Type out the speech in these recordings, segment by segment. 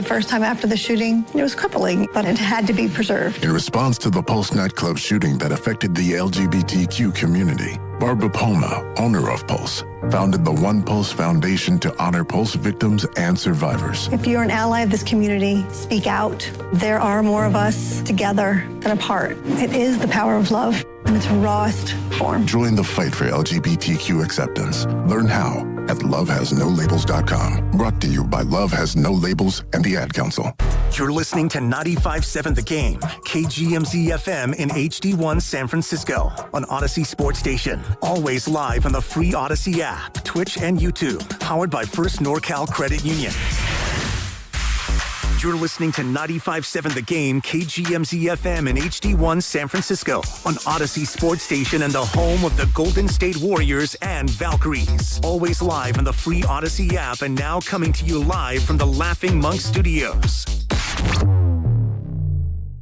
first time after the shooting, it was crippling, but it had to be preserved. In response to the Pulse nightclub shooting that affected the LGBTQ community, Barbara Palma, owner of Pulse, founded the One Pulse Foundation to honor Pulse victims and survivors. If you're an ally of this community, speak out. There are more of us together than apart. It is the power of love in its rawest form. Join the fight for LGBTQ acceptance. Learn how at lovehasnolabels.com. Brought to you by Love Has No Labels and the Ad Council. You're listening to 95.7 The Game, KGMZ FM in HD1 San Francisco on Odyssey Sports Station. Always live on the free Odyssey app, Twitch, and YouTube. Powered by First NorCal Credit Union. You're listening to 95.7 The Game, KGMZ FM in HD1 San Francisco on Odyssey Sports Station and the home of the Golden State Warriors and Valkyries. Always live on the free Odyssey app and now coming to you live from the Laughing Monk Studios.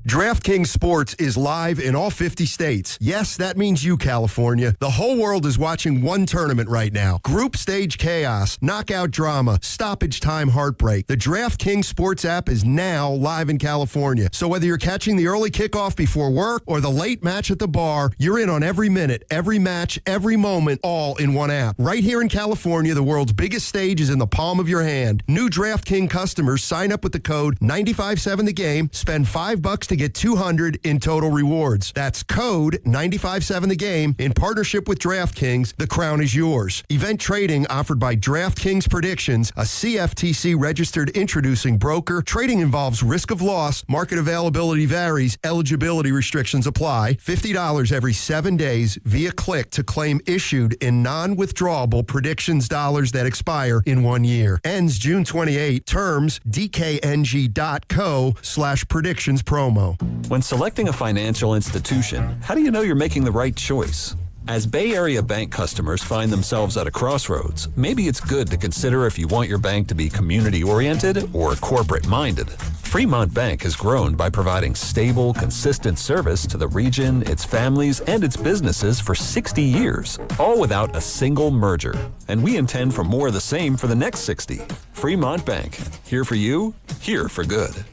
DraftKings Sports is live in all 50 states. Yes, that means you, California. The whole world is watching one tournament right now. Group stage chaos, knockout drama, stoppage time heartbreak. The DraftKings Sports app is now live in California. So whether you're catching the early kickoff before work or the late match at the bar, you're in on every minute, every match, every moment, all in one app. Right here in California, the world's biggest stage is in the palm of your hand. New DraftKings customers sign up with the code 957TheGame, spend $5 to get $200 in total rewards. That's code 957TheGame in partnership with DraftKings. The crown is yours. Event trading offered by DraftKings Predictions, a CFTC registered introducing broker. Trading involves risk of loss. Market availability varies. Eligibility restrictions apply. $50 every 7 days via click to claim issued in non-withdrawable predictions dollars that expire in 1 year. Ends June 28. Terms dkng.co/predictions promo. When selecting a financial institution, how do you know you're making the right choice? As Bay Area bank customers find themselves at a crossroads, maybe it's good to consider if you want your bank to be community-oriented or corporate-minded. Fremont Bank has grown by providing stable, consistent service to the region, its families, and its businesses for 60 years, all without a single merger. And we intend for more of the same for the next 60. Fremont Bank, here for you, here for good.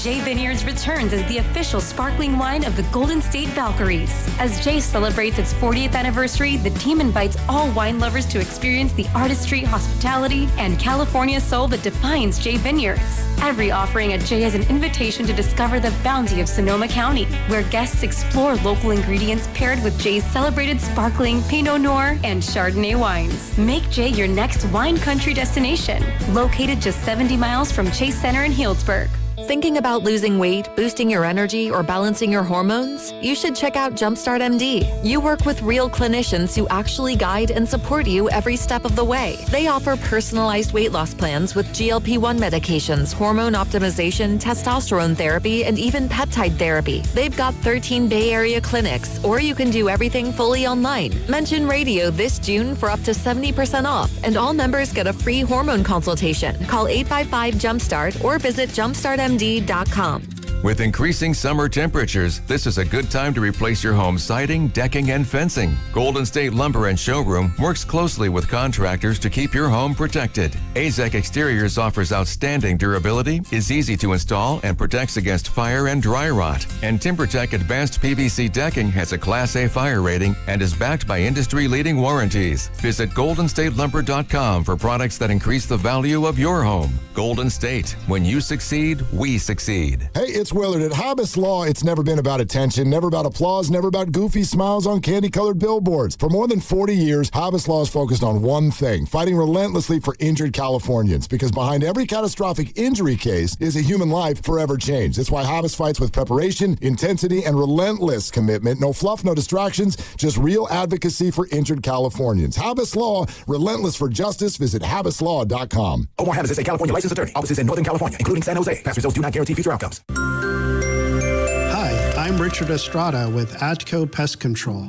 Jay Vineyards returns as the official sparkling wine of the Golden State Valkyries. As Jay celebrates its 40th anniversary, the team invites all wine lovers to experience the artistry, hospitality, and California soul that defines Jay Vineyards. Every offering at Jay is an invitation to discover the bounty of Sonoma County, where guests explore local ingredients paired with Jay's celebrated sparkling Pinot Noir and Chardonnay wines. Make Jay your next wine country destination, located just 70 miles from Chase Center in Healdsburg. Thinking about losing weight, boosting your energy, or balancing your hormones? You should check out Jumpstart MD. You work with real clinicians who actually guide and support you every step of the way. They offer personalized weight loss plans with GLP-1 medications, hormone optimization, testosterone therapy, and even peptide therapy. They've got 13 Bay Area clinics, or you can do everything fully online. Mention radio this June for up to 70% off, and all members get a free hormone consultation. Call 855-JUMPSTART or visit jumpstartmd.com. With increasing summer temperatures, this is a good time to replace your home siding, decking, and fencing. Golden State Lumber and Showroom works closely with contractors to keep your home protected. AZEK Exteriors offers outstanding durability, is easy to install, and protects against fire and dry rot. And TimberTech Advanced PVC Decking has a Class A fire rating and is backed by industry-leading warranties. Visit goldenstatelumber.com for products that increase the value of your home. Golden State. When you succeed, we succeed. Hey, it's Willard. At Habis Law, it's never been about attention, never about applause, never about goofy smiles on candy-colored billboards. For more than 40 years, Habis Law is focused on one thing, fighting relentlessly for injured Californians, because behind every catastrophic injury case is a human life forever changed. That's why Habis fights with preparation, intensity, and relentless commitment. No fluff, no distractions, just real advocacy for injured Californians. Habis Law, relentless for justice. Visit HabisLaw.com. Omar Habis is a California licensed attorney. Offices in Northern California, including San Jose. Past results do not guarantee future outcomes. Hi, I'm Richard Estrada with ATCO Pest Control.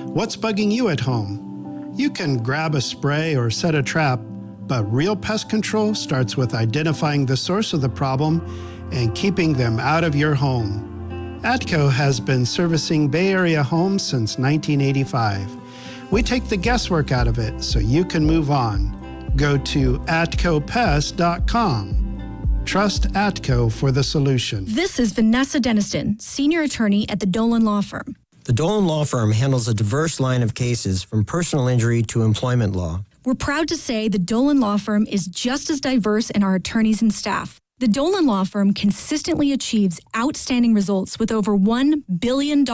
What's bugging you at home? You can grab a spray or set a trap, but real pest control starts with identifying the source of the problem and keeping them out of your home. ATCO has been servicing Bay Area homes since 1985. We take the guesswork out of it so you can move on. Go to atcopest.com. Trust ATCO for the solution. This is Vanessa Deniston, senior attorney at the Dolan Law Firm. The Dolan Law Firm handles a diverse line of cases from personal injury to employment law. We're proud to say the Dolan Law Firm is just as diverse in our attorneys and staff. The Dolan Law Firm consistently achieves outstanding results with over $1 billion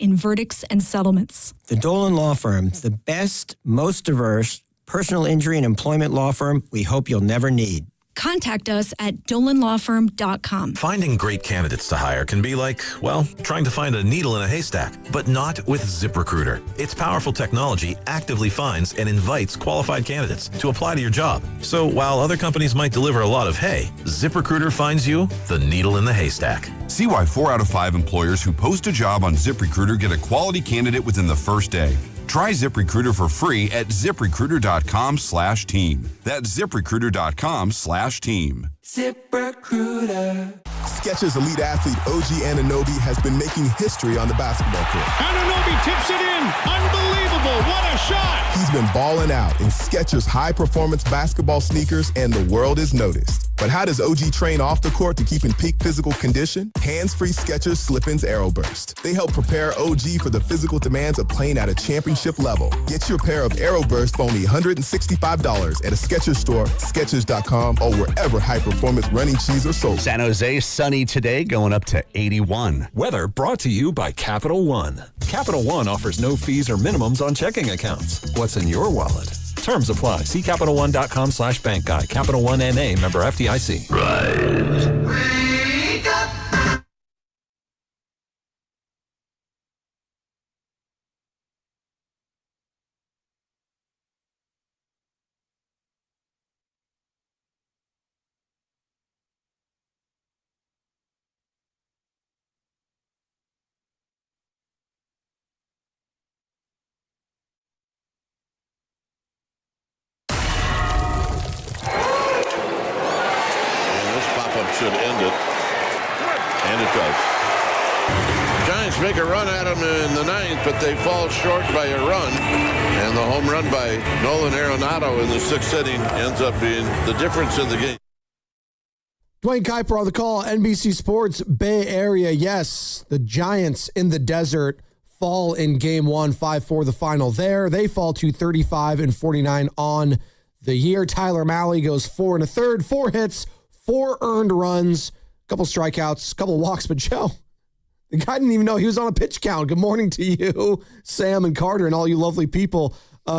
in verdicts and settlements. The Dolan Law Firm, the best, most diverse personal injury and employment law firm we hope you'll never need. Contact us at dolanlawfirm.com. Finding great candidates to hire can be like, well, trying to find a needle in a haystack, but not with ZipRecruiter. Its powerful technology actively finds and invites qualified candidates to apply to your job. So while other companies might deliver a lot of hay, ZipRecruiter finds you the needle in the haystack. See why 4 out of 5 employers who post a job on ZipRecruiter get a quality candidate within the first day. Try ZipRecruiter for free at ZipRecruiter.com/team. That's ZipRecruiter.com/team. ZipRecruiter. Skechers elite athlete OG Anunoby has been making history on the basketball court. Anunoby tips it in. Unbelievable. What a shot. He's been balling out in Skechers high-performance basketball sneakers, and the world is noticed. But how does OG train off the court to keep in peak physical condition? Hands-free Skechers Slip-ins AeroBurst. They help prepare OG for the physical demands of playing at a championship level. Get your pair of AeroBurst for only $165 at a Skechers store, Skechers.com, or wherever high-performance running shoes are sold. San Jose, sunny today, going up to 81. Weather brought to you by Capital One. Capital One offers no fees or minimums on checking accounts. What's in your wallet? Terms apply. See CapitalOne.com/bank guide. Capital One NA, member FDIC. Rise. Wake up. Should end it, and it does. Giants make a run at them in the 9th, but they fall short by a run, and the home run by Nolan Arenado in the 6th inning ends up being the difference in the game. Dwayne Kuiper on the call, NBC Sports Bay Area. Yes, the Giants in the desert fall in Game 1, 5-4 the final there. They fall to 35-49 on the year. Tyler Mahle goes 4 1/3, 4 hits, 4 earned runs, a couple strikeouts, a couple walks. But Joe, the guy didn't even know he was on a pitch count. Good morning to you, Sam and Carter, and all you lovely people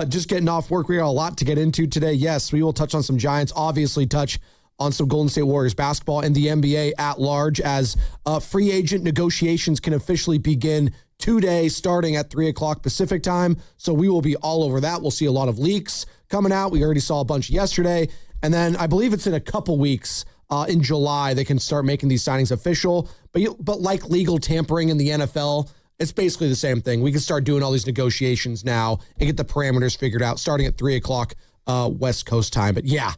just getting off work. We got a lot to get into today. Yes, we will touch on some Giants, obviously touch on some Golden State Warriors basketball and the NBA at large as free agent negotiations can officially begin today starting at 3 o'clock Pacific time. So we will be all over that. We'll see a lot of leaks coming out. We already saw a bunch yesterday. And then I believe it's in a couple weeks in July, they can start making these signings official. But like legal tampering in the NFL, it's basically the same thing. We can start doing all these negotiations now and get the parameters figured out starting at 3 o'clock West Coast time. But yeah.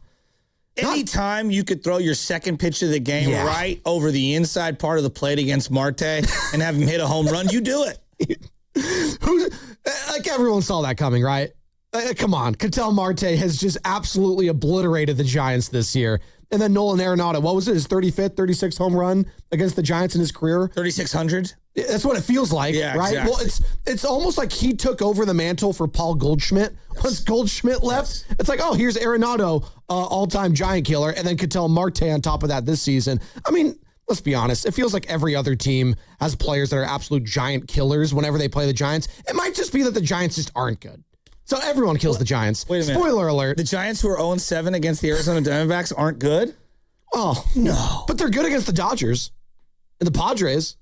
Anytime you could throw your second pitch of the game right over the inside part of the plate against Marte and have him hit a home run, you do it. Like everyone saw that coming, right? Come on. Ketel Marte has just absolutely obliterated the Giants this year. And then Nolan Arenado, what was it, his 35th, 36th home run against the Giants in his career? 3,600? That's what it feels like, right? Exactly. Well, it's almost like he took over the mantle for Paul Goldschmidt. Once Goldschmidt left, it's like, oh, here's Arenado, all-time Giant killer, and then Ketel Marte on top of that this season. I mean, let's be honest. It feels like every other team has players that are absolute Giant killers whenever they play the Giants. It might just be that the Giants just aren't good. So everyone kills the Giants. Wait a minute. Spoiler alert. The Giants who are 0-7 against the Arizona Diamondbacks aren't good? Oh, no. But they're good against the Dodgers and the Padres,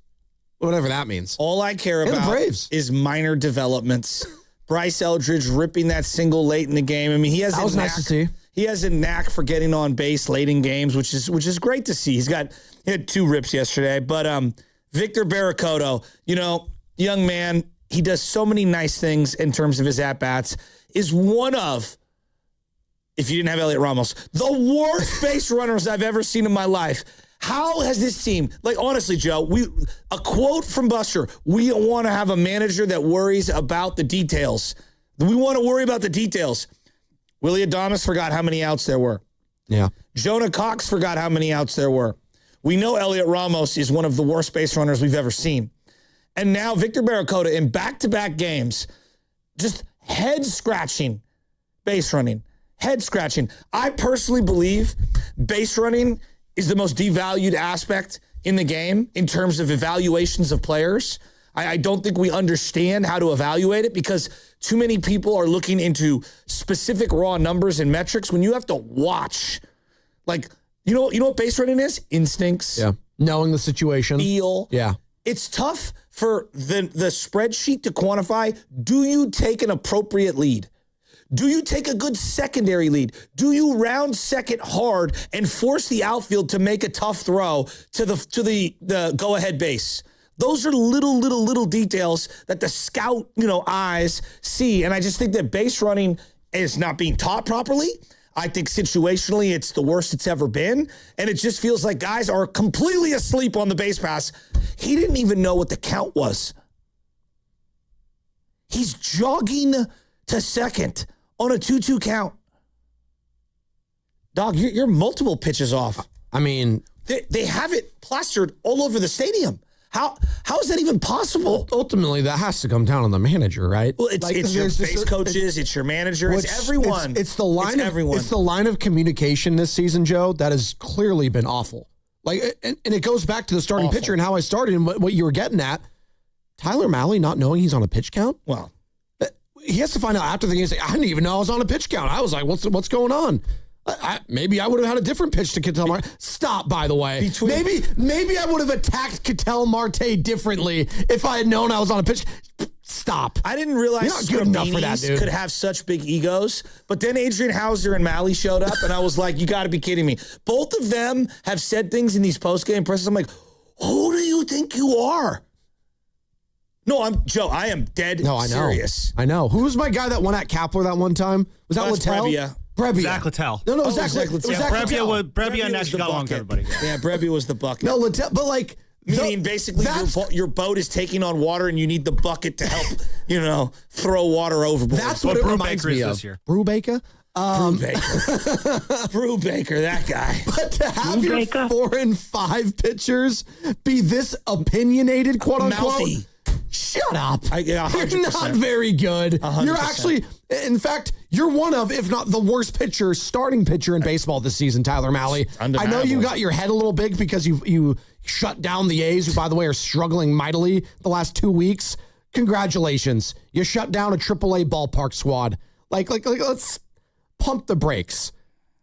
whatever that means. All I care And the about Braves. is minor developments. Bryce Eldridge ripping that single late in the game. I mean, he has That was nice to see. He has a knack for getting on base late in games, which is great to see. He had 2 rips yesterday. But Victor Barracoto, young man, he does so many nice things in terms of his at-bats, is one of, if you didn't have Elliot Ramos, the worst base runners I've ever seen in my life. How has this team, honestly, Joe, a quote from Buster, we want to have a manager that worries about the details. We want to worry about the details. Willie Adames forgot how many outs there were. Yeah. Jonah Cox forgot how many outs there were. We know Elliot Ramos is one of the worst base runners we've ever seen. And now Victor Barracuda in back-to-back games, just head-scratching base running. Head-scratching. I personally believe base running is the most devalued aspect in the game in terms of evaluations of players. I don't think we understand how to evaluate it because too many people are looking into specific raw numbers and metrics when you have to watch. Like, you know what base running is? Instincts. Yeah. Knowing the situation. Feel. Yeah. It's tough for the spreadsheet to quantify, do you take an appropriate lead? Do you take a good secondary lead? Do you round second hard and force the outfield to make a tough throw to the go-ahead base? Those are little details that the scout, eyes see. And I just think that base running is not being taught properly. I think situationally it's the worst it's ever been. And it just feels like guys are completely asleep on the base pass. He didn't even know what the count was. He's jogging to second on a 2-2 count. Dog, you're multiple pitches off. I mean, they have it plastered all over the stadium. How is that even possible? Ultimately, that has to come down on the manager, right? Well, it's your base coaches, it's your manager, it's everyone. It's the line. It's the line of communication this season, Joe, that has clearly been awful. Like, and it goes back to the starting pitcher and how I started and what you were getting at. Tyler Mahle not knowing he's on a pitch count. Well, he has to find out after the game. Say, I didn't even know I was on a pitch count. I was like, what's going on? Maybe I would have had a different pitch to Ketel Marte. Stop, by the way. Maybe I would have attacked Ketel Marte differently if I had known I was on a pitch. Stop. I didn't realize you're not good enough for that, dude. Could have such big egos. But then Adrian Hauser and Mahle showed up, and I was like, you got to be kidding me. Both of them have said things in these post-game presses. I'm like, who do you think you are? No, Joe, I am dead serious. I know. Who was my guy that won at Kapler that one time? Was that Littell? Brebbia. Zach Littell. No, Zach Littell. Brebbia actually got along to everybody. Yeah, Brebbia was the bucket. No, Littell, but like... Meaning basically your boat is taking on water and you need the bucket to help, throw water overboard. That's what it reminds me of. Brubaker? Brubaker, that guy. But to have your 4 and 5 pitchers be this opinionated, quote unquote... Mouthy. Shut up. You're not very good. 100%. You're actually, in fact, you're one of, if not the worst starting pitcher in baseball this season, Tyler Mahle. I know you got your head a little big because you shut down the A's, who, by the way, are struggling mightily the last 2 weeks. Congratulations. You shut down a AAA ballpark squad. Like let's pump the brakes.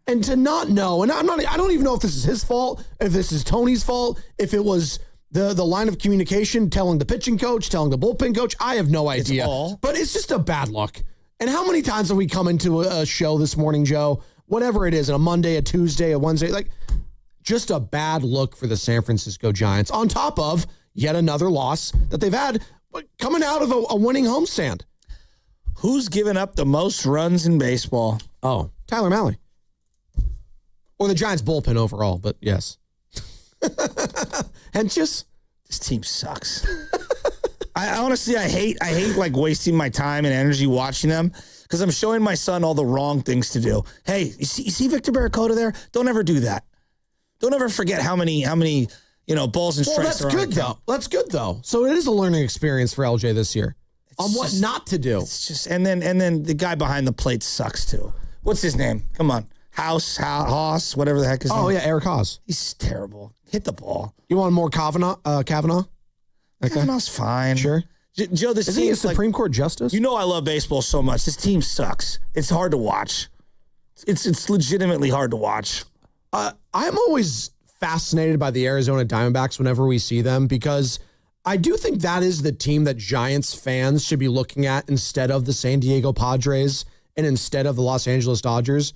And to not know, and I don't even know if this is his fault, if this is Tony's fault, if it was the line of communication telling the pitching coach, telling the bullpen coach. I have no idea. But it's just a bad look. And how many times have we come into a show this morning, Joe? Whatever it is, a Monday, a Tuesday, a Wednesday, just a bad look for the San Francisco Giants on top of yet another loss that they've had coming out of a winning homestand. Who's given up the most runs in baseball? Oh, Tyler Mahle. Or the Giants bullpen overall, but yes. And this team sucks. I honestly hate like wasting my time and energy watching them because I'm showing my son all the wrong things to do. Hey, you see Victor Barracuda there? Don't ever do that. Don't ever forget how many balls and strikes there are. That's good though. That's good though. So it is a learning experience for LJ this year on what not to do. It's just and then the guy behind the plate sucks too. What's his name? Come on. Haas, whatever the heck his name. Oh, yeah, Eric Haas. He's terrible. Hit the ball. You want more Kavanaugh? Kavanagh's fine. Sure. Joe, this Isn't he a Supreme Court justice? You know I love baseball so much. This team sucks. It's hard to watch. It's legitimately hard to watch. I'm always fascinated by the Arizona Diamondbacks whenever we see them because I do think that is the team that Giants fans should be looking at instead of the San Diego Padres and instead of the Los Angeles Dodgers.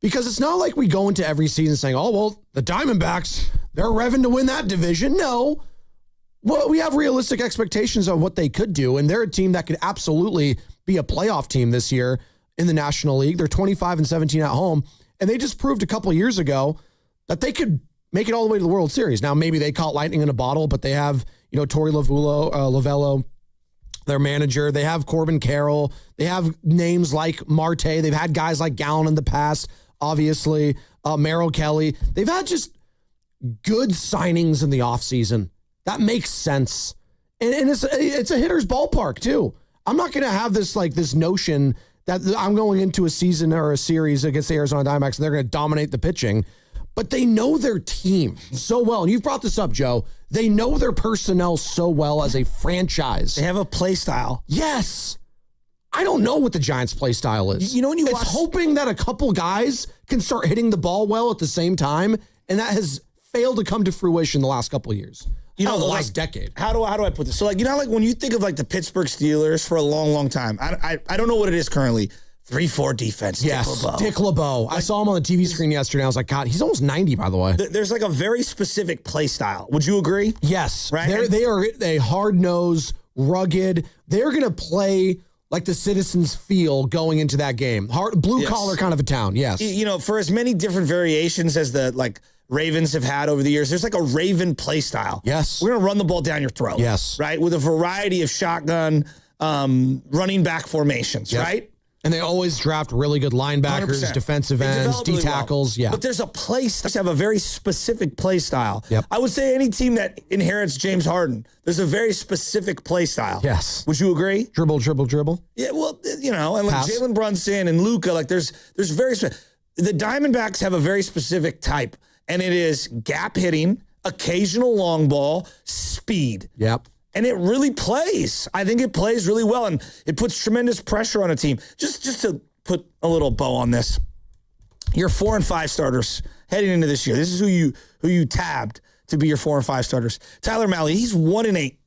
Because it's not like we go into every season saying, oh, well, the Diamondbacks, they're revving to win that division. No. Well, we have realistic expectations on what they could do, and they're a team that could absolutely be a playoff team this year in the National League. They're 25-17 at home, and they just proved a couple of years ago that they could make it all the way to the World Series. Now, maybe they caught lightning in a bottle, but they have, Torey Lovello, their manager. They have Corbin Carroll. They have names like Marte. They've had guys like Gallen in the past. obviously. Merrill Kelly. They've had just good signings in the offseason. That makes sense. And it's a hitter's ballpark, too. I'm not going to have this notion that I'm going into a season or a series against the Arizona Diamondbacks and they're going to dominate the pitching. But they know their team so well. And you've brought this up, Joe. They know their personnel so well as a franchise. They have a play style. Yes. I don't know what the Giants' play style is. You know, when you it's watch, hoping that a couple guys can start hitting the ball well at the same time, and that has failed to come to fruition the last couple of years. The last decade. How do I put this? So, when you think of the Pittsburgh Steelers for a long, long time, I don't know what it is currently. 3-4 defense. Yes, Dick LeBeau. I saw him on the TV screen yesterday. I was like, God, he's almost 90, by the way. There's a very specific play style. Would you agree? Yes. Right. They are a hard-nosed, rugged. They're going to play like the Citizens feel going into that game. Blue-collar kind of a town, yes. For as many different variations as the Ravens have had over the years, there's a Raven play style. Yes. We're going to run the ball down your throat. Yes. Right? With a variety of shotgun running back formations, right? And they always draft really good linebackers, 100%. defensive ends, D-tackles. Well. Yeah. But there's a play style. They have a very specific play style. Yep. I would say any team that inherits James Harden, there's a very specific play style. Yes. Would you agree? Dribble, dribble, dribble. Yeah, well, and Jalen Brunson and Luka, there's very the Diamondbacks have a very specific type, and it is gap hitting, occasional long ball, speed. Yep. And it really plays. I think it plays really well, and it puts tremendous pressure on a team. Just to put a little bow on this, your 4 and 5 starters heading into this year. This is who you tabbed to be your 4 and 5 starters. Tyler Mahle, he's 1-8.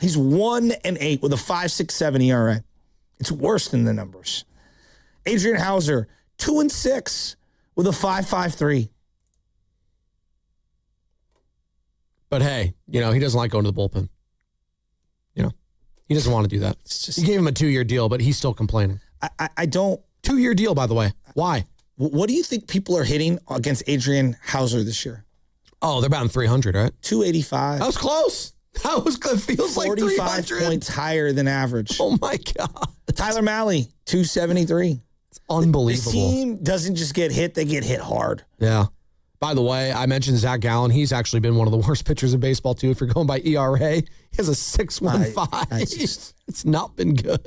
He's 1-8 with a 5.67 ERA. It's worse than the numbers. Adrian Hauser, 2-6 with a 5.53. But hey, he doesn't like going to the bullpen. He doesn't want to do that. He gave him a 2-year deal, but he's still complaining. I don't. 2-year deal, by the way. Why? What do you think people are hitting against Adrian Hauser this year? Oh, they're batting 300, right? 285. That was close. That was good. Feels like 45 points higher than average. Oh my God. Tyler Mahle, 273. It's unbelievable. The team doesn't just get hit; they get hit hard. Yeah. By the way, I mentioned Zach Gallen. He's actually been one of the worst pitchers in baseball, too. If you're going by ERA, he has a 6.15. It's not been good.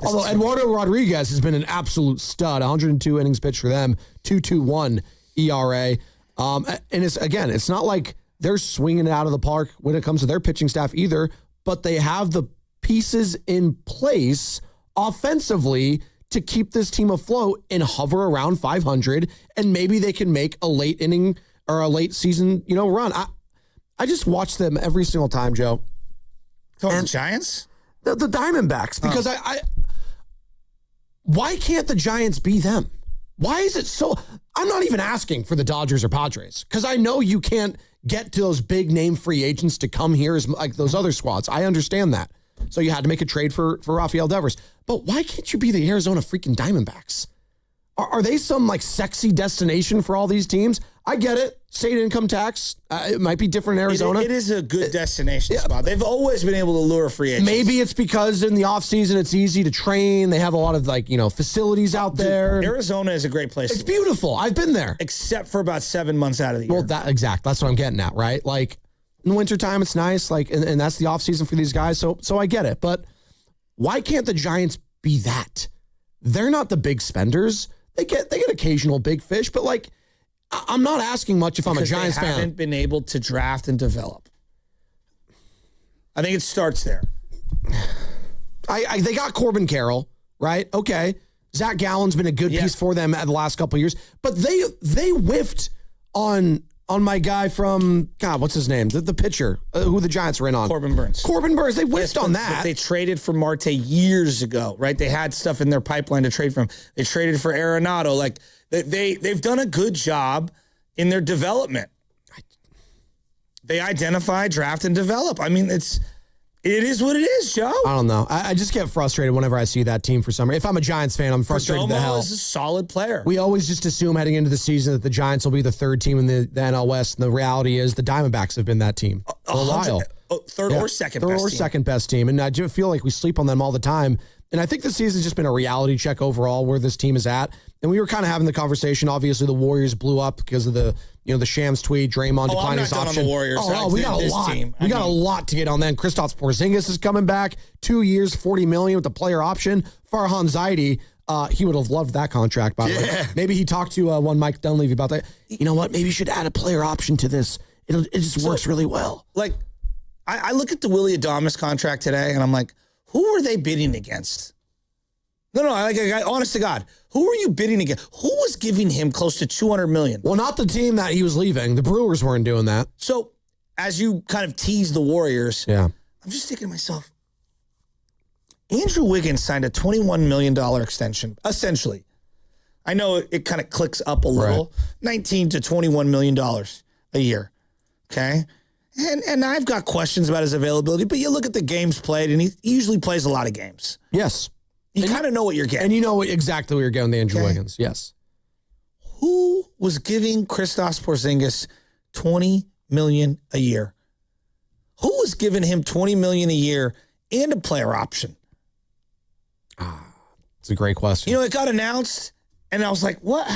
Although Eduardo Rodriguez has been an absolute stud. 102 innings pitched for them, 2.21 ERA. And it's not like they're swinging it out of the park when it comes to their pitching staff either, but they have the pieces in place offensively to keep this team afloat and hover around 500, and maybe they can make a late inning or a late season, run. I just watch them every single time, Joe. The Giants? The Diamondbacks, because why can't the Giants be them? Why is it so? I'm not even asking for the Dodgers or Padres, because I know you can't get to those big name free agents to come here as like those other squads. I understand that. So you had to make a trade for Rafael Devers. But why can't you be the Arizona freaking Diamondbacks? Are they some sexy destination for all these teams? I get it. State income tax. It might be different in Arizona. It is a good destination spot. They've always been able to lure free agents. Maybe it's because in the offseason it's easy to train. They have a lot of facilities out there. Arizona is a great place. It's beautiful. I've been there. Except for about 7 months out of the year. Well, that's what I'm getting at, right? In the wintertime, it's nice, and that's the offseason for these guys, so I get it. But why can't the Giants be that? They're not the big spenders. They get occasional big fish, but I'm not asking much if I'm a Giants fan. They haven't been able to draft and develop. I think it starts there. They got Corbin Carroll, right? Okay. Zach Gallen's been a good piece for them the last couple of years, but they whiffed on my guy from, God, what's his name? The pitcher who the Giants were in on. Corbin Burns. They whiffed on that. But they traded for Marte years ago, right? They had stuff in their pipeline to trade from. They traded for Arenado. They've done a good job in their development. They identify, draft, and develop. I mean, it is what it is, Joe. I don't know. I just get frustrated whenever I see that team for some reason. If I'm a Giants fan, I'm frustrated to hell. Perdomo is a solid player. We always just assume heading into the season that the Giants will be the third team in the NL West, and the reality is the Diamondbacks have been that team for a while. Third or second best team. Second best team. And I do feel like we sleep on them all the time. And I think the season's just been a reality check overall where this team is at. And we were kind of having the conversation. Obviously, the Warriors blew up because of the Shams tweet, Draymond declining his option. On the Warriors. We got a lot. We got a lot to get on then. Kristaps Porzingis is coming back. 2 years, $40 million with the player option. Farhan Zaidi, he would have loved that contract, by the way. Maybe he talked to one Mike Dunleavy about that. You know what? Maybe you should add a player option to this. It just works really well. Like, I look at the Willie Adamas contract today, and I'm like, who were they bidding against? No, honest to God, who were you bidding against? Who was giving him close to $200 million? Well, not the team that he was leaving. The Brewers weren't doing that. So, as you kind of tease the Warriors, I'm just thinking to myself, Andrew Wiggins signed a $21 million extension, essentially. I know it kind of clicks up a little, $19 to $21 million a year, okay? And I've got questions about his availability, but you look at the games played, and he usually plays a lot of games. Yes. You kind of know what you're getting. And you know exactly what you're getting with Andrew Wiggins, yes. Who was giving Kristaps Porzingis $20 million a year? Who was giving him $20 million a year and a player option? It's a great question. You know, it got announced, and I was like, what?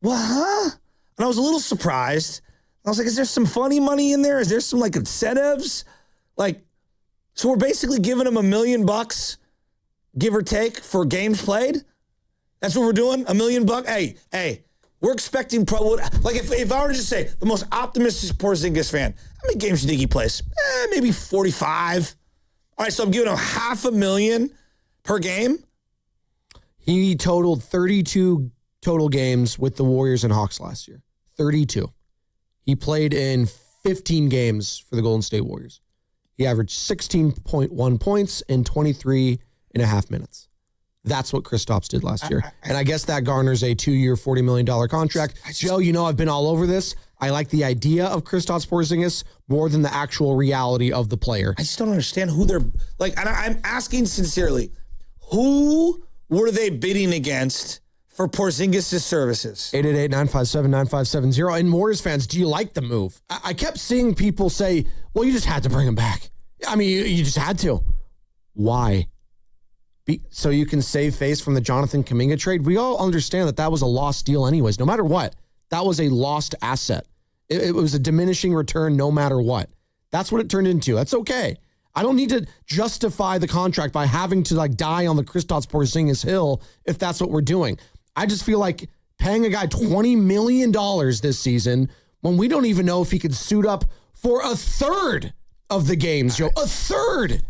What, huh? And I was a little surprised. I was like, is there some funny money in there? Is there some, like, incentives? Like, so we're basically giving him $1 million, give or take, for games played? That's what we're doing? $1 million? Hey, we're expecting like if I were to just say the most optimistic Porzingis fan, how many games do you think he plays? Maybe 45. All right, so I'm giving him $500,000 per game. He totaled 32 total games with the Warriors and Hawks last year. 32. He played in 15 games for the Golden State Warriors. He averaged 16.1 points in 23.5 minutes. That's what Kristaps did last year. And I guess that garners a 2-year, $40 million contract. Joe, you know I've been all over this. I like the idea of Kristaps Porzingis more than the actual reality of the player. I just don't understand who they're... Like, and I'm asking sincerely, who were they bidding against for Porzingis' services? 888-957-9570. And Warriors fans, do you like the move? I kept seeing people say, well, you just had to bring him back. I mean, you just had to. Why? So you can save face from the Jonathan Kuminga trade? We all understand that was a lost deal anyways. No matter what, that was a lost asset. It was a diminishing return no matter what. That's what it turned into. That's okay. I don't need to justify the contract by having to die on the Kristaps Porzingis hill if that's what we're doing. I just feel like paying a guy $20 million this season when we don't even know if he could suit up for a third of the games, Joe. A third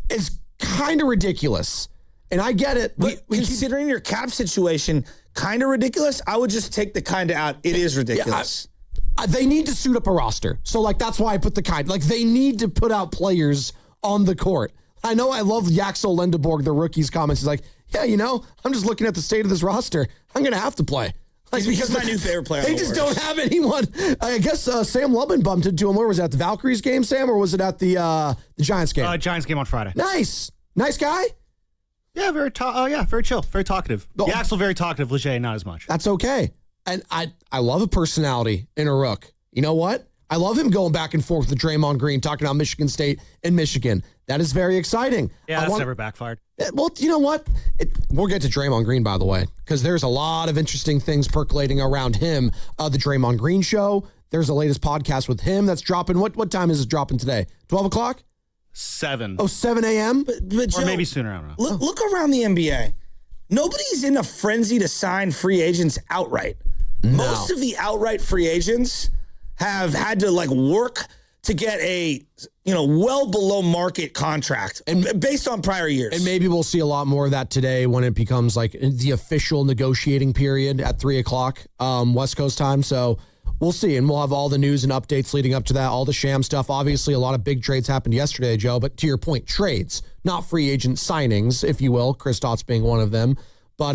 is kind of ridiculous. And I get it. Considering your cap situation, kind of ridiculous, I would just take the kind of out. It is ridiculous. They need to suit up a roster. So, that's why I put the kind. They need to put out players on the court. I know I love Yaxel Lendeborg, the rookie's comments. He's like, yeah, I'm just looking at the state of this roster. I'm going to have to play. Because my new favorite player. They just don't have anyone. I guess Sam Lubin bumped into him. Where was it, at the Valkyries game, Sam, or was it at the Giants game? Giants game on Friday. Nice guy. Yeah, very chill, very talkative. Yaxel very talkative. Leger not as much. That's okay. And I love a personality in a rook. You know what? I love him going back and forth with Draymond Green, talking about Michigan State and Michigan. That is very exciting. Yeah, that's never backfired. Well, you know what? We'll get to Draymond Green, by the way, because there's a lot of interesting things percolating around him. The Draymond Green Show. There's the latest podcast with him that's dropping. What time is it dropping today? 12 o'clock? 7. Oh, 7 a.m.? But Joe, or maybe sooner, I don't know. Look around the NBA. Nobody's in a frenzy to sign free agents outright. No. Most of the outright free agents have had to work to get a well below market contract and based on prior years. And maybe we'll see a lot more of that today when it becomes the official negotiating period at 3 o'clock West Coast time. So we'll see, and we'll have all the news and updates leading up to that, all the sham stuff. Obviously, a lot of big trades happened yesterday, Joe, but to your point, trades, not free agent signings, if you will, Kristaps being one of them. But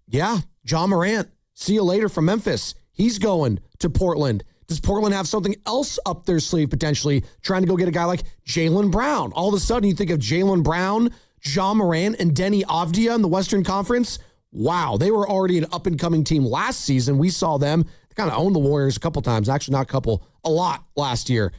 John Morant, see you later from Memphis. He's going to Portland. Does Portland have something else up their sleeve, potentially trying to go get a guy like Jaylen Brown? All of a sudden, you think of Jaylen Brown, John Morant, and Denny Avdia in the Western Conference. Wow, they were already an up-and-coming team last season. We saw them. They kind of owned the Warriors a couple times. Actually, not a couple, a lot last year.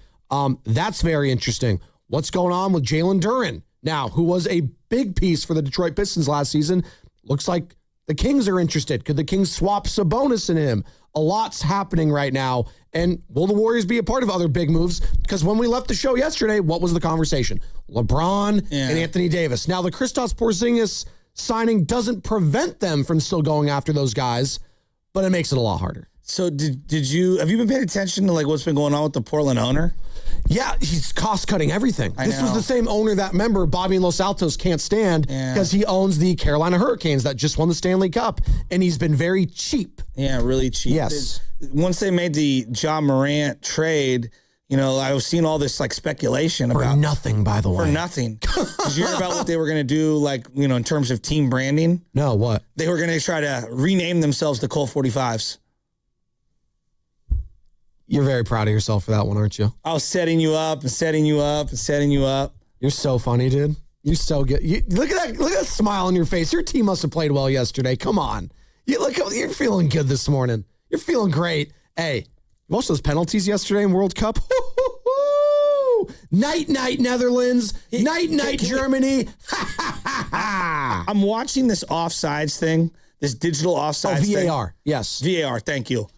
That's very interesting. What's going on with Jalen Duren? Now, who was a big piece for the Detroit Pistons last season. Looks like the Kings are interested. Could the Kings swap Sabonis in him? A lot's happening right now. And will the Warriors be a part of other big moves? Because when we left the show yesterday, what was the conversation? LeBron and Anthony Davis. Now, the Kristaps Porzingis signing doesn't prevent them from still going after those guys, but it makes it a lot harder. So have you been paying attention to like what's been going on with the Portland owner? Yeah, he's cost-cutting everything. This was the same owner that, member, Bobby in Los Altos can't stand because he owns the Carolina Hurricanes that just won the Stanley Cup, and he's been very cheap. Yeah, really cheap. Yes. Once they made the Ja Morant trade, I was seeing all this like speculation about nothing, by the way. For nothing. Did you hear about what they were going to do, like, in terms of team branding? No, what? They were going to try to rename themselves the Colt 45s. You're very proud of yourself for that one, aren't you? I was setting you up and setting you up and setting you up. You're so funny, dude. You're so good. Look at that smile on your face. Your team must have played well yesterday. Come on. You're feeling good this morning. You're feeling great. Hey, you watched those penalties yesterday in World Cup? Night, Netherlands. Night, Germany. I'm watching this offsides thing, this digital offsides thing. VAR. Yes. VAR, thank you.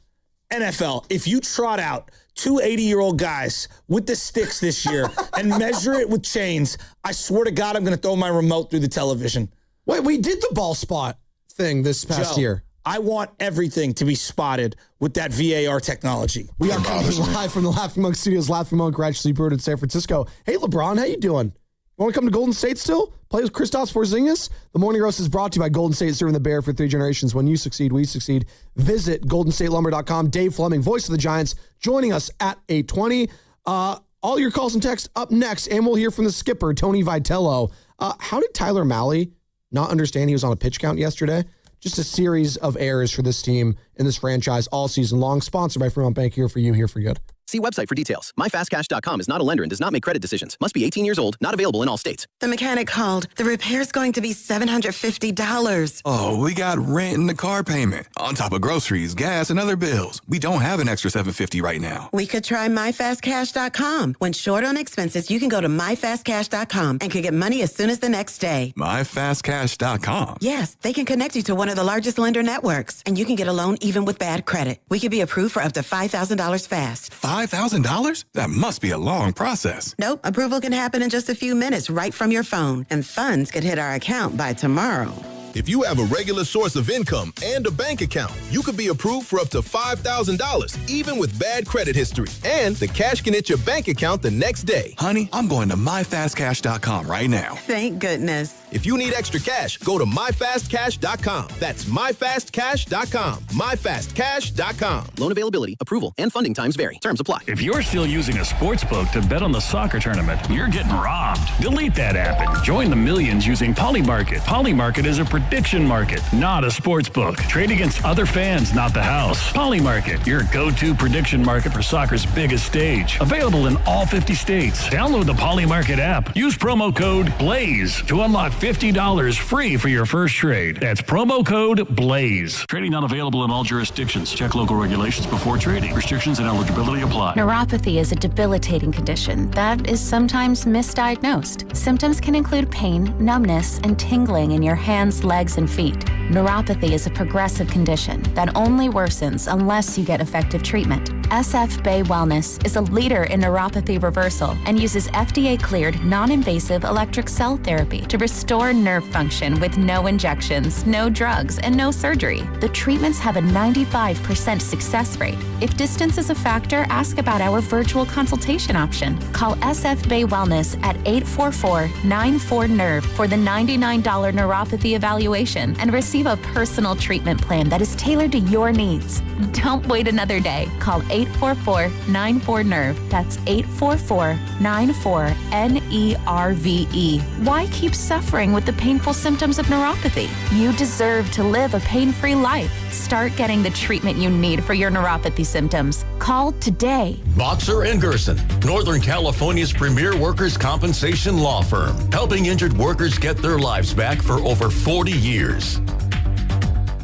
NFL, if you trot out two 80-year-old guys with the sticks this year and measure it with chains, I swear to God, I'm going to throw my remote through the television. Wait, we did the ball spot thing this past year. I want everything to be spotted with that VAR technology. We are coming live from the Laughing Monk Studios, Laughing Monk Garage Sleep Road in San Francisco. Hey, LeBron, how you doing? You want to come to Golden State still? Play with Kristaps Porzingis? The Morning Roast is brought to you by Golden State, serving the Bear for 3 generations. When you succeed, we succeed. Visit GoldenStateLumber.com. Dave Fleming, voice of the Giants, joining us at 8:20. All your calls and texts up next, and we'll hear from the skipper, Tony Vitello. How did Tyler Mahle not understand he was on a pitch count yesterday? Just a series of errors for this team and this franchise all season long. Sponsored by Fremont Bank, here for you, here for good. See website for details. MyFastCash.com is not a lender and does not make credit decisions. Must be 18 years old. Not available in all states. The mechanic called. The repair's going to be $750. Oh, we got rent and the car payment. On top of groceries, gas, and other bills. We don't have an extra $750 right now. We could try MyFastCash.com. When short on expenses, you can go to MyFastCash.com and could get money as soon as the next day. MyFastCash.com? Yes, they can connect you to one of the largest lender networks, and you can get a loan even with bad credit. We could be approved for up to $5,000 fast. $5,000? That must be a long process. Nope, approval can happen in just a few minutes right from your phone, and funds could hit our account by tomorrow. If you have a regular source of income and a bank account, you could be approved for up to $5,000, even with bad credit history. And the cash can hit your bank account the next day. Honey, I'm going to MyFastCash.com right now. Thank goodness. If you need extra cash, go to MyFastCash.com. That's MyFastCash.com. MyFastCash.com. Loan availability, approval, and funding times vary. Terms apply. If you're still using a sports book to bet on the soccer tournament, you're getting robbed. Delete that app and join the millions using Polymarket. Polymarket is a prediction market, not a sports book. Trade against other fans, not the house. Polymarket, your go-to prediction market for soccer's biggest stage. Available in all 50 states. Download the Polymarket app. Use promo code BLAZE to unlock $50 free for your first trade. That's promo code BLAZE. Trading not available in all jurisdictions. Check local regulations before trading. Restrictions and eligibility apply. Neuropathy is a debilitating condition that is sometimes misdiagnosed. Symptoms can include pain, numbness, and tingling in your hands, legs, and feet. Neuropathy is a progressive condition that only worsens unless you get effective treatment. SF Bay Wellness is a leader in neuropathy reversal and uses FDA-cleared, non-invasive electric cell therapy to restore nerve function with no injections, no drugs, and no surgery. The treatments have a 95% success rate. If distance is a factor, ask about our virtual consultation option. Call SF Bay Wellness at 844-94-NERVE for the $99 neuropathy evaluation and receive a personal treatment plan that is tailored to your needs. Don't wait another day. Call 844-94-NERVE. That's 844-94-NERVE. Why keep suffering with the painful symptoms of neuropathy? You deserve to live a pain-free life. Start getting the treatment you need for your neuropathy symptoms. Call today. Boxer & Gerson, Northern California's premier workers' compensation law firm, helping injured workers get their lives back for over 40 years.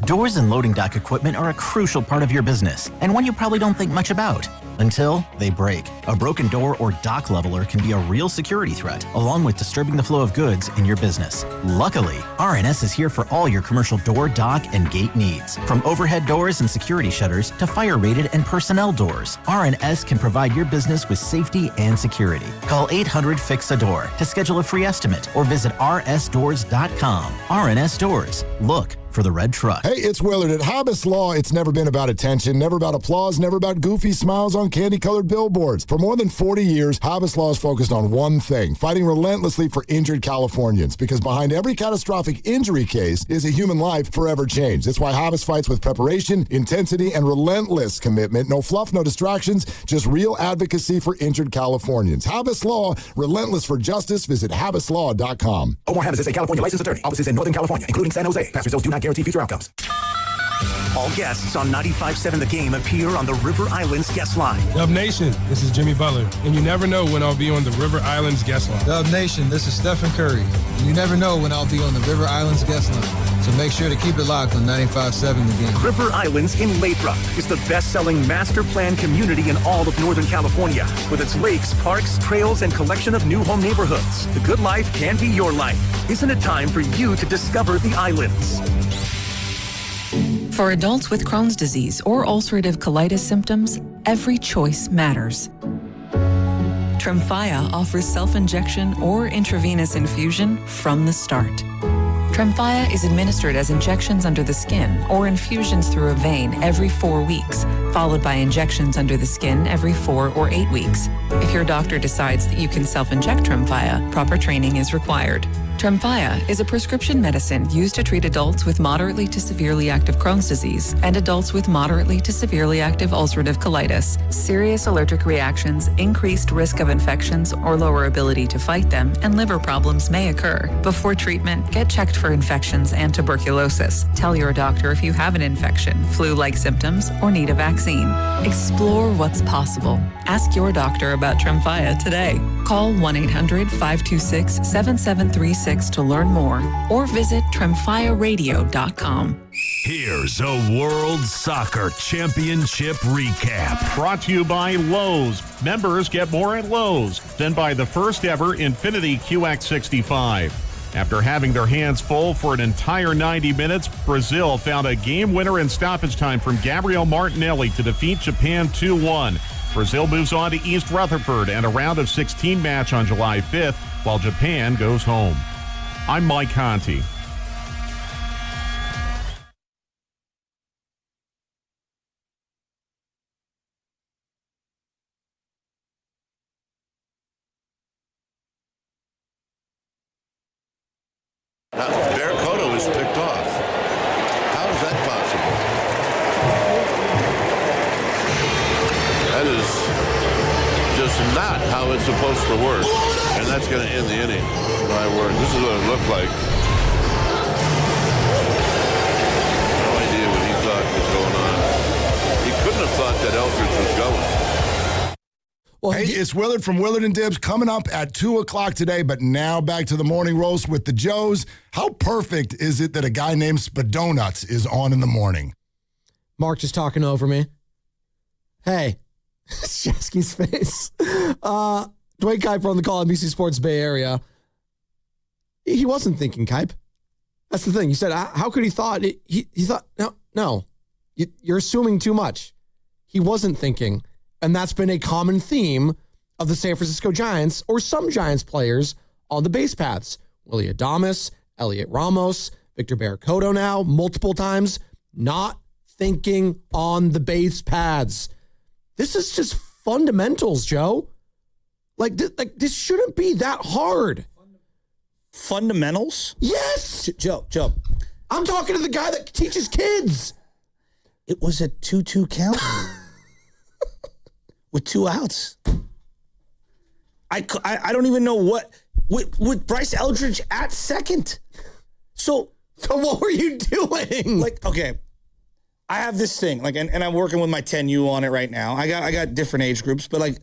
Doors and loading dock equipment are a crucial part of your business, and one you probably don't think much about. until they break. A broken door or dock leveler can be a real security threat, along with disturbing the flow of goods in your business. Luckily, RNS is here for all your commercial door, dock, and gate needs. From overhead doors and security shutters to fire-rated and personnel doors, RNS can provide your business with safety and security. Call 800-FIX-A-DOOR to schedule a free estimate or visit rsdoors.com. RNS Doors. Look for the red truck. Hey, it's Willard. At Habis Law, it's never been about attention, never about applause, never about goofy smiles on candy-colored billboards. For more than 40 years, Habis Law is focused on one thing, fighting relentlessly for injured Californians, because behind every catastrophic injury case is a human life forever changed. That's why Habis fights with preparation, intensity, and relentless commitment. No fluff, no distractions, just real advocacy for injured Californians. Habis Law, relentless for justice. Visit habislaw.com. Omar Habis is a California licensed attorney. Offices in Northern California, including San Jose. Past results do not guarantee future outcomes. All guests on 95.7 The Game appear on the River Islands guest line. Dub Nation, this is Jimmy Butler, and you never know when I'll be on the River Islands guest line. Dub Nation, this is Stephen Curry, and you never know when I'll be on the River Islands guest line. So make sure to keep it locked on 95.7 The Game. River Islands in Lathrop is the best-selling master plan community in all of Northern California. With its lakes, parks, trails, and collection of new home neighborhoods, the good life can be your life. Isn't it time for you to discover the islands? For adults with Crohn's disease or ulcerative colitis symptoms, every choice matters. Tremfya offers self-injection or intravenous infusion from the start. Tremfya is administered as injections under the skin or infusions through a vein every 4 weeks, followed by injections under the skin every 4 or 8 weeks. If your doctor decides that you can self-inject Tremfya, proper training is required. Tremfya is a prescription medicine used to treat adults with moderately to severely active Crohn's disease and adults with moderately to severely active ulcerative colitis. Serious allergic reactions, increased risk of infections or lower ability to fight them, and liver problems may occur. Before treatment, get checked for infections and tuberculosis. Tell your doctor if you have an infection, flu-like symptoms, or need a vaccine. Explore what's possible. Ask your doctor about Tremfya today. Call 1-800-526-7736 to learn more, or visit tremfyaradio.com. Here's a World Soccer Championship recap. Brought to you by Lowe's. Members get more at Lowe's than by the first ever Infiniti QX65. After having their hands full for an entire 90 minutes, Brazil found a game winner in stoppage time from Gabriel Martinelli to defeat Japan 2-1. Brazil moves on to East Rutherford and a round of 16 match on July 5th, while Japan goes home. I'm Mike Conti. Barracoto is picked off. How is that possible? That is just not how it's supposed to work. And that's going to end the inning. My word, this is what it looked like. No idea what he thought was going on. He couldn't have thought that Eldridge was going. Well, hey, it's Willard from Willard and Dibs coming up at 2 o'clock today, but now back to the morning roast with the Joes. How perfect is it that a guy named Spadonuts is on in the morning? Mark just talking over me. Hey, Shesky's face. Dwayne Kuiper on the call, NBC Sports Bay Area. He wasn't thinking, Kuip. That's the thing. You said, how could he thought? He thought, no. You're assuming too much. He wasn't thinking. And that's been a common theme of the San Francisco Giants or some Giants players on the base paths. Willie Adames, Elliot Ramos, Victor Barracoto now, multiple times, not thinking on the base paths. This is just fundamentals, Joe. Like this shouldn't be that hard. Fundamentals? Yes. Joe. I'm talking to the guy that teaches kids. It was a 2-2 count with 2 outs. I don't even know what with Bryce Eldridge at second. So what were you doing? Like, okay, I have this thing, like, and I'm working with my 10U on it right now. I got different age groups, but like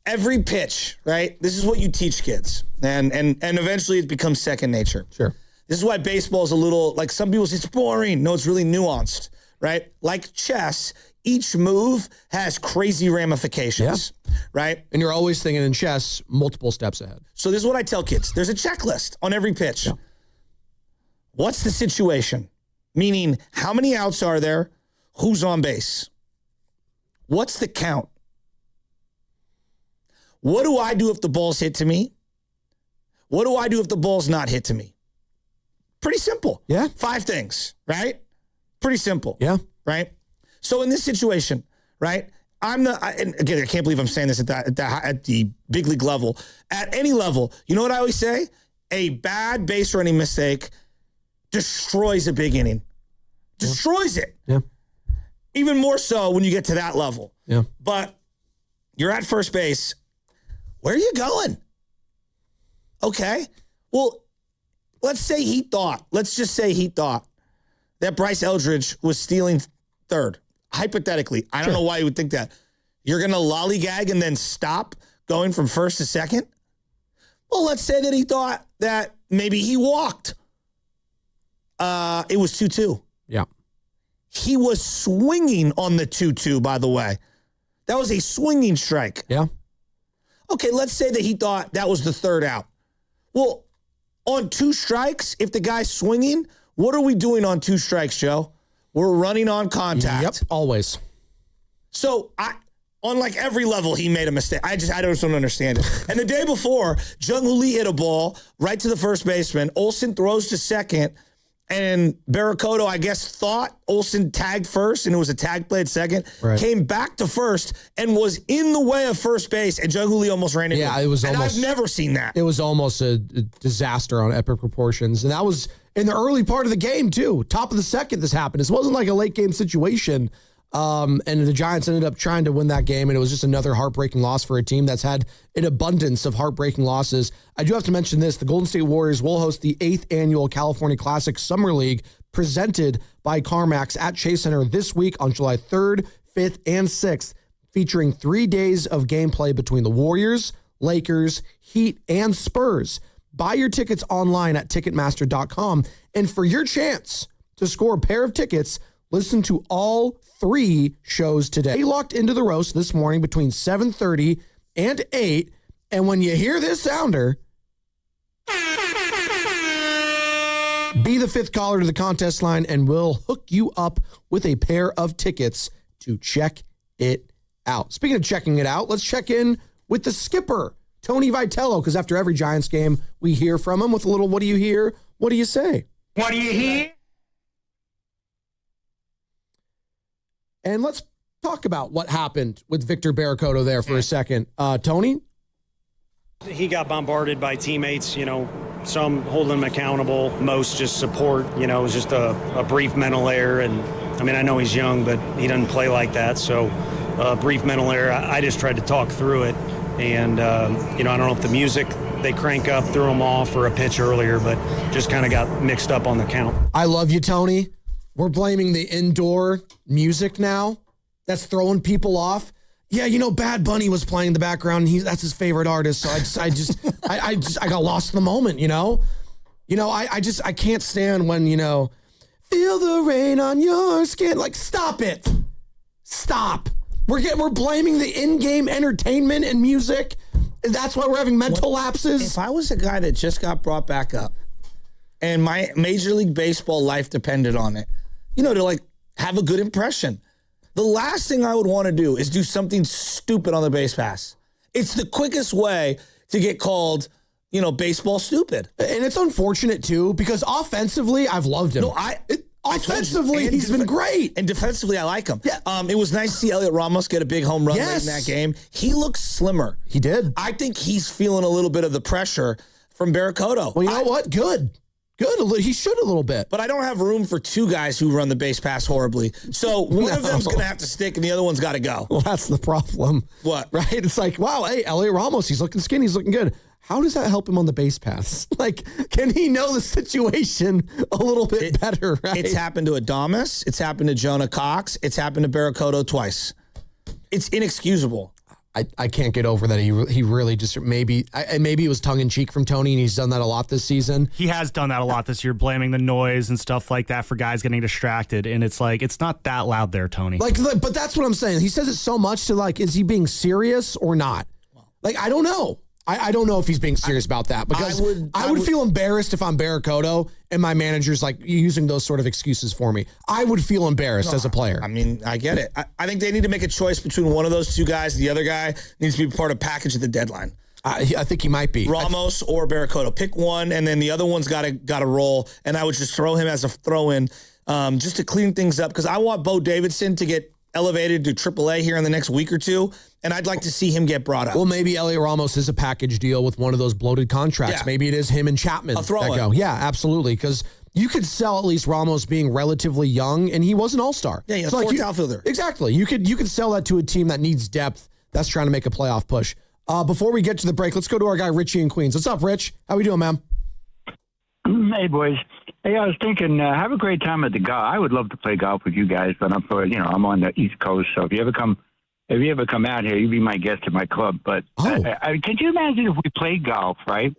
every pitch, right? This is what you teach kids, and eventually it becomes second nature. Sure. This is why baseball is a little, like, some people say it's boring. No, it's really nuanced, right? Like chess, each move has crazy ramifications, right? And you're always thinking in chess, multiple steps ahead. So this is what I tell kids. There's a checklist on every pitch. Yeah. What's the situation? Meaning, how many outs are there? Who's on base? What's the count? What do I do if the ball's hit to me? What do I do if the ball's not hit to me? Pretty simple. Yeah. 5 things, right? Pretty simple. Yeah. Right? So in this situation, right, and again, I can't believe I'm saying this at the big league level. At any level, you know what I always say? A bad base running mistake destroys a big inning. Destroys it. Yeah. Even more so when you get to that level. Yeah. But you're at first base. Where are you going? Okay. Well, let's just say he thought that Bryce Eldridge was stealing third. Hypothetically. I don't know why you would think that. You're going to lollygag and then stop going from first to second? Well, let's say that he thought that maybe he walked. It was 2-2. Yeah. He was swinging on the 2-2, by the way. That was a swinging strike. Yeah. Okay, let's say that he thought that was the third out. Well, on 2 strikes, if the guy's swinging, what are we doing on 2 strikes, Joe? We're running on contact. Yep, always. So, on like every level, he made a mistake. I just don't understand it. And the day before, Jung-Hoo Lee hit a ball right to the first baseman. Olsen throws to second. And Barracoto, I guess, thought Olsen tagged first, and it was a tag play at second. Right. Came back to first and was in the way of first base, and Jung-Hoo Lee almost ran into him. Yeah, it was almost. And I've never seen that. It was almost a disaster on epic proportions, and that was in the early part of the game too. Top of the second, this happened. This wasn't like a late game situation. And the Giants ended up trying to win that game, and it was just another heartbreaking loss for a team that's had an abundance of heartbreaking losses. I do have to mention this. The Golden State Warriors will host the 8th annual California Classic Summer League presented by CarMax at Chase Center this week on July 3rd, 5th, and 6th, featuring 3 days of gameplay between the Warriors, Lakers, Heat, and Spurs. Buy your tickets online at Ticketmaster.com, and for your chance to score a pair of tickets, listen to all 3 shows today. They locked into the roast this morning between 7:30 and 8. And when you hear this sounder, be the 5th caller to the contest line and we'll hook you up with a pair of tickets to check it out. Speaking of checking it out, let's check in with the skipper, Tony Vitello, because after every Giants game, we hear from him with a little, what do you hear? What do you say? What do you hear? And let's talk about what happened with Victor Barracoto there for a second. Tony? He got bombarded by teammates, some holding him accountable, most just support. It was just a brief mental error. And, I know he's young, but he doesn't play like that. So brief mental error. I just tried to talk through it. And, I don't know if the music they crank up threw him off or a pitch earlier, but just kind of got mixed up on the count. I love you, Tony. We're blaming the indoor music now. That's throwing people off. Yeah, Bad Bunny was playing in the background. That's his favorite artist. So I got lost in the moment. I can't stand when feel the rain on your skin. Like, stop it, stop. We're blaming the in-game entertainment and music. That's why we're having mental lapses. If I was a guy that just got brought back up, and my Major League Baseball life depended on it, to have a good impression. The last thing I would want to do is do something stupid on the base pass. It's the quickest way to get called, baseball stupid. And it's unfortunate too, because offensively, I've loved him. Offensively, he's been great. And defensively, I like him. Yeah. It was nice to see Elliot Ramos get a big home run late in that game. He looks slimmer. He did. I think he's feeling a little bit of the pressure from Barracoto. Well, you know what? Good. He should a little bit. But I don't have room for 2 guys who run the base pass horribly. So one of them's going to have to stick and the other one's got to go. Well, that's the problem. What? Right? It's like, wow, hey, Elliot Ramos, he's looking skinny, he's looking good. How does that help him on the base pass? Can he know the situation a little bit better, right? It's happened to Adames. It's happened to Jonah Cox. It's happened to Barracoto twice. It's inexcusable. I can't get over that. He really just maybe it was tongue in cheek from Tony, and he's done that a lot this season. He has done that a lot this year, blaming the noise and stuff like that for guys getting distracted. And it's like, it's not that loud there, Tony. But that's what I'm saying. He says it so much to is he being serious or not? I don't know. I don't know if he's being serious about that, because I would feel embarrassed if I'm Barracoto and my manager's using those sort of excuses for me. I would feel embarrassed as a player. I mean, I get it. I think they need to make a choice between one of those two guys. The other guy needs to be part of package at the deadline. I think he might be. Ramos or Barracoto. Pick one, and then the other one's got to roll, and I would just throw him as a throw-in just to clean things up, because I want Bo Davidson to get elevated to AAA here in the next week or two, and I'd like to see him get brought up. Well, maybe Elliot Ramos is a package deal with one of those bloated contracts. Yeah. Maybe it is him and Chapman that go. Yeah, absolutely, because you could sell at least Ramos being relatively young, and he was an all-star. Yeah, fourth outfielder. Exactly. You could sell that to a team that needs depth, that's trying to make a playoff push. Before we get to the break, let's go to our guy Richie in Queens. What's up, Rich? How we doing, man? Hey, boys. Hey, I was thinking, have a great time at the golf. I would love to play golf with you guys, but I'm on the East Coast, so if you ever come out here, you'd be my guest at my club. But could you imagine if we played golf, right?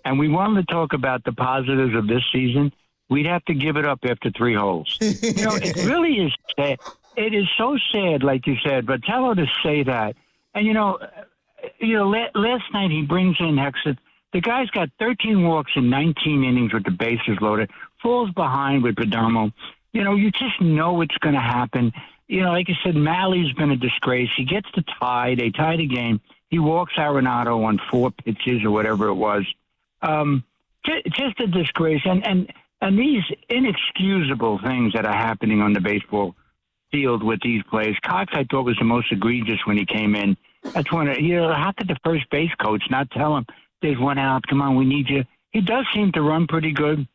And we wanted to talk about the positives of this season? We'd have to give it up after 3 holes. It really is sad. It is so sad, like you said. But tell her to say that. And last night he brings in Hexet. The guy's got 13 walks in 19 innings with the bases loaded, falls behind with Perdomo. You just know it's going to happen. Like I said, Malley's been a disgrace. He gets the tie. They tie the game. He walks Arenado on 4 pitches or whatever it was. Just a disgrace. And these inexcusable things that are happening on the baseball field with these players. Cox, I thought, was the most egregious when he came in. That's one. How could the first base coach not tell him, there's one out, come on, we need you? He does seem to run pretty good,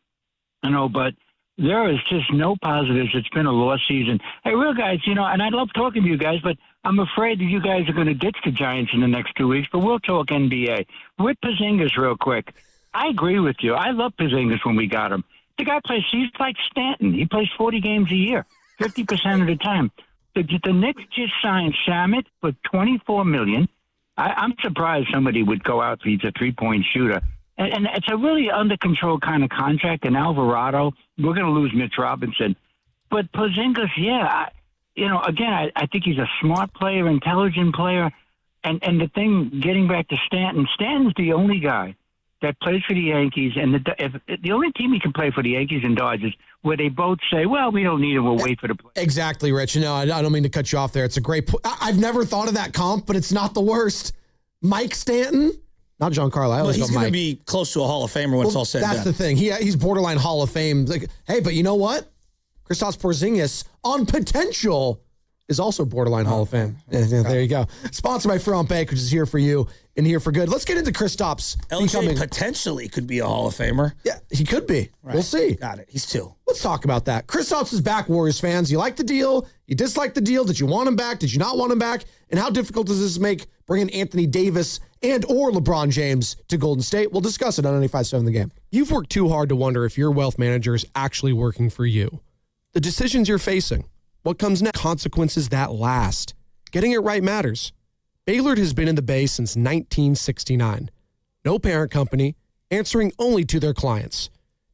but there is just no positives. It's been a lost season. Hey, real guys, and I love talking to you guys, but I'm afraid that you guys are going to ditch the Giants in the next 2 weeks, but we'll talk NBA. With Porzingis real quick, I agree with you. I love Porzingis when we got him. The guy he's like Stanton. He plays 40 games a year, 50% of the time. The Knicks just signed Shamet for $24 million. I'm surprised somebody would go out for he's a three-point shooter. And it's a really under-control kind of contract. And Alvarado, we're going to lose Mitch Robinson. But Porzingis, again, I think he's a smart player, intelligent player. And the thing, getting back to Stanton's the only guy that plays for the Yankees. And the only team he can play for the Yankees and Dodgers where they both say, well, we don't need him, we'll wait for the play. Exactly, Rich. No, I don't mean to cut you off there. It's a great I've never thought of that comp, but it's not the worst. Mike Stanton, not Giancarlo. Well, he's going to be close to a Hall of Famer when it's all said and done. That's the thing. He's borderline Hall of Fame. Hey, but you know what? Kristaps Porzingis on potential is also borderline Hall of Fame. There you go. Sponsored by Fremont Bank, which is here for you and here for good. Let's get into Kristaps. LJ potentially could be a Hall of Famer. Yeah, he could be. Right. We'll see. Got it. He's 2. Let's talk about that. Kristaps is back, Warriors fans. You like the deal? You dislike the deal? Did you want him back? Did you not want him back? And how difficult does this make bringing Anthony Davis and or LeBron James to Golden State? We'll discuss it on 95.7 The Game. You've worked too hard to wonder if your wealth manager is actually working for you. The decisions you're facing, what comes next, consequences that last. Getting it right matters. Baylor has been in the Bay since 1969. No parent company, answering only to their clients.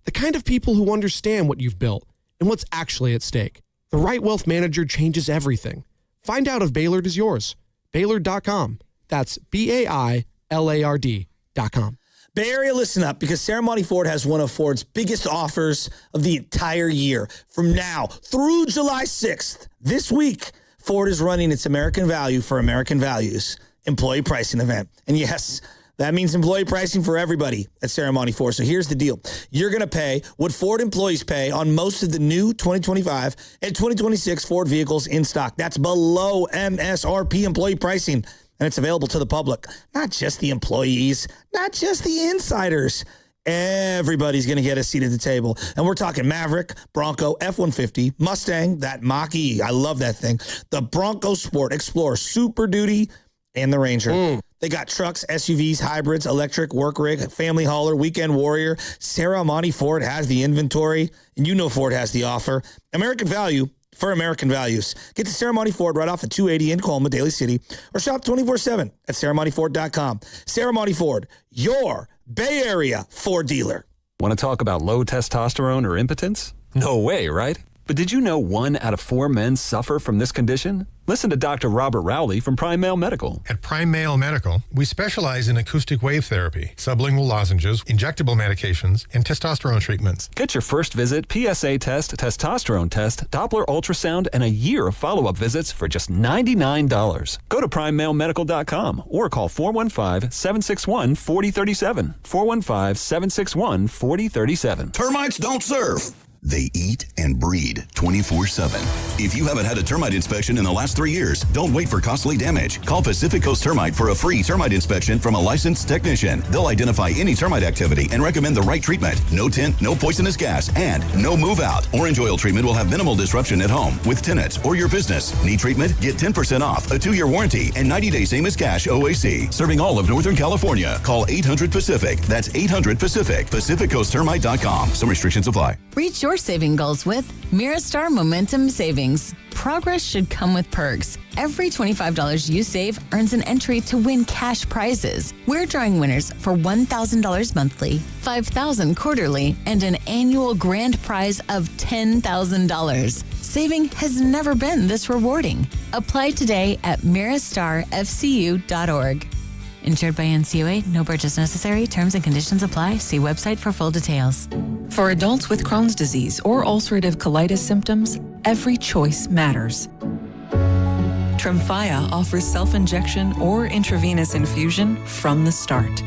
The kind of people who understand what you've built and what's actually at stake. The right wealth manager changes everything. Find out if Baylor is yours. Baylor.com. That's BAILARD.com. Bay Area, listen up, because Ceremony Ford has one of Ford's biggest offers of the entire year. From now through July 6th, this week, Ford is running its American Value for American Values employee pricing event. And yes, that means employee pricing for everybody at Ceremony Ford. So here's the deal. You're going to pay what Ford employees pay on most of the new 2025 and 2026 Ford vehicles in stock. That's below MSRP employee pricing. And it's available to the public, not just the employees, not just the insiders. Everybody's going to get a seat at the table. And we're talking Maverick, Bronco, F-150, Mustang, that Mach-E. I love that thing. The Bronco Sport, Explorer, Super Duty, and the Ranger. They got trucks, SUVs, hybrids, electric, work rig, family hauler, weekend warrior. Ceremony Ford has the inventory, and you know Ford has the offer. American Value for American values. Get to Ceremony Ford right off at 280 in Colma, Daly City, or shop 24/7 at ceremonyford.com. Ceremony Ford, your Bay Area Ford dealer. Want to talk about low testosterone or impotence? No way, right? But did you know 1 out of 4 men suffer from this condition? Listen to Dr. Robert Rowley from Prime Male Medical. At Prime Male Medical, we specialize in acoustic wave therapy, sublingual lozenges, injectable medications, and testosterone treatments. Get your first visit, PSA test, testosterone test, Doppler ultrasound, and a year of follow-up visits for just $99. Go to PrimeMaleMedical.com or call 415-761-4037. 415-761-4037. Termites don't serve. They eat and breed 24/7. If you haven't had a termite inspection in the last 3 years, don't wait for costly damage. Call Pacific Coast Termite for a free termite inspection from a licensed technician. They'll identify any termite activity and recommend the right treatment. No tint, no poisonous gas, and no move out. Orange oil treatment will have minimal disruption at home, with tenants, or your business. Need treatment? Get 10% off, a 2-year warranty, and 90-day same-as-cash OAC. Serving all of Northern California. Call 800-PACIFIC. That's 800-PACIFIC. PacificCoastTermite.com. Some restrictions apply. Reach your saving goals with Miristar Momentum Savings. Progress should come with perks. Every $25 you save earns an entry to win cash prizes. We're drawing winners for $1,000 monthly, $5,000 quarterly, and an annual grand prize of $10,000. Saving has never been this rewarding. Apply today at miristarfcu.org. Insured by NCUA, no purchase necessary. Terms and conditions apply. See website for full details. For adults with Crohn's disease or ulcerative colitis symptoms, every choice matters. Tremfya offers self-injection or intravenous infusion from the start.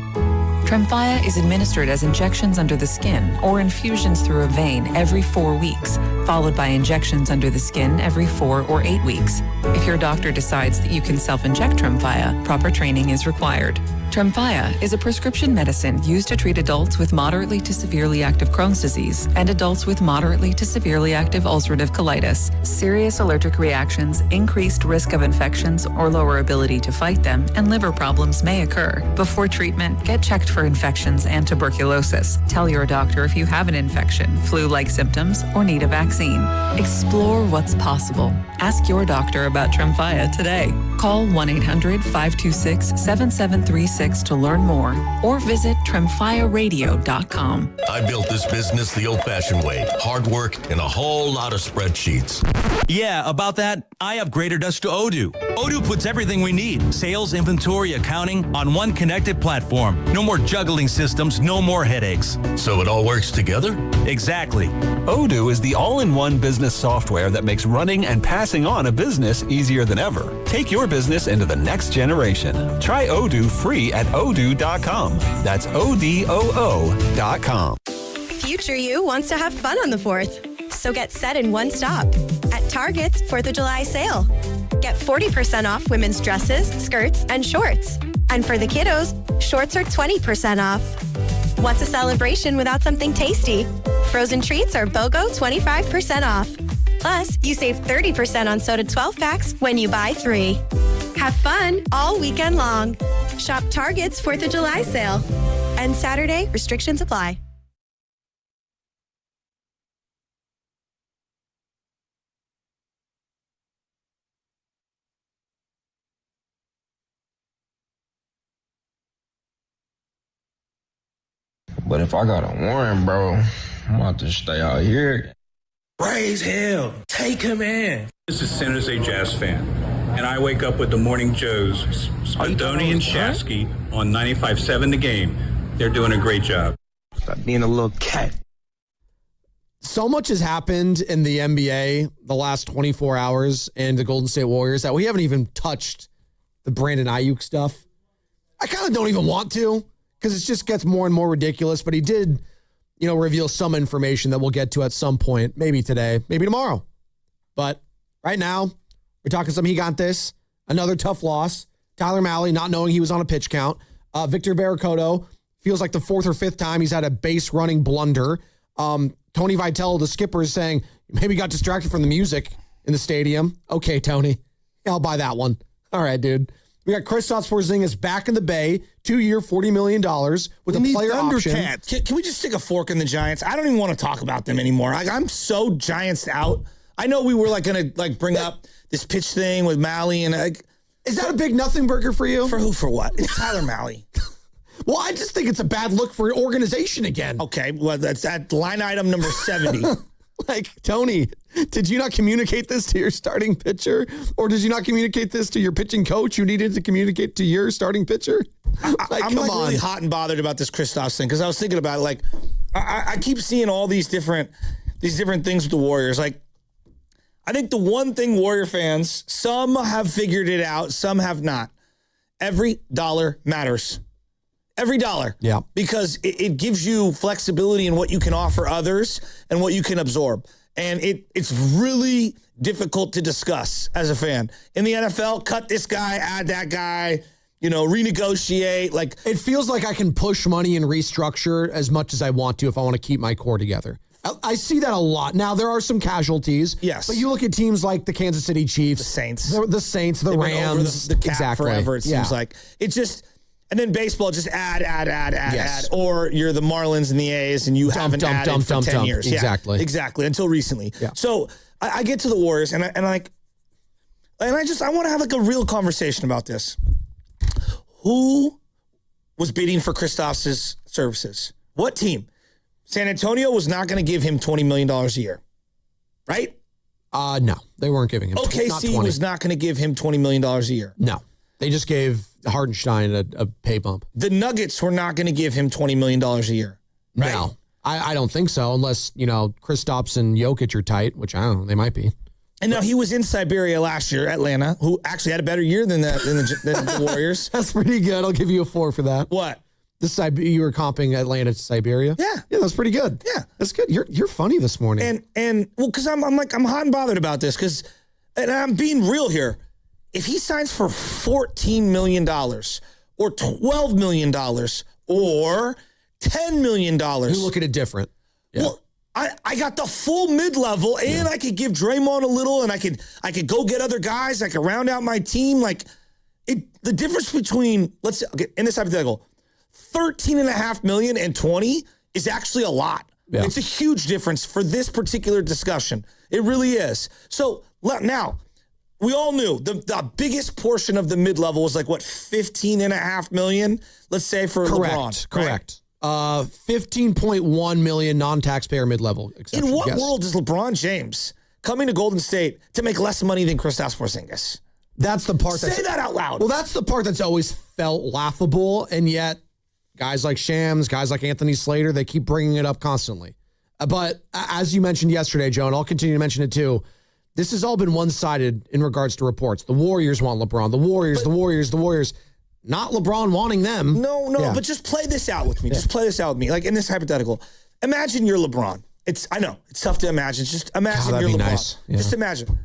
Tremfya is administered as injections under the skin or infusions through a vein every 4 weeks, followed by injections under the skin every 4 or 8 weeks. If your doctor decides that you can self-inject Tremfya, proper training is required. Tremfya is a prescription medicine used to treat adults with moderately to severely active Crohn's disease and adults with moderately to severely active ulcerative colitis. Serious allergic reactions, increased risk of infections or lower ability to fight them, and liver problems may occur. Before treatment, get checked for infections and tuberculosis. Tell your doctor if you have an infection, flu-like symptoms, or need a vaccine. Explore what's possible. Ask your doctor about Tremfya today. Call 1-800-526-7736 to learn more, or visit TremfyaRadio.com. I built this business the old-fashioned way. Hard work and a whole lot of spreadsheets. Yeah, about that, I upgraded us to Odoo. Odoo puts everything we need, sales, inventory, accounting, on one connected platform. No more juggling systems, no more headaches. So it all works together? Exactly. Odoo is the all-in-one business software that makes running and passing on a business easier than ever. Take your business into the next generation. Try Odoo free at odoo.com. That's ODOO.com. Future you wants to have fun on the 4th. So get set in one stop at Target's 4th of July sale. Get 40% off women's dresses, skirts, and shorts. And for the kiddos, shorts are 20% off. What's a celebration without something tasty? Frozen treats are BOGO 25% off. Plus, you save 30% on soda 12-packs when you buy 3. Have fun all weekend long. Shop Target's 4th of July sale. And Saturday, restrictions apply. But if I got a warrant, bro, I'm about to stay out here. Raise hell. Take him in. This is San Jose Jazz fan, and I wake up with the Morning Joes, Spadoni and Shasky on 95.7 The Game. They're doing a great job. Stop being a little cat. So much has happened in the NBA the last 24 hours and the Golden State Warriors that we haven't even touched the Brandon Ayuk stuff. I kind of don't even want to, because it just gets more and more ridiculous. But he did, reveal some information that we'll get to at some point, maybe today, maybe tomorrow. But right now, we're talking some Gigantes, another tough loss. Tyler Malley not knowing he was on a pitch count. Victor Barracoto feels like the 4th or 5th time he's had a base running blunder. Tony Vitello, the skipper, is saying maybe got distracted from the music in the stadium. Okay, Tony, I'll buy that one. All right, dude. We got Kristaps Porzingis back in the Bay, 2-year, $40 million with a player option. Can we just stick a fork in the Giants? I don't even want to talk about them anymore. I'm so Giants out. I know we were going to bring up this pitch thing with Malley and is that a big nothing burger for you? For who? For what? It's Tyler Malley. Well, I just think it's a bad look for your organization again. Okay, well, that's at line item number 70. Tony, did you not communicate this to your starting pitcher? Or did you not communicate this to your pitching coach who needed to communicate to your starting pitcher? I'm really hot and bothered about this Kristaps thing because I was thinking about it. I keep seeing all these different things with the Warriors. I think the one thing Warrior fans, some have figured it out, some have not. Every dollar matters. Every dollar. Yeah. Because it gives you flexibility in what you can offer others and what you can absorb. And it's really difficult to discuss as a fan. In the NFL, cut this guy, add that guy, renegotiate. It feels like I can push money and restructure as much as I want to if I want to keep my core together. I see that a lot. Now, there are some casualties. Yes. But you look at teams like the Kansas City Chiefs. The Saints. The Saints, the Rams. The cap forever, it seems like. It just... And then baseball, just add. Or you're the Marlins and the A's and you haven't added for 10 years. Exactly. Yeah, exactly, until recently. Yeah. So I get to the Warriors and I want to have a real conversation about this. Who was bidding for Kristaps' services? What team? San Antonio was not going to give him $20 million a year, right? No, they weren't giving him OKC was not going to give him $20 million a year. No, they just gave Hardenstein a pay bump. The Nuggets were not going to give him $20 million a year, right? No, I don't think so, unless, Kristaps and Jokic are tight, which I don't know, they might be. And now he was in Siberia last year, Atlanta, who actually had a better year than the Warriors. That's pretty good. I'll give you a 4 for that. What? You were comping Atlanta to Siberia? Yeah. Yeah, that's pretty good. Yeah. That's good. You're funny this morning. And because I'm hot and bothered about this and I'm being real here. If he signs for $14 million or $12 million or $10 million. You look at it different. Yeah. Well, I got the full mid-level and I could give Draymond a little and I could go get other guys. I could round out my team. The difference between, in this hypothetical, $13.5 million and 20 is actually a lot. Yeah. It's a huge difference for this particular discussion. It really is. So now, we all knew the biggest portion of the mid-level was $15.5 million, let's say, for LeBron. Correct. 15.1 million non-taxpayer mid-level. In what world is LeBron James coming to Golden State to make less money than Kristaps Porzingis? That's the part. Say that out loud. Well, that's the part that's always felt laughable, and yet guys like Shams, guys like Anthony Slater, they keep bringing it up constantly. But as you mentioned yesterday, Joe, and I'll continue to mention it too, this has all been one-sided in regards to reports. The Warriors want LeBron. The Warriors. Not LeBron wanting them. No, but just play this out with me. Yeah. Just play this out with me. In this hypothetical, imagine you're LeBron. I know, it's tough to imagine. Just imagine you're LeBron. Nice. Yeah. Just imagine.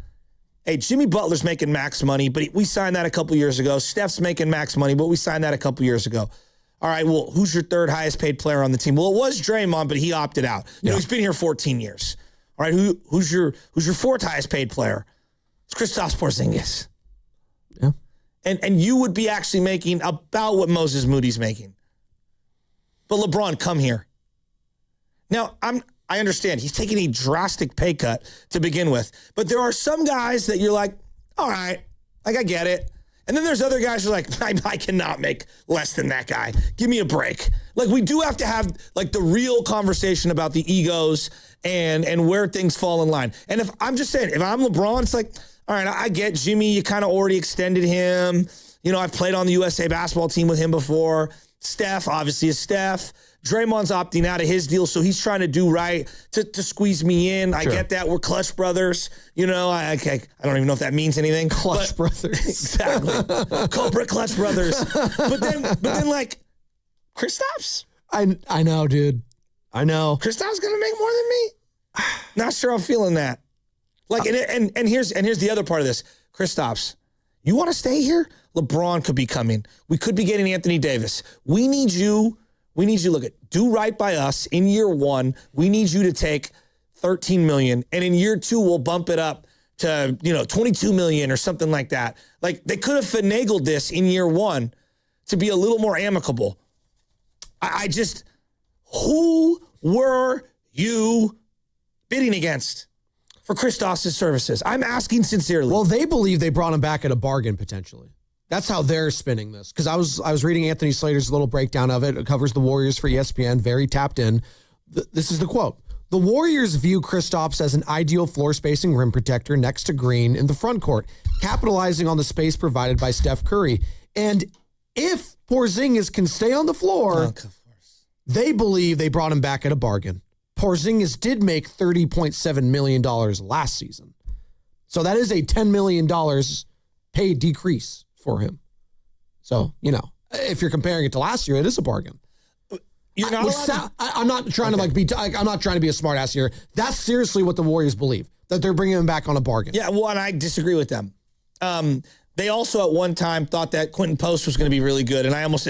Hey, Jimmy Butler's making max money, but we signed that a couple years ago. Steph's making max money, but we signed that a couple years ago. All right, well, who's your third highest paid player on the team? Well, it was Draymond, but he opted out. He's been here 14 years. All right, who's your fourth highest paid player? It's Kristaps Porzingis. Yeah. And you would be actually making about what Moses Moody's making. But LeBron, come here. Now, I understand he's taking a drastic pay cut to begin with. But there are some guys that you're like, all right, I get it. And then there's other guys who are like, I cannot make less than that guy. Give me a break. We do have to have the real conversation about the egos and where things fall in line. And if I'm just saying, if I'm LeBron, it's all right, I get Jimmy. You kind of already extended him. I've played on the USA basketball team with him before. Steph, obviously, is Steph. Draymond's opting out of his deal, so he's trying to do right to squeeze me in. Sure. I get that. We're clutch brothers. I don't even know if that means anything. Clutch brothers. Exactly. Culprit clutch brothers. But then Kristaps? I know, dude. I know. Kristaps going to make more than me? Not sure I'm feeling that. And here's the other part of this. Kristaps, you want to stay here? LeBron could be coming. We could be getting Anthony Davis. We need you. Do right by us in year one. We need you to take $13 million. And in year two, we'll bump it up to, $22 million or something like that. They could have finagled this in year one to be a little more amicable. Who were you bidding against for Kristaps' services? I'm asking sincerely. Well, they believe they brought him back at a bargain potentially. That's how they're spinning this. Because I was reading Anthony Slater's little breakdown of it. It covers the Warriors for ESPN, very tapped in. This is the quote. The Warriors view Kristaps as an ideal floor spacing rim protector next to Green in the front court, capitalizing on the space provided by Steph Curry. And if Porzingis can stay on the floor, they believe they brought him back at a bargain. Porzingis did make $30.7 million last season. So that is a $10 million pay decrease for him. So, if you're comparing it to last year, it is a bargain. You're not I'm not trying to I'm not trying to be a smart ass here. That's seriously what the Warriors believe, that they're bringing him back on a bargain. Yeah, well, and I disagree with them. They also at one time thought that Quentin Post was going to be really good. And I almost,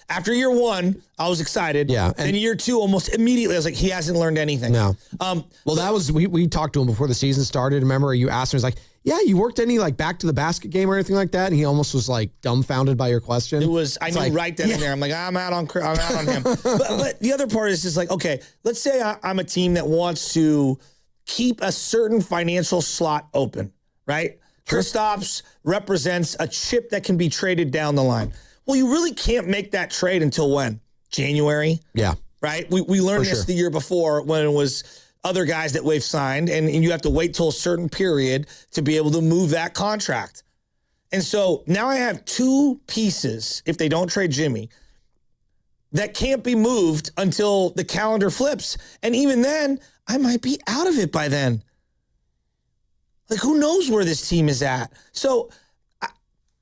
after year one, I was excited. Yeah. And year two, almost immediately, I was like, he hasn't learned anything. No. Well, that was, we talked to him before the season started. Remember, you asked him, he was like, yeah, you worked any back to the basket game or anything like that? And he almost was dumbfounded by your question. It was, I knew right then and there. I'm like, I'm out on him. but the other part is just okay, let's say I'm a team that wants to keep a certain financial slot open, right? Kristaps represents a chip that can be traded down the line. Well, you really can't make that trade until when? January? Yeah. Right? We learned this the year before when it was other guys that we've signed, and you have to wait till a certain period to be able to move that contract. And so now I have two pieces, if they don't trade Jimmy, that can't be moved until the calendar flips. And even then, I might be out of it by then. Who knows where this team is at? So,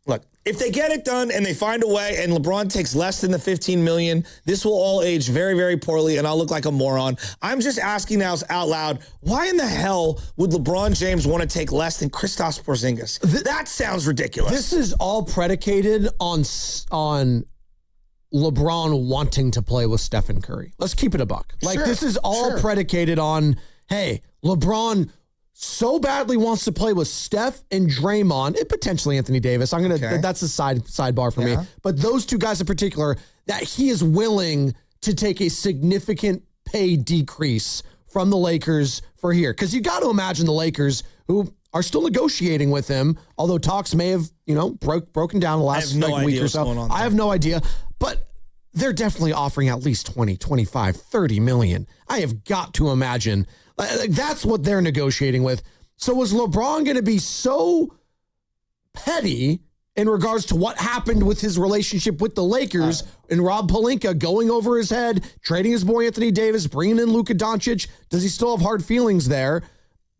look, if they get it done and they find a way and LeBron takes less than the $15 million, this will all age very, very poorly and I'll look like a moron. I'm just asking now out loud, why in the hell would LeBron James want to take less than Kristaps Porzingis? That sounds ridiculous. This is all predicated on LeBron wanting to play with Stephen Curry. Let's keep it a buck. This is all predicated on, hey, LeBron so badly wants to play with Steph and Draymond and potentially Anthony Davis. That's a sidebar for me. But those two guys in particular, that he is willing to take a significant pay decrease from the Lakers for here. Because you got to imagine the Lakers, who are still negotiating with him, although talks may have, broken down the last week or so. I have no idea. But they're definitely offering at least 20, 25, 30 million. I have got to imagine that's what they're negotiating with. So was LeBron going to be so petty in regards to what happened with his relationship with the Lakers and Rob Pelinka going over his head, trading his boy Anthony Davis, bringing in Luka Doncic? Does he still have hard feelings there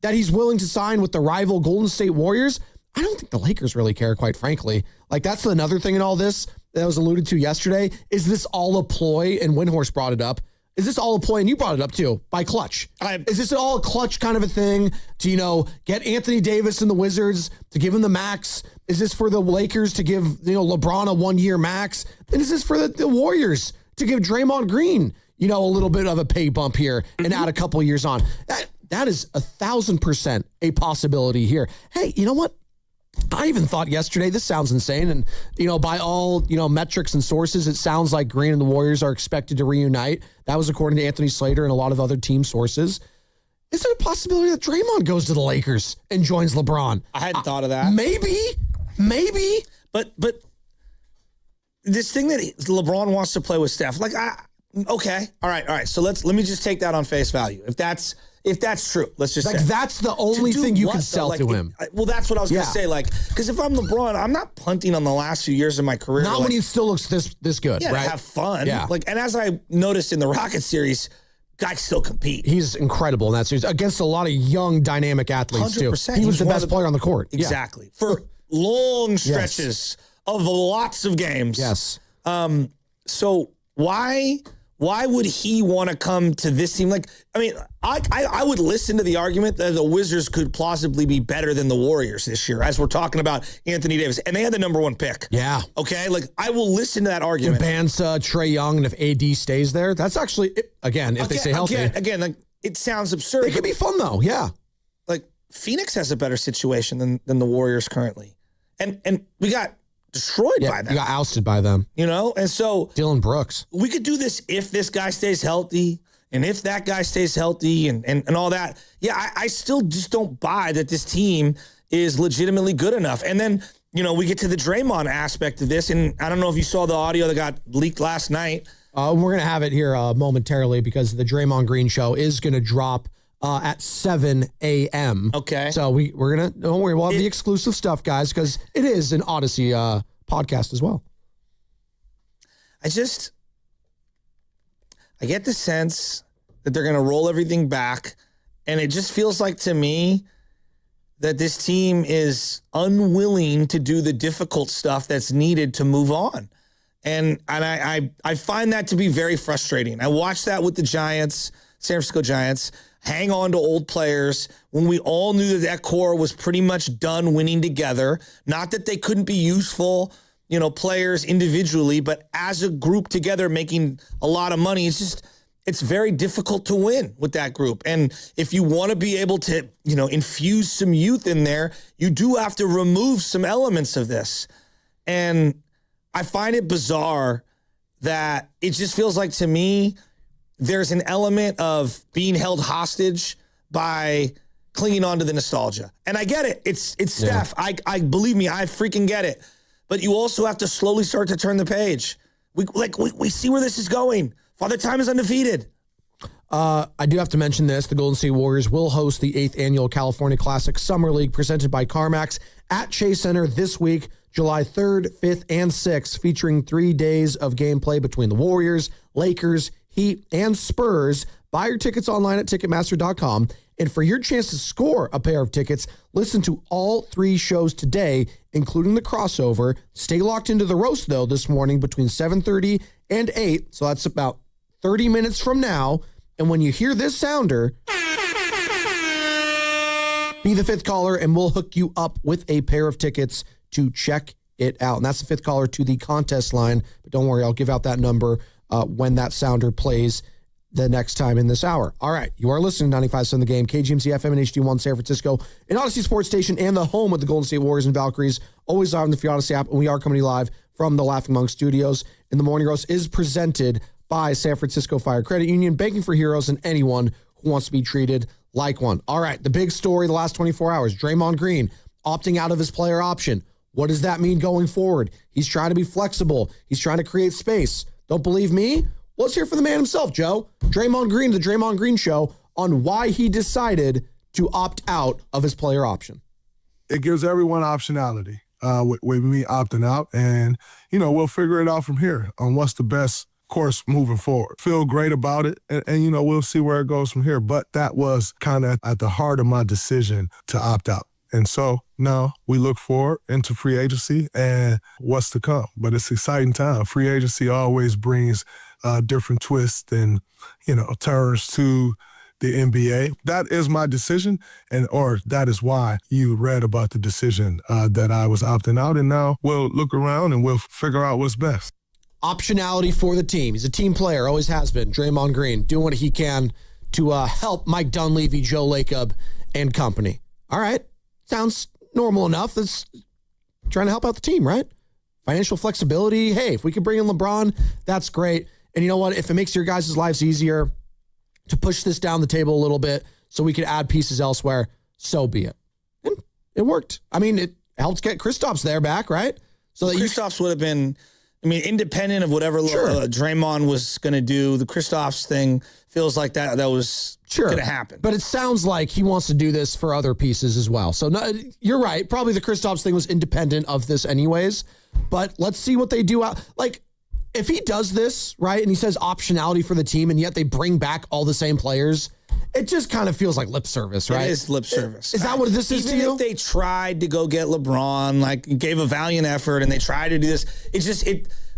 that he's willing to sign with the rival Golden State Warriors? I don't think the Lakers really care, quite frankly. That's another thing in all this that was alluded to yesterday. Is this all a ploy? And Windhorse brought it up. Is this all a ploy? And you brought it up too, by Clutch. Is this all a Clutch kind of a thing to, get Anthony Davis and the Wizards to give him the max? Is this for the Lakers to give, LeBron a 1-year max? And is this for the Warriors to give Draymond Green, a little bit of a pay bump here and add a couple years on? That is 1,000% a possibility here. Hey, you know what? I even thought yesterday, this sounds insane. And, by all, metrics and sources, it sounds like Green and the Warriors are expected to reunite. That was according to Anthony Slater and a lot of other team sources. Is there a possibility that Draymond goes to the Lakers and joins LeBron? I hadn't thought of that. Maybe. But this thing that LeBron wants to play with Steph, okay. All right. So let me just take that on face value. If that's true, let's just say. That's the only thing you can sell to him. Well, that's what I was going to say. Because if I'm LeBron, I'm not punting on the last few years of my career. Not when he still looks this good, right? To have fun. Yeah. And as I noticed in the Rocket series, guys still compete. He's incredible in that series against a lot of young, dynamic athletes, 100%. Too. He was the best player on the court. Exactly. Yeah. For long stretches of lots of games. Yes. So why would he want to come to this team? I would listen to the argument that the Wizards could plausibly be better than the Warriors this year, as we're talking about Anthony Davis. And they had the number 1 pick. Yeah. Okay? I will listen to that argument. Bansa, Trae Young, and if AD stays there, that's actually, if they stay healthy. Again, it sounds absurd. It could be fun, though. Yeah. Phoenix has a better situation than the Warriors currently. And we got destroyed by them. You got ousted by them. And so Dylan Brooks. We could do this if this guy stays healthy, And if that guy stays healthy and all that, yeah, I still just don't buy that this team is legitimately good enough. And then, we get to the Draymond aspect of this, and I don't know if you saw the audio that got leaked last night. We're going to have it here momentarily because the Draymond Green Show is going to drop at 7 a.m. Okay. So we're going to, don't worry, we'll have the exclusive stuff, guys, because it is an Odyssey podcast as well. I get the sense that they're going to roll everything back, and it just feels like to me that this team is unwilling to do the difficult stuff that's needed to move on. And I find that to be very frustrating. I watched that with the Giants, San Francisco Giants, hang on to old players when we all knew that core was pretty much done winning together. Not that they couldn't be useful, players individually, but as a group together making a lot of money, it's very difficult to win with that group. And if you want to be able to, infuse some youth in there, you do have to remove some elements of this. And I find it bizarre that it just feels like, to me, there's an element of being held hostage by clinging on to the nostalgia. And I get it. It's Steph. I believe me, I freaking get it. But you also have to slowly start to turn the page. We see where this is going. Father Time is undefeated. I do have to mention this. The Golden State Warriors will host the 8th Annual California Classic Summer League presented by CarMax at Chase Center this week, July 3rd, 5th, and 6th, featuring 3 days of gameplay between the Warriors, Lakers, Heat, and Spurs. Buy your tickets online at Ticketmaster.com. And for your chance to score a pair of tickets, listen to all 3 shows today, including the crossover. Stay locked into the roast, though, this morning between 7:30 and 8. So that's about 30 minutes from now. And when you hear this sounder, be the 5th caller and we'll hook you up with a pair of tickets to check it out. And that's the 5th caller to the contest line. But don't worry, I'll give out that number when that sounder plays the next time in this hour. All right, you are listening to 95.7 The Game, KGMC FM and HD1 San Francisco, an Odyssey Sports Station, and the home of the Golden State Warriors and Valkyries, always live on the Free Odyssey app, and we are coming to you live from the Laughing Monk Studios. And the Morning Roast is presented by San Francisco Fire Credit Union, banking for heroes and anyone who wants to be treated like one. All right, the big story the last 24 hours, Draymond Green opting out of his player option. What does that mean going forward? He's trying to be flexible. He's trying to create space. Don't believe me? Let's hear from the man himself, Joe. Draymond Green, the Draymond Green Show, on why he decided to opt out of his player option. It gives everyone optionality with me opting out. And, we'll figure it out from here on what's the best course moving forward. Feel great about it. And we'll see where it goes from here. But that was kind of at the heart of my decision to opt out. And so now we look forward into free agency and what's to come. But it's an exciting time. Free agency always brings different twists and, turns to the NBA. That is my decision, or that is why you read about the decision that I was opting out. And now we'll look around and we'll figure out what's best. Optionality for the team. He's a team player, always has been. Draymond Green doing what he can to help Mike Dunleavy, Joe Lacob, and company. All right. Sounds normal enough. That's trying to help out the team, right? Financial flexibility. Hey, if we could bring in LeBron, that's great. And you know what? If it makes your guys' lives easier to push this down the table a little bit so we could add pieces elsewhere, so be it. And it worked. I mean, it helped get Kristaps there back, right? So that Kristaps would have been, independent of whatever Draymond was going to do, the Kristaps thing feels like that was going to happen. But it sounds like he wants to do this for other pieces as well. So no, you're right. Probably the Kristaps thing was independent of this anyways. But let's see what they do out. Like, if he does this, right, and he says optionality for the team, and yet they bring back all the same players, it just kind of feels like lip service, right? It is lip service. Is that what this is to you? Even if they tried to go get LeBron, gave a valiant effort, and they tried to do this,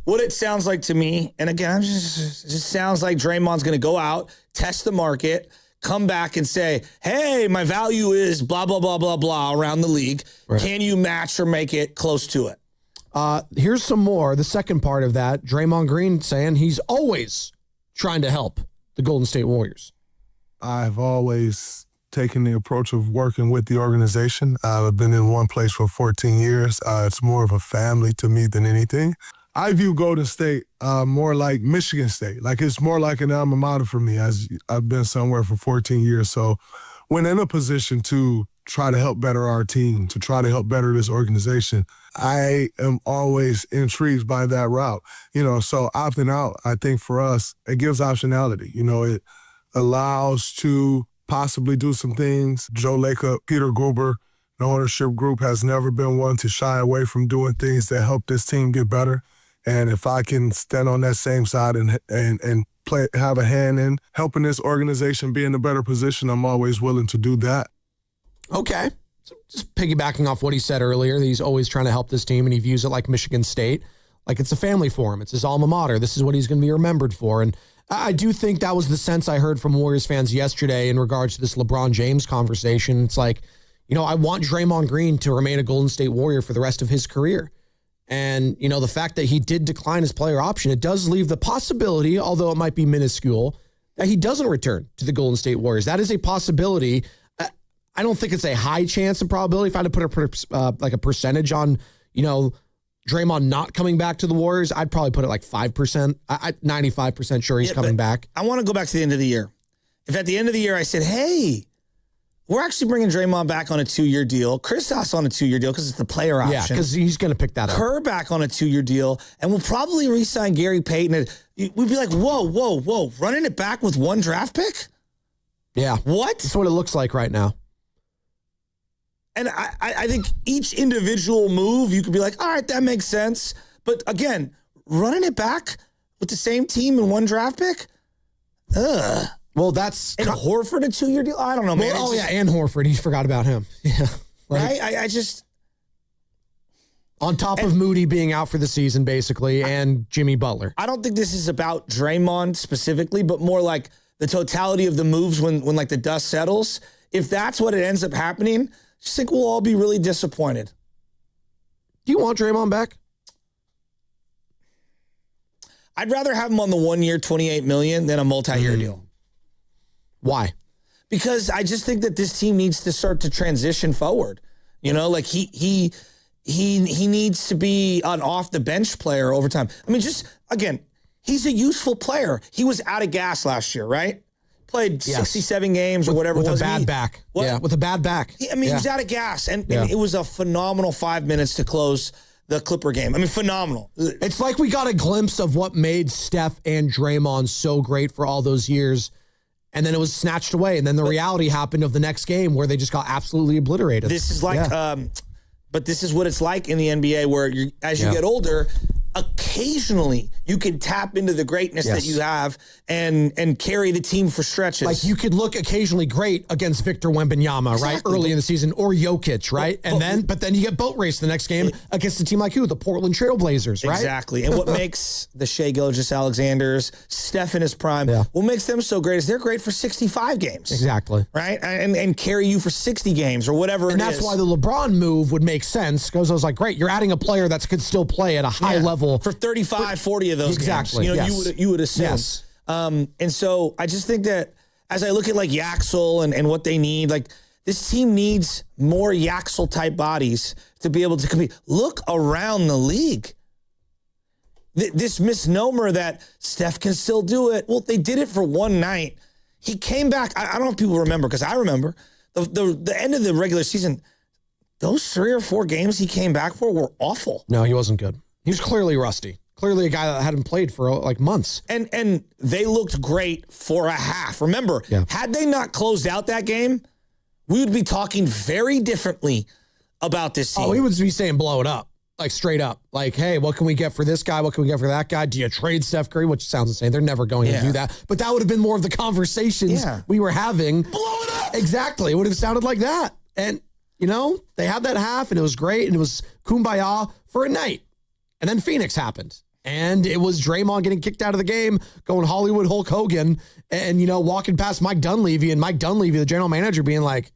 what it sounds like to me, and again, it just sounds like Draymond's going to go out, test the market, come back and say, hey, my value is blah, blah, blah, blah, blah around the league. Right. Can you match or make it close to it? Here's some more. The second part of that, Draymond Green saying he's always trying to help the Golden State Warriors. I've always taken the approach of working with the organization. I've been in one place for 14 years. It's more of a family to me than anything. I view Golden State more like Michigan State. Like, it's more like an alma mater for me, as I've been somewhere for 14 years. So when in a position to try to help better our team, to try to help better this organization, I am always intrigued by that route. So opting out, I think for us, it gives optionality. It allows to possibly do some things. Joe Lacob, Peter Gruber, the ownership group has never been one to shy away from doing things that help this team get better. And if I can stand on that same side and have a hand in helping this organization be in a better position, I'm always willing to do that. Okay. So just piggybacking off what he said earlier, that he's always trying to help this team, and he views it like Michigan State, like it's a family for him. It's his alma mater. This is what he's going to be remembered for. And I do think that was the sense I heard from Warriors fans yesterday in regards to this LeBron James conversation. It's like, I want Draymond Green to remain a Golden State Warrior for the rest of his career. And, the fact that he did decline his player option, it does leave the possibility, although it might be minuscule, that he doesn't return to the Golden State Warriors. That is a possibility. I don't think it's a high chance and probability. If I had to put a percentage on, Draymond not coming back to the Warriors, I'd probably put it like 5%. 95% sure he's coming back. I want to go back to the end of the year. If at the end of the year I said, hey, we're actually bringing Draymond back on a 2-year deal. Kristaps on a 2-year deal because it's the player option. Yeah, because he's going to pick that up. Kerr back on a 2-year deal, and we'll probably re-sign Gary Payton. We'd be like, whoa, running it back with one draft pick? Yeah. What? That's what it looks like right now. And I think each individual move, you could be like, all right, that makes sense. But again, running it back with the same team and one draft pick? Ugh. Well, that's... And Horford, a 2-year deal? I don't know, man. Well, and Horford. He forgot about him. Yeah. Right? I just... On top of Moody being out for the season, basically, and Jimmy Butler. I don't think this is about Draymond specifically, but more like the totality of the moves when like the dust settles. If that's what it ends up happening, I just think we'll all be really disappointed. Do you want Draymond back? I'd rather have him on the 1-year, $28 million than a multi-year deal. Why? Because I just think that this team needs to start to transition forward. Like he needs to be an off the bench player over time. I mean, just again, he's a useful player. He was out of gas last year, right? Played 67 games or whatever. With it was. A bad back. What? Yeah, with a bad back. He was out of gas, and it was a phenomenal 5 minutes to close the Clipper game. I mean, phenomenal. It's like we got a glimpse of what made Steph and Draymond so great for all those years. And then it was snatched away. And then the reality happened of the next game where they just got absolutely obliterated. This is like, but this is what it's like in the NBA where as you get older, occasionally you can tap into the greatness that you have and carry the team for stretches. Like you could look occasionally great against Victor Wembanyama, right? Early in the season, or Jokic, right? But then you get boat race the next game against a team like who? The Portland Trail Blazers, right? Exactly. And what makes the Shai Gilgeous-Alexanders, Steph in his prime, what makes them so great is they're great for 65 games. Exactly. Right? And carry you for 60 games or whatever it is. And that's why the LeBron move would make sense because I was like, great, you're adding a player that could still play at a high level. For 35, 40 of those games. You would assume. Yes. And so I just think that as I look at like Yaxel and what they need, like this team needs more Yaxel type bodies to be able to compete. Look around the league. This misnomer that Steph can still do it. Well, they did it for one night. He came back. I don't know if people remember because I remember the end of the regular season. Those 3 or 4 games he came back for were awful. No, he wasn't good. He was clearly rusty. Clearly a guy that hadn't played for like months. And they looked great for a half. Remember, had they not closed out that game, we would be talking very differently about this team. Oh, we would be saying blow it up, like straight up. Like, hey, what can we get for this guy? What can we get for that guy? Do you trade Steph Curry? Which sounds insane. They're never going to do that. But that would have been more of the conversations we were having. Blow it up! Exactly. It would have sounded like that. And, they had that half and it was great and it was kumbaya for a night. And then Phoenix happened. And it was Draymond getting kicked out of the game, going Hollywood Hulk Hogan, and, walking past Mike Dunleavy, and Mike Dunleavy, the general manager, being like,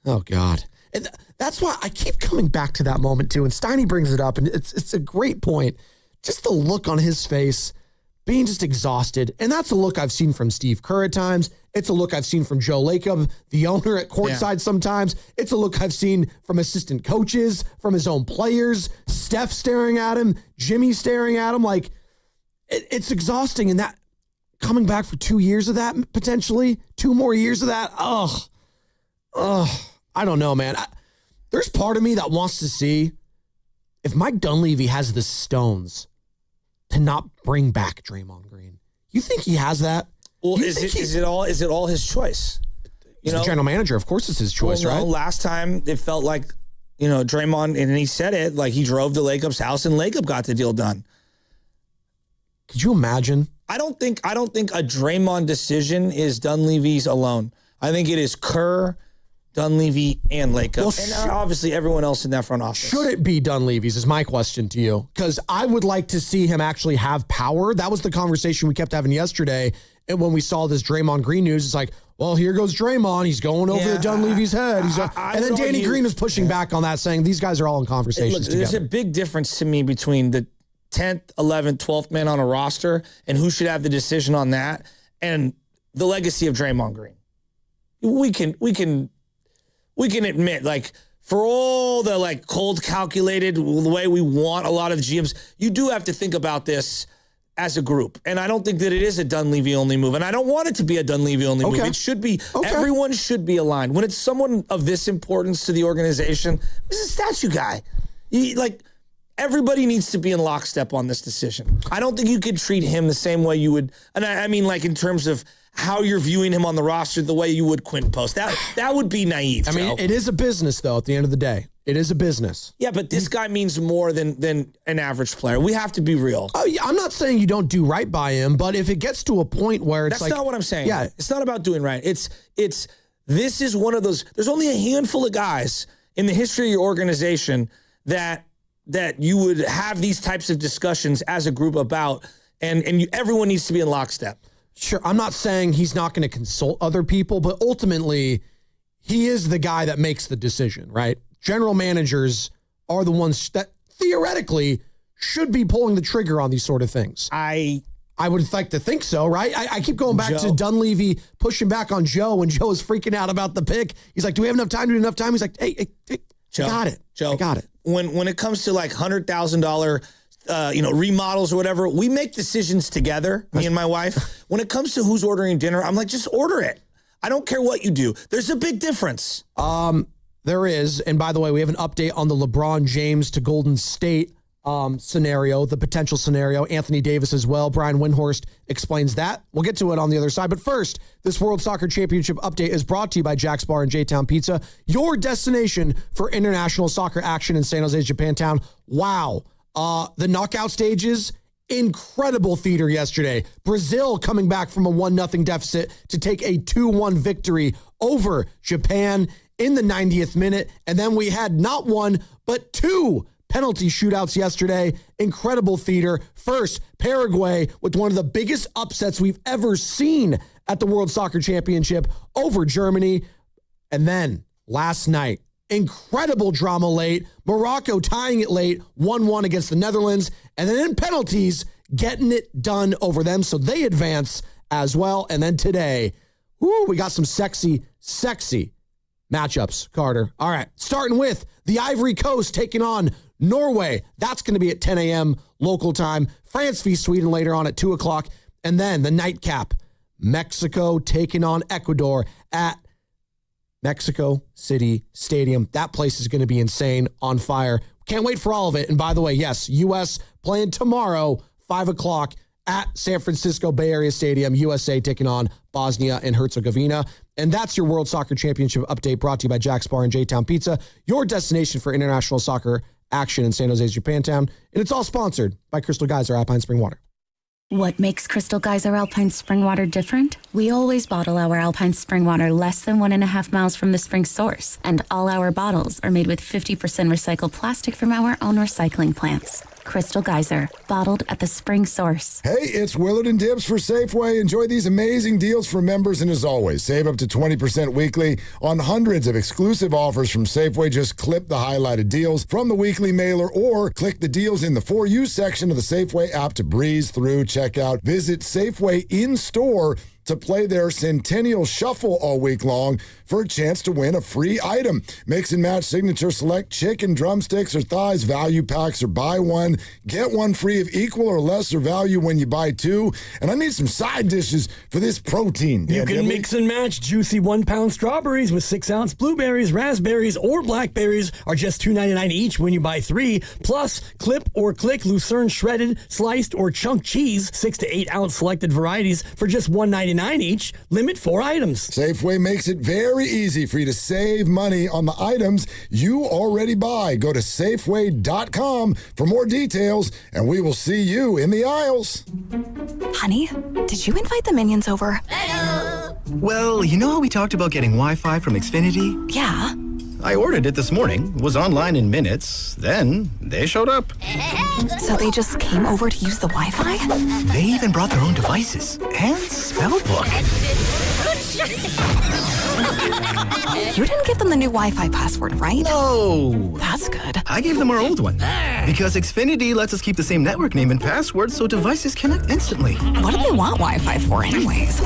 oh, God. And that's why I keep coming back to that moment, too. And Steiny brings it up, and it's a great point. Just the look on his face, being just exhausted. And that's a look I've seen from Steve Kerr at times. It's a look I've seen from Joe Lacob, the owner at courtside sometimes. It's a look I've seen from assistant coaches, from his own players, Steph staring at him, Jimmy staring at him. Like, it's exhausting. And that coming back for 2 years of that, potentially 2 more years of that. I don't know, man. There's part of me that wants to see if Mike Dunleavy has the stones to not bring back Draymond Green. You think he has that? Well, is it all his choice? He's the general manager. Of course it's his choice, right? Last time it felt like, Draymond, and he said it, like he drove to Lacob's house and Lacob got the deal done. Could you imagine? I don't think a Draymond decision is Dunleavy's alone. I think it is Kerr, Dunleavy, and Lacob. And obviously everyone else in that front office. Should it be Dunleavy's is my question to you. Because I would like to see him actually have power. That was the conversation we kept having yesterday. And when we saw this Draymond Green news, it's like, well, here goes Draymond. He's going over the Dunleavy's head. And then Danny Green was pushing back on that, saying these guys are all in conversations together. There's a big difference to me between the 10th, 11th, 12th man on a roster and who should have the decision on that and the legacy of Draymond Green. We can admit, like, for all the like cold calculated, the way we want a lot of the GMs, you do have to think about this as a group. And I don't think that it is a Dunleavy only move. And I don't want it to be a Dunleavy only move. It should be, everyone should be aligned. When it's someone of this importance to the organization, this is a statue guy. Everybody needs to be in lockstep on this decision. I don't think you could treat him the same way you would, and I mean like in terms of how you're viewing him on the roster, the way you would Quentin Post. That would be naive, I mean, it is a business, though, at the end of the day. It is a business. Yeah, but this guy means more than an average player. We have to be real. I'm not saying you don't do right by him, but if it gets to a point where it's That's not what I'm saying. Yeah. It's not about doing right. This is one of those, there's only a handful of guys in the history of your organization that you would have these types of discussions as a group about, and everyone needs to be in lockstep. Sure, I'm not saying he's not going to consult other people, but ultimately, he is the guy that makes the decision, right? General managers are the ones that theoretically should be pulling the trigger on these sort of things. I would like to think so, right? I keep going back to Dunleavy pushing back on Joe when Joe is freaking out about the pick. He's like, do we have enough time? Do we have enough time? He's like, hey, Joe, I got it. Joe, I got it. When it comes to like $100,000 remodels or whatever, we make decisions together, me and my wife. When it comes to who's ordering dinner, I'm like, just order it. I don't care what you do. There's a big difference. There is. And by the way, we have an update on the LeBron James to Golden State scenario, the potential scenario. Anthony Davis as well. Brian Windhorst explains that. We'll get to it on the other side. But first, this World Soccer Championship update is brought to you by Jack's Bar and J-Town Pizza, your destination for international soccer action in San Jose, Japantown. Wow. The knockout stages, incredible theater yesterday. Brazil coming back from a 1-0 deficit to take a 2-1 victory over Japan in the 90th minute. And then we had not one, but 2 penalty shootouts yesterday. Incredible theater. First, Paraguay with one of the biggest upsets we've ever seen at the World Soccer Championship over Germany. And then last night, incredible drama late. Morocco tying it late, 1-1 against the Netherlands. And then in penalties, getting it done over them. So they advance as well. And then today, we got some sexy matchups, Carter. All right, starting with the Ivory Coast taking on Norway. That's going to be at 10 a.m. local time. France v. Sweden later on at 2 o'clock. And then the nightcap, Mexico taking on Ecuador at Mexico City Stadium. That place is going to be insane, on fire. Can't wait for all of it. And by the way, yes, U.S. playing tomorrow, 5 o'clock at San Francisco Bay Area Stadium, USA taking on Bosnia and Herzegovina. And that's your World Soccer Championship update brought to you by Jack's Bar and J-Town Pizza, your destination for international soccer action in San Jose, Japantown. And it's all sponsored by Crystal Geyser Alpine Spring Water. What makes Crystal Geyser Alpine Spring Water different? We always bottle our Alpine Spring Water less than 1.5 miles from the spring source. And all our bottles are made with 50% recycled plastic from our own recycling plants. Crystal Geyser, bottled at the spring source. Hey, it's Willard and Dibbs for Safeway. Enjoy these amazing deals for members, and as always, save up to 20% weekly on hundreds of exclusive offers from Safeway. Just clip the highlighted deals from the weekly mailer or click the deals in the For You section of the Safeway app to breeze through checkout. Visit Safeway in-store to play their Centennial Shuffle all week long for a chance to win a free item. Mix and match signature select chicken, drumsticks, or thighs value packs, or buy one, get one free of equal or lesser value when you buy two. And I need some side dishes for this protein. You can mix and match juicy 1-pound strawberries with 6-ounce blueberries, raspberries, or blackberries are just $2.99 each when you buy 3. Plus, clip or click Lucerne shredded, sliced, or chunk cheese, 6 to 8 ounce selected varieties for just $1.99 each. Limit 4 items. Safeway makes it very easy for you to save money on the items you already buy. Go to Safeway.com for more details, and we will see you in the aisles. Honey, did you invite the minions over? Well, you know how we talked about getting Wi-Fi from Xfinity? Yeah. I ordered it this morning, was online in minutes, then they showed up. So they just came over to use the Wi-Fi? They even brought their own devices and spell book. You didn't give them the new Wi-Fi password, right? No. That's good. I gave them our old one. Because Xfinity lets us keep the same network name and password so devices connect instantly. What do they want Wi-Fi for anyways?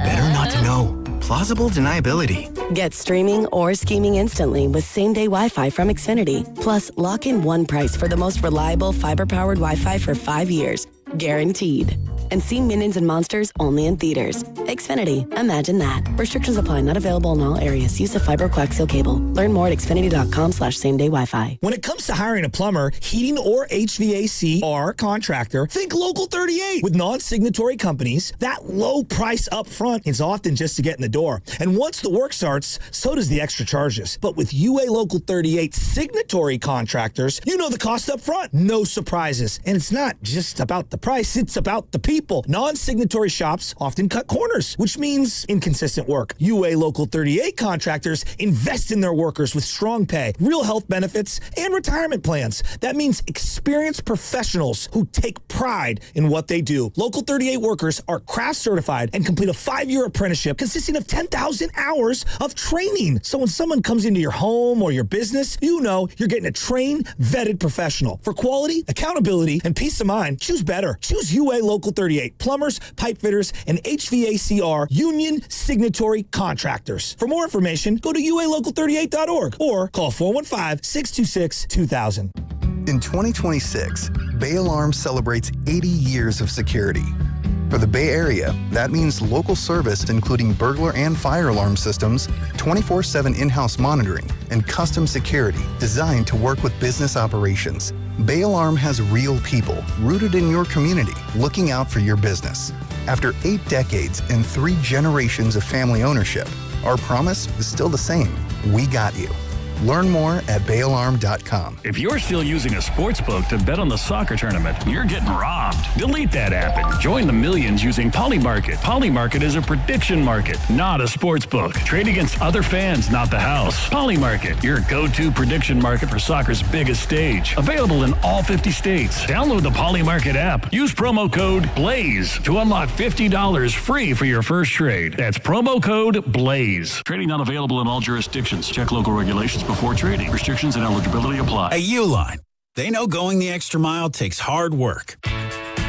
Better not to know. Plausible deniability. Get streaming or scheming instantly with same-day Wi-Fi from Xfinity. Plus, lock in one price for the most reliable fiber-powered Wi-Fi for 5 years. Guaranteed. And see Minions and Monsters only in theaters. Xfinity. Imagine that. Restrictions apply. Not available in all areas. Use of fiber coaxial cable. Learn more at xfinity.com/same-day Wi-Fi. When it comes to hiring a plumber, heating, or HVAC or contractor, think Local 38. With non-signatory companies, that low price up front is often just to get in the door. And once the work starts, so does the extra charges. But with UA Local 38 signatory contractors, you know the cost up front. No surprises. And it's not just about the price, it's about the people. Non-signatory shops often cut corners, which means inconsistent work. UA Local 38 contractors invest in their workers with strong pay, real health benefits, and retirement plans. That means experienced professionals who take pride in what they do. Local 38 workers are craft certified and complete a 5-year apprenticeship consisting of 10,000 hours of training. So when someone comes into your home or your business, you know you're getting a trained, vetted professional. For quality, accountability, and peace of mind, choose better. Choose UA Local 38. Plumbers, pipe fitters, and HVACR union signatory contractors. For more information, go to ualocal38.org or call 415-626-2000. In 2026, Bay Alarm celebrates 80 years of security. For the Bay Area, that means local service including burglar and fire alarm systems, 24/7 in-house monitoring, and custom security designed to work with business operations. Bay Alarm has real people rooted in your community looking out for your business. After 8 decades and 3 generations of family ownership, our promise is still the same. We got you. Learn more at bayalarm.com. If you're still using a sportsbook to bet on the soccer tournament, you're getting robbed. Delete that app and join the millions using Polymarket. Polymarket is a prediction market, not a sportsbook. Trade against other fans, not the house. Polymarket, your go-to prediction market for soccer's biggest stage. Available in all 50 states. Download the Polymarket app. Use promo code BLAZE to unlock $50 free for your first trade. That's promo code BLAZE. Trading not available in all jurisdictions. Check local regulations before trading. Restrictions and eligibility apply. At Uline, they know going the extra mile takes hard work.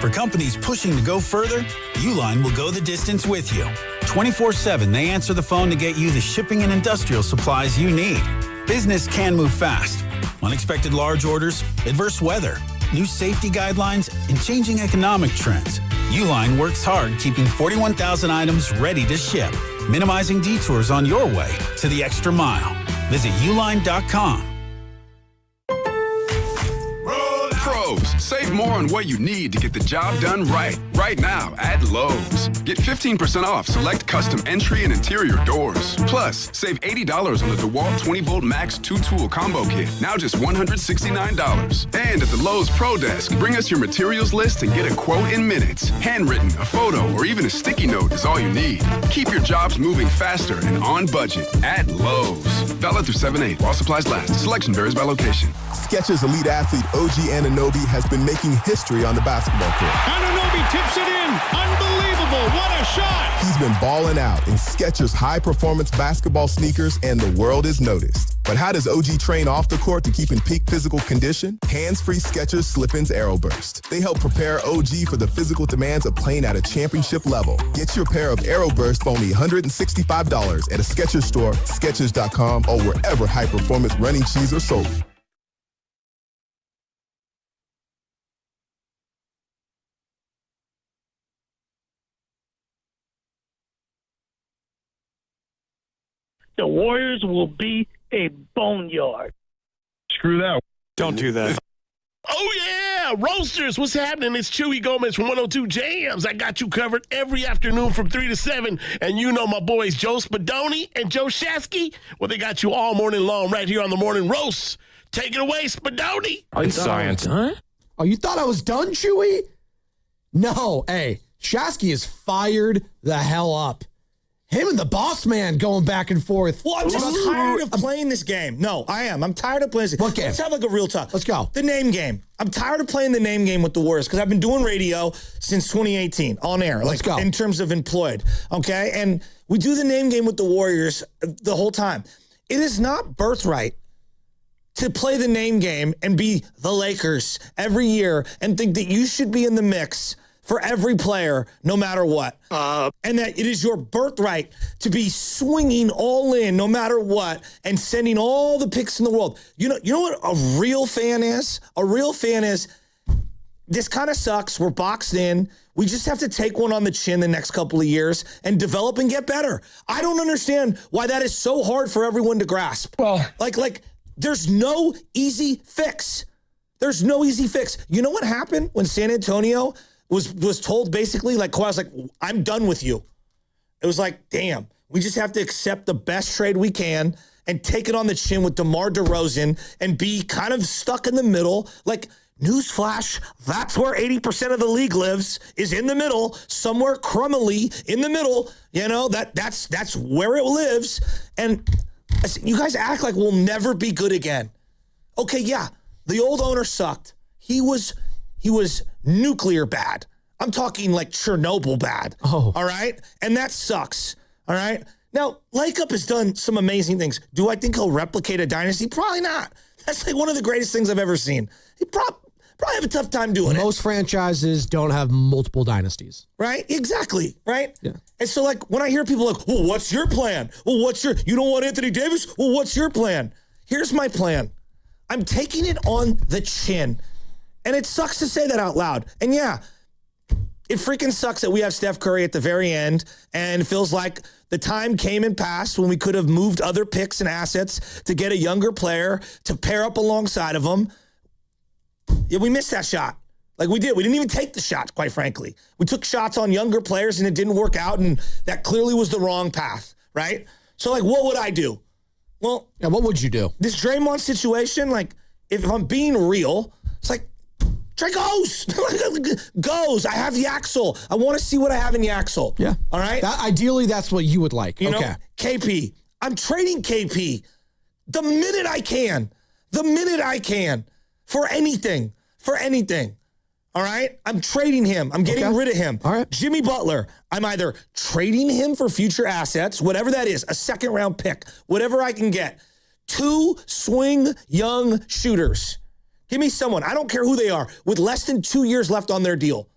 For companies pushing to go further, Uline will go the distance with you. 24/7, they answer the phone to get you the shipping and industrial supplies you need. Business can move fast. Unexpected large orders, adverse weather, new safety guidelines, and changing economic trends. Uline works hard keeping 41,000 items ready to ship, minimizing detours on your way to the extra mile. Visit uline.com. Pros, save more on what you need to get the job done right. Right now at Lowe's. Get 15% off select custom entry and interior doors. Plus, save $80 on the DeWalt 20-volt Max 2-tool combo kit. Now just $169. And at the Lowe's Pro Desk, bring us your materials list and get a quote in minutes. Handwritten, a photo, or even a sticky note is all you need. Keep your jobs moving faster and on budget at Lowe's. Valid through 7/8 while supplies last. Selection varies by location. Skechers elite athlete OG Anunoby has been making history on the basketball court. Anunoby tips it in. Unbelievable. What a shot. He's been balling out in Skechers high-performance basketball sneakers, and the world is noticed. But how does OG train off the court to keep in peak physical condition? Hands-free Skechers Slip-ins Aeroburst. They help prepare OG for the physical demands of playing at a championship level. Get your pair of Aeroburst for only $165 at a Skechers store, Skechers.com, or wherever high-performance running shoes are sold. The Warriors will be a boneyard. Screw that. Don't do that. Oh, yeah. Roasters, what's happening? It's Chewy Gomez from 102 Jams. I got you covered every afternoon from 3 to 7. And you know my boys Joe Spadoni and Joe Shasky. Well, they got you all morning long right here on the Morning Roast. Take it away, Spadoni. It's science. Huh? Oh, you thought I was done, Chewy? No. Hey, Shasky is fired the hell up. Him and the boss man going back and forth. Well, I'm just tired of playing this game. No, I am. I'm tired of playing this game. What game? Let's have like a real talk. Let's go. The name game. I'm tired of playing the name game with the Warriors because I've been doing radio since 2018 on air. Let's go. In terms of employed. Okay? And we do the name game with the Warriors the whole time. It is not birthright to play the name game and be the Lakers every year and think that you should be in the mix for every player, no matter what. And that it is your birthright to be swinging all in, no matter what, and sending all the picks in the world. You know what a real fan is? A real fan is, this kind of sucks. We're boxed in. We just have to take one on the chin the next couple of years and develop and get better. I don't understand why that is so hard for everyone to grasp. Well, like there's no easy fix. There's no easy fix. You know what happened when San Antonio was told basically, like, Kawhi's like, I'm done with you. It was like, damn, we just have to accept the best trade we can and take it on the chin with DeMar DeRozan and be kind of stuck in the middle. Like, newsflash, that's where 80% of the league lives, is in the middle, somewhere crumbly in the middle. You know, that's where it lives. And you guys act like we'll never be good again. Okay, yeah, the old owner sucked. He was nuclear bad. I'm talking like Chernobyl bad. Oh. All right? And that sucks. All right? Now, Lakeup has done some amazing things. Do I think he'll replicate a dynasty? Probably not. That's like one of the greatest things I've ever seen. He probably have a tough time doing it. Most franchises don't have multiple dynasties. Right? Exactly. Right? Yeah. And so, like, when I hear people like, well, what's your plan? Well, you don't want Anthony Davis? Well, what's your plan? Here's my plan. I'm taking it on the chin. And it sucks to say that out loud. And yeah, it freaking sucks that we have Steph Curry at the very end and it feels like the time came and passed when we could have moved other picks and assets to get a younger player to pair up alongside of him. Yeah, we missed that shot. Like we did. We didn't even take the shot, quite frankly. We took shots on younger players and it didn't work out, and that clearly was the wrong path, right? So, like, what would I do? Well, yeah, what would you do? This Draymond situation, like, if I'm being real, it's like, Trey goes. Goes. I have the axle. I want to see what I have in the axle. Yeah. All right? Ideally, that's what you would like. You know, KP. I'm trading KP the minute I can. The minute I can. For anything. For anything. All right? I'm trading him. I'm getting rid of him. All right. Jimmy Butler. I'm either trading him for future assets, whatever that is, a second-round pick, whatever I can get. 2 swing young shooters. Give me someone, I don't care who they are, with less than 2 years left on their deal.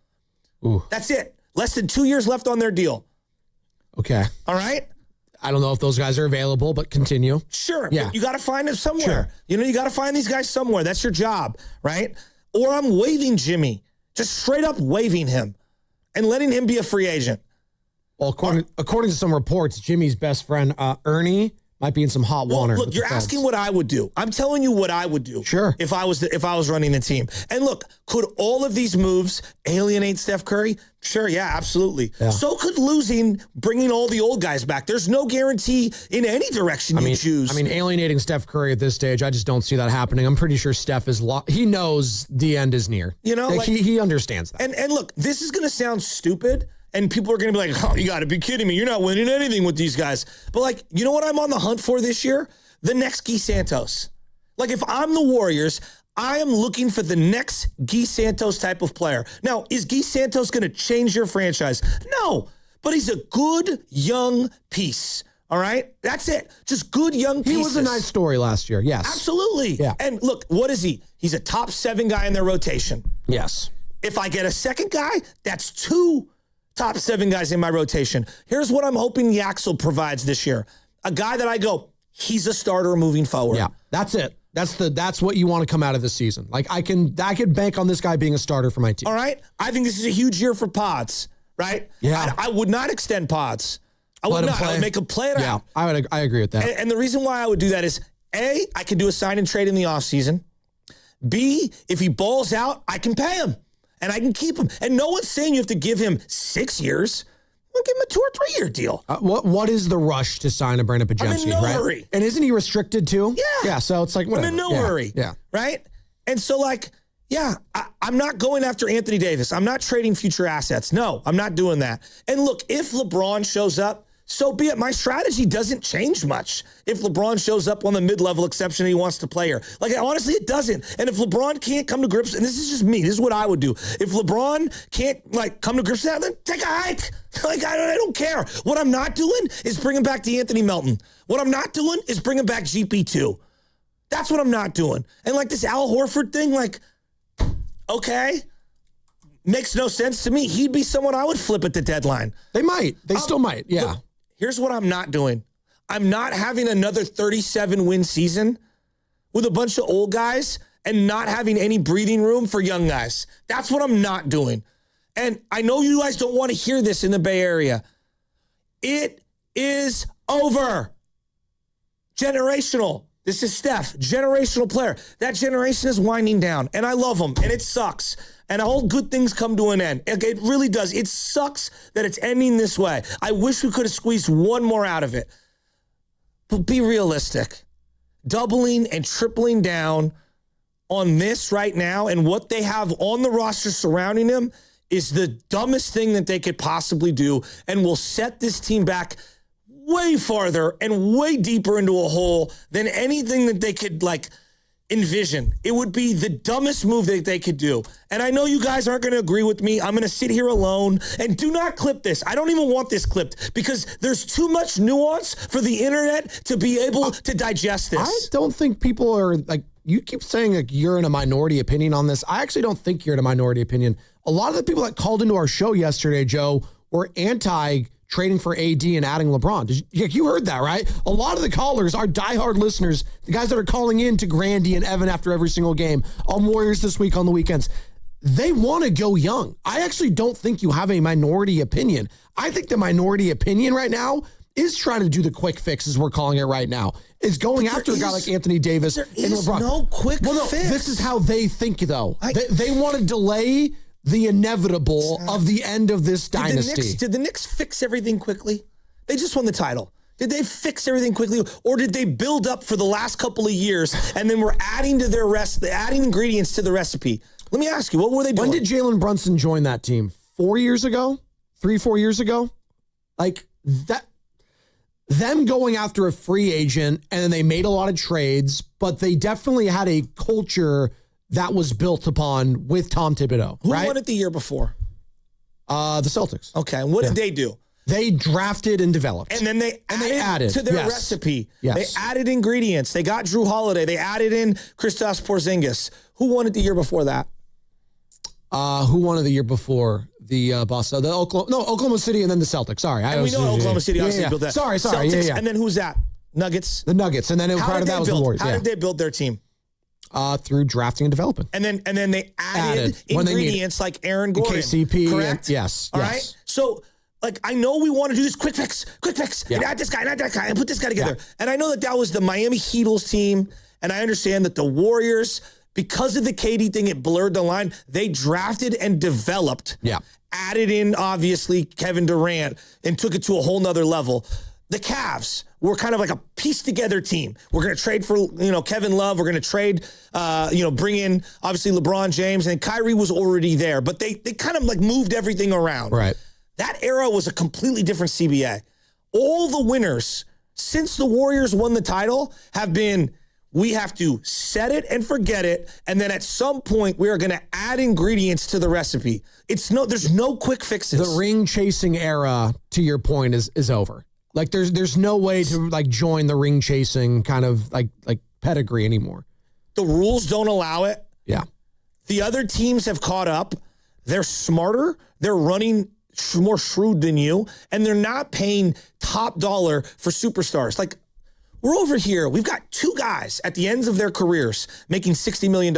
Ooh. That's it. Less than 2 years left on their deal. Okay. All right? I don't know if those guys are available, but continue. Sure. Yeah. But you got to find them somewhere. Sure. You know, you got to find these guys somewhere. That's your job, right? Or I'm waiving Jimmy. Just straight up waiving him and letting him be a free agent. Well, according to some reports, Jimmy's best friend, Ernie, might be in some hot water. Look, you're asking what I would do. I'm telling you what I would do. Sure. If I was running the team. And look, could all of these moves alienate Steph Curry? Sure, yeah, absolutely. Yeah. So could bringing all the old guys back. There's no guarantee in any direction you choose. I mean, alienating Steph Curry at this stage, I just don't see that happening. I'm pretty sure Steph is he knows the end is near. You know, like, he understands that. And look, this is going to sound stupid. And people are going to be like, oh, you got to be kidding me. You're not winning anything with these guys. But, like, you know what I'm on the hunt for this year? The next Guy Santos. Like, if I'm the Warriors, I am looking for the next Guy Santos type of player. Now, is Guy Santos going to change your franchise? No, but he's a good young piece, All right? That's it. Just good young pieces. He was a nice story last year, yes. Absolutely. Yeah. And look, what is he? He's a top 7 guy in their rotation. Yes. If I get a second guy, that's 2 top 7 guys in my rotation. Here's what I'm hoping Yaxel provides this year. A guy that I go, he's a starter moving forward. Yeah, that's it. That's what you want to come out of the season. Like I can bank on this guy being a starter for my team. All right. I think this is a huge year for Pods, right? Yeah. I would not extend Pods. I would not. I would make him play it out. Yeah, I agree with that. And the reason why I would do that is A, I can do a sign and trade in the offseason. B, if he balls out, I can pay him and I can keep him. And no one's saying you have to give him 6 years. We'll give him a 2 or 3 year deal. What is the rush to sign a Brandon Pajemski? I'm in no hurry. And isn't he restricted too? Yeah. Yeah, so it's like, whatever. I'm in no hurry. Yeah. Right? And so I'm not going after Anthony Davis. I'm not trading future assets. No, I'm not doing that. And look, if LeBron shows up, so be it. My strategy doesn't change much if LeBron shows up on the mid-level exception and he wants to play here. Like, honestly, it doesn't. And if LeBron can't come to grips, and this is just me, this is what I would do. If LeBron can't, come to grips with that, then take a hike. I don't care. What I'm not doing is bringing back DeAnthony Melton. What I'm not doing is bringing back GP2. That's what I'm not doing. And, this Al Horford thing, okay, makes no sense to me. He'd be someone I would flip at the deadline. They might. They still might, yeah. Look, here's what I'm not doing. I'm not having another 37-win season with a bunch of old guys and not having any breathing room for young guys. That's what I'm not doing. And I know you guys don't want to hear this in the Bay Area. It is over. Generational. This is Steph, generational player. That generation is winding down, and I love them, and it sucks. And all good things come to an end. It really does. It sucks that it's ending this way. I wish we could have squeezed one more out of it. But be realistic. Doubling and tripling down on this right now and what they have on the roster surrounding them is the dumbest thing that they could possibly do and will set this team back way farther and way deeper into a hole than anything that they could envision. It would be the dumbest move that they could do. And I know you guys aren't going to agree with me. I'm going to sit here alone and do not clip this. I don't even want this clipped because there's too much nuance for the internet to be able to digest this. I don't think people are you keep saying you're in a minority opinion on this. I actually don't think you're in a minority opinion. A lot of the people that called into our show yesterday, Joe, were anti trading for AD and adding LeBron. You heard that, right? A lot of the callers are diehard listeners, the guys that are calling in to Grandy and Evan after every single game on Warriors this week on the weekends. They want to go young. I actually don't think you have a minority opinion. I think the minority opinion right now is trying to do the quick fix, as we're calling it right now, is going after a guy like Anthony Davis and LeBron. No quick fix. This is how they think, though. They want to delay the inevitable of the end of this dynasty. Did the Knicks fix everything quickly? They just won the title. Did they fix everything quickly, or did they build up for the last couple of years and then we're adding adding ingredients to the recipe? Let me ask you, what were they doing? When did Jalen Brunson join that team? 4 years ago? 3-4 years ago? That. Them going after a free agent, and then they made a lot of trades, but they definitely had a culture that was built upon with Tom Thibodeau. Who won it the year before? The Celtics. Okay, and what did they do? They drafted and developed. And then they added to their recipe. Yes. They added ingredients. They got Drew Holiday. They added in Kristaps Porzingis. Who won it the year before that? Who won it the year before? Oklahoma City and then the Celtics. Sorry. We know Oklahoma City obviously built that. Sorry. Celtics, yeah. And then who's that? Nuggets? The Nuggets. And then prior to that was the Warriors. How did they build their team? Through drafting and development. And then they added ingredients like Aaron Gordon. KCP. Correct? Yes. All right? So, I know we want to do this quick fix, and add this guy and add that guy and put this guy together. Yeah. And I know that was the Miami Heatles team, and I understand that the Warriors, because of the KD thing, it blurred the line. They drafted and developed. Yeah. Added in, obviously, Kevin Durant and took it to a whole nother level. The Cavs were kind of like a pieced-together team. We're going to trade for, Kevin Love. We're going to trade, bring in, obviously, LeBron James. And Kyrie was already there. But they kind of, moved everything around. Right. That era was a completely different CBA. All the winners since the Warriors won the title have been, we have to set it and forget it, and then at some point we are going to add ingredients to the recipe. There's no quick fixes. The ring chasing era, to your point, is over. Like there's no way to like join the ring chasing kind of like pedigree anymore. The rules don't allow it. Yeah. The other teams have caught up. They're smarter. They're running more shrewd than you, and they're not paying top dollar for superstars. Like, we're over here. We've got two guys at the ends of their careers making $60 million.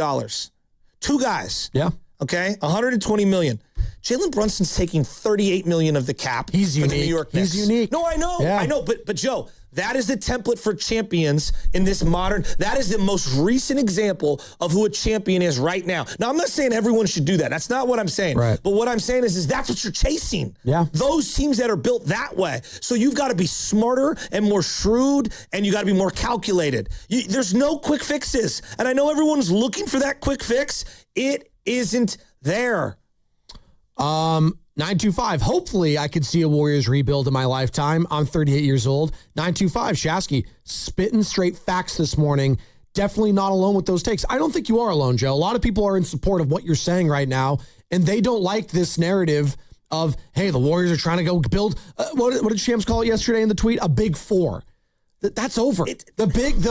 Two guys. Yeah. Okay? $120 million. Jalen Brunson's taking $38 million of the cap. He's unique. The New York Knicks. He's unique. No, I know. Yeah. I know. But Joe, that is the template for champions in this modern. That is the most recent example of who a champion is right now. Now, I'm not saying everyone should do that. That's not what I'm saying. Right. But what I'm saying is that's what you're chasing. Yeah. Those teams that are built that way. So you've got to be smarter and more shrewd, and you got to be more calculated. There's no quick fixes. And I know everyone's looking for that quick fix. It isn't there. 925. Hopefully I could see a Warriors rebuild in my lifetime. I'm 38 years old. 925. Shasky, spitting straight facts this morning. Definitely not alone with those takes. I don't think you are alone, Joe. A lot of people are in support of what you're saying right now, and they don't like this narrative of, hey, the Warriors are trying to go build, what did Shams call it yesterday in the tweet? A big four. That's over. The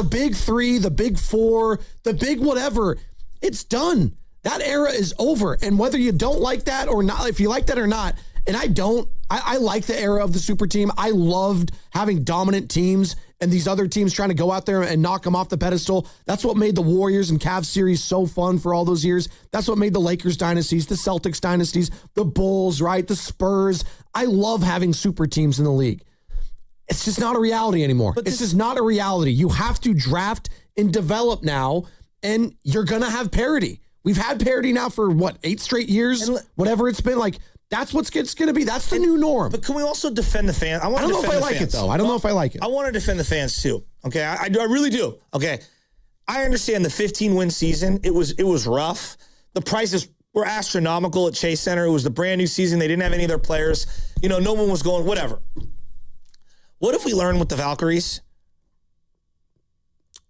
big three, the big four, the big whatever, it's done. That era is over. And whether you don't like that or not, if you like that or not, and I don't, I like the era of the super team. I loved having dominant teams and these other teams trying to go out there and knock them off the pedestal. That's what made the Warriors and Cavs series so fun for all those years. That's what made the Lakers dynasties, the Celtics dynasties, the Bulls, right? The Spurs. I love having super teams in the league. It's just not a reality anymore. It's just not a reality. You have to draft and develop now, and you're going to have parity. We've had parity now for, 8 straight years? Whatever it's been. Like, that's what's going to be. That's the new norm. But can we also defend the fans? I don't know if I like it, though. I don't know if I like it. I want to defend the fans, too. Okay? I really do. Okay? I understand the 15-win season. It was rough. The prices were astronomical at Chase Center. It was the brand new season. They didn't have any of their players. No one was going, whatever. What have we learned with the Valkyries?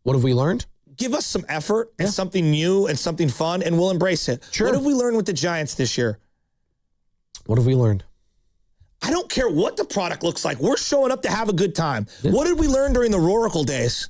What have we learned? Give us some effort and something new and something fun, and we'll embrace it. Sure. What have we learned with the Giants this year? What have we learned? I don't care what the product looks like. We're showing up to have a good time. Yeah. What did we learn during the Roracle days?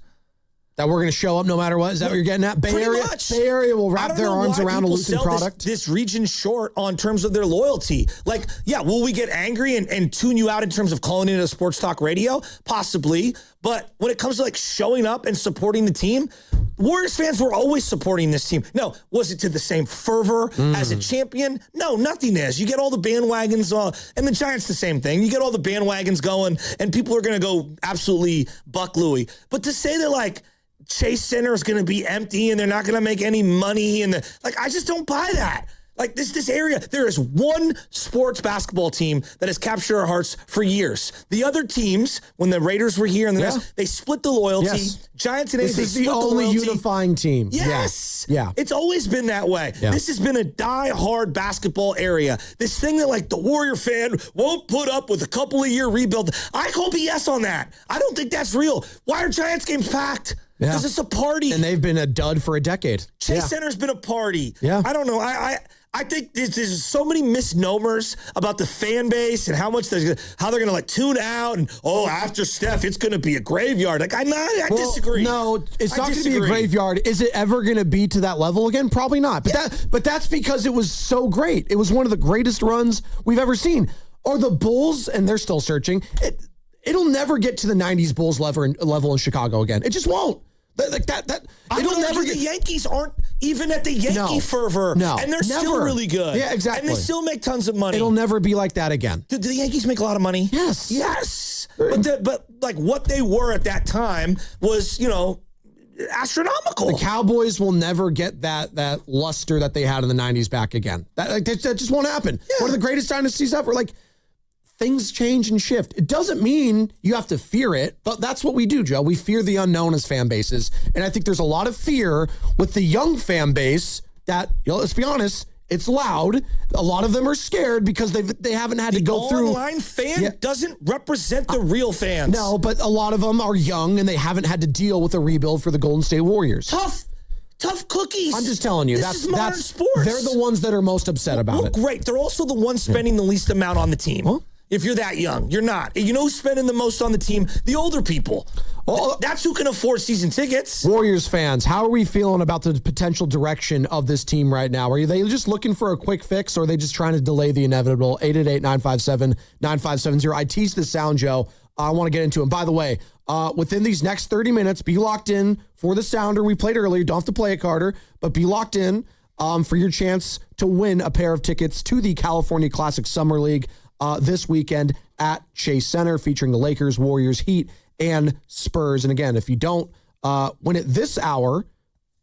That we're going to show up no matter what? Is that what you're getting at? Bay Area will wrap their arms around a losing product. This region short on terms of their loyalty. Like, yeah, will we get angry and tune you out in terms of calling it a sports talk radio? Possibly. But when it comes to like showing up and supporting the team, Warriors fans were always supporting this team. No, was it to the same fervor as a champion? No, nothing is. You get all the bandwagons, and the Giants the same thing. You get all the bandwagons going, and people are going to go absolutely buck Louie. But to say that like Chase Center is going to be empty and they're not going to make any money, and I just don't buy that. Like this area, there is one sports basketball team that has captured our hearts for years. The other teams, when the Raiders were here and they split the loyalty. Yes. Giants and this is the only unifying team. Yes. Yeah. It's always been that way. Yeah. This has been a die-hard basketball area. This thing that like the Warrior fan won't put up with a couple of year rebuild. I call BS on that. I don't think that's real. Why are Giants games packed? Because it's a party. And they've been a dud for a decade. Chase Center's been a party. Yeah. I don't know. I think there's so many misnomers about the fan base and how they're going to like tune out and after Steph it's going to be a graveyard. Like I disagree. No, it's not going to be a graveyard. Is it ever going to be to that level again? Probably not. But that's because it was so great. It was one of the greatest runs we've ever seen. Or the Bulls, and they're still searching. It'll never get to the 90s Bulls level in Chicago again. It just won't. It'll never get. The Yankees aren't even at the Yankee fervor. No, and they're still really good. Yeah, exactly. And they still make tons of money. It'll never be like that again. Do the Yankees make a lot of money? Yes. But like what they were at that time was, astronomical. The Cowboys will never get that luster that they had in the 90s back again. That just won't happen. Yeah. One of the greatest dynasties ever. Like, things change and shift. It doesn't mean you have to fear it, but that's what we do, Joe. We fear the unknown as fan bases. And I think there's a lot of fear with the young fan base that, let's be honest, it's loud. A lot of them are scared because they haven't had to go through. The online fan doesn't represent the real fans. No, but a lot of them are young and they haven't had to deal with a rebuild for the Golden State Warriors. Tough cookies. I'm just telling you. This is modern sports. They're the ones that are most upset about it. Great. They're also the ones spending the least amount on the team. Well, if you're that young. You're not. You know who's spending the most on the team? The older people. Well, that's who can afford season tickets. Warriors fans, how are we feeling about the potential direction of this team right now? Are they just looking for a quick fix, or are they just trying to delay the inevitable? 888-957-9570. I teased the sound, Joe. I want to get into it. And by the way, within these next 30 minutes, be locked in for the sounder we played earlier. Don't have to play it, Carter, but be locked in for your chance to win a pair of tickets to the California Classic Summer League this weekend at Chase Center, featuring the Lakers, Warriors, Heat, and Spurs. And again, if you don't win it this hour,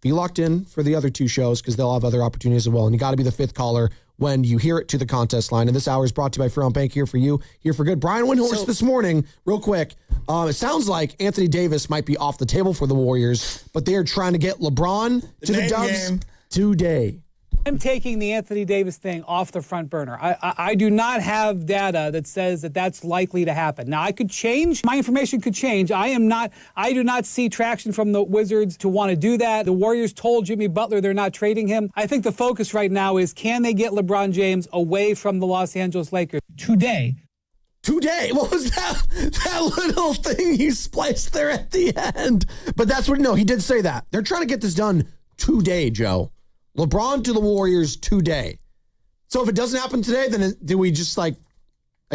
be locked in for the other two shows because they'll have other opportunities as well. And you got to be the fifth caller when you hear it to the contest line. And this hour is brought to you by Fremont Bank, here for you, here for good. Brian Windhorst this morning, real quick. It sounds like Anthony Davis might be off the table for the Warriors, but they are trying to get LeBron to the Dubs today. I'm taking the Anthony Davis thing off the front burner. I do not have data that says that that's likely to happen. Now, I could change. My information could change. I do not see traction from the Wizards to want to do that. The Warriors told Jimmy Butler they're not trading him. I think the focus right now is, can they get LeBron James away from the Los Angeles Lakers today? Today? What was that little thing he spliced there at the end? But that's what, no, he did say that. They're trying to get this done today, Joe. LeBron to the Warriors today. So if it doesn't happen today, then do we just like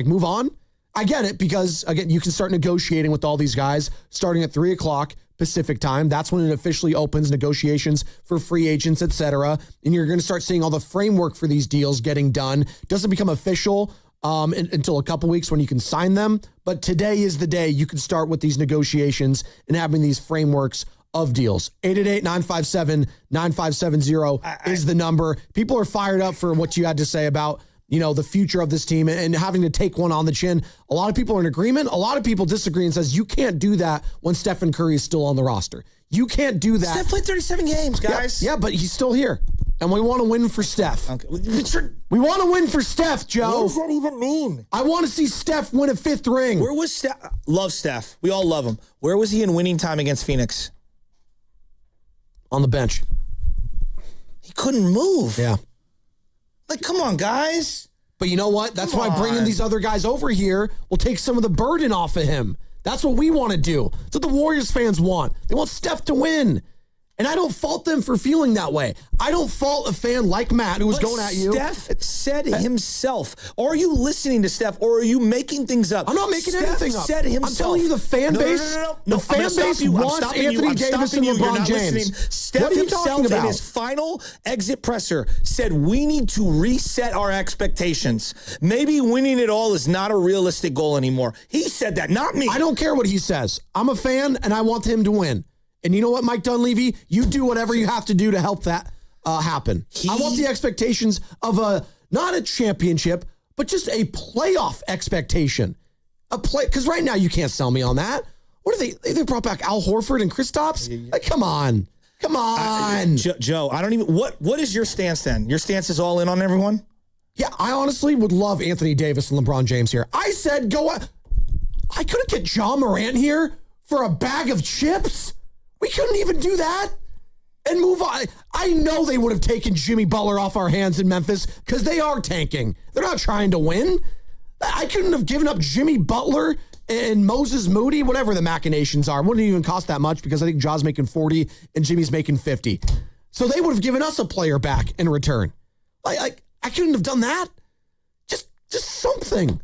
move on? I get it, because again, you can start negotiating with all these guys starting at 3:00 Pacific time. That's when it officially opens negotiations for free agents, etc. And you're going to start seeing all the framework for these deals getting done. Doesn't become official until a couple weeks when you can sign them. But today is the day you can start with these negotiations and having these frameworks of deals. 888-957-9570 is the number. People are fired up for what you had to say about, the future of this team and having to take one on the chin. A lot of people are in agreement. A lot of people disagree and says you can't do that when Stephen Curry is still on the roster. You can't do that. Steph played 37 games, guys. Yeah, but he's still here. And we want to win for Steph. Okay. We want to win for Steph, Joe. What does that even mean? I want to see Steph win a 5th ring. Where was Steph? Love Steph. We all love him. Where was he in winning time against Phoenix? On the bench. He couldn't move. Yeah. Come on, guys. But you know what? That's why bringing these other guys over here will take some of the burden off of him. That's what we want to do. That's what the Warriors fans want. They want Steph to win. And I don't fault them for feeling that way. I don't fault a fan like Matt who was going at you. Steph said himself. Are you listening to Steph, or are you making things up? I'm not making anything up. Said himself. I'm telling you, the fan base. No. The fan base wants Anthony Davis and LeBron James. Steph himself in his final exit presser said we need to reset our expectations. Maybe winning it all is not a realistic goal anymore. He said that, not me. I don't care what he says. I'm a fan, and I want him to win. And you know what, Mike Dunleavy? You do whatever you have to do to help that happen. I want the expectations of not a championship, but just a playoff expectation. Because right now you can't sell me on that. What are they? They brought back Al Horford and Kristaps? Come on. Joe, I don't even. What is your stance then? Your stance is all in on everyone? Yeah, I honestly would love Anthony Davis and LeBron James here. I said go. I couldn't get John Morant here for a bag of chips. We couldn't even do that and move on. I know they would have taken Jimmy Butler off our hands in Memphis because they are tanking. They're not trying to win. I couldn't have given up Jimmy Butler and Moses Moody, whatever the machinations are. It wouldn't even cost that much because I think Ja's making 40 and Jimmy's making 50. So they would have given us a player back in return. I couldn't have done that. Just something. And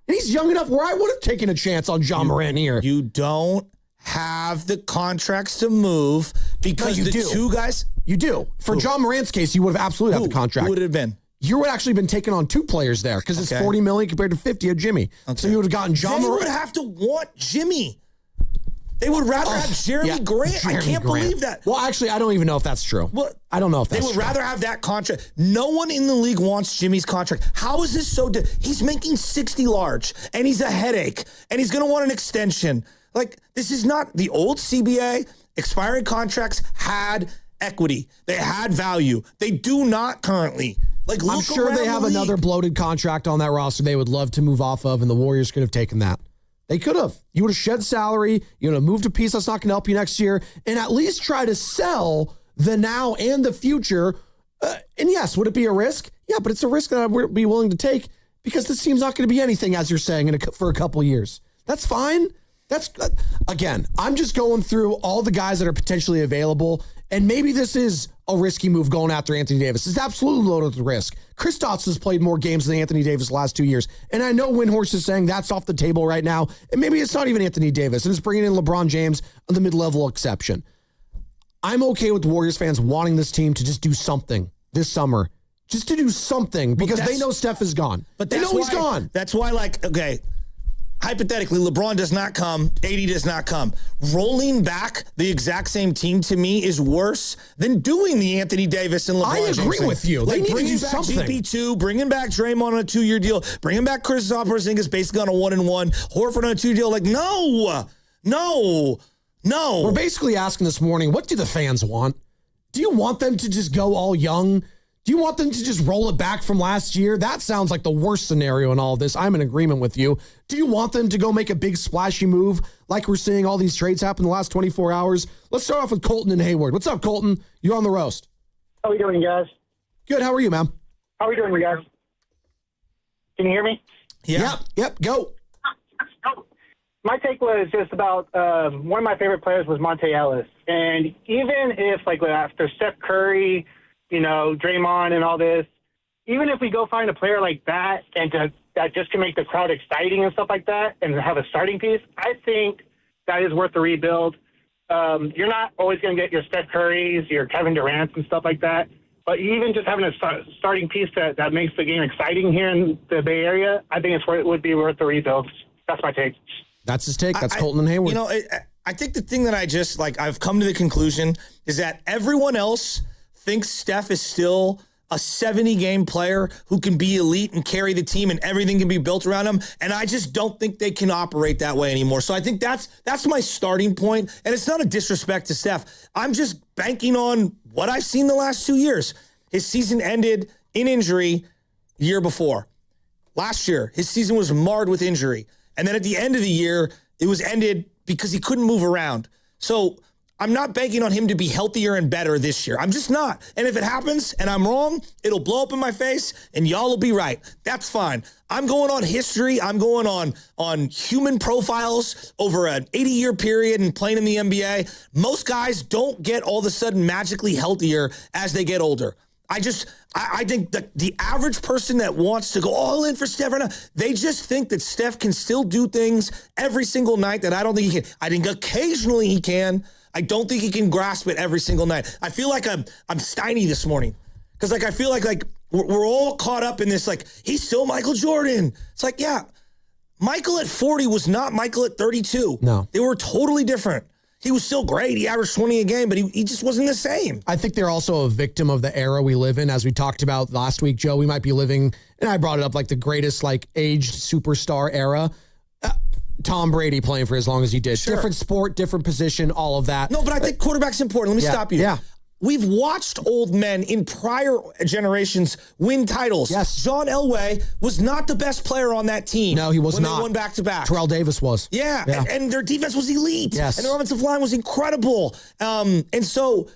he's young enough where I would have taken a chance on John Morant here. You don't have the contracts to move because two guys. You do. For John Morant's case, you would have absolutely had the contract. Who would it have been? You would actually been taking on 2 players there because it's $40 million compared to 50 of Jimmy. Okay. So you would have gotten John Morant. They would have to want Jimmy. They would rather have Jeremy Grant. I can't believe that. Well, actually, I don't even know if that's true. Well, I don't know if that's true. They would rather have that contract. No one in the league wants Jimmy's contract. How is this so? He's making 60 large, and he's a headache, and he's going to want an extension. This is not the old CBA. Expiring contracts had equity. They had value. They do not currently. I'm sure they have another bloated contract on that roster they would love to move off of, and the Warriors could have taken that. They could have. You would have shed salary. You would have moved a piece that's not going to help you next year, and at least try to sell the now and the future. And yes, would it be a risk? Yeah, but it's a risk that I would be willing to take because this team's not going to be anything, as you're saying, for a couple years. That's fine. Again, I'm just going through all the guys that are potentially available, and maybe this is a risky move going after Anthony Davis. It's absolutely loaded with risk. Kristaps has played more games than Anthony Davis the last 2 years, and I know Windhorst is saying that's off the table right now, and maybe it's not even Anthony Davis, and it's bringing in LeBron James on the mid-level exception. I'm okay with the Warriors fans wanting this team to just do something this summer, just to do something, because they know Steph is gone. But they know he's gone. That's why, hypothetically, LeBron does not come, AD does not come. Rolling back the exact same team to me is worse than doing the Anthony Davis and LeBron James. I agree with you. They need to do something. something. GP2, bringing back Draymond on a 2-year deal, bringing back Kristaps Porzingis basically on a 1-and-1, Horford on a 2 deal. No. We're basically asking this morning, what do the fans want? Do you want them to just go all young? Do you want them to just roll it back from last year? That sounds like the worst scenario in all of this. I'm in agreement with you. Do you want them to go make a big splashy move like we're seeing all these trades happen in the last 24 hours? Let's start off with Colton and Hayward. What's up, Colton? You're on the roast. How are we doing, guys? Good. How are you, man? How are we doing, guys? Can you hear me? Yeah. Yep. Go. My take was just about one of my favorite players was Monte Ellis. And even if, after Steph Curry, Draymond and all this, even if we go find a player like that that just can make the crowd exciting and stuff like that and have a starting piece, I think that is worth the rebuild. You're not always going to get your Steph Currys, your Kevin Durant's and stuff like that. But even just having a starting piece that makes the game exciting here in the Bay Area, I think it would be worth the rebuild. That's my take. That's his take. That's Colton and Hayward. I think the thing that I've come to the conclusion is that everyone else thinks Steph is still a 70-game player who can be elite and carry the team and everything can be built around him. And I just don't think they can operate that way anymore. So I think that's my starting point. And it's not a disrespect to Steph. I'm just banking on what I've seen the last 2 years. His season ended in injury year before. Last year, his season was marred with injury. And then at the end of the year, it was ended because he couldn't move around. So I'm not banking on him to be healthier and better this year. I'm just not. And if it happens and I'm wrong, it'll blow up in my face and y'all will be right. That's fine. I'm going on history. I'm going on human profiles over an 80-year period and playing in the NBA. Most guys don't get all of a sudden magically healthier as they get older. I think that the average person that wants to go all in for Steph right now, they just think that Steph can still do things every single night that I don't think he can. I think occasionally he can. I don't think he can grasp it every single night. I feel like I'm Steiny this morning because I feel like we're all caught up in this, he's still Michael Jordan. It's yeah, Michael at 40 was not Michael at 32. No. They were totally different. He was still great. He averaged 20 a game, but he just wasn't the same. I think they're also a victim of the era we live in. As we talked about last week, Joe, we might be living, and I brought it up, the greatest, aged superstar era. Tom Brady playing for as long as he did. Sure. Different sport, different position, all of that. No, but I think quarterback's important. Let me stop you. Yeah. We've watched old men in prior generations win titles. Yes. John Elway was not the best player on that team. No, he was when not. They won back-to-back. Terrell Davis was. Yeah. And their defense was elite. Yes. And their offensive line was incredible. And so,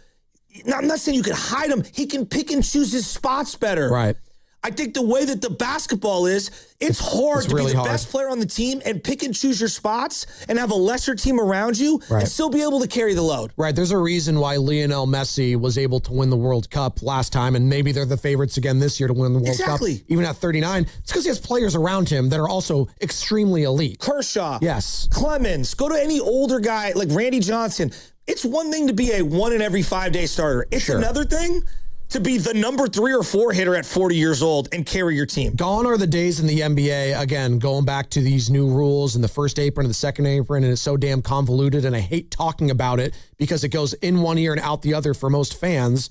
I'm not saying you can hide him. He can pick and choose his spots better. Right. I think the way that the basketball is, it's hard to really be the best player on the team and pick and choose your spots and have a lesser team around you and still be able to carry the load. Right. There's a reason why Lionel Messi was able to win the World Cup last time, and maybe they're the favorites again this year to win the World Cup, even at 39. It's because he has players around him that are also extremely elite. Kershaw. Yes. Clemens. Go to any older guy like Randy Johnson. It's one thing to be a 1 in every 5 day starter. It's another thing to be the number 3 or 4 hitter at 40 years old and carry your team. Gone are the days in the NBA, again, going back to these new rules and the first apron and the second apron, and it's so damn convoluted, and I hate talking about it because it goes in one ear and out the other for most fans.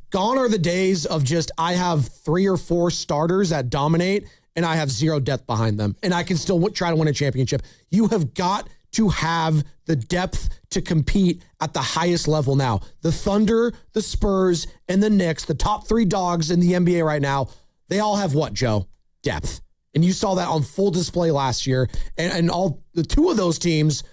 Gone are the days of just, I have 3 or 4 starters that dominate, and I have 0 depth behind them, and I can still try to win a championship. You have got to have the depth to compete at the highest level now. The Thunder, the Spurs, and the Knicks, the top 3 dogs in the NBA right now, they all have what, Joe? Depth. And you saw that on full display last year. And all the 2 of those teams,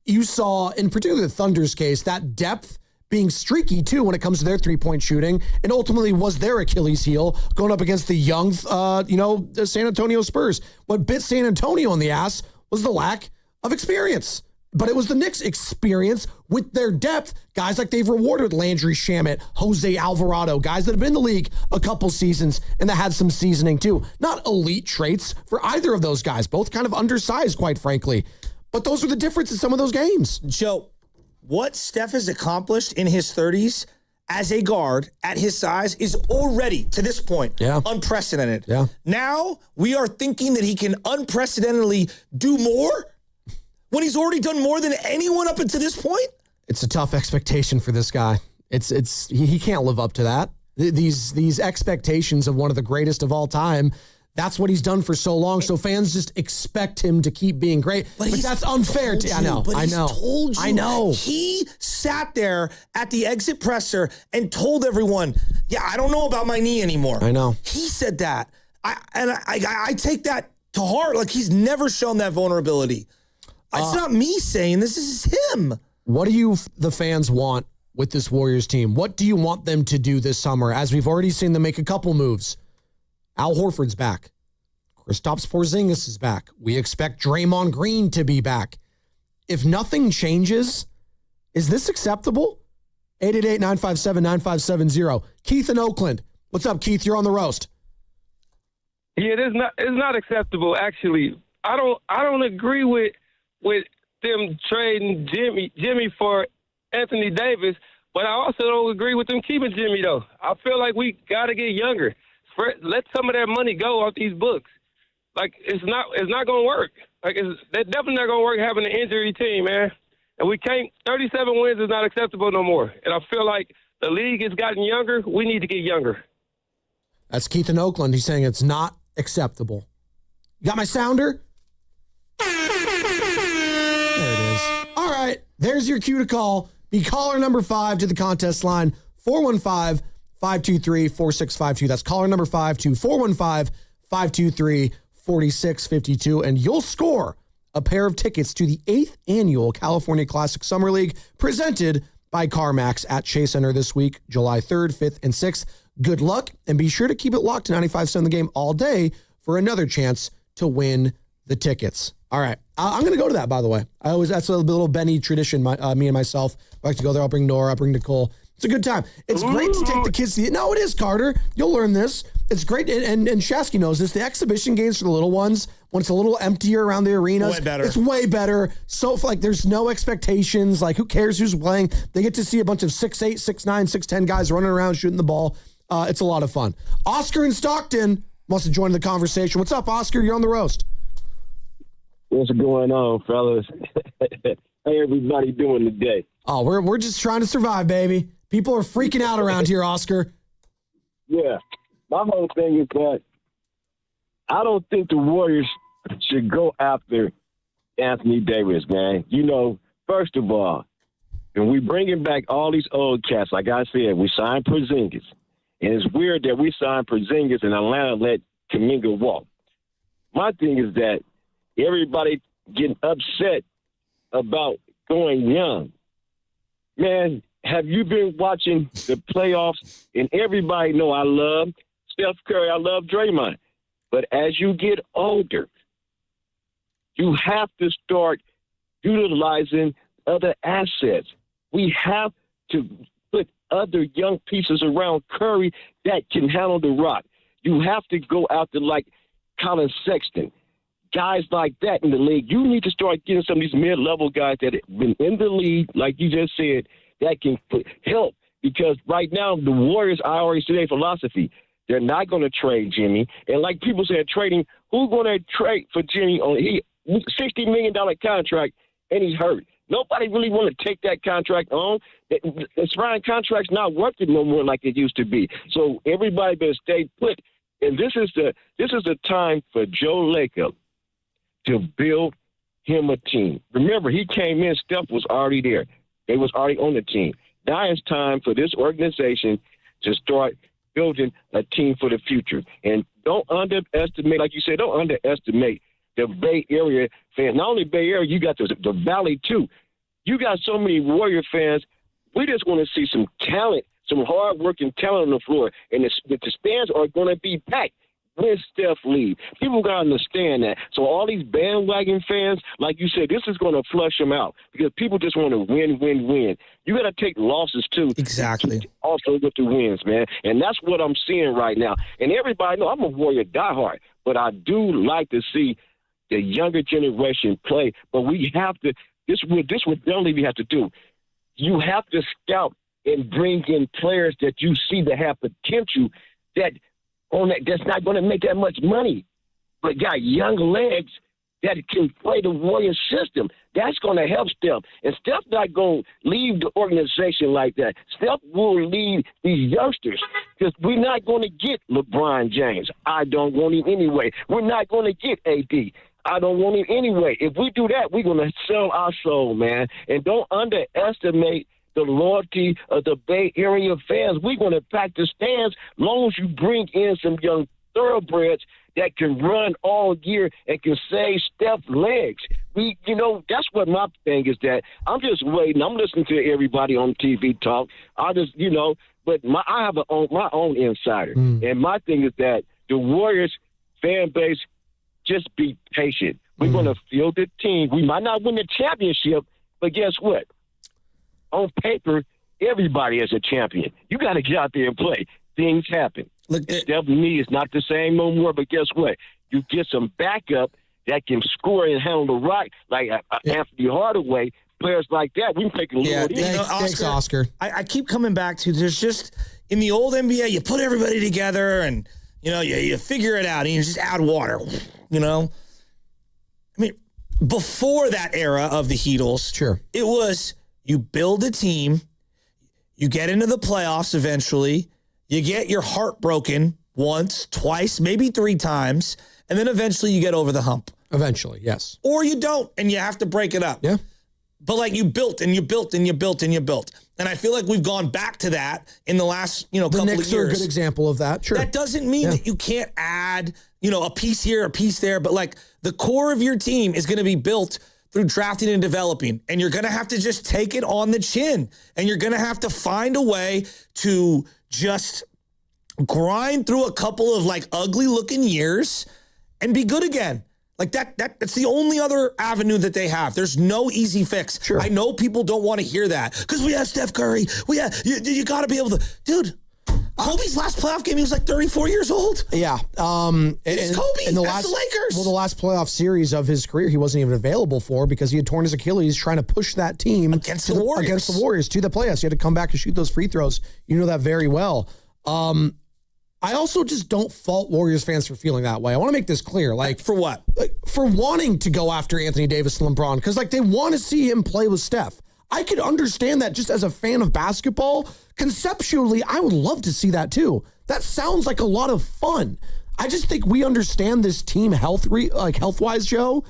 you saw, in particular the Thunder's case, that depth being streaky, too, when it comes to their three-point shooting, and ultimately was their Achilles heel going up against the young, the San Antonio Spurs. What bit San Antonio in the ass was the lack of experience. But it was the Knicks' experience with their depth. Guys like they've rewarded Landry Shamet, Jose Alvarado, guys that have been in the league a couple seasons and that had some seasoning too. Not elite traits for either of those guys. Both kind of undersized, quite frankly. But those are the differences in some of those games. Joe, what Steph has accomplished in his 30s as a guard at his size is already, to this point, unprecedented. Yeah. Now we are thinking that he can unprecedentedly do more when he's already done more than anyone up until this point? It's a tough expectation for this guy. He can't live up to that. These expectations of one of the greatest of all time, that's what he's done for so long. So fans just expect him to keep being great. But that's unfair. I know. He sat there at the exit presser and told everyone, I don't know about my knee anymore. I know. He said that. I take that to heart. Like, he's never shown that vulnerability. It's not me saying this is him. What do you, the fans, want with this Warriors team? What do you want them to do this summer? As we've already seen them make a couple moves. Al Horford's back. Kristaps Porzingis is back. We expect Draymond Green to be back. If nothing changes, is this acceptable? 888-957-9570. Keith in Oakland. What's up, Keith? You're on the roast. Yeah, it's not acceptable, actually. I don't agree with them trading Jimmy for Anthony Davis, but I also don't agree with them keeping Jimmy, though. I feel like we got to get younger. Let some of that money go off these books. Like, it's not going to work. Like, they're definitely not going to work having an injury team, man. And we can't, 37 wins is not acceptable no more. And I feel like the league has gotten younger. We need to get younger. That's Keith in Oakland. He's saying it's not acceptable. You got my sounder? There it is. All right. There's your cue to call. Be caller number 5 to the contest line, 415-523-4652. That's caller number 5 to 415-523-4652. And you'll score a pair of tickets to the 8th annual California Classic Summer League presented by CarMax at Chase Center this week, July 3rd, 5th, and 6th. Good luck, and be sure to keep it locked to 95.7 The Game all day for another chance to win the tickets. All right. I'm going to go to that, by the way. That's a little Benny tradition, me and myself. I like to go there. I'll bring Nora. I'll bring Nicole. It's a good time. It's great to take the kids to no, it is, Carter. You'll learn this. It's great. And Shasky knows this. The exhibition games for the little ones, when it's a little emptier around the arenas, way better. It's way better. So, there's no expectations. Like, who cares who's playing? They get to see a bunch of 6'8", 6'9", 6'10 guys running around shooting the ball. It's a lot of fun. Oscar in Stockton wants to join the conversation. What's up, Oscar? You're on the roast. What's going on, fellas? How everybody doing today? Oh, we're just trying to survive, baby. People are freaking out around here, Oscar. Yeah. My whole thing is that I don't think the Warriors should go after Anthony Davis, man. First of all, when we bringing back all these old cats, like I said, we signed Porzingis. And it's weird that we signed Porzingis and Atlanta let Kuminga walk. My thing is that everybody getting upset about going young. Man, have you been watching the playoffs? And everybody know I love Steph Curry. I love Draymond. But as you get older, you have to start utilizing other assets. We have to put other young pieces around Curry that can handle the rock. You have to go after like Colin Sexton. Guys like that in the league, you need to start getting some of these mid-level guys that have been in the league, like you just said, that can help. Because right now, the Warriors, I already see their philosophy. They're not going to trade Jimmy. And like people said, trading, who's going to trade for Jimmy on $60 million contract and he's hurt? Nobody really want to take that contract on. The Ryan contract's not working no more like it used to be. So everybody better stay put. And this is the time for Joe Lacob to build him a team. Remember, he came in, Steph was already there. They was already on the team. Now it's time for this organization to start building a team for the future. And don't underestimate, like you said, don't underestimate the Bay Area fans. Not only Bay Area, you got the Valley too. You got so many Warrior fans We just want to see some talent, some hard-working talent on the floor, and the stands are going to be packed when Steph leaves. People got to understand that. So all these bandwagon fans, like you said, this is going to flush them out because people just want to win, win, win. You got to take losses, too. Exactly. Also with the wins, man. And that's what I'm seeing right now. And everybody know I'm a Warrior diehard, but I do like to see the younger generation play. But we have to – this would definitely we have to do. You have to scout and bring in players that you see that have potential that's not going to make that much money, but got young legs that can play the Warrior system. That's going to help Steph. And Steph's not going to leave the organization like that. Steph will lead these youngsters because we're not going to get LeBron James. I don't want him anyway. We're not going to get AD. I don't want him anyway. If we do that, we're going to sell our soul, man. And don't underestimate the loyalty of the Bay Area fans. We're going to pack the stands as long as you bring in some young thoroughbreds that can run all year and can save Steph's legs. That's what my thing is that I'm just waiting. I'm listening to everybody on TV talk. I just, but I have my own insider. And my thing is that the Warriors fan base, just be patient. We're going to field the team. We might not win the championship, but guess what? On paper, everybody is a champion. You got to get out there and play. Things happen. Steph is not the same no more, but guess what? You get some backup that can score and handle the rock, like Anthony Hardaway, players like that. We can take a little Thanks, Oscar. I keep coming back to there's just, in the old NBA, you put everybody together and, you figure it out and you just add water, I mean, before that era of the Heatles, sure, it was you build a team, you get into the playoffs eventually, you get your heart broken once, twice, maybe 3 times, and then eventually you get over the hump. Eventually, yes. Or you don't, and you have to break it up. Yeah. But you built and you built and you built and you built. And I feel like we've gone back to that in the last, couple of years. The Knicks are a good example of that, sure. That doesn't mean that you can't add, a piece here, a piece there, but the core of your team is going to be built through drafting and developing. And you're going to have to just take it on the chin. And you're going to have to find a way to just grind through a couple of ugly looking years and be good again. That's the only other avenue that they have. There's no easy fix. Sure. I know people don't want to hear that because we have Steph Curry. You got to be able to, dude. Kobe's last playoff game, he was 34 years old. Yeah. It's Kobe. That's the Lakers. Well, the last playoff series of his career, he wasn't even available for because he had torn his Achilles trying to push that team against the Warriors to the playoffs. He had to come back and shoot those free throws. You know that very well. I also just don't fault Warriors fans for feeling that way. I want to make this clear. For what? For wanting to go after Anthony Davis and LeBron because they want to see him play with Steph. I could understand that just as a fan of basketball. Conceptually, I would love to see that too. That sounds like a lot of fun. I just think we understand this team health-wise, Joe.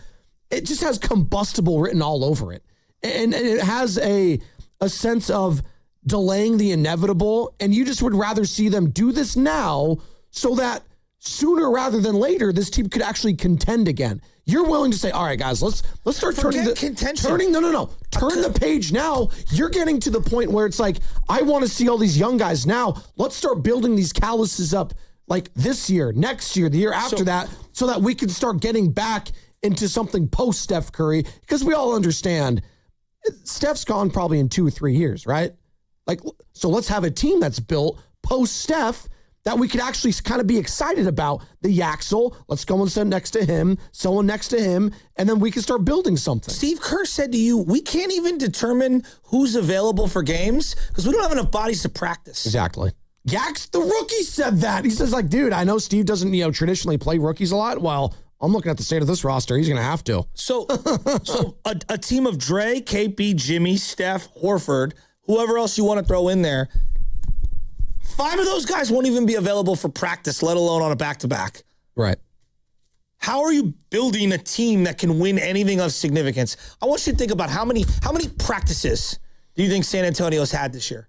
It just has combustible written all over it. And it has a sense of delaying the inevitable, and you just would rather see them do this now so that sooner rather than later, this team could actually contend again. You're willing to say, all right, guys, let's start turning the page now. You're getting to the point where it's I want to see all these young guys now. Let's start building these calluses up this year, next year, the year after that, so that we can start getting back into something post Steph Curry, because we all understand Steph's gone probably in 2 or 3 years, right? So let's have a team that's built post Steph that we could actually kind of be excited about. The Yaxel, let's go and send next to him, someone next to him, and then we can start building something. Steve Kerr said to you, we can't even determine who's available for games because we don't have enough bodies to practice. Exactly. Yax, the rookie, said that. He says, dude, I know Steve doesn't, traditionally play rookies a lot. Well, I'm looking at the state of this roster. He's going to have to. So a team of Dre, KP, Jimmy, Steph, Horford, whoever else you want to throw in there, 5 of those guys won't even be available for practice, let alone on a back-to-back. Right. How are you building a team that can win anything of significance? I want you to think about how many practices do you think San Antonio's had this year?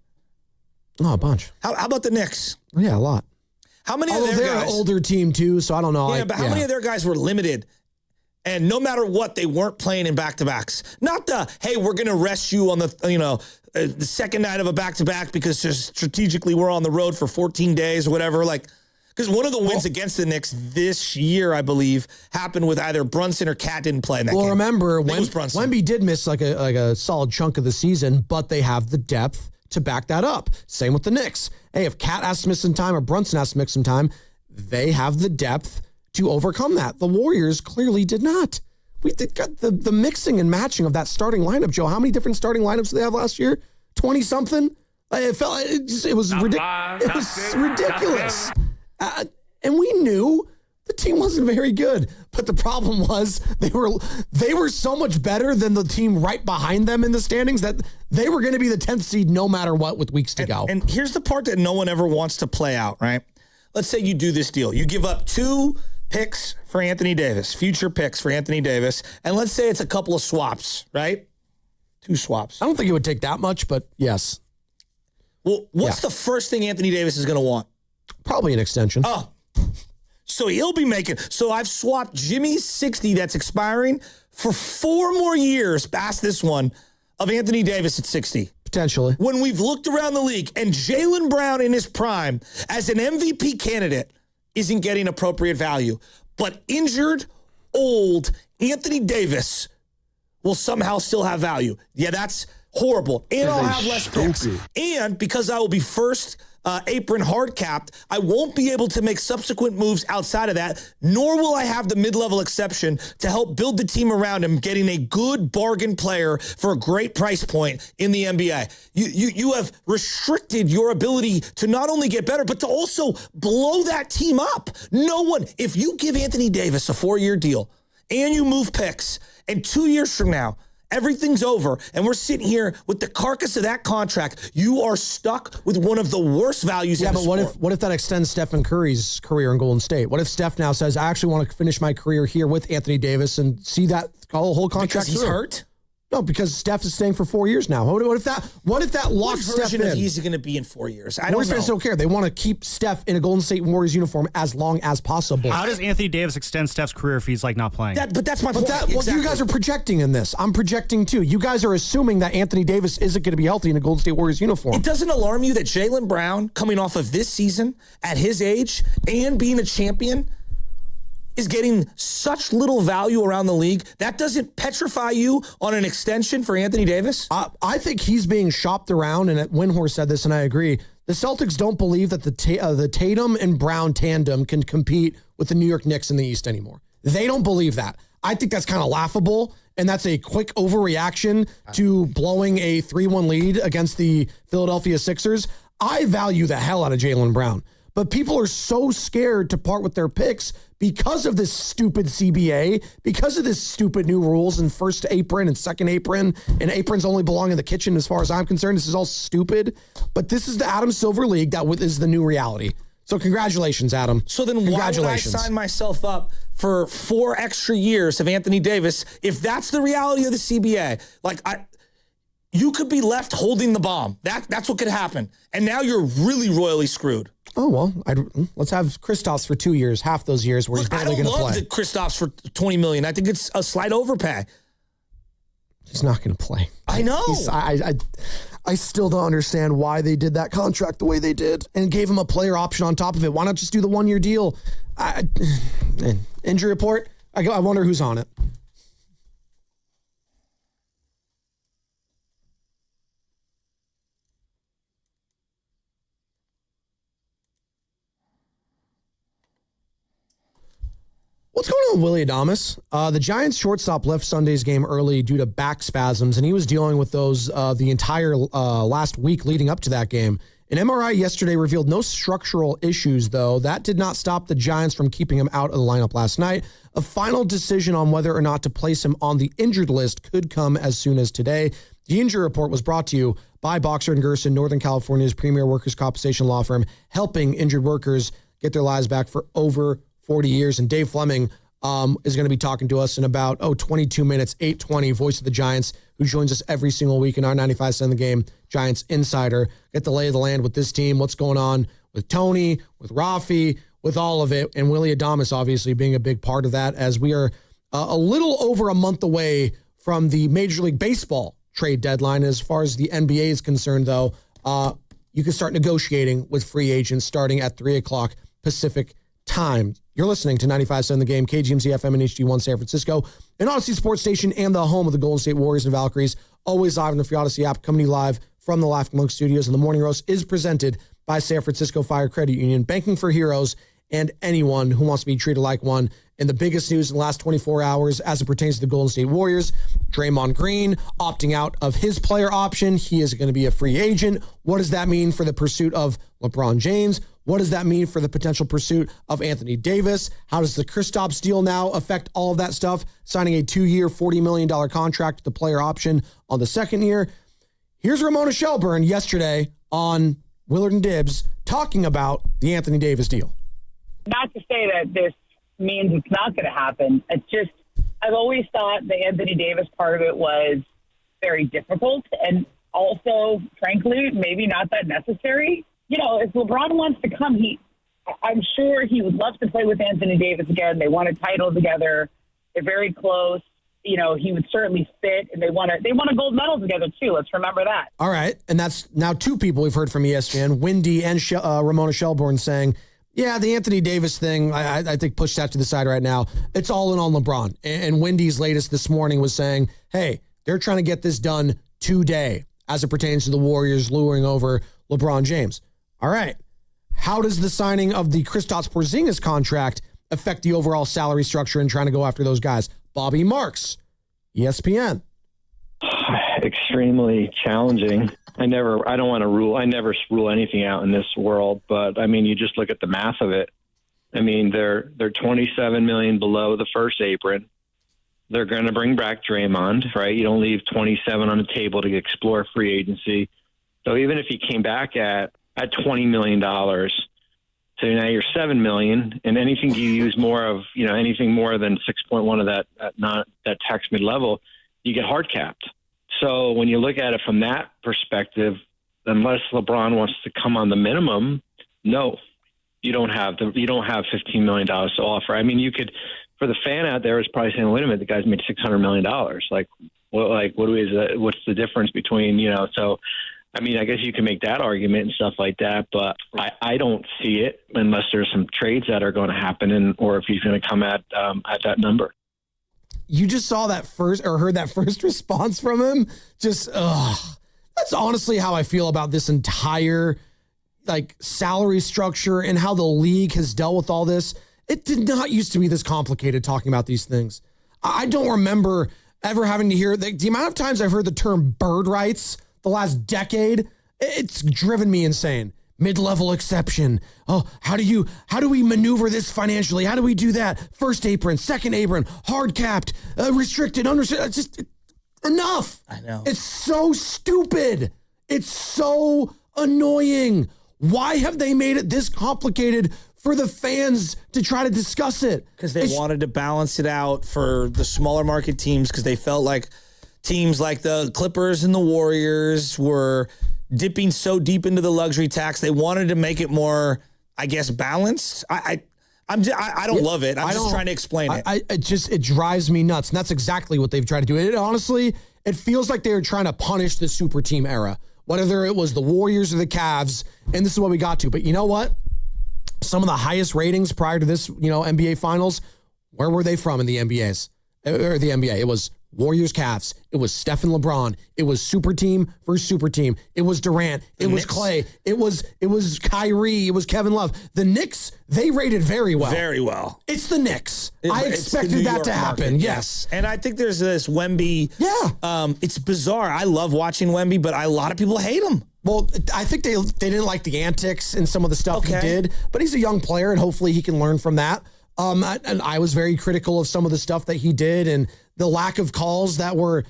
Oh, a bunch. How about the Knicks? Yeah, a lot. How many of their they're guys? An older team too, so I don't know. Yeah, but how many of their guys were limited? And no matter what, they weren't playing in back-to-backs. Not the, hey, we're going to rest you on the, the second night of a back-to-back because just strategically we're on the road for 14 days or whatever. Because one of the wins against the Knicks this year, I believe, happened with either Brunson or Cat didn't play in that game. Well, remember, Brunson. Wemby did miss like a solid chunk of the season, but they have the depth to back that up. Same with the Knicks. Hey, if Cat has to miss some time or Brunson has to miss some time, they have the depth to overcome that. The Warriors clearly did not. We got the mixing and matching of that starting lineup, Joe. How many different starting lineups did they have last year? 20-something? It was ridiculous. And we knew the team wasn't very good. But the problem was they were so much better than the team right behind them in the standings that they were going to be the 10th seed no matter what with weeks to go. And here's the part that no one ever wants to play out, right? Let's say you do this deal. You give up 2 picks for Anthony Davis, future picks for Anthony Davis, and let's say it's a couple of swaps, right? 2 swaps. I don't think it would take that much, but yes. Well, what's the first thing Anthony Davis is going to want? Probably an extension. Oh, so he'll be making. So I've swapped Jimmy's 60 that's expiring for 4 more years past this one of Anthony Davis at 60. Potentially. When we've looked around the league and Jaylen Brown in his prime as an MVP candidate isn't getting appropriate value, but injured, old Anthony Davis will somehow still have value. Yeah, that's horrible. And I'll have less picks. And because I will be first apron hard capped, I won't be able to make subsequent moves outside of that, nor will I have the mid-level exception to help build the team around him, getting a good bargain player for a great price point in the NBA. You have restricted your ability to not only get better, but to also blow that team up. No one, if you give Anthony Davis a 4-year deal and you move picks, and 2 years from now, everything's over, and we're sitting here with the carcass of that contract, you are stuck with one of the worst values in the sport. Yeah, but what if that extends Stephen Curry's career in Golden State? What if Steph now says, I actually want to finish my career here with Anthony Davis and see that whole contract because he's hurt? No, because Steph is staying for 4 years now. What if that locks Steph in? What version of he's going to be in 4 years? I don't know. Warriors fans don't care. They want to keep Steph in a Golden State Warriors uniform as long as possible. How does Anthony Davis extend Steph's career if he's not playing? But that's my point. Exactly. You guys are projecting in this. I'm projecting too. You guys are assuming that Anthony Davis isn't going to be healthy in a Golden State Warriors uniform. It doesn't alarm you that Jaylen Brown, coming off of this season at his age and being a champion, is getting such little value around the league? That doesn't petrify you on an extension for Anthony Davis? I think he's being shopped around, and Windhorst said this, and I agree. The Celtics don't believe that the Tatum and Brown tandem can compete with the New York Knicks in the East anymore. They don't believe that. I think that's kind of laughable, and that's a quick overreaction to blowing a 3-1 lead against the Philadelphia Sixers. I value the hell out of Jaylen Brown, but people are so scared to part with their picks because of this stupid CBA, because of this stupid new rules and first apron and second apron, and aprons only belong in the kitchen as far as I'm concerned. This is all stupid. But this is the Adam Silver League that is the new reality. So congratulations, Adam. So then why would I sign myself up for 4 extra years of Anthony Davis if that's the reality of the CBA? You could be left holding the bomb. That's what could happen. And now you're really royally screwed. Oh, well, let's have Kristaps for 2 years, half those years where he's barely going to play. I don't love Kristaps for $20 million. I think it's a slight overpay. He's not going to play. I know. I still don't understand why they did that contract the way they did and gave him a player option on top of it. Why not just do the 1-year deal? Injury report, I wonder who's on it. What's going on with Willie Adames? The Giants shortstop left Sunday's game early due to back spasms, and he was dealing with those the entire last week leading up to that game. An MRI yesterday revealed no structural issues, though. That did not stop the Giants from keeping him out of the lineup last night. A final decision on whether or not to place him on the injured list could come as soon as today. The injury report was brought to you by Boxer & Gerson, Northern California's premier workers' compensation law firm, helping injured workers get their lives back for over 40 years. And Dave Fleming is going to be talking to us in about 22 minutes, 8:20, voice of the Giants, who joins us every single week in our 95 cent the game Giants Insider. Get the lay of the land with this team, what's going on with Tony, with Rafi, with all of it, and Willie Adames obviously being a big part of that, as we are a little over a month away from the Major League Baseball trade deadline. As far as the NBA is concerned, though, you can start negotiating with free agents starting at 3 o'clock Pacific time. You're listening to 95.7 The Game, KGMZ FM and HD1 San Francisco, an Odyssey Sports Station and the home of the Golden State Warriors and Valkyries, always live on the free Odyssey app, coming to you live from the Laughing Monk Studios. And the Morning Roast is presented by San Francisco Fire Credit Union, banking for heroes and anyone who wants to be treated like one. And the biggest news in the last 24 hours as it pertains to the Golden State Warriors, Draymond Green opting out of his player option. He is going to be a free agent. What does that mean for the pursuit of LeBron James? What does that mean for the potential pursuit of Anthony Davis? How does the Kristaps deal now affect all of that stuff? Signing a 2-year, $40 million contract with the player option on the second year. Here's Ramona Shelburne yesterday on Willard and Dibbs talking about the Anthony Davis deal. Not to say that this means it's not going to happen. It's just, I've always thought the Anthony Davis part of it was very difficult and also, frankly, maybe not that necessary. You know, if LeBron wants to come, I'm sure he would love to play with Anthony Davis again. They won a title together. They're very close. You know, he would certainly fit, and they won a gold medal together too. Let's remember that. All right, and that's now two people we've heard from ESPN, Wendy and Ramona Shelburne, saying, yeah, the Anthony Davis thing, I think push that to the side right now. It's all in on LeBron. And Wendy's latest this morning was saying, hey, they're trying to get this done today as it pertains to the Warriors luring over LeBron James. All right. How does the signing of the Kristaps Porzingis contract affect the overall salary structure and trying to go after those guys? Bobby Marks, ESPN. Extremely challenging. I never rule anything out in this world, but I mean, you just look at the math of it. I mean, they're $27 million below the first apron. They're going to bring back Draymond, right? You don't leave 27 on the table to explore free agency. So even if he came back at $20 million, so now you're $7 million, and anything you use more of, anything more than 6.1 of that tax mid level, you get hard capped. So when you look at it from that perspective, unless LeBron wants to come on the minimum, no, you don't have $15 million to offer. I mean, you could, for the fan out there, is probably saying, wait a minute, the guy's made $600 million. What's the difference between, so, I mean, I guess you can make that argument and stuff like that, but I don't see it unless there's some trades that are going to happen or if he's going to come at that number. You just saw that first or heard that first response from him. Just, that's honestly how I feel about this entire salary structure and how the league has dealt with all this. It did not used to be this complicated talking about these things. I don't remember ever having to hear the amount of times I've heard the term bird rights the last decade. It's driven me insane. Mid-level exception. Oh, how do we maneuver this financially? How do we do that? First apron, second apron, hard capped, restricted, unrestricted. Just enough. I know. It's so stupid. It's so annoying. Why have they made it this complicated for the fans to try to discuss it? Because they wanted to balance it out for the smaller market teams, because they felt like teams like the Clippers and the Warriors were dipping so deep into the luxury tax. They wanted to make it more, I guess, balanced. I don't love it. I'm just trying to explain it. It drives me nuts. And that's exactly what they've tried to do. It honestly, it feels like they were trying to punish the super team era, whether it was the Warriors or the Cavs. And this is what we got to. But you know what? Some of the highest ratings prior to this, NBA finals, where were they from in the NBAs or the NBA? It was Warriors, Cavs. It was Steph and LeBron. It was super team versus super team. It was Durant. It was Clay. It was Kyrie. It was Kevin Love. The Knicks, they rated very well. Very well. It's the Knicks. I expected that to happen. Market, yes. And I think there's this Wemby. Yeah. It's bizarre. I love watching Wemby, but a lot of people hate him. Well, I think they didn't like the antics and some of the stuff he did, but he's a young player and hopefully he can learn from that. And I was very critical of some of the stuff that he did and the lack of calls that were,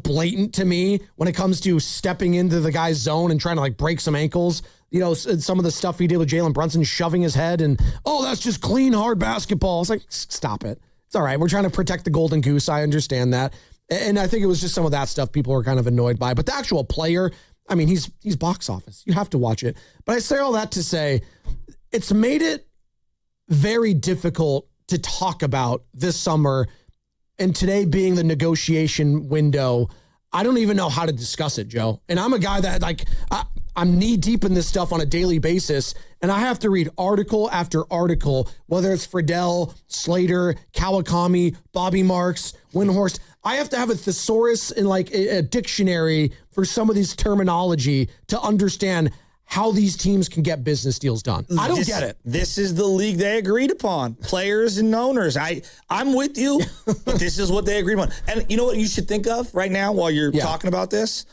blatant to me when it comes to stepping into the guy's zone and trying to break some ankles. Some of the stuff he did with Jalen Brunson, shoving his head and, that's just clean, hard basketball. It's like, stop it. It's all right. We're trying to protect the golden goose. I understand that. And I think it was just some of that stuff people were kind of annoyed by. But the actual player, I mean, he's box office. You have to watch it. But I say all that to say it's made it very difficult to talk about this summer. And today being the negotiation window, I don't even know how to discuss it, Joe. And I'm a guy that, like, I'm knee deep in this stuff on a daily basis, and I have to read article after article, whether it's Friedel, Slater, Kawakami, Bobby Marks, Windhorst. I have to have a thesaurus and like a dictionary for some of these terminology to understand how these teams can get business deals done. I don't get it. This is the league they agreed upon, players and owners. I'm with you, but this is what they agreed upon. And you know what you should think of right now while you're talking about this?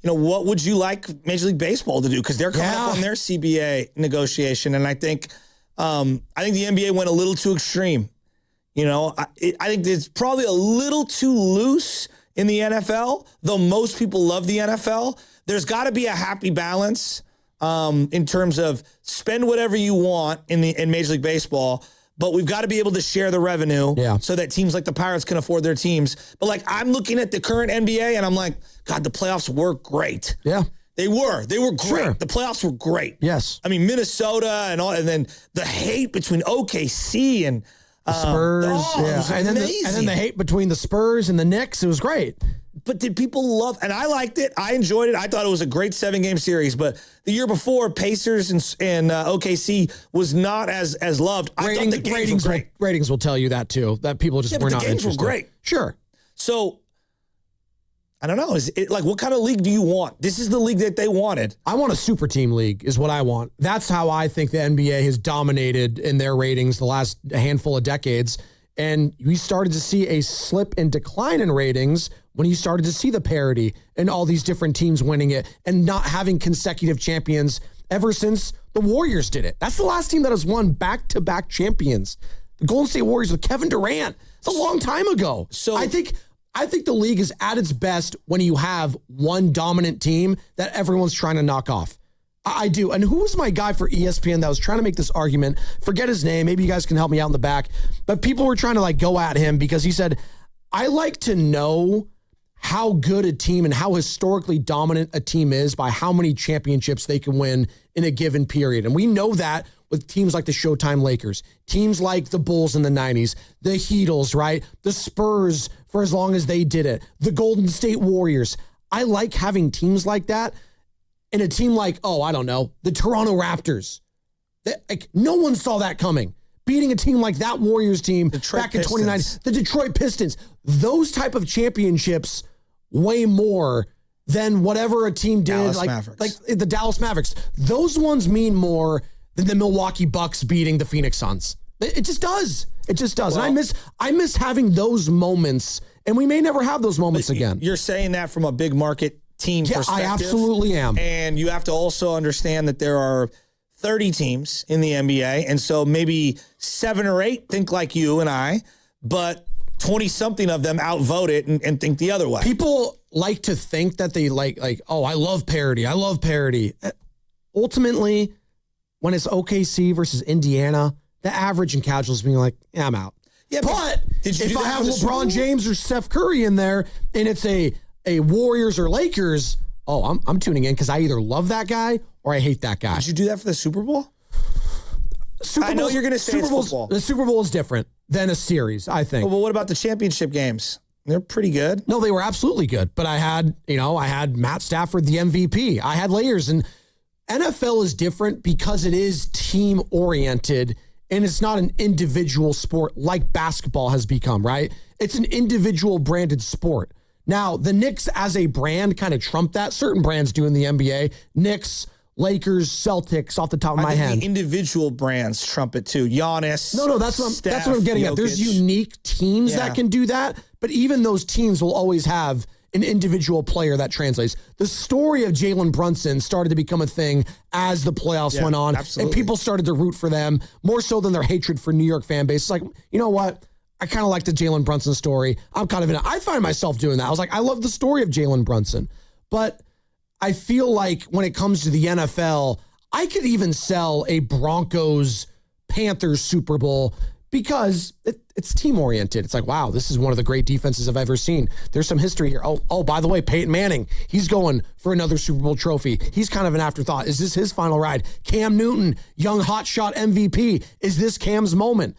You know, what would you like Major League Baseball to do? Because they're coming up on their CBA negotiation, and I think the NBA went a little too extreme. You know, I think it's probably a little too loose in the NFL, though most people love the NFL. There's got to be a happy balance in terms of spend whatever you want in Major League Baseball, but we've got to be able to share the revenue so that teams like the Pirates can afford their teams. But like, I'm looking at the current NBA and I'm like, God, the playoffs were great. Yeah. They were great. Sure. The playoffs were great. Yes. I mean, Minnesota and then the hate between OKC and the Spurs. And then the hate between the Spurs and the Knicks. It was great. But did people love, and I liked it. I enjoyed it. I thought it was a great 7-game series. But the year before, Pacers and OKC was not as loved. I thought the games were great. Ratings will tell you that too, that people just were not interested. The games were great. Sure. So, I don't know. Is it like, what kind of league do you want? This is the league that they wanted. I want a super team league is what I want. That's how I think the NBA has dominated in their ratings the last handful of decades. And we started to see a slip and decline in ratings when you started to see the parity and all these different teams winning it and not having consecutive champions ever since the Warriors did it. That's the last team that has won back-to-back champions. The Golden State Warriors with Kevin Durant. It's a long time ago. So I think the league is at its best when you have one dominant team that everyone's trying to knock off. I do. And who was my guy for ESPN that was trying to make this argument? Forget his name. Maybe you guys can help me out in the back. But people were trying to like go at him because he said, I like to know how good a team and how historically dominant a team is by how many championships they can win in a given period. And we know that with teams like the Showtime Lakers, teams like the Bulls in the 90s, the Heatles, right? The Spurs for as long as they did it, the Golden State Warriors. I like having teams like that. And a team like, the Toronto Raptors. Like, no one saw that coming. Beating a team like that Warriors team back in 2009. The Detroit Pistons. Those type of championships way more than whatever a team did. Like the Dallas Mavericks. Those ones mean more than the Milwaukee Bucks beating the Phoenix Suns. It just does. It just does. Well, and I miss having those moments, and we may never have those moments again. You're saying that from a big market team perspective. I absolutely am. And you have to also understand that there are 30 teams in the NBA, and so maybe 7 or 8 think like you and I, but 20-something of them outvote it and think the other way. People like to think that they like, I love parity. I love parity. Ultimately, when it's OKC versus Indiana, the average and casuals being like, I'm out. Yeah, but if I have LeBron James or Steph Curry in there and it's a Warriors or Lakers, I'm tuning in because I either love that guy or I hate that guy. Did you do that for the Super Bowl? I know you're going to say it's football. The Super Bowl is different than a series, I think. Well, what about the championship games? They're pretty good. No, they were absolutely good. But I had Matt Stafford, the MVP. I had layers. And NFL is different because it is team-oriented and it's not an individual sport like basketball has become, right? It's an individual branded sport. Now, the Knicks as a brand kind of trump that. Certain brands do in the NBA. Knicks, Lakers, Celtics, off the top of my head. The individual brands trump it too. Giannis. No, that's what I'm getting at. There's unique teams that can do that, but even those teams will always have an individual player that translates. The story of Jalen Brunson started to become a thing as the playoffs went on, and people started to root for them more so than their hatred for New York fan base. It's like, you know what? I kind of like the Jalen Brunson story. I'm kind of in it. I find myself doing that. I was like, I love the story of Jalen Brunson, but I feel like when it comes to the NFL, I could even sell a Broncos Panthers Super Bowl because it's team-oriented. It's like, wow, this is one of the great defenses I've ever seen. There's some history here. Oh, by the way, Peyton Manning, he's going for another Super Bowl trophy. He's kind of an afterthought. Is this his final ride? Cam Newton, young hotshot MVP. Is this Cam's moment?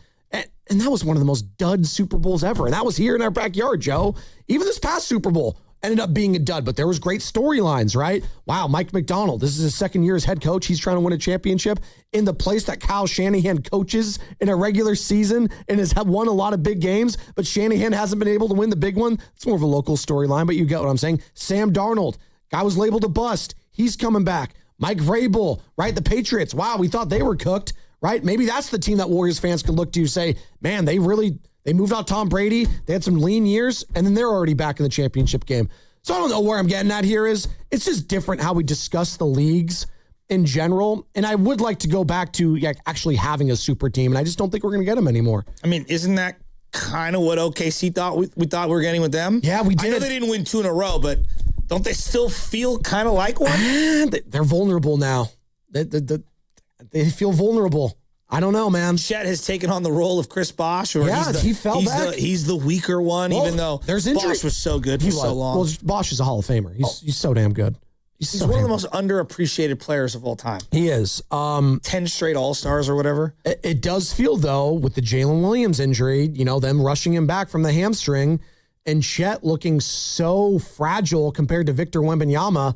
And that was one of the most dud Super Bowls ever. And that was here in our backyard, Joe. Even this past Super Bowl, ended up being a dud, but there was great storylines, right? Wow, Mike McDonald, this is his second year as head coach. He's trying to win a championship in the place that Kyle Shanahan coaches in a regular season and has won a lot of big games, but Shanahan hasn't been able to win the big one. It's more of a local storyline, but you get what I'm saying. Sam Darnold, guy was labeled a bust. He's coming back. Mike Vrabel, right? The Patriots. Wow, we thought they were cooked, right? Maybe that's the team that Warriors fans could look to say, man, they moved out Tom Brady. They had some lean years, and then they're already back in the championship game. So I don't know where I'm getting at here is it's just different how we discuss the leagues in general. And I would like to go back to actually having a super team, and I just don't think we're going to get them anymore. I mean, isn't that kind of what OKC thought we thought we were getting with them? Yeah, we did. I know they didn't win 2 in a row, but don't they still feel kind of like one? They're vulnerable now. They feel vulnerable. I don't know, man. Chet has taken on the role of Chris Bosh. Or he fell back. He's the weaker one, even though there's injury. Bosh was so good for so long. Well, Bosh is a Hall of Famer. He's so damn good. He's one of the most underappreciated players of all time. He is. 10 straight All-Stars or whatever. It does feel, though, with the Jalen Williams injury, them rushing him back from the hamstring, and Chet looking so fragile compared to Victor Wembanyama,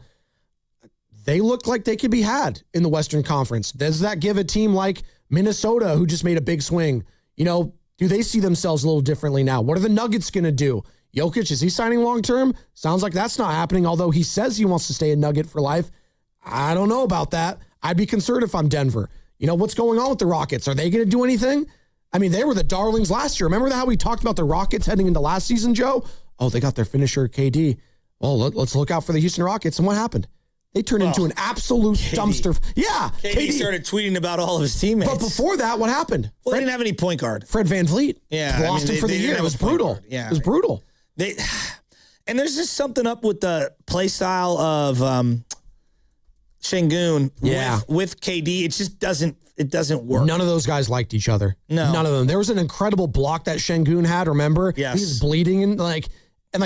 they look like they could be had in the Western Conference. Does that give a team like Minnesota, who just made a big swing, do they see themselves a little differently now? What are the Nuggets going to do? Jokic, is he signing long-term? Sounds like that's not happening, although he says he wants to stay a Nugget for life. I don't know about that. I'd be concerned if I'm Denver. What's going on with the Rockets? Are they going to do anything? I mean, they were the darlings last year. Remember how we talked about the Rockets heading into last season, Joe? Oh, they got their finisher, KD. Well, let's look out for the Houston Rockets. And what happened? They turned into an absolute dumpster. Yeah. KD started tweeting about all of his teammates. But before that, what happened? Well, they didn't have any point guard. Fred VanVleet. Yeah. Lost him for the year. It was brutal. Yeah. It was brutal. And there's just something up with the play style of Şengün with KD. It just doesn't work. None of those guys liked each other. No. None of them. There was an incredible block that Şengün had, remember? Yes. He was bleeding and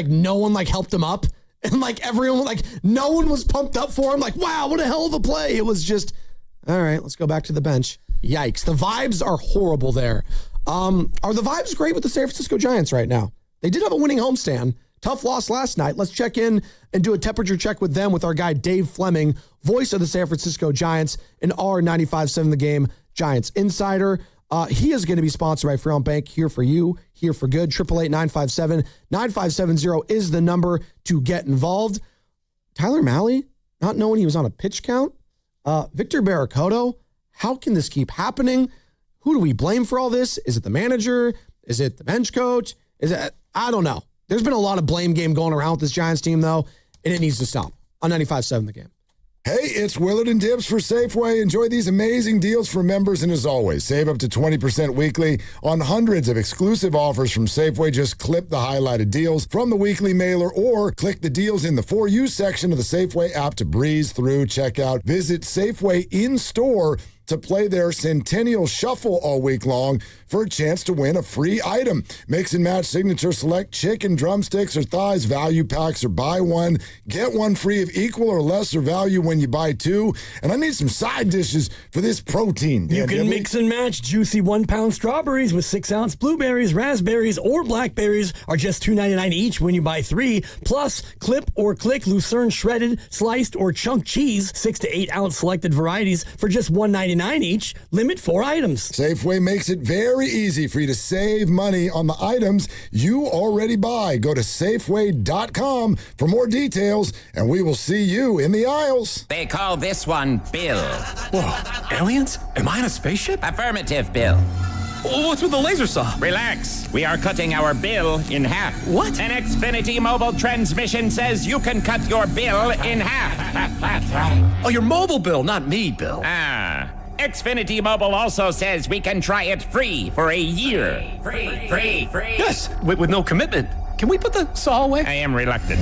no one helped him up. And everyone, no one was pumped up for him. Wow, what a hell of a play. It was just, all right, let's go back to the bench. Yikes. The vibes are horrible there. Are the vibes great with the San Francisco Giants right now? They did have a winning homestand. Tough loss last night. Let's check in and do a temperature check with them with our guy Dave Fleming, voice of the San Francisco Giants, and our 95.7 The Game Giants insider. He is going to be sponsored by Fremont Bank. Here for you, here for good. 888-957-9570 is the number to get involved. Tyler Mahle, not knowing he was on a pitch count. Victor Barracoto, how can this keep happening? Who do we blame for all this? Is it the manager? Is it the bench coach? I don't know. There's been a lot of blame game going around with this Giants team, though, and it needs to stop. On 95.7 The Game. Hey, it's Willard and Dibbs for Safeway. Enjoy these amazing deals for members, and as always, save up to 20% weekly on hundreds of exclusive offers from Safeway. Just clip the highlighted deals from the weekly mailer or click the deals in the For You section of the Safeway app to breeze through checkout. Visit Safeway in-store to play their Centennial Shuffle all week long for a chance to win a free item. Mix and match signature select chicken, drumsticks, or thighs value packs, or buy one, get one free of equal or lesser value when you buy two. And I need some side dishes for this protein. You can mix and match juicy 1-pound strawberries with 6-ounce blueberries, raspberries, or blackberries are just $2.99 each when you buy 3. Plus, clip or click Lucerne shredded, sliced, or chunk cheese, 6 to 8 ounce selected varieties for just $1.99 each. Limit 4 items. Safeway makes it very easy for you to save money on the items you already buy. Go to Safeway.com for more details, and we will see you in the aisles. They call this one Bill. Whoa, aliens? Am I in a spaceship? Affirmative, Bill. What's with the laser saw? Relax. We are cutting our bill in half. What? An Xfinity mobile transmission says you can cut your bill in half. Oh, your mobile bill, not me, Bill. Xfinity Mobile also says we can try it free for a year. Free. Yes, with no commitment. Can we put the saw away? I am reluctant.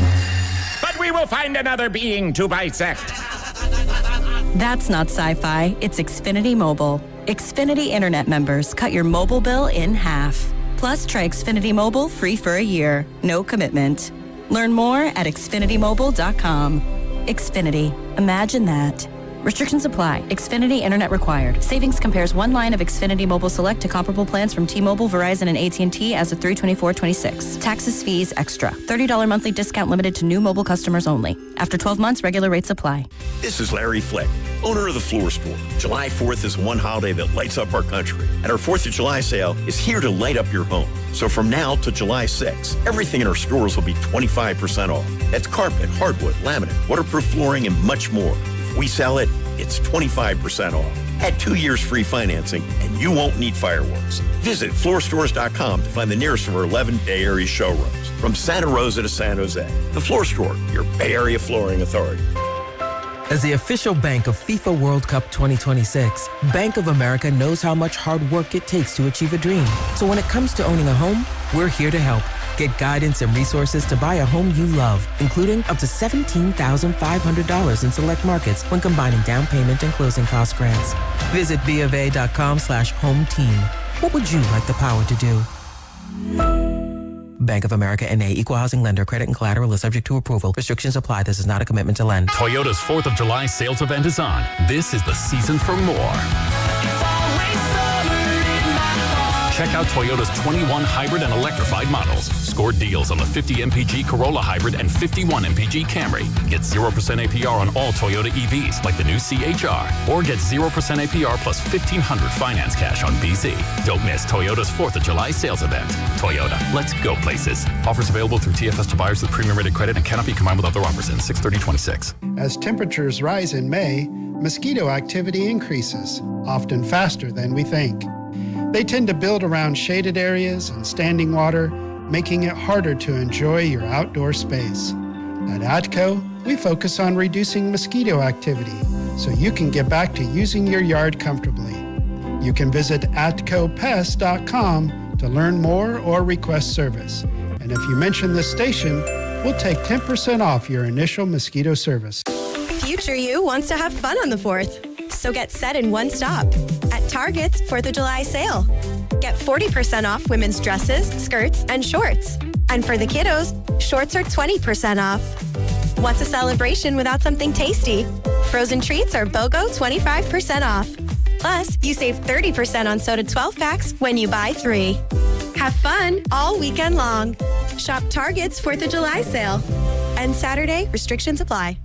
But we will find another being to bisect. That's not sci-fi. It's Xfinity Mobile. Xfinity Internet members cut your mobile bill in half. Plus, try Xfinity Mobile free for a year. No commitment. Learn more at xfinitymobile.com. Xfinity. Imagine that. Restrictions apply. Xfinity Internet required. Savings compares one line of Xfinity Mobile Select to comparable plans from T-Mobile, Verizon, and AT&T as of 3/24/26. Taxes, fees, extra. $30 monthly discount limited to new mobile customers only. After 12 months, regular rates apply. This is Larry Flick, owner of the Floor Store. July 4th is one holiday that lights up our country, and our 4th of July sale is here to light up your home. So from now to July 6th, everything in our stores will be 25% off. That's carpet, hardwood, laminate, waterproof flooring, and much more. If we sell it, it's 25% off. Add 2 years free financing, and you won't need fireworks. Visit floorstores.com to find the nearest of our 11 Bay Area showrooms. From Santa Rosa to San Jose, the Floor Store, your Bay Area flooring authority. As the official bank of FIFA World Cup 2026, Bank of America knows how much hard work it takes to achieve a dream. So when it comes to owning a home, we're here to help. Get guidance and resources to buy a home you love, including up to $17,500 in select markets when combining down payment and closing cost grants. Visit BofA.com/home team. What would you like the power to do? Bank of America N.A. Equal Housing Lender. Credit and collateral is subject to approval. Restrictions apply. This is not a commitment to lend. Toyota's 4th of July sales event is on. This is the season for more. Check out Toyota's 21 hybrid and electrified models. Score deals on the 50 MPG Corolla Hybrid and 51 MPG Camry. Get 0% APR on all Toyota EVs like the new CHR. Or get 0% APR plus $1,500 finance cash on BZ. Don't miss Toyota's 4th of July sales event. Toyota, let's go places. Offers available through TFS to buyers with premium rated credit and cannot be combined with other offers in 6/30/26. As temperatures rise in May, mosquito activity increases, often faster than we think. They tend to build around shaded areas and standing water, making it harder to enjoy your outdoor space. At ATCO, we focus on reducing mosquito activity so you can get back to using your yard comfortably. You can visit atcopest.com to learn more or request service. And if you mention this station, we'll take 10% off your initial mosquito service. Future you wants to have fun on the 4th. So get set in one stop at Target's 4th of July sale. Get 40% off women's dresses, skirts, and shorts. And for the kiddos, shorts are 20% off. What's a celebration without something tasty? Frozen treats are BOGO 25% off. Plus, you save 30% on soda 12 packs when you buy 3. Have fun all weekend long. Shop Target's 4th of July sale. And Saturday, restrictions apply.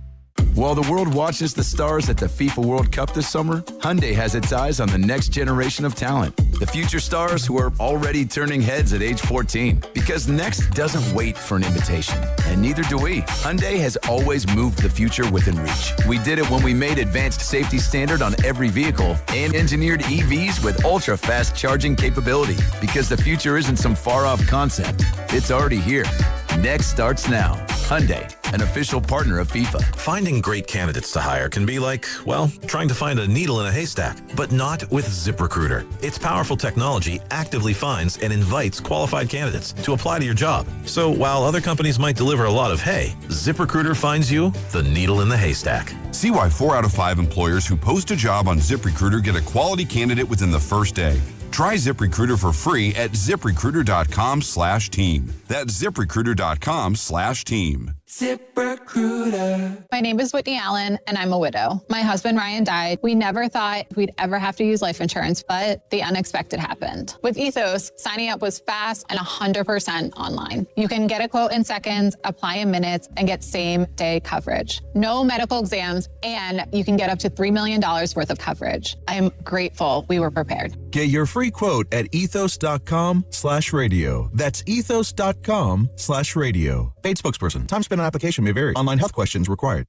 While the world watches the stars at the FIFA World Cup this summer, Hyundai has its eyes on the next generation of talent. The future stars who are already turning heads at age 14. Because next doesn't wait for an invitation. And neither do we. Hyundai has always moved the future within reach. We did it when we made advanced safety standard on every vehicle and engineered EVs with ultra-fast charging capability. Because the future isn't some far-off concept. It's already here. Next starts now. Hyundai, an official partner of FIFA. Finding great candidates to hire can be like, well, trying to find a needle in a haystack, but not with ZipRecruiter. Its powerful technology actively finds and invites qualified candidates to apply to your job. So while other companies might deliver a lot of hay, ZipRecruiter finds you the needle in the haystack. See why 4 out of 5 employers who post a job on ZipRecruiter get a quality candidate within the first day. Try ZipRecruiter for free at ZipRecruiter.com/team. That's ZipRecruiter.com/team. ZipRecruiter. My name is Whitney Allen, and I'm a widow. My husband, Ryan, died. We never thought we'd ever have to use life insurance, but the unexpected happened. With Ethos, signing up was fast and 100% online. You can get a quote in seconds, apply in minutes, and get same-day coverage. No medical exams, and you can get up to $3 million worth of coverage. I am grateful we were prepared. Get your free quote at ethos.com/radio. That's ethos.com/radio. Paid spokesperson. Time spent on application may vary. Online health questions required.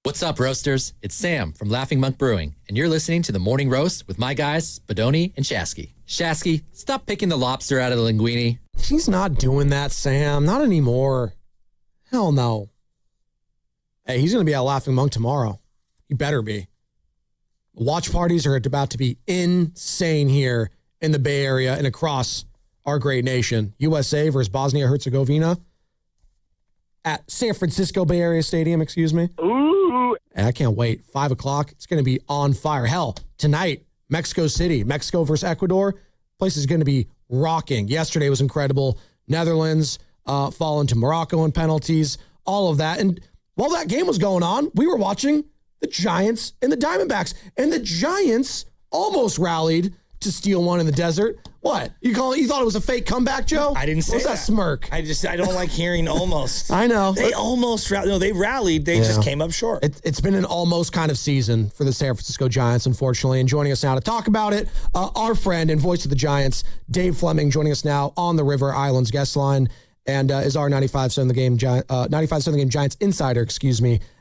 What's up, roasters? It's Sam from Laughing Monk Brewing, and you're listening to The Morning Roast with my guys, Spadoni and Shasky. Shasky, stop picking the lobster out of the linguine. He's not doing that, Sam. Not anymore. Hell no. Hey, he's going to be at Laughing Monk tomorrow. He better be. Watch parties are about to be insane here in the Bay Area and across our great nation. USA versus Bosnia-Herzegovina at San Francisco Bay Area Stadium, excuse me. Ooh. I can't wait. 5 o'clock. It's going to be on fire. Hell, tonight, Mexico City, Mexico versus Ecuador. Place is going to be rocking. Yesterday was incredible. Netherlands falling to Morocco in penalties, all of that. And while that game was going on, we were watching the Giants and the Diamondbacks. And the Giants almost rallied to steal one in the desert. What? You thought it was a fake comeback, Joe? I didn't say What's that smirk? I don't like hearing almost. I know. They almost rallied. No, they rallied. They just came up short. It's been an almost kind of season for the San Francisco Giants, unfortunately. And joining us now to talk about it, our friend and voice of the Giants, Dave Fleming, joining us now on the River Islands guest line, and is our 95.7 The Game Giants insider,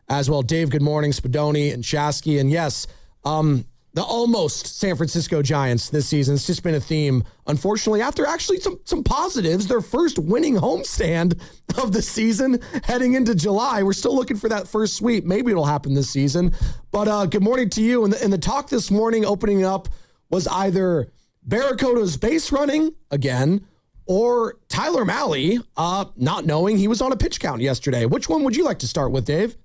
as well. Dave, good morning. Spadoni and Shasky. And yes, the almost San Francisco Giants this season. It's just been a theme, unfortunately, after actually some positives. Their first winning homestand of the season heading into July. We're still looking for that first sweep. Maybe it'll happen this season. But good morning to you. And the talk this morning opening up was either Barracoda's base running again or Tyler Mahle not knowing he was on a pitch count yesterday. Which one would you like to start with, Dave?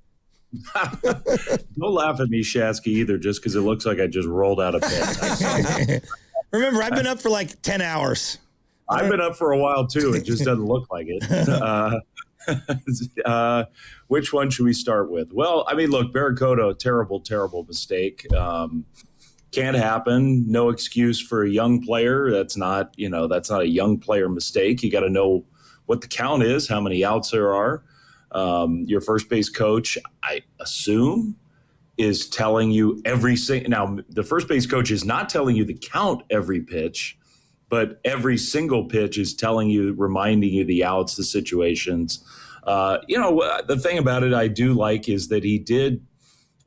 Don't laugh at me, Shasky, either, just because it looks like I just rolled out of bed. Remember, I've been up for like 10 hours. I've been up for a while, too. It just doesn't look like it. Which one should we start with? Well, I mean, look, Barracoda, terrible, terrible mistake. Can't happen. No excuse for a young player. That's not a young player mistake. You got to know what the count is, how many outs there are. Your first base coach, I assume, is telling you now the first base coach is not telling you the count every pitch, but every single pitch is reminding you the outs, the situations. The thing about it I do like is that he did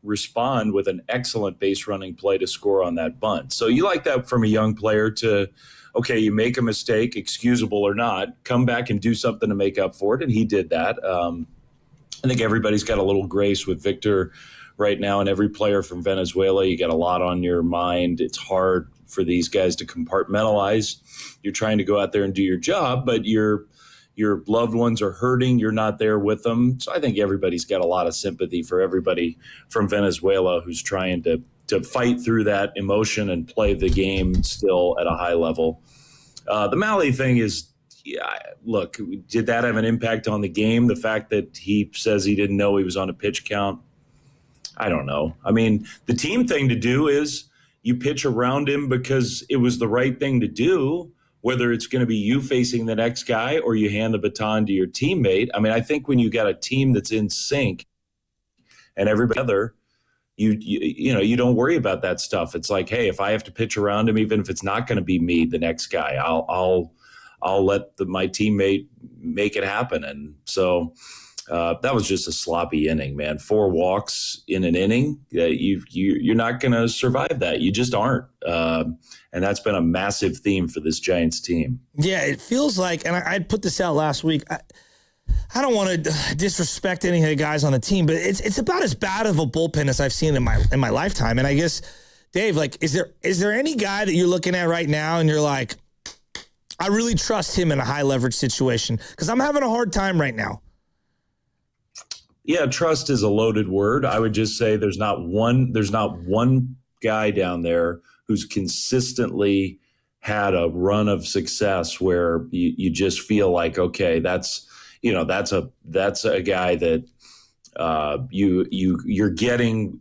respond with an excellent base running play to score on that bunt. So you like that from a young player to, okay, you make a mistake, excusable or not, come back and do something to make up for it. And he did that. I think everybody's got a little grace with Victor right now, and every player from Venezuela, you got a lot on your mind. It's hard for these guys to compartmentalize. You're trying to go out there and do your job, but your loved ones are hurting. You're not there with them. So I think everybody's got a lot of sympathy for everybody from Venezuela who's trying to fight through that emotion and play the game still at a high level. The Mahle thing is, look, did that have an impact on the game? The fact that he says he didn't know he was on a pitch count? I don't know. I mean, the team thing to do is you pitch around him because it was the right thing to do, whether it's going to be you facing the next guy or you hand the baton to your teammate. I mean, I think when you got a team that's in sync and everybody other, you don't worry about that stuff. It's like, hey, if I have to pitch around him, even if it's not going to be me, the next guy, I'll let my teammate make it happen. And so that was just a sloppy inning, man. 4 walks in an inning. You're not going to survive that. You just aren't. And that's been a massive theme for this Giants team. Yeah, it feels like, and I'd put this out last week, I don't want to disrespect any of the guys on the team, but it's about as bad of a bullpen as I've seen in my lifetime. And I guess, Dave, like, is there any guy that you're looking at right now and you're like, I really trust him in a high leverage situation? Because I'm having a hard time right now. Yeah, trust is a loaded word. I would just say there's not one guy down there who's consistently had a run of success where you just feel like, okay, that's a guy that you're getting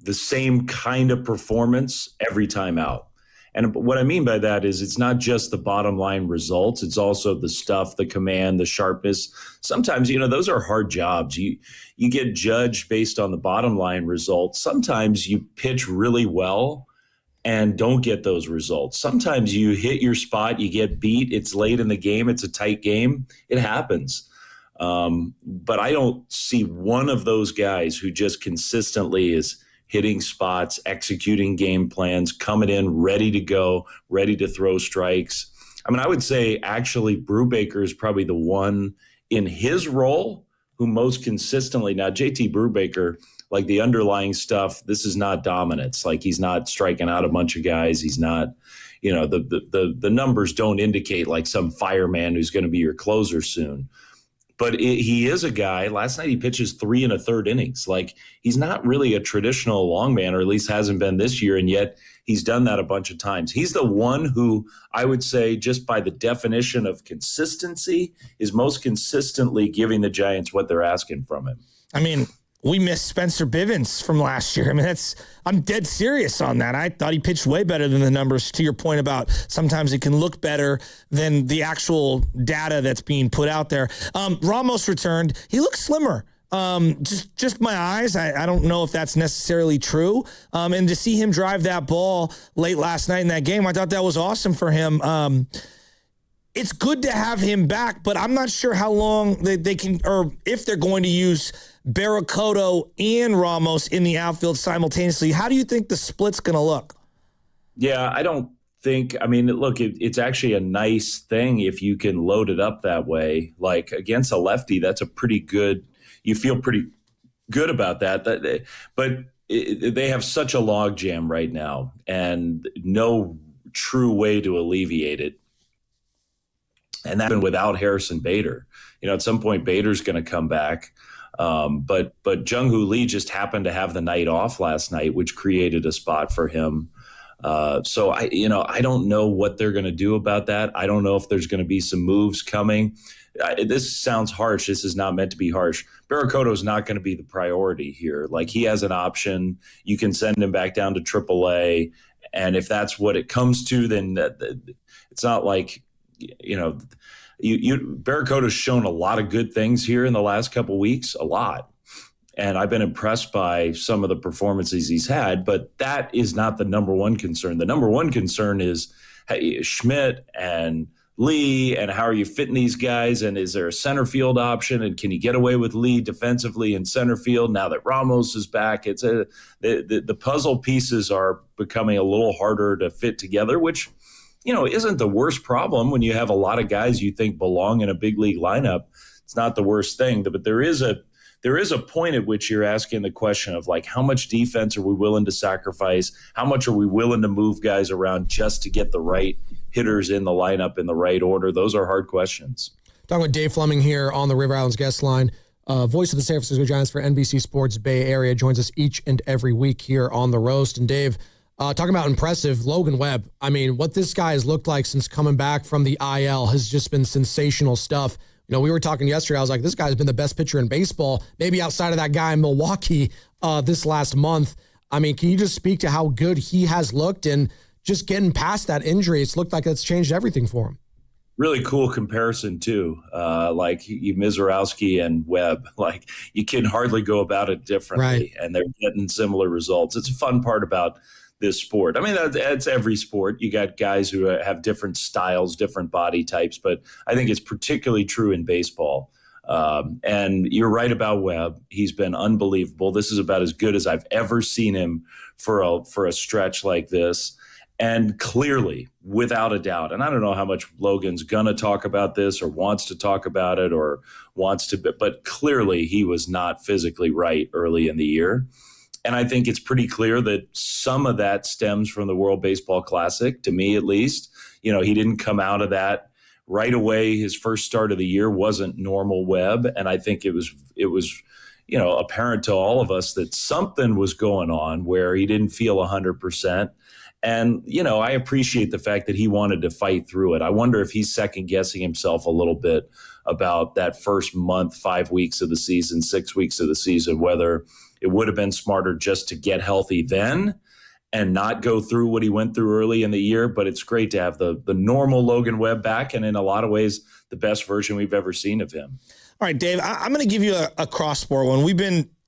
the same kind of performance every time out. And what I mean by that is it's not just the bottom line results. It's also the stuff, the command, the sharpness. Sometimes, those are hard jobs. You get judged based on the bottom line results. Sometimes you pitch really well and don't get those results. Sometimes you hit your spot, you get beat. It's late in the game. It's a tight game. It happens. But I don't see one of those guys who just consistently is hitting spots, executing game plans, coming in ready to go, ready to throw strikes. I mean, I would say actually Brubaker is probably the one in his role who most consistently, now JT Brubaker, like the underlying stuff, this is not dominance. Like he's not striking out a bunch of guys. He's not, the numbers don't indicate like some fireman who's going to be your closer soon. But he is a guy. Last night he pitches 3 1/3 innings. Like, he's not really a traditional long man, or at least hasn't been this year, and yet he's done that a bunch of times. He's the one who I would say, just by the definition of consistency, is most consistently giving the Giants what they're asking from him. I mean, we missed Spencer Bivens from last year. I mean, I'm dead serious on that. I thought he pitched way better than the numbers, to your point about sometimes it can look better than the actual data that's being put out there. Ramos returned. He looks slimmer. Just my eyes. I don't know if that's necessarily true. And to see him drive that ball late last night in that game, I thought that was awesome for him. It's good to have him back, but I'm not sure how long they can, or if they're going to use Barracoto and Ramos in the outfield simultaneously. How do you think the split's going to look? Yeah, I don't think, I mean, look, it's actually a nice thing if you can load it up that way. Like, against a lefty, that's a pretty good, you feel pretty good about that. But they have such a logjam right now and no true way to alleviate it. And that's been without Harrison Bader. You know, at some point, Bader's going to come back. But Jung-Hoo Lee just happened to have the night off last night, which created a spot for him. So I don't know what they're going to do about that. I don't know if there's going to be some moves coming. This sounds harsh. This is not meant to be harsh. Barracoto is not going to be the priority here. Like, he has an option. You can send him back down to AAA. And if that's what it comes to, then it's not like, Barracoto's shown a lot of good things here in the last couple of weeks, a lot. And I've been impressed by some of the performances he's had, but that is not the number one concern. The number one concern is, hey, Schmidt and Lee, and how are you fitting these guys? And is there a center field option? And can you get away with Lee defensively in center field now that Ramos is back? The puzzle pieces are becoming a little harder to fit together, which, isn't the worst problem when you have a lot of guys you think belong in a big league lineup. It's not the worst thing, but there is a point at which you're asking the question of, like, how much defense are we willing to sacrifice? How much are we willing to move guys around just to get the right hitters in the lineup in the right order? Those are hard questions. Talking with Dave Fleming here on the River Islands guest line. Voice of the San Francisco Giants for NBC Sports Bay Area, joins us each and every week here on The Roast. And Dave, talking about impressive, Logan Webb. I mean, what this guy has looked like since coming back from the IL has just been sensational stuff. We were talking yesterday. I was like, this guy's been the best pitcher in baseball, maybe outside of that guy in Milwaukee this last month. I mean, can you just speak to how good he has looked and just getting past that injury? It's looked like it's changed everything for him. Really cool comparison, too. Like, Mizorowski and Webb, like, you can hardly go about it differently, right? And they're getting similar results. It's a fun part about this sport. I mean, that's every sport. You got guys who have different styles, different body types, but I think it's particularly true in baseball. And you're right about Webb. He's been unbelievable. This is about as good as I've ever seen him for a stretch like this. And clearly, without a doubt, and I don't know how much Logan's going to talk about this or wants to talk about it or wants to, but clearly he was not physically right early in the year. And I think it's pretty clear that some of that stems from the World Baseball Classic, to me at least. He didn't come out of that right away. His first start of the year wasn't normal Webb. And I think it was apparent to all of us that something was going on where he didn't feel 100%. And, I appreciate the fact that he wanted to fight through it. I wonder if he's second guessing himself a little bit about that first month, 5 weeks of the season, 6 weeks of the season, whether it would have been smarter just to get healthy then and not go through what he went through early in the year. But it's great to have the normal Logan Webb back, and in a lot of ways, the best version we've ever seen of him. All right, Dave, I'm going to give you a cross-sport one.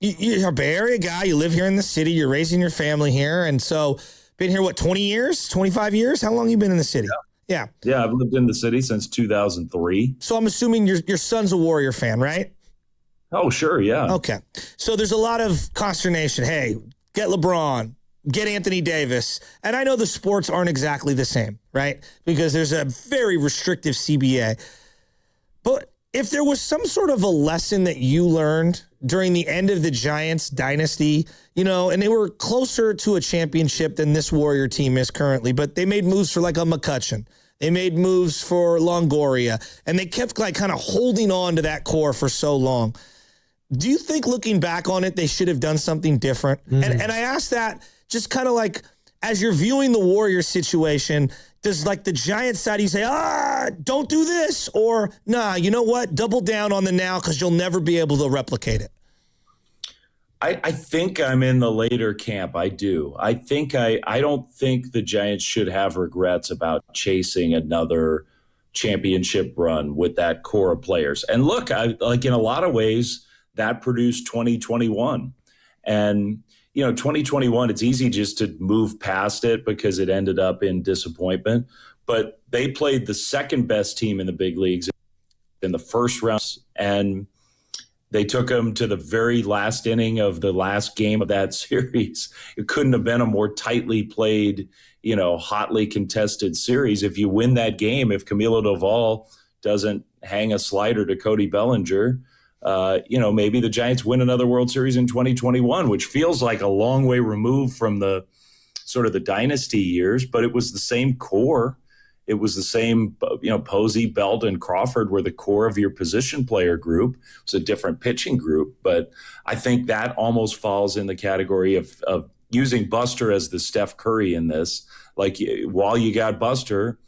You're a Bay Area guy. You live here in the city. You're raising your family here. And so been here, 20 years, 25 years? How long have you been in the city? Yeah. Yeah, I've lived in the city since 2003. So I'm assuming your son's a Warrior fan, right? Oh, sure, yeah. Okay. So there's a lot of consternation. Hey, get LeBron, get Anthony Davis. And I know the sports aren't exactly the same, right? Because there's a very restrictive CBA. But if there was some sort of a lesson that you learned during the end of the Giants dynasty, and they were closer to a championship than this Warrior team is currently, but they made moves for like a McCutchen. They made moves for Longoria, and they kept like kind of holding on to that core for so long. Do you think looking back on it, they should have done something different? And I ask that just kind of like, as you're viewing the Warriors situation, does like the Giants side, you say, don't do this, or nah, you know what? Double down on the now because you'll never be able to replicate it. I think I'm in the later camp. I do. I don't think the Giants should have regrets about chasing another championship run with that core of players. And look, like in a lot of ways, that produced 2021. And, 2021, it's easy just to move past it because it ended up in disappointment. But they played the second best team in the big leagues in the first round, and they took them to the very last inning of the last game of that series. It couldn't have been a more tightly played, hotly contested series. If you win that game, if Camilo Doval doesn't hang a slider to Cody Bellinger, maybe the Giants win another World Series in 2021, which feels like a long way removed from the sort of the dynasty years, but it was the same core. It was the same, Posey, Belt, and Crawford were the core of your position player group. It's a different pitching group, but I think that almost falls in the category of using Buster as the Steph Curry in this. Like, while you got Buster,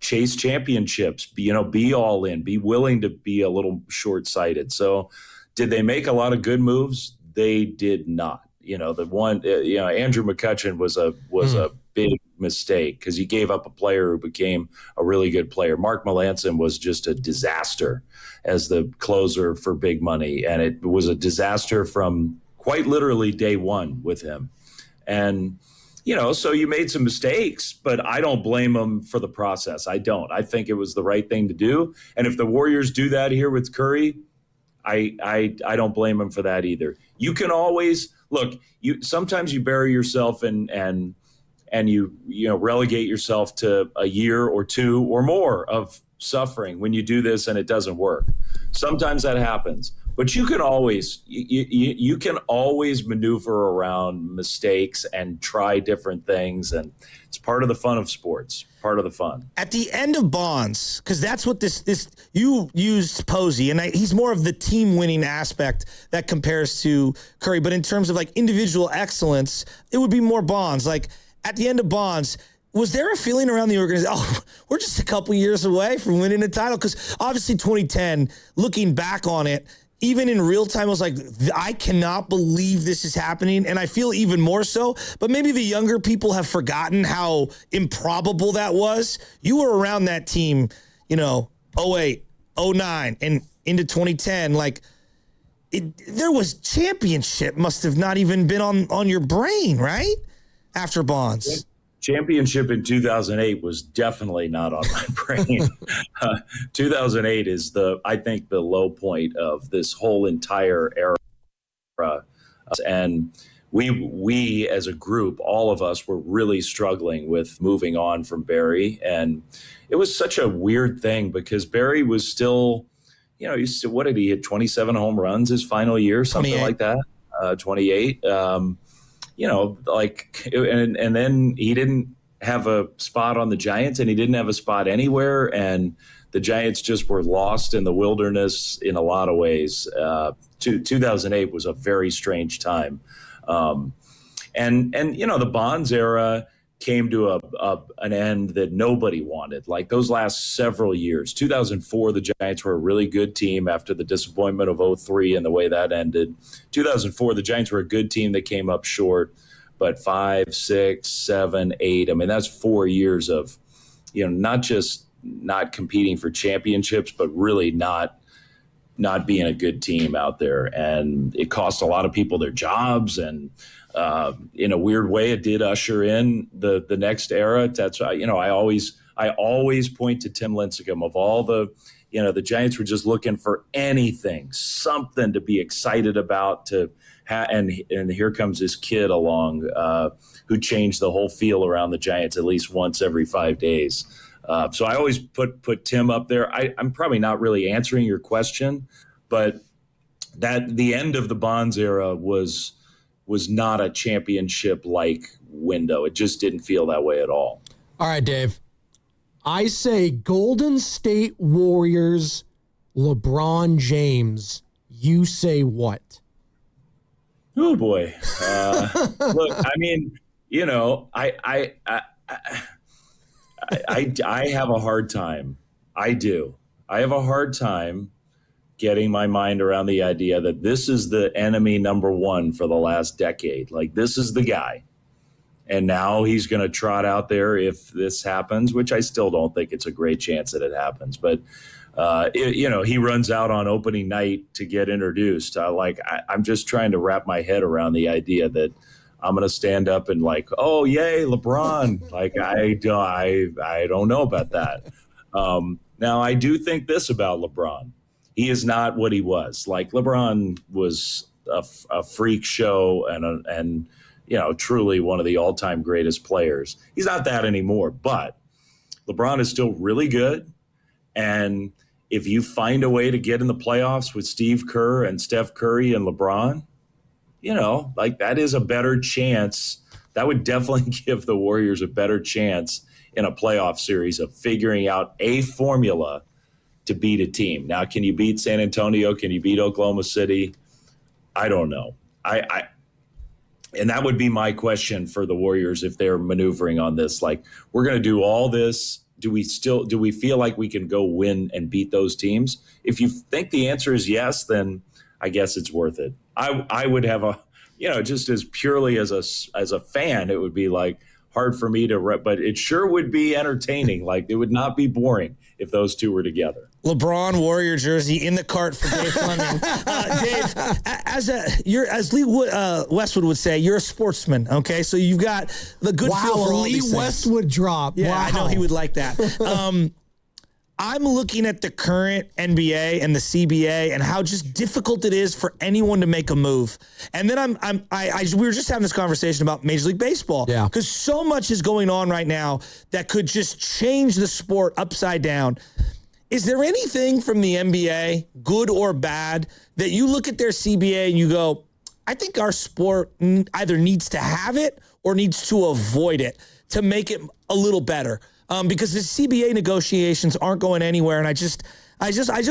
chase championships, be all in, be willing to be a little short-sighted. So did they make a lot of good moves? They did not. The one, Andrew McCutchen was a big mistake because he gave up a player who became a really good player. Mark Melancon was just a disaster as the closer for big money. And it was a disaster from quite literally day one with him. And, so you made some mistakes, but I don't blame them for the process. I don't. I think it was the right thing to do. And if the Warriors do that here with Curry, I don't blame them for that either. You can always look. Sometimes you bury yourself and you relegate yourself to a year or two or more of suffering when you do this and it doesn't work. Sometimes that happens. But you can always you can always maneuver around mistakes and try different things, and it's part of the fun of sports. Part of the fun. At the end of Bonds, because that's what this you used Posey, and he's more of the team winning aspect that compares to Curry. But in terms of like individual excellence, it would be more Bonds. Like at the end of Bonds, was there a feeling around the organization, we're just a couple years away from winning a title? Because obviously 2010, looking back on it, even in real time, I was like, I cannot believe this is happening. And I feel even more so. But maybe the younger people have forgotten how improbable that was. You were around that team, 08, 09, and into 2010. Like, there was championship must have not even been on your brain, right? After Bonds. Championship in 2008 was definitely not on my brain. 2008 is I think the low point of this whole entire era. And we as a group, all of us were really struggling with moving on from Barry. And it was such a weird thing because Barry was still, what did he hit 27 home runs his final year, something 28. like that, 28. And then he didn't have a spot on the Giants and he didn't have a spot anywhere. And the Giants just were lost in the wilderness in a lot of ways. 2008 was a very strange time. And the Bonds era came to an end that nobody wanted. Like those last several years, 2004, the Giants were a really good team after the disappointment of 2003 and the way that ended. 2004, the Giants were a good team that came up short, but 5, 6, 7, 8. I mean, that's 4 years of, not just not competing for championships, but really not being a good team out there. And it cost a lot of people their jobs. And in a weird way, it did usher in the next era. That's I always point to Tim Lincecum. Of all the Giants were just looking for something to be excited about. And here comes this kid along who changed the whole feel around the Giants at least once every 5 days. So I always put Tim up there. I'm probably not really answering your question, but that the end of the Bonds era was not a championship-like window. It just didn't feel that way at all. All right, Dave. I say Golden State Warriors, LeBron James. You say what? Oh boy. Look, I mean, you know, I have a hard time. I do. I have a hard time getting my mind around the idea that this is the enemy number one for the last decade. Like, this is the guy. And now he's going to trot out there if this happens, which I still don't think it's a great chance that it happens. But, you know, he runs out on opening night to get introduced. I'm just trying to wrap my head around the idea that I'm going to stand up and like, oh, yay, LeBron. Like, I don't know about that. Now, I do think this about LeBron. He is not what he was. Like, LeBron was a freak show and you know, truly one of the all-time greatest players. He's not that anymore, but LeBron is still really good. And if you find a way to get in the playoffs with Steve Kerr and Steph Curry and LeBron, you know, like, that is a better chance. That would definitely give the Warriors a better chance in a playoff series of figuring out a formula to beat a team. Now, can you beat San Antonio? Can you beat Oklahoma City? I don't know. And that would be my question for the Warriors if they're maneuvering on this. Like, we're going to do all this. Do we feel like we can go win and beat those teams? If you think the answer is yes, then I guess it's worth it. I would have a, you know, just as purely as a fan, it would be like hard for me to, but it sure would be entertaining. Like, it would not be boring if those two were together. LeBron Warrior jersey in the cart for Dave Fleming. Dave, as Lee Westwood would say, you're a sportsman. Okay, so you've got the good feel for all Lee these things. Westwood drop. Yeah, wow. I know he would like that. I'm looking at the current NBA and the CBA and how just difficult it is for anyone to make a move. And then we were just having this conversation about Major League Baseball. Yeah. Because so much is going on right now that could just change the sport upside down. Is there anything from the NBA, good or bad, that you look at their CBA and you go, I think our sport either needs to have it or needs to avoid it to make it a little better? Because the CBA negotiations aren't going anywhere, and I just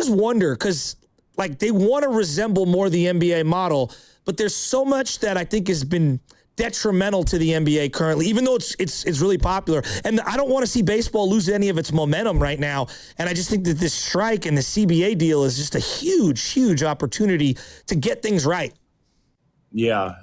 wonder, because like, they want to resemble more the NBA model, but there's so much that I think has been detrimental to the NBA currently, even though it's really popular. And I don't want to see baseball lose any of its momentum right now. And I just think that this strike and the CBA deal is just a huge, huge opportunity to get things right. Yeah,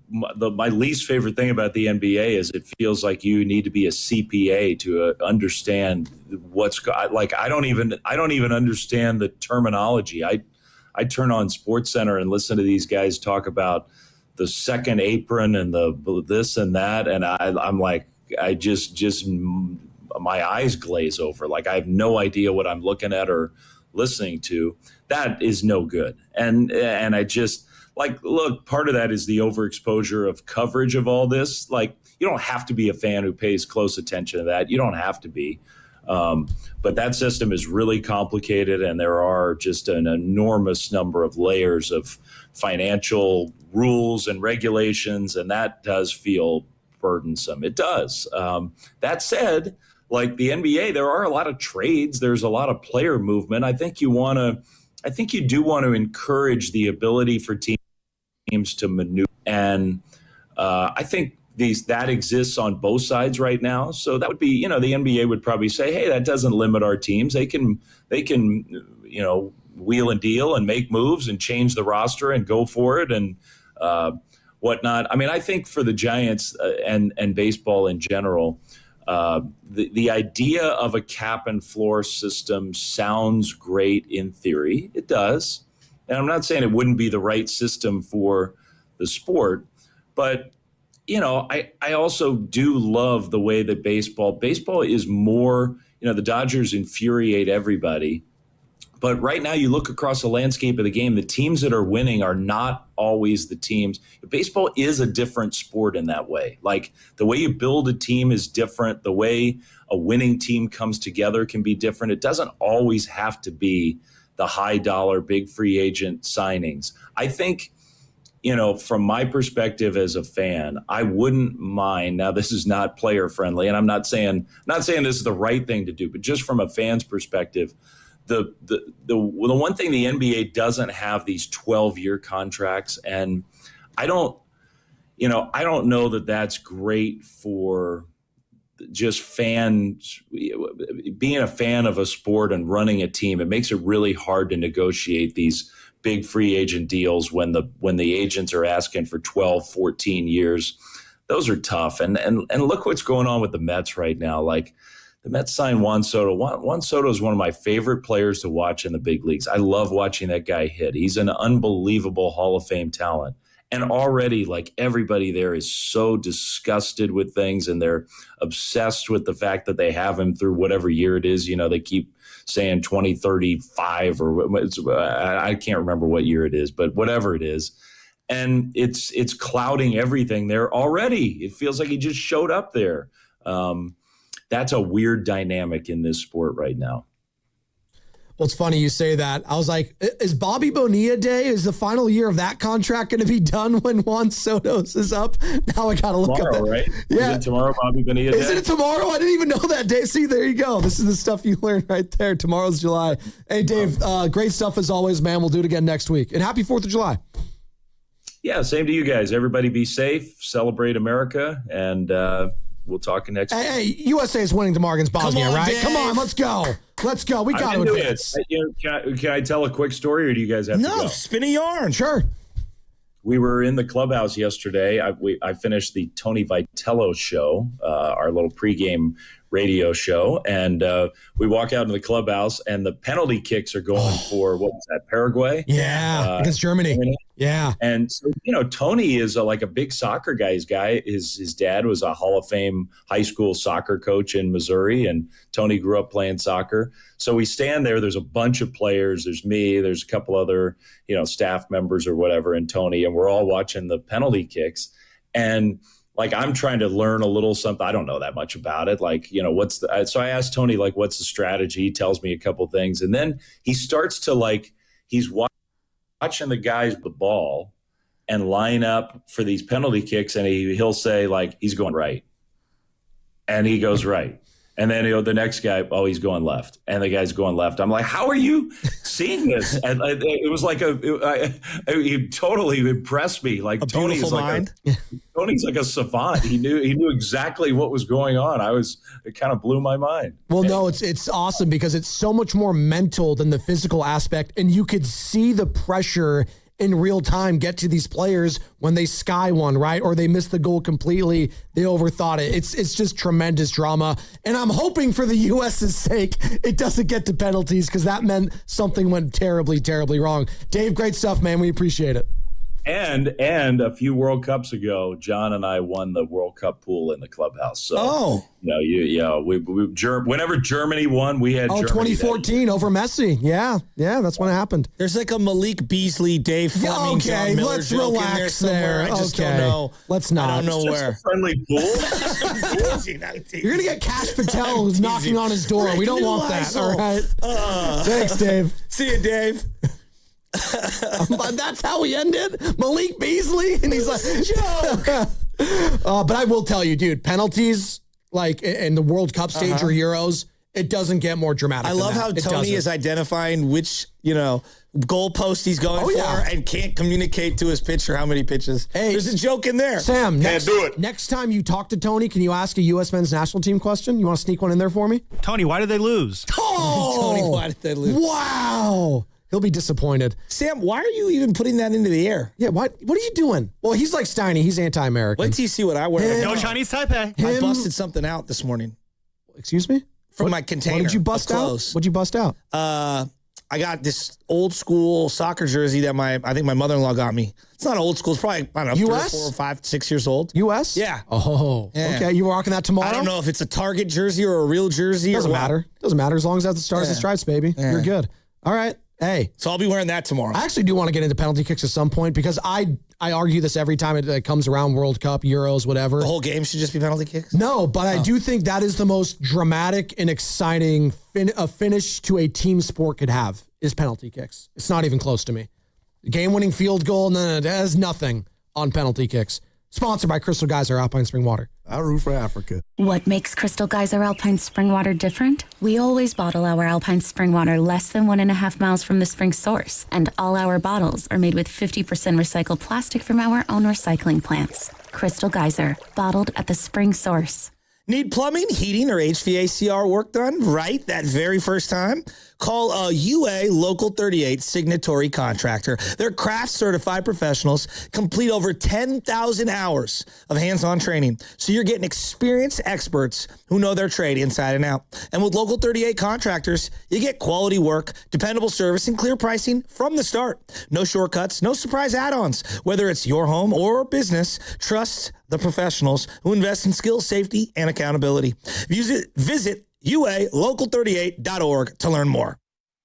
my least favorite thing about the NBA is it feels like you need to be a CPA to understand I don't even understand the terminology. I turn on SportsCenter and listen to these guys talk about the second apron and the this and that, and I'm like, I just my eyes glaze over. Like, I have no idea what I'm looking at or listening to. That is no good, and I just. Like, look, part of that is the overexposure of coverage of all this. Like, you don't have to be a fan who pays close attention to that. You don't have to be. But that system is really complicated, and there are just an enormous number of layers of financial rules and regulations, and that does feel burdensome. It does. That said, like the NBA, there are a lot of trades. There's a lot of player movement. I think you do want to encourage the ability for teams to maneuver, and I think that exists on both sides right now. So that would be, you know, the NBA would probably say, hey, that doesn't limit our teams. They can, you know, wheel and deal and make moves and change the roster and go for it and whatnot. I mean, I think for the Giants and baseball in general, the idea of a cap and floor system sounds great in theory. It does. And I'm not saying it wouldn't be the right system for the sport, but, you know, I also do love the way that baseball is more, you know, the Dodgers infuriate everybody. But right now you look across the landscape of the game, the teams that are winning are not always the teams. Baseball is a different sport in that way. Like, the way you build a team is different. The way a winning team comes together can be different. It doesn't always have to be the high dollar, big free agent signings. I think from my perspective as a fan, I wouldn't mind. Now, this is not player friendly, and I'm not saying this is the right thing to do, but just from a fan's perspective, the one thing the NBA doesn't have these 12-year contracts, and I don't know that that's great for just fans being a fan of a sport and running a team. It makes it really hard to negotiate these big free agent deals when the agents are asking for 12, 14 years. Those are tough. And look what's going on with the Mets right now. Like, the Mets signed Juan Soto. Juan Soto is one of my favorite players to watch in the big leagues. I love watching that guy hit. He's an unbelievable Hall of Fame talent. And already, like, everybody there is so disgusted with things, and they're obsessed with the fact that they have him through whatever year it is. They keep saying 2035 or I can't remember what year it is, but whatever it is. And it's clouding everything there already. It feels like he just showed up there. That's a weird dynamic in this sport right now. Well, it's funny you say that. I was like, is Bobby Bonilla Day, is the final year of that contract going to be done when Juan Soto's is up? Now I got to look tomorrow, up that. Right? Yeah. Is it tomorrow, Bobby Bonilla Day? Is it tomorrow? I didn't even know that day. See, there you go. This is the stuff you learn right there. Tomorrow's July. Hey, Dave, great stuff as always, man. We'll do it again next week. And happy 4th of July. Yeah, same to you guys. Everybody be safe, celebrate America, and we'll talk next week. Hey, USA is winning tomorrow against Bosnia, right? Dave. Come on, let's go. Let's go. We got to advance. Can I tell a quick story, or do you guys have to go? No, spin a yarn. Sure. We were in the clubhouse yesterday. I finished the Tony Vitello show, our little pregame radio show, and we walk out into the clubhouse, and the penalty kicks are going for, what was that, Paraguay? Yeah, against Germany. Yeah. And so, Tony is like a big soccer guy. His dad was a Hall of Fame high school soccer coach in Missouri, and Tony grew up playing soccer. So we stand there. There's a bunch of players. There's me. There's a couple other, staff members or whatever, and Tony, and we're all watching the penalty kicks. And like, I'm trying to learn a little something. I don't know that much about it. Like, so I asked Tony, like, what's the strategy? He tells me a couple things. And then he starts to, he's watching the guys with the ball and line up for these penalty kicks. And he'll say, he's going right. And he goes right. And then the next guy, he's going left. And the guy's going left. I'm like, how are you seeing this? And it was like he totally impressed me. Like, Tony's like a savant. He knew exactly what was going on. It kind of blew my mind. Well, no, it's awesome because it's so much more mental than the physical aspect. And you could see the pressure in real time get to these players when they sky one, right? Or they miss the goal completely. They overthought it. It's just tremendous drama. And I'm hoping for the U.S.'s sake, it doesn't get to penalties because that meant something went terribly, terribly wrong. Dave, great stuff, man. We appreciate it. And a few World Cups ago, John and I won the World Cup pool in the clubhouse. So, whenever Germany won, we had Germany 2014 over Messi. Yeah, that's when it happened. There's like a Malik Beasley, Dave Fleming, John Miller let's joke relax in there. there. I just don't know. Let's not. I don't know where. Just a friendly pool. You're going to get Cash Patel who's knocking on his door. We don't want that, all right? Thanks, Dave. See you, Dave. But that's how we ended. Malik Beasley, and he's like, joke. But I will tell you, dude, penalties like in the World Cup stage or Euros, it doesn't get more dramatic. I love how Tony is identifying which goalpost he's going for and can't communicate to his pitcher how many pitches. Hey, there's a joke in there. Sam, can't do it. Next time you talk to Tony, can you ask a U.S. men's national team question? You want to sneak one in there for me? Tony, why did they lose? Oh, Tony, why did they lose? Wow. He'll be disappointed. Sam, why are you even putting that into the air? Yeah, what are you doing? Well, he's like Steiny. He's anti-American. Wait till you see what I wear. No Chinese Taipei. I busted something out this morning. Excuse me? From my container. What did you bust out? What'd you bust out? I got this old school soccer jersey that I think my mother-in-law got me. It's not old school. It's probably, I don't know, US? 3 or 4 or 5, 6 years old. U.S.? Yeah. Oh, yeah. Okay. You rocking that tomorrow? I don't know if it's a Target jersey or a real jersey. Doesn't matter. Doesn't matter as long as it has the stars and stripes, baby. Yeah. You're good. All right. Hey. So I'll be wearing that tomorrow. I actually do want to get into penalty kicks at some point because I argue this every time it comes around, World Cup, Euros, whatever. The whole game should just be penalty kicks? No, but I do think that is the most dramatic and exciting finish to a team sport could have is penalty kicks. It's not even close to me. game-winning field goal, and then it has nothing on penalty kicks. Sponsored by Crystal Geyser Alpine Spring Water. I root for Africa. What makes Crystal Geyser Alpine Spring Water different? We always bottle our Alpine Spring Water less than 1.5 miles from the spring source, and all our bottles are made with 50% recycled plastic from our own recycling plants. Crystal Geyser, bottled at the spring source. Need plumbing, heating, or HVACR work done right that very first time? Call a UA Local 38 signatory contractor. They're craft certified professionals, complete over 10,000 hours of hands-on training. So you're getting experienced experts who know their trade inside and out. And with Local 38 contractors, you get quality work, dependable service, and clear pricing from the start. No shortcuts, no surprise add-ons. Whether it's your home or business, trust the professionals who invest in skill, safety, and accountability. Visit UALocal38.org to learn more.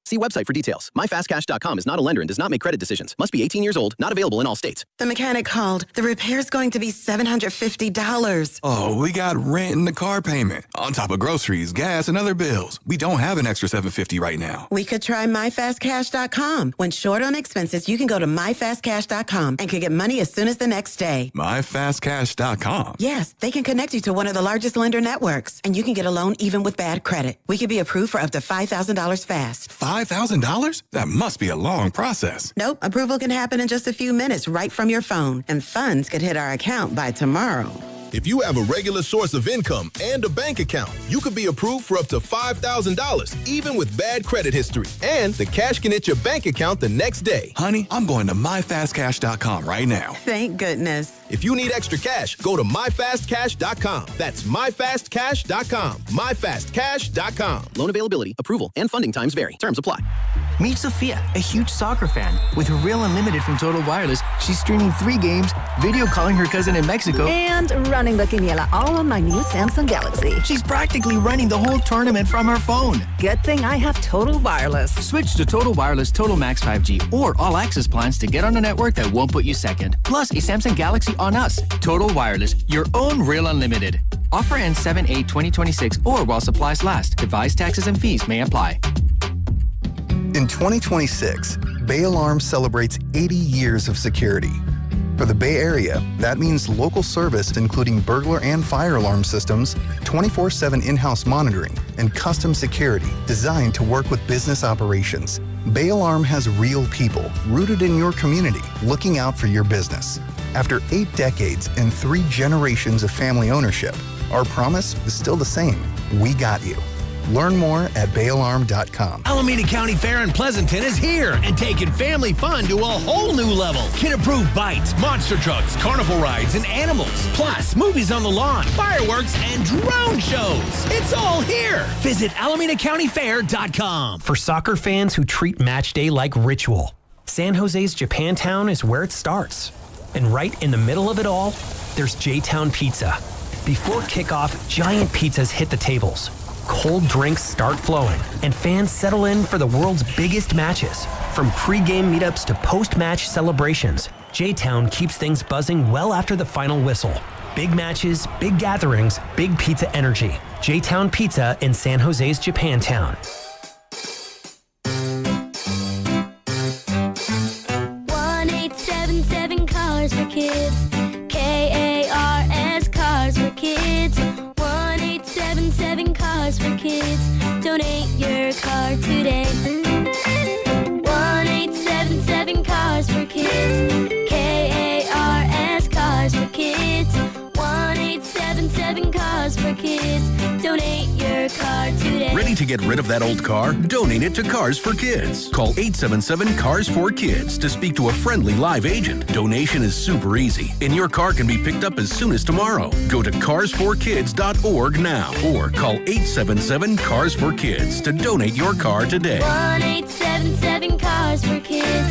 See website for details. MyFastCash.com is not a lender and does not make credit decisions. Must be 18 years old. Not available in all states. The mechanic called. The repair's going to be $750. Oh, we got rent and the car payment. On top of groceries, gas, and other bills. We don't have an extra $750 right now. We could try MyFastCash.com. When short on expenses, you can go to MyFastCash.com and could get money as soon as the next day. MyFastCash.com? Yes, they can connect you to one of the largest lender networks, and you can get a loan even with bad credit. We could be approved for up to $5,000 fast. $5,000? That must be a long process. Nope, approval can happen in just a few minutes right from your phone, and funds could hit our account by tomorrow. If you have a regular source of income and a bank account, you could be approved for up to $5,000, even with bad credit history. And the cash can hit your bank account the next day. Honey, I'm going to MyFastCash.com right now. Thank goodness. If you need extra cash, go to MyFastCash.com. That's MyFastCash.com. MyFastCash.com. Loan availability, approval, and funding times vary. Terms apply. Meet Sophia, a huge soccer fan. With her Real Unlimited from Total Wireless, she's streaming 3 games, video calling her cousin in Mexico, and running the quiniela all on my new Samsung Galaxy. She's practically running the whole tournament from her phone. Good thing I have Total Wireless. Switch to Total Wireless Total Max 5G or All Access plans to get on a network that won't put you second. Plus a Samsung Galaxy on us. Total Wireless, your own Real Unlimited. Offer ends 7/8/2026 or while supplies last. Device taxes and fees may apply. In 2026, Bay Alarm celebrates 80 years of security. For the Bay Area, that means local service including burglar and fire alarm systems, 24/7 in-house monitoring, and custom security designed to work with business operations. Bay Alarm has real people rooted in your community looking out for your business. After 8 decades and 3 generations of family ownership, our promise is still the same. We got you. Learn more at bayalarm.com. Alameda County Fair in Pleasanton is here and taking family fun to a whole new level. Kid-approved bites, monster trucks, carnival rides, and animals. Plus, movies on the lawn, fireworks, and drone shows. It's all here. Visit AlamedaCountyFair.com. For soccer fans who treat match day like ritual, San Jose's Japantown is where it starts. And right in the middle of it all, there's J-Town Pizza. Before kickoff, giant pizzas hit the tables. Cold drinks start flowing, and fans settle in for the world's biggest matches. From pre-game meetups to post-match celebrations, J-Town keeps things buzzing well after the final whistle. Big matches, big gatherings, big pizza energy. J-Town Pizza in San Jose's Japantown. 1-877 Cars for Kids. KARS Cars for Kids. 1-877 Cars for Kids. Donate your car today. 1-877 Cars for Kids. KARS Cars for Kids. 1-877 Cars for Kids. Donate your car today. Ready to get rid of that old car? Donate it to Cars for Kids. Call 877 Cars for Kids to speak to a friendly live agent. Donation is super easy, and your car can be picked up as soon as tomorrow. Go to carsforkids.org now or call 877 Cars for Kids to donate your car today. 1-877 Cars for Kids.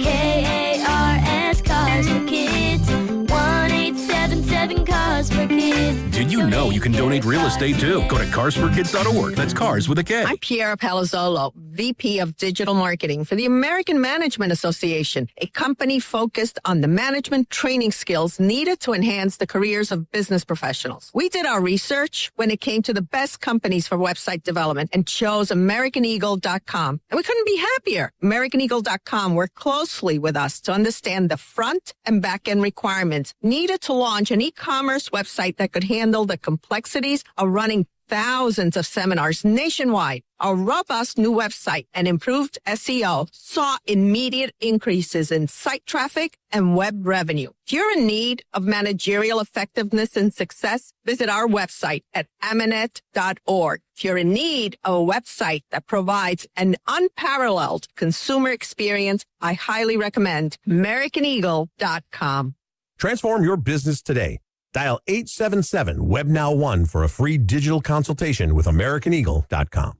KARS Cars for Kids. 1-877 Cars for Kids. Did you know you can donate real estate too? Go to carsforkids.org. That's cars with a K. I'm Pierre Palazzolo, VP of Digital Marketing for the American Management Association, a company focused on the management training skills needed to enhance the careers of business professionals. We did our research when it came to the best companies for website development and chose AmericanEagle.com. And we couldn't be happier. AmericanEagle.com worked closely with us to understand the front and back end requirements needed to launch an e-commerce website that could handle the complexities of running thousands of seminars nationwide. Our robust new website and improved SEO saw immediate increases in site traffic and web revenue. If you're in need of managerial effectiveness and success, visit our website at amanet.org. If you're in need of a website that provides an unparalleled consumer experience, I highly recommend AmericanEagle.com. Transform your business today. Dial 877-WEB-NOW-1 for a free digital consultation with AmericanEagle.com.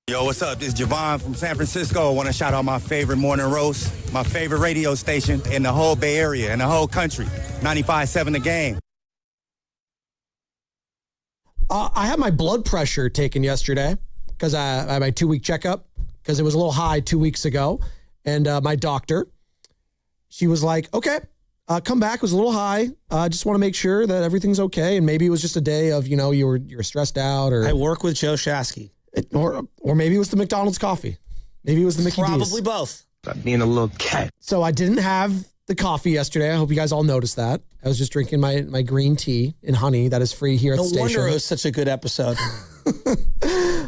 Yo, what's up? This is Javon from San Francisco. I want to shout out my favorite morning roast, my favorite radio station in the whole Bay Area, in the whole country, 95.7 The Game. I had my blood pressure taken yesterday because I had my 2-week checkup because it was a little high 2 weeks ago. And my doctor, she was like, okay, come back. It was a little high. Just want to make sure that everything's okay. And maybe it was just a day of, you're stressed out. Or I work with Joe Shasky. Or maybe it was the McDonald's coffee. Maybe it was the Mickey D's. Probably both. Being a little cat. So I didn't have the coffee yesterday. I hope you guys all noticed that. I was just drinking my green tea and honey that is free here at the station. No wonder it was such a good episode.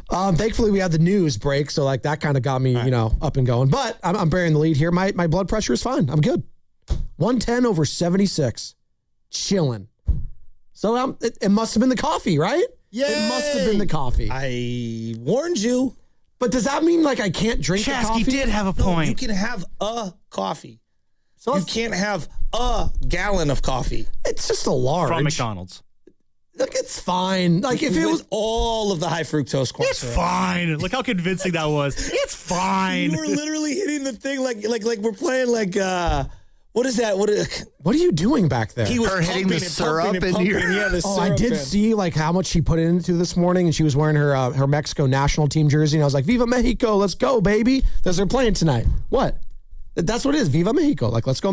Thankfully, we had the news break, so that kind of got me, up and going. But I'm bearing the lead here. My blood pressure is fine. I'm good. 110/76. Chilling. So it must have been the coffee, right? Yeah, it must have been the coffee. I warned you. But does that mean I can't drink the coffee? Chasky did have a point. No, you can have a coffee. So you can't have a gallon of coffee. It's just a large. From McDonald's. Look, it's fine. If it was all of the high fructose corn syrup. It's fine. Look how convincing that was. It's fine. You were literally hitting the thing like we're playing what is that? What are you doing back there? He was hitting the syrup in here. Yeah, the syrup I did see how much she put into this morning, and she was wearing her Mexico national team jersey, and I was like, "Viva Mexico, let's go, baby!" Because they're playing tonight. What? That's what it is. Viva Mexico. Let's go,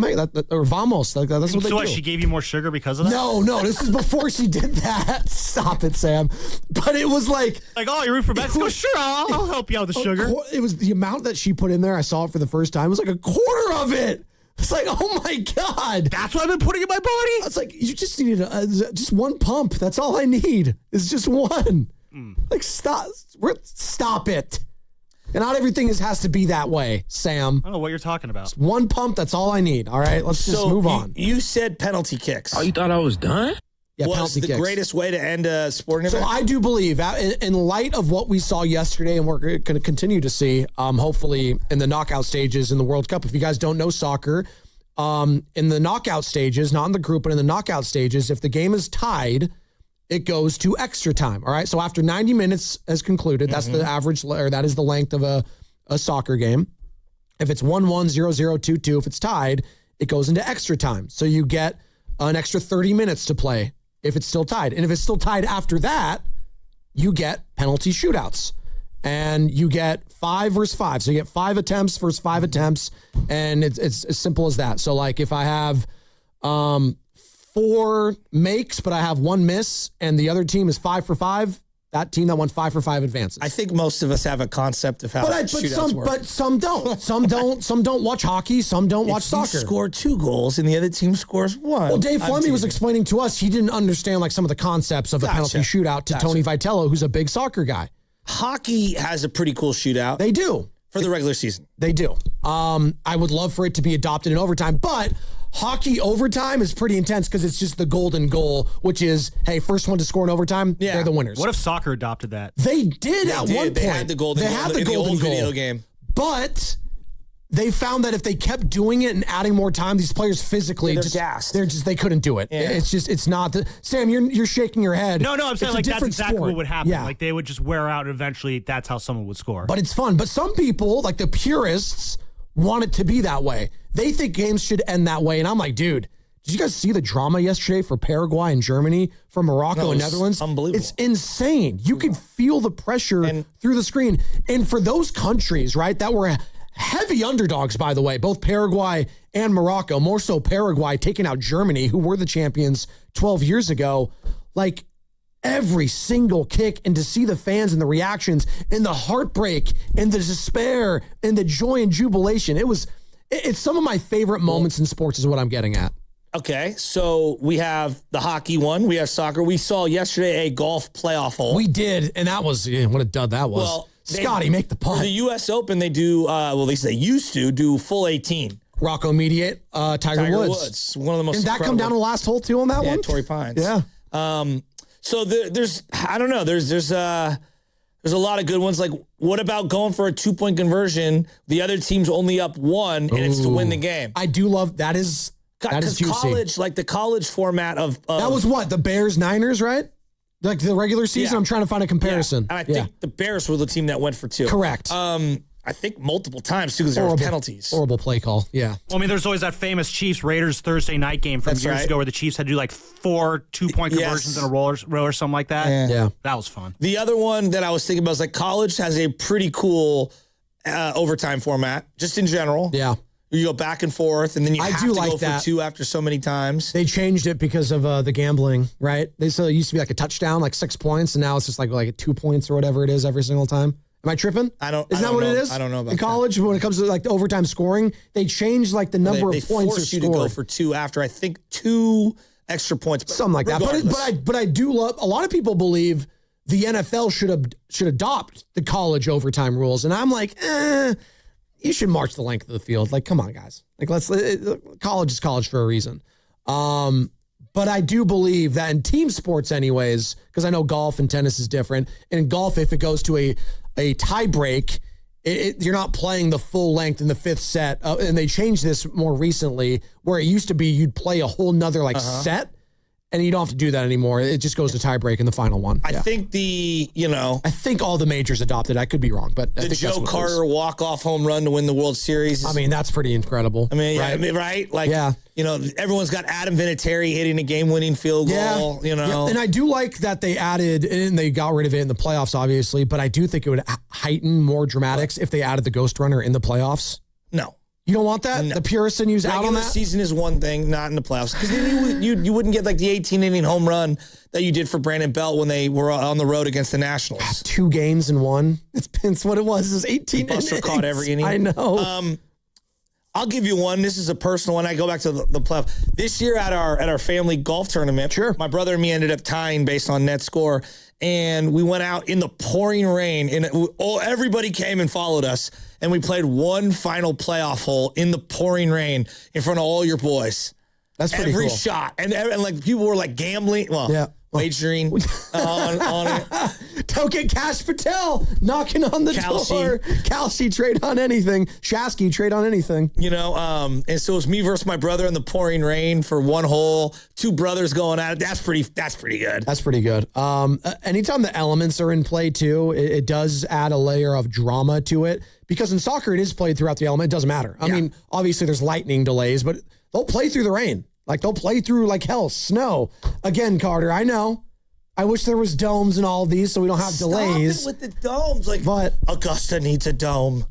or vamos. That's what they do. So what? She gave you more sugar because of that? No. This is before she did that. Stop it, Sam. But it was oh, you're rooting for Mexico? Sure, I'll help you out with the sugar. It was the amount that she put in there. I saw it for the first time. It was like a quarter of it. It's oh my God. That's what I've been putting in my body? It's you just needed just one pump. That's all I need. It's just one. Stop it. And not everything has to be that way, Sam. I don't know what you're talking about. Just one pump, that's all I need. All right, let's just move on. You said penalty kicks. Oh, you thought I was done? Yeah, was the greatest way to end a sporting event? So I do believe, in light of what we saw yesterday and we're going to continue to see, hopefully in the knockout stages in the World Cup. If you guys don't know soccer, in the knockout stages, not in the group, but in the knockout stages, if the game is tied, it goes to extra time. All right. So after 90 minutes has concluded, that's the average, or that is the length of a soccer game. If it's 1-1, 0-0, 2-2, if it's tied, it goes into extra time. So you get an extra 30 minutes to play if it's still tied. And if it's still tied after that, you get penalty shootouts. And you get 5 versus 5. So you get 5 attempts versus 5 attempts. And it's as simple as that. So if I have 4 makes, but I have 1 miss, and the other team is 5 for 5, that team that won 5 for 5 advances. I think most of us have a concept of how shootouts work. But some don't. Some don't watch hockey. Some don't watch soccer. You score 2 goals and the other team scores 1. Well, Dave Fleming was explaining to us he didn't understand some of the concepts of a penalty shootout to Tony Vitello, who's a big soccer guy. Hockey has a pretty cool shootout. They do. For the regular season. They do. I would love for it to be adopted in overtime, but hockey overtime is pretty intense because it's just the golden goal, which is, hey, first one to score in overtime, they're the winners. What if soccer adopted that? They did at one point. They had the golden goal. They had the golden goal. Video game. But they found that if they kept doing it and adding more time, these players physically gassed. They couldn't do it. Yeah. It's not Sam, you're shaking your head. No, I'm saying It's a like that's different exactly sport. what would happen. Yeah. Like they would just wear out and eventually that's how someone would score. But it's fun. But some people, like the purists, want it to be that way. They think games should end that way. And I'm like, dude, did you guys see the drama yesterday for Paraguay and Germany, for Morocco and Netherlands? Unbelievable. It's insane. You could feel the pressure through the screen. And for those countries, right, that were heavy underdogs, by the way, both Paraguay and Morocco, more so Paraguay taking out Germany, who were the champions 12 years ago, like every single kick, and to see the fans and the reactions and the heartbreak and the despair and the joy and jubilation, it's some of my favorite moments in sports is what I'm getting at. Okay, so we have the hockey one. We have soccer. We saw yesterday a golf playoff hole. We did, and that was, what a dud that was. Well, Scotty, make the putt. For the U.S. Open, they do, at least they used to, do full 18. Rocco Mediate, Tiger Woods. One of the most Did that come down to the last hole, too, on that one? Torrey Pines. Yeah. So there's I don't know. There's a lot of good ones. Like, what about going for a 2-point conversion? The other team's only up 1, and it's to win the game. I do love that. Is juicy. College, like the college format of that was what, the Bears Niners, right? Like the regular season. Yeah. I'm trying to find a comparison. And I think the Bears were the team that went for 2. Correct. I think multiple times too, because there were penalties. Horrible play call. Yeah. Well, I mean, there's always that famous Chiefs-Raiders Thursday night game from years ago where the Chiefs had to do like 4 2-point conversions in a row or something like that. Yeah. That was fun. The other one that I was thinking about is like college has a pretty cool overtime format, just in general. Yeah. You go back and forth, and then you have to go that. for 2 after so many times. They changed it because of the gambling, right? So it used to be like a touchdown, like 6 points, and now it's just like 2 points or whatever it is every single time. Am I tripping? Isn't that what it is? I don't know about in college when it comes to like the overtime scoring. They changed like the number of points they force you to go for 2 after I think 2 extra points, something like that. But I do love. A lot of people believe the NFL should adopt the college overtime rules, and I'm like, you should march the length of the field. Like, come on, guys. Like, college is college for a reason. But I do believe that in team sports, anyways, because I know golf and tennis is different. And in golf, if it goes to a tie break, you're not playing the full length in the 5th set. And they changed this more recently, where it used to be you'd play a whole nother set, and you don't have to do that anymore. It just goes to tie break in the final one. I think I think all the majors adopted. I could be wrong, but I the think Joe Carter walk-off home run to win the World Series. I mean, that's pretty incredible. I mean, right? Right? Like, everyone's got Adam Vinatieri hitting a game-winning field goal, Yeah, and I do like that they added, and they got rid of it in the playoffs, obviously, but I do think it would heighten more dramatics if they added the ghost runner in the playoffs. No. You don't want that? No. The purists and use out on Regular that? season is one thing, not in the playoffs. Because then you wouldn't get like the 18-inning home run that you did for Brandon Belt when they were on the road against the Nationals. 2 games in 1. It's what it was. It was 18 Buster innings. caught every inning. I know. I'll give you one. This is a personal one. I go back to the playoff. This year at our family golf tournament, my brother and me ended up tying based on net score. And we went out in the pouring rain, and everybody came and followed us. And we played one final playoff hole in the pouring rain in front of all your boys. That's pretty Every cool. shot. And like people were like gambling. Well, wagering on it. Token Cash Patel knocking on the door. Kalshi trade on anything. Shasky trade on anything. And so it was me versus my brother in the pouring rain for one hole. 2 brothers going at it. That's pretty good. That's pretty good. Anytime the elements are in play too, it does add a layer of drama to it. Because in soccer, it is played throughout the element. It doesn't matter. I mean, obviously there's lightning delays, but they'll play through the rain. Like, they'll play through, like, hell, snow. Again, Carter, I know. I wish there was domes in all of these so we don't have delays. Stop it with the domes. Like, but Augusta needs a dome.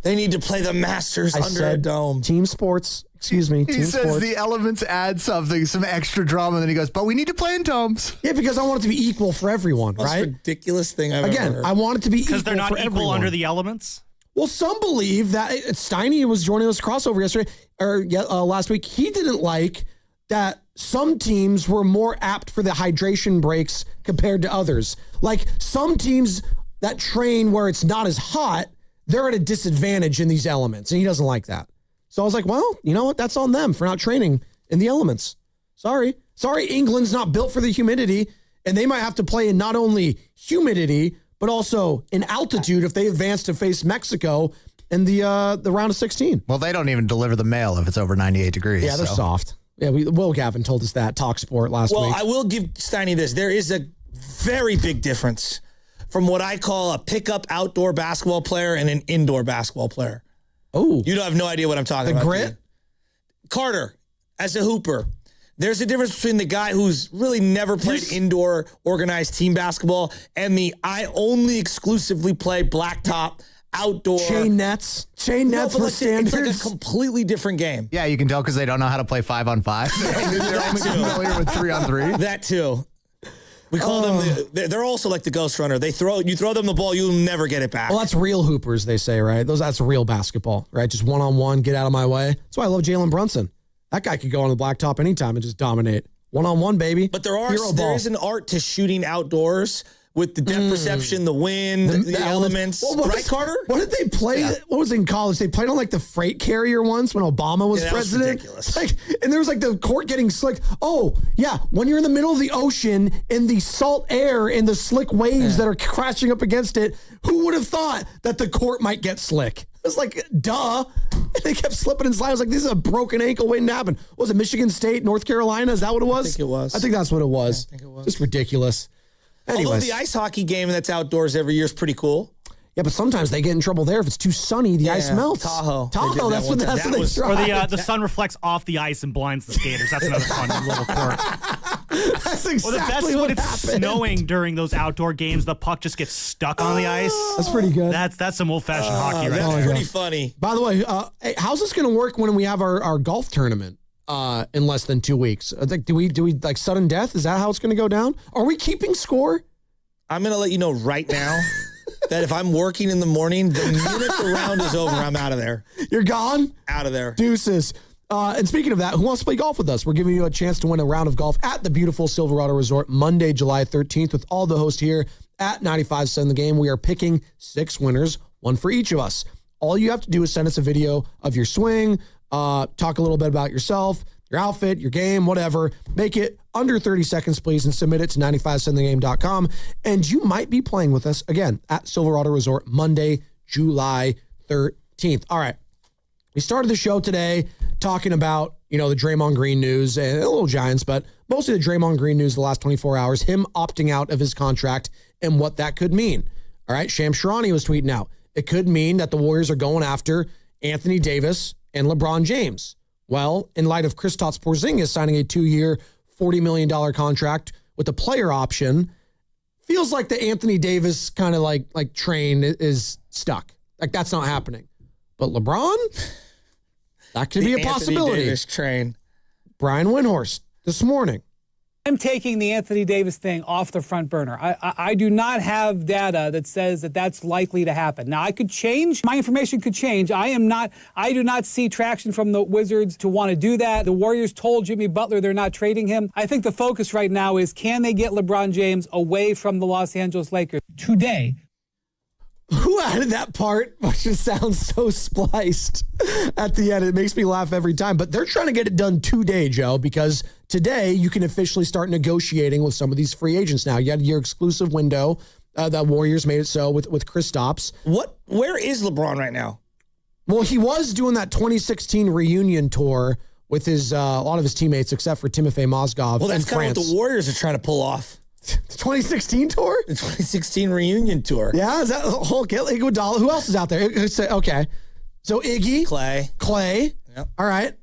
They need to play the Masters under a dome. Team sports. Excuse me. He says the elements add something, some extra drama, and then he goes, but we need to play in domes. Yeah, because I want it to be equal for everyone, Most right? ridiculous thing I've ever heard. I want it to be equal for Because they're not equal everyone. under the elements? Well, some believe that Steiny was joining us crossover yesterday, or last week. He didn't like that some teams were more apt for the hydration breaks compared to others. Like, some teams that train where it's not as hot, they're at a disadvantage in these elements, and he doesn't like that. So I was like, well, you know what? That's on them for not training in the elements. Sorry, England's not built for the humidity, and they might have to play in not only humidity, but also in altitude if they advance to face Mexico in the round of 16. Well, they don't even deliver the mail if it's over 98 degrees. Yeah, they're soft. Yeah, Will Gavin told us that, Talk Sport last week. Well, I will give Steiny this. There is a very big difference from what I call a pickup outdoor basketball player and an indoor basketball player. Oh. You don't have no idea what I'm talking about. The grit? Carter, as a hooper, there's a difference between the guy who's really never played indoor organized team basketball and I only exclusively play blacktop outdoor. Chain nets with standards. It's like a completely different game. Yeah, you can tell because they don't know how to play 5-on-5. They're only familiar with 3-on-3. That too. We call them, they're also like the ghost runner. You throw them the ball, you'll never get it back. Well, that's real hoopers, they say, right? That's real basketball, right? Just one-on-one, get out of my way. That's why I love Jalen Brunson. That guy could go on the blacktop anytime and just dominate. One-on-one, baby. But there is an art to shooting outdoors with the depth perception, the wind, the elements. Right, Carter? What did they play? Yeah. What was in college? They played on like the freight carrier once when Obama was president. Was ridiculous. And there was like the court getting slick. Oh, yeah. When you're in the middle of the ocean in the salt air and the slick waves that are crashing up against it, who would have thought that the court might get slick? It was like, duh. And they kept slipping and sliding. I was like, this is a broken ankle waiting to happen. What was it, Michigan State, North Carolina? Is that what it was? I think it was. I think that's what it was. I think it was. Just ridiculous. Anyways. Although the ice hockey game that's outdoors every year is pretty cool. Yeah, but sometimes they get in trouble there if it's too sunny. The ice melts. Tahoe, that's what they try. Or the sun reflects off the ice and blinds the skaters. That's another fun little quirk. That's exactly the best what when it's happened. snowing during those outdoor games. The puck just gets stuck on the ice. That's pretty good. That's some old fashioned hockey, right? That's pretty funny. By the way, hey, how's this going to work when we have our golf tournament in less than 2 weeks? I think do we like sudden death? Is that how it's going to go down? Are we keeping score? I'm going to let you know right now that if I'm working in the morning, the minute the round is over, I'm out of there. You're gone? Out of there. Deuces. And speaking of that, who wants to play golf with us? We're giving you a chance to win a round of golf at the beautiful Silverado Resort Monday, July 13th with all the hosts here at 95.7 The Game. We are picking 6 winners, one for each of us. All you have to do is send us a video of your swing, talk a little bit about yourself, your outfit, your game, whatever. Make it under 30 seconds, please, and submit it to 95.7thegame.com. And you might be playing with us, again, at Silverado Resort Monday, July 13th. All right. We started the show today talking about, the Draymond Green news and a little Giants, but mostly the Draymond Green news the last 24 hours, him opting out of his contract and what that could mean. All right. Shams Charania was tweeting out. It could mean that the Warriors are going after Anthony Davis and LeBron James. Well, in light of Kristaps Porzingis signing a 2-year, $40 million contract with a player option, feels like the Anthony Davis kind of like train is stuck. Like that's not happening. But LeBron, that could be a possibility. Anthony Davis train. Brian Windhorst this morning. I'm taking the Anthony Davis thing off the front burner. I do not have data that says that that's likely to happen. Now, I could change. My information could change. I do not see traction from the Wizards to want to do that. The Warriors told Jimmy Butler they're not trading him. I think the focus right now is, can they get LeBron James away from the Los Angeles Lakers today? Who added that part, which just sounds so spliced at the end? It makes me laugh every time. But they're trying to get it done today, Joe, because today you can officially start negotiating with some of these free agents now. You had your exclusive window. The Warriors made it so with Kristaps. Where is LeBron right now? Well, he was doing that 2016 reunion tour with his a lot of his teammates, except for Timofey Mozgov. Well, that's in France. Kind of what the Warriors are trying to pull off. The 2016 tour? The 2016 reunion tour. Yeah, is that the whole Iguodala? Who else is out there? Okay. So Iggy. Clay. Yep. All right.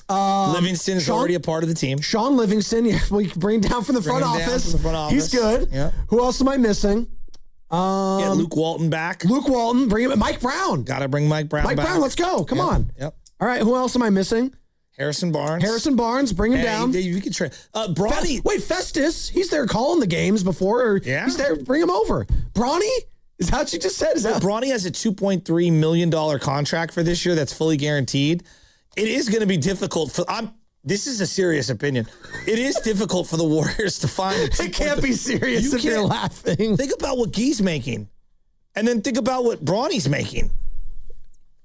Livingston is already a part of the team. Sean Livingston, we can bring him down from the front office. He's good. Yep. Who else am I missing? Get Luke Walton back. Luke Walton, bring him. Mike Brown. Got to bring Mike Brown back. Mike Brown, let's go. Come on. Yep. All right, who else am I missing? Harrison Barnes, bring him down. You can trade. Bronny. Wait, Festus. He's there calling the games before. He's there. Bring him over. Bronny? Is that what you just said? Bronny has a $2.3 million contract for this year that's fully guaranteed. It is going to be difficult for. This is a serious opinion. It is difficult for the Warriors to find. It can't be serious if you're laughing. Think about what Guy's making, and then think about what Bronny's making.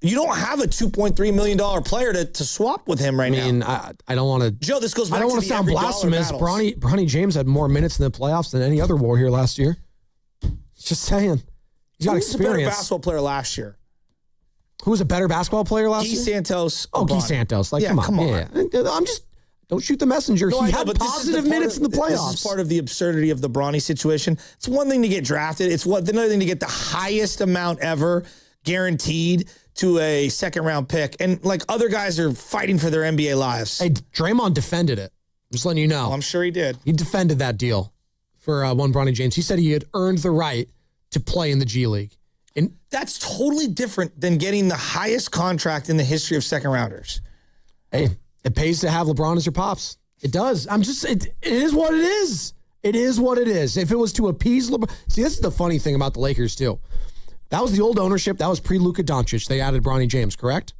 You don't have a $2.3 million player to swap with him right now. I don't want to. Joe, this goes back I don't to want to sound blasphemous. Bronny James had more minutes in the playoffs than any other Warrior last year. Just saying. He's got experience. Who was a better basketball player last year? Who was a better basketball player last year? Guy Santos. Oh, Guy Santos. Like, come on. Yeah. I'm just, don't shoot the messenger. No, he had positive minutes in the playoffs. This is part of the absurdity of the Bronny situation. It's one thing to get drafted. It's another thing to get the highest amount ever guaranteed to a second-round pick. And, like, other guys are fighting for their NBA lives. Hey, Draymond defended it. I'm just letting you know. I'm sure he did. He defended that deal for one Bronny James. He said he had earned the right to play in the G League. And that's totally different than getting the highest contract in the history of second-rounders. Hey, it pays to have LeBron as your pops. It does. It is what it is. It is what it is. If it was to appease LeBron. See, this is the funny thing about the Lakers, too. That was the old ownership. That was pre-Luka Doncic. They added Bronny James, correct?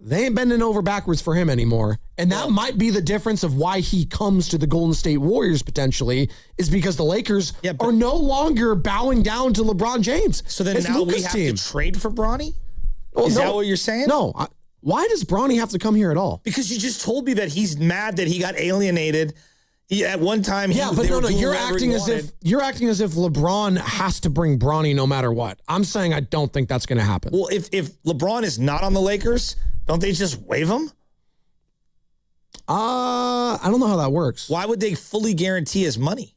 They ain't bending over backwards for him anymore. And that might be the difference of why he comes to the Golden State Warriors potentially, is because the Lakers are no longer bowing down to LeBron James. So then now we have to trade for Bronny? Well, is that what you're saying? No. Why does Bronny have to come here at all? Because you just told me that he's mad that he got alienated. At one time, you're acting as if LeBron has to bring Bronny no matter what. I'm saying I don't think that's going to happen. Well, if LeBron is not on the Lakers, don't they just waive him? I don't know how that works. Why would they fully guarantee his money?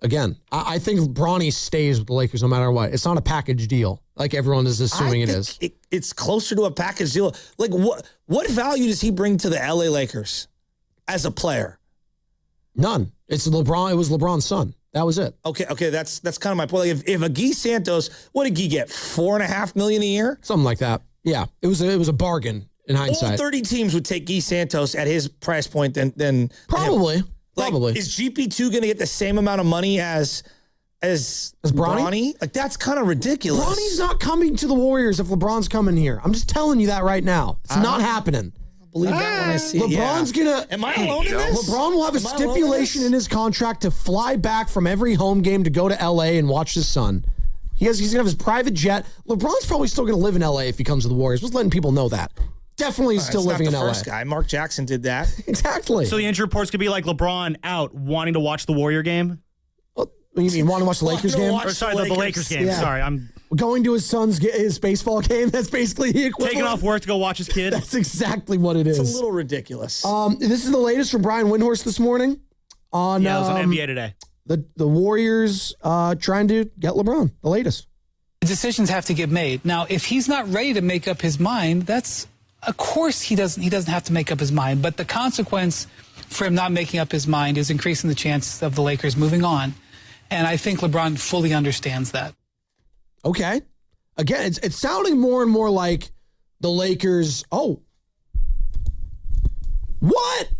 Again, I think Bronny stays with the Lakers no matter what. It's not a package deal like everyone is assuming it is. It's closer to a package deal. Like what value does he bring to the LA Lakers as a player? None. It's LeBron. It was LeBron's son. That was it. Okay. That's kind of my point. Like if a Guy Santos, what did Guy get? $4.5 million a year? Something like that. Yeah. It was a bargain in hindsight. All 30 teams would take Guy Santos at his price point than probably. Him. Probably. Is GP2 going to get the same amount of money as Bronny? Like that's kind of ridiculous. Bronny's not coming to the Warriors if LeBron's coming here. I'm just telling you that right now. It's not happening. Believe that when I see it. LeBron's gonna. Am I alone in this? LeBron will have a stipulation in his contract to fly back from every home game to go to LA and watch his son. He's gonna have his private jet. LeBron's probably still gonna live in LA if he comes to the Warriors. Just letting people know that. Definitely is still living in LA. First guy, Mark Jackson did that. Exactly. So the injury reports could be like LeBron out wanting to watch the Warrior game. What you mean? Want to watch the Lakers game? The Lakers game. Yeah. Sorry, I'm going to his son's his baseball game. That's basically the equivalent. Taking off work to go watch his kid. That's exactly what it is. It's a little ridiculous. This is the latest from Brian Windhorst this morning. It was on NBA Today. The Warriors trying to get LeBron. The latest. Decisions have to get made. Now, if he's not ready to make up his mind, that's of course he doesn't have to make up his mind. But the consequence for him not making up his mind is increasing the chance of the Lakers moving on. And I think LeBron fully understands that. Okay. Again, it's sounding more and more like the Lakers. Oh. What?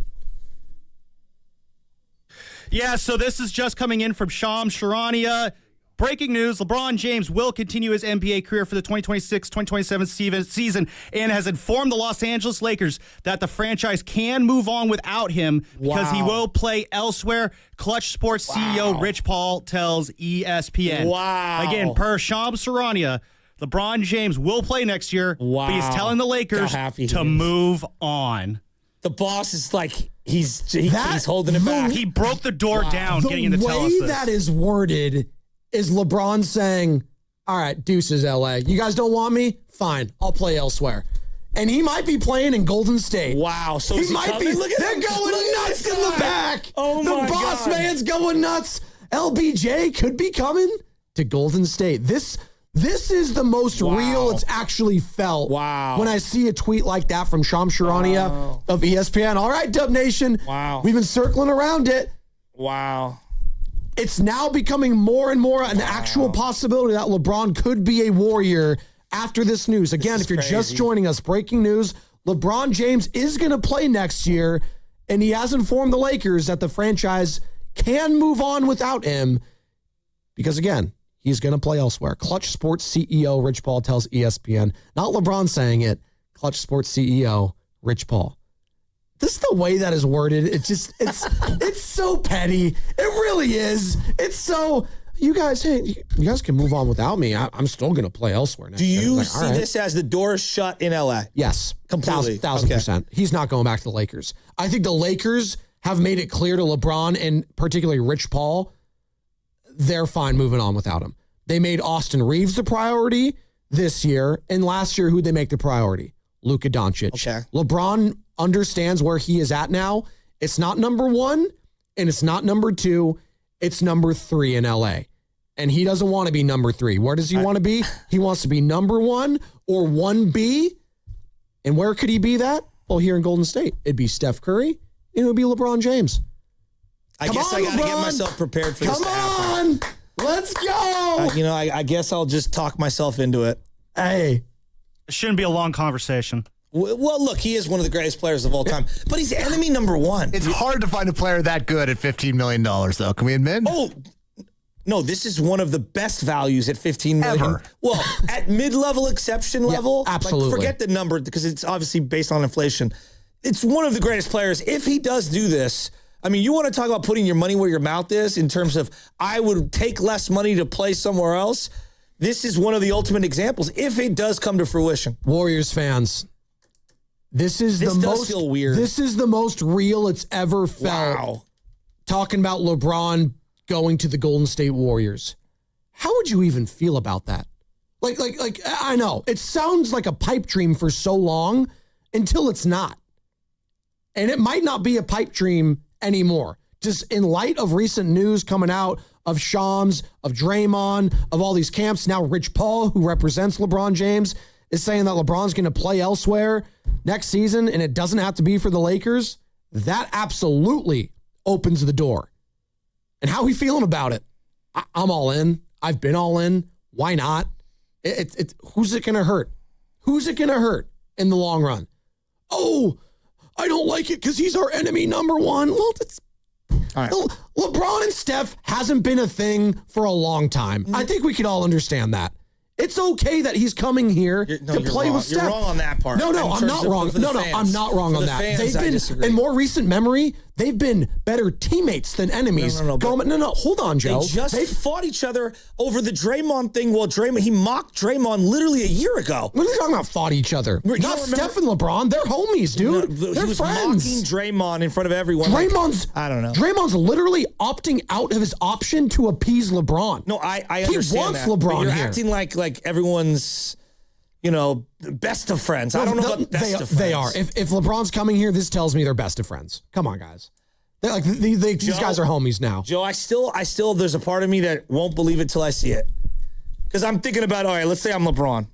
Yeah, so this is just coming in from Shams Charania. Breaking news, LeBron James will continue his NBA career for the 2026-2027 season and has informed the Los Angeles Lakers that the franchise can move on without him because he will play elsewhere. Clutch Sports CEO Rich Paul tells ESPN. Wow. Again, per Shams Charania, LeBron James will play next year, but he's telling the Lakers to move on. The boss is like, he's holding it back. He broke the door down getting in to tell us this. The way that is worded is LeBron saying, all right, deuces, LA. You guys don't want me? Fine. I'll play elsewhere. And he might be playing in Golden State. Wow. So he might be. They're going nuts in the back. Oh, my God. The boss man's going nuts. LBJ could be coming to Golden State. This is the most real it's actually felt. Wow. When I see a tweet like that from Shams Charania of ESPN. All right, Dub Nation. Wow. We've been circling around it. Wow. It's now becoming more and more an actual possibility that LeBron could be a Warrior after this news. Again, if you're just joining us, breaking news, LeBron James is going to play next year, and he has informed the Lakers that the franchise can move on without him because, again, he's going to play elsewhere. Clutch Sports CEO Rich Paul tells ESPN, not LeBron saying it, Clutch Sports CEO Rich Paul. This is the way that is worded. It's so petty. It really is. It's so, you guys can move on without me. I'm still going to play elsewhere. Do you see this as the door shut in LA? Yes. Completely. 1,000%. He's not going back to the Lakers. I think the Lakers have made it clear to LeBron and particularly Rich Paul, they're fine moving on without him. They made Austin Reeves the priority. this year, and last year, who'd they make the priority? Luka Doncic. Okay. LeBron understands where he is at now. It's not number 1, and it's not number 2. It's number 3 in LA. And he doesn't want to be number 3. Where does he want to be? He wants to be number 1 or 1B. And where could he be that? Well, here in Golden State. It'd be Steph Curry, and it would be LeBron James. I guess I got to get myself prepared for this to Come happen. on! Let's go! I guess I'll just talk myself into it. Hey. It shouldn't be a long conversation. Well, look, he is one of the greatest players of all time, but he's enemy number 1. It's hard to find a player that good at $15 million, though. Can we admit? Oh, no, this is one of the best values at $15 million. Ever. Well, at mid-level exception level, absolutely. Like, forget the number because it's obviously based on inflation. It's one of the greatest players. If he does do this, I mean, you want to talk about putting your money where your mouth is in terms of I would take less money to play somewhere else. This is one of the ultimate examples if it does come to fruition. Warriors fans, this does feel weird. This is the most real it's ever felt. Wow. Talking about LeBron going to the Golden State Warriors. How would you even feel about that? Like I know it sounds like a pipe dream for so long until it's not. And it might not be a pipe dream anymore. Just in light of recent news coming out of Shams, of Draymond, of all these camps. Now Rich Paul, who represents LeBron James, is saying that LeBron's going to play elsewhere next season and it doesn't have to be for the Lakers. That absolutely opens the door. And how are we feeling about it? I'm all in. I've been all in. Why not? Who's it going to hurt? Who's it going to hurt in the long run? Oh, I don't like it because he's our enemy number 1. Well, all right. LeBron and Steph hasn't been a thing for a long time. I think we can all understand that. It's okay that he's coming here to play with Steph. You're wrong on that part. No, I'm not wrong. I'm not wrong on that. They've been, in more recent memory, they've been better teammates than enemies. No, hold on, Joe. They just fought each other over the Draymond thing. Well, he mocked Draymond literally a year ago. What are you talking about? Fought each other? Not Steph and LeBron. They're homies, dude. They're he was friends. Mocking Draymond in front of everyone. I don't know. Draymond's literally opting out of his option to appease LeBron. No, I understand he wants that. LeBron You're here. acting like everyone's, best of friends. I don't know about best of friends. They are. If LeBron's coming here, this tells me they're best of friends. Come on, guys. These guys are homies now. Joe, I still, there's a part of me that won't believe it till I see it. Because I'm thinking about, all right, let's say I'm LeBron.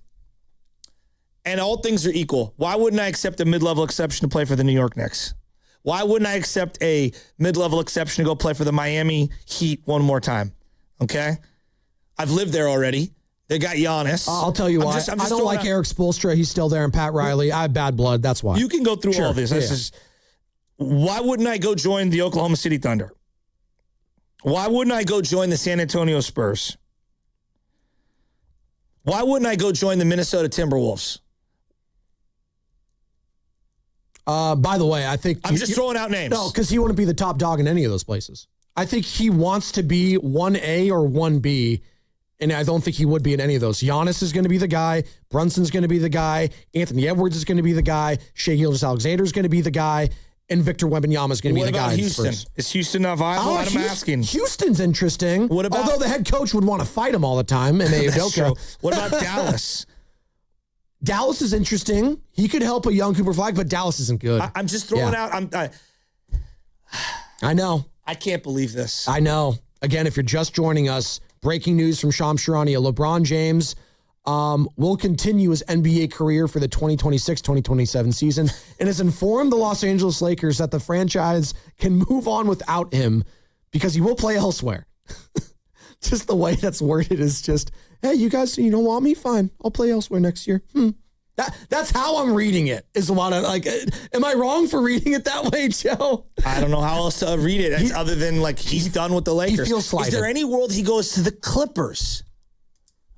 And all things are equal. Why wouldn't I accept a mid-level exception to play for the New York Knicks? Why wouldn't I accept a mid-level exception to go play for the Miami Heat one more time? Okay? I've lived there already. They got Giannis. I'll tell you why. I don't like Eric Spoelstra. He's still there, and Pat Riley. I have bad blood. That's why. You can go through all this. This is, why wouldn't I go join the Oklahoma City Thunder? Why wouldn't I go join the San Antonio Spurs? Why wouldn't I go join the Minnesota Timberwolves? By the way, I think... I'm just throwing out names. No, because he wouldn't be the top dog in any of those places. I think he wants to be 1A or 1B, and I don't think he would be in any of those. Giannis is going to be the guy. Brunson's going to be the guy. Anthony Edwards is going to be the guy. Shai Gilgeous-Alexander is going to be the guy. And Victor Wembanyama is going to be the guy. What about Houston? Is Houston not viable? I'm asking. Houston's interesting. What about, although the head coach would want to fight him all the time. And That's true. What about Dallas? Dallas is interesting. He could help a young Cooper Flag, but Dallas isn't good. I'm just throwing out. I know. I can't believe this. I know. Again, if you're just joining us, breaking news from Shams Charania. LeBron James will continue his NBA career for the 2026-2027 season and has informed the Los Angeles Lakers that the franchise can move on without him because he will play elsewhere. Just the way that's worded is just, hey, you guys, you don't want me? Fine. I'll play elsewhere next year. That's how I'm reading it. Is a lot of like, am I wrong for reading it that way, Joe? I don't know how else to read it other than like he's done with the Lakers. He feels slighted. Is there any world he goes to the Clippers?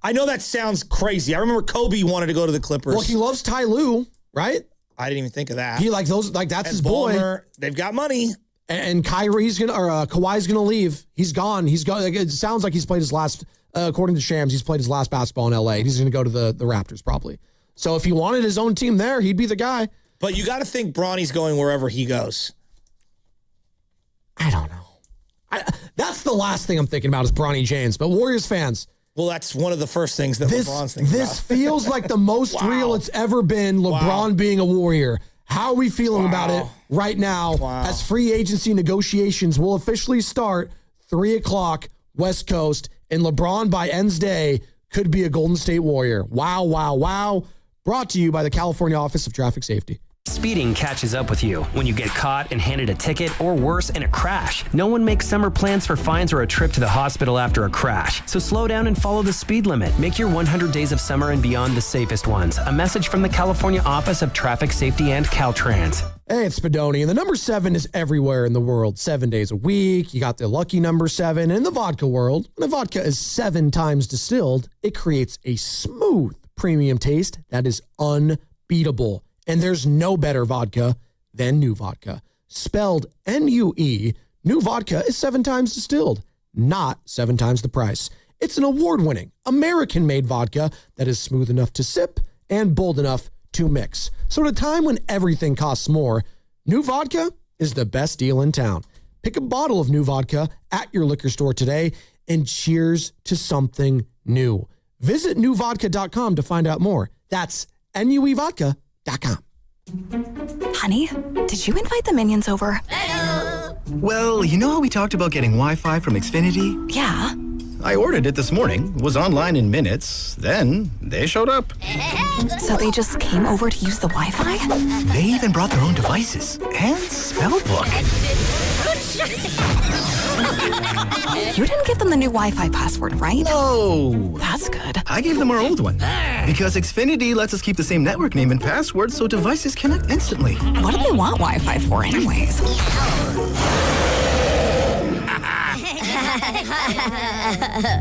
I know that sounds crazy. I remember Kobe wanted to go to the Clippers. Well, he loves Ty Lue, right? I didn't even think of that. He that's and his Ballmer, boy. They've got money. And Kawhi's gonna leave. He's gone. It sounds like he's played his last. According to Shams, he's played his last basketball in LA. He's gonna go to the Raptors probably. So if he wanted his own team there, he'd be the guy. But you got to think Bronny's going wherever he goes. I don't know. That's the last thing I'm thinking about is Bronny James. But Warriors fans, Well, that's one of the first things that LeBron's thinking about. This feels like the most real it's ever been, LeBron being a Warrior. How are we feeling about it right now as free agency negotiations will officially start 3 o'clock West Coast, and LeBron by Ends Day could be a Golden State Warrior. Wow, wow, wow. Brought to you by the California Office of Traffic Safety. Speeding catches up with you when you get caught and handed a ticket, or worse, in a crash. No one makes summer plans for fines or a trip to the hospital after a crash. So slow down and follow the speed limit. Make your 100 days of summer and beyond the safest ones. A message from the California Office of Traffic Safety and Caltrans. Hey, it's Spadoni, and the number 7 is everywhere in the world. 7 days a week. You got the lucky number 7. In the vodka world, when a vodka is 7 times distilled, it creates a smooth premium taste that is unbeatable. And there's no better vodka than New Vodka. Spelled N-U-E, New Vodka is 7 times distilled, not 7 times the price. It's an award-winning, American-made vodka that is smooth enough to sip and bold enough to mix. So at a time when everything costs more, New Vodka is the best deal in town. Pick a bottle of New Vodka at your liquor store today and cheers to something new. Visit newvodka.com to find out more. That's NUEvodka.com. Honey, did you invite the minions over? Well, you know how we talked about getting Wi-Fi from Xfinity? Yeah. I ordered it this morning, was online in minutes, then they showed up. So they just came over to use the Wi-Fi? They even brought their own devices and spell book. You didn't give them the new Wi-Fi password, right? No. That's good. I gave them our old one. Because Xfinity lets us keep the same network name and password so devices connect instantly. What do they want Wi-Fi for anyways?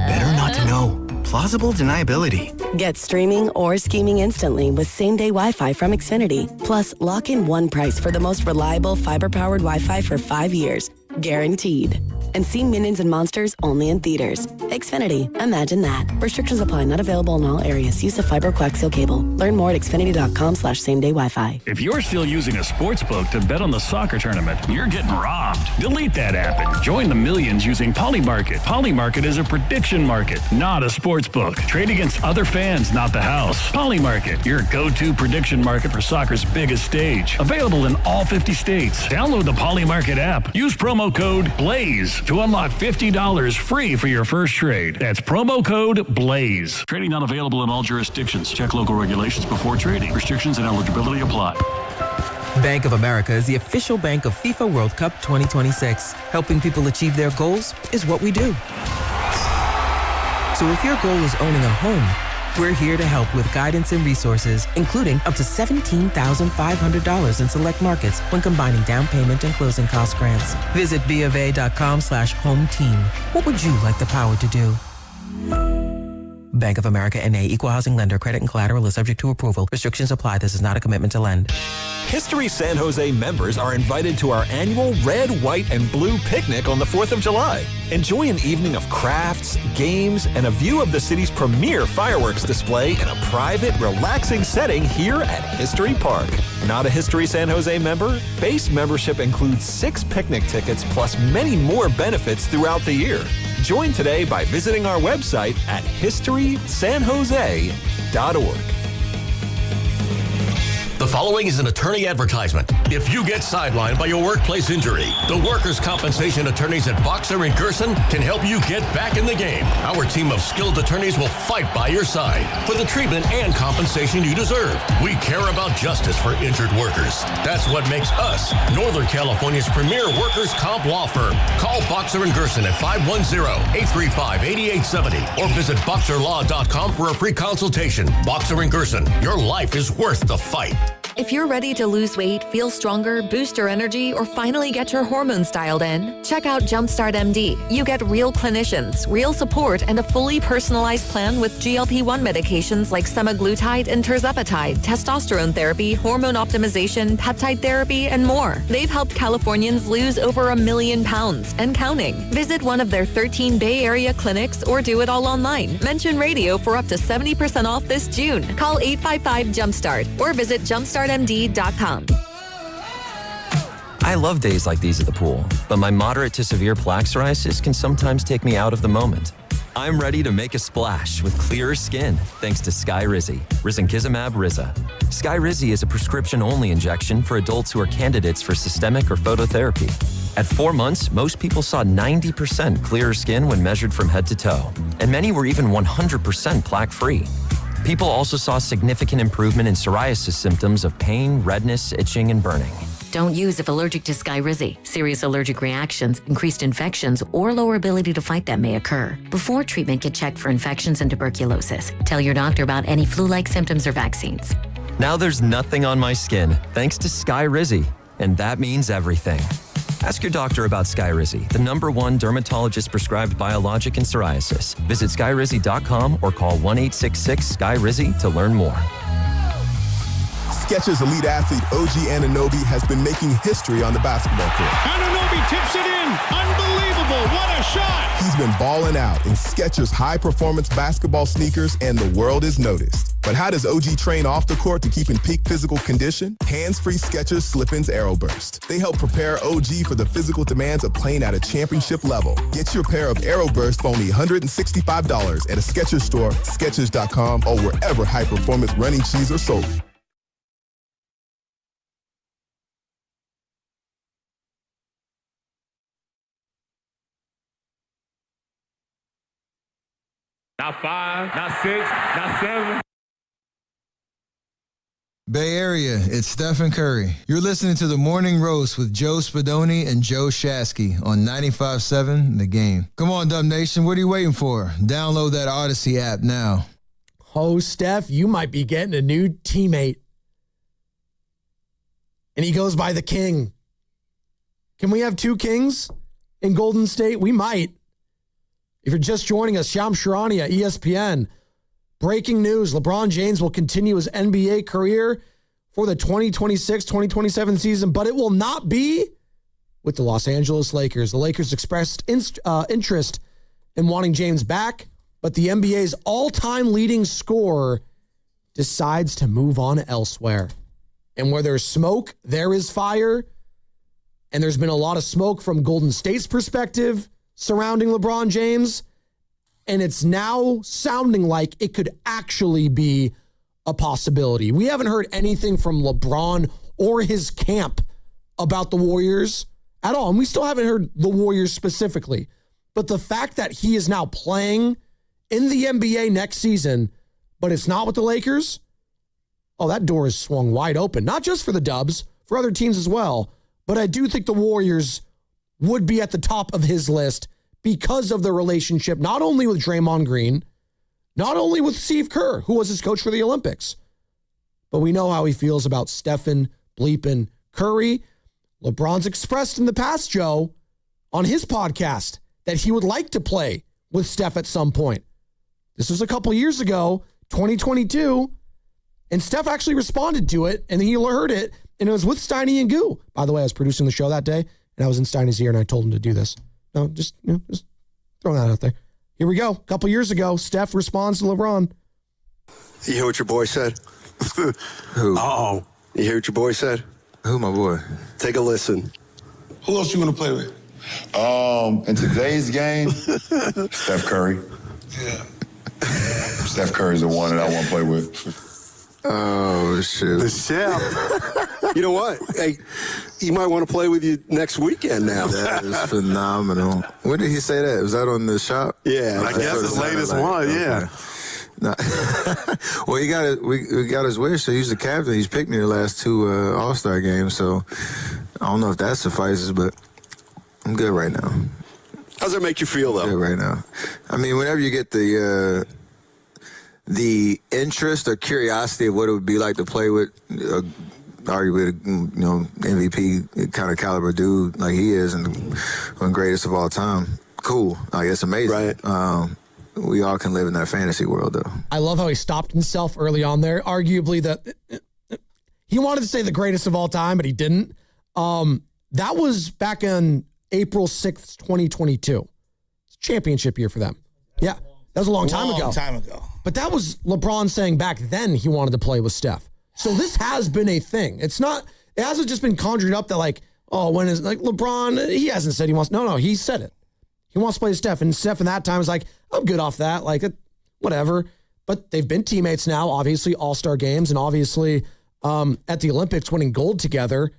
Better not to know. Plausible deniability. Get streaming or scheming instantly with same-day Wi-Fi from Xfinity. Plus, lock in one price for the most reliable fiber-powered Wi-Fi for 5 years. Guaranteed. And see Minions and Monsters only in theaters. Xfinity. Imagine that. Restrictions apply. Not available in all areas. Use of fiber coaxial cable. Learn more at xfinity.com/same-day Wi-Fi. If you're still using a sports book to bet on the soccer tournament, you're getting robbed. Delete that app and join the millions using Polymarket. Polymarket is a prediction market, not a sports book. Trade against other fans, not the house. Polymarket, your go-to prediction market for soccer's biggest stage. Available in all 50 states. Download the Polymarket app. Use promo code BLAZE to unlock $50 free for your first trade. That's promo code BLAZE. Trading not available in all jurisdictions. Check local regulations before trading. Restrictions and eligibility apply. Bank of America is the official bank of FIFA World Cup 2026. Helping people achieve their goals is what we do. So if your goal is owning a home, we're here to help with guidance and resources, including up to $17,500 in select markets when combining down payment and closing cost grants. Visit BofA.com/home team. What would you like the power to do? Bank of America N.A. Equal Housing Lender. Credit and collateral is subject to approval. Restrictions apply. This is not a commitment to lend. History San Jose members are invited to our annual Red, White, and Blue picnic on the 4th of July. Enjoy an evening of crafts, games, and a view of the city's premier fireworks display in a private, relaxing setting here at History Park. Not a History San Jose member? Base membership includes 6 picnic tickets plus many more benefits throughout the year. Join today by visiting our website at historysanjose.org. The following is an attorney advertisement. If you get sidelined by your workplace injury, the workers' compensation attorneys at Boxer & Gerson can help you get back in the game. Our team of skilled attorneys will fight by your side for the treatment and compensation you deserve. We care about justice for injured workers. That's what makes us Northern California's premier workers' comp law firm. Call Boxer & Gerson at 510-835-8870 or visit boxerlaw.com for a free consultation. Boxer & Gerson, your life is worth the fight. If you're ready to lose weight, feel stronger, boost your energy, or finally get your hormones dialed in, check out Jumpstart MD. You get real clinicians, real support, and a fully personalized plan with GLP-1 medications like semaglutide and tirzepatide, testosterone therapy, hormone optimization, peptide therapy, and more. They've helped Californians lose over 1 million pounds and counting. Visit one of their 13 Bay Area clinics or do it all online. Mention radio for up to 70% off this June. Call 855-JUMPSTART or visit jumpstartmd.com. I love days like these at the pool, but my moderate to severe plaque psoriasis can sometimes take me out of the moment. I'm ready to make a splash with clearer skin thanks to Skyrizi, risankizumab Riza. Skyrizi is a prescription-only injection for adults who are candidates for systemic or phototherapy. At 4 months, most people saw 90% clearer skin when measured from head to toe, and many were even 100% plaque-free. People also saw significant improvement in psoriasis symptoms of pain, redness, itching, and burning. Don't use if allergic to Skyrizi. Serious allergic reactions, increased infections, or lower ability to fight them may occur. Before treatment, get checked for infections and tuberculosis. Tell your doctor about any flu-like symptoms or vaccines. Now there's nothing on my skin thanks to Skyrizi, and that means everything. Ask your doctor about Skyrizi, the #1 dermatologist-prescribed biologic in psoriasis. Visit skyrizi.com or call 1-866-SKY-RIZZI to learn more. Skechers elite athlete OG Anunoby has been making history on the basketball court. Anunoby tips it in. Unbelievable. What a shot. He's been balling out in Skechers high-performance basketball sneakers, and the world is noticed. But how does OG train off the court to keep in peak physical condition? Hands-free Skechers Slip-ins Aeroburst. They help prepare OG for the physical demands of playing at a championship level. Get your pair of Aeroburst for only $165 at a Skechers store, Skechers.com, or wherever high-performance running shoes are sold. Not 5, not 6, not 7. Bay Area, it's Stephen Curry. You're listening to The Morning Roast with Joe Spadoni and Joe Shasky on 95.7 The Game. Come on, Dub Nation, what are you waiting for? Download that Odyssey app now. Oh, Steph, you might be getting a new teammate. And he goes by the King. Can we have 2 Kings in Golden State? We might. If you're just joining us, Shams Charania, ESPN. Breaking news, LeBron James will continue his NBA career for the 2026-2027 season, but it will not be with the Los Angeles Lakers. The Lakers expressed interest in wanting James back, but the NBA's all-time leading scorer decides to move on elsewhere. And where there's smoke, there is fire. And there's been a lot of smoke from Golden State's perspective surrounding LeBron James, and it's now sounding like it could actually be a possibility. We haven't heard anything from LeBron or his camp about the Warriors at all, and we still haven't heard the Warriors specifically. But the fact that he is now playing in the NBA next season, but it's not with the Lakers, oh, that door is swung wide open, not just for the Dubs, for other teams as well. But I do think the Warriors would be at the top of his list because of their relationship, not only with Draymond Green, not only with Steve Kerr, who was his coach for the Olympics, but we know how he feels about Stephen bleepin' Curry. LeBron's expressed in the past, Joe, on his podcast, that he would like to play with Steph at some point. This was a couple years ago, 2022, and Steph actually responded to it, and he heard it, and it was with Steiny and Goo. By the way, I was producing the show that day, and I was in Steiny's ear, and I told him to do this. No, just throwing that out there. Here we go. A couple years ago, Steph responds to LeBron. You hear what your boy said? Who? Uh-oh. You hear what your boy said? Who, my boy? Take a listen. Who else you going to play with? In today's game, Steph Curry. Yeah. Steph Curry's the one that I want to play with. Oh, shoot. The chef. You know what? Hey, he might want to play with you next weekend now. That is phenomenal. When did he say that? Was that on the shop? Yeah. I guess the latest one, yeah. No. Well, we got his wish. So he's the captain. He's picked me the last 2 All-Star games. So I don't know if that suffices, but I'm good right now. How's that make you feel, though? Good right now. I mean, whenever you get the interest or curiosity of what it would be like to play with, arguably, MVP kind of caliber dude like he is, and one greatest of all time. Cool, like it's amazing. Right. We all can live in that fantasy world, though. I love how he stopped himself early on there. Arguably, that he wanted to say the greatest of all time, but he didn't. That was back on April 6th, 2022. It's a championship year for them. Yeah, that was a long time ago. But that was LeBron saying back then he wanted to play with Steph. So this has been a thing. It hasn't just been conjured up that like, oh, when is like LeBron, he hasn't said he wants. No, he said it. He wants to play with Steph. And Steph in that time was like, I'm good off that. Like, whatever. But they've been teammates now, obviously, all-star games, and obviously at the Olympics winning gold together.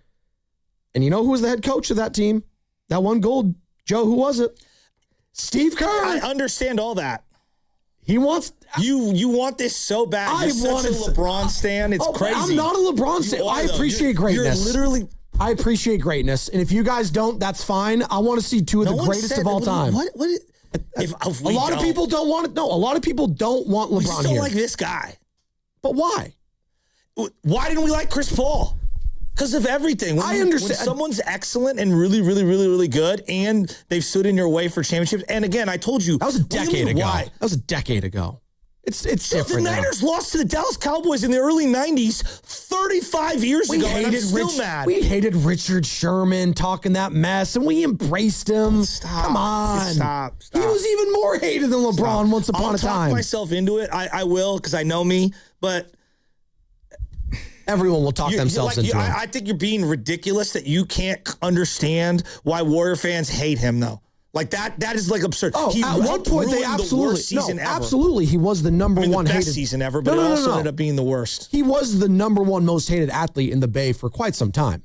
And you know who was the head coach of that team? That won gold. Joe, who was it? Steve Kerr. I understand all that. He wants... You want this so bad. You're such a LeBron stan. It's crazy. I'm not a LeBron stan. I appreciate greatness. You're literally... I appreciate greatness. And if you guys don't, that's fine. I want to see two of the greatest of all time. If a lot of people don't want it. No, a lot of people don't want LeBron we just don't here. like this guy. But why? Why didn't we like Chris Paul? Because of everything. I understand. When someone's excellent and really, really, really, really good, and they've stood in your way for championships. And again, I told you. That was a decade ago. Why? That was a decade ago. It's different. The Niners lost to the Dallas Cowboys in the early 90s 35 years ago, and I'm still mad. We hated Richard Sherman talking that mess, and we embraced him. Stop. Come on. Stop. He was even more hated than LeBron once upon a time. I'll talk myself into it. I will, because I know me, but... Everyone will talk themselves into it. I think you're being ridiculous that you can't understand why Warrior fans hate him, though. Like, that is, like, absurd. Oh, at one point, they absolutely. He was the number one the hated. best season ever, but it also ended up being the worst. He was the number one most hated athlete in the Bay for quite some time.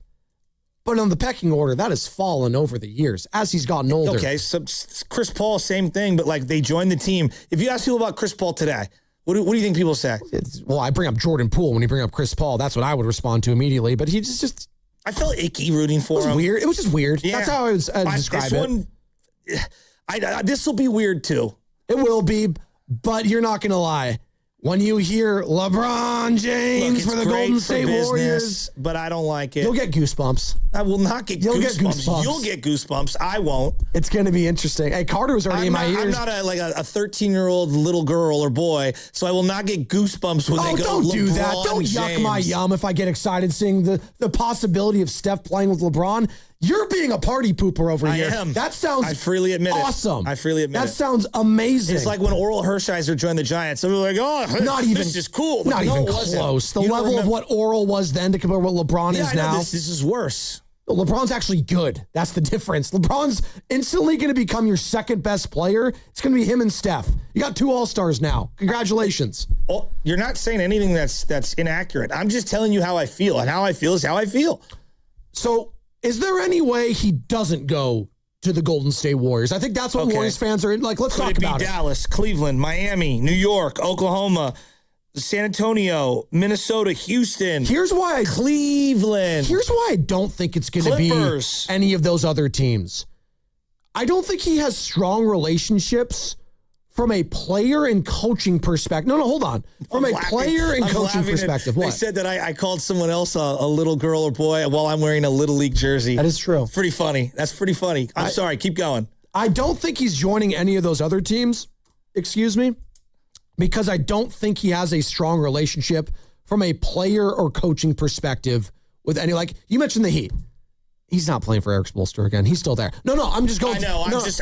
But on the pecking order, that has fallen over the years as he's gotten older. Okay, so Chris Paul, same thing, but, like, they joined the team. If you ask people about Chris Paul today, what do you think people say? Well, I bring up Jordan Poole when you bring up Chris Paul. That's what I would respond to immediately. But he just I felt icky rooting for him. It was weird. It was just weird. Yeah. That's how I would describe it. This will be weird too. It will be, but you're not going to lie. When you hear LeBron James for the Golden State Warriors, but I don't like it. You'll get goosebumps. I will not get goosebumps. You'll get goosebumps. I won't. It's going to be interesting. Hey, Carter was already in my ears. I'm not a 13-year-old little girl or boy, so I will not get goosebumps when they go. Don't do LeBron that. Don't James. yuck my yum if I get excited seeing the possibility of Steph playing with LeBron. You're being a party pooper over here. I am. That sounds I freely admit awesome. I freely admit that sounds amazing. It's like when Oral Hershiser joined the Giants. They were like, oh, this is cool. Not even close. The level of what Oral was then to compare what LeBron is now. This is worse. LeBron's actually good. That's the difference. LeBron's instantly going to become your second best player. It's going to be him and Steph. You got 2 All-Stars now. Congratulations. You're not saying anything that's inaccurate. I'm just telling you how I feel, and how I feel is how I feel. So, is there any way he doesn't go to the Golden State Warriors? I think that's what Warriors fans are like. Let's talk about it. Dallas, Cleveland, Miami, New York, Oklahoma, San Antonio, Minnesota, Houston. Cleveland. Here's why I don't think it's going to be any of those other teams. I don't think he has strong relationships from a player and coaching perspective. No, hold on. From a player and coaching perspective. What? They said that I called someone else a little girl or boy while I'm wearing a Little League jersey. That is true. Pretty funny. That's pretty funny. I'm sorry. Keep going. I don't think he's joining any of those other teams. Excuse me. Because I don't think he has a strong relationship from a player or coaching perspective with any, like you mentioned the Heat. He's not playing for Eric Spoelstra again. He's still there. No, I'm just going. I know. I'm just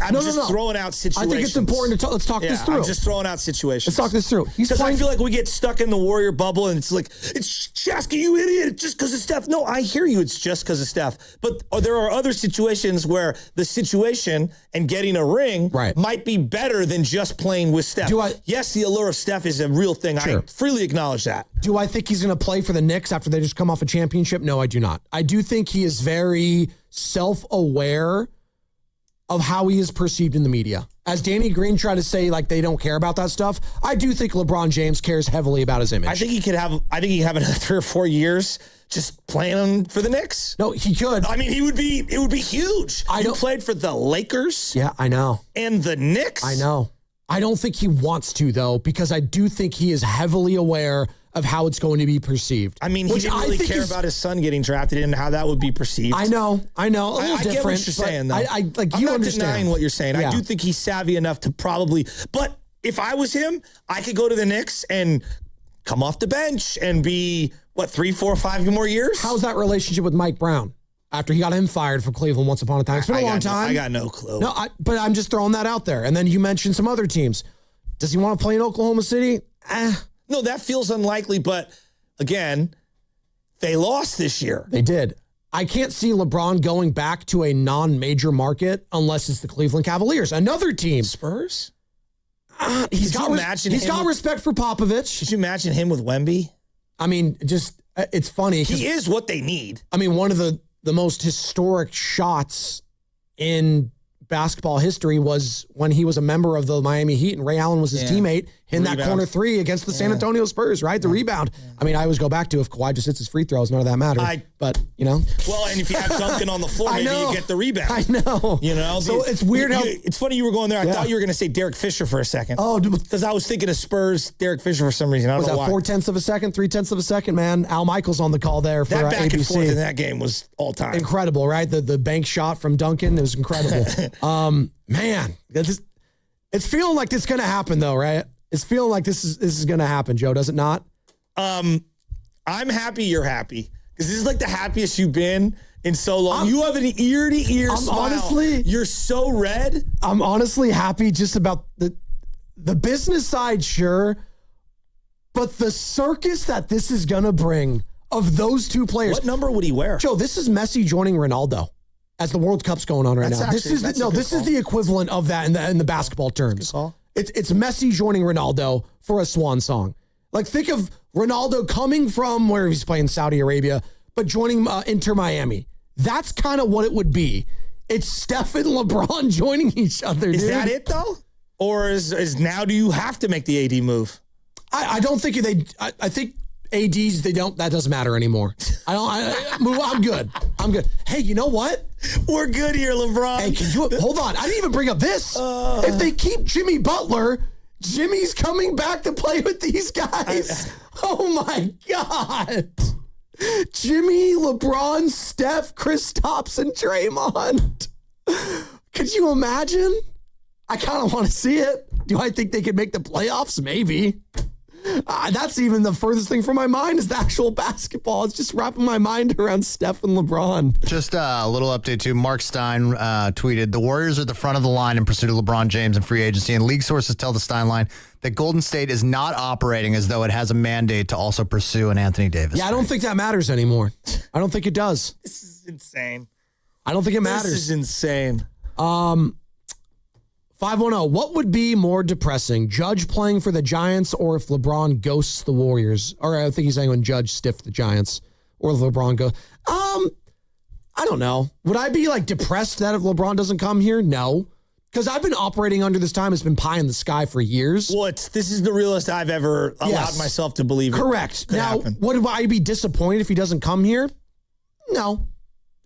throwing out situations. I think it's important to let's talk this through. I'm just throwing out situations. Let's talk this through. Because I feel like we get stuck in the Warrior bubble, and it's like, it's Shasky, you idiot, just because of Steph. No, I hear you. It's just because of Steph. But there are other situations where the situation and getting a ring might be better than just playing with Steph. Yes, the allure of Steph is a real thing. Sure. I freely acknowledge that. Do I think he's going to play for the Knicks after they just come off a championship? No, I do not. I do think he is very self-aware of how he is perceived in the media. As Danny Green tried to say, like, they don't care about that stuff, I do think LeBron James cares heavily about his image. I think he could have another 3 or 4 years just playing for the Knicks. No, he could. I mean, it would be huge. He played for the Lakers. Yeah, I know. And the Knicks. I know. I don't think he wants to, though, because I do think he is heavily aware of how it's going to be perceived. I mean, he didn't really care about his son getting drafted and how that would be perceived. I know. A little different. Get what you're saying, though. I'm not denying what you're saying. Yeah. I do think he's savvy enough to probably... But if I was him, I could go to the Knicks and come off the bench and be, 3, 4, 5 more years? How's that relationship with Mike Brown? After he got him fired from Cleveland once upon a time. It's been a long time. I got no clue. No, but I'm just throwing that out there. And then you mentioned some other teams. Does he want to play in Oklahoma City? No, that feels unlikely, but... Again, they lost this year. They did. I can't see LeBron going back to a non-major market unless it's the Cleveland Cavaliers, another team. Spurs? He's got respect for Popovich. Could you imagine him with Wemby? I mean, just it's funny. He is what they need. I mean, one of the most historic shots in basketball history was when he was a member of the Miami Heat and Ray Allen was his teammate in that corner three against the San Antonio Spurs, right? The rebound. I mean, I always go back to if Kawhi just hits his free throws, none of that matters. But, you know. Well, and if you have Duncan on the floor, maybe you get the rebound. I know. You know? So it's weird how... It's funny you were going there. I thought you were going to say Derek Fisher for a second. Oh. Because I was thinking of Spurs, Derek Fisher for some reason. I don't know why. 0.4 of a second, 0.3 of a second, man? Al Michaels on the call there for that back ABC. And forth in that game was all time. Incredible, right? The bank shot from Duncan, it was incredible. Man, it's feeling like this is going to happen, though, right? It's feeling like this is going to happen, Joe, does it not? I'm happy you're happy because this is like the happiest you've been in so long. You have an ear-to-ear smile. Honestly, you're so red. I'm honestly happy just about the business side, sure, but the circus that this is going to bring of those two players. What number would he wear? Joe, this is Messi joining Ronaldo. As the World Cup's going on right now. This is the equivalent of that in the basketball terms. It's Messi joining Ronaldo for a swan song. Like, think of Ronaldo coming from where he's playing Saudi Arabia, but joining Inter Miami. That's kind of what it would be. It's Steph and LeBron joining each other. Is that it though? Or is now do you have to make the AD move? I don't think I think ADs, that doesn't matter anymore. I'm good. Hey, you know what? We're good here, LeBron. Hey, hold on. I didn't even bring up this. If they keep Jimmy Butler, Jimmy's coming back to play with these guys. Oh my God. Jimmy, LeBron, Steph, Kristaps, and Draymond. Could you imagine? I kind of want to see it. Do I think they could make the playoffs? Maybe. That's even the furthest thing from my mind is the actual basketball. It's just wrapping my mind around Steph and LeBron. Just a little update too. Mark Stein tweeted, the Warriors are at the front of the line in pursuit of LeBron James and free agency, and league sources tell the Stein line that Golden State is not operating as though it has a mandate to also pursue an Anthony Davis. Yeah, I don't think that matters anymore. I don't think it does. This is insane. I don't think it matters. This is insane. 510, what would be more depressing, Judge playing for the Giants or if LeBron ghosts the Warriors? Or I think he's saying when Judge stiffed the Giants or if LeBron goes. I don't know. Would I be like depressed that if LeBron doesn't come here? No. Because I've been operating under this time. It's been pie in the sky for years. Well, this is the realest I've ever allowed myself to believe. Correct. Now, would I be disappointed if he doesn't come here? No.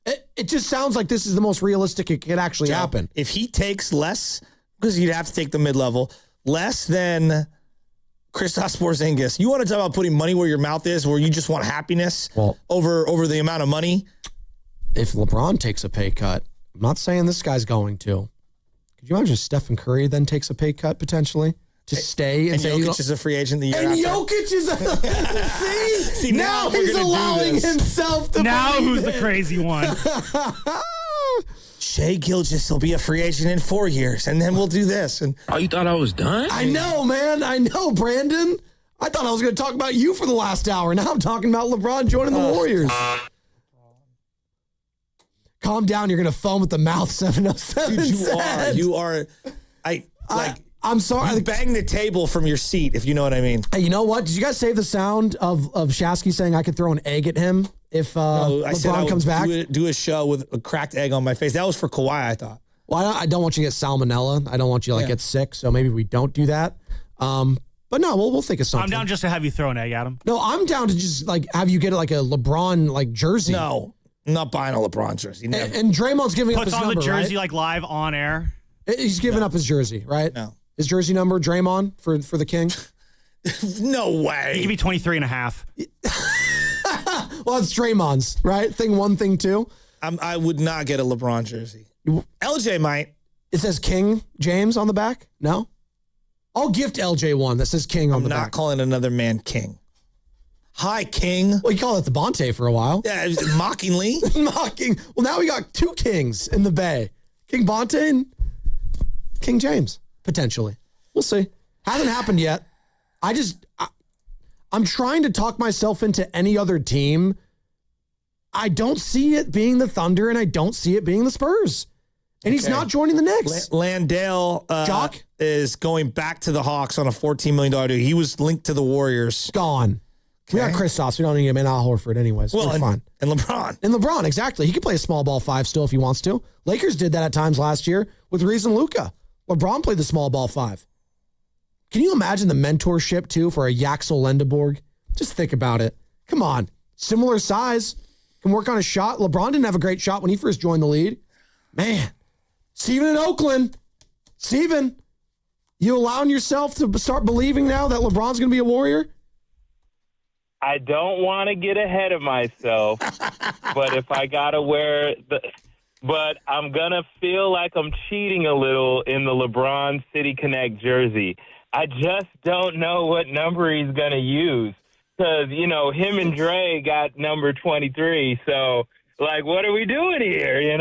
It just sounds like this is the most realistic it could actually happen. If he takes less... Because you'd have to take the mid-level, less than Kristaps Porzingis. You want to talk about putting money where your mouth is, where you just want happiness over the amount of money? If LeBron takes a pay cut, I'm not saying this guy's going to. Could you imagine Stephen Curry then takes a pay cut potentially to stay? And Jokic is a free agent the year after. And Jokic is a... See, now he's allowing himself to... Now who's the crazy one? Shai Gilgeous will be a free agent in 4 years, and then we'll do this. And you thought I was done? I know, man. I know, Brandon. I thought I was going to talk about you for the last hour. Now I'm talking about LeBron joining the Warriors. Calm down. You're going to foam at the mouth, 707. Dude, you are. I'm sorry. You bang the table from your seat, if you know what I mean. Hey, you know what? Did you guys save the sound of Shasky saying I could throw an egg at him if LeBron comes back? Do a show with a cracked egg on my face. That was for Kawhi, I thought. Well, I don't want you to get salmonella. I don't want you to get sick. So maybe we don't do that. But no, we'll think of something. I'm down just to have you throw an egg at him. No, I'm down to just have you get a LeBron jersey. No, I'm not buying a LeBron jersey. Never. And Draymond's giving up his number, number, puts on the jersey right? live on air. He's giving up his jersey, right? No. His jersey number, Draymond, for the King? No way. He could be 23 and a half. Well, it's Draymond's, right? Thing 1, thing 2. I would not get a LeBron jersey. LJ might. It says King James on the back? No? I'll gift LJ one that says King on the back. I'm not calling another man King. Hi, King. Well, you call it the Bonte for a while. Yeah, mockingly. Mocking. Well, now we got 2 Kings in the Bay. King Bonte and King James. Potentially. We'll see. Hasn't happened yet. I'm trying to talk myself into any other team. I don't see it being the Thunder, and I don't see it being the Spurs. And he's not joining the Knicks. Landale Jock is going back to the Hawks on a $14 million deal. He was linked to the Warriors. Gone. We got Kristaps. We don't need him in Al Horford anyways. Well, we're fine. And LeBron. And LeBron, exactly. He could play a small ball 5 still if he wants to. Lakers did that at times last year with Reese and Luka. LeBron played the small ball 5. Can you imagine the mentorship, too, for a Yaxel Lendeborg? Just think about it. Come on. Similar size. Can work on a shot. LeBron didn't have a great shot when he first joined the league. Man. Steven in Oakland. Steven, you allowing yourself to start believing now that LeBron's going to be a Warrior? I don't want to get ahead of myself, but if I got to but I'm going to feel like I'm cheating a little in the LeBron City Connect jersey. I just don't know what number he's going to use because, him and Dre got number 23. So, what are we doing here,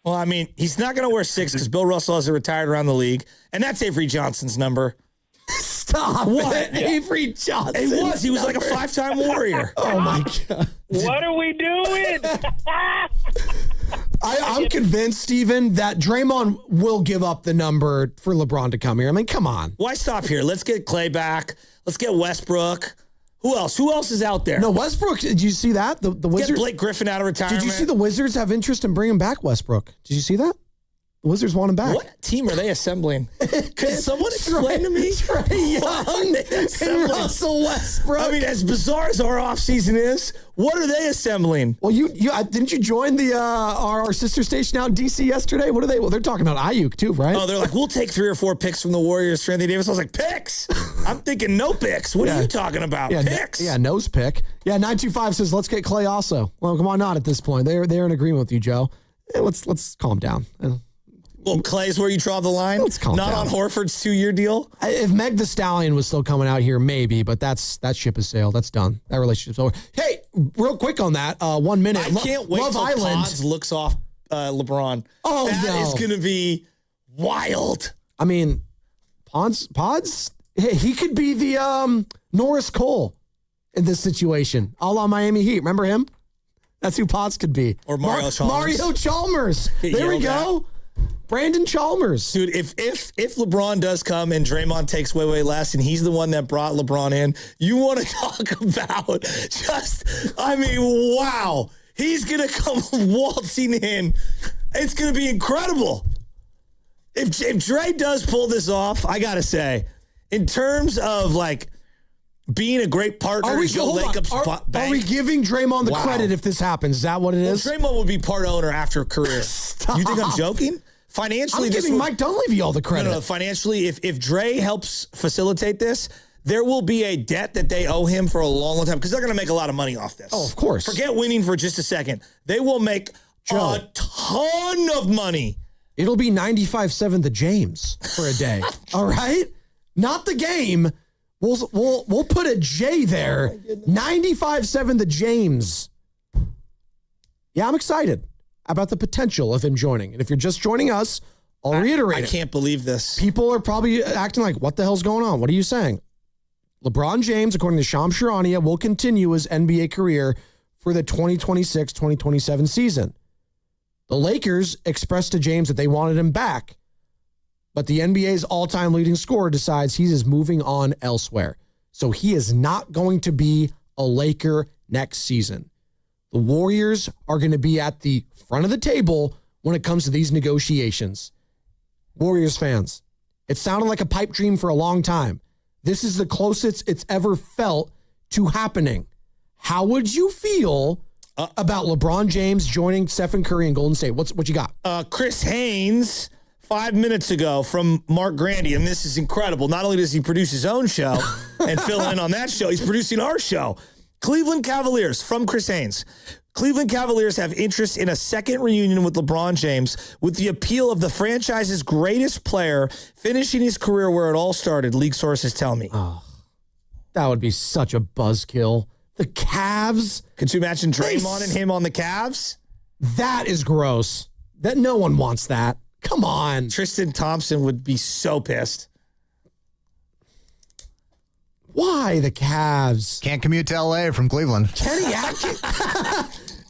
Well, I mean, he's not going to wear 6 because Bill Russell has retired around the league, and that's Avery Johnson's number. Stop what? it. Avery Johnson. It was. He was like a 5-time Warrior. Oh, my God. What are we doing? I'm convinced, Steven, that Draymond will give up the number for LeBron to come here. I mean, come on. Why stop here? Let's get Clay back. Let's get Westbrook. Who else? Who else is out there? No, Westbrook. Did you see that? The Wizards. Get Blake Griffin out of retirement. Did you see the Wizards have interest in bringing back Westbrook? Did you see that? The Wizards want him back. What team are they assembling? Can someone explain to me? Trae Young and Russell Westbrook. I mean, as bizarre as our offseason is, what are they assembling? Well, you didn't you join the our sister station out in DC yesterday? What are they? Well, they're talking about Ayuk too, right? Oh, they're like, we'll take 3 or 4 picks from the Warriors for Anthony Davis. I was like, picks? I'm thinking no picks. What are you talking about? Yeah, picks? Nose pick. Yeah, 925 says let's get Clay also. Well, come on, not at this point. They're in agreement with you, Joe. Let's calm down. Well, Clay's where you draw the line? Let's calm down. Not on Horford's 2-year deal? If Meg the Stallion was still coming out here, maybe, but that ship has sailed. That's done. That relationship's over. Hey, real quick on that, 1 minute. I can't wait till Pods looks off LeBron. Oh, that is going to be wild. I mean, Pods, he could be the Norris Cole in this situation, a la Miami Heat. Remember him? That's who Pods could be. Or Mario Chalmers. Mario Chalmers. There we go. Brandon Chalmers. Dude, if LeBron does come and Draymond takes way less and he's the one that brought LeBron in, you want to talk about wow. He's going to come waltzing in. It's going to be incredible. If Dre does pull this off, I got to say, in terms of being a great partner to Joe Lacob's bank. Are we giving Draymond the credit if this happens? Is that what it is? Draymond would be part owner after a career. Stop. You think I'm joking? Financially, I'm giving Mike Dunleavy all the credit. No, financially, if Dre helps facilitate this, there will be a debt that they owe him for a long time because they're going to make a lot of money off this. Oh, of course. Forget winning for just a second. They will make a ton of money. It'll be 95-7 the James for a day. All right? Not the game. We'll put a J there. 95-7 the James. Yeah, I'm excited about the potential of him joining. And if you're just joining us, I'll reiterate I can't believe this. People are probably acting like, what the hell's going on? What are you saying? LeBron James, according to Shams Charania, will continue his NBA career for the 2026-2027 season. The Lakers expressed to James that they wanted him back, but the NBA's all-time leading scorer decides he is moving on elsewhere. So he is not going to be a Laker next season. The Warriors are going to be at the front of the table when it comes to these negotiations. Warriors fans, it sounded like a pipe dream for a long time. This is the closest it's ever felt to happening. How would you feel about LeBron James joining Stephen Curry in Golden State? What you got? Chris Haynes, 5 minutes ago from Mark Grandy, and this is incredible. Not only does he produce his own show and fill in on that show, he's producing our show. Cleveland Cavaliers, from Chris Haynes. Cleveland Cavaliers have interest in a second reunion with LeBron James with the appeal of the franchise's greatest player finishing his career where it all started, league sources tell me. Oh, that would be such a buzzkill. The Cavs. Could you imagine Draymond and him on the Cavs? That is gross. That no one wants that. Come on. Tristan Thompson would be so pissed. Why the Cavs? Can't commute to LA from Cleveland. Kenny Atkins.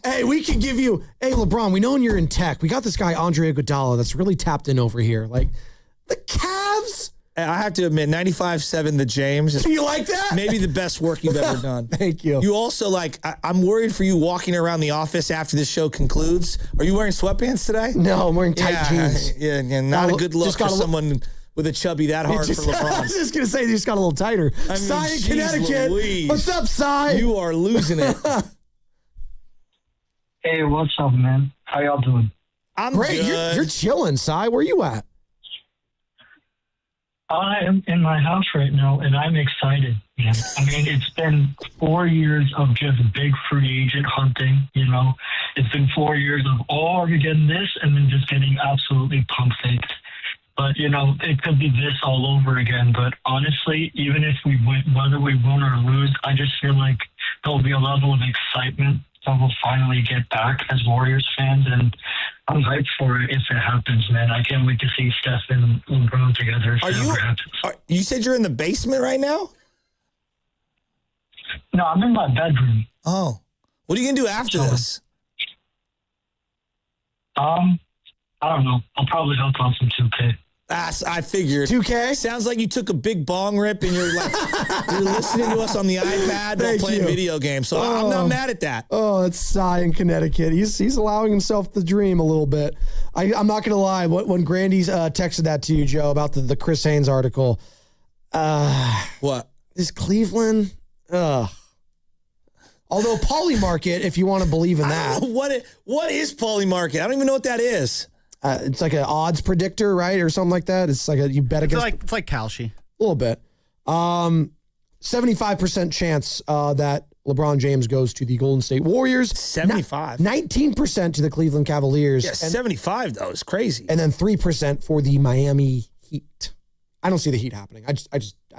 Hey, we can give you. Hey, LeBron, we know you're in tech. We got this guy Andre Iguodala that's really tapped in over here. Like the Cavs. I have to admit, 95.7 the James is you like that? Maybe the best work you've ever done. Thank you. You also I'm worried for you walking around the office after this show concludes. Are you wearing sweatpants today? No, I'm wearing tight jeans. Yeah, not a good look for someone with a chubby that hard for LeBron. I was just going to say, they just got a little tighter. I mean, Cy in Connecticut. Louise. What's up, Cy? You are losing it. Hey, what's up, man? How y'all doing? I'm great. good. You're chilling, Cy. Where you at? I am in my house right now, and I'm excited, man. I mean, it's been 4 years of just big free agent hunting, you know. It's been 4 years of, we're getting this, and then just getting absolutely pump-faked. But, you know, it could be this all over again. But honestly, even if we win, whether we win or lose, I just feel like there'll be a level of excitement that we'll finally get back as Warriors fans. And I'm hyped for it if it happens, man. I can't wait to see Steph and LeBron together if it ever happens. You said you're in the basement right now? No, I'm in my bedroom. Oh. What are you going to do after this? I don't know. I'll probably help on some 2K. I figured. 2K? Sounds like you took a big bong rip and you're like, you're listening to us on the iPad while playing video games. So I'm not mad at that. Oh, it's Cy in Connecticut. He's allowing himself the dream a little bit. I'm not going to lie. When Grandy texted that to you, Joe, about the Chris Haynes article. What? Is Cleveland? Although Polymarket, if you want to believe in that. I don't know what is Polymarket? I don't even know what that is. It's like an odds predictor, right? Or something like that. It's like you bet against. It's like Kalshi. A little bit. 75% chance that LeBron James goes to the Golden State Warriors. 75. 19% to the Cleveland Cavaliers. Yeah, 75 though is crazy. And then 3% for the Miami Heat. I don't see the Heat happening. I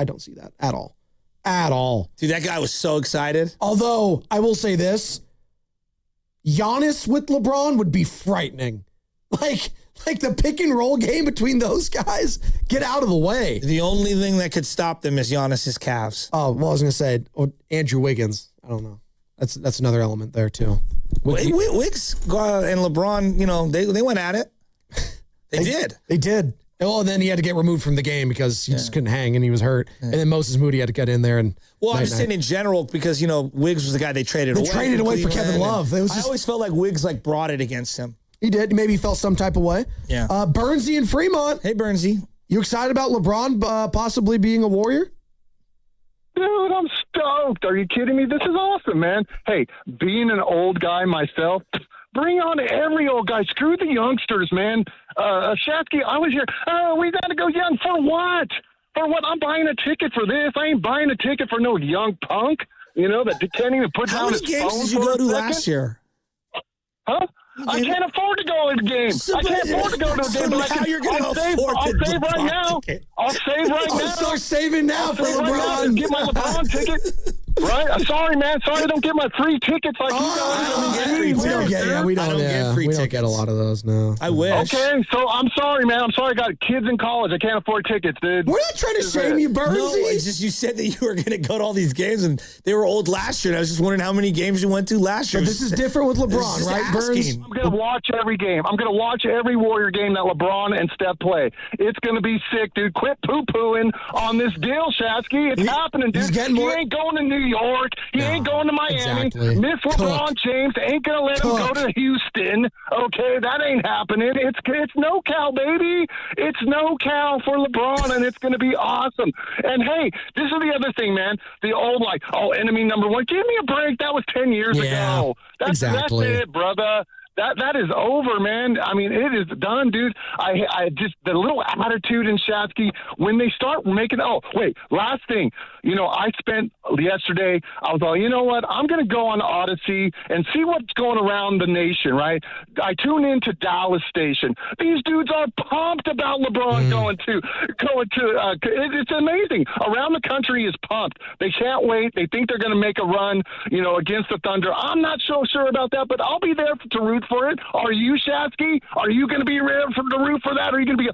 don't see that at all. At all. Dude, that guy was so excited. Although I will say this, Giannis with LeBron would be frightening. Like the pick and roll game between those guys, get out of the way. The only thing that could stop them is Giannis's calves. Oh, well, I was going to say Andrew Wiggins. I don't know. That's another element there too. Wiggs and LeBron, you know, they went at it. They did. They did. Oh, and then he had to get removed from the game because he just couldn't hang and he was hurt. Yeah. And then Moses Moody had to get in there and. Well, I'm just saying in general because you know Wiggs was the guy they traded away. They traded away for Kevin Love. I always felt like Wiggs brought it against him. He did. Maybe he felt some type of way. Yeah. Burnsy and Fremont. Hey, Burnsy. You excited about LeBron possibly being a Warrior? Dude, I'm stoked. Are you kidding me? This is awesome, man. Hey, being an old guy myself, bring on every old guy. Screw the youngsters, man. Shatsky, I was here. Oh, we got to go young. For what? For what? I'm buying a ticket for this. I ain't buying a ticket for no young punk, you know, that can't even put down his phone. How many games did you go to last year? Huh? I can't afford to go to the game. I can't afford to go to the game. But I'll save right now. I'll save right now. Start saving now for LeBron. Get my LeBron ticket. Right? Sorry, man. Sorry I don't get my free tickets like you guys. We don't get a lot of those, no. I wish. Okay, so I'm sorry, man. I'm sorry I got kids in college. I can't afford tickets, dude. We're not trying to shame you, Burnsy. No, it's just you said that you were going to go to all these games, and they were old last year. And I was just wondering how many games you went to last year. But this is different with LeBron, right, Burns? I'm going to watch every game. I'm going to watch every Warrior game that LeBron and Steph play. It's going to be sick, dude. Quit poo-pooing on this deal, Shatsky. It's happening, dude. He ain't going to New York. He ain't going to Miami. Exactly. Miss LeBron James ain't going to let him go to Houston. Okay, that ain't happening. It's no-cal, baby. It's no-cal for LeBron, and it's going to be awesome. And, hey, this is the other thing, man. The old, enemy number one. Give me a break. That was 10 years ago. That's it, brother. That is over, man. I mean, it is done, dude. I just, the little attitude in Shatsky, when they start making, last thing. You know, I spent yesterday, I was all, you know what? I'm going to go on Odyssey and see what's going around the nation, right? I tune into Dallas station. These dudes are pumped about LeBron going to, it's amazing. Around the country is pumped. They can't wait. They think they're going to make a run, you know, against the Thunder. I'm not so sure about that, but I'll be there to root for it. Are you, Shatsky? Are you going to be there to root for that? Or are you going to be,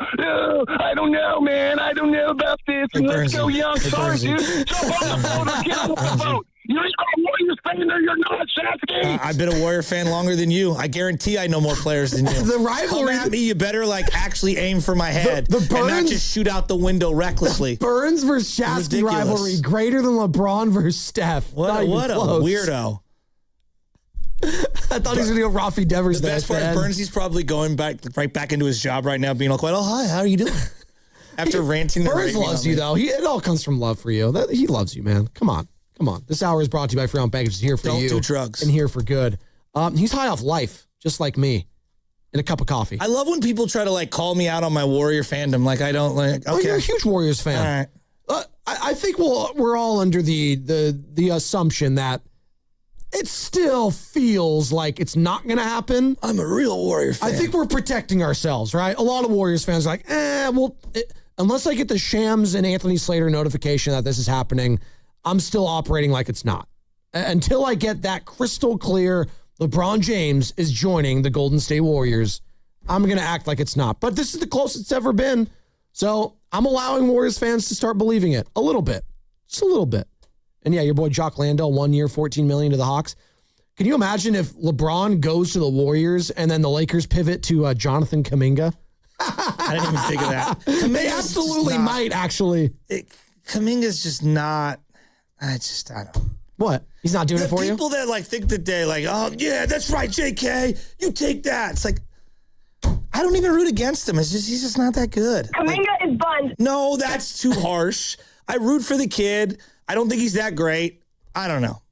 I don't know, man. I don't know about this. And let's go young. Sorry, dude. Jump on the boat or get on the boat. You're a Warriors fan or you're not, Safety. I've been a Warrior fan longer than you. I guarantee I know more players than you. The rivalry. Come at me, you better actually aim for my head The and not just shoot out the window recklessly. Burns versus Shasky rivalry greater than LeBron versus Steph. What a weirdo. I thought he was going to go Rafi Devers. The best part is Burns, probably going right back into his job right now, being like, "Oh, hi, how are you doing?" After ranting. Burns loves you, though. It all comes from love for you. He loves you, man. Come on. This hour is brought to you by Fremont Bank, which is here for you. Don't do drugs. And here for good. He's high off life, just like me, and a cup of coffee. I love when people try to call me out on my Warrior fandom. I don't Okay. Oh, you're a huge Warriors fan. All right. I think we're all under the assumption that it still feels like it's not going to happen. I'm a real Warrior fan. I think we're protecting ourselves, right? A lot of Warriors fans are like, unless I get the Shams and Anthony Slater notification that this is happening, I'm still operating like it's not. Until I get that crystal clear, LeBron James is joining the Golden State Warriors, I'm going to act like it's not. But this is the closest it's ever been. So I'm allowing Warriors fans to start believing it a little bit. Just a little bit. And yeah, your boy Jock Landale, 1 year, $14 million to the Hawks. Can you imagine if LeBron goes to the Warriors and then the Lakers pivot to Jonathan Kuminga? I didn't even think of that. They absolutely might, actually. Kuminga's just not. I don't. What? He's not doing it for you? People that think that they oh yeah, that's right, JK. You take that. It's I don't even root against him. He's just not that good. Kuminga is bunned. No, that's too harsh. I root for the kid. I don't think he's that great. I don't know.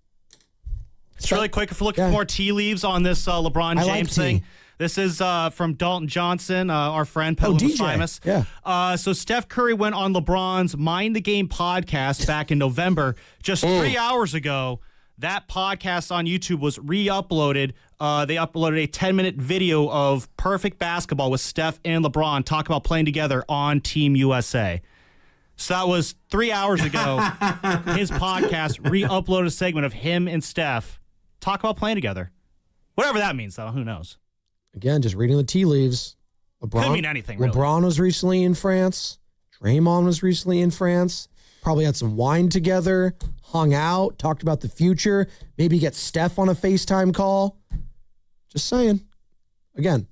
It's really quick. If we're looking for more tea leaves on this LeBron James thing, this is from Dalton Johnson, our friend, Petaluma Famous. Yeah. So Steph Curry went on LeBron's Mind the Game podcast back in November. Just 3 hours ago, that podcast on YouTube was re-uploaded. They uploaded a 10-minute video of perfect basketball with Steph and LeBron talk about playing together on Team USA. So that was 3 hours ago. His podcast re-uploaded a segment of him and Steph talk about playing together. Whatever that means, though. Who knows? Again, just reading the tea leaves. Could mean anything, really. LeBron was recently in France. Draymond was recently in France. Probably had some wine together, hung out, talked about the future. Maybe get Steph on a FaceTime call. Just saying. Again,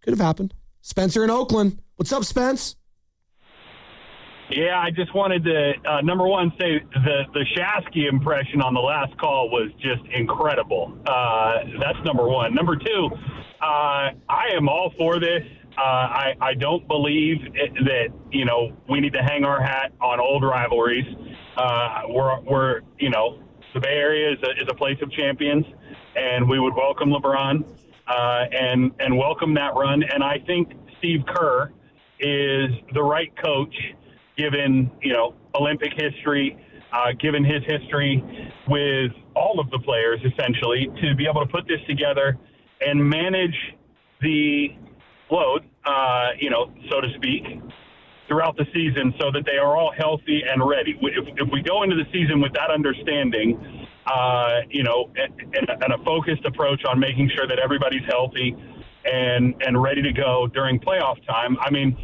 could have happened. Spencer in Oakland. What's up, Spence? Yeah, I just wanted to, number one, say the Shasky impression on the last call was just incredible. That's number one. Number two, I am all for this. I don't believe that, we need to hang our hat on old rivalries. We're the Bay Area is a place of champions, and we would welcome LeBron and welcome that run. And I think Steve Kerr is the right coach, given, Olympic history, given his history with all of the players, essentially, to be able to put this together and manage the load, so to speak, throughout the season so that they are all healthy and ready. If we go into the season with that understanding, and a focused approach on making sure that everybody's healthy and ready to go during playoff time, I mean,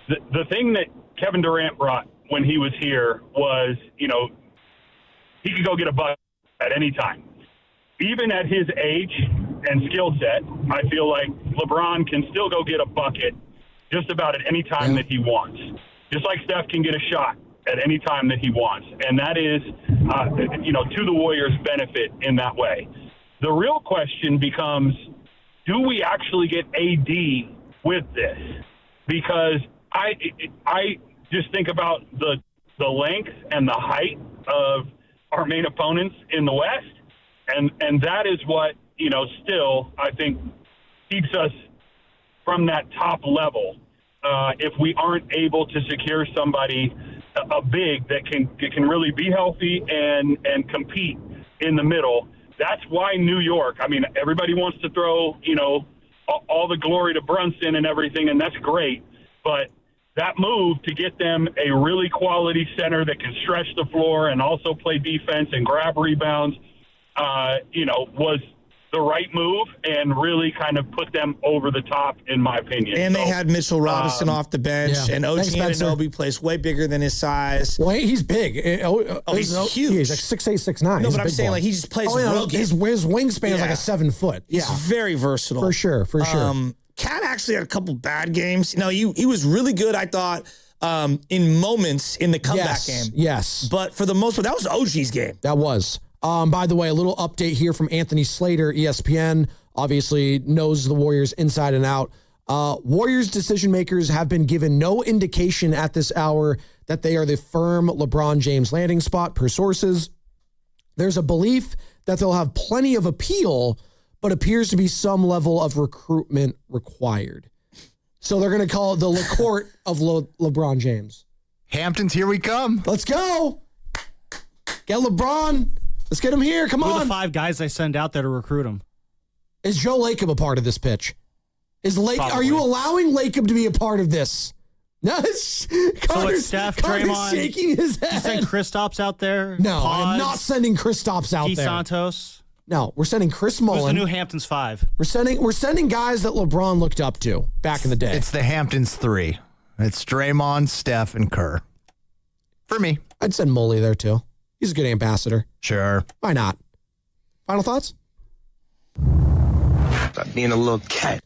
the thing that Kevin Durant brought when he was here was, he could go get a bucket at any time. Even at his age and skill set, I feel like LeBron can still go get a bucket just about at any time that he wants. Just like Steph can get a shot at any time that he wants. And that is, to the Warriors' benefit in that way. The real question becomes, do we actually get AD with this? Because I just think about the length and the height of our main opponents in the West, and that is what, still, I think, keeps us from that top level. If we aren't able to secure somebody, a big that can really be healthy and compete in the middle. That's why New York, I mean, everybody wants to throw, all the glory to Brunson and everything, and that's great. But that move to get them a really quality center that can stretch the floor and also play defense and grab rebounds, was the right move and really kind of put them over the top, in my opinion. And they had Mitchell Robinson off the bench, and OG Anunoby plays way bigger than his size. Well, he's big. He's huge. He's like 6'8", 6'9". No, but I'm saying like he just plays real good. His wingspan is like a 7 foot. He's very versatile. For sure. Cat actually had a couple bad games. He was really good, I thought, in moments in the comeback game. Yes. But for the most part, that was OG's game. That was. By the way, a little update here from Anthony Slater, ESPN, obviously knows the Warriors inside and out. Warriors decision makers have been given no indication at this hour that they are the firm LeBron James landing spot per sources. There's a belief that they'll have plenty of appeal, but appears to be some level of recruitment required. So they're going to call it the LaCourte of LeBron James. Hamptons, here we come. Let's go. Get LeBron. Let's get him here. Come on. Who are the 5 guys I send out there to recruit him? Is Joe Lacob a part of this pitch? Are you allowing Lacob to be a part of this? No, so it's Steph, Draymond, shaking his head. You send Kristaps out there? No, I'm not sending Kristaps out there. Santos? No, we're sending Chris Mullin. Who's the new Hamptons 5? We're sending guys that LeBron looked up to back in the day. It's the Hamptons 3. It's Draymond, Steph, and Kerr. For me. I'd send Mully there too. He's a good ambassador. Sure. Why not? Final thoughts? Stop being a little cat.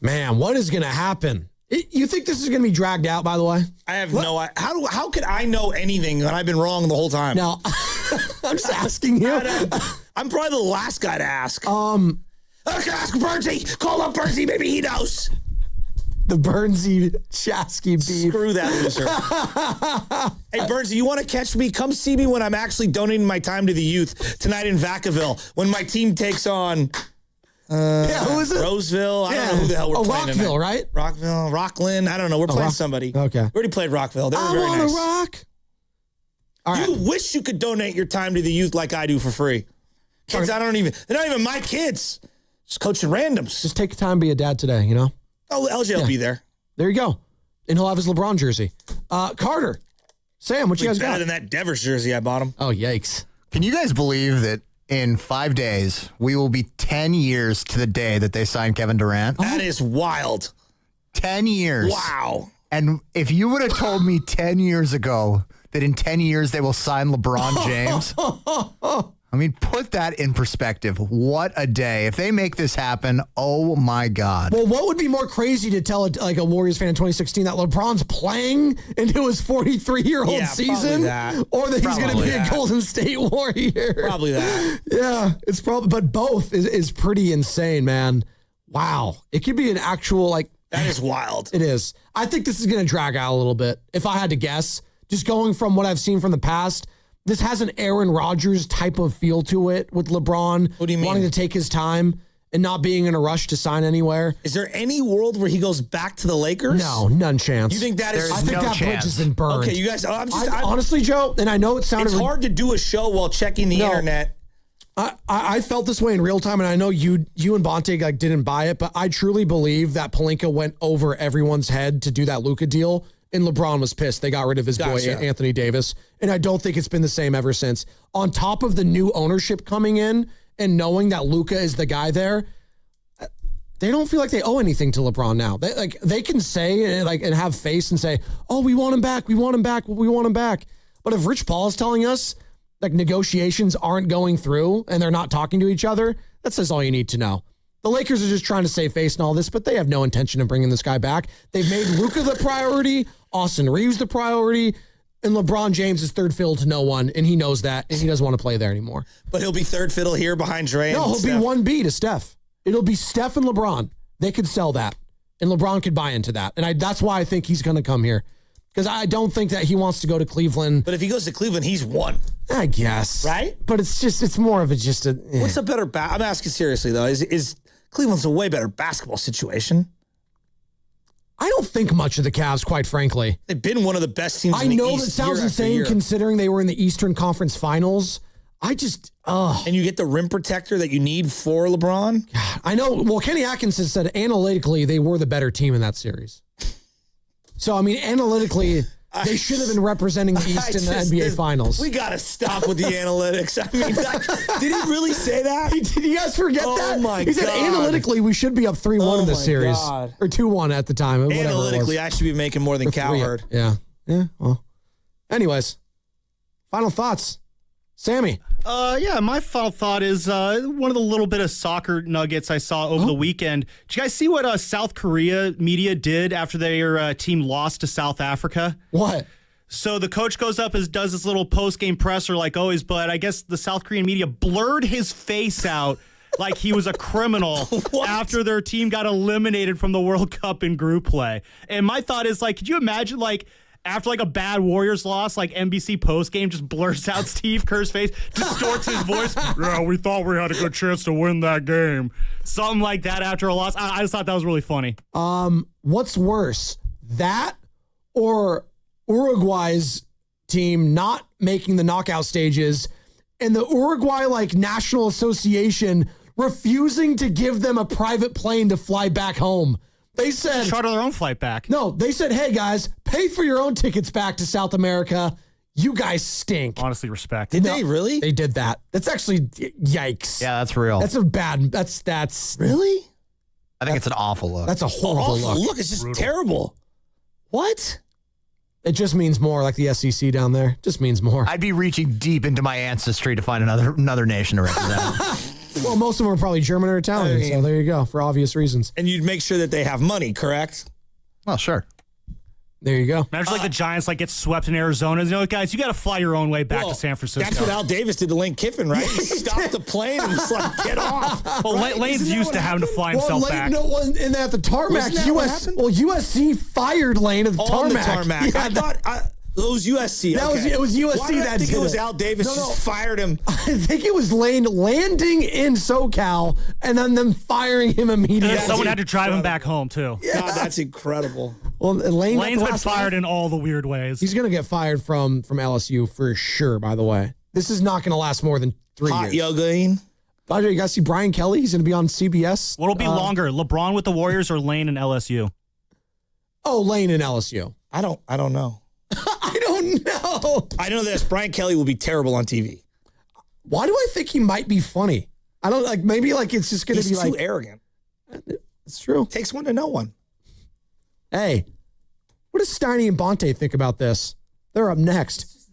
Man, what is going to happen? You think this is going to be dragged out, by the way? I have no idea. How could I know anything when I've been wrong the whole time? No, I'm just asking you. I'm probably the last guy to ask. I can ask Bernsey. Call up Bernsey. Maybe he knows. The Bernsey Shasky beef. Screw that loser. Hey, Bernsey, you want to catch me? Come see me when I'm actually donating my time to the youth tonight in Vacaville when my team takes on... who is it? Roseville. I don't know who the hell we're playing Rockville, tonight. right? Rockville, Rockland. I don't know. We're playing somebody. Okay. We already played Rockville. They were very nice. I want to rock. All right. You wish you could donate your time to the youth like I do for free. Kids, they're not even my kids. Just coaching randoms. Just take time to be a dad today, you know? Oh, LJ will be there. There you go. And he'll have his LeBron jersey. Carter, Sam, what you guys got? Better than that Devers jersey I bought him. Oh, yikes. Can you guys believe that in 5 days, we will be 10 years to the day that they signed Kevin Durant? That is wild. 10 years. Wow. And if you would have told me 10 years ago that in 10 years they will sign LeBron James, I mean, put that in perspective. What a day. If they make this happen, oh my God. Well, what would be more crazy to tell a Warriors fan in 2016 that LeBron's playing into his 43-year-old season? Or that he's going to be a Golden State Warrior? Probably that. Yeah, it's probably, but both is pretty insane, man. Wow. It could be an actual, that is wild. It is. I think this is going to drag out a little bit, if I had to guess. Just going from what I've seen from the past, this has an Aaron Rodgers type of feel to it with LeBron what do you mean? Wanting to take his time and not being in a rush to sign anywhere. Is there any world where he goes back to the Lakers? No, none chance. You think that is? I think that bridge has been burned. Okay, you guys. Honestly, Joe, and I know it sounded. It's hard to do a show while checking the internet. I felt this way in real time, and I know you and Bonte didn't buy it, but I truly believe that Pelinka went over everyone's head to do that Luka deal. And LeBron was pissed. They got rid of his boy, Anthony Davis. And I don't think it's been the same ever since. On top of the new ownership coming in and knowing that Luka is the guy there, they don't feel like they owe anything to LeBron now. They can say and have face and say, oh, we want him back. We want him back. We want him back. But if Rich Paul is telling us negotiations aren't going through and they're not talking to each other, that says all you need to know. The Lakers are just trying to save face and all this, but they have no intention of bringing this guy back. They've made Luka the priority, Austin Reeves the priority, and LeBron James is third fiddle to no one, and he knows that, and he doesn't want to play there anymore. But he'll be third fiddle here behind Dre. No, he'll be 1B to Steph. It'll be Steph and LeBron. They could sell that, and LeBron could buy into that. And that's why I think he's going to come here, because I don't think that he wants to go to Cleveland. But if he goes to Cleveland, he's won. I guess. Right? But it's more of a just a... What's a better... I'm asking seriously, though. Is Cleveland's a way better basketball situation? I don't think much of the Cavs, quite frankly. They've been one of the best teams in the East. I know that sounds insane considering they were in the Eastern Conference Finals. And you get the rim protector that you need for LeBron. I know. Well, Kenny Atkinson said analytically they were the better team in that series. So, I mean, analytically, they should have been representing the East in the NBA Finals. We got to stop with the analytics. I mean, did he really say that? Did you guys forget that? Oh, my God. He said analytically we should be up 3-1 in this series. God. Or 2-1 at the time. Analytically, I should be making more than Cowherd. Yeah. Well, anyways, final thoughts. Sammy. My final thought is one of the little bit of soccer nuggets I saw over the weekend. Did you guys see what South Korea media did after their team lost to South Africa? What? So the coach goes up and does this little post-game presser like always, but I guess the South Korean media blurred his face out like he was a criminal after their team got eliminated from the World Cup in group play. And my thought is, like, could you imagine, like, after, like, a bad Warriors loss, like, NBC postgame just blurs out Steve Kerr's face, distorts his voice. Yeah, we thought we had a good chance to win that game. Something like that after a loss. I just thought that was really funny. What's worse, that or Uruguay's team not making the knockout stages and the Uruguay, like, National Association refusing to give them a private plane to fly back home? They said charter their own flight back. No, they said, hey guys, pay for your own tickets back to South America. You guys stink. Honestly, respect. Did they really? They did that. That's actually yikes. Yeah, that's real. That's a bad. That's really. I think it's an awful look. That's a horrible look. It's just terrible. What? It just means more, like the SEC down there. Just means more. I'd be reaching deep into my ancestry to find another nation to represent. Well, most of them are probably German or Italian, so there you go, for obvious reasons. And you'd make sure that they have money, correct? Well, sure. There you go. Imagine like the Giants like get swept in Arizona. You know, guys, you got to fly your own way back to San Francisco. That's what Al Davis did to Lane Kiffin, right? He stopped the plane and was like, get off. Well, right? Lane's used to having to fly himself back. No one in at the tarmac. USC fired Lane at the tarmac. On the tarmac. Yeah, I thought it was USC. It was USC Why did I that think did it was it. Al Davis just fired him. I think it was Lane landing in SoCal and then them firing him immediately. And someone had to drive him back home too. Yeah. God, that's incredible. Well, Lane's been fired in all the weird ways. He's going to get fired from LSU for sure, by the way. This is not going to last more than 3 years. Yoga-ing. Roger, you guys see Brian Kelly? He's going to be on CBS. What'll be longer, LeBron with the Warriors or Lane and LSU? Oh, Lane and LSU. I don't know. I don't know. I know this. Brian Kelly will be terrible on TV. Why do I think he might be funny? I don't like. Maybe like it's just going to be too arrogant. It's true. Takes one to know one. Hey, what does Steiny and Bonte think about this? They're up next.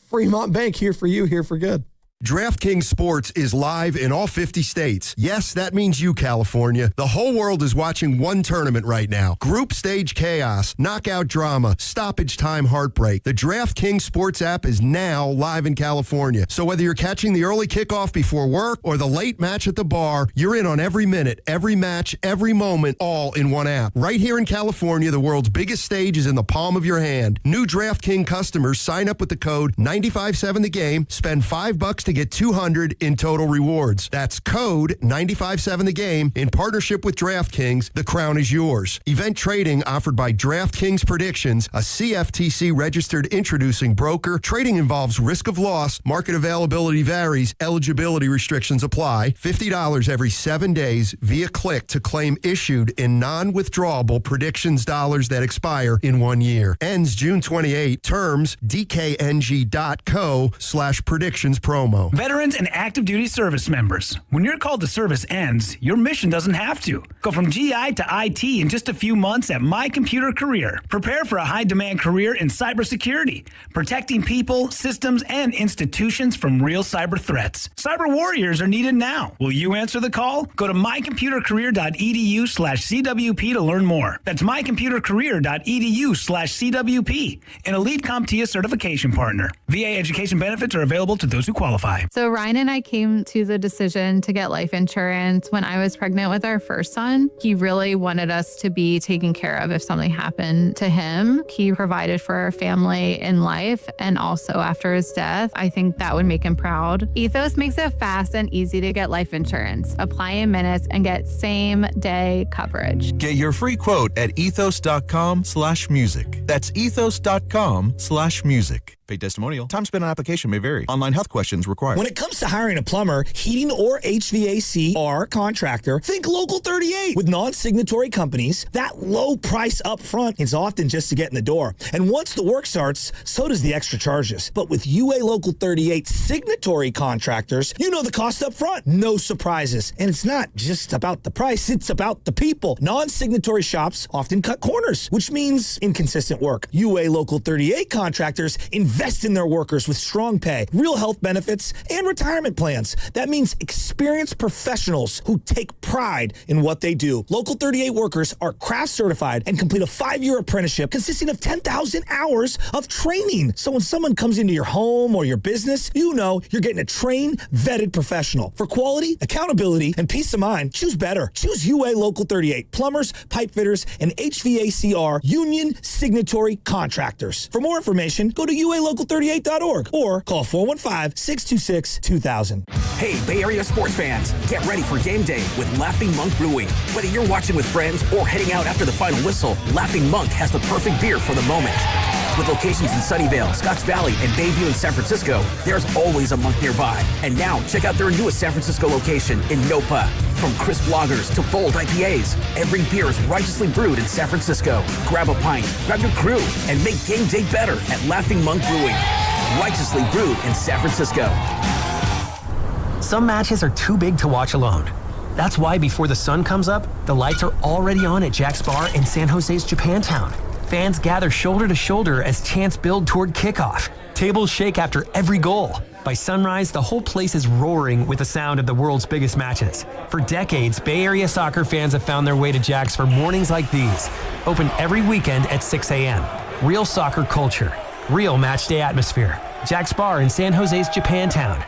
Fremont Bank, here for you, here for good. DraftKings Sports is live in all 50 states. Yes, that means you, California. The whole world is watching one tournament right now. Group stage chaos, knockout drama, stoppage time heartbreak. The DraftKings Sports app is now live in California. So whether you're catching the early kickoff before work or the late match at the bar, you're in on every minute, every match, every moment, all in one app. Right here in California, the world's biggest stage is in the palm of your hand. New DraftKings customers sign up with the code 957thegame, spend $5 to get $200 in total rewards. That's code 957thegame in partnership with DraftKings. The crown is yours. Event trading offered by DraftKings Predictions, a CFTC registered introducing broker. Trading involves risk of loss. Market availability varies. Eligibility restrictions apply. $50 every 7 days via click to claim issued in non-withdrawable predictions dollars that expire in 1 year. Ends June 28. Terms dkng.co/predictions promo. Veterans and active duty service members. When your call to service ends, your mission doesn't have to. Go from GI to IT in just a few months at My Computer Career. Prepare for a high-demand career in cybersecurity, protecting people, systems, and institutions from real cyber threats. Cyber warriors are needed now. Will you answer the call? Go to mycomputercareer.edu/CWP to learn more. That's mycomputercareer.edu/CWP, an elite CompTIA certification partner. VA education benefits are available to those who qualify. So Ryan and I came to the decision to get life insurance when I was pregnant with our first son. He really wanted us to be taken care of if something happened to him. He provided for our family in life and also after his death. I think that would make him proud. Ethos makes it fast and easy to get life insurance. Apply in minutes and get same-day coverage. Get your free quote at ethos.com/music. That's ethos.com/music. Paid testimonial. Time spent on application may vary. Online health questions required. When it comes to hiring a plumber, heating, or HVAC or contractor, think Local 38. With non-signatory companies, that low price up front is often just to get in the door. And once the work starts, so does the extra charges. But with UA Local 38 signatory contractors, you know the cost up front. No surprises. And it's not just about the price, it's about the people. Non-signatory shops often cut corners, which means inconsistent work. UA Local 38 contractors invest in their workers with strong pay, real health benefits, and retirement plans. That means experienced professionals who take pride in what they do. Local 38 workers are craft certified and complete a 5-year apprenticeship consisting of 10,000 hours of training. So when someone comes into your home or your business, you know you're getting a trained, vetted professional. For quality, accountability, and peace of mind, choose better. Choose UA Local 38. Plumbers, pipe fitters, and HVACR union signatory contractors. For more information, go to UALocal38.org or call 415-626-2000. Hey, Bay Area sports fans, get ready for game day with Laughing Monk Brewing. Whether you're watching with friends or heading out after the final whistle, Laughing Monk has the perfect beer for the moment. With locations in Sunnyvale, Scotts Valley, and Bayview in San Francisco, there's always a Monk nearby. And now, check out their newest San Francisco location in Nopa. From crisp lagers to bold IPAs, every beer is righteously brewed in San Francisco. Grab a pint, grab your crew, and make game day better at Laughing Monk Brewing. Righteously brewed in San Francisco. Some matches are too big to watch alone. That's why before the sun comes up, the lights are already on at Jack's Bar in San Jose's Japantown. Fans gather shoulder to shoulder as chants build toward kickoff. Tables shake after every goal. By sunrise, the whole place is roaring with the sound of the world's biggest matches. For decades, Bay Area soccer fans have found their way to Jack's for mornings like these. Open every weekend at 6 a.m. Real soccer culture. Real match day atmosphere. Jack's Bar in San Jose's Japantown.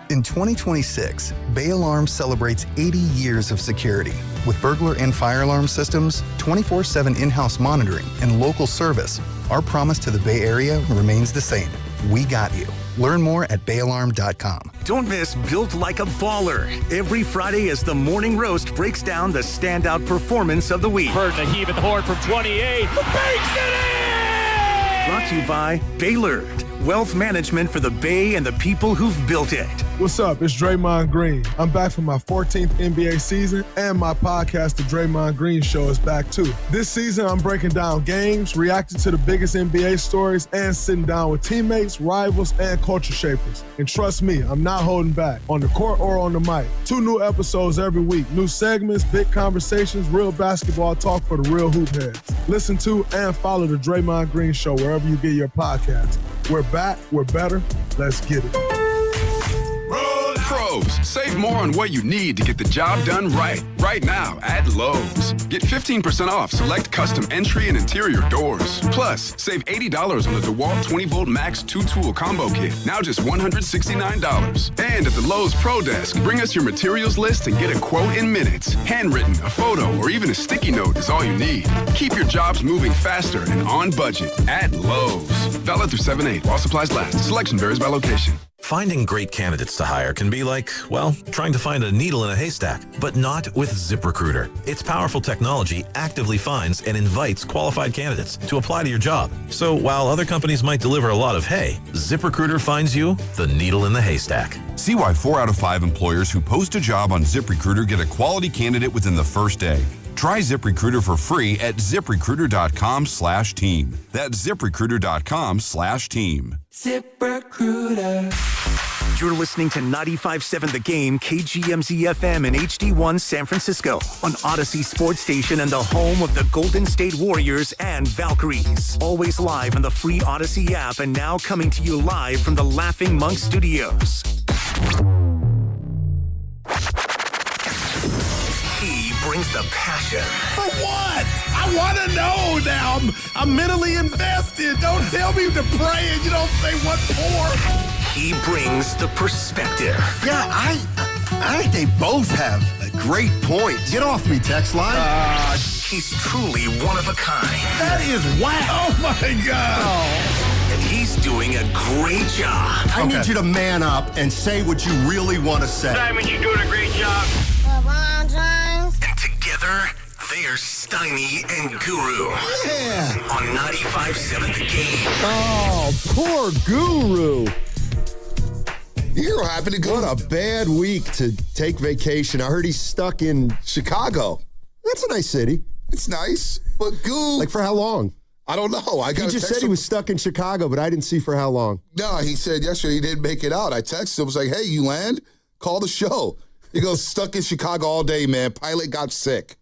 In 2026, Bay Alarm celebrates 80 years of security. With burglar and fire alarm systems, 24/7 in-house monitoring, and local service, our promise to the Bay Area remains the same. We got you. Learn more at bayalarm.com. Don't miss Built Like a Baller every Friday as the Morning Roast breaks down the standout performance of the week. Burton, a heave at the horn from 28. Banks it in! Brought to you by Baylor. Wealth management for the Bay and the people who've built it. What's up? It's Draymond Green. I'm back for my 14th NBA season, and my podcast, The Draymond Green Show, is back too. This season, I'm breaking down games, reacting to the biggest NBA stories, and sitting down with teammates, rivals, and culture shapers. And trust me, I'm not holding back, on the court or on the mic. 2 new episodes every week, new segments, big conversations, real basketball talk for the real hoop heads. Listen to and follow The Draymond Green Show wherever you get your podcasts. We're back, we're better, let's get it. Pros, save more on what you need to get the job done right now at Lowe's. Get 15% off select custom entry and interior doors. Plus, save $80 on the DeWalt 20-volt Max 2-tool combo kit, now just $169. And at the Lowe's Pro Desk, bring us your materials list and get a quote in minutes. Handwritten, a photo, or even a sticky note is all you need. Keep your jobs moving faster and on budget at Lowe's. Valid through 7/8 while supplies last. Selection varies by location. Finding great candidates to hire can be like, well, trying to find a needle in a haystack, but not with ZipRecruiter. Its powerful technology actively finds and invites qualified candidates to apply to your job. So while other companies might deliver a lot of hay, ZipRecruiter finds you the needle in the haystack. See why 4 out of 5 employers who post a job on ZipRecruiter get a quality candidate within the first day. Try ZipRecruiter for free at ZipRecruiter.com/team. That's ZipRecruiter.com/team. ZipRecruiter. You're listening to 95.7 The Game, KGMZ FM and HD1 San Francisco on Odyssey Sports Station and the home of the Golden State Warriors and Valkyries. Always live on the free Odyssey app and now coming to you live from the Laughing Monk Studios. He brings the passion. For what? I want to know now. I'm mentally invested. Don't tell me to pray and you don't say what for. He brings the perspective. Yeah, I think they both have a great point. Get off me, text line. He's truly one of a kind. That is wow. Oh, my God. Oh. And he's doing a great job. I need you to man up and say what you really want to say. Diamond, you're doing a great job. And together, There's Steiny and Guru. Yeah. On 95.7 The Game. Oh, poor Guru. You know, happened to go. What a bad week to take vacation. I heard he's stuck in Chicago. That's a nice city. It's nice, but Goo. Like for how long? I don't know. He just said he was stuck in Chicago, but I didn't see for how long. No, he said yesterday he didn't make it out. I texted him, was like, hey, you land? Call the show. He goes, stuck in Chicago all day, man. Pilot got sick.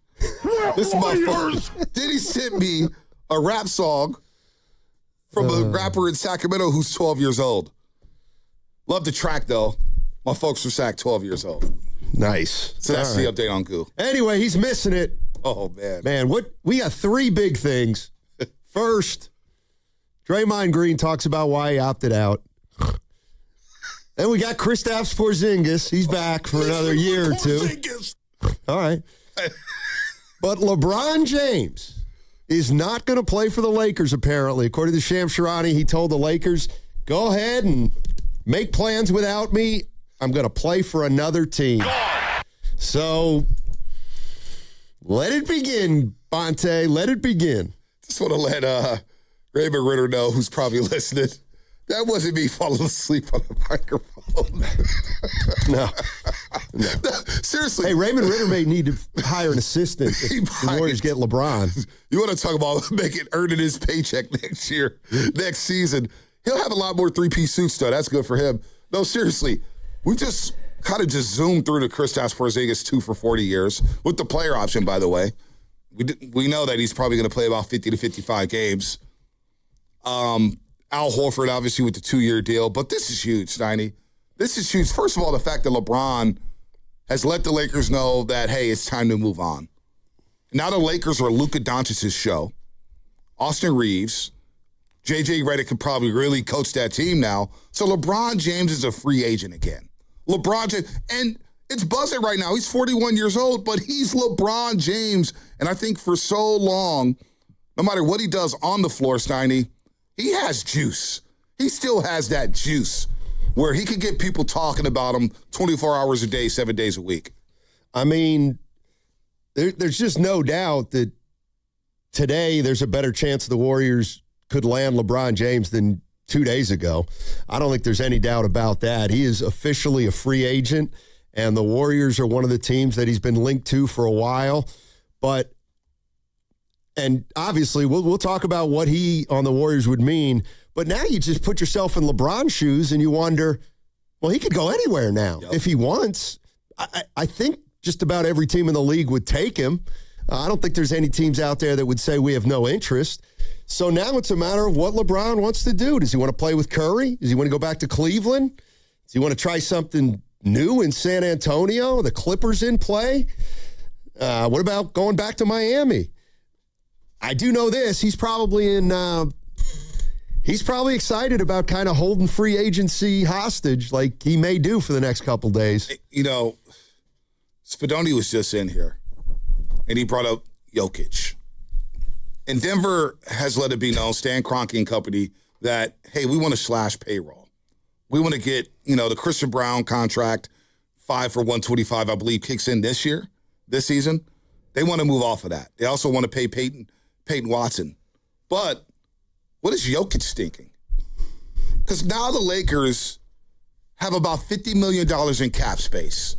This motherfucker. Then he sent me a rap song from a rapper in Sacramento who's 12 years old. Love the track, though. My folks were Sac 12 years old. Nice. So that's the update on Goo. Anyway, he's missing it. Oh, man. Man, we got three big things. First, Draymond Green talks about why he opted out. Then we got Kristaps Porzingis. He's back for another year or two. All right. But LeBron James is not going to play for the Lakers, apparently. According to Shams Charania, he told the Lakers, go ahead and make plans without me. I'm going to play for another team. So let it begin, Bonte. Let it begin. Just want to let Raymond Ritter know, who's probably listening. That wasn't me falling asleep on the microphone. No. Seriously. Hey, Raymond Ritter may need to hire an assistant if the Warriors get LeBron. You want to talk about earning his paycheck next season. He'll have a lot more three-piece suits, though. That's good for him. No, seriously. We just kind of zoomed through the Kristaps Porzingis 2 for 40 years with the player option, by the way. We know that he's probably going to play about 50 to 55 games. Al Horford, obviously, with the 2-year deal. But this is huge, Steiny. This is huge. First of all, the fact that LeBron has let the Lakers know that, hey, it's time to move on. Now the Lakers are Luka Doncic's show. Austin Reeves. J.J. Redick could probably really coach that team now. So LeBron James is a free agent again. LeBron James, and it's buzzing right now. He's 41 years old, but he's LeBron James. And I think for so long, no matter what he does on the floor, Steiny, he has juice. He still has that juice where he could get people talking about him 24 hours a day, 7 days a week. I mean, there's just no doubt that today there's a better chance the Warriors could land LeBron James than 2 days ago. I don't think there's any doubt about that. He is officially a free agent, and the Warriors are one of the teams that he's been linked to for a while. And obviously, we'll talk about what he on the Warriors would mean. But now you just put yourself in LeBron's shoes and you wonder, well, he could go anywhere now if he wants. I think just about every team in the league would take him. I don't think there's any teams out there that would say we have no interest. So now it's a matter of what LeBron wants to do. Does he want to play with Curry? Does he want to go back to Cleveland? Does he want to try something new in San Antonio? The Clippers in play? What about going back to Miami? I do know this. He's probably excited about kind of holding free agency hostage like he may do for the next couple days. You know, Spadoni was just in here, and he brought up Jokic. And Denver has let it be known, Stan Kroenke and company, that, hey, we want to slash payroll. We want to get, the Christian Brown contract, 5 for $125, I believe, kicks in this season. They want to move off of that. They also want to pay Peyton Watson. But what is Jokic thinking? Because now the Lakers have about $50 million in cap space.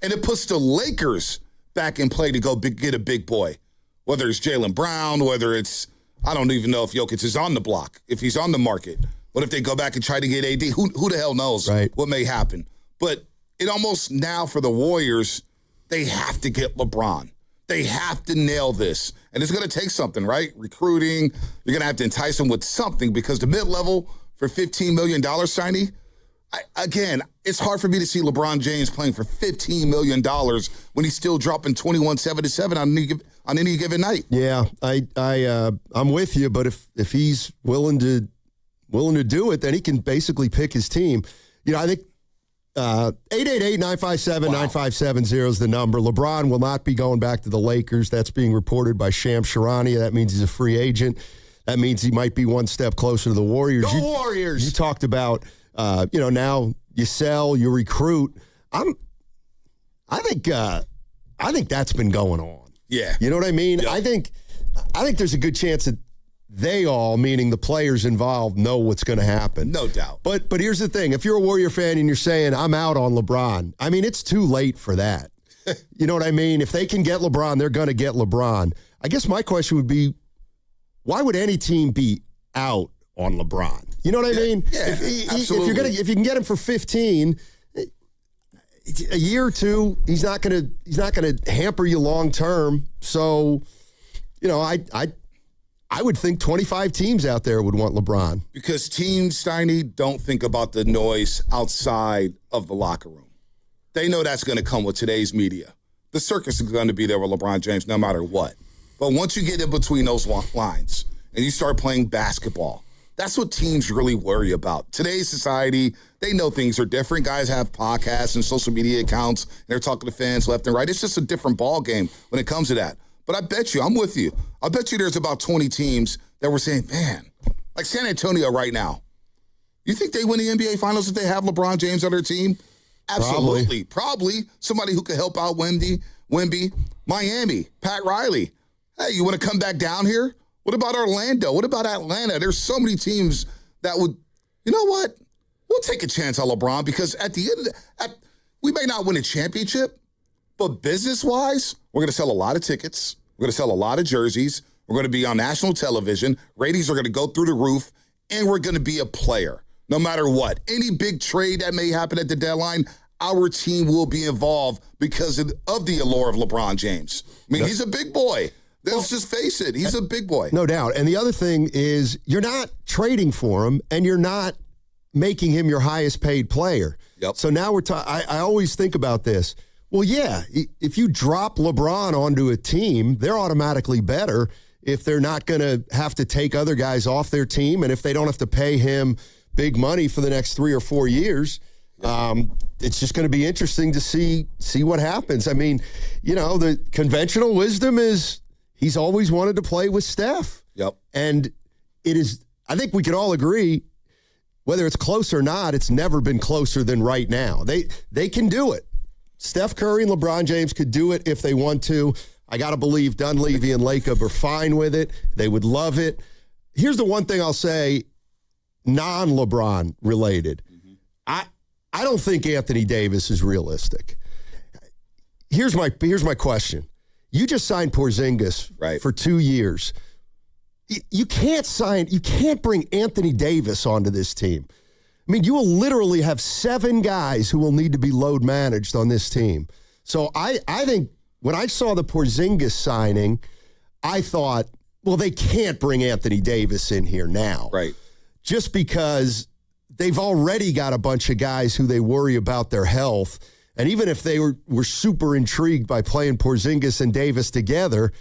And it puts the Lakers back in play to go get a big boy. Whether it's Jaylen Brown, whether it's, I don't even know if Jokic is on the block, if he's on the market. What if they go back and try to get AD? Who the hell knows what may happen? But it almost now for the Warriors, they have to get LeBron. They have to nail this. And it's going to take something, right? Recruiting. You're going to have to entice them with something because the mid-level for $15 million, Steiny, again, it's hard for me to see LeBron James playing for $15 million when he's still dropping 21-7 on any given night. Yeah, I'm with you, but if he's willing to do it, then he can basically pick his team. I think 888-957-9570 is the number. LeBron will not be going back to the Lakers. That's being reported by Shams Charania. That means he's a free agent. That means he might be one step closer to the Warriors. Warriors! You talked about, now you sell, you recruit. I think that's been going on. Yeah. You know what I mean? Yep. I think there's a good chance that they all, meaning the players involved, know what's going to happen. No doubt. But here's the thing. If you're a Warrior fan and you're saying, I'm out on LeBron, I mean, it's too late for that. You know what I mean? If they can get LeBron, they're going to get LeBron. I guess my question would be, why would any team be out on LeBron? You know what I mean? Yeah, absolutely. If you can get him for 15, a year or two, he's not going to hamper you long term. So, you know, I would think 25 teams out there would want LeBron. Because teams, Steiny, don't think about the noise outside of the locker room. They know that's going to come with today's media. The circus is going to be there with LeBron James no matter what. But once you get in between those lines and you start playing basketball, that's what teams really worry about. Today's society, they know things are different. Guys have podcasts and social media accounts, and they're talking to fans left and right. It's just a different ball game when it comes to that. But I bet you, I'm with you, I bet you there's about 20 teams that were saying, man, like San Antonio right now, you think they win the NBA Finals if they have LeBron James on their team? Absolutely. Probably somebody who could help out Wemby. Miami, Pat Riley. Hey, you want to come back down here? What about Orlando? What about Atlanta? There's so many teams that would, you know what? We'll take a chance on LeBron because at the end, we may not win a championship, but business-wise, we're going to sell a lot of tickets. We're going to sell a lot of jerseys. We're going to be on national television. Ratings are going to go through the roof, and we're going to be a player no matter what. Any big trade that may happen at the deadline, our team will be involved because of the allure of LeBron James. I mean, he's a big boy. Let's just face it. He's a big boy. No doubt. And the other thing is you're not trading for him, and you're not making him your highest paid player. Yep. So now I always think about this. Well, yeah, if you drop LeBron onto a team, they're automatically better if they're not going to have to take other guys off their team and if they don't have to pay him big money for the next 3 or 4 years. It's just going to be interesting to see what happens. I mean, you know, the conventional wisdom is he's always wanted to play with Steph. Yep. And it is, I think we can all agree, whether it's close or not, it's never been closer than right now. They can do it. Steph Curry and LeBron James could do it if they want to. I got to believe Dunleavy and Lacob are fine with it. They would love it. Here's the one thing I'll say, non-LeBron related. I don't think Anthony Davis is realistic. Here's my question. You just signed Porzingis for 2 years. You can't bring Anthony Davis onto this team. I mean, you will literally have 7 guys who will need to be load managed on this team. So I think when I saw the Porzingis signing, I thought, well, they can't bring Anthony Davis in here now. Right. Just because they've already got a bunch of guys who they worry about their health. And even if they were super intrigued by playing Porzingis and Davis together,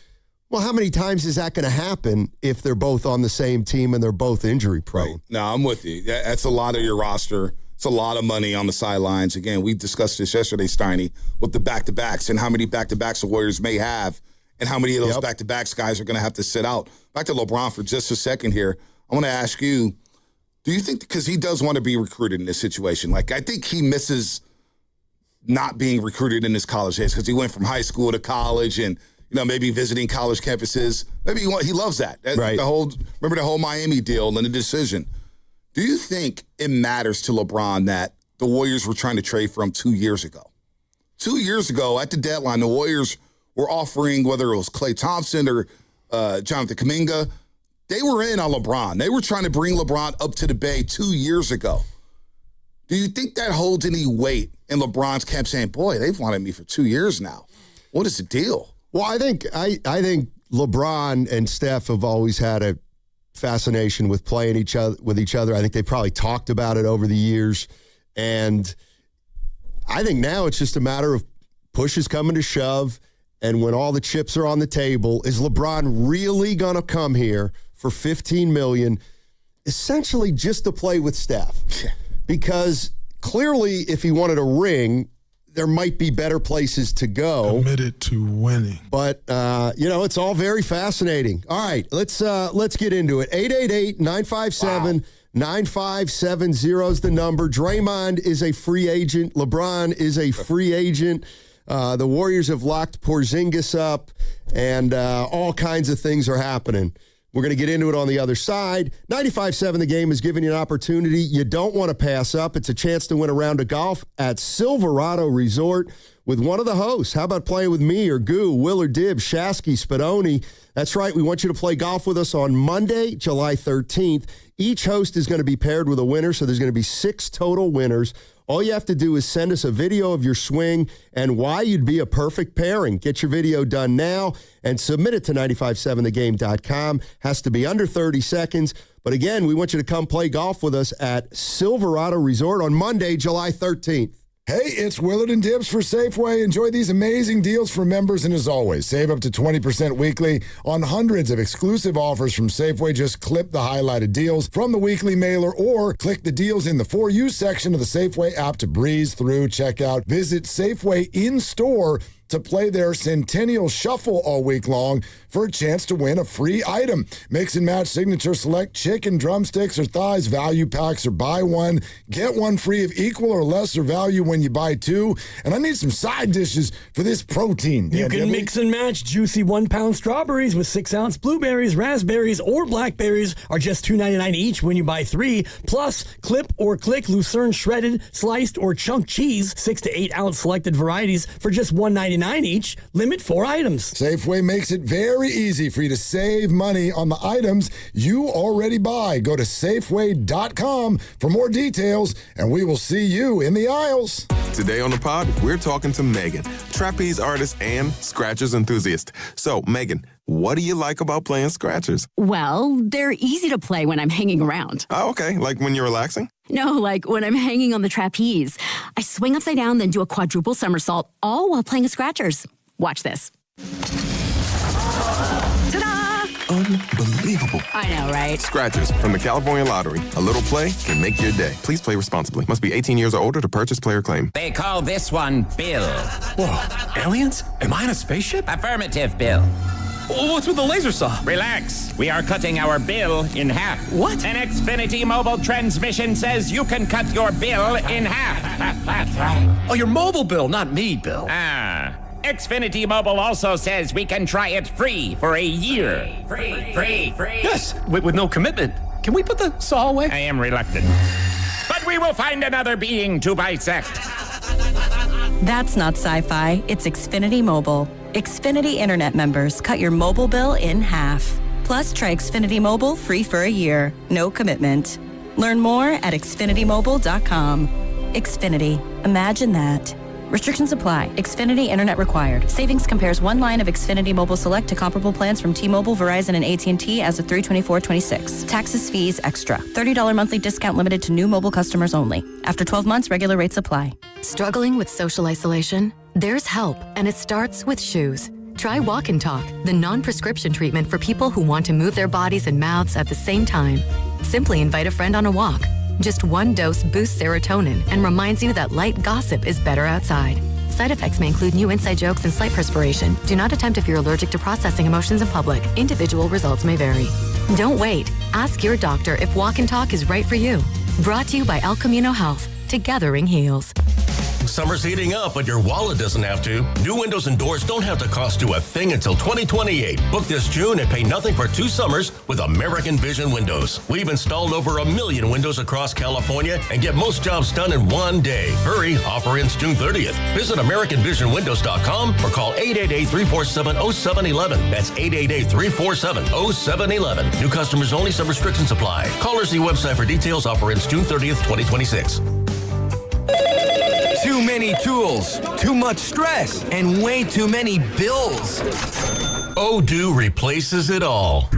well, how many times is that going to happen if they're both on the same team and they're both injury prone? Right. No, I'm with you. That's a lot of your roster. It's a lot of money on the sidelines. Again, we discussed this yesterday, Steiny, with the back-to-backs and how many back-to-backs the Warriors may have and how many of those back-to-backs guys are going to have to sit out. Back to LeBron for just a second here. I want to ask you, do you think, because he does want to be recruited in this situation, like I think he misses not being recruited in his college days because he went from high school to college and, you know, maybe visiting college campuses. Maybe he loves that. Right. Remember the whole Miami deal and the decision. Do you think it matters to LeBron that the Warriors were trying to trade for him 2 years ago? 2 years ago at the deadline, the Warriors were offering, whether it was Klay Thompson or Jonathan Kuminga, they were in on LeBron. They were trying to bring LeBron up to the Bay 2 years ago. Do you think that holds any weight in LeBron's camp saying, boy, they've wanted me for 2 years now? What is the deal? Well, I think LeBron and Steph have always had a fascination with playing with each other. I think they probably talked about it over the years. And I think now it's just a matter of push is coming to shove. And when all the chips are on the table, is LeBron really going to come here for $15 million, essentially just to play with Steph? Because clearly, if he wanted a ring, there might be better places to go. Committed to winning. But, it's all very fascinating. All right, let's get into it. 888-957-9570 is the number. Draymond is a free agent. LeBron is a free agent. The Warriors have locked Porzingis up, and all kinds of things are happening. We're going to get into it on the other side. 95.7 The Game is giving you an opportunity you don't want to pass up. It's a chance to win a round of golf at Silverado Resort with one of the hosts. How about playing with me or Goo, Will or Dib, Shasky, Spadoni? That's right. We want you to play golf with us on Monday, July 13th. Each host is going to be paired with a winner, so there's going to be 6 total winners. All you have to do is send us a video of your swing and why you'd be a perfect pairing. Get your video done now and submit it to 957thegame.com. Has to be under 30 seconds. But again, we want you to come play golf with us at Silverado Resort on Monday, July 13th. Hey, it's Willard and Dibbs for Safeway. Enjoy these amazing deals for members, and as always, save up to 20% weekly on hundreds of exclusive offers from Safeway. Just clip the highlighted deals from the weekly mailer or click the deals in the For You section of the Safeway app to breeze through checkout. Visit Safeway in-store to play their Centennial Shuffle all week long for a chance to win a free item. Mix and match signature select chicken, drumsticks, or thighs value packs, or buy one, get one free of equal or lesser value when you buy 2. And I need some side dishes for this protein. You can mix and match juicy 1-pound strawberries with 6-ounce blueberries, raspberries, or blackberries are just $2.99 each when you buy 3. Plus, clip or click Lucerne shredded, sliced, or chunk cheese, 6 to 8 ounce selected varieties for just $1.99 each. Limit 4 items. Safeway makes it very easy for you to save money on the items you already buy. Go to Safeway.com for more details, and we will see you in the aisles. Today on the pod, we're talking to Megan, trapeze artist and scratchers enthusiast. So, Megan, what do you like about playing scratchers? Well, they're easy to play when I'm hanging around. Oh, okay. Like when you're relaxing? No, like when I'm hanging on the trapeze. I swing upside down, then do a quadruple somersault, all while playing scratchers. Watch this. Ta-da! Unbelievable. I know, right? Scratchers from the California Lottery. A little play can make your day. Please play responsibly. Must be 18 years or older to purchase player claim. They call this one Bill. Whoa, aliens? Am I in a spaceship? Affirmative, Bill. What's with the laser saw? Relax. We are cutting our bill in half. What? An Xfinity mobile transmission says you can cut your bill in half. Oh, your mobile bill, not me, Bill. Ah. Xfinity Mobile also says we can try it free for a year. Free. Yes, with no commitment. Can we put the saw away? I am reluctant. But we will find another being to bisect. That's not sci-fi. It's Xfinity Mobile. Xfinity Internet members cut your mobile bill in half. Plus, try Xfinity Mobile free for a year. No commitment. Learn more at xfinitymobile.com. Xfinity. Imagine that. Restrictions apply. Xfinity Internet required. Savings compares one line of Xfinity Mobile Select to comparable plans from T-Mobile, Verizon, and AT&T as of 3/24/26. Taxes, fees, extra. $30 monthly discount limited to new mobile customers only. After 12 months, regular rates apply. Struggling with social isolation? There's help, and it starts with shoes. Try Walk and Talk, the non-prescription treatment for people who want to move their bodies and mouths at the same time. Simply invite a friend on a walk. Just one dose boosts serotonin and reminds you that light gossip is better outside. Side effects may include new inside jokes and slight perspiration. Do not attempt if you're allergic to processing emotions in public. Individual results may vary. Don't wait. Ask your doctor if Walk and Talk is right for you. Brought to you by El Camino Health. Together ring heals. Summer's heating up, but your wallet doesn't have to. New windows and doors don't have to cost you a thing until 2028. Book this June and pay nothing for 2 summers with American Vision Windows. We've installed over 1 million windows across California and get most jobs done in 1 day. Hurry, offer ends June 30th. Visit AmericanVisionWindows.com or call 888-347-0711. That's 888-347-0711. New customers only, some restrictions apply. Call or see website for details. Offer ends June 30th, 2026. Too many tools, too much stress, and way too many bills. Odoo replaces it all.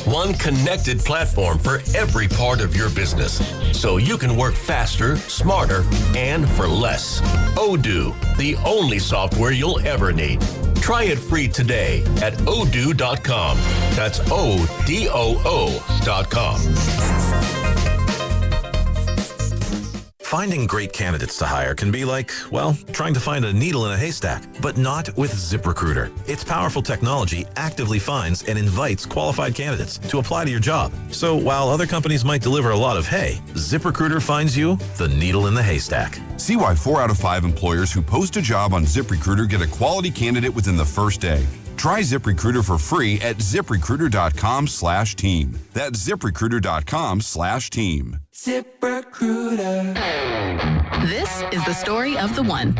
One connected platform for every part of your business, so you can work faster, smarter, and for less. Odoo, the only software you'll ever need. Try it free today at odoo.com. That's ODOO.com. Finding great candidates to hire can be like, well, trying to find a needle in a haystack, but not with ZipRecruiter. Its powerful technology actively finds and invites qualified candidates to apply to your job. So while other companies might deliver a lot of hay, ZipRecruiter finds you the needle in the haystack. See why 4 out of 5 employers who post a job on ZipRecruiter get a quality candidate within the first day. Try ZipRecruiter for free at ZipRecruiter.com/team. That's ZipRecruiter.com/team. ZipRecruiter. This is the story of the one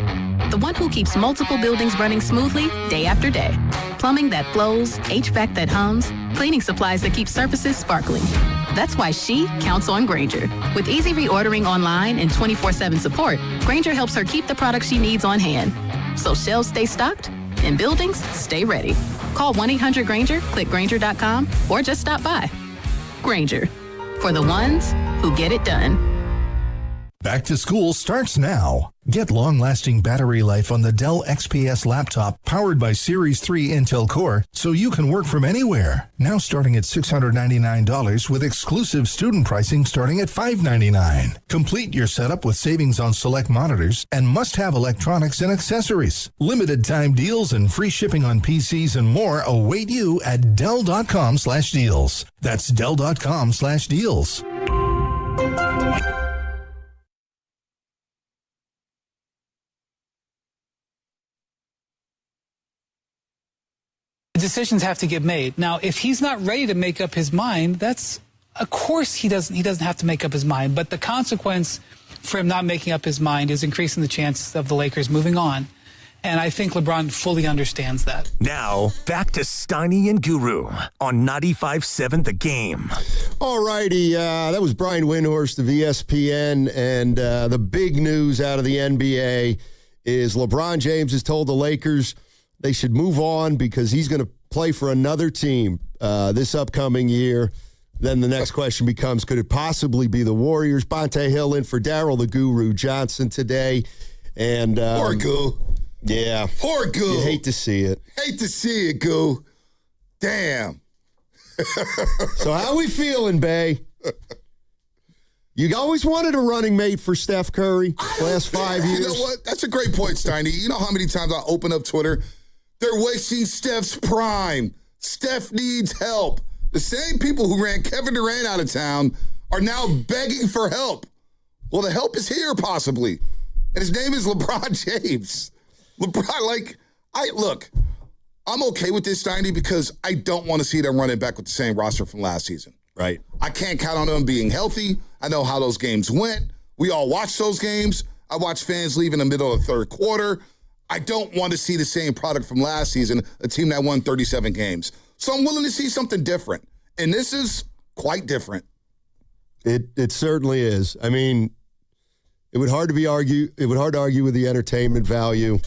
who keeps multiple buildings running smoothly day after day. Plumbing that flows, HVAC that hums, cleaning supplies that keep surfaces sparkling. That's why she counts on Grainger. With easy reordering online and 24/7 support, Grainger helps her keep the products she needs on hand. So shelves stay stocked and buildings stay ready. Call 1-800-GRAINGER, click Grainger.com, or just stop by. Grainger, for the ones who get it done. Back to school starts now. Get long-lasting battery life on the Dell XPS laptop powered by Series 3 Intel Core so you can work from anywhere. Now starting at $699 with exclusive student pricing starting at $599. Complete your setup with savings on select monitors and must-have electronics and accessories. Limited time deals and free shipping on PCs and more await you at Dell.com/deals. That's Dell.com/deals. Decisions have to get made. Now, if he's not ready to make up his mind, of course he doesn't have to make up his mind, but the consequence for him not making up his mind is increasing the chance of the Lakers moving on. And I think LeBron fully understands that. Now, back to Steiny and Guru on 95.7 The Game. All righty, that was Brian Windhorst of ESPN, and the big news out of the NBA is LeBron James has told the Lakers they should move on because he's going to play for another team this upcoming year. Then the next question becomes, could it possibly be the Warriors? Bonte Hill in for Daryl the Guru Johnson today. And poor Goo. Yeah. Poor Goo. You hate to see it. Hate to see it, Goo. Damn. So how we feeling, Bay? You always wanted a running mate for Steph Curry last 5 years. You know what? That's a great point, Steiny. You know how many times I open up Twitter? They're wasting Steph's prime. Steph needs help. The same people who ran Kevin Durant out of town are now begging for help. Well, the help is here, possibly. And his name is LeBron James. LeBron, I'm okay with this, Steiny, because I don't want to see them running back with the same roster from last season. Right. I can't count on them being healthy. I know how those games went. We all watched those games. I watched fans leave in the middle of the third quarter. I don't want to see the same product from last season, a team that won 37 games. So I'm willing to see something different. And this is quite different. It certainly is. I mean, it would hard to argue with the entertainment value.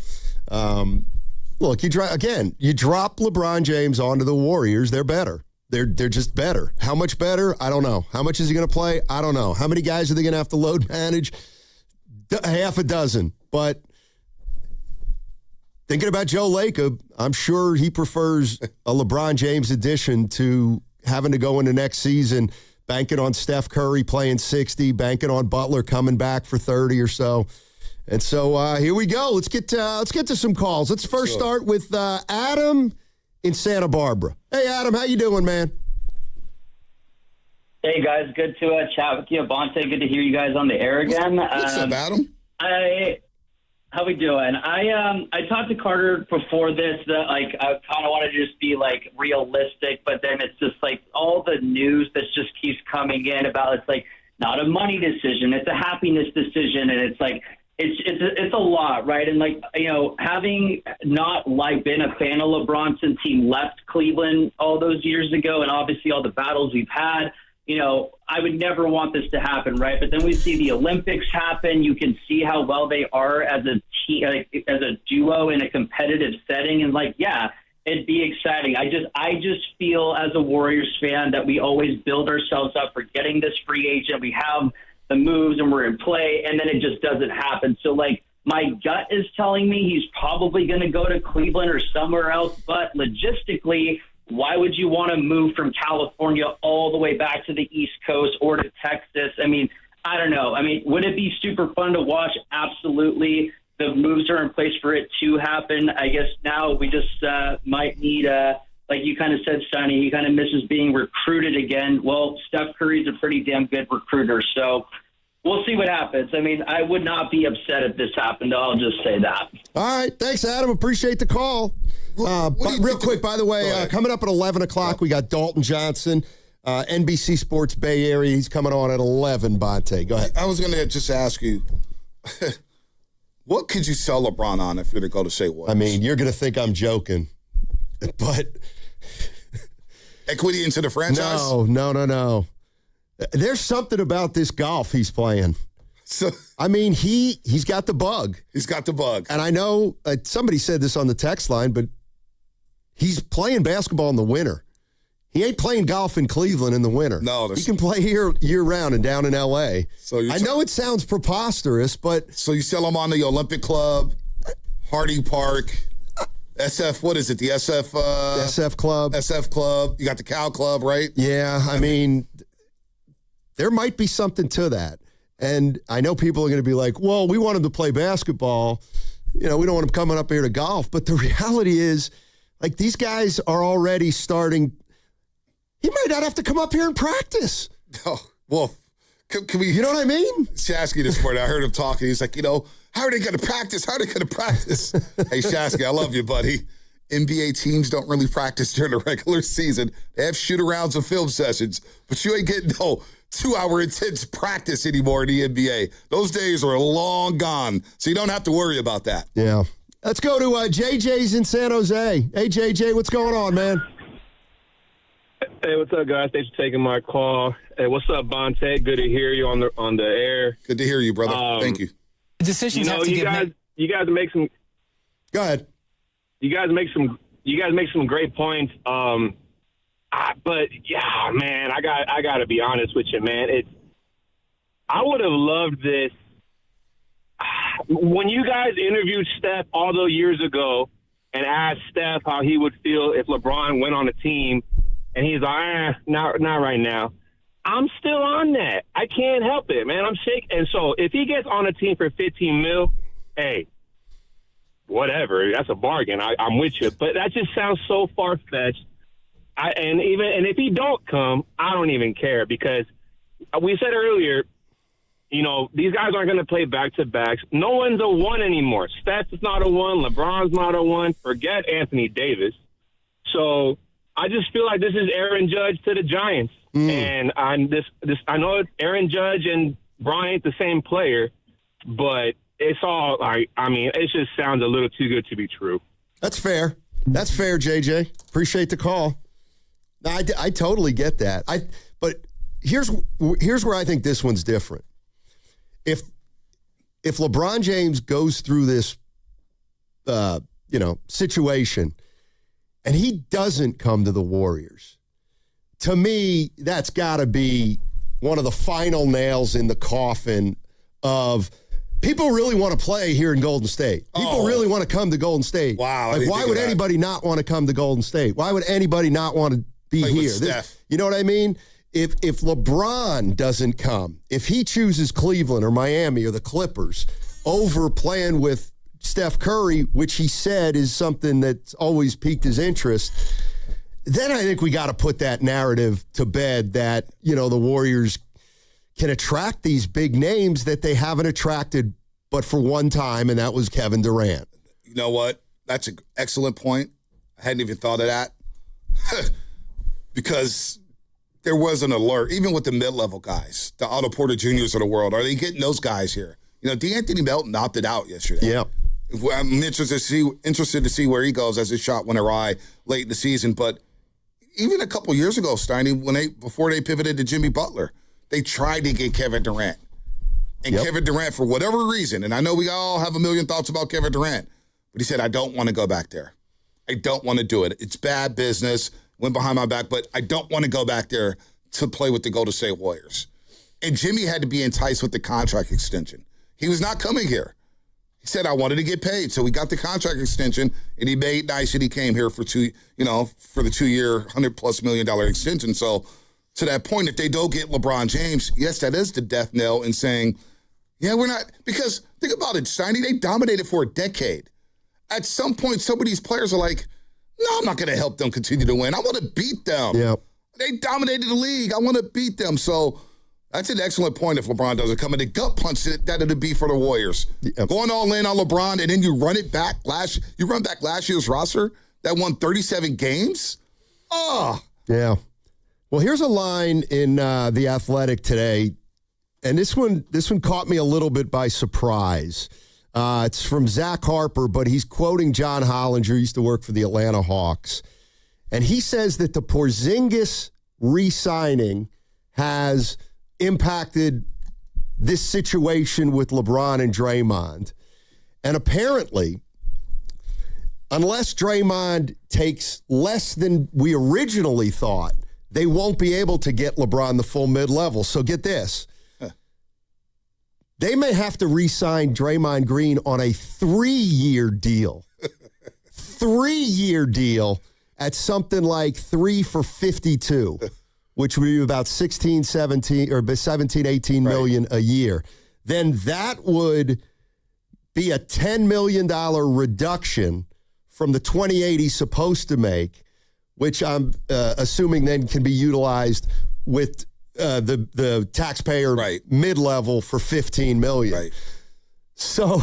Look, you drop LeBron James onto the Warriors, they're better. They're just better. How much better? I don't know. How much is he going to play? I don't know. How many guys are they going to have to load manage? Half a dozen. But thinking about Joe Lacob, I'm sure he prefers a LeBron James addition to having to go into next season banking on Steph Curry playing 60, banking on Butler coming back for 30 or so. And so here we go. Let's get to some calls. Let's first start with Adam in Santa Barbara. Hey, Adam, how you doing, man? Hey, guys. Good to chat with you. Bonte, good to hear you guys on the air again. What's up, Adam? How we doing? I talked to Carter before this that, I kind of want to just be, realistic, but then it's just, all the news that just keeps coming in about it's, not a money decision. It's a happiness decision, and it's, It's a lot, right? And having not been a fan of LeBron since he left Cleveland all those years ago, and obviously all the battles we've had, I would never want this to happen, right? But then we see the Olympics happen. You can see how well they are as a team, as a duo in a competitive setting, and it'd be exciting. I just feel as a Warriors fan that we always build ourselves up for getting this free agent. We have the moves and we're in play, and then it just doesn't happen. So my gut is telling me he's probably going to go to Cleveland or somewhere else, but logistically, why would you want to move from California all the way back to the East Coast or to Texas? I mean, I don't know. I mean, would it be super fun to watch? Absolutely. The moves are in place for it to happen. I guess now we just might need, like you kind of said, Sonny, he kind of misses being recruited again. Well, Steph Curry's a pretty damn good recruiter, so we'll see what happens. I mean, I would not be upset if this happened. I'll just say that. All right. Thanks, Adam. Appreciate the call. But real quick, by the way, coming up at 11 o'clock, we got Dalton Johnson, NBC Sports Bay Area. He's coming on at 11, Bonte. Go ahead. I was going to just ask you, what could you sell LeBron on if you're to go to Safeway? I mean, you're going to think I'm joking, but... Equity into the franchise? No. There's something about this golf he's playing. So, I mean, he's got the bug. He's got the bug. And I know somebody said this on the text line, but he's playing basketball in the winter. He ain't playing golf in Cleveland in the winter. No. He can play here year-round and down in L.A. So I know it sounds preposterous, but... So you sell him on the Olympic Club, Hardy Park, SF, what is it? The SF... SF Club. SF Club. You got the Cow Club, right? Yeah, I mean, there might be something to that. And I know people are going to be like, well, we want him to play basketball. You know, we don't want him coming up here to golf. But the reality is, like, these guys are already starting... He might not have to come up here and practice. Oh, well, can we... You know what I mean? Shasky this morning, I heard him talking. He's like, how are they going to practice? Hey, Shasky, I love you, buddy. NBA teams don't really practice during the regular season. They have shoot-arounds and film sessions, but you ain't getting no 2-hour intense practice anymore in the NBA. Those days are long gone, so you don't have to worry about that. Yeah. Let's go to JJ's in San Jose. Hey, JJ, what's going on, man? Hey, what's up, guys? Thanks for taking my call. Hey, what's up, Bonte? Good to hear you on the air. Good to hear you, brother. Thank you. Decisions have to get you guys make some. Go ahead. You guys make some great points. But yeah, man, I got to be honest with you, man. I would have loved this when you guys interviewed Steph all those years ago and asked Steph how he would feel if LeBron went on a team. And he's like, not right now. I'm still on that. I can't help it, man. I'm sick. And so if he gets on a team for $15 million, hey, whatever. That's a bargain. I'm with you. But that just sounds so far-fetched. And if he don't come, I don't even care because we said earlier, these guys aren't going to play back-to-backs. No one's a one anymore. Steph is not a one. LeBron's not a one. Forget Anthony Davis. So I just feel like this is Aaron Judge to the Giants. And I know Aaron Judge and Bron ain't the same player, but it's all like, it just sounds a little too good to be true. That's fair. That's fair, JJ. Appreciate the call. I totally get that. But here's where I think this one's different. If LeBron James goes through this, situation, and he doesn't come to the Warriors, to me, that's got to be one of the final nails in the coffin of people really want to play here in Golden State. People really want to come to Golden State. Wow. Like, why would anybody not want to come to Golden State? Why would anybody not want to be play here? You know what I mean? If LeBron doesn't come, if he chooses Cleveland or Miami or the Clippers over playing with Steph Curry, which he said is something that's always piqued his interest, then I think we got to put that narrative to bed that, the Warriors can attract these big names that they haven't attracted but for one time, and that was Kevin Durant. You know what? That's an excellent point. I hadn't even thought of that. Because there was an alert, even with the mid-level guys, the Otto Porter Juniors of the world. Are they getting those guys here? DeAnthony Melton opted out yesterday. Yeah. I'm interested to see where he goes as his shot went awry late in the season. But even a couple years ago, Steiny, before they pivoted to Jimmy Butler, they tried to get Kevin Durant. And Kevin Durant, for whatever reason, and I know we all have a million thoughts about Kevin Durant, but he said, I don't want to go back there. I don't want to do it. It's bad business. Went behind my back, but I don't want to go back there to play with the Golden State Warriors. And Jimmy had to be enticed with the contract extension. He was not coming here. He said, I wanted to get paid. So we got the contract extension, and he made nice that he came here for the 2-year, $100+ million extension. So to that point, if they don't get LeBron James, yes, that is the death knell in saying, yeah, we're not. Because think about it, Steiny, they dominated for a decade. At some point, some of these players are like, no, I'm not going to help them continue to win. I want to beat them. Yep. They dominated the league. I want to beat them. So that's an excellent point if LeBron doesn't come in. The gut punch that it'd be for the Warriors. Yep. Going all in on LeBron, and then you run it back last year's roster that won 37 games. Oh. Yeah. Well, here's a line in The Athletic today, and this one caught me a little bit by surprise. It's from Zach Harper, but he's quoting John Hollinger, who used to work for the Atlanta Hawks. And he says that the Porzingis re-signing has impacted this situation with LeBron and Draymond. And apparently, unless Draymond takes less than we originally thought, they won't be able to get LeBron the full mid-level. So get this. They may have to re-sign Draymond Green on a 3-year deal. 3-year deal at something like 3 for 52, which would be about 17, 18 million a year. Then that would be a $10 million reduction from the 28 he's supposed to make, which I'm assuming then can be utilized with the taxpayer mid-level for $15 million. Right. So,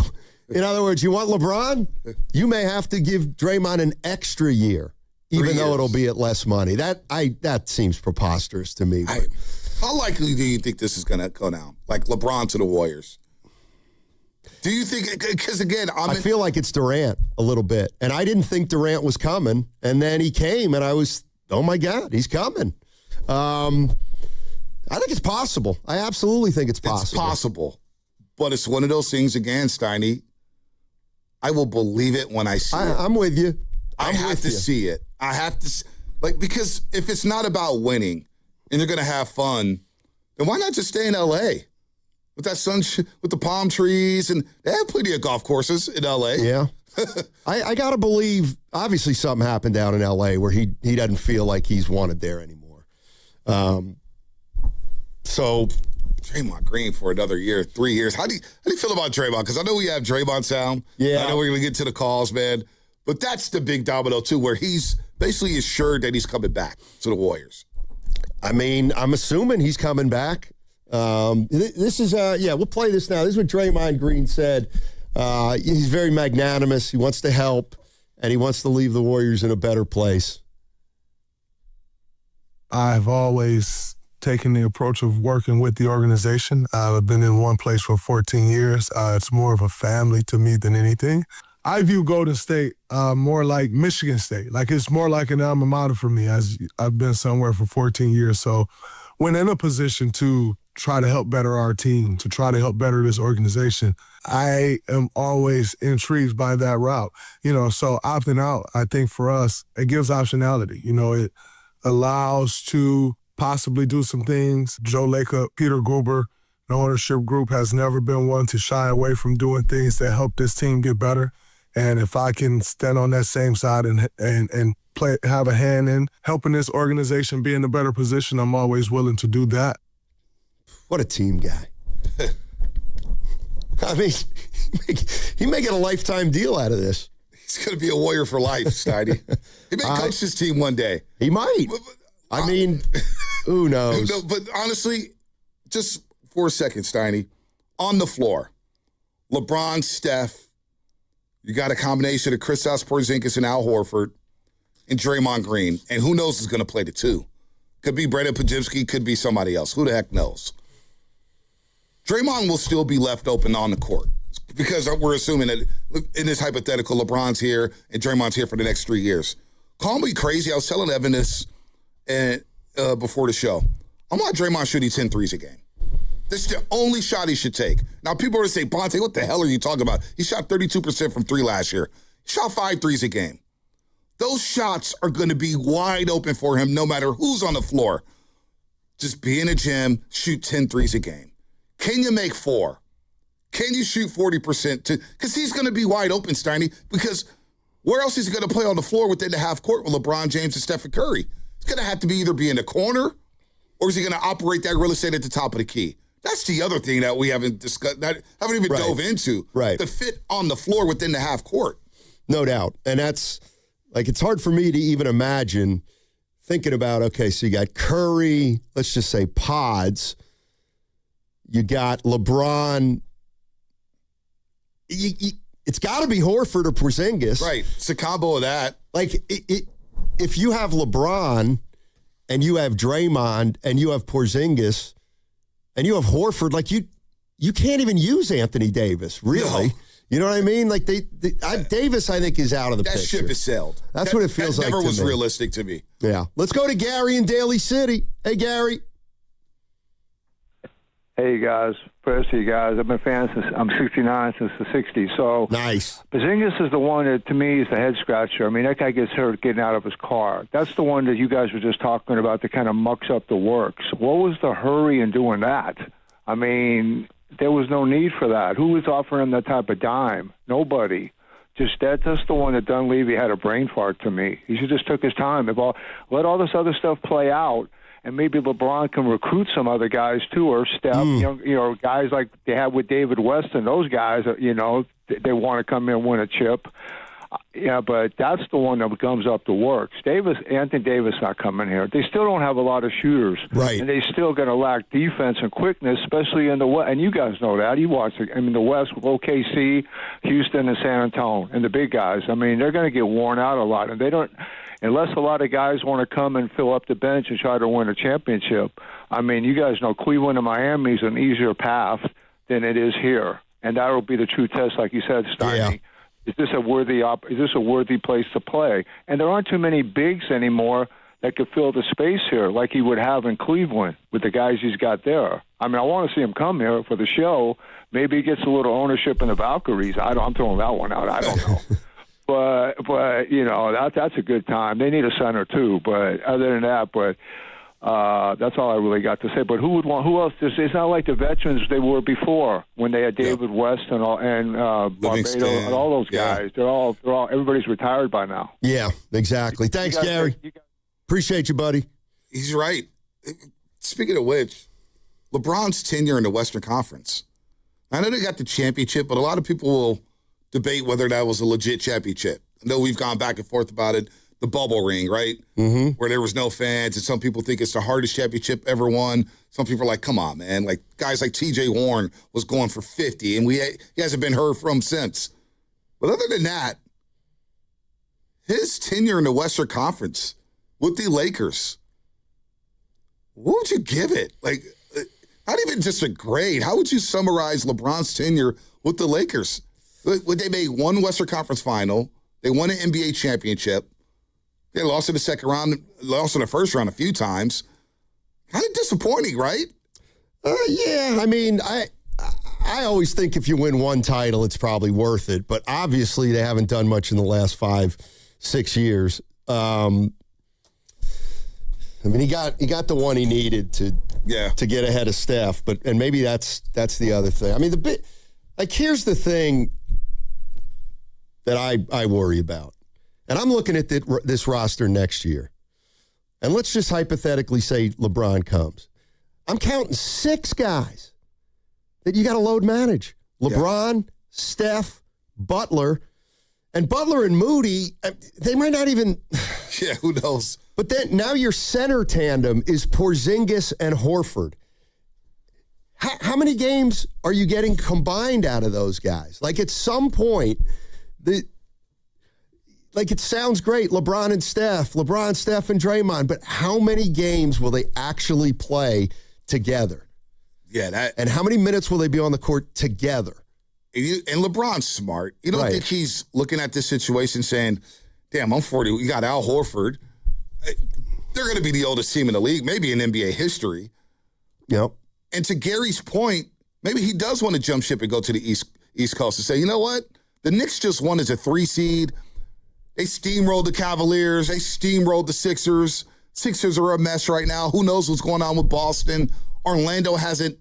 in other words, you want LeBron? You may have to give Draymond an extra year, even though it'll be at less money. That seems preposterous to me. How likely do you think this is going to go down? Like LeBron to the Warriors? Do you think, because again, I feel like it's Durant a little bit. And I didn't think Durant was coming. And then he came and I was, oh my God, he's coming. I think it's possible. I absolutely think it's possible. It's possible. But it's one of those things, again, Steiny, I will believe it when I see it. I'm with you. I have to see it. I have to, because if it's not about winning and you're going to have fun, then why not just stay in L.A.? With that sun, with the palm trees, and they have plenty of golf courses in L.A. Yeah. I got to believe, obviously something happened down in L.A. where he doesn't feel like he's wanted there anymore. So Draymond Green for another year, 3 years. How do you feel about Draymond? Because I know we have Draymond sound. Yeah. I know we're going to get to the calls, man. But that's the big domino, too, where he's basically assured that he's coming back to the Warriors. I mean, I'm assuming he's coming back. This is, we'll play this now. This is what Draymond Green said. He's very magnanimous. He wants to help, and he wants to leave the Warriors in a better place. I've always taken the approach of working with the organization. I've been in one place for 14 years. It's more of a family to me than anything. I view Golden State more like Michigan State. Like, it's more like an alma mater for me, as I've been somewhere for 14 years. So when in a position to try to help better our team, to try to help better this organization, I am always intrigued by that route. So opting out, I think for us, it gives optionality. It allows to possibly do some things. Joe Lacob, Peter Gruber, the ownership group has never been one to shy away from doing things that help this team get better. And if I can stand on that same side and have a hand in helping this organization be in a better position, I'm always willing to do that. What a team guy. I mean, he may get a lifetime deal out of this. He's going to be a Warrior for life, Steiny. He may coach this team one day. He might. I mean, who knows? But honestly, just for a second, Steiny, on the floor, LeBron, Steph, you got a combination of Kristaps Porzingis and Al Horford and Draymond Green. And who knows who's going to play the two? Could be Brandon Podziemski, could be somebody else. Who the heck knows? Draymond will still be left open on the court because we're assuming that in this hypothetical, LeBron's here and Draymond's here for the next 3 years. Call me crazy. I was telling Evan this before the show. I'm not Draymond shooting 10 threes a game. This is the only shot he should take. Now, people are going to say, Bonte, what the hell are you talking about? He shot 32% from three last year. He shot 5 threes a game. Those shots are going to be wide open for him no matter who's on the floor. Just be in a gym, shoot 10 threes a game. Can you make 4? Can you shoot 40%? Because he's going to be wide open, Steiny, because where else is he going to play on the floor within the half court with LeBron James and Stephen Curry? It's going to have to be either be in the corner Or is he going to operate that real estate at the top of the key? That's the other thing that we haven't discussed, that haven't even dove into. Right. The fit on the floor within the half court. No doubt. And that's, like, it's hard for me to even imagine thinking about, okay, so you got Curry, let's just say Pods. You got LeBron. It's got to be Horford or Porzingis. Right. It's a combo of that. Like, if you have LeBron and you have Draymond and you have Porzingis and you have Horford, like, you can't even use Anthony Davis, really. No. You know what I mean? Like, Davis, I think, is out of the picture. That ship is sailed. That's what it feels like to me. That never was realistic to me. Yeah. Let's go to Gary in Daly City. Hey, Gary. Hey, guys. First, you guys. I've been a fan since I'm 69, since the 60s. So nice. Porzingis is the one that, to me, is the head scratcher. I mean, that guy gets hurt getting out of his car. That's the one that you guys were just talking about that kind of mucks up the works. What was the hurry in doing that? I mean, there was no need for that. Who was offering him that type of dime? Nobody. That's the one that Dunleavy had a brain fart to me. He should just took his time. Let all this other stuff play out. And maybe LeBron can recruit some other guys too, or Steph, guys like they have with David West and those guys. They want to come in and win a chip. Yeah, but that's the one that comes up the works. Anthony Davis not coming here. They still don't have a lot of shooters, right? And they still going to lack defense and quickness, especially in the West. And you guys know that. You watch it. I mean, the West with OKC, Houston, and San Antonio, and the big guys. I mean, they're going to get worn out a lot, and they don't. Unless a lot of guys want to come and fill up the bench and try to win a championship, I mean, you guys know Cleveland and Miami is an easier path than it is here, and that will be the true test, like you said, Steiny. Yeah. Is this a worthy place to play? And there aren't too many bigs anymore that could fill the space here, like he would have in Cleveland with the guys he's got there. I mean, I want to see him come here for the show. Maybe he gets a little ownership in the Valkyries. I'm throwing that one out. I don't know. But that's a good time. They need a center too. But other than that, that's all I really got to say. But who else? It's not like the veterans they were before when they had David West and Barbados and all those guys. They're all everybody's retired by now. Yeah, exactly. Thanks, Gary. Appreciate you, buddy. He's right. Speaking of which, LeBron's tenure in the Western Conference. I know they got the championship, but a lot of people will debate whether that was a legit championship. I know we've gone back and forth about it. The bubble ring, right? Mm-hmm. Where there was no fans, and some people think it's the hardest championship ever won. Some people are like, come on, man. Like, guys like T.J. Warren was going for 50, and he hasn't been heard from since. But other than that, his tenure in the Western Conference with the Lakers, what would you give it? Like, not even just a grade. How would you summarize LeBron's tenure with the Lakers? They made one Western Conference final. They won an NBA championship. They lost in the second round, lost in the first round a few times. Kind of disappointing, right? Yeah, I mean, I always think if you win one title, it's probably worth it. But obviously, they haven't done much in the last 5-6 years. I mean, he got the one he needed to get ahead of Steph. And maybe that's the other thing. I mean, here's the thing that I worry about. And I'm looking at this roster next year. And let's just hypothetically say LeBron comes. I'm counting 6 guys that you got to load manage. LeBron, Steph, Butler. And Butler and Moody, they might not even... Yeah, who knows? But then now your center tandem is Porzingis and Horford. How many games are you getting combined out of those guys? Like, at some point... it sounds great, LeBron, Steph, and Draymond, but how many games will they actually play together? Yeah, and how many minutes will they be on the court together? And LeBron's smart. You don't think he's looking at this situation saying, damn, I'm 40. We got Al Horford. They're going to be the oldest team in the league, maybe in NBA history. Yep. And to Gary's point, maybe he does want to jump ship and go to the East Coast and say, you know what? The Knicks just won as a 3 seed. They steamrolled the Cavaliers. They steamrolled the Sixers. Sixers are a mess right now. Who knows what's going on with Boston? Orlando hasn't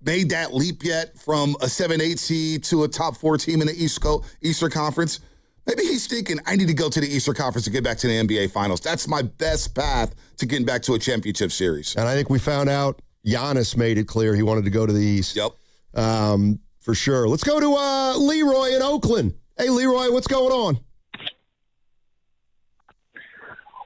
made that leap yet from a 7-8 seed to a top 4 team in the Eastern Conference. Maybe he's thinking, I need to go to the Eastern Conference to get back to the NBA Finals. That's my best path to getting back to a championship series. And I think we found out Giannis made it clear he wanted to go to the East. Yep. For sure. Let's go to Leroy in Oakland. Hey, Leroy, what's going on?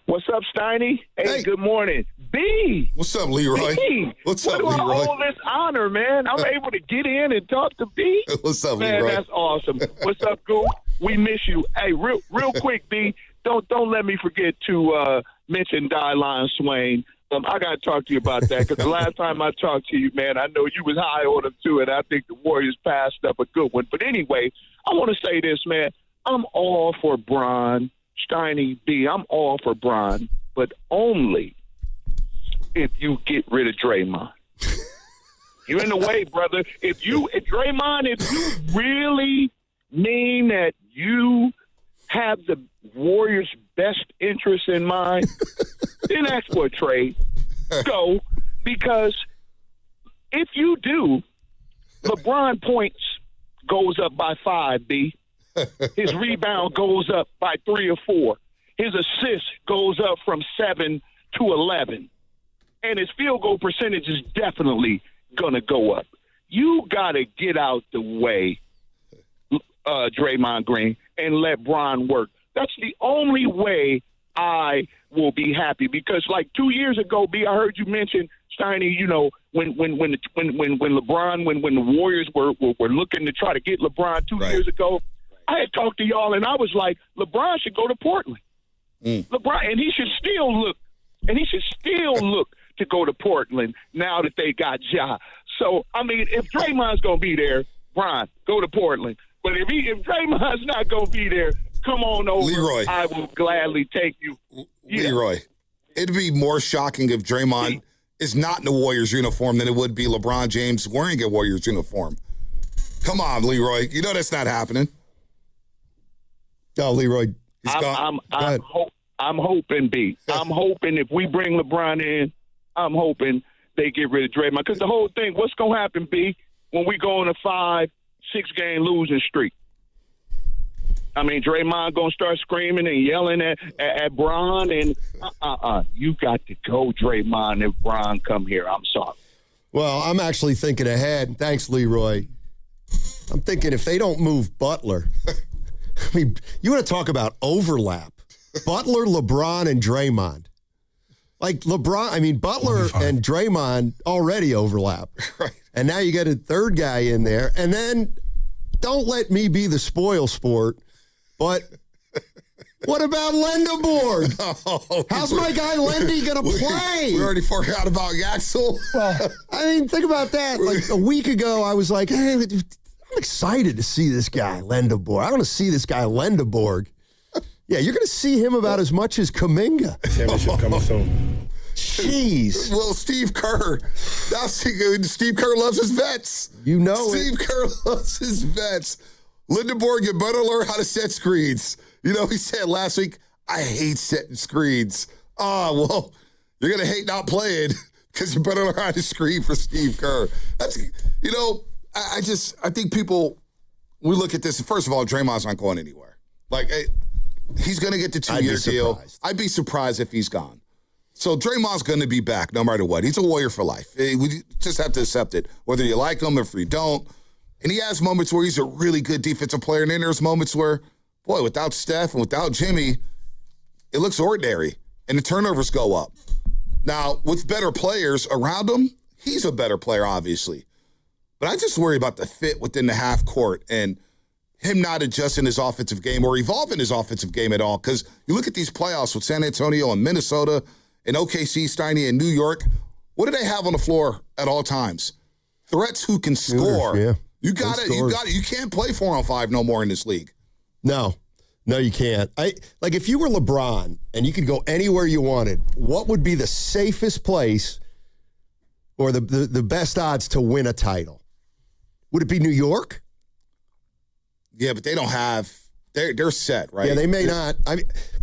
What's up, Steiny? Hey, good morning. B. What's up, Leroy? B. What's up, What do Leroy? I hold this honor, man? I'm able to get in and talk to B. What's up, man, Leroy? That's awesome. What's up, Goo? We miss you. Hey, real quick, B. Don't let me forget to mention Dylan Swain. I got to talk to you about that because the last time I talked to you, man, I know you was high on him too, and I think the Warriors passed up a good one. But anyway, I want to say this, man. I'm all for Bron, Steiny B. I'm all for Bron, but only if you get rid of Draymond. You're in the way, brother. If Draymond, if you really mean that you have the Warriors' best interest in mind, then ask for a trade. Go. Because if you do, LeBron points goes up by 5, B. His rebound goes up by 3 or 4. His assist goes up from 7 to 11. And his field goal percentage is definitely going to go up. You got to get out the way, Draymond Green, and let Bron work. That's the only way I will be happy because, like 2 years ago, B, I heard you mention Steiny. You know, when LeBron, when the Warriors were looking to try to get LeBron 2 years ago, I had talked to y'all and I was like, LeBron should go to Portland. LeBron, and he should still look to go to Portland now that they got Ja. So I mean, if Draymond's gonna be there, Bron, go to Portland. But if Draymond's not gonna be there, come on over. Leroy. I will gladly take you. Leroy, it'd be more shocking if Draymond is not in the Warriors uniform than it would be LeBron James wearing a Warriors uniform. Come on, Leroy. You know that's not happening. Oh, Leroy. He's gone. I'm hoping, B. I'm hoping if we bring LeBron in, I'm hoping they get rid of Draymond. Because the whole thing, what's going to happen, B, when we go on a 5-6 game losing streak? I mean, Draymond going to start screaming and yelling at Bron, and you got to go, Draymond, if Bron come here. I'm sorry. Well, I'm actually thinking ahead. Thanks, Leroy. I'm thinking if they don't move Butler, I mean, you want to talk about overlap. Butler, LeBron, and Draymond. Like LeBron, I mean, Butler and Draymond already overlap. Right. And now you got a third guy in there. And then don't let me be the spoil sport, but what about Lendeborg? Oh, how's my guy Lendy going to play? We already forgot about Yaxel. Well, I mean, think about that. Like a week ago, I was like, hey, I'm excited to see this guy, Lendeborg. I want to see this guy, Lendeborg. Yeah, you're going to see him about as much as Kuminga. Championship coming soon. Jeez. Well, Steve Kerr. Steve Kerr loves his vets. You know Steve Kerr loves his vets. Lindenborg and better learn how to set screens. You know, he said last week, I hate setting screens. Oh, well, you're going to hate not playing because you better learn how to screen for Steve Kerr. That's, you know, I think people, we look at this, first of all, Draymond's not going anywhere. Like, he's going to get the 2-year deal. I'd be surprised if he's gone. So Draymond's going to be back no matter what. He's a Warrior for life. We just have to accept it, whether you like him or if you don't. And he has moments where he's a really good defensive player, and then there's moments where, boy, without Steph and without Jimmy, it looks ordinary, and the turnovers go up. Now, with better players around him, he's a better player, obviously. But I just worry about the fit within the half court and him not adjusting his offensive game or evolving his offensive game at all. Because you look at these playoffs with San Antonio and Minnesota and OKC, Steiny, and New York, what do they have on the floor at all times? Threats who can score. Yeah. You got it. You can't play 4-on-5 no more in this league. No, you can't. Like if you were LeBron and you could go anywhere you wanted, what would be the safest place or the best odds to win a title? Would it be New York? Yeah, but they don't have. They're set, right? Yeah, they may not.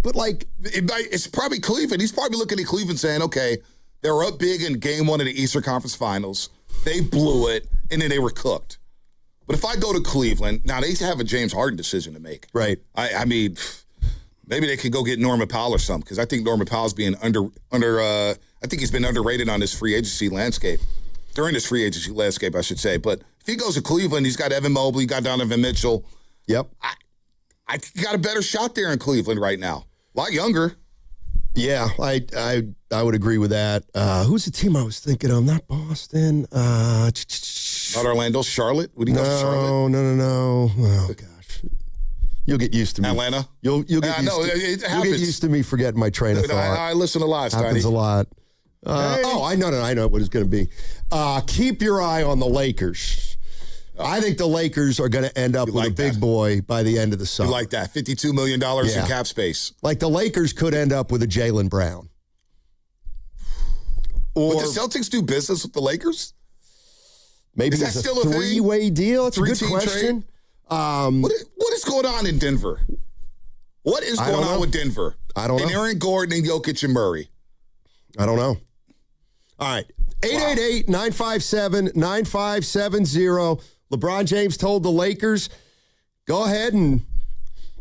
But like it's probably Cleveland. He's probably looking at Cleveland saying, "Okay, they were up big in Game 1 of the Eastern Conference Finals. They blew it, and then they were cooked. But if I go to Cleveland, now they have a James Harden decision to make. Right. I mean, maybe they could go get Norman Powell or something, because I think Norman Powell's being I think he's been underrated on this free agency landscape. During this free agency landscape, I should say. But if he goes to Cleveland, he's got Evan Mobley, he got Donovan Mitchell. Yep. I got a better shot there in Cleveland right now. A lot younger. Yeah, I would agree with that. Who's the team I was thinking of? Not Boston. Not Orlando. Charlotte? Would he go to Charlotte? No. Oh, gosh. You'll get used to me. Atlanta? You'll get used to me forgetting my train of thought. I listen a lot, Happens Scotty. a lot. I know what it's going to be. Keep your eye on the Lakers. I think the Lakers are going to end up with a big boy by the end of the summer. You like that? $52 million in cap space. Like the Lakers could end up with a Jaylen Brown. Would the Celtics do business with the Lakers? Maybe it's a three-way deal. It's a good question. What is going on in Denver? What is going on with Denver? I don't know. And Aaron Gordon and Jokic and Murray. I don't know. All right. 888-957-9570. LeBron James told the Lakers, go ahead and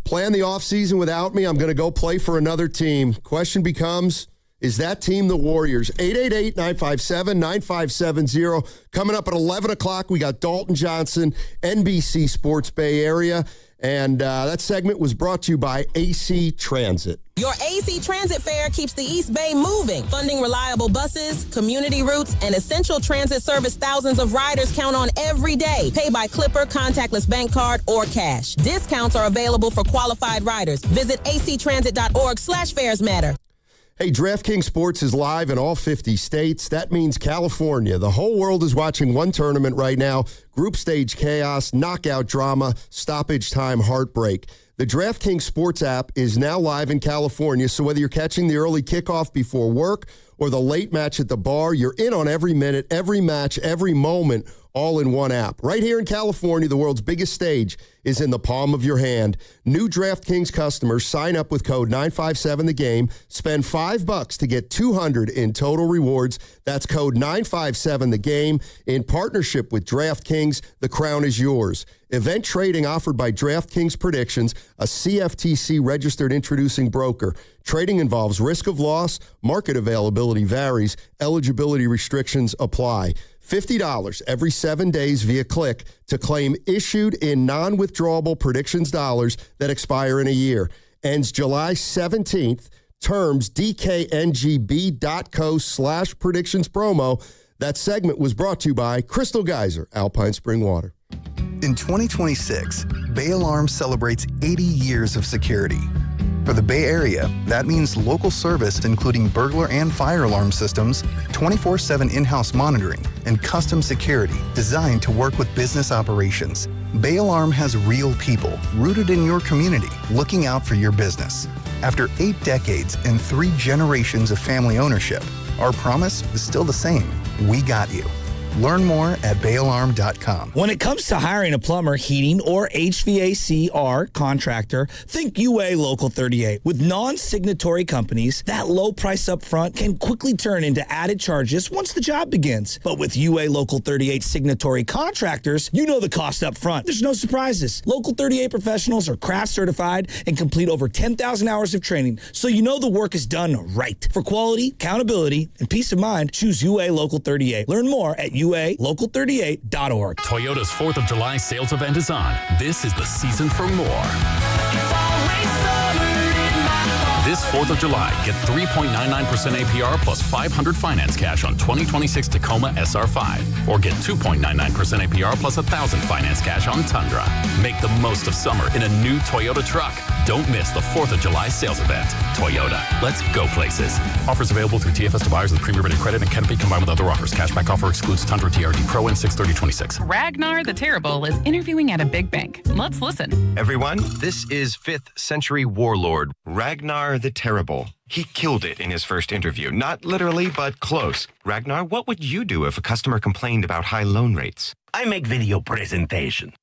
plan the offseason without me. I'm going to go play for another team. Question becomes, is that team the Warriors? 888-957-9570. Coming up at 11 o'clock, we got Dalton Johnson, NBC Sports Bay Area. And that segment was brought to you by AC Transit. Your AC Transit fare keeps the East Bay moving, funding reliable buses, community routes, and essential transit service thousands of riders count on every day. Pay by Clipper, contactless bank card, or cash. Discounts are available for qualified riders. Visit actransit.org/fares matter. Hey, DraftKings Sports is live in all 50 states. That means California. The whole world is watching one tournament right now. Group stage chaos, knockout drama, stoppage time heartbreak. The DraftKings Sports app is now live in California, so whether you're catching the early kickoff before work or the late match at the bar, you're in on every minute, every match, every moment, all in one app. Right here in California, the world's biggest stage is in the palm of your hand. New DraftKings customers sign up with code 957TheGame, spend $5 to get $200 in total rewards. That's code 957TheGame. In partnership with DraftKings, the crown is yours. Event trading offered by DraftKings Predictions, a CFTC-registered introducing broker. Trading involves risk of loss, market availability varies, eligibility restrictions apply. $50 every 7 days via click to claim issued in non-withdrawable predictions dollars that expire in a year. Ends July 17th. Terms dkngb.co/predictions promo. That segment was brought to you by Crystal Geyser, Alpine Spring Water. In 2026, Bay Alarm celebrates 80 years of security. For the Bay Area, that means local service including burglar and fire alarm systems, 24/7 in-house monitoring, and custom security designed to work with business operations. Bay Alarm has real people rooted in your community looking out for your business. After 8 decades and 3 generations of family ownership, our promise is still the same. We got you. Learn more at bayalarm.com. When it comes to hiring a plumber, heating, or HVACR contractor, think UA Local 38. With non-signatory companies, that low price up front can quickly turn into added charges once the job begins. But with UA Local 38 signatory contractors, you know the cost up front. There's no surprises. Local 38 professionals are craft certified and complete over 10,000 hours of training, so you know the work is done right. For quality, accountability, and peace of mind, choose UA Local 38. Learn more at UALocal38.org. Toyota's 4th of July sales event is on. This is the season for more. This 4th of July, get 3.99% APR plus $500 finance cash on 2026 Tacoma SR5. Or get 2.99% APR plus $1,000 finance cash on Tundra. Make the most of summer in a new Toyota truck. Don't miss the 4th of July sales event. Toyota, let's go places. Offers available through TFS to buyers with premium rated credit and can be combined with other offers. Cashback offer excludes Tundra TRD Pro and 6/30/26. Ragnar the Terrible is interviewing at a big bank. Let's listen. Everyone, this is 5th century warlord Ragnar the Terrible. He killed it in his first interview. Not literally, but close. Ragnar, what would you do if a customer complained about high loan rates? I make video presentation.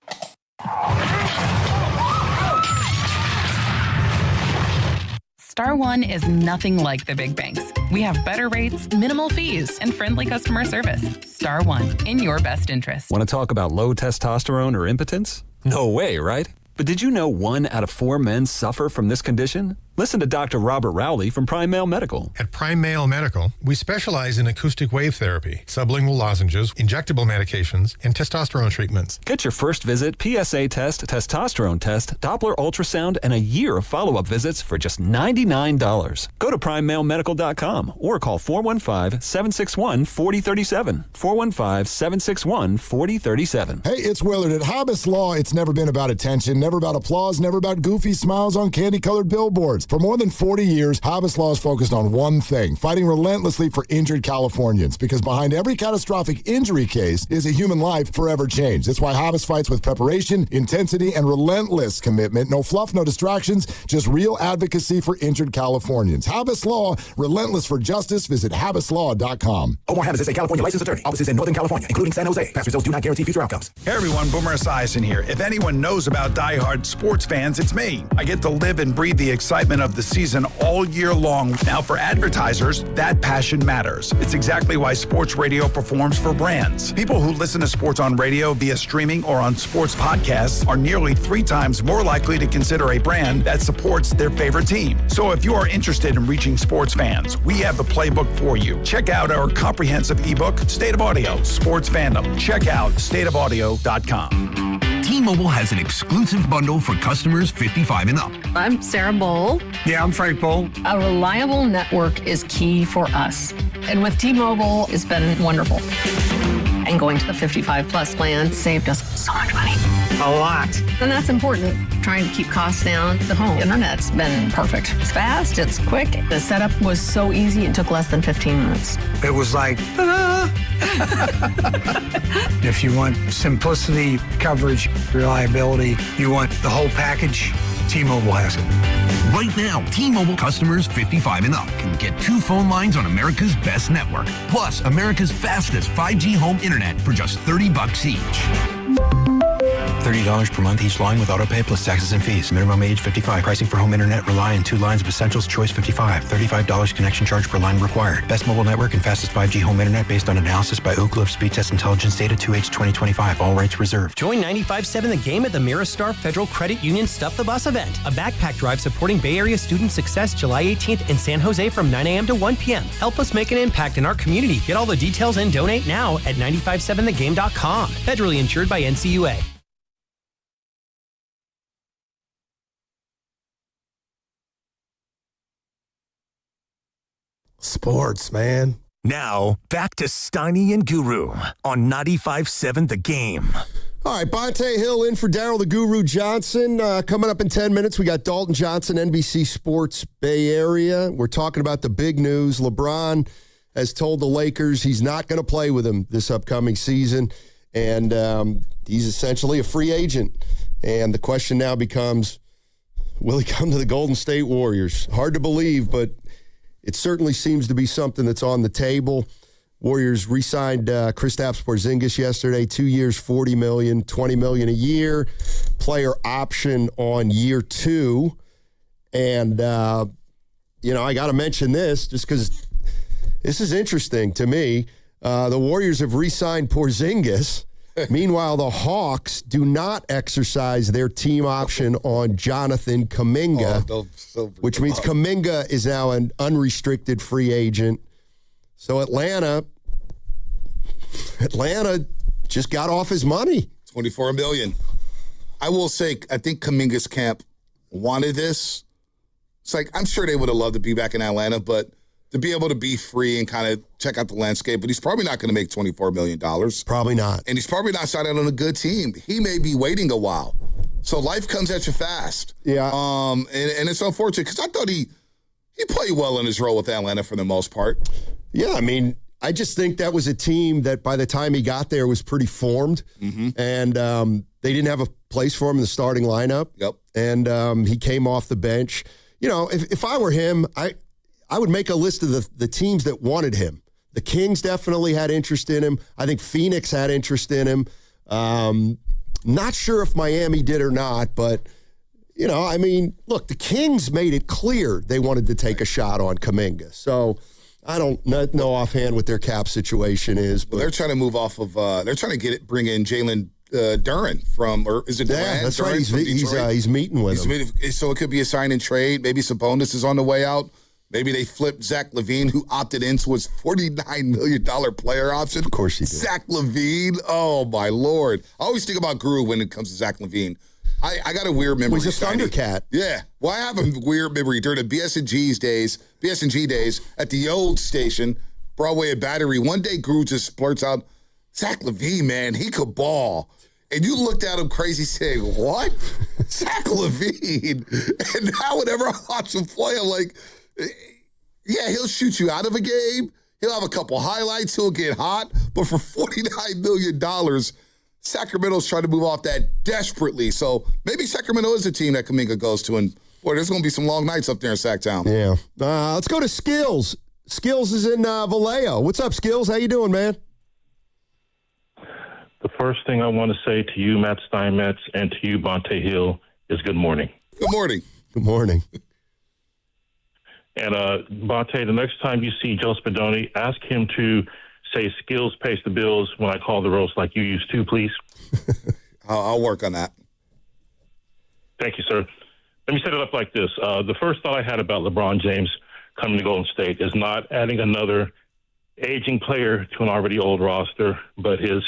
Star One is nothing like the big banks. We have better rates, minimal fees, and friendly customer service. Star One, in your best interest. Want to talk about low testosterone or impotence? No way, right? But did you know 1 out of 4 men suffer from this condition? Listen to Dr. Robert Rowley from Prime Male Medical. At Prime Male Medical, we specialize in acoustic wave therapy, sublingual lozenges, injectable medications, and testosterone treatments. Get your first visit, PSA test, testosterone test, Doppler ultrasound, and a year of follow-up visits for just $99. Go to PrimeMaleMedical.com or call 415-761-4037. 415-761-4037. Hey, it's Willard. At Habis Law, it's never been about attention, never about applause, never about goofy smiles on candy-colored billboards. For more than 40 years, Habis Law is focused on one thing, fighting relentlessly for injured Californians. Because behind every catastrophic injury case is a human life forever changed. That's why Habis fights with preparation, intensity, and relentless commitment. No fluff, no distractions, just real advocacy for injured Californians. Habis Law, relentless for justice. Visit HabisLaw.com. Omar Habis is a California licensed attorney. Offices in Northern California, including San Jose. Past results do not guarantee future outcomes. Hey everyone, Boomer Esiason here. If anyone knows about diehard sports fans, it's me. I get to live and breathe the excitement of the season all year long. Now for advertisers, that passion matters. It's exactly why sports radio performs for brands. People who listen to sports on radio via streaming or on sports podcasts are nearly 3 times more likely to consider a brand that supports their favorite team. So if you are interested in reaching sports fans, we have the playbook for you. Check out our comprehensive ebook, State of Audio, Sports Fandom. Check out stateofaudio.com. T-Mobile has an exclusive bundle for customers 55 and up. I'm Sarah Bowl. Yeah, I'm Frank Bowl. A reliable network is key for us. And with T-Mobile, it's been wonderful. And going to the 55 plus plan saved us so much money. A lot. And that's important. Trying to keep costs down. The home internet's been perfect. It's fast, it's quick. The setup was so easy, it took less than 15 minutes. It was like, ta-da! If you want simplicity, coverage, reliability, you want the whole package, T-Mobile has it. Right now, T-Mobile customers 55 and up can get 2 phone lines on America's best network, plus America's fastest 5G home internet for just $30 each. $30 per month each line with autopay plus taxes and fees. Minimum age 55. Pricing for home internet rely on 2 lines of essentials. Choice 55. $35 connection charge per line required. Best mobile network and fastest 5G home internet based on analysis by Ookla of Speed Test Intelligence Data 2H 2025. All rights reserved. Join 95.7 The Game at the Miristar Federal Credit Union Stuff the Bus event. A backpack drive supporting Bay Area student success July 18th in San Jose from 9 a.m. to 1 p.m. Help us make an impact in our community. Get all the details and donate now at 957thegame.com. Federally insured by NCUA. Sports, man. Now, back to Steiny and Guru on 95.7 The Game. All right, Bonte Hill in for Daryl the Guru Johnson. Coming up in 10 minutes, we got Dalton Johnson, NBC Sports Bay Area. We're talking about the big news. LeBron has told the Lakers he's not going to play with them this upcoming season, and he's essentially a free agent. And the question now becomes, will he come to the Golden State Warriors? Hard to believe, but it certainly seems to be something that's on the table. Warriors re-signed Kristaps Porzingis yesterday, 2 years, $40 million, $20 million a year, player option on year 2. And, I got to mention this just because this is interesting to me. The Warriors have re-signed Porzingis. Meanwhile, the Hawks do not exercise their team option on Jonathan Kuminga, which means Kuminga is now an unrestricted free agent. So Atlanta just got off his money. $24 million. I will say, I think Kuminga's camp wanted this. It's like, I'm sure they would have loved to be back in Atlanta, but to be able to be free and kind of check out the landscape, but he's probably not going to make $24 million. Probably not. And he's probably not signing on a good team. He may be waiting a while. So life comes at you fast. Yeah. And it's unfortunate because I thought he played well in his role with Atlanta for the most part. Yeah, I mean, I just think that was a team that by the time he got there was pretty formed. Mm-hmm. And they didn't have a place for him in the starting lineup. Yep. And he came off the bench. If I were him, I would make a list of the teams that wanted him. The Kings definitely had interest in him. I think Phoenix had interest in him. Not sure if Miami did or not, but, you know, I mean, look, the Kings made it clear they wanted to take a shot on Kuminga. So I don't know offhand what their cap situation is. But they're trying to move off of they're trying to bring in Jalen Duren from, or is it Durant? Yeah, that's Duren right. He's meeting with him. So it could be a sign and trade. Maybe Sabonis is on the way out. Maybe they flipped Zach LaVine, who opted into his $49 million player option. Of course he did. Zach LaVine. Oh, my Lord. I always think about Groove when it comes to Zach LaVine. I got a weird memory. He's a Thundercat. Yeah. Well, I have a weird memory during the BS&G days at the old station, Broadway and Battery. One day, Groove just blurts out, Zach LaVine, man, he could ball. And you looked at him crazy saying, what? Zach LaVine. And now whenever I watch him play, I'm like, yeah, he'll shoot you out of a game. He'll have a couple highlights. He'll get hot. But for $49 million, Sacramento's trying to move off that desperately. So maybe Sacramento is a team that Kuminga goes to. And, boy, there's going to be some long nights up there in Sacktown. Yeah. Let's go to Skills. Skills is in Vallejo. What's up, Skills? How you doing, man? The first thing I want to say to you, Matt Steinmetz, and to you, Bonte Hill, is good morning. Good morning. Good morning. And, Bonte, the next time you see Joe Spadoni, ask him to say Skills pays the bills when I call the roast like you used to, please. I'll work on that. Thank you, sir. Let me set it up like this. The first thought I had about LeBron James coming to Golden State is not adding another aging player to an already old roster, but his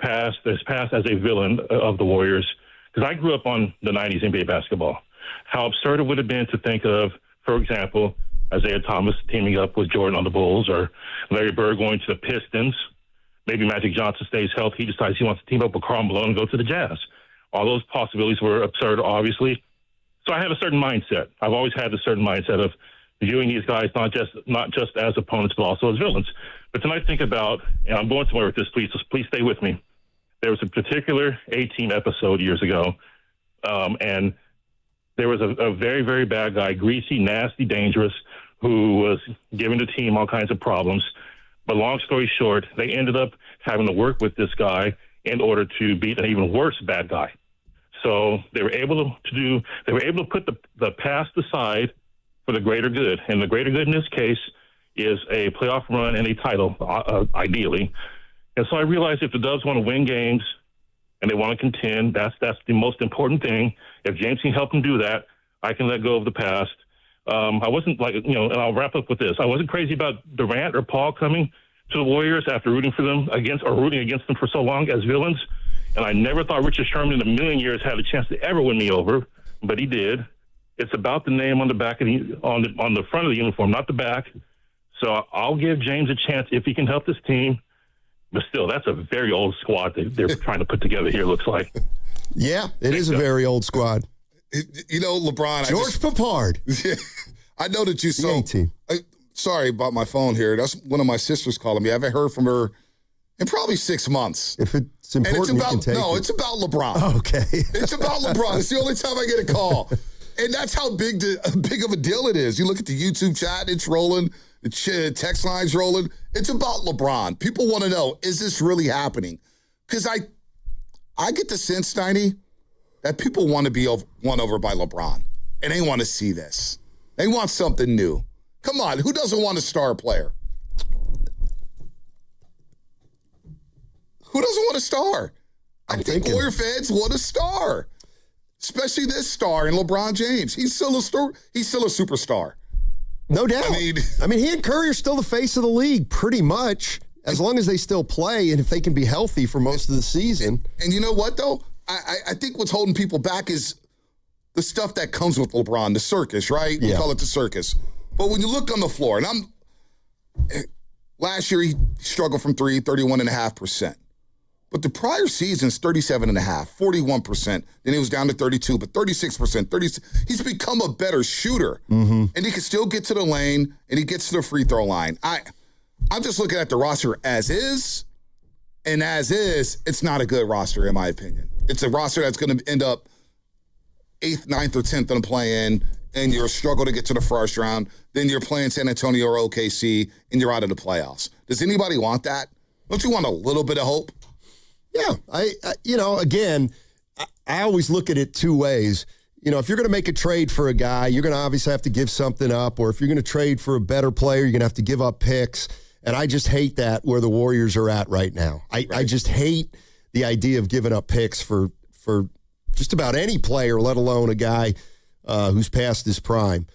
past as a villain of the Warriors. Because I grew up on the 90s NBA basketball. How absurd it would have been to think of, for example, Isaiah Thomas teaming up with Jordan on the Bulls, or Larry Bird going to the Pistons. Maybe Magic Johnson stays healthy. He decides he wants to team up with Karl Malone and go to the Jazz. All those possibilities were absurd, obviously. So I have a certain mindset. I've always had a certain mindset of viewing these guys not just as opponents, but also as villains. But then I think about, and I'm going somewhere with this, please stay with me. There was a particular A-Team episode years ago, and there was a very, very bad guy, greasy, nasty, dangerous, who was giving the team all kinds of problems. But long story short, they ended up having to work with this guy in order to beat an even worse bad guy. So they were able to put the past aside for the greater good. And the greater good in this case is a playoff run and a title, ideally. And so I realized if the Dubs want to win games and they want to contend, that's the most important thing. If James can help them do that, I can let go of the past. I wasn't and I'll wrap up with this. I wasn't crazy about Durant or Paul coming to the Warriors after rooting against them for so long as villains. And I never thought Richard Sherman in a million years had a chance to ever win me over, but he did. It's about the name on the back of on the front of the uniform, not the back. So I'll give James a chance if he can help this team. But still, that's a very old squad they're trying to put together here, looks like. Yeah, it is a very old squad. You know, LeBron. George Papard. I know that you so. Sorry about my phone here. That's one of my sisters calling me. I haven't heard from her in probably 6 months. If it's important, and it's about, you can take it. It's about LeBron. Oh, okay. It's about LeBron. It's the only time I get a call. And that's how big of a deal it is. You look at the YouTube chat, it's rolling. The text line's rolling. It's about LeBron. People want to know, is this really happening? Because I get the sense, Steiny, that people want to be won over by LeBron. And they want to see this. They want something new. Come on, who doesn't want a star player? Who doesn't want a star? I think Warrior fans want a star. Especially this star in LeBron James. He's still a superstar. No doubt. I mean, he and Curry are still the face of the league, pretty much, as long as they still play and if they can be healthy for most of the season. And you know what, though? I think what's holding people back is the stuff that comes with LeBron, the circus, right? We call it the circus. But when you look on the floor, and last year he struggled from 31.5%. But the prior season's 37.5%, 41%. Then he was down to 32, but 36%. He's become a better shooter. Mm-hmm. And he can still get to the lane, and he gets to the free throw line. I'm just looking at the roster as is, and as is, it's not a good roster, in my opinion. It's a roster that's going to end up 8th, 9th, or 10th in the play-in, and you're struggle to get to the first round. Then you're playing San Antonio or OKC, and you're out of the playoffs. Does anybody want that? Don't you want a little bit of hope? Yeah, I always look at it two ways. if you're going to make a trade for a guy, you're going to obviously have to give something up. Or if you're going to trade for a better player, you're going to have to give up picks. And I just hate that where the Warriors are at right now. I just hate the idea of giving up picks for just about any player, let alone a guy who's past his prime.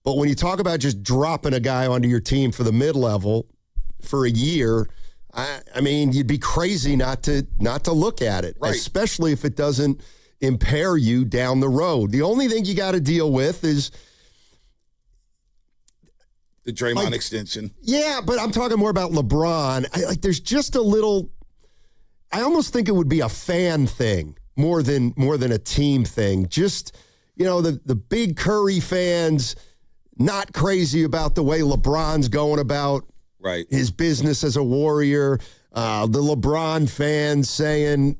But when you talk about just dropping a guy onto your team for the mid-level for a year, I mean, you'd be crazy not to look at it, especially if it doesn't impair you down the road. The only thing you got to deal with is the Draymond extension. Yeah, but I'm talking more about LeBron. There's just a little. I almost think it would be a fan thing more than a team thing. Just the big Curry fans not crazy about the way LeBron's going about his business as a Warrior. The LeBron fans saying,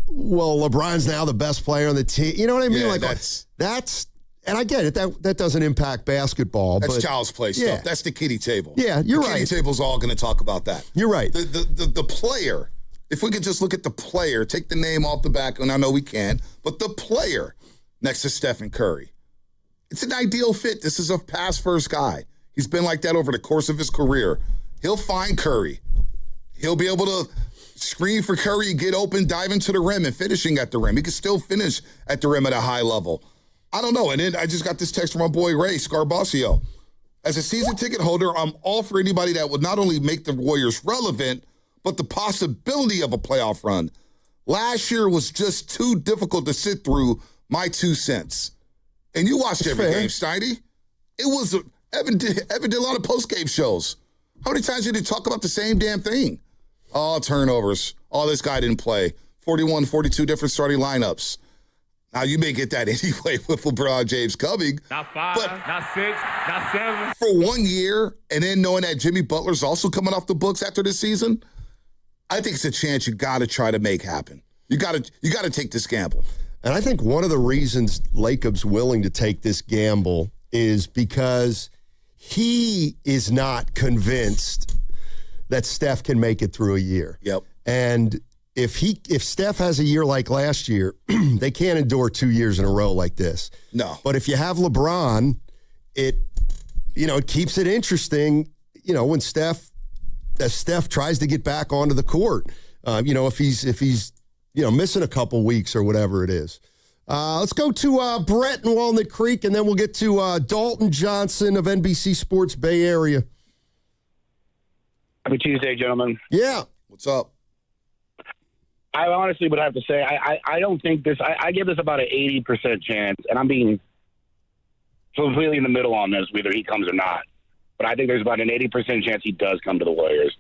well, LeBron's now the best player on the team. You know what I mean? Yeah, that's and I get it. That doesn't impact basketball. That's but, child's play stuff. That's the kiddie table. Yeah, you're right. The kiddie table's all going to talk about that. You're right. The player, if we could just look at the player, take the name off the back, and I know we can, but the player next to Stephen Curry, it's an ideal fit. This is a pass-first guy. He's been like that over the course of his career. He'll find Curry. He'll be able to screen for Curry, get open, dive into the rim, and finishing at the rim. He can still finish at the rim at a high level. I don't know. And then I just got this text from my boy Ray Scarbasio. As a season ticket holder, I'm all for anybody that would not only make the Warriors relevant, but the possibility of a playoff run. Last year was just too difficult to sit through, my 2 cents. And you watched every game, Steiny. It was Evan did a lot of post-game shows. How many times did he talk about the same damn thing? Oh, turnovers. Oh, this guy didn't play. 41, 42 different starting lineups. Now, you may get that anyway with LeBron James coming. Not 5, not 6, not 7. For 1 year, and then knowing that Jimmy Butler's also coming off the books after this season, I think it's a chance you got to try to make happen. You got to take this gamble. And I think one of the reasons Lacob's willing to take this gamble is because he is not convinced that Steph can make it through a year. Yep. And if Steph has a year like last year, they can't endure 2 years in a row like this. No. But if you have LeBron, it keeps it interesting, when Steph tries to get back onto the court. If he's missing a couple weeks or whatever it is. Let's go to Brett in Walnut Creek, and then we'll get to Dalton Johnson of NBC Sports Bay Area. Happy Tuesday, gentlemen. Yeah. What's up? I honestly would have to say I don't think this. I give this about an 80% chance, and I'm being completely in the middle on this, whether he comes or not. But I think there's about an 80% chance he does come to the Warriors.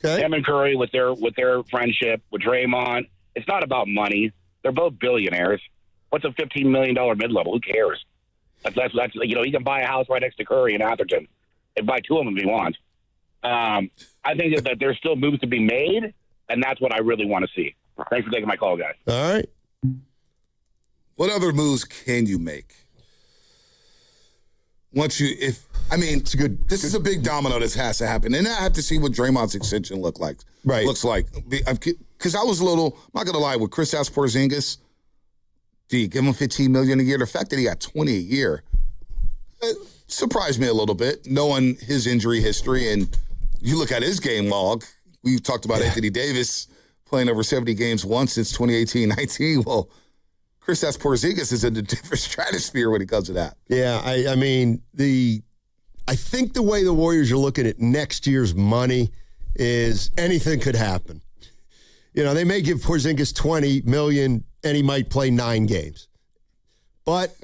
Okay. Him and Curry with their friendship with Draymond. It's not about money. They're both billionaires. What's a $15 million mid-level? Who cares? That's he can buy a house right next to Curry in Atherton and buy two of them if he wants. I think that there's still moves to be made, and that's what I really want to see. Thanks for taking my call, guys. All right. What other moves can you make? This is a big domino that has to happen. And I have to see what Draymond's extension looks like. Because I was I'm not going to lie, with Kristaps Porzingis, do you give him $15 million a year? The fact that he got $20 a year, it surprised me a little bit, knowing his injury history. And you look at his game log, we talked about Anthony Davis playing over 70 games once since 2018-19. Well, Kristaps Porzingis is in a different stratosphere when it comes to that. Yeah, I think the way the Warriors are looking at next year's money is anything could happen. They may give Porzingis $20 million and he might play 9 games. But,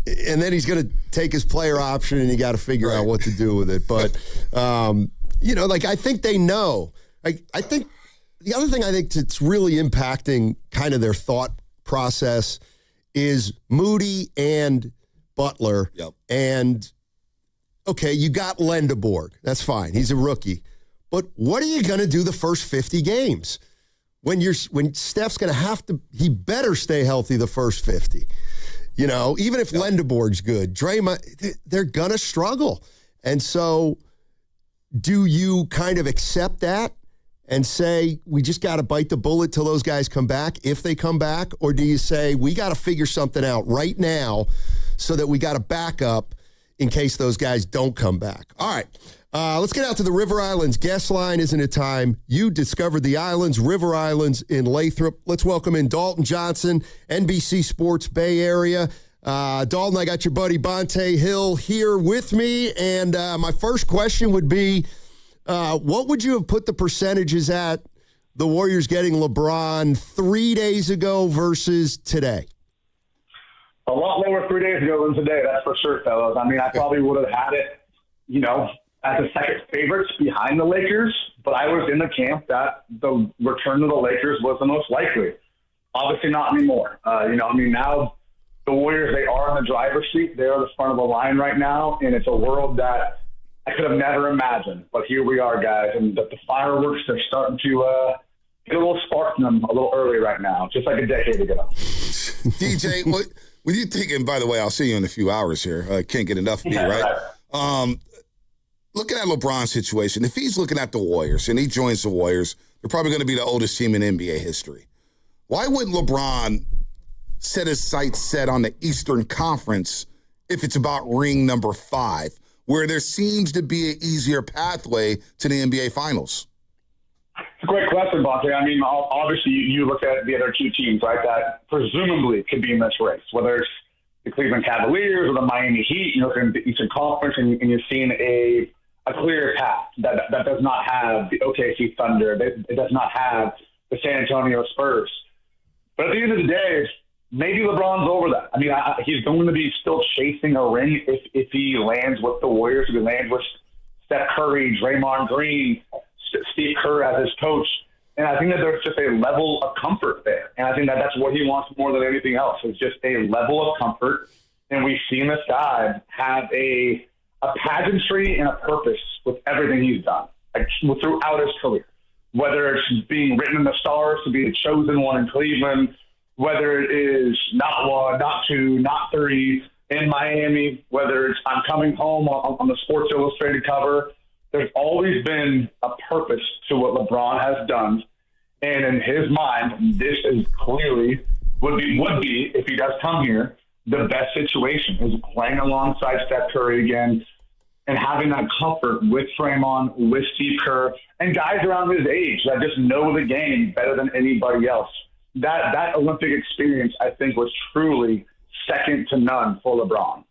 and then he's going to take his player option and you got to figure out what to do with it. But, I think they know. I think the other thing I think that's really impacting kind of their thought process is Moody and Butler. Yep. And, okay, you got Lendeborg. That's fine. He's a rookie. But what are you going to do the first 50 games? When Steph's going to have to, he better stay healthy the first 50. Even if Lendeborg's good, Draymond, they're going to struggle. And so do you kind of accept that and say, we just got to bite the bullet till those guys come back, if they come back? Or do you say, we got to figure something out right now so that we got a backup in case those guys don't come back? All right. Let's get out to the River Islands guest line. Isn't it time? You discovered the islands, River Islands in Lathrop. Let's welcome in Dalton Johnson, NBC Sports Bay Area. Dalton, I got your buddy Bonte Hill here with me. And my first question would be, what would you have put the percentages at the Warriors getting LeBron 3 days ago versus today? A lot lower 3 days ago than today, that's for sure, fellas. I mean, I probably would have had it, as a second favorites behind the Lakers, but I was in the camp that the return to the Lakers was the most likely. Obviously not anymore. Now the Warriors, they are in the driver's seat. They're the front of the line right now, and it's a world that I could have never imagined. But here we are, guys, and the fireworks are starting to get a little spark in them a little early right now, just like a decade ago. DJ, what you thinking? By the way, I'll see you in a few hours here. I can't get enough of me, right? Looking at LeBron's situation, if he's looking at the Warriors and he joins the Warriors, they're probably going to be the oldest team in NBA history. Why wouldn't LeBron set his sights set on the Eastern Conference if it's about ring number 5, where there seems to be an easier pathway to the NBA Finals? It's a great question, Bonte. I mean, obviously, you look at the other two teams, right, that presumably could be in this race, whether it's the Cleveland Cavaliers or the Miami Heat. You look in the Eastern Conference, and you're seeing a clear path that does not have the OKC Thunder. It does not have the San Antonio Spurs. But at the end of the day, maybe LeBron's over that. I mean, he's going to be still chasing a ring if he lands with the Warriors, if he lands with Steph Curry, Draymond Green, Steve Kerr as his coach. And I think that there's just a level of comfort there. And I think that that's what he wants more than anything else, is just a level of comfort. And we've seen this guy have a pageantry and a purpose with everything he's done throughout his career, whether it's being written in the stars to be the chosen one in Cleveland, whether it is not 1, not 2, not 3 in Miami, whether it's I'm coming home on the Sports Illustrated cover. There's always been a purpose to what LeBron has done. And in his mind, this is clearly would be, if he does come here, the best situation is playing alongside Steph Curry again and having that comfort with Draymond, with Steve Kerr, and guys around his age that just know the game better than anybody else. That Olympic experience, I think, was truly second to none for LeBron.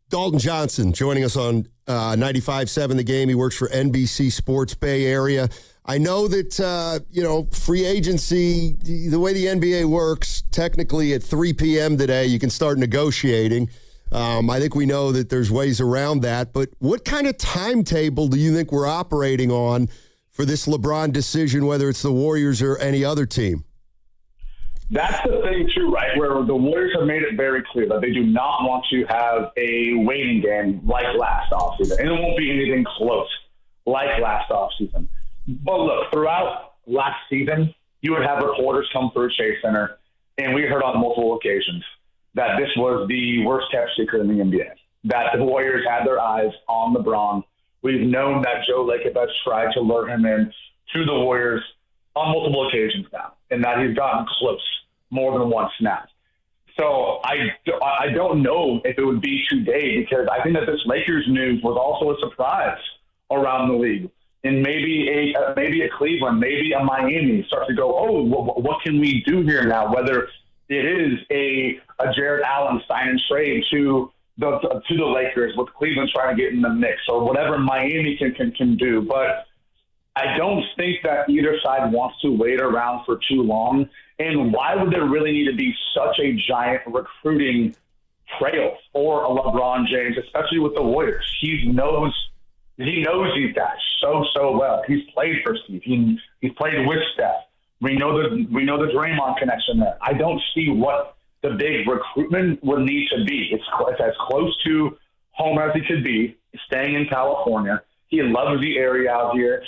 Dalton Johnson joining us on 95.7 The Game. He works for NBC Sports Bay Area. I know that, free agency, the way the NBA works, technically at 3 p.m. today, you can start negotiating. I think we know that there's ways around that. But what kind of timetable do you think we're operating on for this LeBron decision, whether it's the Warriors or any other team? That's the thing, too, right, where the Warriors have made it very clear that they do not want to have a waiting game like last offseason. And it won't be anything close like last offseason. But look, throughout last season, you would have reporters come through Chase Center, and we heard on multiple occasions that this was the worst-kept secret in the NBA, that the Warriors had their eyes on LeBron. We've known that Joe Lacob has tried to lure him in to the Warriors on multiple occasions now, and that he's gotten close more than one snap. So I don't know if it would be today, because I think that this Lakers news was also a surprise around the league. And maybe a Cleveland, maybe a Miami starts to go, oh, what can we do here now? Whether it is a Jared Allen sign and trade to the Lakers with Cleveland trying to get in the mix, or whatever Miami can do. But I don't think that either side wants to wait around for too long. And why would there really need to be such a giant recruiting trail for a LeBron James, especially with the Warriors? He knows these guys so well. He's played for Steve. He's played with Steph. We know the Draymond connection there. I don't see what the big recruitment would need to be. It's as close to home as he could be, staying in California. He loves the area out here.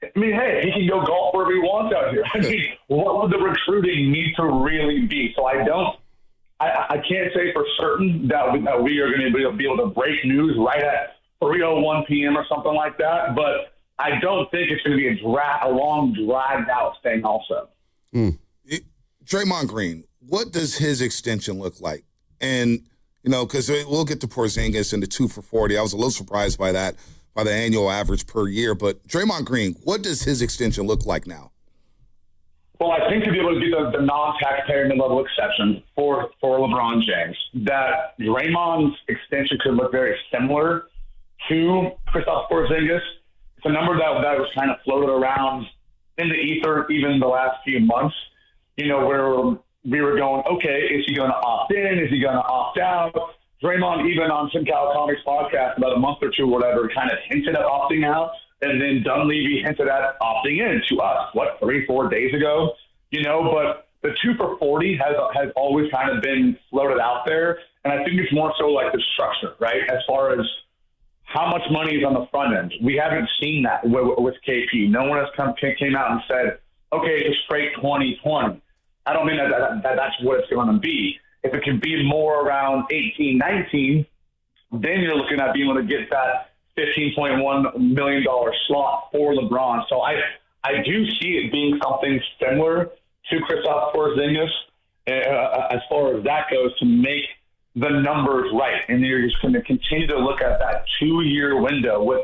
I mean, hey, he can go golf wherever he wants out here. I mean, what would the recruiting need to really be? So I can't say for certain that we are going to be able to break news right at 3:01 p.m. or something like that. But I don't think it's going to be a long, dragged-out thing also. Draymond Green, what does his extension look like? And, because we'll get to Porzingis and the 2 for $40. I was a little surprised by that, by the annual average per year. But Draymond Green, what does his extension look like now? Well, I think to be able to do the non-taxpayer mid-level exception for LeBron James, that Draymond's extension could look very similar to Kristaps Porzingis. It's a number that was kind of floated around in the ether even the last few months, where we were going, okay, is he going to opt in? Is he going to opt out? Draymond, even on Tim Calacomi's podcast about a month or two or whatever, kind of hinted at opting out. And then Dunleavy hinted at opting in to us, 3-4 days ago, but the 2 for $40 has always kind of been floated out there. And I think it's more so like the structure, right? As far as how much money is on the front end. We haven't seen that with KP. No one has came out and said, okay, it's straight 2020. I don't mean that's what it's going to be. If it can be more around 18, 19, then you're looking at being able to get that $15.1 million slot for LeBron. So I do see it being something similar to Kristaps Porzingis as far as that goes, to make the numbers right. And you're just going to continue to look at that 2-year window with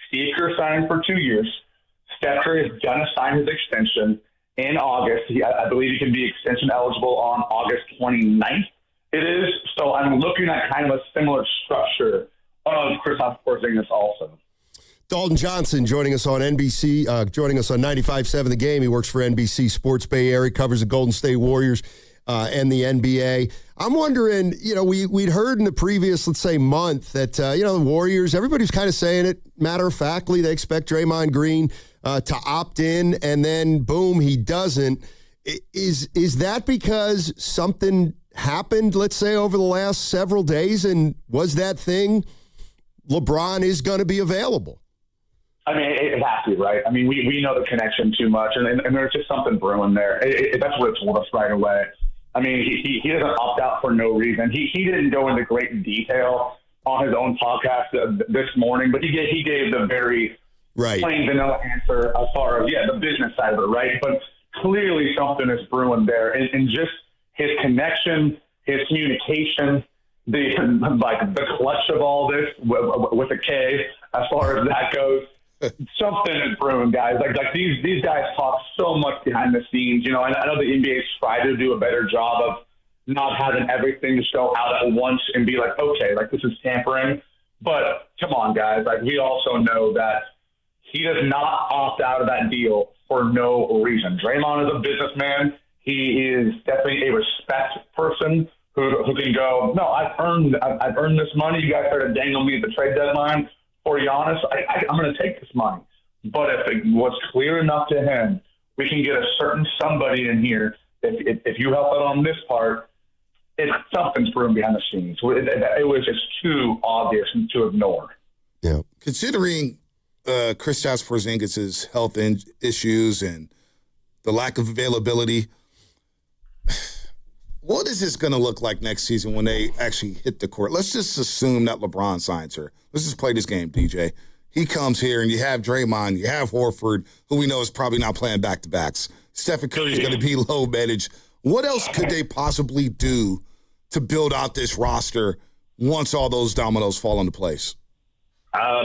Steve Kerr signing for 2 years. Steph Curry is going to sign his extension in August. I believe he can be extension eligible on August 29th. It is. So I'm looking at kind of a similar structure of Kristaps Porzingis also. Dalton Johnson joining us on NBC, joining us on 95.7 The Game. He works for NBC Sports Bay Area, covers the Golden State Warriors and the NBA. I'm wondering, we'd heard in the previous, let's say, month that, the Warriors, everybody's kind of saying it matter-of-factly. They expect Draymond Green to opt in, and then, boom, he doesn't. Is that because something happened, let's say, over the last several days, and was that thing LeBron is going to be available? I mean, it has to, right? I mean, we know the connection too much, and there's just something brewing there. That's what it told us right away. I mean, he doesn't opt out for no reason. He didn't go into great detail on his own podcast this morning, but he gave the very plain vanilla answer as far as, the business side of it, right? But clearly something is brewing there. And just his connection, his communication, the clutch of all this with a K, as far as that goes, something is brewing, guys. Like these guys talk so much behind the scenes. I know the NBA's tried to do a better job of not having everything to show out at once and be like, okay, like this is tampering. But come on, guys. Like we also know that he does not opt out of that deal for no reason. Draymond is a businessman. He is definitely a respect person who can go, no, I've earned this money. You guys started dangling me at the trade deadline. For Giannis, I'm going to take this money. But if it was clear enough to him, we can get a certain somebody in here. If you help out on this part, something's brewing behind the scenes. It was just too obvious and to ignore. Yeah. Considering Kristaps Porzingis' health issues and the lack of availability, what is this going to look like next season when they actually hit the court? Let's just assume that LeBron signs her. Let's just play this game, DJ. He comes here, and you have Draymond, you have Horford, who we know is probably not playing back-to-backs. Stephen Curry is going to be low managed. What else could they possibly do to build out this roster once all those dominoes fall into place?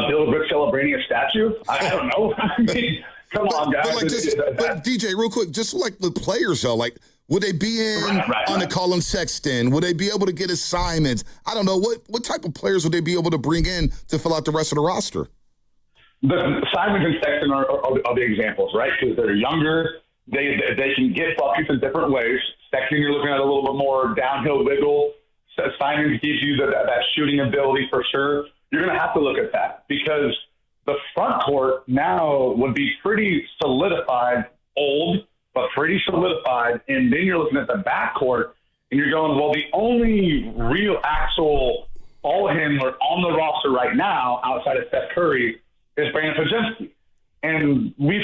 Build Rick celebrating a statue? I don't know. I mean, come on, guys. But DJ, real quick, just like the players, though, like, would they be in on the Colin Sexton? Would they be able to get assignments? I don't know. What type of players would they be able to bring in to fill out the rest of the roster? The Simons and Sexton are the examples, right? Because they're younger. They can get buckets in different ways. Sexton, you're looking at a little bit more downhill wiggle. Simons gives you that shooting ability for sure. You're going to have to look at that because the front court now would be pretty solidified, old, but pretty solidified. And then you're looking at the backcourt and you're going, well, the only real actual ball handler on the roster right now outside of Steph Curry is Brandon Podziemski. And we've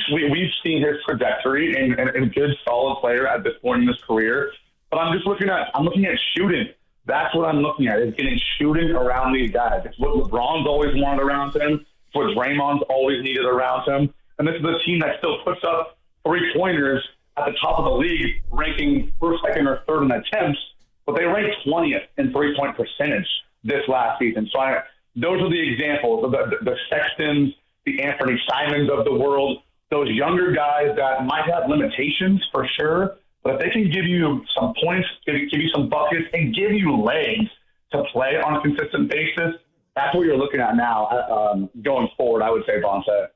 seen his trajectory and a good solid player at this point in his career. But I'm looking at shooting. That's what I'm looking at, is getting shooting around these guys. It's what LeBron's always wanted around him. It's what Draymond's always needed around him. And this is a team that still puts up three-pointers at the top of the league, ranking first, second, or third in attempts, but they ranked 20th in three-point percentage this last season. So those are the examples of the Sextons, the Anthony Simons of the world, those younger guys that might have limitations for sure, but if they can give you some points, give you some buckets, and give you legs to play on a consistent basis, that's what you're looking at now going forward, I would say, Bonte.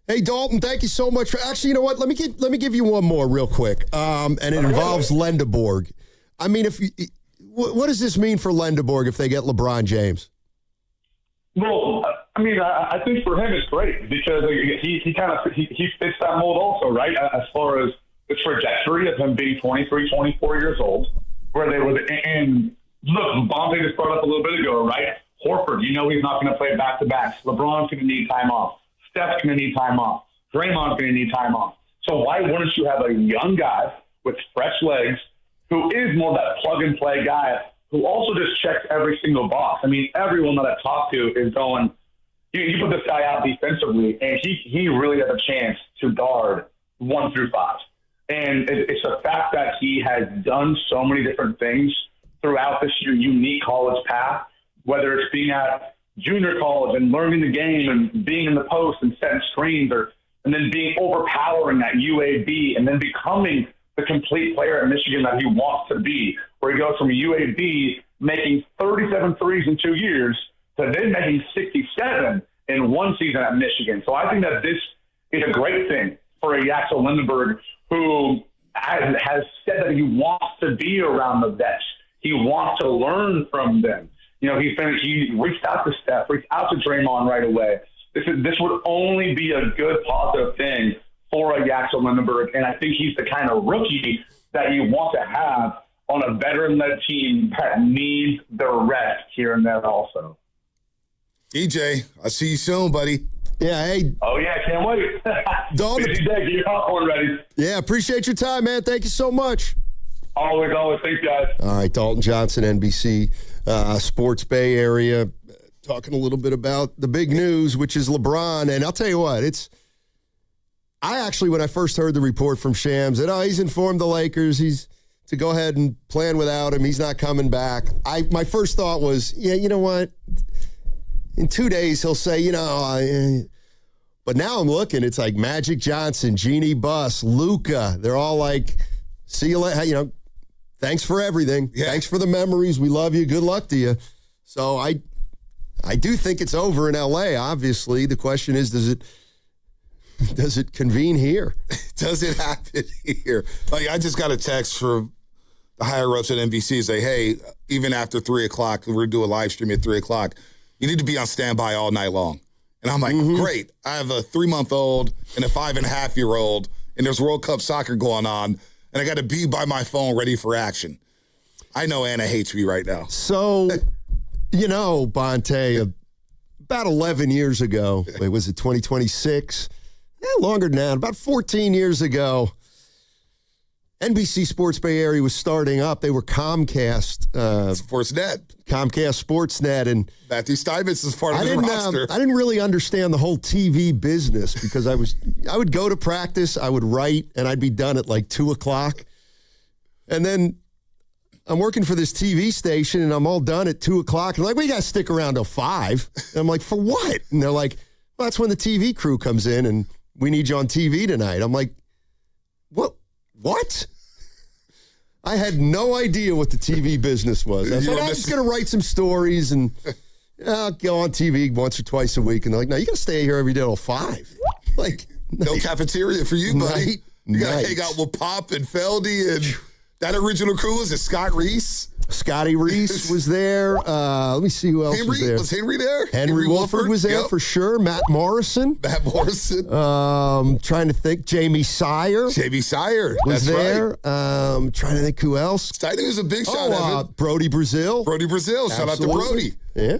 Hey, Dalton, thank you so much. Actually, you know what? Let me give you one more real quick, and it involves Lendeborg. I mean, what does this mean for Lendeborg if they get LeBron James? Well, I mean, I think for him it's great because he fits that mold also, right? As far as the trajectory of him being 23, 24 years old, where they were, and look, Bonte just brought up a little bit ago, right? Horford, he's not going to play back-to-backs. LeBron's going to need time off. Steph's going to need time off. Draymond's going to need time off. So why wouldn't you have a young guy with fresh legs who is more that plug-and-play guy who also just checks every single box? I mean, everyone that I've talked to is going, you put this guy out defensively, and he really has a chance to guard 1 through 5. And it's the fact that he has done so many different things throughout this unique college path, whether it's being at junior college and learning the game and being in the post and setting screens, and then being overpowering at UAB and then becoming the complete player at Michigan that he wants to be, where he goes from UAB making 37 threes in 2 years to then making 67 in 1 season at Michigan. So I think that this is a great thing for a Axel Lindenberg who has said that he wants to be around the vets. He wants to learn from them. He reached out to Steph, reached out to Draymond right away. This would only be a good positive thing for a Axel Lindenberg, and I think he's the kind of rookie that you want to have on a veteran-led team that needs the rest here and there also. EJ, I'll see you soon, buddy. Yeah, hey. Oh, yeah, can't wait. Dalton. Busy day. Get your popcorn ready. Yeah, appreciate your time, man. Thank you so much. Always. Thanks, guys. All right, Dalton Johnson, NBC Sports Bay Area, talking a little bit about the big news, which is LeBron. And I'll tell you what, I actually, when I first heard the report from Shams that, he's informed the Lakers, he's to go ahead and plan without him, he's not coming back. My first thought was, you know what? In 2 days, he'll say, but now I'm looking, it's like Magic Johnson, Jeannie Buss, Luka. They're all like, see you later, thanks for everything. Yeah. Thanks for the memories. We love you. Good luck to you. So I do think it's over in L.A., obviously. The question is, does it convene here? Does it happen here? Like, I just got a text from the higher-ups at NBC say, hey, even after 3 o'clock, we're going to do a live stream at 3 o'clock. You need to be on standby all night long. And I'm like, great. I have a 3-month-old and a 5.5-year-old, and there's World Cup soccer going on, and I got to be by my phone ready for action. I know Anna hates me right now. So, Bonte, about 11 years ago, was it 2026? Longer than that, about 14 years ago, NBC Sports Bay Area was starting up. They were Comcast. Sportsnet. Comcast Sportsnet. And Matthew Steinmetz is part of the roster. I didn't really understand the whole TV business because I would go to practice, I would write, and I'd be done at like 2 o'clock. And then I'm working for this TV station, and I'm all done at 2 o'clock. And like, we got to stick around till 5. And I'm like, for what? And they're like, well, that's when the TV crew comes in, and we need you on TV tonight. I'm like, what? I had no idea what the TV business was. I thought I was going to write some stories and I'll go on TV once or twice a week. And they're like, no, you got to stay here every day till 5. Like, no cafeteria for you, buddy. You got to hang out with Pop and Feldy and that original crew. Was it Scott Reese? Scotty Reese was there. Let me see who else was there. Was Henry there? Henry Wolford was there for sure. Matt Morrison. Trying to think. Jamie Sire. Was there. Trying to think who else. I think it was a big shot at it. Brody Brazil. Shout out to Brody. Yeah.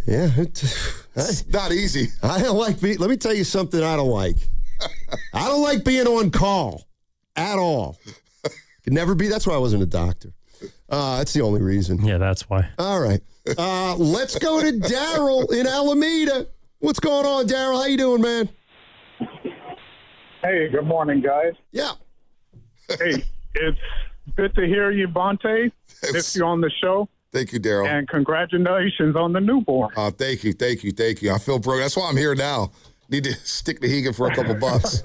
It's not easy. I don't like let me tell you something I don't like. I don't like being on call at all. Could never be. That's why I wasn't a doctor. That's the only reason. Yeah, that's why. All right. Let's go to Daryl in Alameda. What's going on, Daryl? How you doing, man? Hey, good morning, guys. Yeah. Hey, it's good to hear you, Bonte. If you're on the show. Thank you, Daryl. And congratulations on the newborn. Thank you. I feel broke. That's why I'm here now. Need to stick to Hegan for a couple bucks.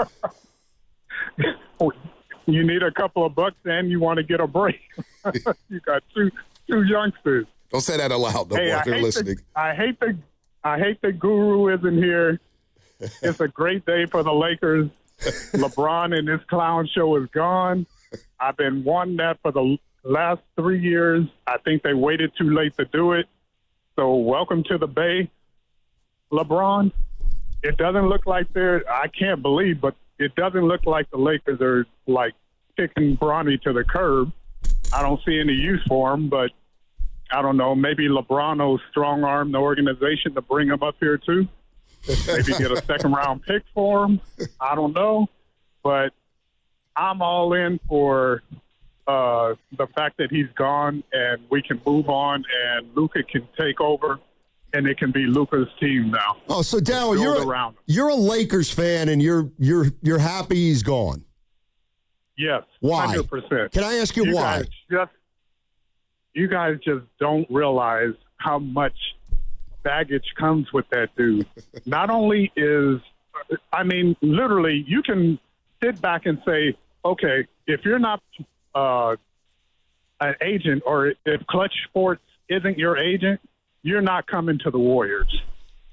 You need a couple of bucks and you want to get a break. You got two youngsters. Don't say that aloud. No more. They're listening. I hate the Guru isn't here. It's a great day for the Lakers. LeBron and his clown show is gone. I've been wanting that for the last 3 years. I think they waited too late to do it. So welcome to the Bay, LeBron. It doesn't look like I can't believe, but it doesn't look like the Lakers are like kicking Bronny to the curb. I don't see any use for him, but I don't know. Maybe LeBron will strong-arm the organization to bring him up here too. Maybe get a second-round pick for him. I don't know. But I'm all in for the fact that he's gone and we can move on and Luka can take over and it can be Luka's team now. Oh, so Daryl, you're a Lakers fan and you're happy he's gone. Yes. Why? 100%. Can I ask you why? You guys just don't realize how much baggage comes with that dude. Not only literally, you can sit back and say, okay, if you're not an agent or if Clutch Sports isn't your agent, you're not coming to the Warriors.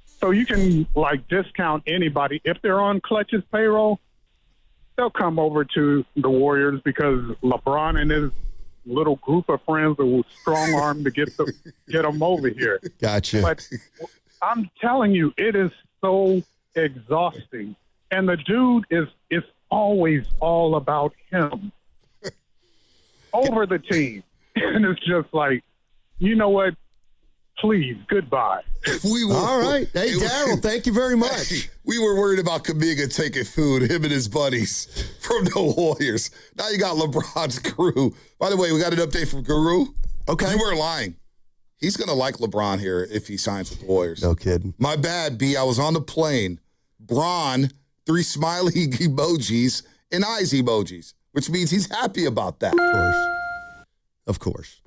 So you can discount anybody. If they're on Clutch's payroll, they'll come over to the Warriors because LeBron and his little group of friends will strong arm to get them over here. Gotcha. But I'm telling you, it is so exhausting. And the dude is always all about him over the team. And it's just like, you know what? Please, goodbye. All right. Hey, Daryl, thank you very much. We were worried about Kuminga taking food, him and his buddies from the Warriors. Now you got LeBron's crew. By the way, we got an update from Guru. Okay. You weren't lying. He's going to like LeBron here if he signs with the Warriors. No kidding. My bad, B. I was on the plane. Bron, 3 smiley emojis and eyes emojis, which means he's happy about that. Of course.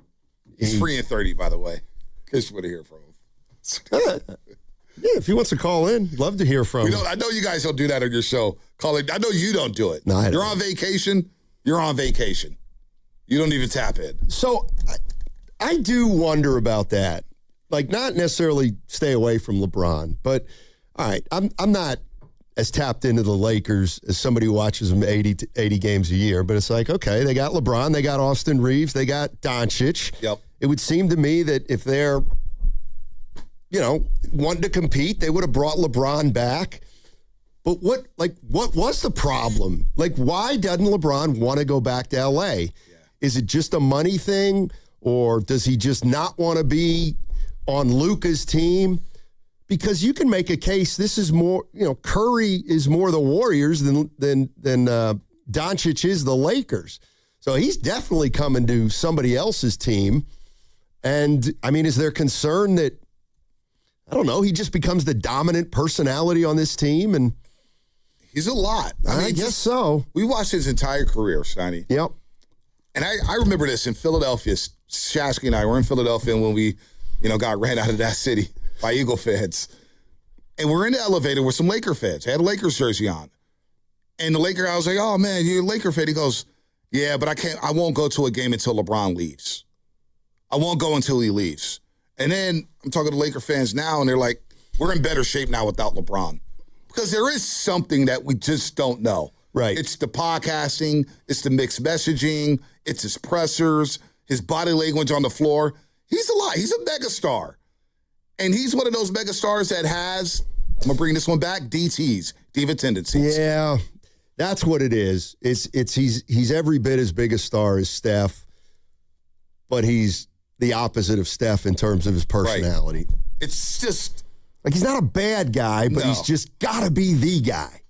He's free in 30, by the way. Just want to hear from him. Yeah, if he wants to call in, love to hear from him. I know you guys don't do that on your show. Call it. I know you don't do it. No, I don't. You're on vacation. You're on vacation. You don't even tap in. So I do wonder about that. Like, not necessarily stay away from LeBron, but all right, I'm not as tapped into the Lakers as somebody who watches them 80 games a year, but it's like, okay, they got LeBron, they got Austin Reeves, they got Doncic. Yep. It would seem to me that if they're, wanting to compete, they would have brought LeBron back. But what was the problem? Like, why doesn't LeBron want to go back to L.A.? Yeah. Is it just a money thing, or does he just not want to be on Luka's team? Because you can make a case. This is more, Curry is more the Warriors than Doncic is the Lakers. So he's definitely coming to somebody else's team. And, is there concern that, I don't know, he just becomes the dominant personality on this team? And he's a lot. I guess so. We watched his entire career, Steiny. Yep. And I remember this in Philadelphia. Shasky and I were in Philadelphia when we, got ran out of that city by Eagle fans. And we're in the elevator with some Laker fans. I had a Lakers jersey on. And the Laker, I was like, oh, man, you're a Laker fan. He goes, yeah, but I won't go to a game until LeBron leaves. I won't go until he leaves. And then I'm talking to Laker fans now, and they're like, we're in better shape now without LeBron. Because there is something that we just don't know. Right. It's the podcasting. It's the mixed messaging. It's his pressers, his body language on the floor. He's a lot. He's a megastar. And he's one of those megastars that has, I'm going to bring this one back, DTs, diva tendencies. Yeah, that's what it is. He's every bit as big a star as Steph, but he's the opposite of Steph in terms of his personality. Right. It's just... like, he's not a bad guy, but he's just got to be the guy.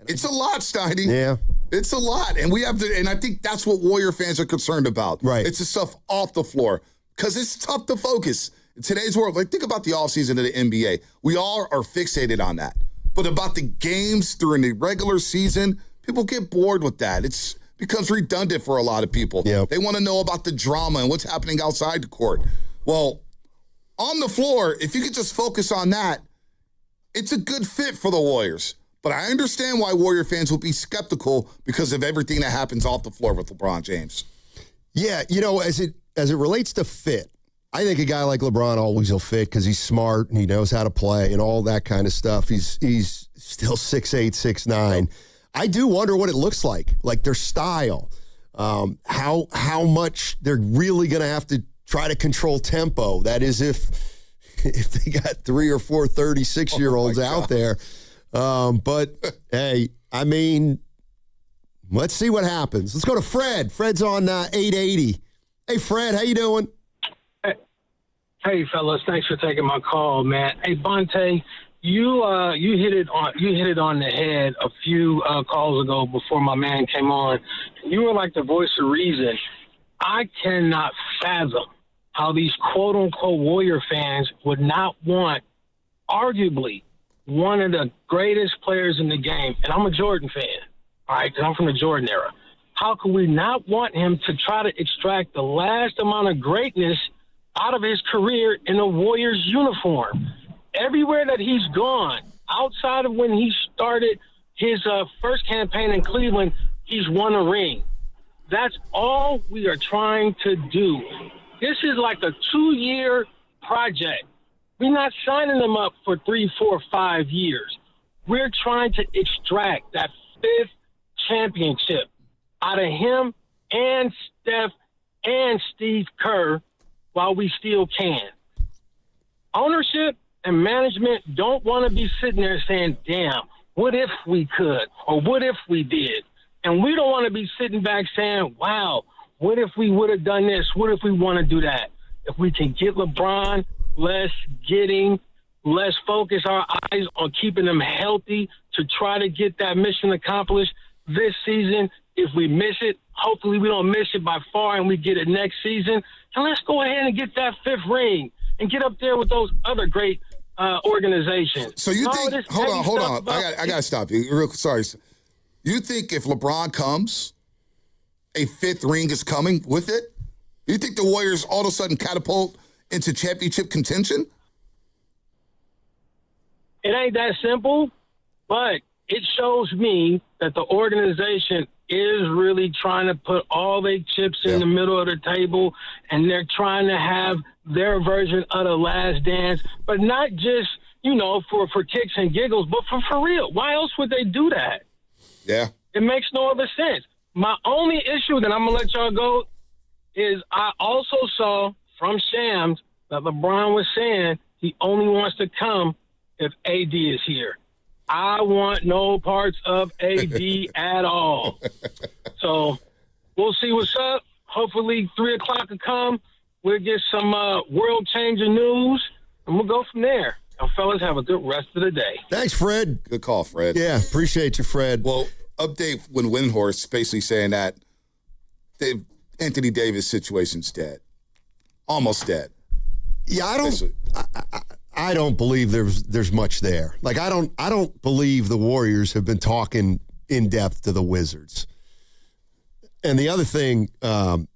It's a lot, Steiny. Yeah. It's a lot. And we have to, and I think that's what Warrior fans are concerned about. Right. It's the stuff off the floor. Because it's tough to focus. In today's world, like think about the offseason of the NBA. We all are fixated on that. But about the games during the regular season, people get bored with that. It becomes redundant for a lot of people. Yep. They want to know about the drama and what's happening outside the court. Well, on the floor, if you could just focus on that, it's a good fit for the Warriors. But I understand why Warrior fans will be skeptical because of everything that happens off the floor with LeBron James. Yeah, as it relates to fit, I think a guy like LeBron always will fit because he's smart and he knows how to play and all that kind of stuff. He's still 6'8", 6'9". I do wonder what it looks like their style, how much they're really going to have to try to control tempo. That is if they got 3 or 4 36-year-olds out there. But, hey, I mean, let's see what happens. Let's go to Fred. Fred's on 880. Hey, Fred, how you doing? Hey, fellas, thanks for taking my call, man. Hey, Bonte, you hit it on the head a few calls ago before my man came on. You were like the voice of reason. I cannot fathom how these quote-unquote Warrior fans would not want, arguably, one of the greatest players in the game. And I'm a Jordan fan, all right, because I'm from the Jordan era. How could we not want him to try to extract the last amount of greatness out of his career in a Warriors uniform? Everywhere that he's gone, outside of when he started his first campaign in Cleveland, he's won a ring. That's all we are trying to do. This is like a 2-year project. We're not signing them up for 3, 4, 5 years. We're trying to extract that 5th championship out of him and Steph and Steve Kerr while we still can. Ownership and management don't want to be sitting there saying, damn, what if we could, or what if we did? And we don't want to be sitting back saying, wow, what if we would have done this? What if we want to do that? If we can get LeBron, let's focus our eyes on keeping them healthy to try to get that mission accomplished this season. If we miss it, hopefully we don't miss it by far and we get it next season. And let's go ahead and get that 5th ring and get up there with those other great organizations. So you think, hold on. I got to stop you. Sorry. You think if LeBron comes, a 5th ring is coming with it? You think the Warriors all of a sudden catapult into championship contention? It ain't that simple, but it shows me that the organization is really trying to put all their chips in the middle of the table, and they're trying to have their version of the last dance, but not just, for kicks and giggles, but for real. Why else would they do that? Yeah. It makes no other sense. My only issue that I'm going to let y'all go is I also saw from Shams that LeBron was saying he only wants to come if AD is here. I want no parts of AD at all. So we'll see what's up. Hopefully 3 o'clock will come. We'll get some world-changing news, and we'll go from there. Now, fellas, have a good rest of the day. Thanks, Fred. Good call, Fred. Yeah, appreciate you, Fred. Well, update when Windhorst basically saying that Anthony Davis' situation's dead. Almost dead. Yeah, I don't believe there's much there. Like I don't believe the Warriors have been talking in depth to the Wizards. And the other thing, the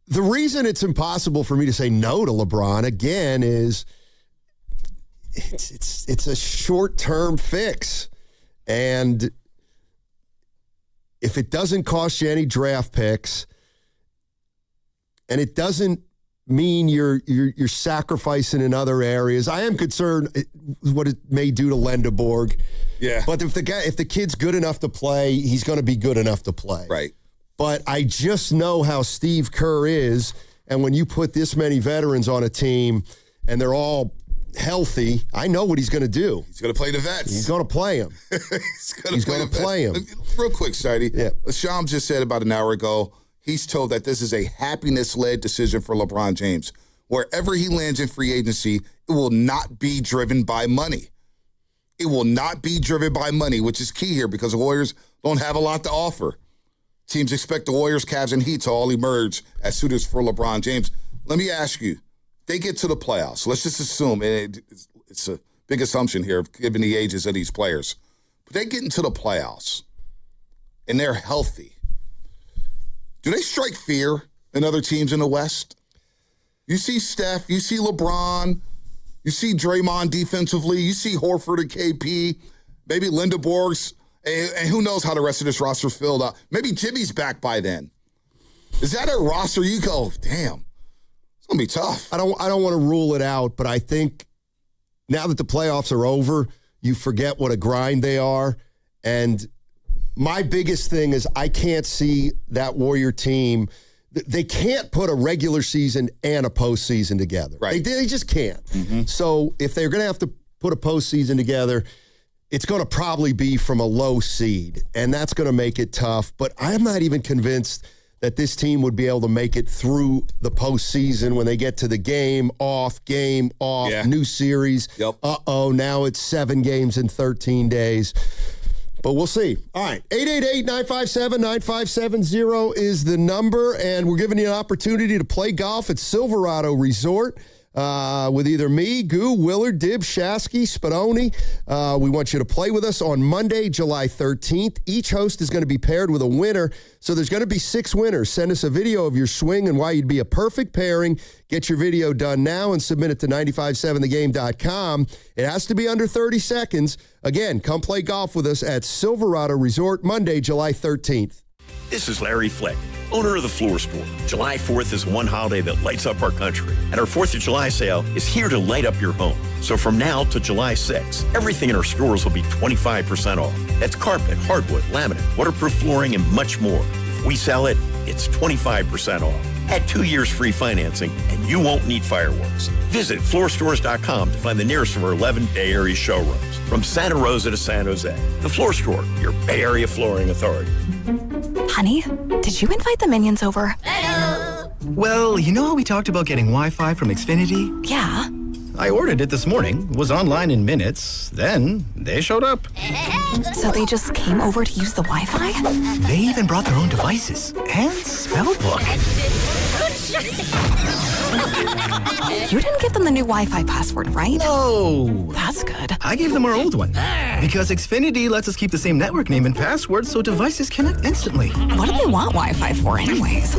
reason it's impossible for me to say no to LeBron again is it's a short-term fix. And if it doesn't cost you any draft picks and it doesn't mean you're sacrificing in other areas. I am concerned what it may do to Lendeborg. Yeah. But if the kid's good enough to play, he's going to be good enough to play. Right. But I just know how Steve Kerr is, and when you put this many veterans on a team and they're all healthy, I know what he's going to do. He's going to play the vets. He's going to play him. He's going to play him. Real quick, Sidey. Yeah. Shams just said about an hour ago, he's told that this is a happiness-led decision for LeBron James. Wherever he lands in free agency, it will not be driven by money. It will not be driven by money, which is key here because the Warriors don't have a lot to offer. Teams expect the Warriors, Cavs, and Heat to all emerge as suitors for LeBron James. Let me ask you, they get to the playoffs. Let's just assume, and it's a big assumption here, given the ages of these players, but they get into the playoffs, and they're healthy. Do they strike fear in other teams in the West? You see Steph, you see LeBron, you see Draymond defensively, you see Horford and KP, maybe Linda Borgs, and who knows how the rest of this roster's filled out. Maybe Jimmy's back by then. Is that a roster you go, damn, it's going to be tough? I don't want to rule it out, but I think now that the playoffs are over, you forget what a grind they are. And my biggest thing is I can't see that Warrior team. They can't put a regular season and a postseason together. Right. They just can't. Mm-hmm. So if they're going to have to put a postseason together, it's going to probably be from a low seed, and that's going to make it tough. But I'm not even convinced that this team would be able to make it through the postseason when they get to the game off, new series. Yep. Now it's 7 games in 13 days. But we'll see. All right, 888-957-9570 is the number, and we're giving you an opportunity to play golf at Silverado Resort with either me, Goo, Willard, Dibbs, Shasky, Spadoni. We want you to play with us on Monday, July 13th. Each host is going to be paired with a winner, so there's going to be 6 winners. Send us a video of your swing and why you'd be a perfect pairing. Get your video done now and submit it to 957thegame.com. It has to be under 30 seconds. Again, come play golf with us at Silverado Resort, Monday, July 13th. This is Larry Flick, owner of the Floor Store. July 4th is one holiday that lights up our country, and our 4th of July sale is here to light up your home. So from now to July 6th, everything in our stores will be 25% off. That's carpet, hardwood, laminate, waterproof flooring, and much more. If we sell it, it's 25% off. Add 2 years free financing, and you won't need fireworks. Visit floorstores.com to find the nearest of our 11 Bay Area showrooms. From Santa Rosa to San Jose, the Floor Store, your Bay Area flooring authority. Honey, did you invite the minions over? Hello. Well, you know how we talked about getting Wi-Fi from Xfinity? Yeah. I ordered it this morning, was online in minutes, then they showed up. So they just came over to use the Wi-Fi? They even brought their own devices and spell book. You didn't give them the new Wi-Fi password, right? No. That's good. I gave them our old one. Because Xfinity lets us keep the same network name and password so devices connect instantly. What do they want Wi-Fi for anyways?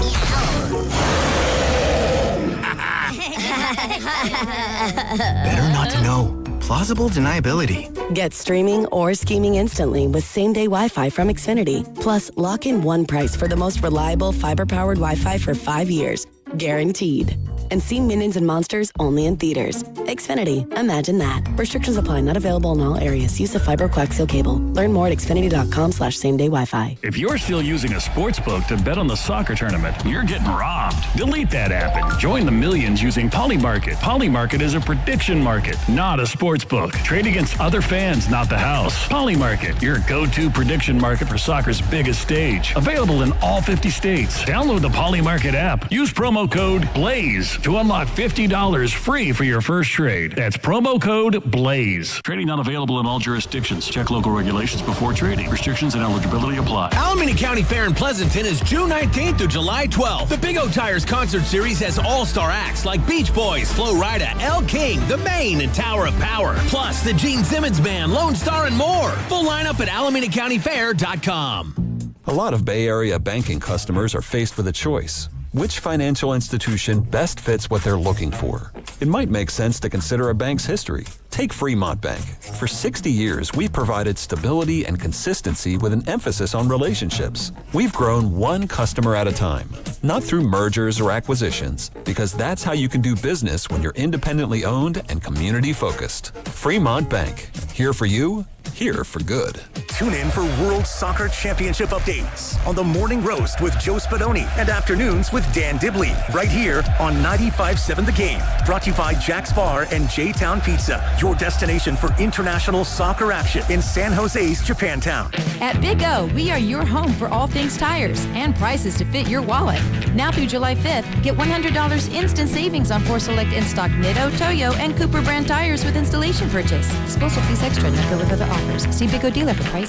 Better not to know. Plausible deniability. Get streaming or scheming instantly with same-day Wi-Fi from Xfinity. Plus, lock in one price for the most reliable fiber-powered Wi-Fi for 5 years. Guaranteed. And see Minions and Monsters only in theaters. Xfinity. Imagine that. Restrictions apply. Not available in all areas. Use of fiber coaxial cable. Learn more at xfinity.com/same-day Wi-Fi. If you're still using a sports book to bet on the soccer tournament, you're getting robbed. Delete that app and join the millions using Polymarket. Polymarket is a prediction market, not a sports book. Trade against other fans, not the house. Polymarket, your go-to prediction market for soccer's biggest stage. Available in all 50 states. Download the Polymarket app. Use promo code BLAZE to unlock $50 free for your first trade. That's promo code BLAZE. Trading not available in all jurisdictions. Check local regulations before trading. Restrictions and eligibility apply. Alameda County Fair in Pleasanton is June 19th through July 12th. The Big O Tires Concert Series has all-star acts like Beach Boys, Flo Rida, Elle King, The Maine, and Tower of Power. Plus, the Gene Simmons Band, Lone Star, and more. Full lineup at AlamedaCountyFair.com. A lot of Bay Area banking customers are faced with a choice. Which financial institution best fits what they're looking for? It might make sense to consider a bank's history. Take Fremont Bank. For 60 years, we've provided stability and consistency with an emphasis on relationships. We've grown one customer at a time, not through mergers or acquisitions, because that's how you can do business when you're independently owned and community focused. Fremont Bank. Here for you, here for good. Tune in for World Soccer Championship updates on the Morning Roast with Joe Spadoni and afternoons with Dan Dibley, right here on 95.7 The Game. Brought to you by Jack's Bar and J-Town Pizza, your destination for international soccer action in San Jose's Japantown. At Big O, we are your home for all things tires and prices to fit your wallet. Now through July 5th, get $100 instant savings on 4 select in-stock Nitto, Toyo, and Cooper brand tires with installation purchase. Disposal fees extra, not deliver the offers. See Big O dealer for pricing.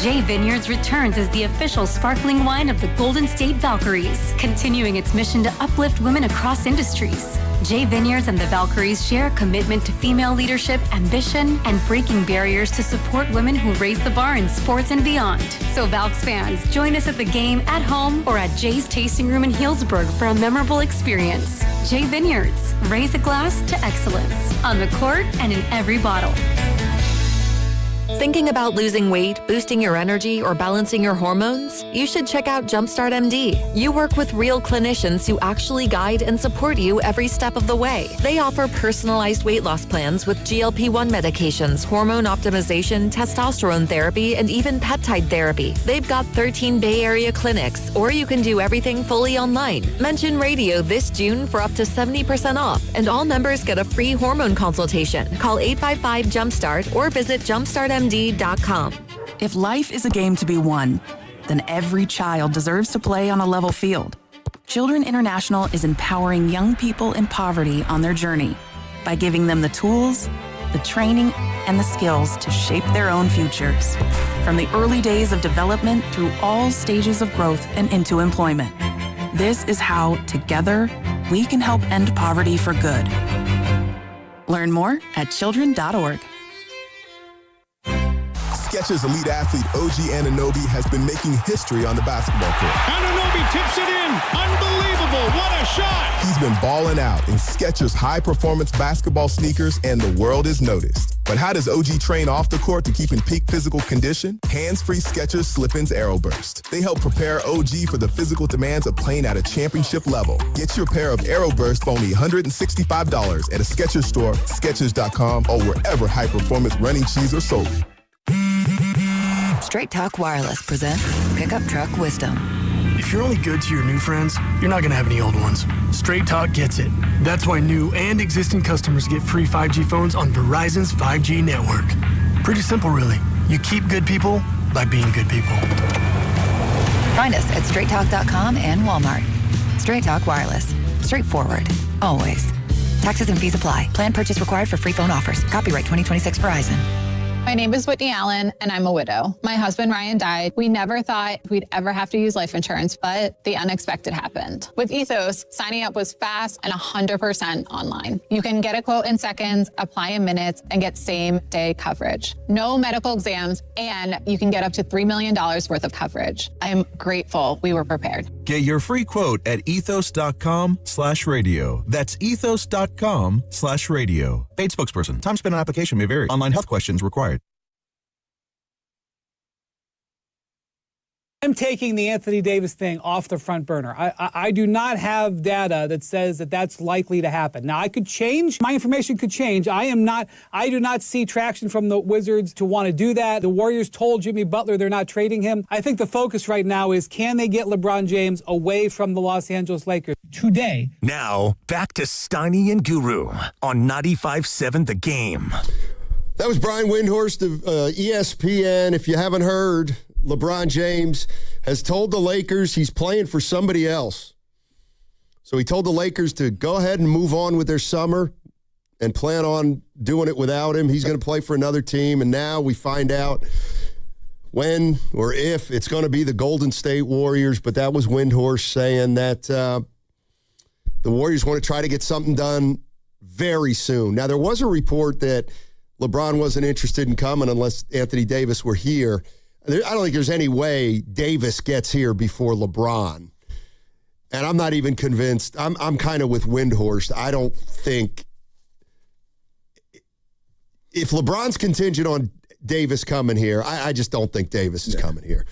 J Vineyards returns as the official sparkling wine of the Golden State Valkyries, continuing its mission to uplift women across industries. J Vineyards and the Valkyries share a commitment to female leadership, ambition, and breaking barriers to support women who raise the bar in sports and beyond. So Valks fans, join us at the game, at home, or at Jay's Tasting Room in Healdsburg for a memorable experience. J Vineyards, raise a glass to excellence, on the court and in every bottle. Thinking about losing weight, boosting your energy, or balancing your hormones? You should check out Jumpstart MD. You work with real clinicians who actually guide and support you every step of the way. They offer personalized weight loss plans with GLP-1 medications, hormone optimization, testosterone therapy, and even peptide therapy. They've got 13 Bay Area clinics, or you can do everything fully online. Mention radio this June for up to 70% off, and all members get a free hormone consultation. Call 855-JUMPSTART or visit jumpstartmd.com. If life is a game to be won, then every child deserves to play on a level field. Children International is empowering young people in poverty on their journey by giving them the tools, the training, and the skills to shape their own futures. From the early days of development through all stages of growth and into employment. This is how, together, we can help end poverty for good. Learn more at children.org. Skechers elite athlete OG Anunoby has been making history on the basketball court. Anunoby tips it in. Unbelievable. What a shot. He's been balling out in Skechers high-performance basketball sneakers, and the world is noticed. But how does OG train off the court to keep in peak physical condition? Hands-free Skechers Slip-ins Aeroburst. They help prepare OG for the physical demands of playing at a championship level. Get your pair of Aeroburst for only $165 at a Skechers store, Skechers.com, or wherever high-performance running shoes are sold. Straight Talk Wireless presents Pickup Truck Wisdom. If you're only good to your new friends, you're not going to have any old ones. Straight Talk gets it. That's why new and existing customers get free 5G phones on Verizon's 5G network. Pretty simple, really. You keep good people by being good people. Find us at straighttalk.com and Walmart. Straight Talk Wireless. Straightforward. Always. Taxes and fees apply. Plan purchase required for free phone offers. Copyright 2026 Verizon. My name is Whitney Allen, and I'm a widow. My husband, Ryan, died. We never thought we'd ever have to use life insurance, but the unexpected happened. With Ethos, signing up was fast and 100% online. You can get a quote in seconds, apply in minutes, and get same-day coverage. No medical exams, and you can get up to $3 million worth of coverage. I am grateful we were prepared. Get your free quote at ethos.com/radio. That's ethos.com/radio. Paid spokesperson. Time spent on application may vary. Online health questions required. I'm taking the Anthony Davis thing off the front burner. I do not have data that says that that's likely to happen. Now, I could change. My information could change. I do not see traction from the Wizards to want to do that. The Warriors told Jimmy Butler they're not trading him. I think the focus right now is, can they get LeBron James away from the Los Angeles Lakers today? Now, back to Steiny and Guru on 95.7 The Game. That was Brian Windhorst of ESPN. If you haven't heard, LeBron James has told the Lakers he's playing for somebody else. So he told the Lakers to go ahead and move on with their summer and plan on doing it without him. He's going to play for another team. And now we find out when or if it's going to be the Golden State Warriors. But that was Windhorst saying that the Warriors want to try to get something done very soon. Now, there was a report that LeBron wasn't interested in coming unless Anthony Davis were here. I don't think there's any way Davis gets here before LeBron. And I'm not even convinced. I'm kind of with Windhorst. I don't think if LeBron's contingent on Davis coming here, I just don't think Davis is coming here.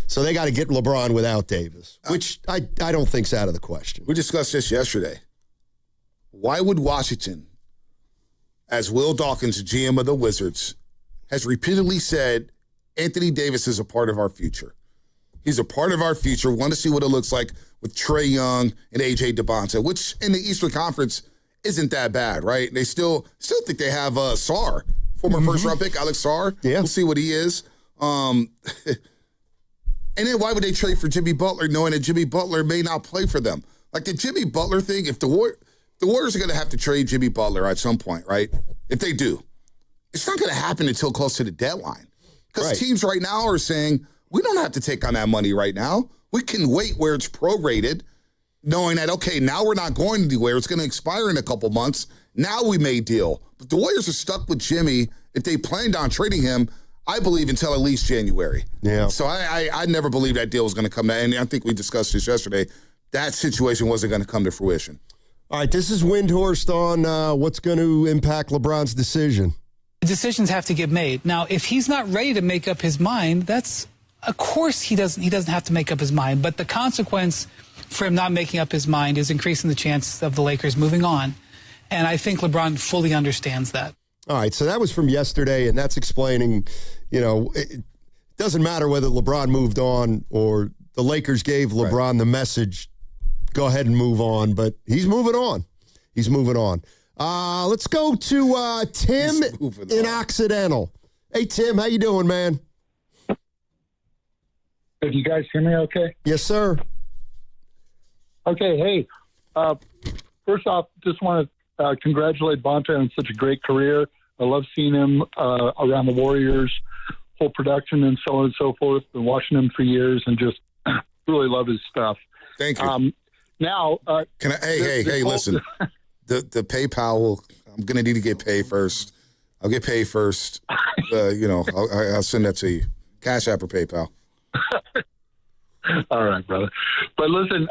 So they got to get LeBron without Davis, which I don't think's out of the question. We discussed this yesterday. Why would Washington, as Will Dawkins, GM of the Wizards, has repeatedly said, Anthony Davis is a part of our future. He's a part of our future. Want to see what it looks like with Trae Young and A.J. DeBonta, which in the Eastern Conference isn't that bad, right? They still think they have Sarr, former first-round pick, Alex Sarr. Yeah. We'll see what he is. And then why would they trade for Jimmy Butler knowing that Jimmy Butler may not play for them? Like the Jimmy Butler thing, if the Warriors are going to have to trade Jimmy Butler at some point, right? If they do, it's not going to happen until close to the deadline. Because teams right now are saying, we don't have to take on that money right now. We can wait where it's prorated, knowing that, okay, now we're not going anywhere. It's going to expire in a couple months. Now we may deal. But the Warriors are stuck with Jimmy. If they planned on trading him, I believe until at least January. Yeah. So I never believed that deal was going to come. And I think we discussed this yesterday. That situation wasn't going to come to fruition. All right, this is Windhorst on what's going to impact LeBron's decision. Decisions have to get made. Now, if he's not ready to make up his mind, of course he doesn't have to make up his mind. But the consequence for him not making up his mind is increasing the chance of the Lakers moving on. And I think LeBron fully understands that. All right, so that was from yesterday, and that's explaining, it doesn't matter whether LeBron moved on or the Lakers gave LeBron the message, go ahead and move on, but he's moving on. He's moving on. Let's go to Tim in Occidental. Hey, Tim, how you doing, man? Did you guys hear me okay? Yes, sir. Okay, hey, first off, just want to congratulate Banter on such a great career. I love seeing him around the Warriors, whole production and so on and so forth. Been watching him for years and just really love his stuff. Thank you. Now, can I? Hey, listen. The PayPal I'm going to need to get paid first. I'll get paid first. I'll send that to you. Cash App or PayPal. All right, brother. But listen,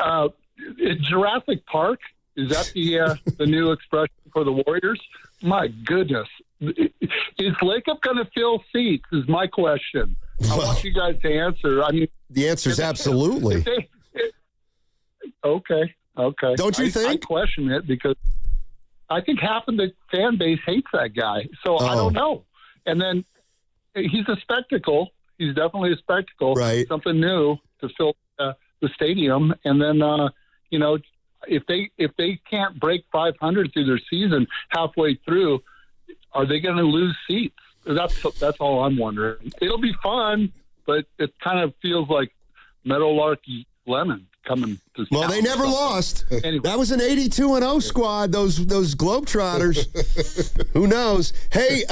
Jurassic Park, is that the new expression for the Warriors? My goodness. Is Lacob going to fill seats is my question. I want you guys to answer. I mean, the answer is absolutely. Okay. Don't you think? I question it because I think half of the fan base hates that guy. So I don't know. And then he's a spectacle. He's definitely a spectacle. Right. Something new to fill the stadium. And then, if they can't break 500 through their season halfway through, are they going to lose seats? That's all I'm wondering. It'll be fun, but it kind of feels like Meadowlark Lemon coming to Well, they never lost. Anyway. That was an 82-0 squad, those Globetrotters. Who knows? Hey,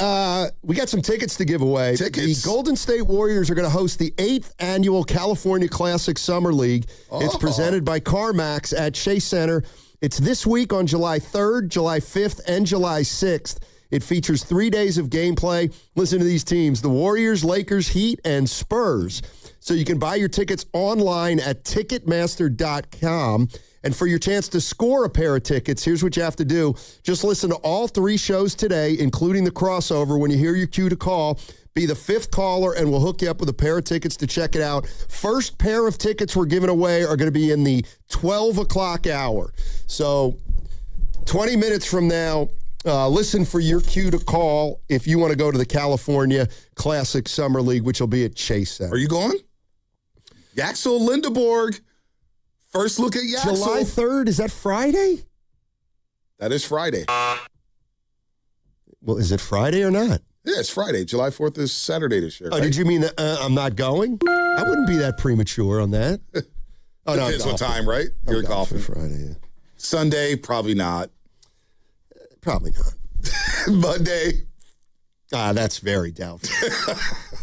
we got some tickets to give away. Tickets. The Golden State Warriors are going to host the 8th annual California Classic Summer League. It's presented by CarMax at Chase Center. It's this week on July 3rd, July 5th, and July 6th. It features 3 days of gameplay. Listen to these teams: the Warriors, Lakers, Heat, and Spurs. So you can buy your tickets online at Ticketmaster.com. And for your chance to score a pair of tickets, here's what you have to do. Just listen to all 3 shows today, including the crossover. When you hear your cue to call, be the 5th caller, and we'll hook you up with a pair of tickets to check it out. First pair of tickets we're giving away are going to be in the 12 o'clock hour. So 20 minutes from now, listen for your cue to call if you want to go to the California Classic Summer League, which will be at Chase Center. Are you going? Yaxel Lindeborg. First look at Yaxel. July 3rd, is that Friday? That is Friday. Well, is it Friday or not? Yeah, it's Friday. July 4th is Saturday this year. Oh, right? Did you mean I'm not going? I wouldn't be that premature on that. Oh, no, Depends what time, right? You're golfing. Friday, yeah. Sunday, probably not. Probably not. Monday. That's very doubtful.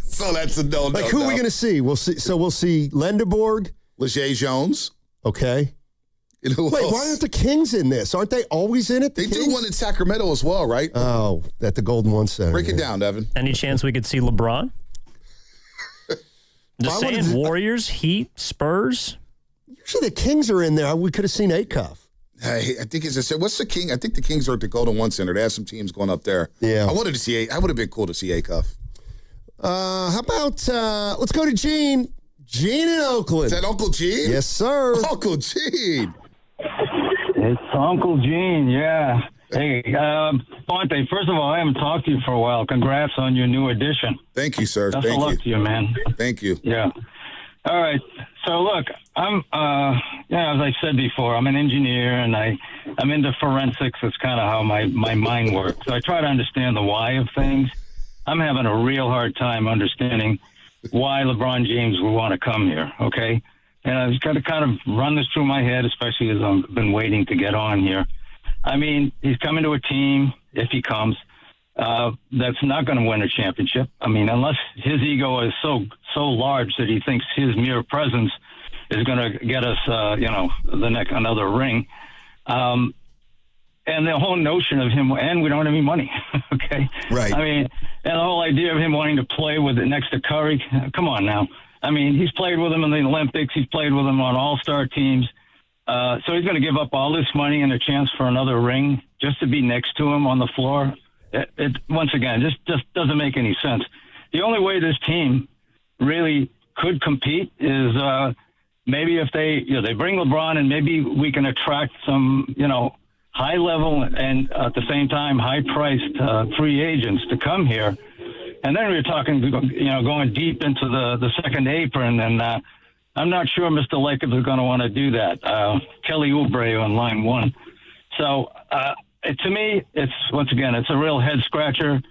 So that's a no. Like, who are we going to see? We'll see. So we'll see Lindeborg. Leger Jones. Okay. Wait, why aren't the Kings in this? Aren't they always in it? They do one in Sacramento as well, right? Oh, at the Golden One Center. Break it down, Evan. Any chance we could see LeBron? Just saying, Warriors, Heat, Spurs. Usually the Kings are in there. We could have seen Acuff. Hey, I think what's the King? I think the Kings are at the Golden One Center. They have some teams going up there. Yeah. I wanted to see. I would have been cool to see Acuff. How about let's go to Gene. Gene in Oakland. Is that Uncle Gene? Yes, sir. Uncle Gene. It's Uncle Gene, yeah. Hey, Bonte, first of all, I haven't talked to you for a while. Congrats on your new edition. Thank you, sir. Best of luck to you, man. Thank you. Yeah. All right. So, look, I'm, as I said before, I'm an engineer, and I'm into forensics. It's kind of how my mind works. So I try to understand the why of things. I'm having a real hard time understanding why LeBron James would want to come here, okay? And I've got to kind of run this through my head, especially as I've been waiting to get on here. I mean, he's coming to a team, if he comes, that's not going to win a championship. I mean, unless his ego is so large that he thinks his mere presence is going to get us, another ring. And the whole notion of him, and we don't have any money, okay? Right. I mean, and the whole idea of him wanting to play with it next to Curry, come on now. I mean, he's played with him in the Olympics. He's played with him on all-star teams. So he's going to give up all this money and a chance for another ring just to be next to him on the floor. It once again, just doesn't make any sense. The only way this team really could compete is maybe if they bring LeBron and maybe we can attract some, high level and at the same time high priced free agents to come here. And then we're talking, going deep into the second apron. And I'm not sure Mr. Lakers is going to want to do that. Kelly Oubre on line one. So to me, it's a real head scratcher.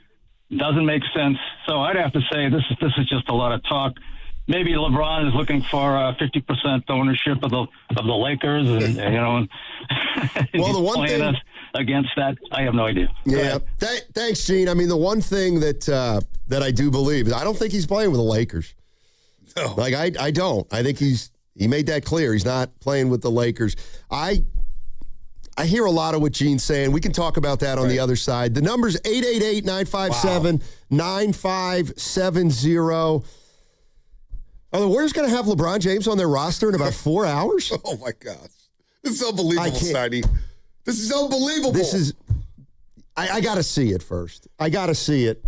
Doesn't make sense. So I'd have to say this is just a lot of talk. Maybe LeBron is looking for 50% ownership of the Lakers, and well, the one thing against that, I have no idea. Yeah, thanks, Gene. I mean, the one thing that I do believe is I don't think he's playing with the Lakers. No, like I don't. I think he made that clear. He's not playing with the Lakers. I hear a lot of what Gene's saying. We can talk about that on the other side. The number's 888-957-9570. Are the Warriors going to have LeBron James on their roster in about 4 hours? Oh, my gosh. This is unbelievable, Snidey. This is unbelievable. I got to see it first. I got to see it.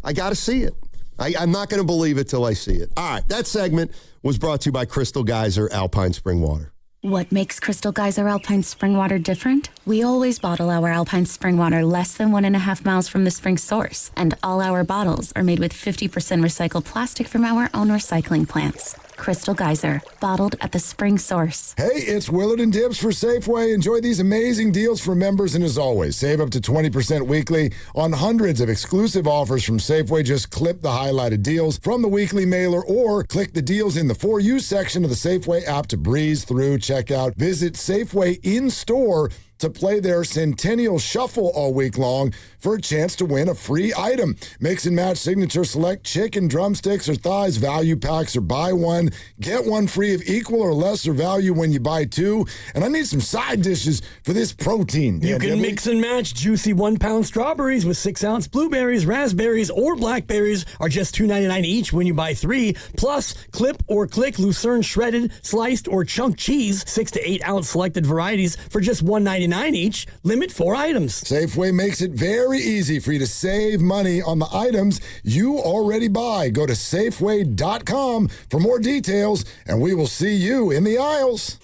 I'm not going to believe it till I see it. All right, that segment was brought to you by Crystal Geyser Alpine Spring Water. What makes Crystal Geyser Alpine Spring Water different? We always bottle our Alpine Spring Water less than 1.5 miles from the spring source, and all our bottles are made with 50% recycled plastic from our own recycling plants. Crystal Geyser, bottled at the spring source. Hey, it's Willard and Dibbs for Safeway. Enjoy these amazing deals for members, and as always, save up to 20% weekly on hundreds of exclusive offers from Safeway. Just clip the highlighted deals from the weekly mailer or click the deals in the For You section of the Safeway app to breeze through checkout. Visit Safeway in-store to play their Centennial Shuffle all week long for a chance to win a free item. Mix and match signature select chicken, drumsticks, or thighs, value packs, or buy one, get one free of equal or lesser value when you buy two. And I need some side dishes for this protein. You can mix and match juicy 1-pound strawberries with 6-ounce blueberries, raspberries, or blackberries are just $2.99 each when you buy 3. Plus, clip or click Lucerne shredded, sliced, or chunk cheese, 6 to 8 ounce selected varieties for just $1.99 each. Limit 4 items. Safeway makes it very easy for you to save money on the items you already buy. Go to Safeway.com for more details, and we will see you in the aisles.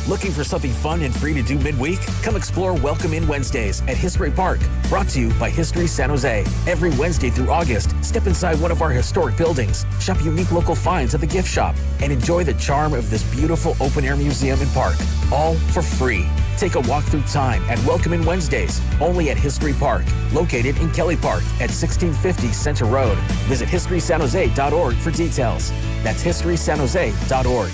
Looking for something fun and free to do midweek? Come explore Welcome In Wednesdays at History Park. Brought to you by History San Jose. Every Wednesday through August, step inside one of our historic buildings, shop unique local finds at the gift shop, and enjoy the charm of this beautiful open-air museum and park. All for free. Take a walk through time at Welcome In Wednesdays, only at History Park, located in Kelly Park at 1650 Center Road. Visit historysanjose.org for details. That's historysanjose.org.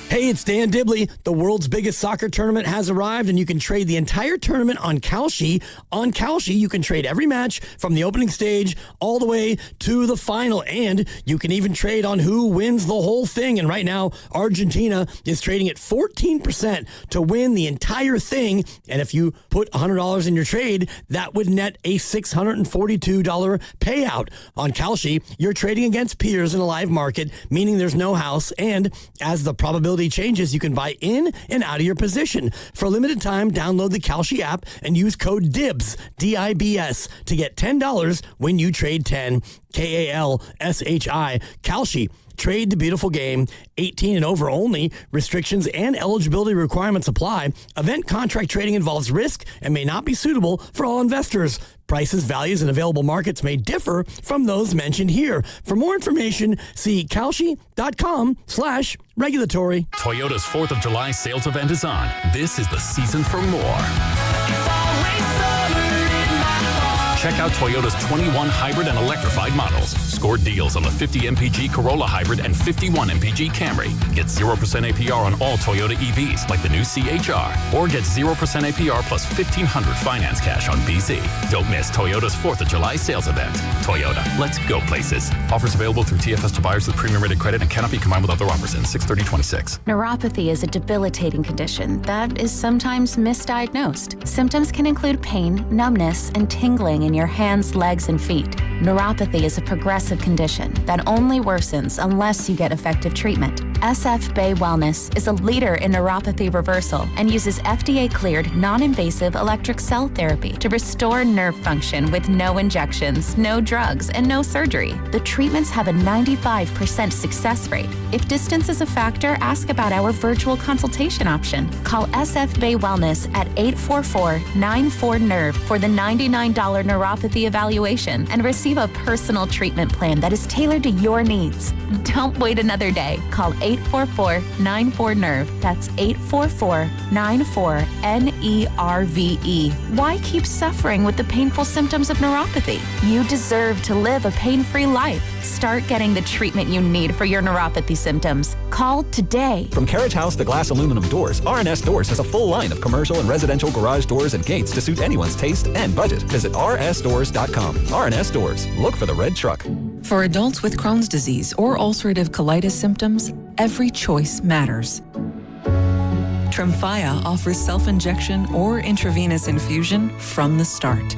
Hey, it's Dan Dibley. The world's biggest soccer tournament has arrived, and you can trade the entire tournament on Kalshi. On Kalshi, you can trade every match from the opening stage all the way to the final, and you can even trade on who wins the whole thing. And right now, Argentina is trading at 14% to win the entire thing. And if you put $100 in your trade, that would net a $642 payout. On Kalshi, you're trading against peers in a live market, meaning there's no house, and as the probability changes, you can buy in and out of your position. For a limited time, download the Kalshi app and use code DIBS, D-I-B-S, to get $10 when you trade 10, K-A-L-S-H-I. Kalshi. Trade the beautiful game. 18 and over only. Restrictions and eligibility requirements apply. Event contract trading involves risk and may not be suitable for all investors. Prices, values, and available markets may differ from those mentioned here. For more information, see kalshi.com/regulatory. Toyota's 4th of July sales event is on. This is the season for more. It's always summer in my heart. Check out Toyota's 21 hybrid and electrified models. Score deals on the 50 MPG Corolla Hybrid and 51 MPG Camry. Get 0% APR on all Toyota EVs like the new CHR. Or get 0% APR plus $1,500 finance cash on BZ. Don't miss Toyota's 4th of July sales event. Toyota, let's go places. Offers available through TFS to buyers with premium rated credit and cannot be combined with other offers in 6/30/26. Neuropathy is a debilitating condition that is sometimes misdiagnosed. Symptoms can include pain, numbness, and tingling in your hands, legs, and feet. Neuropathy is a progressive condition that only worsens unless you get effective treatment. SF Bay Wellness is a leader in neuropathy reversal and uses FDA-cleared, non-invasive electric cell therapy to restore nerve function with no injections, no drugs, and no surgery. The treatments have a 95% success rate. If distance is a factor, ask about our virtual consultation option. Call SF Bay Wellness at 844-94-NERVE for the $99 neuropathy evaluation and receive a personal treatment plan that is tailored to your needs. Don't wait another day. Call 844-94-NERVE. That's 844-94-NERVE. Why keep suffering with the painful symptoms of neuropathy? You deserve to live a pain-free life. Start getting the treatment you need for your neuropathy symptoms. Call today. From carriage house to glass aluminum doors, RNS Doors has a full line of commercial and residential garage doors and gates to suit anyone's taste and budget. Visit rsdoors.com. RNS Doors. Look for the red truck. For adults with Crohn's disease or ulcerative colitis symptoms, every choice matters. Tremfya offers self-injection or intravenous infusion from the start.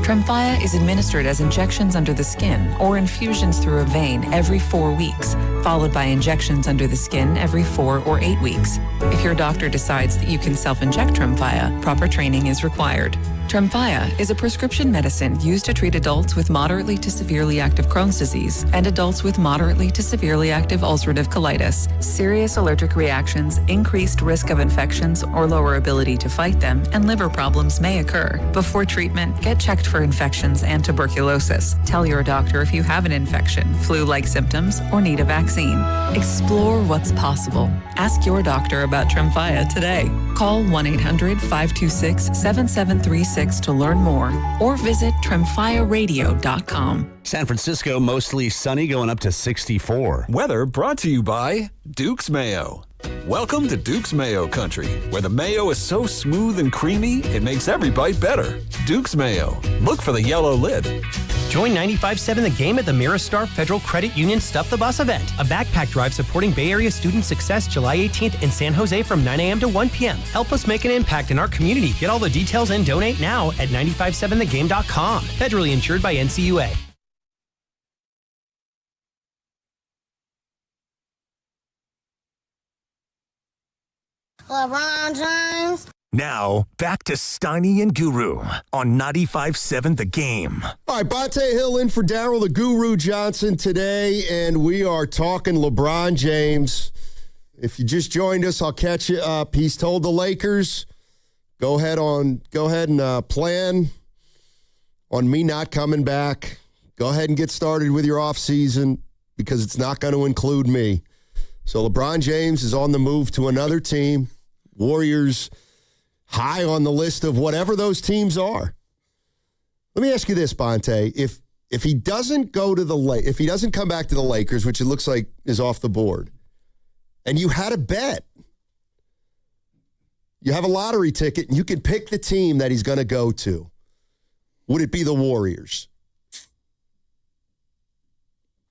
Tremfya is administered as injections under the skin or infusions through a vein every 4 weeks, followed by injections under the skin every 4 or 8 weeks. If your doctor decides that you can self-inject Tremfya, proper training is required. Tremfya is a prescription medicine used to treat adults with moderately to severely active Crohn's disease and adults with moderately to severely active ulcerative colitis. Serious allergic reactions, increased risk of infections or lower ability to fight them, and liver problems may occur. Before treatment, get checked for infections and tuberculosis. Tell your doctor if you have an infection, flu-like symptoms, or need a vaccine. Explore what's possible. Ask your doctor about Tremfya today. Call 1-800-526-7736 to learn more or visit tremfyaradio.com. San Francisco, mostly sunny, going up to 64. Weather brought to you by Duke's Mayo. Welcome to Duke's Mayo Country, where the mayo is so smooth and creamy, it makes every bite better. Duke's Mayo. Look for the yellow lid. Join 95.7 The Game at the Miristar Federal Credit Union Stuff the Bus event, a backpack drive supporting Bay Area student success July 18th in San Jose from 9 a.m. to 1 p.m. Help us make an impact in our community. Get all the details and donate now at 957thegame.com. Federally insured by NCUA. LeBron James. Now, back to Steiny and Guru on 95.7 The Game. All right, Bonte Hill in for Daryl the Guru Johnson today, and we are talking LeBron James. If you just joined us, I'll catch you up. He's told the Lakers, go ahead and plan on me not coming back. Go ahead and get started with your offseason because it's not going to include me. So LeBron James is on the move to another team. Warriors high on the list of whatever those teams are. Let me ask you this, Bonte. If he doesn't go to if he doesn't come back to the Lakers, which it looks like is off the board, and you had a bet, you have a lottery ticket, and you can pick the team that he's going to go to, would it be the Warriors?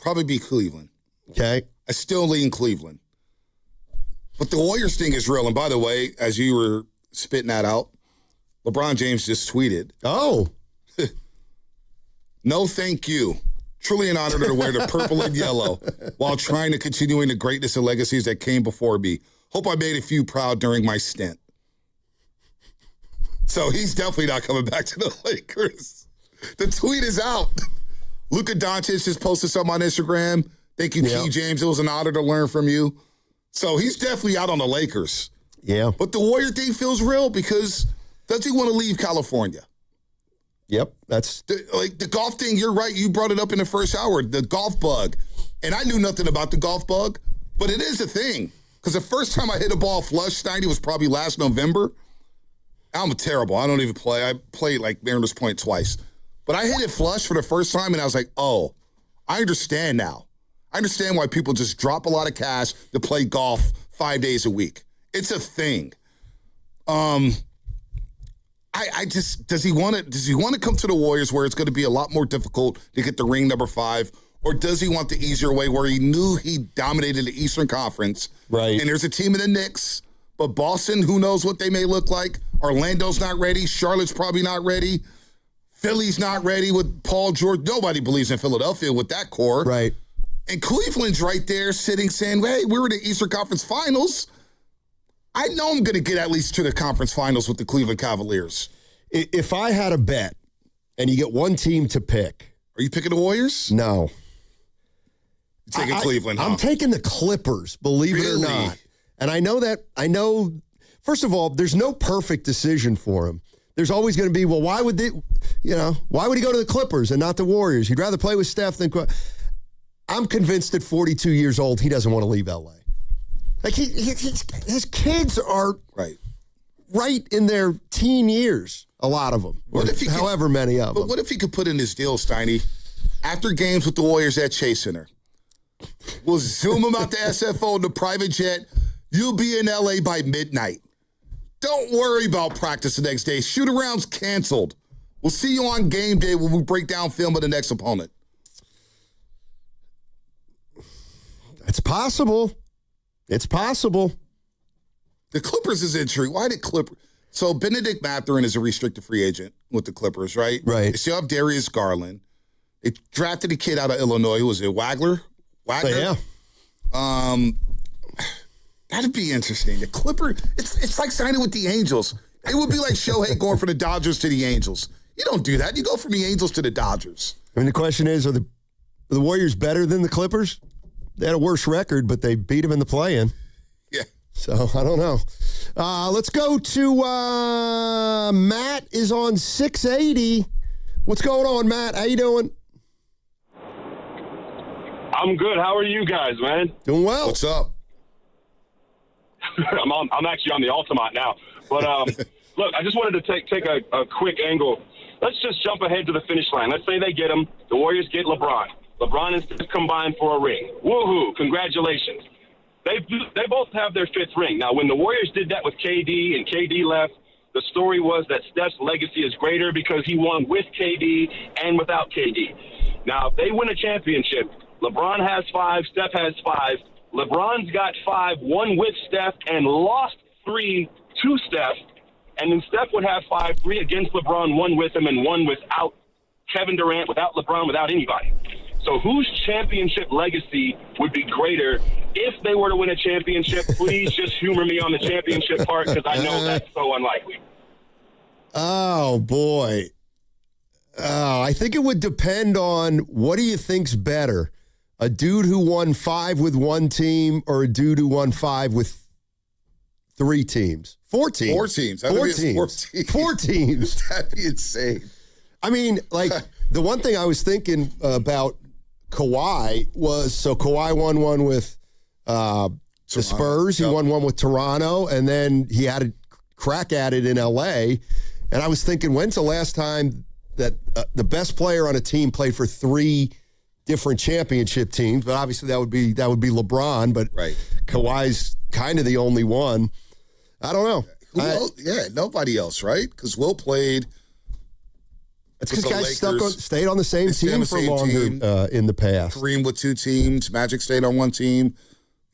Probably be Cleveland. Okay. I still lean Cleveland. But the Warriors thing is real. And by the way, as you were spitting that out, LeBron James just tweeted. Oh. No, thank you. Truly an honor to wear the purple and yellow while trying to continuing the greatness and legacies that came before me. Hope I made a few proud during my stint. So he's definitely not coming back to the Lakers. The tweet is out. Luka Doncic just posted something on Instagram. Thank you, Key James. It was an honor to learn from you. So he's definitely out on the Lakers. Yeah. But the Warrior thing feels real because does he want to leave California? Yep. That's the golf thing. You're right. You brought it up in the first hour, the golf bug. And I knew nothing about the golf bug, but it is a thing. Because the first time I hit a ball flush, Steiny, was probably last November. I'm terrible. I don't even play. I played like Mariners Point twice. But I hit it flush for the first time, and I was like, oh, I understand now. I understand why people just drop a lot of cash to play golf 5 days a week. It's a thing. Does he want to come to the Warriors where it's going to be a lot more difficult to get the ring number 5, or does he want the easier way where he knew he dominated the Eastern Conference? Right. And there's a team in the Knicks, but Boston, who knows what they may look like? Orlando's not ready. Charlotte's probably not ready. Philly's not ready with Paul George. Nobody believes in Philadelphia with that core. Right. And Cleveland's right there sitting saying, hey, we're in the Eastern Conference Finals. I know I'm going to get at least to the conference finals with the Cleveland Cavaliers. If I had a bet and you get one team to pick. Are you picking the Warriors? No. You're taking Cleveland, huh? I'm taking the Clippers, believe it or not. And I know, first of all, there's no perfect decision for him. There's always going to be, well, why would he go to the Clippers and not the Warriors? He'd rather play with Steph than. I'm convinced at 42 years old, he doesn't want to leave L.A. Like, his kids are right in their teen years, a lot of them, however many of them. But what if he could put in his deal, Steiny? After games with the Warriors at Chase Center, we'll zoom him out to SFO in the private jet. You'll be in L.A. by midnight. Don't worry about practice the next day. Shoot-around's canceled. We'll see you on game day when we break down film of the next opponent. It's possible. It's possible. The Clippers is intriguing. Why did Clippers? So Benedict Mathurin is a restricted free agent with the Clippers, right? Right. They still have Darius Garland. They drafted a kid out of Illinois. Who was it? Wagner? Yeah. That'd be interesting. The Clippers, it's like signing with the Angels. It would be like Shohei going from the Dodgers to the Angels. You don't do that. You go from the Angels to the Dodgers. I mean, the question is, are the Warriors better than the Clippers? They had a worse record, but they beat them in the play-in. Yeah. So, I don't know. Let's go to Matt is on 680. What's going on, Matt? How you doing? I'm good. How are you guys, man? Doing well. What's up? I'm actually on the Altamont now. But, look, I just wanted to take a quick angle. Let's just jump ahead to the finish line. Let's say they get him. The Warriors get LeBron. LeBron and Steph combined for a ring. Woohoo! Congratulations. They both have their 5th ring. Now, when the Warriors did that with KD and KD left, the story was that Steph's legacy is greater because he won with KD and without KD. Now, if they win a championship, LeBron has 5, Steph has 5. LeBron's got 5, won with Steph, and lost 3 to Steph. And then Steph would have 5, 3 against LeBron, 1 with him, and 1 without Kevin Durant, without LeBron, without anybody. So whose championship legacy would be greater if they were to win a championship? Please just humor me on the championship part because I know that's so unlikely. Oh, boy. I think it would depend on what do you think's better, a dude who won 5 with one team or a dude who won 5 with 3 teams? 4 teams. 4 teams. 4 teams. 4 teams. That'd be insane. I mean, like, the one thing I was thinking about Kawhi was, so Kawhi won 1 with the Spurs. He won 1 with Toronto, and then he had a crack at it in L.A. And I was thinking, when's the last time that the best player on a team played for 3 different championship teams? But obviously that would be LeBron, but Kawhi's kind of the only one. I don't know. Nobody else, right? Because Will played. It's because guys stayed on the same team for longer in the past. Kareem with 2 teams. Magic stayed on 1 team.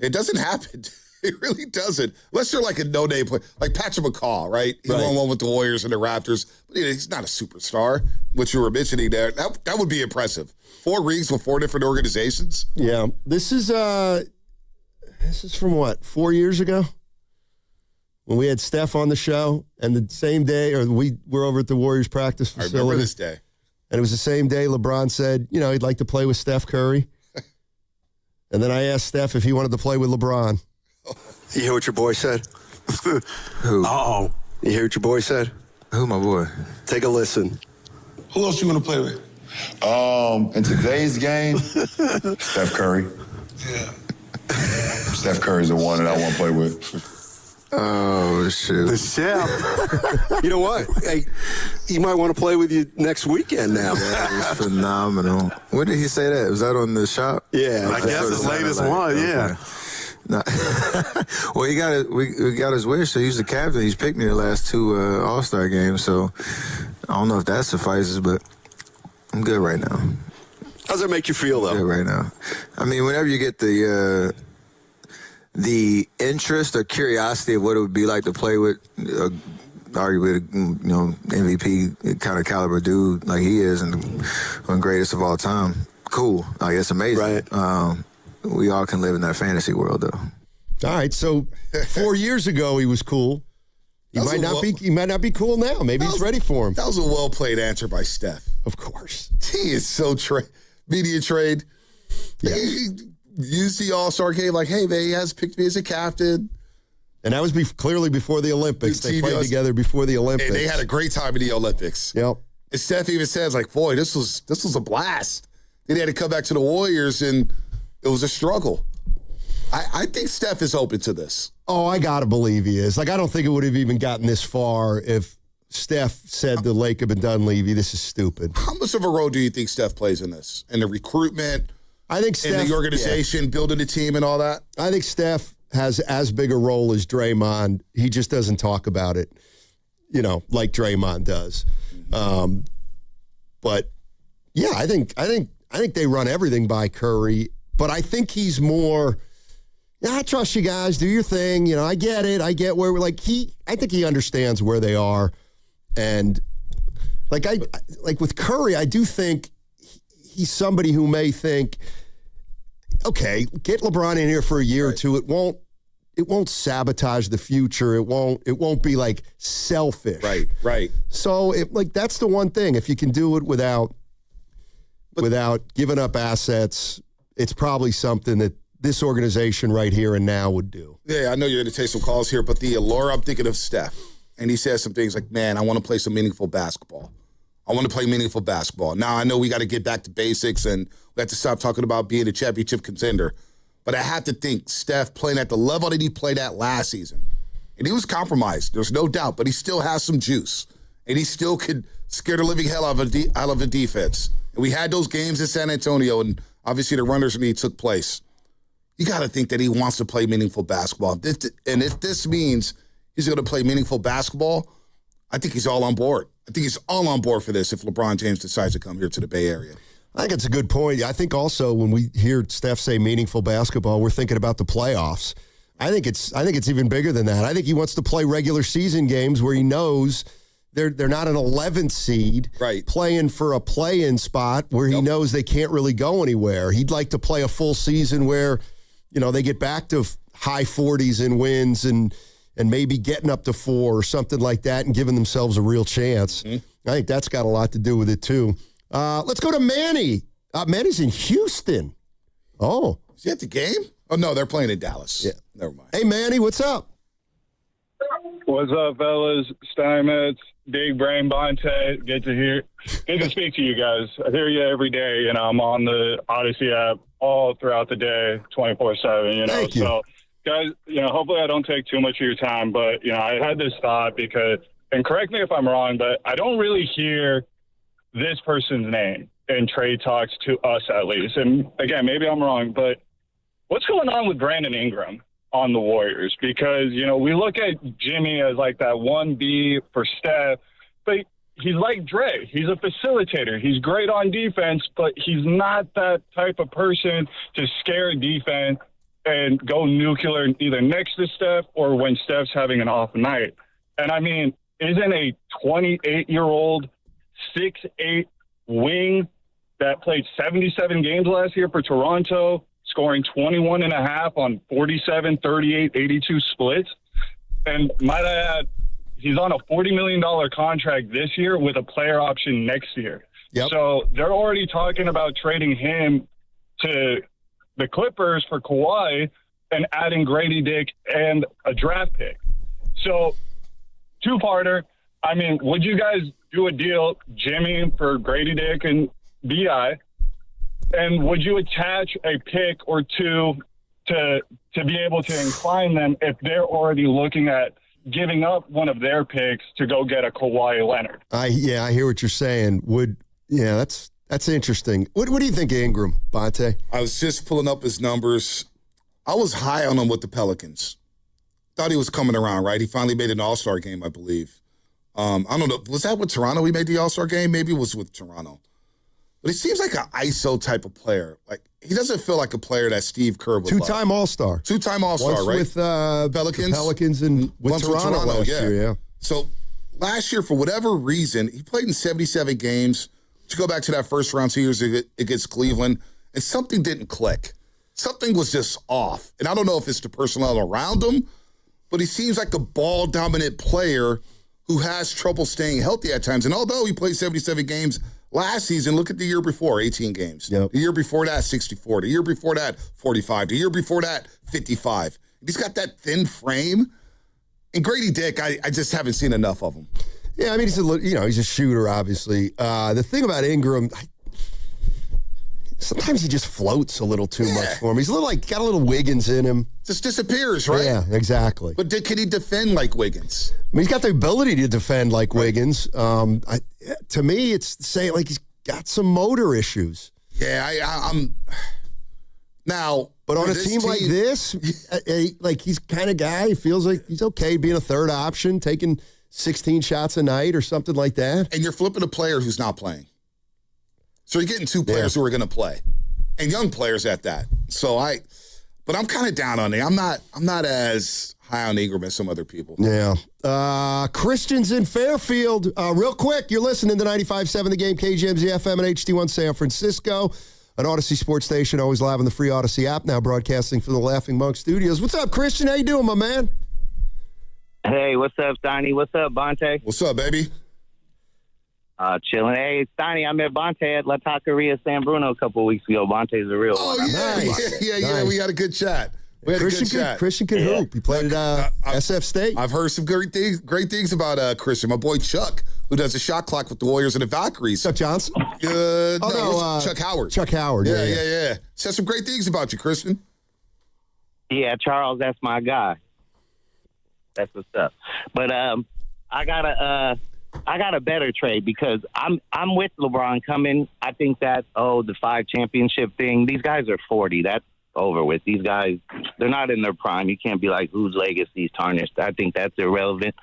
It doesn't happen. It really doesn't. Unless you're like a no-name player. Like Patrick McCaw, right? He won 1 with the Warriors and the Raptors. But he's not a superstar, which you were mentioning there. That would be impressive. 4 rings with 4 different organizations. Yeah. This is from what, 4 years ago? When we had Steph on the show, and the same day, or we were over at the Warriors practice facility. I remember this day. And it was the same day LeBron said, he'd like to play with Steph Curry. And then I asked Steph if he wanted to play with LeBron. You hear what your boy said? Who? Uh-oh. You hear what your boy said? Who, my boy? Take a listen. Who else you want to play with? In today's game, Steph Curry. Yeah. Steph Curry's the one that I want to play with. Oh, shit. The chef. You know what? Hey, he might want to play with you next weekend now. That was phenomenal. When did he say that? Was that on the shop? Yeah. I guess the latest one, yeah. No. Well, we got his wish. So he's the captain. He's picked me the last 2 All-Star games. So I don't know if that suffices, but I'm good right now. How does that make you feel, though? Good right now. I mean, whenever you get the interest or curiosity of what it would be like to play with, arguably, MVP kind of caliber dude like he is, and one greatest of all time. Cool. Like, it's amazing. Right. We all can live in that fantasy world, though. All right. So 4 years ago, he was cool. He might not be cool now. Maybe he's ready for him. That was a well-played answer by Steph. Of course. He is so media trade. Yeah. Use the All-Star game like, hey, man, he has picked me as a captain. And that was clearly before the Olympics. They played together before the Olympics. And they had a great time in the Olympics. Yep. And Steph even says, like, boy, this was a blast. Then he had to come back to the Warriors, and it was a struggle. I think Steph is open to this. Oh, I got to believe he is. Like, I don't think it would have even gotten this far if Steph said to Lacob and Dunleavy, this is stupid. How much of a role do you think Steph plays in this? In the recruitment, I think Steph, in the organization, building the team and all that? I think Steph has as big a role as Draymond. He just doesn't talk about it, like Draymond does. But, yeah, I think they run everything by Curry. But I think he's more, I trust you guys, do your thing. I get it. I get where we're I think he understands where they are. And like with Curry, I do think he's somebody who may think, okay, get LeBron in here for a year or two. It won't sabotage the future. It won't be like selfish. Right. So that's the one thing. If you can do it without giving up assets, it's probably something that this organization right here and now would do. Yeah, I know you're going to take some calls here, but the allure, I'm thinking of Steph. And he says some things like, man, I want to play some meaningful basketball. I want to play meaningful basketball. Now, I know we got to get back to basics and we have to stop talking about being a championship contender. But I have to think Steph playing at the level that he played at last season. And he was compromised, there's no doubt, but he still has some juice. And he still could scare the living hell out of a defense. And we had those games in San Antonio, and obviously the runners' knee took place. You got to think that he wants to play meaningful basketball. And if this means he's going to play meaningful basketball, I think he's all on board. I think he's all on board for this if LeBron James decides to come here to the Bay Area. I think it's a good point. I think also when we hear Steph say meaningful basketball, we're thinking about the playoffs. I think it's even bigger than that. I think he wants to play regular season games where he knows they're not an 11th seed, right, playing for a play-in spot where he knows they can't really go anywhere. He'd like to play a full season where, they get back to high 40s in wins and maybe getting up to 4 or something like that and giving themselves a real chance. I think that's got a lot to do with it, too. Let's go to Manny. Manny's in Houston. Oh. Is he at the game? Oh, no, they're playing in Dallas. Yeah. Never mind. Hey, Manny, what's up? What's up, fellas? Steinmetz, Big Brain Bonte. Good to speak to you guys. I hear you every day. I'm on the Odyssey app all throughout the day, 24/7. Thank you. So, guys, hopefully I don't take too much of your time, but I had this thought because, and correct me if I'm wrong, but I don't really hear this person's name in trade talks to us at least. And again, maybe I'm wrong, but what's going on with Brandon Ingram on the Warriors? Because, we look at Jimmy as like that 1B for Steph, but he's like Dre. He's a facilitator. He's great on defense, but he's not that type of person to scare defense and go nuclear either next to Steph or when Steph's having an off night. And I mean, isn't a 28-year-old 6'8" wing that played 77 games last year for Toronto, scoring 21.5 on 47, 38, 82 splits? And might I add, he's on a $40 million contract this year with a player option next year. Yep. So they're already talking about trading him to the Clippers for Kawhi and adding Grady Dick and a draft pick. So two-parter, I mean, would you guys do a deal, Jimmy for Grady Dick and B.I., and would you attach a pick or two to be able to incline them if they're already looking at giving up one of their picks to go get a Kawhi Leonard. I hear what you're saying. That's interesting. What do you think of Ingram, Bonte? I was just pulling up his numbers. I was high on him with the Pelicans. Thought he was coming around, right? He finally made an All-Star game, I believe. I don't know. Was that with Toronto he made the All-Star game? Maybe it was with Toronto. But he seems like an ISO type of player. Like, he doesn't feel like a player that Steve Kerr would Two-time All-Star. Two-time All-Star, once right? with Pelicans and with Toronto last year, yeah. So last year, for whatever reason, he played in 77 games. To go back to that first round 2 years against Cleveland, and something didn't click. Something was just off. And I don't know if it's the personnel around him, but he seems like a ball-dominant player who has trouble staying healthy at times. And although he played 77 games last season, look at the year before, 18 games. Yep. The year before that, 64. The year before that, 45. The year before that, 55. He's got that thin frame. And Grady Dick, I just haven't seen enough of him. Yeah, I mean, he's a shooter, obviously. The thing about Ingram, sometimes he just floats a little too much for him. He's got a little Wiggins in him. Just disappears, right? Yeah, exactly. But can he defend like Wiggins? I mean, he's got the ability to defend like Wiggins. To me, it's saying like he's got some motor issues. Yeah, I'm now. But on a team like this, like he's kind of guy. He feels like he's okay being a third option, taking 16 shots a night or something like that. And you're flipping a player who's not playing. So you're getting two players who are going to play. And young players at that. But I'm kind of down on it. I'm not as high on Ingram as some other people. Yeah. Christian's in Fairfield. Real quick, you're listening to 95.7 The Game, KGMZ FM and HD1 San Francisco. An Odyssey sports station, always live on the free Odyssey app, now broadcasting from the Laughing Monk Studios. What's up, Christian? How you doing, my man? Hey, what's up, Steiny? What's up, Bonte? What's up, baby? Chilling. Hey, Steiny, I met Bonte at La Taqueria San Bruno a couple of weeks ago. Bonte's a real one. Nice. Yeah. We had a good chat. Christian can hoop. He played at SF State. I've heard some great things about Christian. My boy Chuck, who does the shot clock with the Warriors and the Valkyries. Chuck Johnson? Chuck Howard. Chuck Howard. Yeah. Said some great things about you, Christian. Yeah, Charles, that's my guy. That's what's up. But I got a better trade because I'm with LeBron coming. I think that the 5 championship thing. These guys are 40. That's over with. These guys, they're not in their prime. You can't be like whose legacy's tarnished. I think that's irrelevant.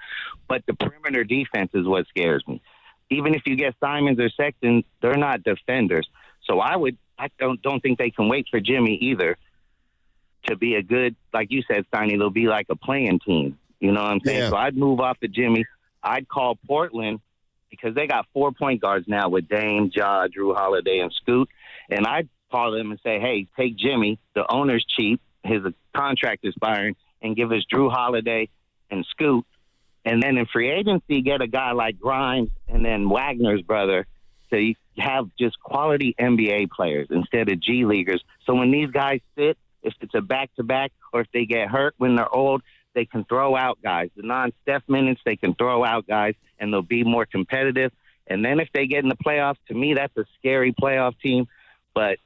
But the perimeter defense is what scares me. Even if you get Simons or Sexton, they're not defenders. So I don't think they can wait for Jimmy either to be a good, like you said, Steiny. They'll be like a playing team. You know what I'm saying? Yeah. So I'd move off of Jimmy. I'd call Portland because they got 4 point guards now with Dame, Ja, Drew Holiday, and Scoot. And I'd call them and say, hey, take Jimmy. The owner's cheap. His contract is expiring. And give us Drew Holiday and Scoot. And then in free agency, get a guy like Grimes and then Wagner's brother to have just quality NBA players instead of G Leaguers. So when these guys sit, if it's a back-to-back or if they get hurt when they're old, they can throw out guys. The non-Steph minutes, they can throw out guys, and they'll be more competitive. And then if they get in the playoffs, to me, that's a scary playoff team. But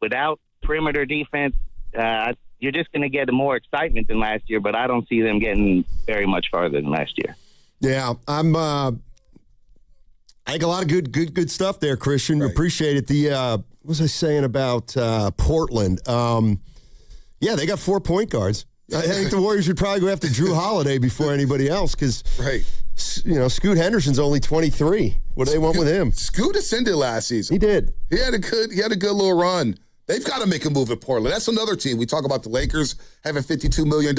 without perimeter defense, you're just going to get more excitement than last year, but I don't see them getting very much farther than last year. Yeah, I think a lot of good stuff there, Christian. Right. Appreciate it. What was I saying about Portland? Yeah, they got 4 point guards. I think the Warriors would probably go after Drew Holiday before anybody else because, Scoot Henderson's only 23. What do they want with him? Scoot ascended last season. He did. He had a good little run. They've got to make a move at Portland. That's another team. We talk about the Lakers having $52 million.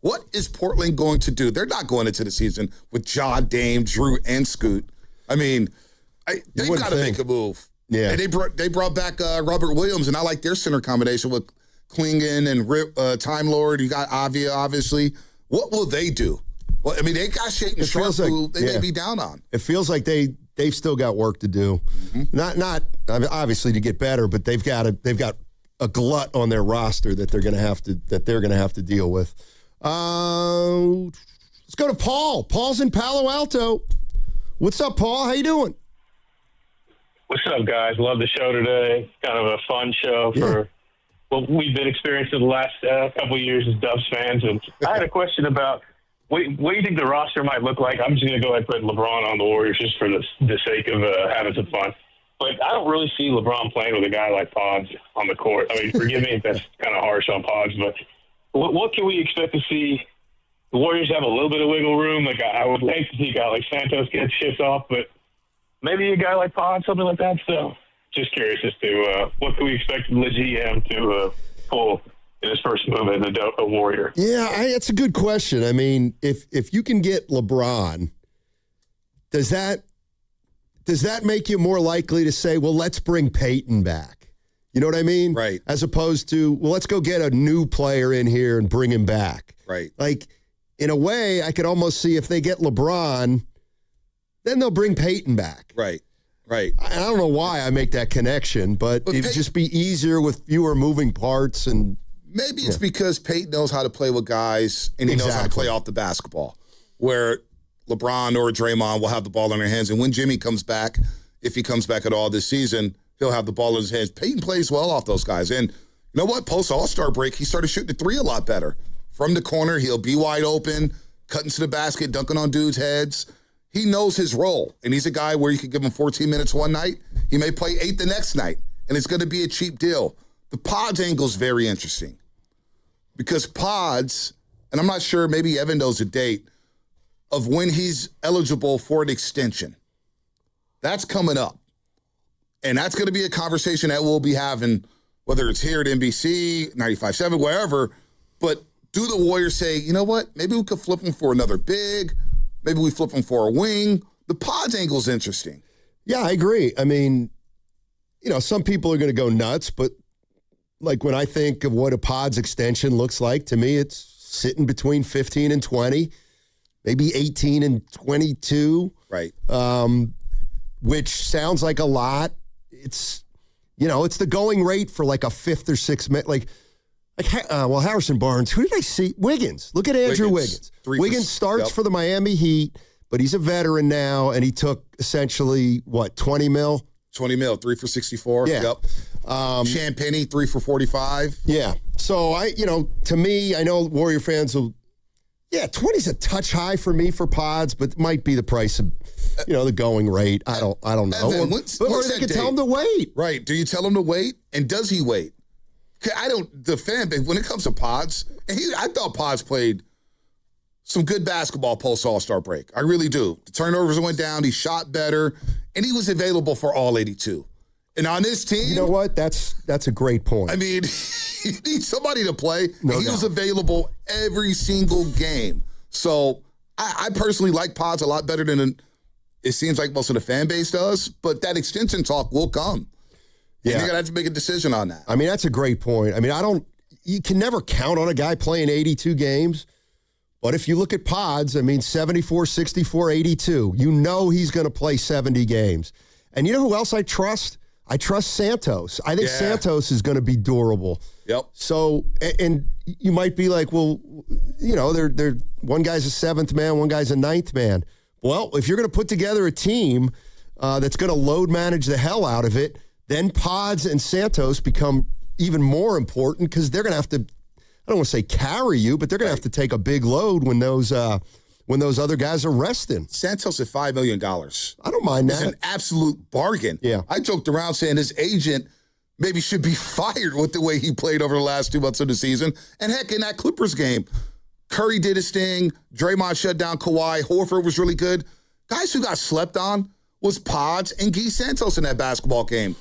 What is Portland going to do? They're not going into the season with Ja, Dame, Drew, and Scoot. I mean, they've got to make a move. Yeah. And they brought back Robert Williams, and I like their center combination with Klingon and Time Lord. You got Avia, obviously. What will they do? Well, I mean, they got Shaden Sharp, who they may be down on. It feels like they've still got work to do. Mm-hmm. Not obviously to get better, but they've got a glut on their roster that they're going to have to deal with. Let's go to Paul. Paul's in Palo Alto. What's up, Paul? How you doing? What's up, guys? Love the show today. Kind of a fun show for what we've been experiencing the last couple of years as Dubs fans. And I had a question about what do you think the roster might look like? I'm just going to go ahead and put LeBron on the Warriors just for the sake of having some fun. But I don't really see LeBron playing with a guy like Pods on the court. I mean, forgive me if that's kind of harsh on Pods, but what can we expect to see? The Warriors have a little bit of wiggle room. Like I would like to see a guy like Santos get shipped off, but maybe a guy like Pods, something like that. So just curious as to what can we expect the GM to pull in his first move as a Warrior. Yeah, that's a good question. I mean, if you can get LeBron, does that make you more likely to say, well, let's bring Peyton back? You know what I mean? Right. As opposed to, well, let's go get a new player in here and bring him back. Right. Like, in a way, I could almost see if they get LeBron, then they'll bring Peyton back. Right. Right. I don't know why I make that connection, but it'd just be easier with fewer moving parts. And maybe it's because Peyton knows how to play with guys and he knows how to play off the basketball, where LeBron or Draymond will have the ball in their hands. And when Jimmy comes back, if he comes back at all this season, he'll have the ball in his hands. Peyton plays well off those guys. And you know what? Post All-Star break, he started shooting the three a lot better. From the corner, he'll be wide open, cutting to the basket, dunking on dudes' heads. He knows his role, and he's a guy where you could give him 14 minutes one night. He may play 8 the next night, and it's going to be a cheap deal. The Pods angle is very interesting because Pods, and I'm not sure, maybe Evan knows a date of when he's eligible for an extension. That's coming up, and that's going to be a conversation that we'll be having, whether it's here at NBC, 95.7, wherever, but do the Warriors say, you know what, maybe we could flip him for another big, maybe we flip him for a wing? The Pods angle is interesting. Yeah, I agree. I mean, some people are going to go nuts, but like when I think of what a Pods extension looks like, to me, it's sitting between 15 and 20, maybe 18 and 22. Right. Which sounds like a lot. It's, it's the going rate for like a fifth or sixth, Harrison Barnes. Who did I see? Wiggins. Look at Andrew Wiggins. Wiggins starts for the Miami Heat, but he's a veteran now, and he took essentially, 20 mil? 20 mil, 3 for 64. Yeah. Yep. Champagne, 3 for 45. Yeah. So, to me, I know Warrior fans will, 20's a touch high for me for Pods, but it might be the price of, the going rate. I don't know. Evan, or they can tell him to wait. Right. Do you tell him to wait? And does he wait? The fan base, when it comes to Pods, I thought Pods played some good basketball post All-Star break. I really do. The turnovers went down. He shot better, and he was available for all 82. And on this team, you know what? That's a great point. I mean, you need somebody to play. No he doubt. was available every single game. So I personally like Pods a lot better than it seems like most of the fan base does. But that extension talk will come. Yeah, you're gonna have to make a decision on that. I mean, that's a great point. I mean, you can never count on a guy playing 82 games. But if you look at Pods, 74, 64, 82. He's going to play 70 games. And you know who else I trust? I trust Santos. I think Santos is going to be durable. Yep. So, and you might be like, well, they're one guy's a seventh man, one guy's a ninth man. Well, if you're going to put together a team that's going to load manage the hell out of it, then Pods and Santos become even more important because they're going to have to, I don't want to say carry you, but they're going to have to take a big load when those other guys are resting. Santos at $5 million. I don't mind that. It's an absolute bargain. Yeah. I joked around saying his agent maybe should be fired with the way he played over the last 2 months of the season. And heck, in that Clippers game, Curry did his thing. Draymond shut down Kawhi. Horford was really good. Guys who got slept on was Pods and Guy Santos in that basketball game.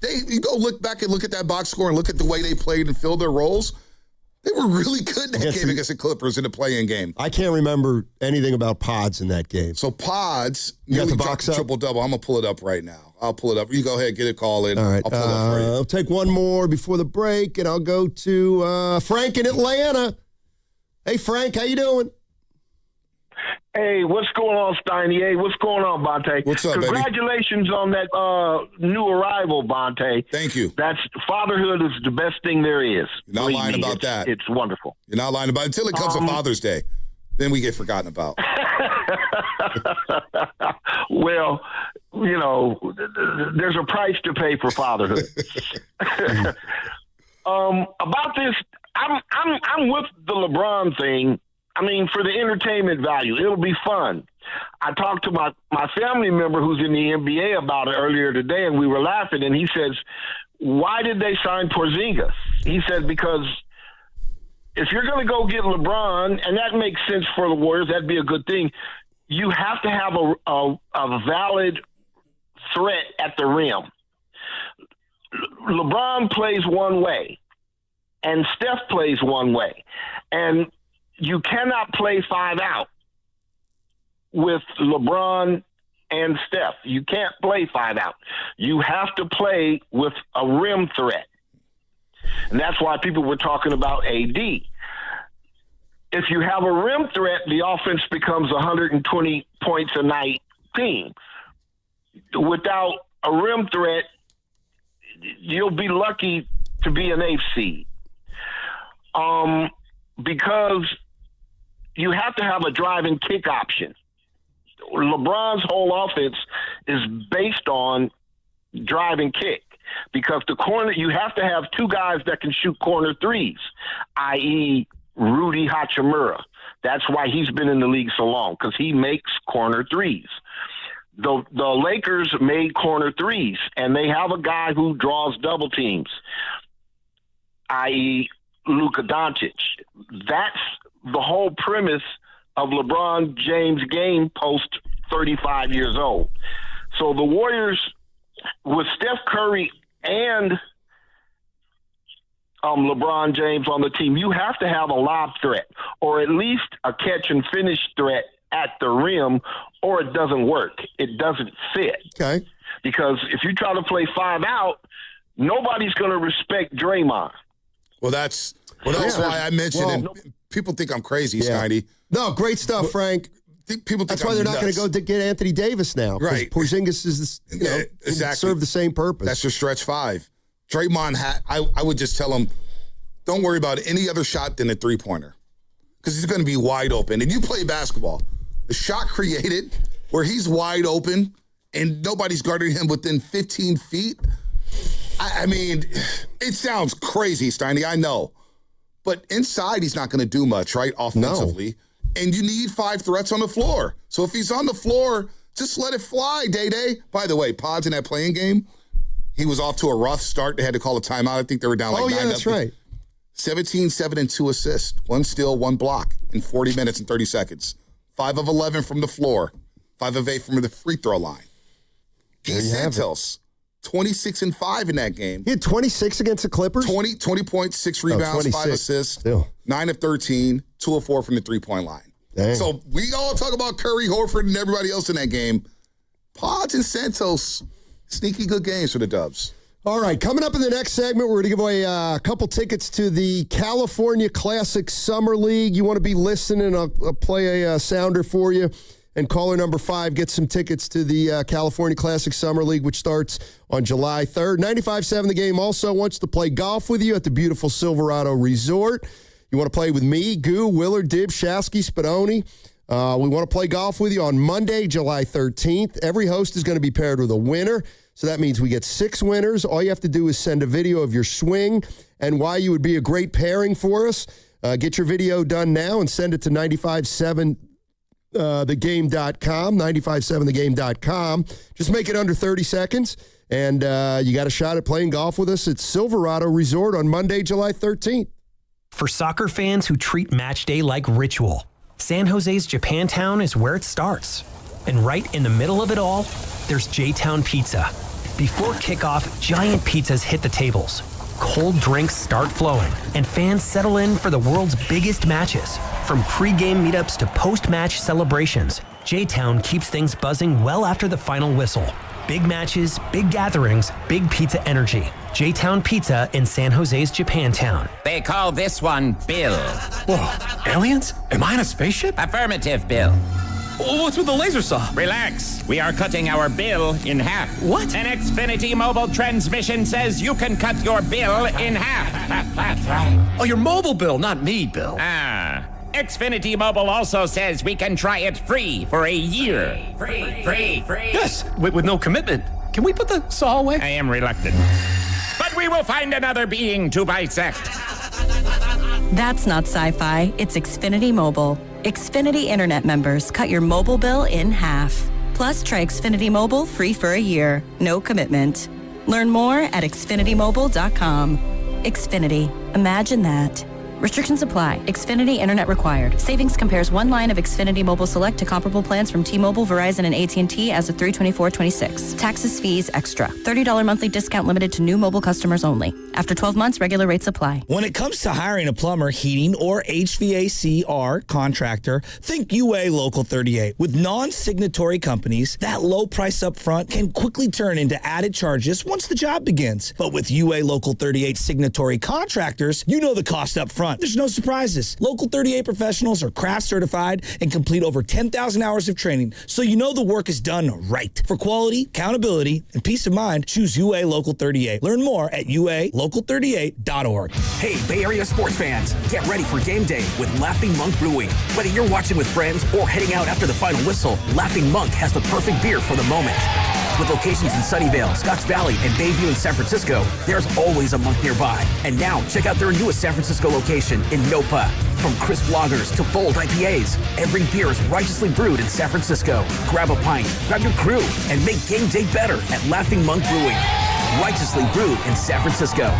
You go look back and look at that box score and look at the way they played and filled their roles. They were really good in that game against the Clippers in the play-in game. I can't remember anything about Pods in that game. So Pods, you got the box up? Triple-double. I'm going to pull it up right now. I'll pull it up. You go ahead, get a call in. All right. I'll pull it up for you. I'll take one more before the break, and I'll go to Frank in Atlanta. Hey, Frank, how you doing? Hey, what's going on, Steiny? Hey, what's going on, Bonte? What's up, Congratulations on that new arrival, Bonte. Thank you. Fatherhood is the best thing there is. You're not lying about that. It's wonderful. You're not lying about it until it comes to Father's Day. Then we get forgotten about. Well, there's a price to pay for fatherhood. About this, I'm with the LeBron thing. I mean, for the entertainment value, it'll be fun. I talked to my family member who's in the NBA about it earlier today, and we were laughing, and he says, why did they sign Porzingis? He said, because if you're going to go get LeBron, and that makes sense for the Warriors, that'd be a good thing, you have to have a valid threat at the rim. LeBron plays one way, and Steph plays one way. And you cannot play 5 out with LeBron and Steph. You can't play 5 out. You have to play with a rim threat. And that's why people were talking about AD. If you have a rim threat, the offense becomes 120 points a night team. Without a rim threat, you'll be lucky to be an 8th seed. Because you have to have a drive and kick option. LeBron's whole offense is based on drive and kick, because the corner, you have to have 2 guys that can shoot corner threes, i.e. Rudy Hachimura. That's why he's been in the league so long, because he makes corner threes. The Lakers made corner threes, and they have a guy who draws double teams, i.e. Luka Doncic. That's the whole premise of LeBron James' game post 35 years old. So the Warriors, with Steph Curry and LeBron James on the team, you have to have a lob threat, or at least a catch and finish threat at the rim, or it doesn't work. It doesn't fit. Okay. Because if you try to play 5 out, nobody's going to respect Draymond. Well, that's why I mentioned it. People think I'm crazy, Steiny. No, great stuff, Frank. People think that's why they're not going to go to get Anthony Davis now. Right. Porzingis is, exactly. serve the same purpose. That's your stretch 5. Draymond, I would just tell him, don't worry about any other shot than a 3-pointer, because he's going to be wide open. And you play basketball, the shot created where he's wide open and nobody's guarding him within 15 feet. I mean, it sounds crazy, Steiny, I know. But inside, he's not going to do much, right, offensively. No. And you need 5 threats on the floor. So if he's on the floor, just let it fly, Day-Day. By the way, Pods in that playing game, he was off to a rough start. They had to call a timeout. I think they were down 9-0. That's right. 17, 7, and 2 assists. 1 steal, 1 block in 40 minutes and 30 seconds. 5 of 11 from the floor. 5 of 8 from the free throw line. Keith Santos, 26 and 5 in that game. He had 26 against the Clippers? 20 points, 6 rebounds, 5 assists, 9 of 13, 2 of 4 from the 3-point line. Dang. So we all talk about Curry, Horford, and everybody else in that game. Pods and Santos, sneaky good games for the Dubs. All right, coming up in the next segment, we're going to give away a couple tickets to the California Classic Summer League. You want to be listening, I'll play a sounder for you. And caller number 5 gets some tickets to the California Classic Summer League, which starts on July 3rd. 95.7 The Game also wants to play golf with you at the beautiful Silverado Resort. You want to play with me, Goo, Willard, Dib, Shasky, Spadoni. We want to play golf with you on Monday, July 13th. Every host is going to be paired with a winner. So that means we get 6 winners. All you have to do is send a video of your swing and why you would be a great pairing for us. Get your video done now and send it to 957 thegame.com, 957thegame.com. Just make it under 30 seconds, and you got a shot at playing golf with us at Silverado Resort on Monday, July 13th. For soccer fans who treat match day like ritual, San Jose's Japantown is where it starts. And right in the middle of it all, there's J-Town Pizza. Before kickoff, giant pizzas hit the tables. Cold drinks start flowing, and fans settle in for the world's biggest matches. From pre-game meetups to post-match celebrations, J-Town keeps things buzzing well after the final whistle. Big matches, big gatherings, big pizza energy. J-Town Pizza in San Jose's Japantown. They call this one Bill. Whoa, aliens? Am I in a spaceship? Affirmative, Bill. What's with the laser saw? Relax. We are cutting our bill in half. What? An Xfinity mobile transmission says you can cut your bill in half. Oh, your mobile bill, not me, Bill. Xfinity Mobile also says we can try it free for a year. Free. Yes, with no commitment. Can we put the saw away? I am reluctant. But we will find another being to bisect. That's not sci-fi. It's Xfinity Mobile. Xfinity Internet members cut your mobile bill in half. Plus, try Xfinity Mobile free for a year. No commitment. Learn more at xfinitymobile.com. Xfinity. Imagine that. Restrictions apply. Xfinity Internet required. Savings compares one line of Xfinity Mobile Select to comparable plans from T-Mobile, Verizon, and AT&T as of 3/24/26. Taxes, fees, extra. $30 monthly discount limited to new mobile customers only. After 12 months, regular rates apply. When it comes to hiring a plumber, heating, or HVAC/R contractor, think UA Local 38. With non-signatory companies, that low price up front can quickly turn into added charges once the job begins. But with UA Local 38 signatory contractors, you know the cost up front. There's no surprises. Local 38 professionals are craft certified and complete over 10,000 hours of training, so you know the work is done right. For quality, accountability, and peace of mind, choose UA Local 38. Learn more at ualocal38.org. Hey, Bay Area sports fans, get ready for game day with Laughing Monk Brewing. Whether you're watching with friends or heading out after the final whistle, Laughing Monk has the perfect beer for the moment. With locations in Sunnyvale, Scotts Valley, and Bayview in San Francisco, there's always a Monk nearby. And now, check out their newest San Francisco location in Nopa. From crisp lagers to bold IPAs, every beer is righteously brewed in San Francisco. Grab a pint, grab your crew, and make game day better at Laughing Monk Brewing. Righteously brewed in San Francisco.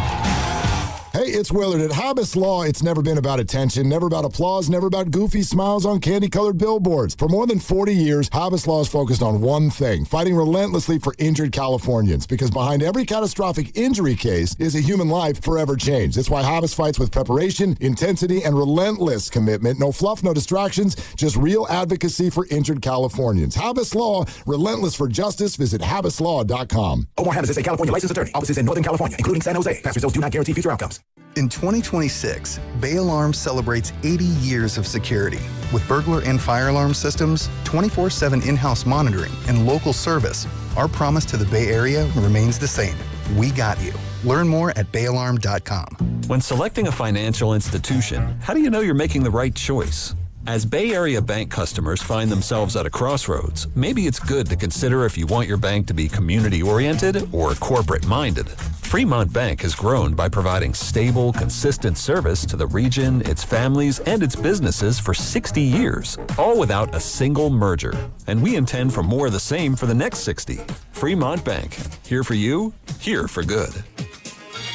Hey, it's Willard. At Habis Law, it's never been about attention, never about applause, never about goofy smiles on candy-colored billboards. For more than 40 years, Habis Law is focused on one thing, fighting relentlessly for injured Californians, because behind every catastrophic injury case is a human life forever changed. That's why Habis fights with preparation, intensity, and relentless commitment. No fluff, no distractions, just real advocacy for injured Californians. Habis Law, relentless for justice. Visit habislaw.com. Omar Habis is a California licensed attorney. Offices in Northern California, including San Jose. Past results do not guarantee future outcomes. In 2026, Bay Alarm celebrates 80 years of security. With burglar and fire alarm systems, 24/7 in-house monitoring, and local service, our promise to the Bay Area remains the same. We got you. Learn more at bayalarm.com. When selecting a financial institution, how do you know you're making the right choice? As Bay Area bank customers find themselves at a crossroads, maybe it's good to consider if you want your bank to be community-oriented or corporate-minded. Fremont Bank has grown by providing stable, consistent service to the region, its families, and its businesses for 60 years, all without a single merger. And we intend for more of the same for the next 60. Fremont Bank, here for you, here for good.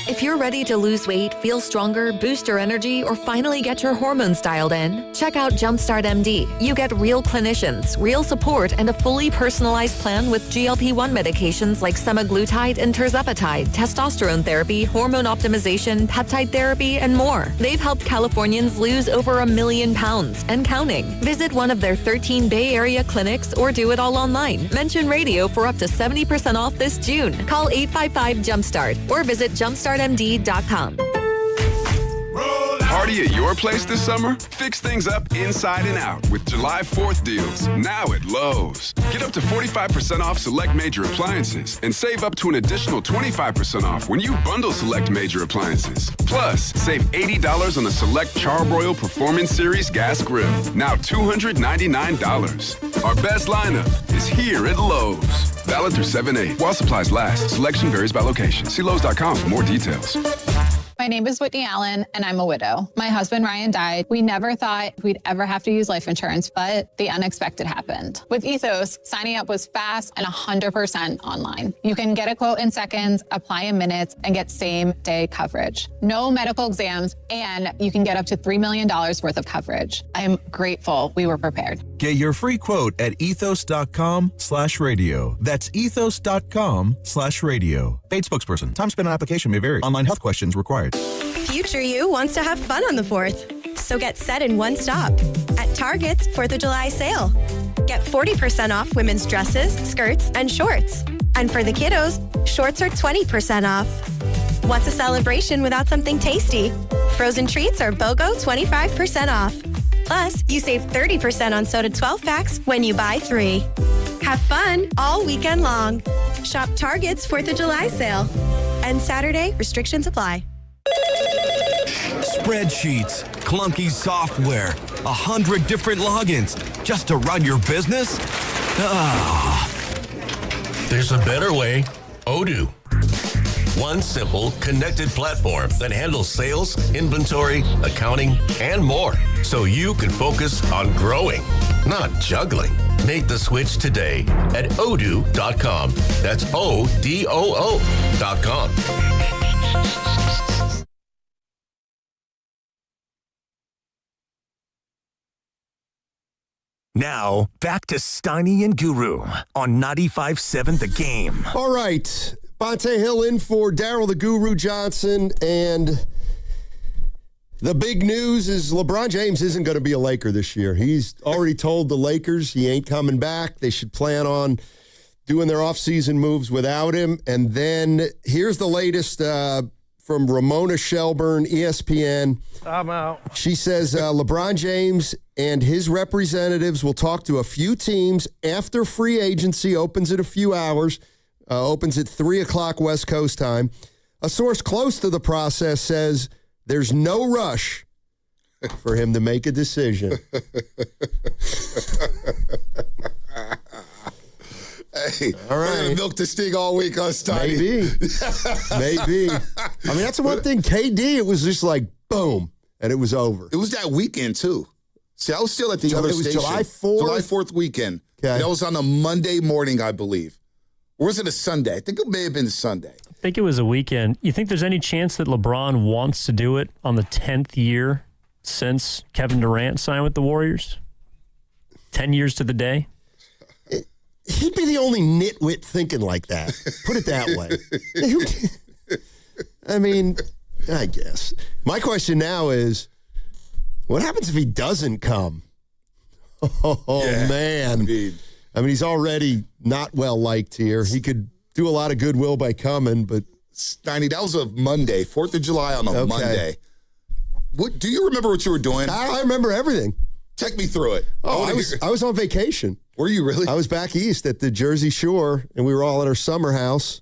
If you're ready to lose weight, feel stronger, boost your energy, or finally get your hormones dialed in, check out Jumpstart MD. You get real clinicians, real support, and a fully personalized plan with GLP-1 medications like semaglutide and tirzepatide, testosterone therapy, hormone optimization, peptide therapy, and more. They've helped Californians lose over 1 million pounds and counting. Visit one of their 13 Bay Area clinics or do it all online. Mention radio for up to 70% off this June. Call 855-JUMPSTART or visit jumpstartmd.com. Party at your place this summer? Fix things up inside and out with July 4th deals now at Lowe's. Get up to 45% off select major appliances and save up to an additional 25% off when you bundle select major appliances. Plus, save $80 on the select Charbroil Performance Series gas grill, now $299. Our best lineup is here at Lowe's. Valid through 7/8. While supplies last, selection varies by location. See Lowe's.com for more details. My name is Whitney Allen, and I'm a widow. My husband, Ryan, died. We never thought we'd ever have to use life insurance, but the unexpected happened. With Ethos, signing up was fast and 100% online. You can get a quote in seconds, apply in minutes, and get same-day coverage. No medical exams, and you can get up to $3 million worth of coverage. I am grateful we were prepared. Get your free quote at ethos.com/radio. That's ethos.com/radio. Paid spokesperson. Time spent on application may vary. Online health questions required. Future you wants to have fun on the 4th. So get set in one stop at Target's 4th of July sale. Get 40% off women's dresses, skirts, and shorts. And for the kiddos, shorts are 20% off. What's a celebration without something tasty? Frozen treats are BOGO 25% off. Plus, you save 30% on soda 12-packs when you buy 3. Have fun all weekend long. Shop Target's 4th of July sale. And Saturday, restrictions apply. Spreadsheets, clunky software, 100 different logins just to run your business? There's a better way. Odoo. One simple, connected platform that handles sales, inventory, accounting, and more. So you can focus on growing, not juggling. Make the switch today at odoo.com. That's ODOO.com. Now, back to Steiny and Guru on 95.7 The Game. All right. Bonte Hill in for Daryl the Guru Johnson. And the big news is LeBron James isn't going to be a Laker this year. He's already told the Lakers he ain't coming back. They should plan on doing their offseason moves without him. And then here's the latest from Ramona Shelburne, ESPN. I'm out. She says LeBron James and his representatives will talk to a few teams after free agency opens in a few hours, opens at 3 o'clock West Coast time. A source close to the process says there's no rush for him to make a decision. Hey, all right. We're going to milk the sting all week, us, Tiny. Maybe. I mean, that's the one thing. KD, it was just like, boom, and it was over. It was that weekend, too. See, I was still at the other station. July 4th? July 4th weekend. Okay. That was on a Monday morning, I believe. Or was it a Sunday? I think it may have been Sunday. I think it was a weekend. You think there's any chance that LeBron wants to do it on the 10th year since Kevin Durant signed with the Warriors? 10 years to the day? He'd be the only nitwit thinking like that. Put it that way. I mean, I guess. My question now is, what happens if he doesn't come? Oh, yeah, man. I mean, he's already not well-liked here. He could do a lot of goodwill by coming, but... Steiny, that was a Monday, 4th of July on a Monday. What, do you remember what you were doing? I remember everything. Take me through it. Oh, I was on vacation. Were you really? I was back east at the Jersey Shore, and we were all at our summer house.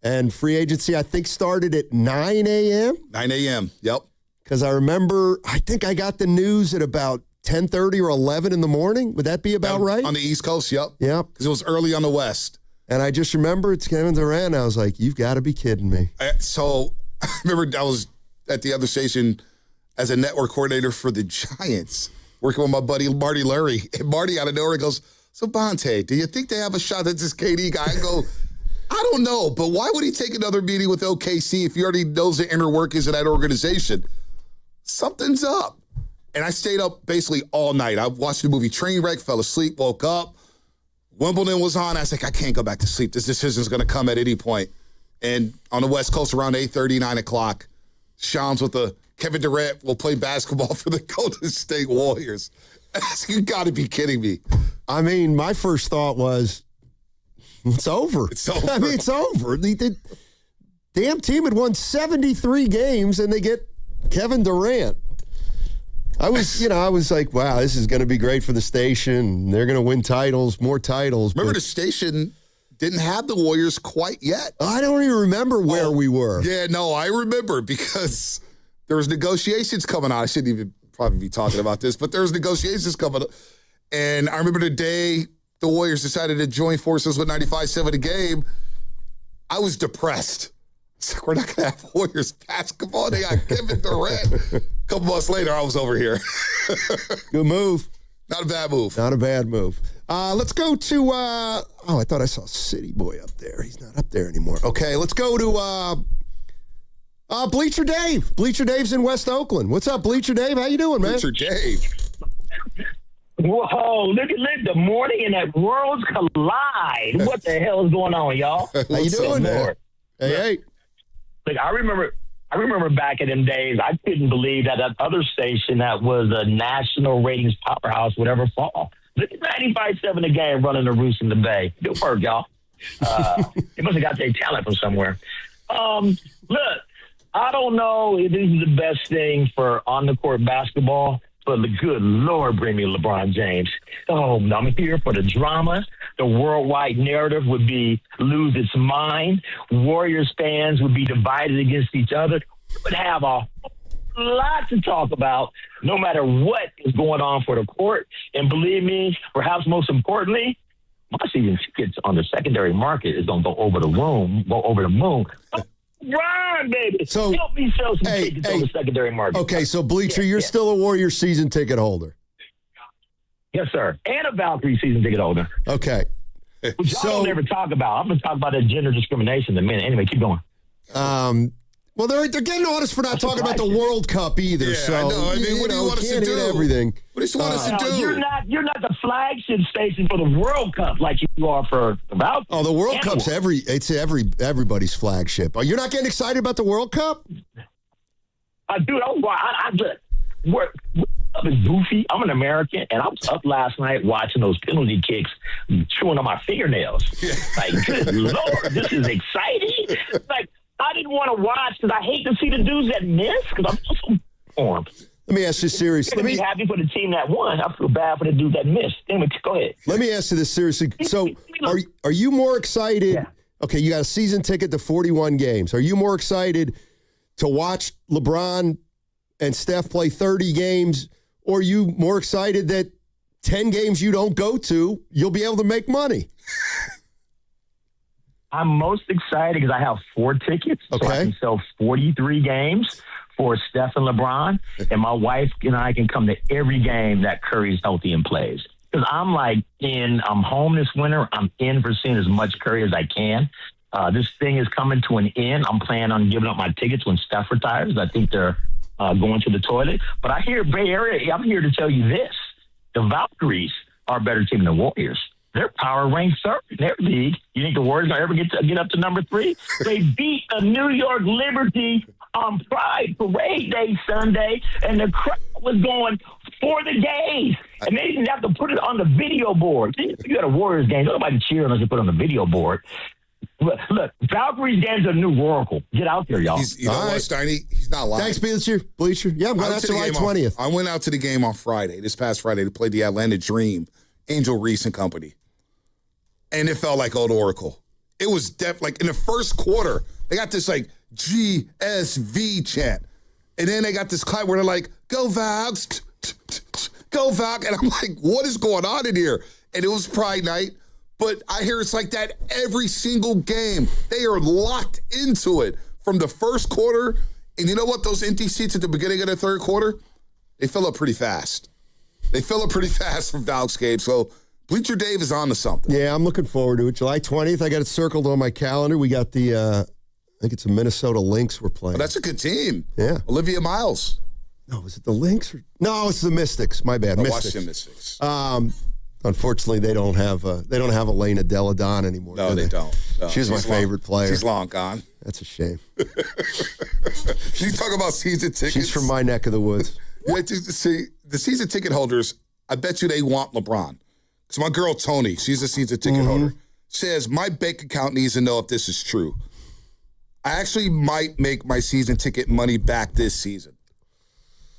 And free agency, I think, started at 9 a.m. 9 a.m., yep. Because I remember, I think I got the news at about 10:30 or 11 in the morning. Would that be about right? On the East Coast, yep. Yep. Because it was early on the West. And I just remember it's Kevin Durant. And I was like, you've got to be kidding me. So I remember I was at the other station as a network coordinator for the Giants, working with my buddy Marty Lurie. And Marty out of nowhere goes, so Bonte, do you think they have a shot at this KD guy? I go, I don't know, but why would he take another meeting with OKC if he already knows the inner workings of that organization? Something's up. And I stayed up basically all night. I watched the movie Trainwreck, fell asleep, woke up. Wimbledon was on. I was like, I can't go back to sleep. This decision's going to come at any point. And on the West Coast around 8:30, 9 o'clock, Shams with the Kevin Durant will play basketball for the Golden State Warriors. You got to be kidding me. I mean, my first thought was, it's over. It's over. I mean, it's over. The damn team had won 73 games, and they get Kevin Durant. I was like, wow, this is going to be great for the station. They're going to win titles, more titles. Remember, the station didn't have the Warriors quite yet. I don't even remember where we were. Yeah, no, I remember because there was negotiations coming on. I shouldn't even probably be talking about this, but there was negotiations coming up. And I remember the day the Warriors decided to join forces with 95.7 a game, I was depressed. It's like, we're not going to have Warriors basketball. They got Kevin Durant. A couple months later, I was over here. Good move. Not a bad move. Not a bad move. Let's go to, I thought I saw City Boy up there. He's not up there anymore. Okay, let's go to Bleacher Dave. Bleacher Dave's in West Oakland. What's up, Bleacher Dave? How you doing, man? Bleacher Dave. Whoa, look at the morning and that worlds collide. What the hell is going on, y'all? How you doing, man? Hey. Look, I remember back in them days, I couldn't believe that other station that was a national ratings powerhouse would ever fall. Look at 95.7 a game running the roost in the Bay. Good work, y'all. They must have got their talent from somewhere. Look, I don't know if this is the best thing for on-the-court basketball, but the good Lord, bring me LeBron James. Oh, I'm here for the drama. The worldwide narrative would lose its mind. Warriors fans would be divided against each other. We would have a lot to talk about no matter what is going on for the court. And believe me, perhaps most importantly, my season tickets on the secondary market is going to go over the moon. LeBron, baby. So, help me sell some tickets on the secondary market. Okay, so Bleacher, you're still a Warriors season ticket holder. Yes, sir. And a Valkyrie season ticket holder. Okay. Which y'all don't ever talk about. I'm going to talk about that gender discrimination in a minute. Anyway, keep going. Well, they're getting on us for not talking about the World Cup either. Yeah, so I know. I mean, what do you want us to do? Everything. What do you want us to do? You're not the flagship station for the World Cup like you are for the Valkyrie. Oh, the World Cup's everybody's flagship. Oh, you're not getting excited about the World Cup? Dude, World Cup is goofy. I'm an American, and I was up last night watching those penalty kicks, chewing on my fingernails. Like, good Lord, this is exciting. Like, I didn't want to watch because I hate to see the dudes that miss because I'm so formed. Let me ask you seriously. I'm be happy for the team that won. I feel bad for the dude that missed. Anyway, go ahead. Let me ask you this seriously. So, are you more excited? Yeah. Okay, you got a season ticket to 41 games. Are you more excited to watch LeBron and Steph play 30 games, or are you more excited that 10 games you don't go to, you'll be able to make money? I'm most excited because I have 4 tickets, so I can sell 43 games for Steph and LeBron, and my wife and I can come to every game that Curry's healthy and plays. Because I'm home this winter. I'm in for seeing as much Curry as I can. This thing is coming to an end. I'm planning on giving up my tickets when Steph retires. I think they're going to the toilet. But I hear Bay Area, I'm here to tell you this. The Valkyries are a better team than the Warriors. They're power ranked third in their league. You think the Warriors will ever get up to number 3? They beat the New York Liberty on Pride Parade Day Sunday, and the crowd was going for the gays. And they didn't have to put it on the video board. You got a Warriors game, nobody cheer unless you put it on the video board. Look, Valkyrie's game's a new oracle. Get out there, y'all. You know what, Steiny? He's not lying. Thanks, Bleacher. Yeah, I'm going out July 20th. I went out to the game on Friday, this past Friday, to play the Atlanta Dream, Angel Reese and company. And it felt like old Oracle. It was like in the first quarter, they got this like GSV chant. And then they got this clap where they're like, go Valks, go Valk. And I'm like, what is going on in here? And it was Pride night. But I hear it's like that every single game. They are locked into it from the first quarter. And you know what? Those empty seats at the beginning of the third quarter, they fill up pretty fast. They fill up pretty fast from Valk's game. So Bleacher Dave is on to something. Yeah, I'm looking forward to it. July 20th, I got it circled on my calendar. We got the, I think it's the Minnesota Lynx we're playing. Oh, that's a good team. Yeah. Olivia Miles. No, was it the Lynx? No, it's the Mystics. My bad. Washington Mystics. Unfortunately, they don't have Elena Deladon anymore. No, they don't. No, she's my favorite player. She's long gone. That's a shame. You talk about season tickets. She's from my neck of the woods. Yeah, see, the season ticket holders, I bet you they want LeBron. Because my girl Tony, she's a season ticket holder, says, my bank account needs to know if this is true. I actually might make my season ticket money back this season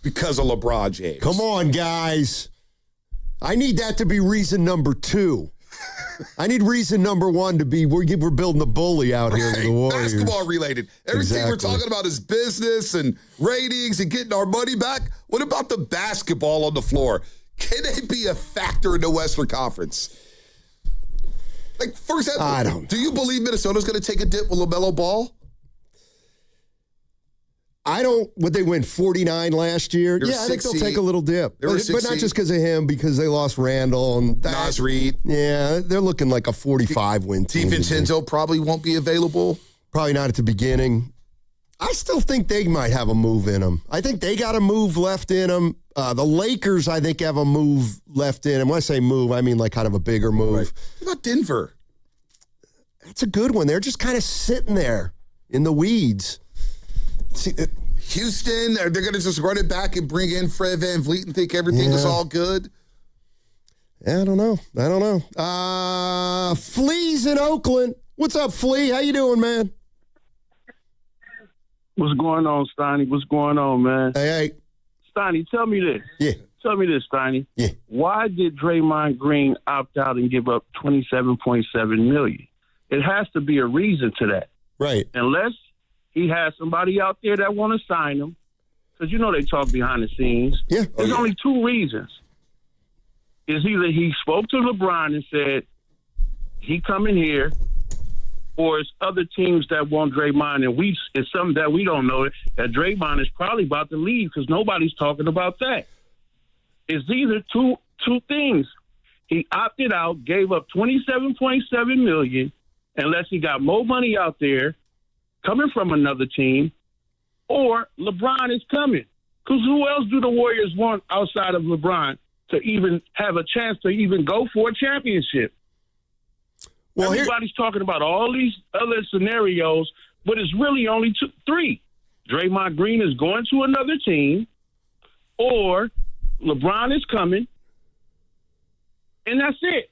because of LeBron James. Come on, guys. I need that to be reason number 2. I need reason number 1 to be we're building the bully out here with the Warriors. Basketball related. Everything we're talking about is business and ratings and getting our money back. What about the basketball on the floor? Can they be a factor in the Western Conference? Like, for example, do you believe Minnesota's going to take a dip with LaMelo Ball? I don't. Would they win 49 last year? Yeah, I think they'll take a little dip. But not just because of him, because they lost Randall and Nas Reed. Yeah, they're looking like a 45-win team. DiVincenzo probably won't be available. Probably not at the beginning. I still think they might have a move in them. I think they got a move left in them. The Lakers, I think, have a move left in them. When I say move, I mean like kind of a bigger move. Right. What about Denver? That's a good one. They're just kind of sitting there in the weeds. See, Houston, they're going to just run it back and bring in Fred VanVleet and think everything is all good? I don't know. Flea's in Oakland. What's up, Flea? How you doing, man? What's going on, Steiny? What's going on, man? Hey. Steiny, tell me this. Yeah. Tell me this, Steiny. Yeah. Why did Draymond Green opt out and give up $27.7 million? It has to be a reason to that. Right. Unless he has somebody out there that want to sign him, because you know they talk behind the scenes. Yeah. There's only 2 reasons. It's either he spoke to LeBron and said, he coming here, or it's other teams that want Draymond, and it's something that we don't know, that Draymond is probably about to leave because nobody's talking about that. It's either two things. He opted out, gave up $27.7 million, unless he got more money out there coming from another team, or LeBron is coming. Because who else do the Warriors want outside of LeBron to even have a chance to even go for a championship? Well, everybody's talking about all these other scenarios, but it's really only three. Draymond Green is going to another team, or LeBron is coming, and that's it.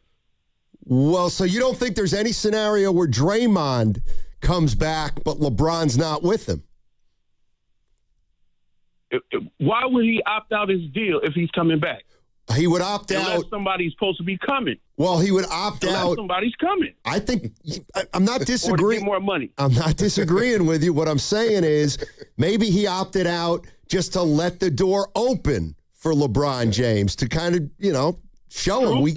Well, so you don't think there's any scenario where Draymond comes back, but LeBron's not with him? Why would he opt out his deal if he's coming back? He would opt out. Unless somebody's supposed to be coming. Well, he would opt out. Somebody's coming. I think I'm not disagreeing. Or to get more money. I'm not disagreeing with you. What I'm saying is maybe he opted out just to let the door open for LeBron James to kind of, show him.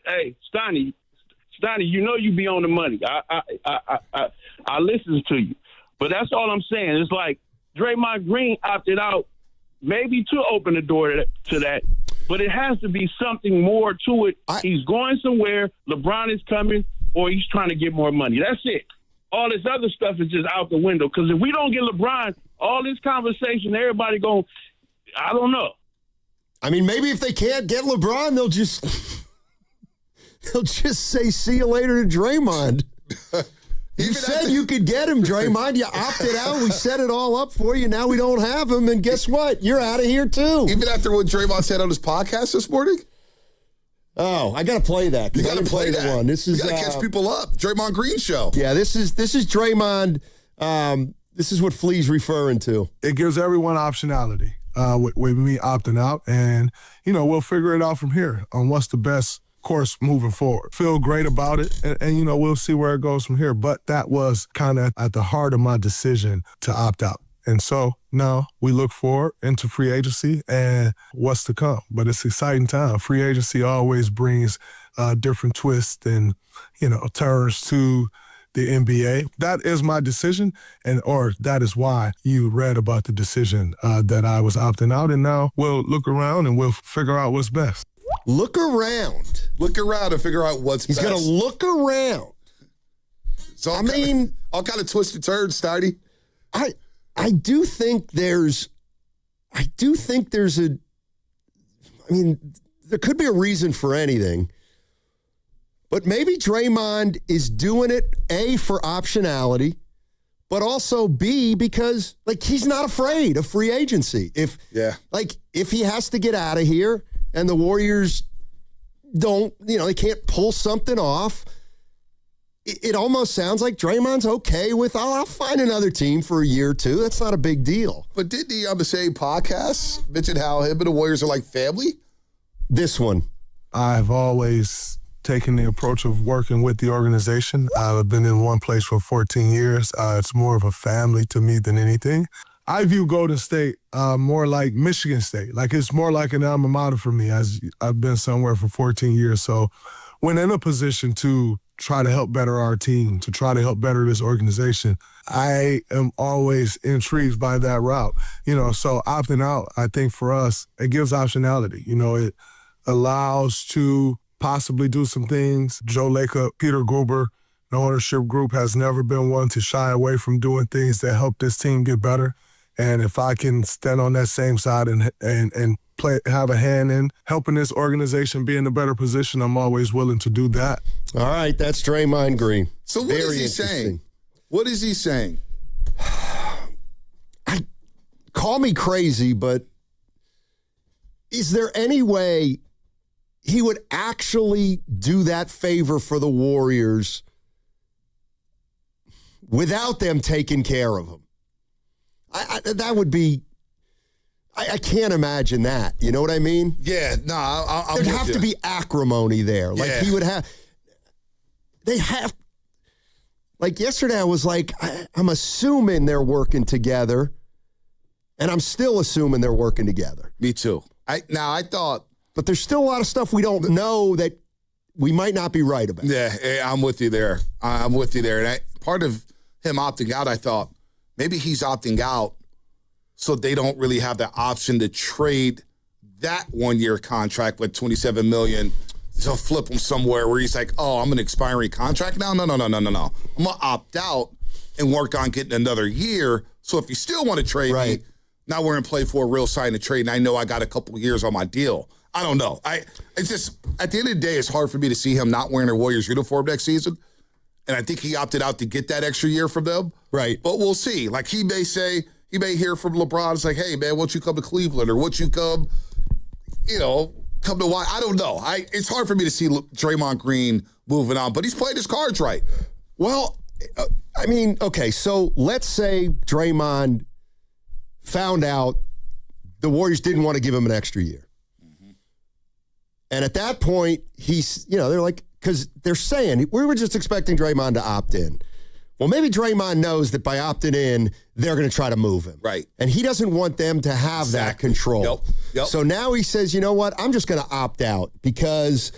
Hey, Steiny, you be on the money. I listen to you. But that's all I'm saying. It's like Draymond Green opted out maybe to open the door to that. But it has to be something more to it. He's going somewhere, LeBron is coming, or he's trying to get more money. That's it. All this other stuff is just out the window. Because if we don't get LeBron, all this conversation, everybody going, I don't know. I mean, maybe if they can't get LeBron, they'll just say, see you later to Draymond. You said you could get him, Draymond. You opted out. We set it all up for you. Now we don't have him. And guess what? You're out of here, too. Even after what Draymond said on his podcast this morning? Oh, I got to play that. You got to play that. One. This is you got to catch people up. Draymond Green Show. Yeah, this is Draymond. This is what Flea's referring to. It gives everyone optionality with me opting out. And, we'll figure it out from here on what's the best course moving forward. Feel great about it, and we'll see where it goes from here. But that was kind of at the heart of my decision to opt out. And so now we look forward into free agency and what's to come. But it's an exciting time. Free agency always brings different twists and, turns to the NBA. That is my decision, or that is why you read about the decision that I was opting out. And now we'll look around and we'll figure out what's best. Look around. Look around and figure out what's best. He's going to look around. So all kind of twisted turns, Steiny. I do think there's there could be a reason for anything. But maybe Draymond is doing it, A, for optionality, but also B, because he's not afraid of free agency. If he has to get out of here, and the Warriors don't, they can't pull something off. It almost sounds like Draymond's okay with, I'll find another team for a year or two. That's not a big deal. But didn't he on the same podcast mention how him and the Warriors are like family? This one. I've always taken the approach of working with the organization. I've been in one place for 14 years. It's more of a family to me than anything. I view Golden State more like Michigan State. It's more like an alma mater for me, as I've been somewhere for 14 years. So when in a position to try to help better our team, to try to help better this organization, I am always intrigued by that route. So opting out, I think for us, it gives optionality. It allows to possibly do some things. Joe Lacob, Peter Gruber, the ownership group has never been one to shy away from doing things that help this team get better. And if I can stand on that same side and have a hand in helping this organization be in a better position, I'm always willing to do that. All right, that's Draymond Green. So what is he saying? What is he saying? Call me crazy, but is there any way he would actually do that favor for the Warriors without them taking care of him? That would be, I can't imagine that. You know what I mean? Yeah, no, I'll there'd have to be acrimony there. He would have, yesterday I was like, I'm assuming they're working together, and I'm still assuming they're working together. Me too. I thought. But there's still a lot of stuff we don't know that we might not be right about. Yeah, I'm with you there. And part of him opting out, I thought maybe he's opting out so they don't really have the option to trade that 1-year contract with $27 million. So flip him somewhere where he's like, oh, I'm an expiring contract now? No. I'm going to opt out and work on getting another year. So if you still want to trade me, now we're in play for a real sign of trade, and I know I got a couple of years on my deal. I don't know. It's just, at the end of the day, it's hard for me to see him not wearing a Warriors uniform next season. And I think he opted out to get that extra year from them. Right. But we'll see. Like, he may hear from LeBron, it's like, hey, man, won't you come to Cleveland? Or won't you come, come to why? I don't know. It's hard for me to see Draymond Green moving on, but he's played his cards right. Well, okay, so let's say Draymond found out the Warriors didn't want to give him an extra year. Mm-hmm. And at that point, they're like, because they're saying, we were just expecting Draymond to opt in. Well, maybe Draymond knows that by opting in, they're going to try to move him. Right. And he doesn't want them to have that control. Yep. So now he says, you know what? I'm just going to opt out because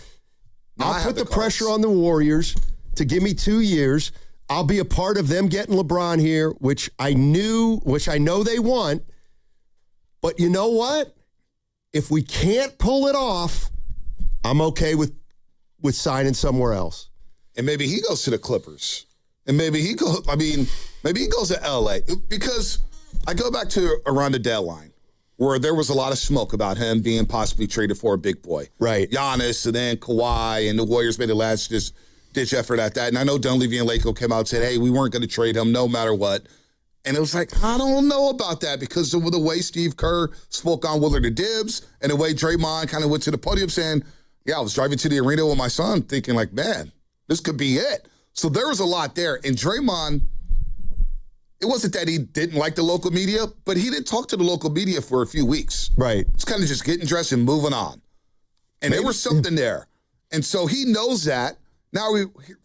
I'll put the pressure on the Warriors to give me 2 years. I'll be a part of them getting LeBron here, which I know they want. But you know what? If we can't pull it off, I'm okay with signing somewhere else. And maybe he goes to the Clippers. And maybe he goes to LA. Because I go back to around the deadline where there was a lot of smoke about him being possibly traded for a big boy. Right. Giannis and then Kawhi, and the Warriors made a last-ditch effort at that. And I know Dunleavy and Laco came out and said, hey, we weren't going to trade him no matter what. And it was like, I don't know about that because of the way Steve Kerr spoke on Willard and Dibbs and the way Draymond kind of went to the podium saying, yeah, I was driving to the arena with my son thinking like, man, this could be it. So there was a lot there. And Draymond, it wasn't that he didn't like the local media, but he didn't talk to the local media for a few weeks. Right. It's kind of just getting dressed and moving on. And there was something there. And so he knows that. Now,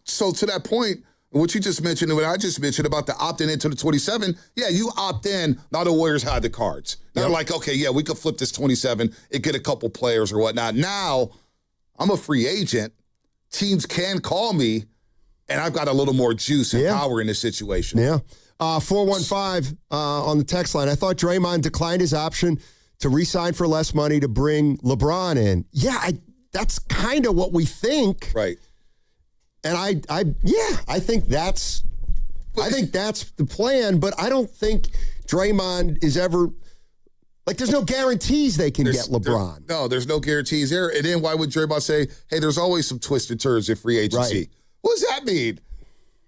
so to that point, what you just mentioned and what I just mentioned about the opting into the 27, yeah, you opt in, now the Warriors had the cards. They're like, okay, yeah, we could flip this 27 and get a couple players or whatnot. Now, I'm a free agent. Teams can call me, and I've got a little more juice and power in this situation. Yeah. 415 on the text line. I thought Draymond declined his option to re-sign for less money to bring LeBron in. Yeah, that's kind of what we think. Right. And I think that's the plan, but I don't think Draymond is ever there's no guarantees they can get LeBron. There's no guarantees there. And then why would Draymond say, hey, there's always some twisted turns in free agency? Right. What does that mean?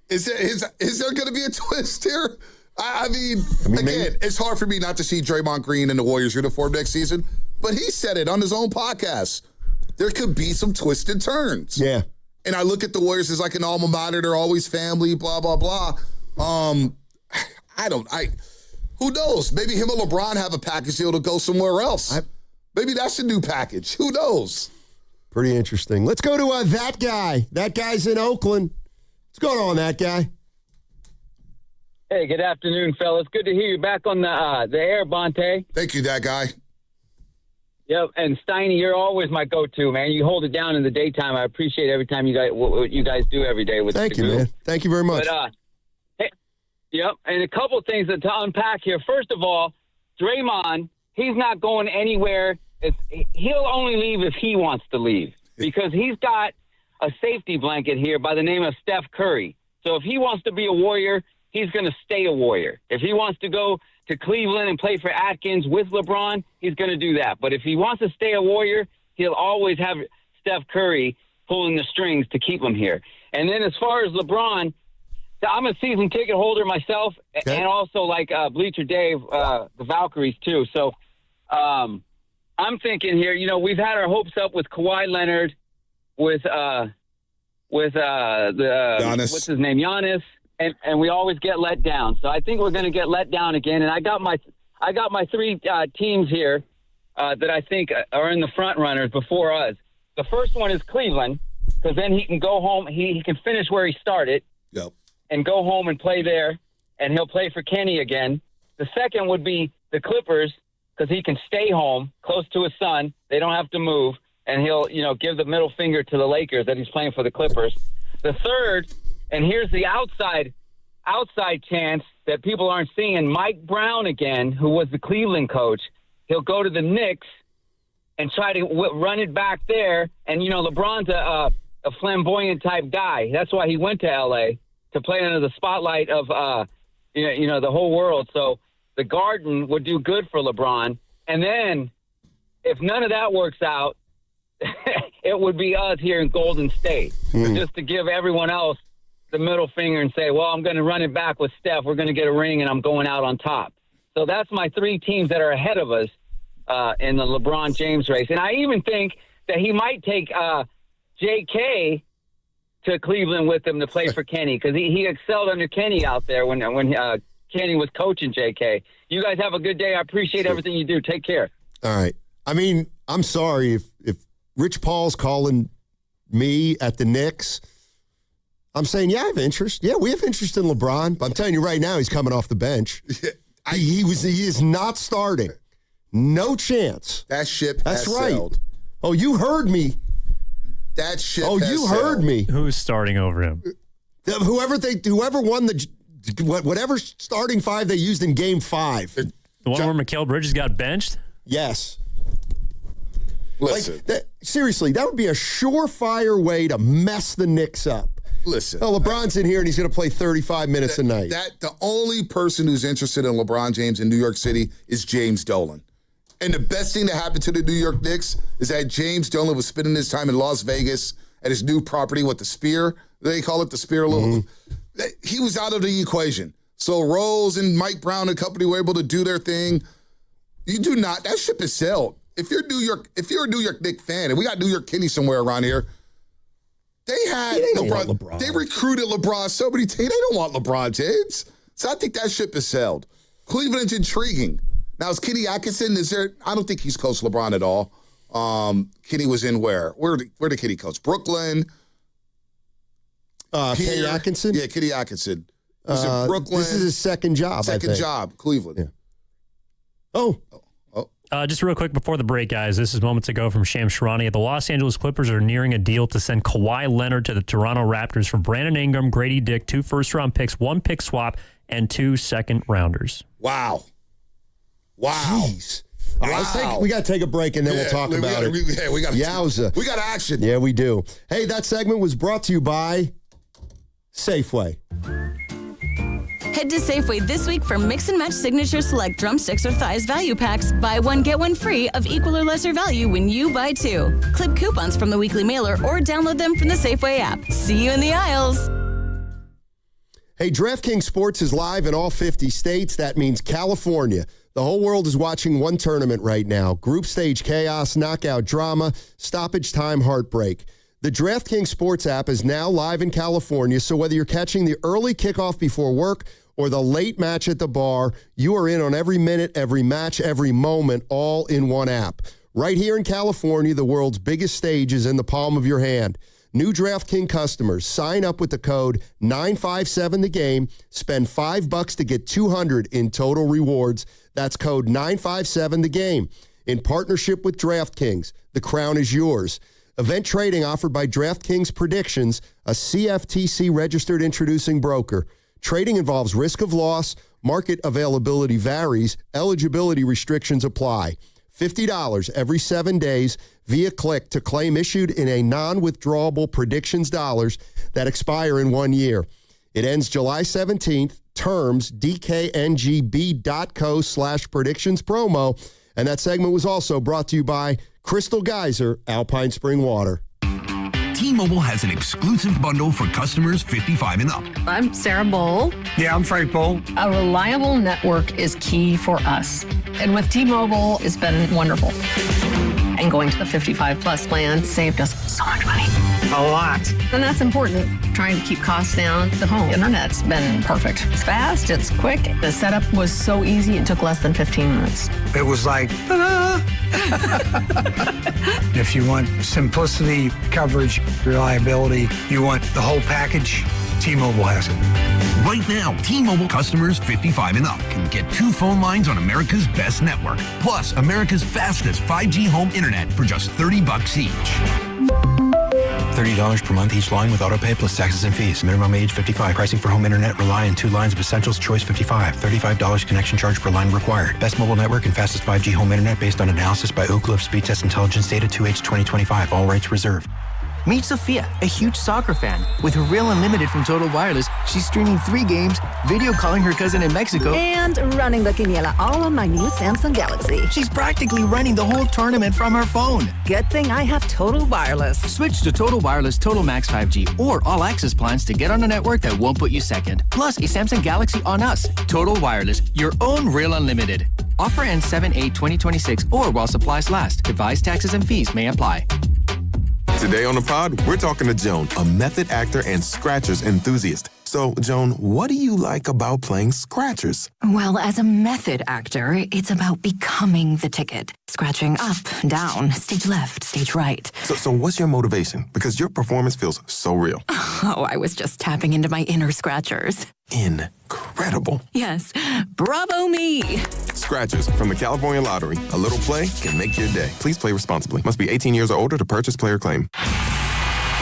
Is there going to be a twist here? I mean, again, it's hard for me not to see Draymond Green in the Warriors uniform next season, but he said it on his own podcast. There could be some twisted turns. Yeah. And I look at the Warriors as like an alma mater. They're always family, blah, blah, blah. Who knows? Maybe him and LeBron have a package deal to go somewhere else. Maybe that's a new package. Who knows? Pretty interesting. Let's go to that guy. That guy's in Oakland. What's going on, that guy? Hey, good afternoon, fellas. Good to hear you back on the air, Bonte. Thank you, that guy. Yep, and Steiny, you're always my go-to, man. You hold it down in the daytime. I appreciate every time what you guys do every day with Thank you, man. Thank you very much. But, yep, and a couple things to unpack here. First of all, Draymond, he's not going anywhere. He'll only leave if he wants to leave because he's got a safety blanket here by the name of Steph Curry. So if he wants to be a Warrior, he's going to stay a Warrior. If he wants to go to Cleveland and play for Atkins with LeBron, he's going to do that. But if he wants to stay a Warrior, he'll always have Steph Curry pulling the strings to keep him here. And then as far as LeBron, I'm a season ticket holder myself, and also like Bleacher Dave, the Valkyries too. So I'm thinking here, we've had our hopes up with Kawhi Leonard, with the Giannis. What's his name, Giannis, and we always get let down. So I think we're going to get let down again. And I got my three teams here that I think are in the front runners before us. The first one is Cleveland, because then he can go home. He can finish where he started. Yep. And go home and play there, and he'll play for Kenny again. The second would be the Clippers, because he can stay home, close to his son. They don't have to move. and he'll, give the middle finger to the Lakers that he's playing for the Clippers. The third, and here's the outside chance that people aren't seeing, Mike Brown again, who was the Cleveland coach, he'll go to the Knicks and try to run it back there. And, LeBron's a flamboyant type guy. That's why he went to L.A., to play under the spotlight of, the whole world. So the Garden would do good for LeBron. And then if none of that works out, it would be us here in Golden State. Just to give everyone else the middle finger and say, well, I'm going to run it back with Steph. We're going to get a ring, and I'm going out on top. So that's my three teams that are ahead of us in the LeBron James race. And I even think that he might take J.K. to Cleveland with him to play for Kenny, because he excelled under Kenny out there when Kenny was coaching J.K. You guys have a good day. I appreciate everything you do. Take care. All right. I mean, I'm sorry if Rich Paul's calling me at the Knicks. I'm saying, yeah, I have interest. Yeah, we have interest in LeBron. But I'm telling you right now, he's coming off the bench. He is not starting. No chance. That ship That's has right. sailed. Oh, you heard me. That ship Oh, has you sailed. heard me. Who's starting over him? Whoever won whatever starting five they used in Game 5. The one where Mikal Bridges got benched? Yes. Listen. Seriously, that would be a surefire way to mess the Knicks up. Listen. Oh, LeBron's in here and he's going to play 35 minutes a night. The only person who's interested in LeBron James in New York City is James Dolan. And the best thing that happened to the New York Knicks is that James Dolan was spending his time in Las Vegas at his new property with the Spear. They call it the Spear. He was out of the equation. So Rose and Mike Brown and company were able to do their thing. You do not. That ship is sailed. If you're a New York Knicks fan, and we got New York Kenny somewhere around here, they had LeBron. They recruited LeBron so many times. They don't want LeBron James. So I think that ship is sailed. Cleveland's intriguing. Now, is Kenny Atkinson, I don't think he's coached LeBron at all. Kenny was in where? Where did Kenny coach? Brooklyn. Kenny Atkinson? Yeah, Kenny Atkinson. He was in Brooklyn. This is his second job, Second job, Cleveland. Yeah. Oh. Just real quick before the break, guys, this is moments ago from Shams Charania. The Los Angeles Clippers are nearing a deal to send Kawhi Leonard to the Toronto Raptors for Brandon Ingram, Grady Dick, 2 first-round picks, 1 pick swap, and 2 second-rounders. Wow. Jeez. All right, we got to take a break, and then we'll talk about it. We got Yowza. We got action. Yeah, we do. Hey, that segment was brought to you by Safeway. Head to Safeway this week for Mix and Match Signature Select Drumsticks or Thighs value packs. Buy one, get one free of equal or lesser value when you buy 2. Clip coupons from the weekly mailer or download them from the Safeway app. See you in the aisles. Hey, DraftKings Sports is live in all 50 states. That means California. The whole world is watching one tournament right now. Group stage chaos, knockout drama, stoppage time heartbreak. The DraftKings Sports app is now live in California, so whether you're catching the early kickoff before work or the late match at the bar, you are in on every minute, every match, every moment, all in one app. Right here in California, the world's biggest stage is in the palm of your hand. New DraftKings customers, sign up with the code 957TheGame, spend $5 to get $200 in total rewards. That's code 957TheGame. In partnership with DraftKings, the crown is yours. Event trading offered by DraftKings Predictions, a CFTC-registered introducing broker. Trading involves risk of loss, market availability varies, eligibility restrictions apply. $50 every 7 days via click to claim issued in a non-withdrawable predictions dollars that expire in 1 year. It ends July 17th. Terms, dkngb.co/predictions promo. And that segment was also brought to you by Crystal Geyser Alpine Spring Water. T-Mobile has an exclusive bundle for customers 55 and up. I'm Sarah Bowl. Yeah, I'm Frank Bowl. A reliable network is key for us. And with T-Mobile, it's been wonderful. And going to the 55-plus plan saved us so much money. A lot. And that's important, trying to keep costs down. The home internet's been perfect. It's fast, it's quick. The setup was so easy, it took less than 15 minutes. It was like, If you want simplicity, coverage, reliability, you want the whole package, T-Mobile has it. Right now, T-Mobile customers 55 and up can get 2 phone lines on America's best network, plus America's fastest 5G home internet for just $30 each. $30 per month each line with autopay plus taxes and fees. Minimum age 55. Pricing for home internet rely on 2 lines of Essentials Choice 55. $35 connection charge per line required. Best mobile network and fastest 5G home internet based on analysis by Ookla of Speed Test Intelligence data 2H 2025. All rights reserved. Meet Sophia, a huge soccer fan. With her Real Unlimited from Total Wireless, she's streaming 3 games, video calling her cousin in Mexico, and running the quiniela all on my new Samsung Galaxy. She's practically running the whole tournament from her phone. Good thing I have Total Wireless. Switch to Total Wireless Total Max 5G or All Access plans to get on a network that won't put you second. Plus, a Samsung Galaxy on us. Total Wireless, your own Real Unlimited. Offer ends 7/8/2026 or while supplies last. Device taxes and fees may apply. Today on the pod, we're talking to Joan, a method actor and scratchers enthusiast. So, Joan, what do you like about playing scratchers? Well, as a method actor, it's about becoming the ticket. Scratching up, down, stage left, stage right. So what's your motivation? Because your performance feels so real. Oh, I was just tapping into my inner scratchers. Incredible. Yes. Bravo me. Scratchers from the California Lottery. A little play can make your day. Please play responsibly. Must be 18 years or older to purchase player claim.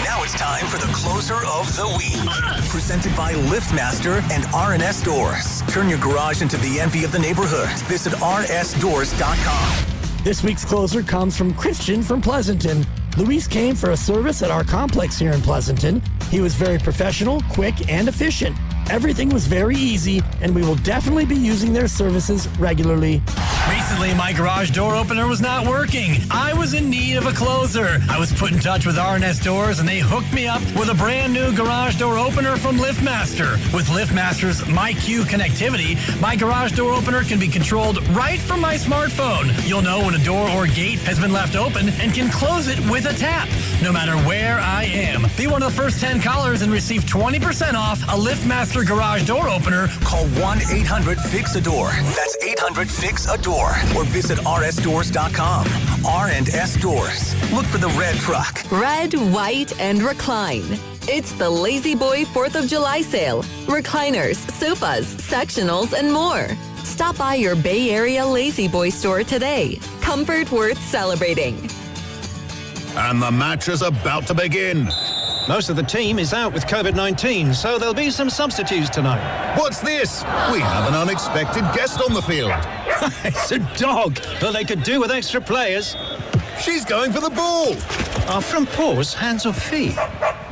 Now it's time for the closer of the week. Presented by LiftMaster and RNS Doors. Turn your garage into the envy of the neighborhood. Visit rnsdoors.com. This week's closer comes from Christian from Pleasanton. Luis came for a service at our complex here in Pleasanton. He was very professional, quick, and efficient. Everything was very easy, and we will definitely be using their services regularly. Recently, my garage door opener was not working. I was in need of a closer. I was put in touch with RNS Doors, and they hooked me up with a brand new garage door opener from LiftMaster. With LiftMaster's MyQ connectivity, my garage door opener can be controlled right from my smartphone. You'll know when a door or gate has been left open and can close it with a tap, no matter where I am. Be one of the first 10 callers and receive 20% off a LiftMaster garage door opener. Call 1-800-FIX-A-DOOR. That's 800-FIX-A-DOOR. Or visit rsdoors.com. R&S Doors. Look for the red truck. Red, white, and recline. It's the Lazy Boy 4th of July sale. Recliners, sofas, sectionals, and more. Stop by your Bay Area Lazy Boy store today. Comfort worth celebrating. And the match is about to begin. Most of the team is out with COVID-19, so there'll be some substitutes tonight. What's this? We have an unexpected guest on the field. It's a dog. Well, they could do with extra players. She's going for the ball. Are front paws hands or feet?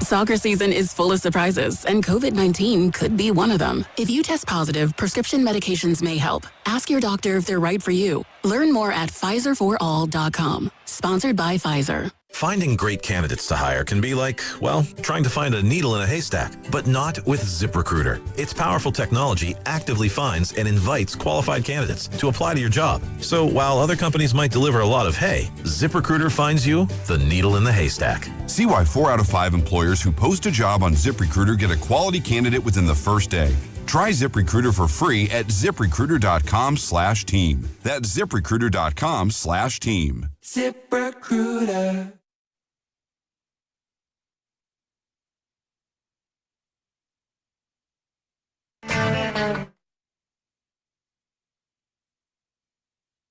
Soccer season is full of surprises, and COVID-19 could be one of them. If you test positive, prescription medications may help. Ask your doctor if they're right for you. Learn more at PfizerForAll.com. Sponsored by Pfizer. Finding great candidates to hire can be like, well, trying to find a needle in a haystack, but not with ZipRecruiter. Its powerful technology actively finds and invites qualified candidates to apply to your job. So while other companies might deliver a lot of hay, ZipRecruiter finds you the needle in the haystack. See why 4 out of 5 employers who post a job on ZipRecruiter get a quality candidate within the first day. Try ZipRecruiter for free at ZipRecruiter.com/team. That's ZipRecruiter.com/team. ZipRecruiter.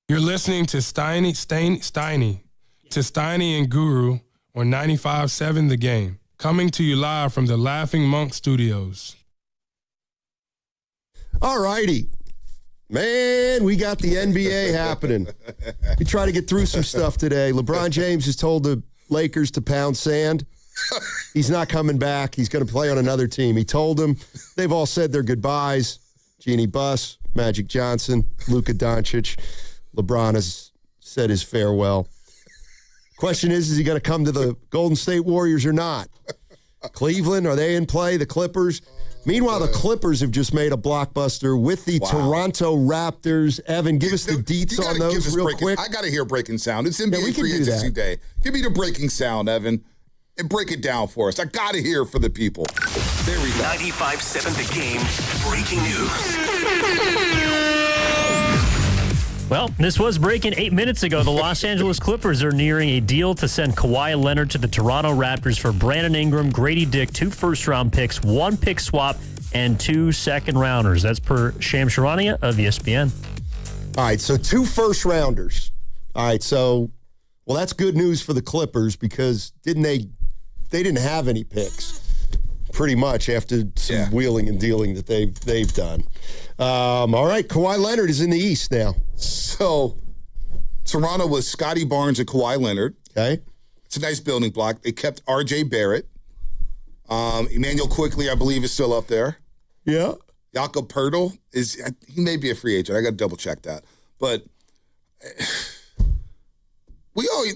You're listening to Steiny and Guru on 95.7 The Game. Coming to you live from the Laughing Monk Studios. All righty. Man, we got the NBA happening. We try to get through some stuff today. LeBron James has told the Lakers to pound sand. He's not coming back. He's going to play on another team. He told them. They've all said their goodbyes. Jeannie Buss, Magic Johnson, Luka Doncic. LeBron has said his farewell. Question is he going to come to the Golden State Warriors or not? Cleveland, are they in play? The Clippers? Meanwhile, the Clippers have just made a blockbuster with the Toronto Raptors. Evan, give us the deets on those real quick. I got to hear breaking sound. It's NBA Free Agency Day. Give me the breaking sound, Evan, and break it down for us. I got to hear for the people. There we go. 95.7 The Game. Breaking news. Well, this was breaking 8 minutes ago. The Los Angeles Clippers are nearing a deal to send Kawhi Leonard to the Toronto Raptors for Brandon Ingram, Grady Dick, 2 first-round picks, 1 pick swap, and 2 second-rounders. That's per Sham Charania of ESPN. All right, so 2 first-rounders. All right, so, well, that's good news for the Clippers because they didn't have any picks pretty much after some wheeling and dealing that they've done. All right, Kawhi Leonard is in the East now. So, Toronto was Scotty Barnes and Kawhi Leonard. Okay. It's a nice building block. They kept R.J. Barrett. Emmanuel Quickly, I believe, is still up there. Yeah. Jakob Poeltl he may be a free agent. I got to double check that. But we always,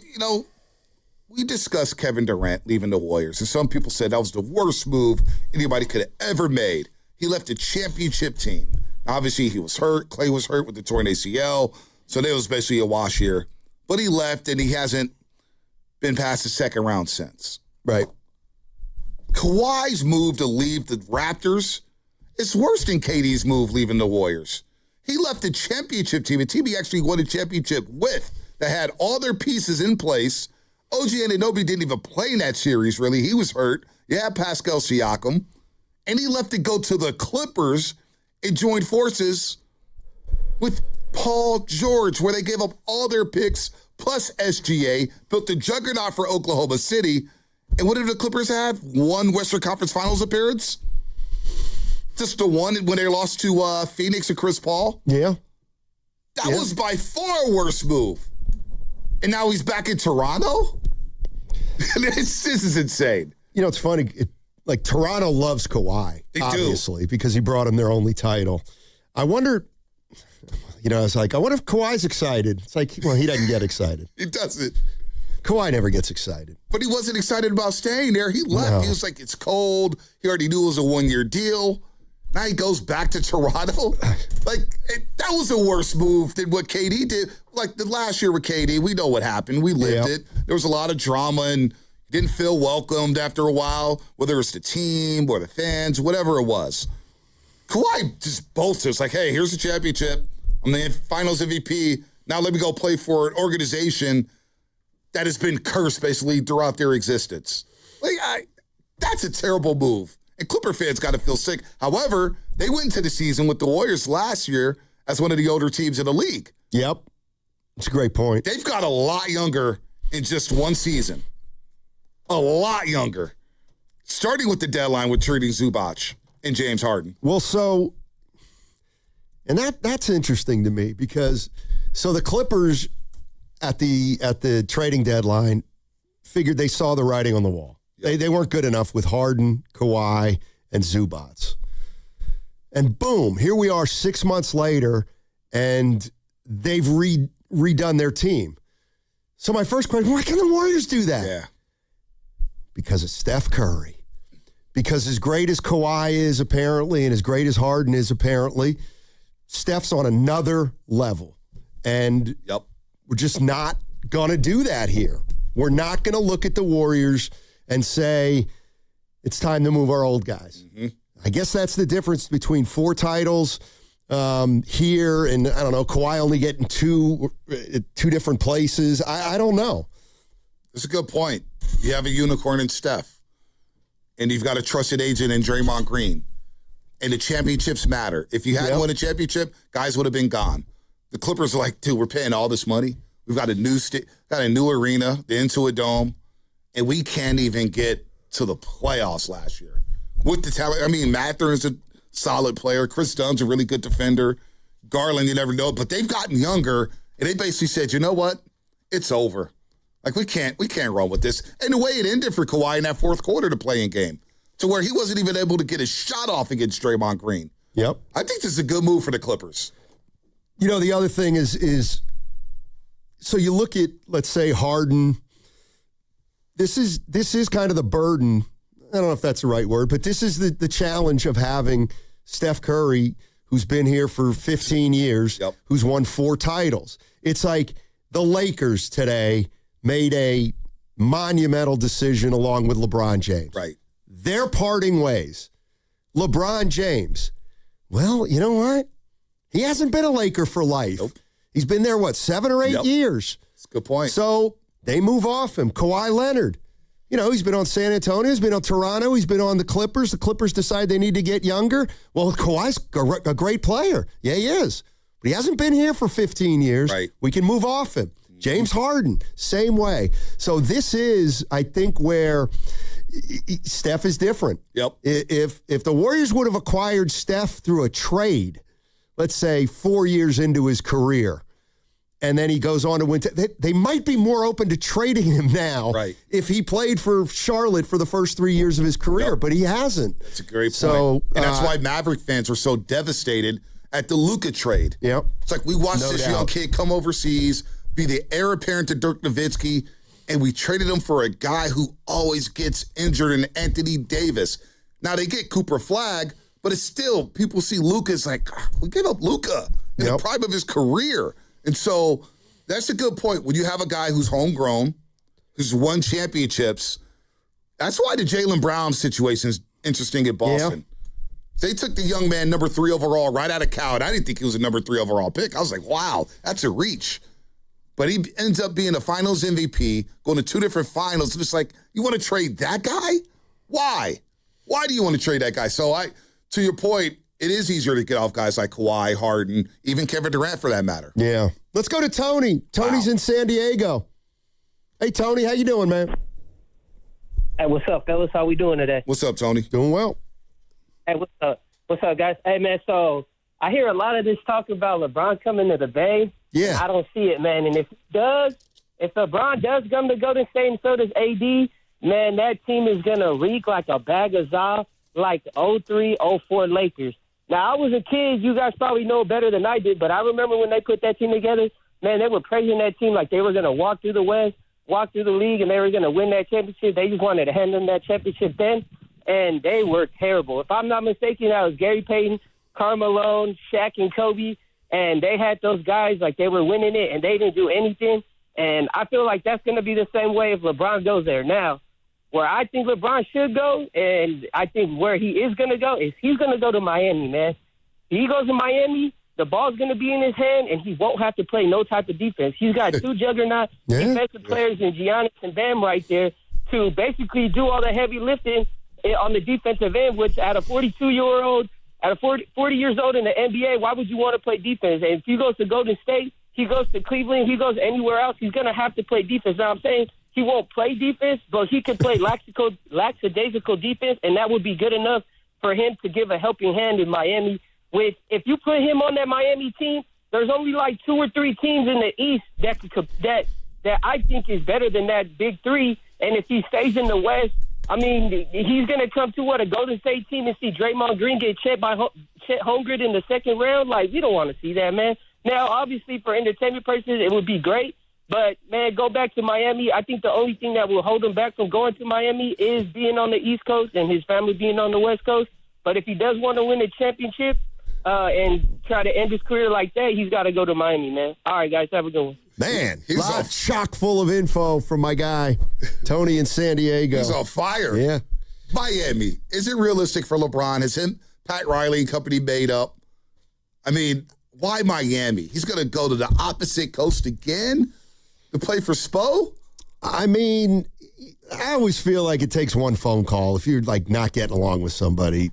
we discussed Kevin Durant leaving the Warriors, and some people said that was the worst move anybody could have ever made. He left a championship team. Obviously, he was hurt. Clay was hurt with the torn ACL, so that was basically a wash here. But he left, and he hasn't been past the second round since. Right. Kawhi's move to leave the Raptors is worse than KD's move leaving the Warriors. He left a championship team, a team he actually won a championship with, that had all their pieces in place. OG Anunoby didn't even play in that series, really. He was hurt. You had Pascal Siakam. And he left to go to the Clippers and join forces with Paul George, where they gave up all their picks plus SGA, built the juggernaut for Oklahoma City. And what did the Clippers have? 1 Western Conference Finals appearance? Just the one when they lost to Phoenix and Chris Paul? Yeah. That was by far a worse move. And now he's back in Toronto? This is insane. It's funny. Toronto loves Kawhi, obviously, because he brought him their only title. I wonder, it's like, I wonder if Kawhi's excited. It's like, well, he doesn't get excited. He doesn't. Kawhi never gets excited. But he wasn't excited about staying there. He left. No. He was like, it's cold. He already knew it was a 1-year deal. Now he goes back to Toronto. That was a worse move than what KD did. Like the last year with KD, we know what happened. We lived it. There was a lot of drama and didn't feel welcomed after a while, whether it's the team or the fans, whatever it was. Kawhi just bolsters, it's like, hey, here's the championship. I'm the finals MVP. Now let me go play for an organization that has been cursed basically throughout their existence. That's a terrible move. And Clipper fans got to feel sick. However, they went into the season with the Warriors last year as one of the older teams in the league. Yep. It's a great point. They've got a lot younger in just one season. A lot younger. Starting with the deadline with trading Zubac and James Harden. Well, and that's interesting to me because the Clippers at the trading deadline figured they saw the writing on the wall. Yep. They weren't good enough with Harden, Kawhi, and Zubac. And boom, here we are 6 months later, and they've redone their team. So my first question, why can the Warriors do that? Yeah. Because of Steph Curry. Because as great as Kawhi is apparently, and as great as Harden is apparently, Steph's on another level. And we're just not going to do that here. We're not going to look at the Warriors and say, it's time to move our old guys. Mm-hmm. I guess that's the difference between 4 titles here and, I don't know, Kawhi only getting 2 different places. I don't know. That's a good point. You have a unicorn in Steph, and you've got a trusted agent in Draymond Green, and the championships matter. If you hadn't won a championship, guys would have been gone. The Clippers are like, dude, we're paying all this money. We've got a new arena, the Intuit Dome, and we can't even get to the playoffs last year. With the talent, Mathurin's a solid player. Chris Dunn's a really good defender. Garland, you never know. But they've gotten younger, and they basically said, you know what? It's over. We can't run with this. And the way it ended for Kawhi in that fourth quarter, the play-in game, to where he wasn't even able to get a shot off against Draymond Green. Yep. I think this is a good move for the Clippers. The other thing is so you look at, let's say, Harden. This is kind of the burden. I don't know if that's the right word, but this is the challenge of having Steph Curry, who's been here for 15 years, who's won 4 titles. It's like the Lakers today made a monumental decision along with LeBron James. Right. They're parting ways. LeBron James, well, you know what? He hasn't been a Laker for life. Nope. He's been there, 7 or 8 years? That's a good point. So they move off him. Kawhi Leonard. He's been on San Antonio. He's been on Toronto. He's been on the Clippers. The Clippers decide they need to get younger. Well, Kawhi's a great player. Yeah, he is. But he hasn't been here for 15 years. Right. We can move off him. James Harden, same way. So this is, I think, where Steph is different. Yep. If the Warriors would have acquired Steph through a trade, let's say 4 years into his career, and then he goes on to win, they might be more open to trading him now if he played for Charlotte for the first 3 years of his career, but he hasn't. That's a great point. And that's why Maverick fans were so devastated at the Luka trade. Yep. It's like we watched this young kid come overseas, be the heir apparent to Dirk Nowitzki, and we traded him for a guy who always gets injured in Anthony Davis. Now, they get Cooper Flagg, but it's still, people see Luka as like, we gave up Luka in the prime of his career. And so that's a good point. When you have a guy who's homegrown, who's won championships, that's why the Jaylen Brown situation is interesting at Boston. They took the young man number 3 overall right out of Cal, and I didn't think he was a number 3 overall pick. I was like, wow, that's a reach. But he ends up being a finals MVP, going to 2 different finals. It's like, you want to trade that guy? Why? Why do you want to trade that guy? So to your point, it is easier to get off guys like Kawhi, Harden, even Kevin Durant for that matter. Yeah. Let's go to Tony. Tony's in San Diego. Hey, Tony, how you doing, man? Hey, what's up, fellas? How we doing today? What's up, Tony? Doing well. Hey, what's up? What's up, guys? Hey, man, so I hear a lot of this talk about LeBron coming to the Bay. Yeah. I don't see it, man. And if LeBron does come to Golden State and so does AD, man, that team is going to reek like a bag of za, like 03, 04 Lakers. Now, I was a kid. You guys probably know better than I did, but I remember when they put that team together, man, they were praising that team like they were going to walk through the West, walk through the league, and they were going to win that championship. They just wanted to hand them that championship then, and they were terrible. If I'm not mistaken, that was Gary Payton, Karl Malone, Shaq, and Kobe, and they had those guys like they were winning it, and they didn't do anything. And I feel like that's going to be the same way if LeBron goes there. Now, where I think LeBron should go, and I think where he is going to go, is he's going to go to Miami, man. If he goes to Miami, the ball's going to be in his hand, and he won't have to play no type of defense. He's got 2 juggernaut defensive players in Giannis and Bam right there to basically do all the heavy lifting on the defensive end, which at a 42-year-old, at a 40 years old in the NBA, why would you want to play defense? And if he goes to Golden State, he goes to Cleveland, he goes anywhere else, he's going to have to play defense. Now, I'm saying he won't play defense, but he can play lackadaisical defense, and that would be good enough for him to give a helping hand in Miami. If you put him on that Miami team, there's only like 2 or 3 teams in the East that I think is better than that big 3. And if he stays in the West, I mean, he's going to come to a Golden State team and see Draymond Green get Chet Holmgren in the second round. Like, we don't want to see that, man. Now, obviously, for entertainment purposes, it would be great. But, man, go back to Miami. I think the only thing that will hold him back from going to Miami is being on the East Coast and his family being on the West Coast. But if he does want to win a championship and try to end his career like that, he's got to go to Miami, man. All right, guys, have a good one. Man, he's chock full of info from my guy, Tony in San Diego. He's on fire. Yeah. Miami. Is it realistic for LeBron? Has Pat Riley and company made up? I mean, why Miami? He's going to go to the opposite coast again to play for Spo? I mean, I always feel like it takes one phone call. If you're, like, not getting along with somebody,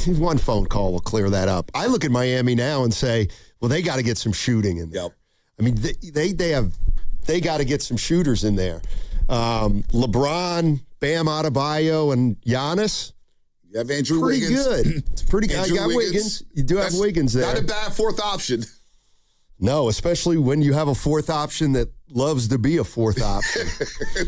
one phone call will clear that up. I look at Miami now and say, well, they got to get some shooting in there. Yep. I mean, they got to get some shooters in there. LeBron, Bam Adebayo, and Giannis. You have Andrew pretty Wiggins. Good. It's pretty good. You got Wiggins. You do have Wiggins there. Not a bad 4th option. No, especially when you have a 4th option that loves to be a 4th option.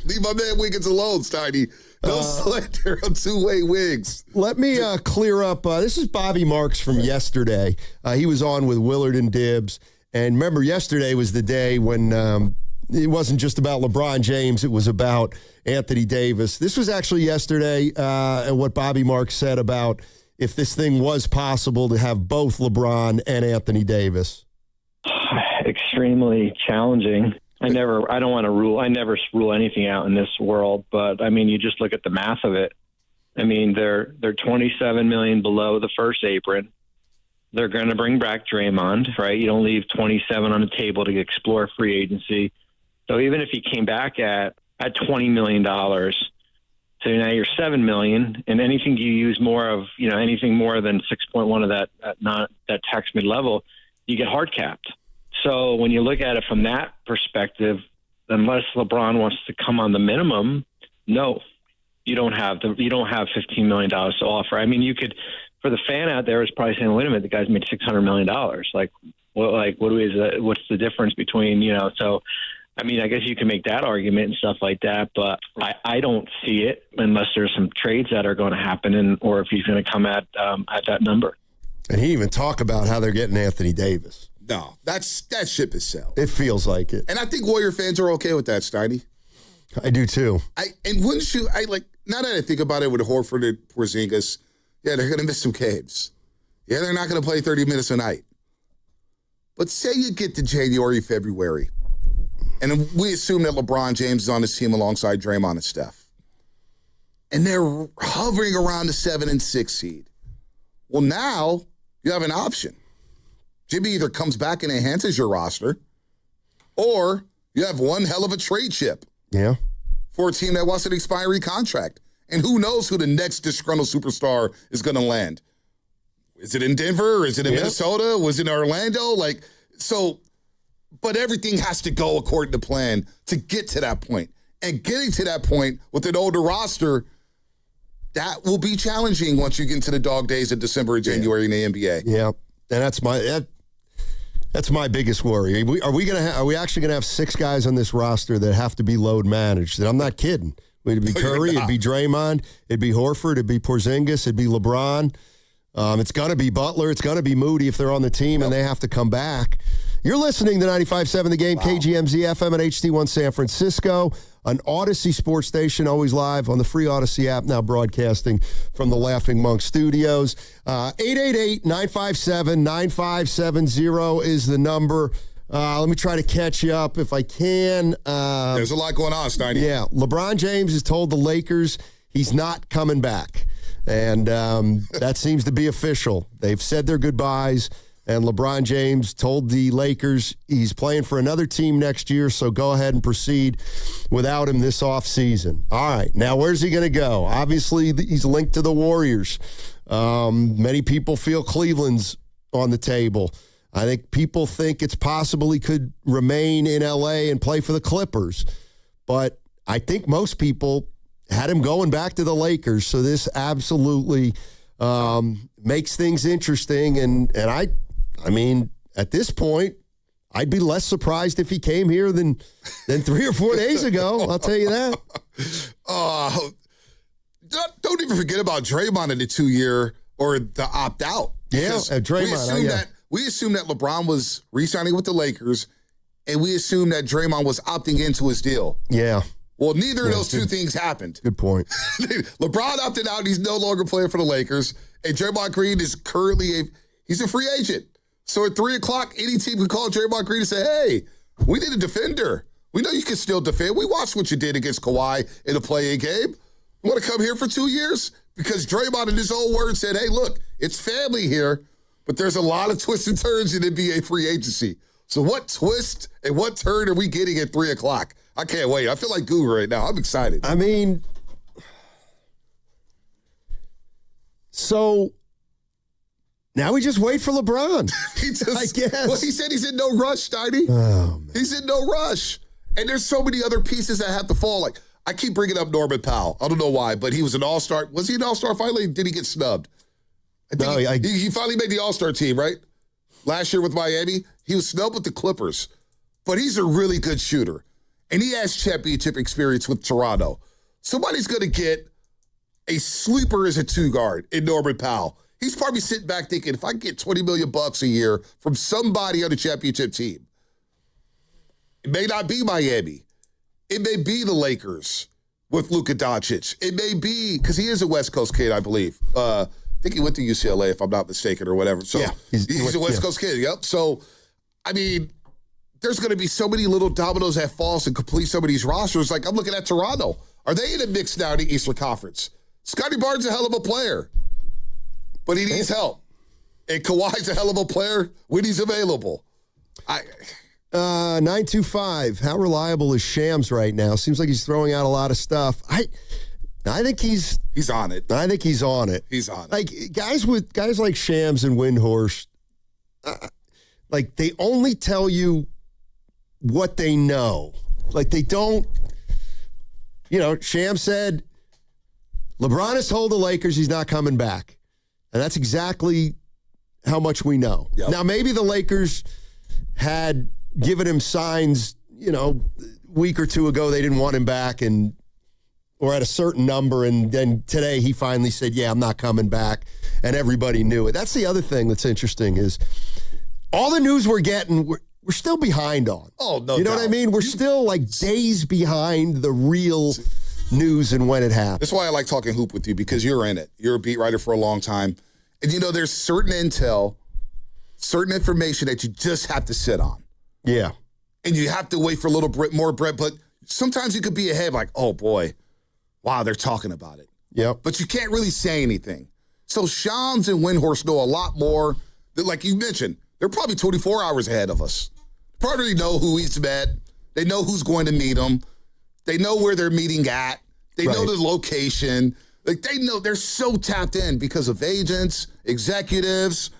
Leave my man Wiggins alone, Steiny. No slander on two-way Wiggs. Let me clear up. This is Bobby Marks from yesterday. He was on with Willard and Dibbs. And remember, yesterday was the day when it wasn't just about LeBron James. It was about Anthony Davis. This was actually yesterday what Bobby Marks said about if this thing was possible to have both LeBron and Anthony Davis. Extremely challenging. I never rule anything out in this world, but I mean, you just look at the math of it. I mean, they're $27 million below the first apron. They're going to bring back Draymond, right? You don't leave 27 on the table to explore free agency. So even if he came back at $20 million, so now you're $7 million, and anything you use more of, anything more than 6.1 of that tax mid-level, you get hard capped. So when you look at it from that perspective, unless LeBron wants to come on the minimum, no, you don't have $15 million to offer. I mean, you could, for the fan out there, is probably saying, wait a minute, the guy's made $600 million. What's the difference between, so, I mean, I guess you can make that argument and stuff like that, but I don't see it unless there's some trades that are going to happen, or if he's going to come at that number. And he even talked about how they're getting Anthony Davis. No, that ship is sailed. It feels like it. And I think Warrior fans are okay with that, Steiny. I do too. Now that I think about it with Horford and Porzingis, yeah, they're going to miss some games. Yeah, they're not going to play 30 minutes a night. But say you get to January, February, and we assume that LeBron James is on this team alongside Draymond and Steph, and they're hovering around the 7 and 6 seed. Well, now you have an option. Jimmy either comes back and enhances your roster, or you have one hell of a trade chip. Yeah. For a team that wants an expiring contract. And who knows who the next disgruntled superstar is going to land. Is it in Denver? Is it in Minnesota? Was it in Orlando? But everything has to go according to plan to get to that point. And getting to that point with an older roster, that will be challenging once you get into the dog days of December and January in the NBA. Yeah. And that's my biggest worry. Are we actually going to have 6 guys on this roster that have to be load managed? And I'm not kidding. It'd be Curry, it'd be Draymond, it'd be Horford, it'd be Porzingis, it'd be LeBron. It's going to be Butler. It's going to be Moody if they're on the team and they have to come back. You're listening to 95.7 The Game, KGMZ FM at HD1 San Francisco, an Odyssey sports station, always live on the free Odyssey app, now broadcasting from the Laughing Monk Studios. 888-957-9570 is the number. Let me try to catch you up if I can. There's a lot going on, Steiny. Yeah, LeBron James has told the Lakers he's not coming back. And that seems to be official. They've said their goodbyes, and LeBron James told the Lakers he's playing for another team next year, so go ahead and proceed without him this offseason. All right, now where's he going to go? Obviously, he's linked to the Warriors. Many people feel Cleveland's on the table. I think people think it's possible he could remain in L.A. and play for the Clippers. But I think most people had him going back to the Lakers, so this absolutely makes things interesting. And I mean, at this point, I'd be less surprised if he came here than 3 or 4 days ago. I'll tell you that. Don't even forget about Draymond in the 2-year or the opt-out. Yeah, Draymond. We assumed that LeBron was re-signing with the Lakers, and we assumed that Draymond was opting into his deal. Yeah. Well, neither of those two things happened. Good point. LeBron opted out. He's no longer playing for the Lakers. And Draymond Green is currently he's a free agent. So at 3 o'clock, any team can call Draymond Green and say, hey, we need a defender. We know you can still defend. We watched what you did against Kawhi in a play-in game. You want to come here for 2 years? Because Draymond in his own words said, hey, look, it's family here, but there's a lot of twists and turns in NBA free agency. So what twist and what turn are we getting at 3 o'clock? I can't wait. I feel like Guru right now. I'm excited. I mean, so now we just wait for LeBron. I guess. Well, he said he's in no rush, Steiny. Oh, he's in no rush. And there's so many other pieces that have to fall. Like, I keep bringing up Norman Powell. I don't know why, but he was an all-star. Was he an all-star finally? Did he get snubbed? He finally made the all-star team, right? Last year with Miami. He was snubbed with the Clippers. But he's a really good shooter. And he has championship experience with Toronto. Somebody's going to get a sleeper as a 2-guard in Norman Powell. He's probably sitting back thinking, if I get $20 million a year from somebody on the championship team, it may not be Miami. It may be the Lakers with Luka Doncic. It may be, because he is a West Coast kid, I believe. I think he went to UCLA, if I'm not mistaken, or whatever. So yeah, he's a West Coast kid, yep. So, I mean, there's going to be so many little dominoes that falls and complete some of these rosters. Like, I'm looking at Toronto. Are they in the mix now in the Eastern Conference? Scotty Barnes is a hell of a player, but he needs help. And Kawhi's a hell of a player when he's available. 925. How reliable is Shams right now? Seems like he's throwing out a lot of stuff. I think he's on it. I think he's on it. He's on it. Like guys like Shams and Windhorst, like they only tell you what they know. Like they don't. Shams said LeBron has told the Lakers he's not coming back, and that's exactly how much we know. Yep. Now maybe the Lakers had given him signs, a week or two ago they didn't want him back or at a certain number, and then today he finally said, yeah, I'm not coming back, and everybody knew it. That's the other thing that's interesting is all the news we're getting, we're still behind on. Oh, no You know doubt. what I mean? We're still like days behind the real news and when it happens. That's why I like talking hoop with you, because you're in it. You're a beat writer for a long time. And there's certain intel, certain information that you just have to sit on. Yeah. And you have to wait for a little more bread, but sometimes you could be ahead like, oh boy, wow, they're talking about it. Yep. But you can't really say anything. So Shams and Windhorst know a lot more. Like you mentioned, they're probably 24 hours ahead of us. Probably know who he's met. They know who's going to meet him. They know where they're meeting at. They know the location. Like they know, they're so tapped in because of agents, executives,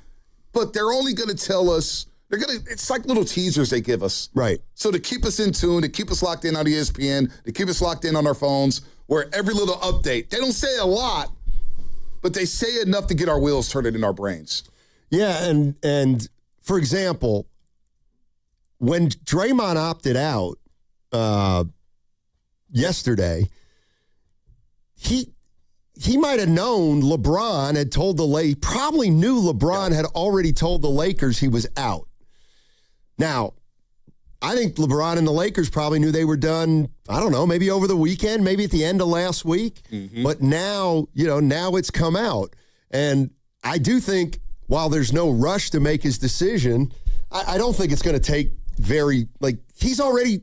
but they're only going to tell us, it's like little teasers they give us. Right. So to keep us in tune, to keep us locked in on ESPN, to keep us locked in on our phones, where every little update, they don't say a lot, but they say enough to get our wheels turning in our brains. Yeah, and for example, when Draymond opted out yesterday, he might have known LeBron had told the Lakers, probably knew LeBron had already told the Lakers he was out. Now, I think LeBron and the Lakers probably knew they were done, I don't know, maybe over the weekend, maybe at the end of last week. Mm-hmm. But now, now it's come out. And I do think while there's no rush to make his decision, I don't think it's going to take he's already,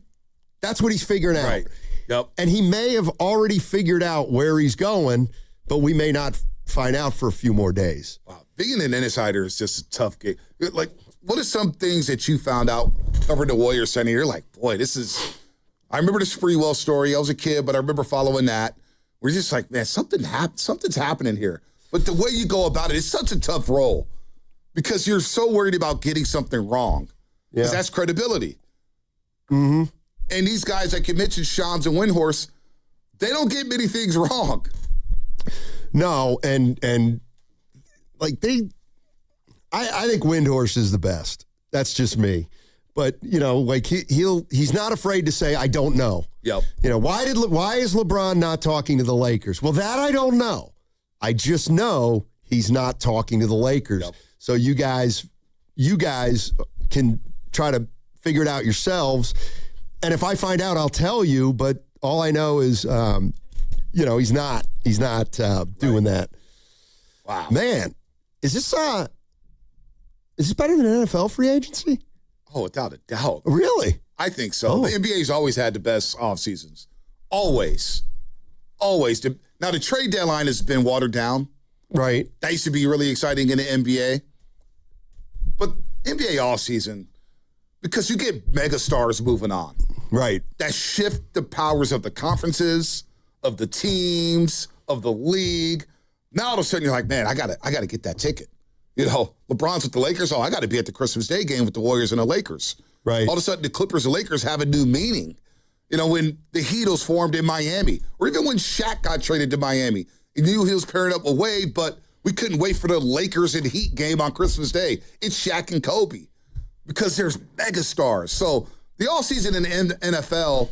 that's what he's figuring out. Right. Yep. And he may have already figured out where he's going, but we may not find out for a few more days. Wow. Being an insider is just a tough gig. Like, what are some things that you found out covering the Warriors Center? You're like, boy, I remember the Sprewell story. I was a kid, but I remember following that. We're just like, man, something's happening here. But the way you go about it is such a tough role because you're so worried about getting something wrong. Because that's credibility. Mm-hmm. And these guys, like you mentioned, Shams and Windhorst, they don't get many things wrong. No, and like I think Windhorst is the best. That's just me. But like he's not afraid to say I don't know. Yep. Why is LeBron not talking to the Lakers? Well, that I don't know. I just know he's not talking to the Lakers. Yep. So you guys can try to figure it out yourselves. And if I find out, I'll tell you. But all I know is, he's not doing that. Wow, man, is this better than NFL free agency? Oh, without a doubt. Really? I think so. Oh. The NBA's always had the best off seasons. Always. Now the trade deadline has been watered down. Right. That used to be really exciting in the NBA. But NBA off season, because you get mega stars moving on. Right. That shift the powers of the conferences, of the teams, of the league. Now all of a sudden you're like, man, I gotta get that ticket. LeBron's with the Lakers. Oh, I got to be at the Christmas Day game with the Warriors and the Lakers. Right. All of a sudden the Clippers and Lakers have a new meaning. When the Heat was formed in Miami, or even when Shaq got traded to Miami, he knew he was pairing up with Wade, but we couldn't wait for the Lakers and Heat game on Christmas Day. It's Shaq and Kobe because there's mega stars. So the offseason in the NFL,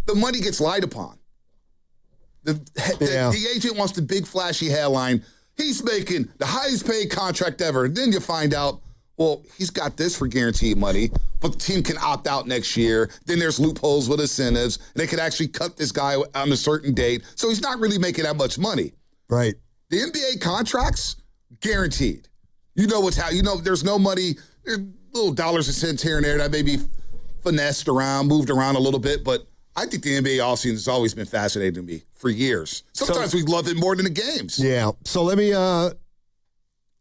the money gets lied upon. The agent wants the big flashy headline. He's making the highest paid contract ever. And then you find out, well, he's got this for guaranteed money, but the team can opt out next year. Then there's loopholes with incentives. And they could actually cut this guy on a certain date. So he's not really making that much money. Right. The NBA contracts, guaranteed. There's no money, little dollars and cents here and there that may be finessed around, moved around a little bit, but I think the NBA offseason has always been fascinating to me for years. Sometimes we love it more than the games. Yeah. So let me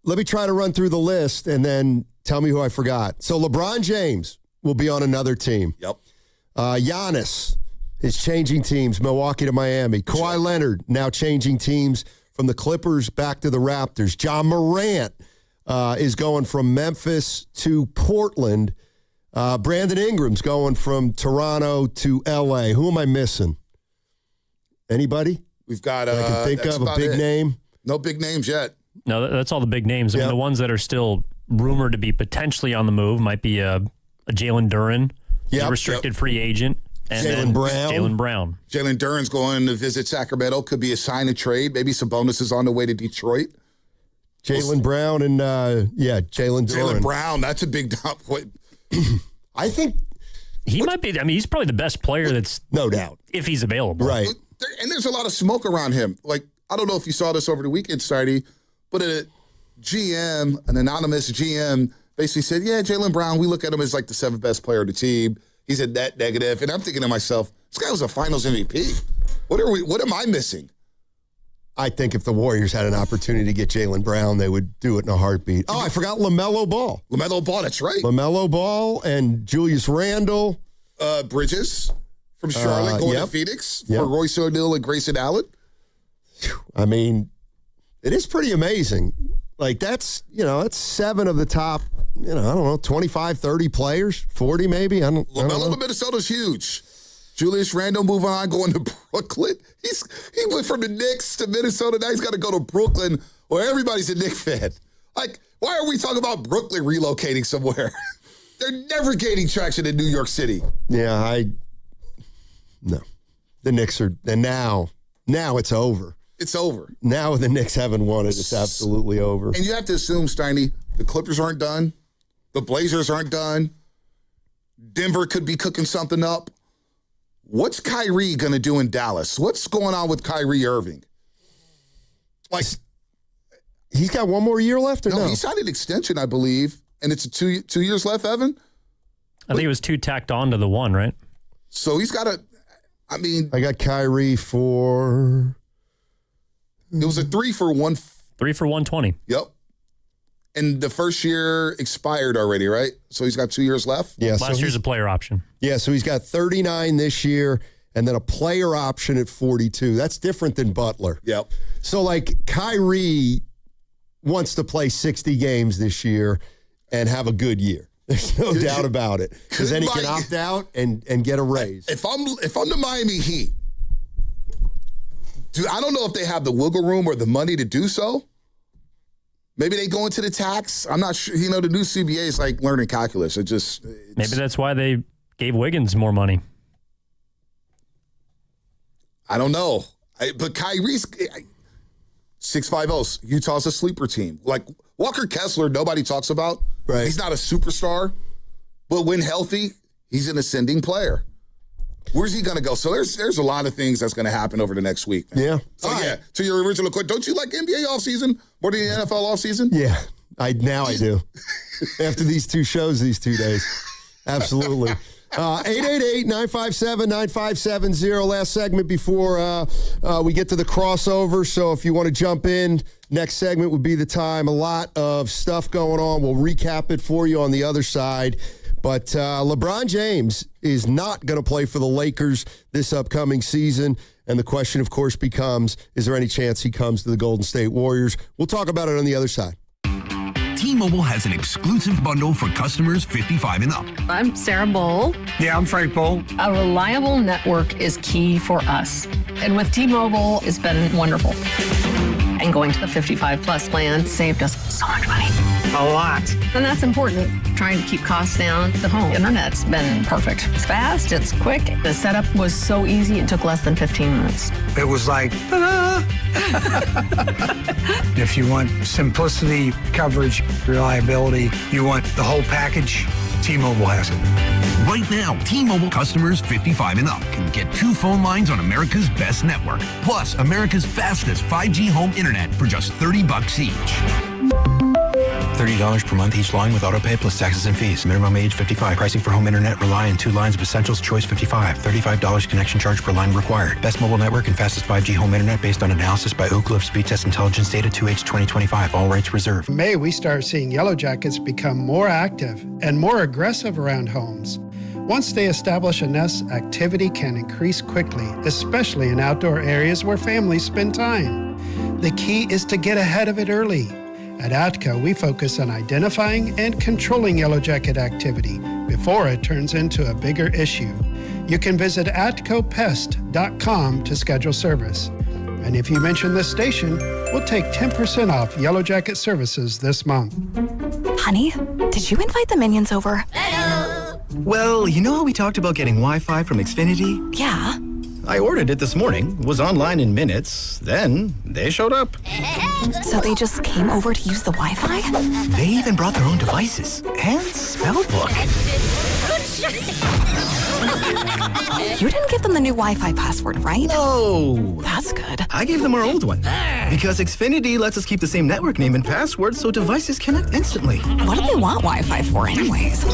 let me try to run through the list and then tell me who I forgot. So LeBron James will be on another team. Yep. Giannis is changing teams, Milwaukee to Miami. Kawhi Leonard now changing teams from the Clippers back to the Raptors. John Morant is going from Memphis to Portland. Brandon Ingram's going from Toronto to L.A. Who am I missing? Anybody? We've got I can think of a big name. No big names yet. No, that's all the big names. I mean, the ones that are still rumored to be potentially on the move might be a Jalen Duren, a restricted free agent, and Jalen Brown. Jalen Duren's going to visit Sacramento. Could be a sign and trade. Maybe some bonuses on the way to Detroit. Jalen Brown and Jalen Duren. Jalen Brown, that's a big I think he might be. I mean, he's probably the best player that's no doubt if he's available. Right. And there's a lot of smoke around him. Like, I don't know if you saw this over the weekend, Sardi, but an anonymous GM, basically said, yeah, Jalen Brown, we look at him as like the 7th best player of the team. He's a net negative. And I'm thinking to myself, this guy was a finals MVP. What am I missing? I think if the Warriors had an opportunity to get Jalen Brown, they would do it in a heartbeat. Oh, I forgot LaMelo Ball. LaMelo Ball, that's right. LaMelo Ball and Julius Randle. Bridges from Charlotte going to Phoenix for Royce O'Neal and Grayson Allen. I mean, it is pretty amazing. Like, that's 7 of the top, I don't know, 25, 30 players, 40 maybe. LaMelo to Minnesota's huge. Julius Randle moving on, going to Brooklyn. He went from the Knicks to Minnesota. Now he's got to go to Brooklyn where everybody's a Knicks fan. Like, why are we talking about Brooklyn relocating somewhere? They're never gaining traction in New York City. Yeah, no. The Knicks are, and now it's over. It's over. Now the Knicks haven't won it. It's absolutely over. And you have to assume, Steiny, the Clippers aren't done. The Blazers aren't done. Denver could be cooking something up. What's Kyrie going to do in Dallas? What's going on with Kyrie Irving? Like, he's got one more year left, or no? He signed an extension, I believe, and it's 2 years left, Evan? I think it was 2 tacked on to the 1, right? So he's got I got Kyrie for... It was a 3 for 1. 3 for 120. Yep. And the first year expired already, right? So he's got 2 years left? Yeah. Last year's a player option. Yeah, so he's got 39 this year and then a player option at 42. That's different than Butler. Yep. So, like, Kyrie wants to play 60 games this year and have a good year. There's no doubt about it. Because then he can opt out and get a raise. If I'm the Miami Heat, I don't know if they have the wiggle room or the money to do so. Maybe they go into the tax. I'm not sure. The new CBA is like learning calculus. Maybe that's why they gave Wiggins more money. I don't know. But Kyrie's 650. Utah's a sleeper team. Like Walker Kessler, nobody talks about. Right. He's not a superstar, but when healthy, he's an ascending player. Where's he going to go? So there's a lot of things that's going to happen over the next week, man. Yeah. So, to your original question, don't you like NBA offseason more than the NFL offseason? Yeah. I do. After these 2 shows these 2 days. Absolutely. 888-957-9570. Last segment before we get to the crossover. So if you want to jump in, next segment would be the time. A lot of stuff going on. We'll recap it for you on the other side. But LeBron James is not going to play for the Lakers this upcoming season. And the question, of course, becomes, is there any chance he comes to the Golden State Warriors? We'll talk about it on the other side. T-Mobile has an exclusive bundle for customers 55 and up. I'm Sarah Bowl. Yeah, I'm Frank Bowl. A reliable network is key for us. And with T-Mobile, it's been wonderful. And going to the 55-plus plan saved us so much money. A lot. And that's important. Trying to keep costs down. The home internet's been perfect. It's fast, it's quick. The setup was so easy, it took less than 15 minutes. It was like, ta-da! If you want simplicity, coverage, reliability, you want the whole package, T-Mobile has it. Right now, T-Mobile customers 55 and up can get 2 phone lines on America's best network, plus America's fastest 5G home internet for just $30 each. $30 per month each line with autopay plus taxes and fees. Minimum age 55. Pricing for home internet rely on 2 lines of Essentials Choice 55. $35 connection charge per line required. Best mobile network and fastest 5G home internet based on analysis by Ookla of Speed Test Intelligence data 2H 2025. All rights reserved. In May, we start seeing yellow jackets become more active and more aggressive around homes. Once they establish a nest, activity can increase quickly, especially in outdoor areas where families spend time. The key is to get ahead of it early. At ATCO, we focus on identifying and controlling yellow jacket activity before it turns into a bigger issue. You can visit atcopest.com to schedule service. And if you mention this station, we'll take 10% off yellow jacket services this month. Honey, did you invite the minions over? Well, you know how we talked about getting Wi-Fi from Xfinity? Yeah. I ordered it this morning, was online in minutes, then they showed up. So they just came over to use the Wi-Fi? They even brought their own devices and spell book. You didn't give them the new Wi-Fi password, right? No. That's good. I gave them our old one. Because Xfinity lets us keep the same network name and password so devices connect instantly. What do they want Wi-Fi for anyways?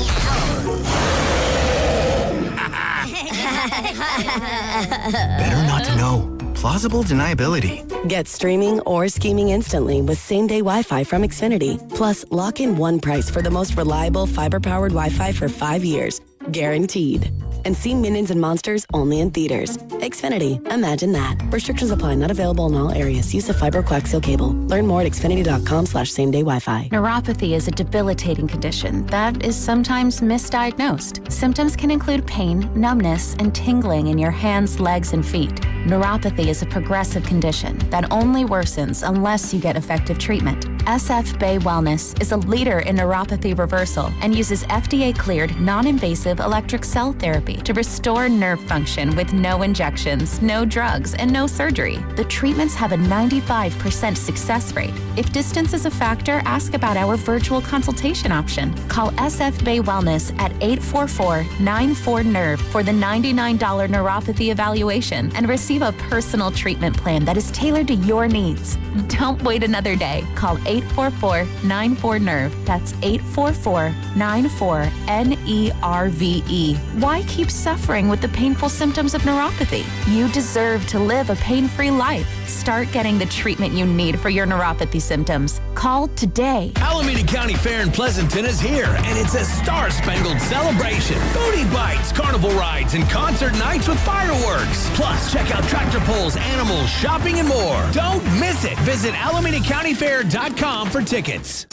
Better not to know. Plausible deniability. Get streaming or scheming instantly with same-day Wi-Fi from Xfinity. Plus, lock in one price for the most reliable fiber-powered Wi-Fi for 5 years. Guaranteed. And see Minions and Monsters only in theaters. Xfinity. Imagine that. Restrictions apply. Not available in all areas. Use of fiber coaxial cable. Learn more at xfinity.com/same-day Wi-Fi. Neuropathy is a debilitating condition that is sometimes misdiagnosed. Symptoms can include pain, numbness, and tingling in your hands, legs, and feet. Neuropathy is a progressive condition that only worsens unless you get effective treatment. SF Bay Wellness is a leader in neuropathy reversal and uses FDA-cleared, non-invasive electric cell therapy to restore nerve function with no injections, no drugs, and no surgery. The treatments have a 95% success rate. If distance is a factor, ask about our virtual consultation option. Call SF Bay Wellness at 844-94-NERVE for the $99 neuropathy evaluation and receive a personal treatment plan that is tailored to your needs. Don't wait another day. Call 844-94-NERVE. That's 844-94-NERVE. Why keep suffering with the painful symptoms of neuropathy? You deserve to live a pain-free life. Start getting the treatment you need for your neuropathy symptoms. Call today. Alameda County Fair in Pleasanton is here, and it's a star-spangled celebration. Foodie bites, carnival rides, and concert nights with fireworks. Plus, check out tractor pulls, animals, shopping, and more. Don't miss it. Visit AlamidaCountyFair.com for tickets.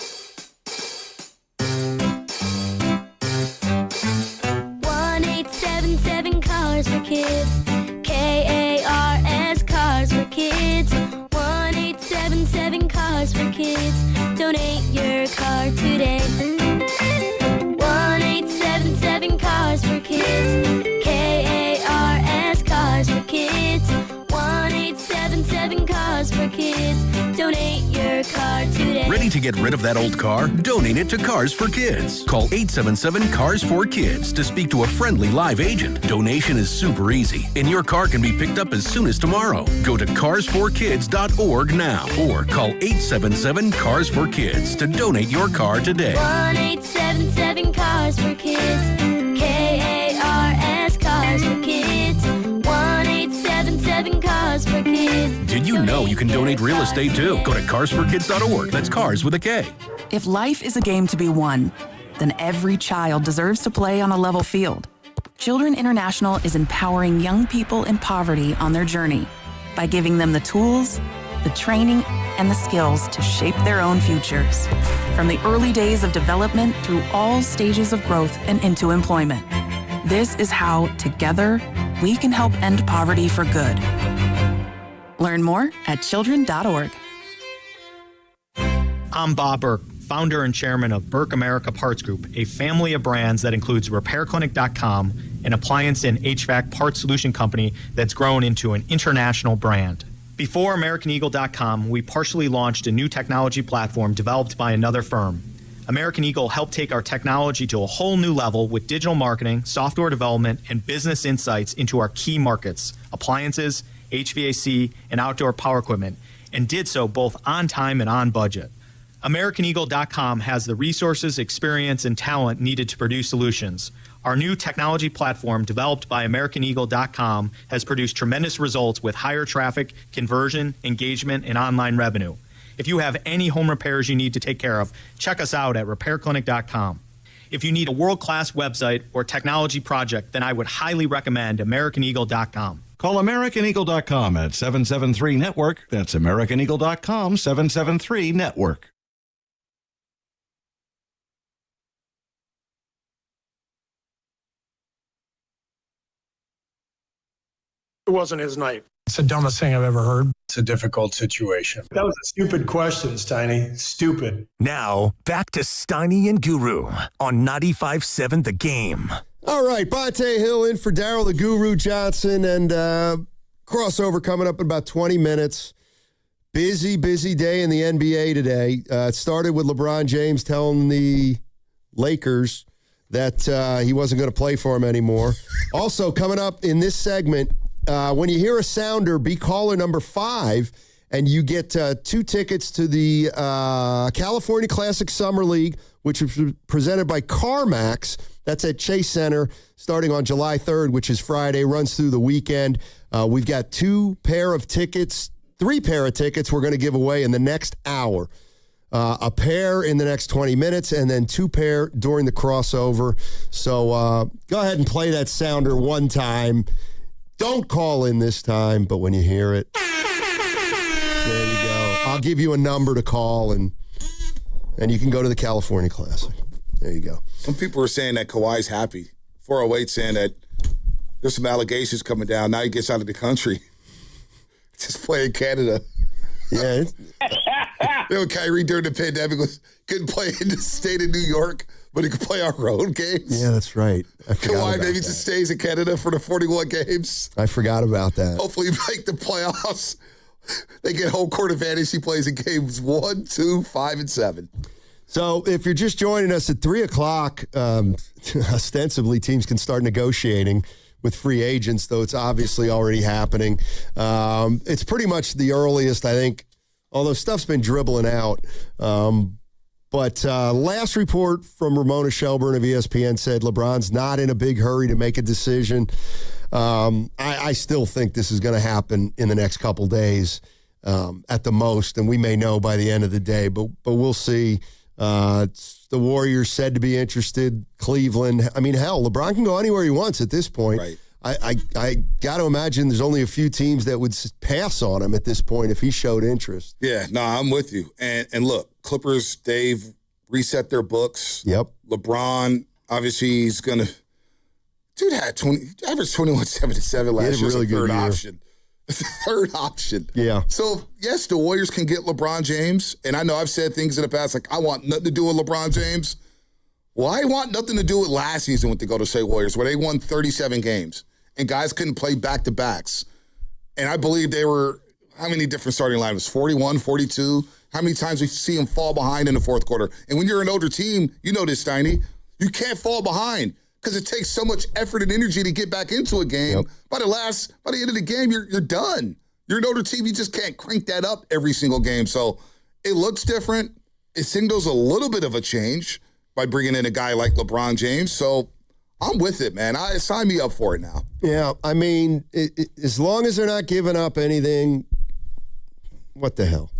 1-877 Cars for Kids. KARS Cars for Kids. 1-877 Cars for Kids. Donate your car today. 1-877 Cars for Kids. KARS Cars for Kids. 1-877 Cars for Kids. Donate your car today. Ready to get rid of that old car? Donate it to Cars for Kids. Call 877 Cars for Kids to speak to a friendly live agent. Donation is super easy, and your car can be picked up as soon as tomorrow. Go to carsforkids.org now or call 877 Cars for Kids to donate your car today. 1-877 Cars for Kids. KARS Cars for Kids. 1-877 Cars for Kids. Did you know you can donate real estate too? Go to carsforkids.org. That's cars with a K. If life is a game to be won, then every child deserves to play on a level field. Children International is empowering young people in poverty on their journey by giving them the tools, the training, and the skills to shape their own futures. From the early days of development through all stages of growth and into employment. This is how, together, we can help end poverty for good. Learn more at children.org. I'm Bob Burke, founder and chairman of Burke America Parts Group, a family of brands that includes RepairClinic.com, an appliance and HVAC parts solution company that's grown into an international brand. Before AmericanEagle.com, we partially launched a new technology platform developed by another firm. American Eagle helped take our technology to a whole new level with digital marketing, software development, and business insights into our key markets, appliances, HVAC, and outdoor power equipment, and did so both on time and on budget. AmericanEagle.com has the resources, experience, and talent needed to produce solutions. Our new technology platform, developed by AmericanEagle.com, has produced tremendous results with higher traffic, conversion, engagement, and online revenue. If you have any home repairs you need to take care of, check us out at RepairClinic.com. If you need a world-class website or technology project, then I would highly recommend AmericanEagle.com. Call AmericanEagle.com at 773-NETWORK. That's AmericanEagle.com, 773-NETWORK. It wasn't his night. It's the dumbest thing I've ever heard. It's a difficult situation. That was a stupid question, Steiny. Stupid. Now, back to Steiny and Guru on 95.7 The Game. All right, Bonte Hill in for Daryl the Guru Johnson, and crossover coming up in about 20 minutes. Busy day in the NBA today. It started with LeBron James telling the Lakers that he wasn't going to play for him anymore. Also, coming up in this segment, when you hear a sounder, be caller number 5, and you get 2 tickets to the California Classic Summer League, which is presented by CarMax. That's at Chase Center starting on July 3rd, which is Friday, runs through the weekend. We've got 3 pair of tickets we're going to give away in the next hour. A pair in the next 20 minutes, and then 2 pair during the crossover. So go ahead and play that sounder one time. Don't call in this time, but when you hear it, there you go. I'll give you a number to call, and you can go to the California Classic. There you go. Some people are saying that Kawhi's happy. 408 saying that there's some allegations coming down. Now he gets out of the country. Just play in Canada. Yeah. You know, Kyrie during the pandemic couldn't play in the state of New York, but he could play our road games. Yeah, that's right. Kawhi maybe just stays in Canada for the 41 games. I forgot about that. Hopefully, make the playoffs. They get home court advantage. He plays in games 1, 2, 5, and 7. So if you're just joining us at 3 o'clock, ostensibly teams can start negotiating with free agents, though it's obviously already happening. It's pretty much the earliest, I think, although stuff's been dribbling out. But last report from Ramona Shelburne of ESPN said LeBron's not in a big hurry to make a decision. I still think this is going to happen in the next couple days at the most, and we may know by the end of the day, but we'll see. The Warriors said to be interested. Cleveland. I mean, hell, LeBron can go anywhere he wants at this point. Right. I got to imagine there's only a few teams that would pass on him at this point if he showed interest. Yeah, no, I'm with you. And look, Clippers, they've reset their books. Yep. LeBron, obviously, he's going to – dude had averaged 21, 7, and 7 last year. Really good year. Option. It's the third option. Yeah. So, yes, the Warriors can get LeBron James. And I know I've said things in the past like, I want nothing to do with LeBron James. Well, I want nothing to do with last season with the Golden State Warriors, where they won 37 games and guys couldn't play back-to-backs. And I believe they were, how many different starting lineups? 41, 42? How many times we see them fall behind in the fourth quarter? And when you're an older team, you know this, Steiny, you can't fall behind because it takes so much effort and energy to get back into a game. Yep. By the end of the game, you're done. You're an older team. You just can't crank that up every single game. So it looks different. It signals a little bit of a change by bringing in a guy like LeBron James. So I'm with it, man. Sign me up for it now. Yeah, I mean, as long as they're not giving up anything, what the hell?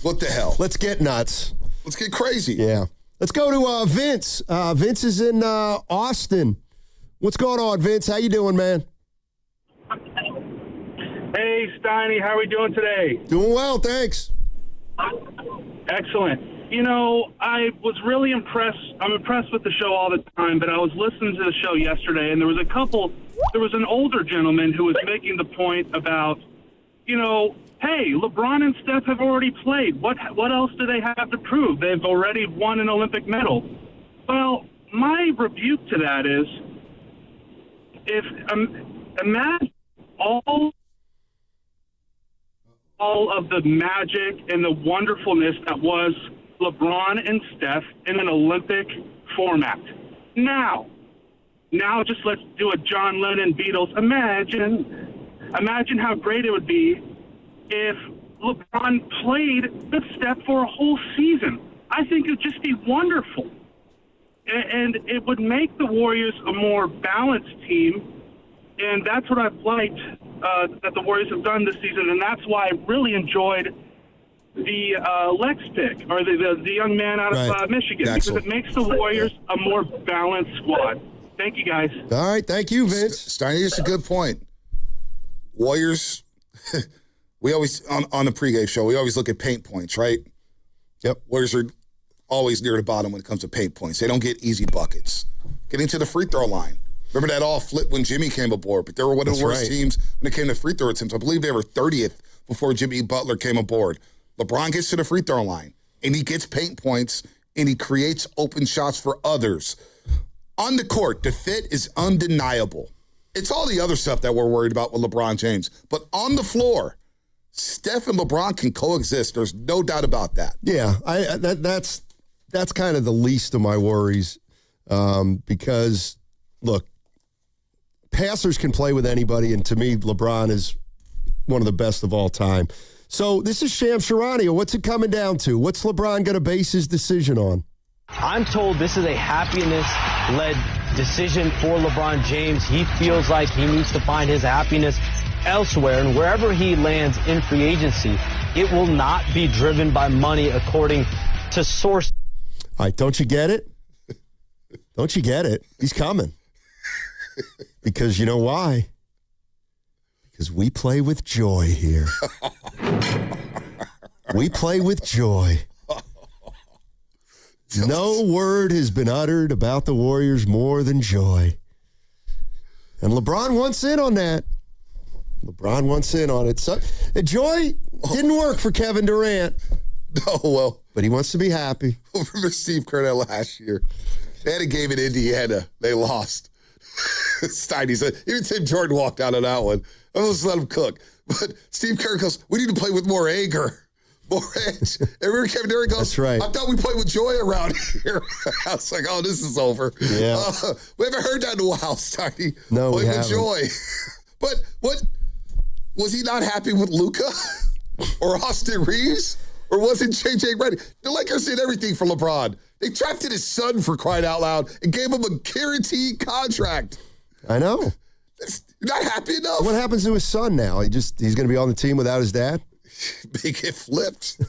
What the hell? Let's get nuts. Let's get crazy. Yeah. Let's go to Vince. Vince is in Austin. What's going on, Vince? How you doing, man? Hey, Steiny. How are we doing today? Doing well, thanks. Excellent. You know, I was really impressed. I'm impressed with the show all the time, but I was listening to the show yesterday, and there was an older gentleman who was making the point about, you know, hey, LeBron and Steph have already played. What else do they have to prove? They've already won an Olympic medal. Well, my rebuke to that is, imagine all of the magic and the wonderfulness that was LeBron and Steph in an Olympic format. Now just let's do a John Lennon Beatles. Imagine how great it would be if LeBron played with Steph for a whole season. I think it would just be wonderful. And it would make the Warriors a more balanced team. And that's what I've liked that the Warriors have done this season. And that's why I really enjoyed the Lex pick, or the young man out of Michigan, because it makes the Warriors a more balanced squad. Thank you, guys. All right. Thank you, Vince. Steiny, it's a good point. Warriors, we always, on the pregame show, we always look at paint points, right? Yep. Warriors are always near the bottom when it comes to paint points. They don't get easy buckets. Getting to the free throw line. Remember that all flipped when Jimmy came aboard, but they were one of the worst teams when it came to free throw attempts. I believe they were 30th before Jimmy Butler came aboard. LeBron gets to the free throw line, and he gets paint points, and he creates open shots for others. On the court, the fit is undeniable. It's all the other stuff that we're worried about with LeBron James. But on the floor, Steph and LeBron can coexist. There's no doubt about that. Yeah, that's kind of the least of my worries because, look, passers can play with anybody, and to me, LeBron is one of the best of all time. So this is Sham Sharania. What's it coming down to? What's LeBron going to base his decision on? I'm told this is a happiness-led decision for LeBron James. He feels like he needs to find his happiness elsewhere, and wherever he lands in free agency, it will not be driven by money, according to sources. All right, don't you get it? Don't you get it? He's coming. Because you know why? Because we play with joy here. We play with joy. No word has been uttered about the Warriors more than joy. And LeBron wants in on that. LeBron wants in on it. So, joy didn't work for Kevin Durant. Oh, well. But he wants to be happy. Remember Steve Kerr last year? They had a game in Indiana. They lost. Steiny said, even Tim Jordan walked out on that one. I almost let him cook. But Steve Kerr goes, we need to play with more anger. More edge. And remember Kevin Durant goes, that's right. I thought we played with joy around here. I was like, oh, this is over. Yeah. We haven't heard that in a while, Steiny. No, play we with haven't. joy. But what, was he not happy with Luka or Austin Reeves? Or was it J.J. Redick? The Lakers did everything for LeBron. They drafted his son, for crying out loud, and gave him a guaranteed contract. I know. You're not happy enough? What happens to his son now? He's going to be on the team without his dad? They get flipped.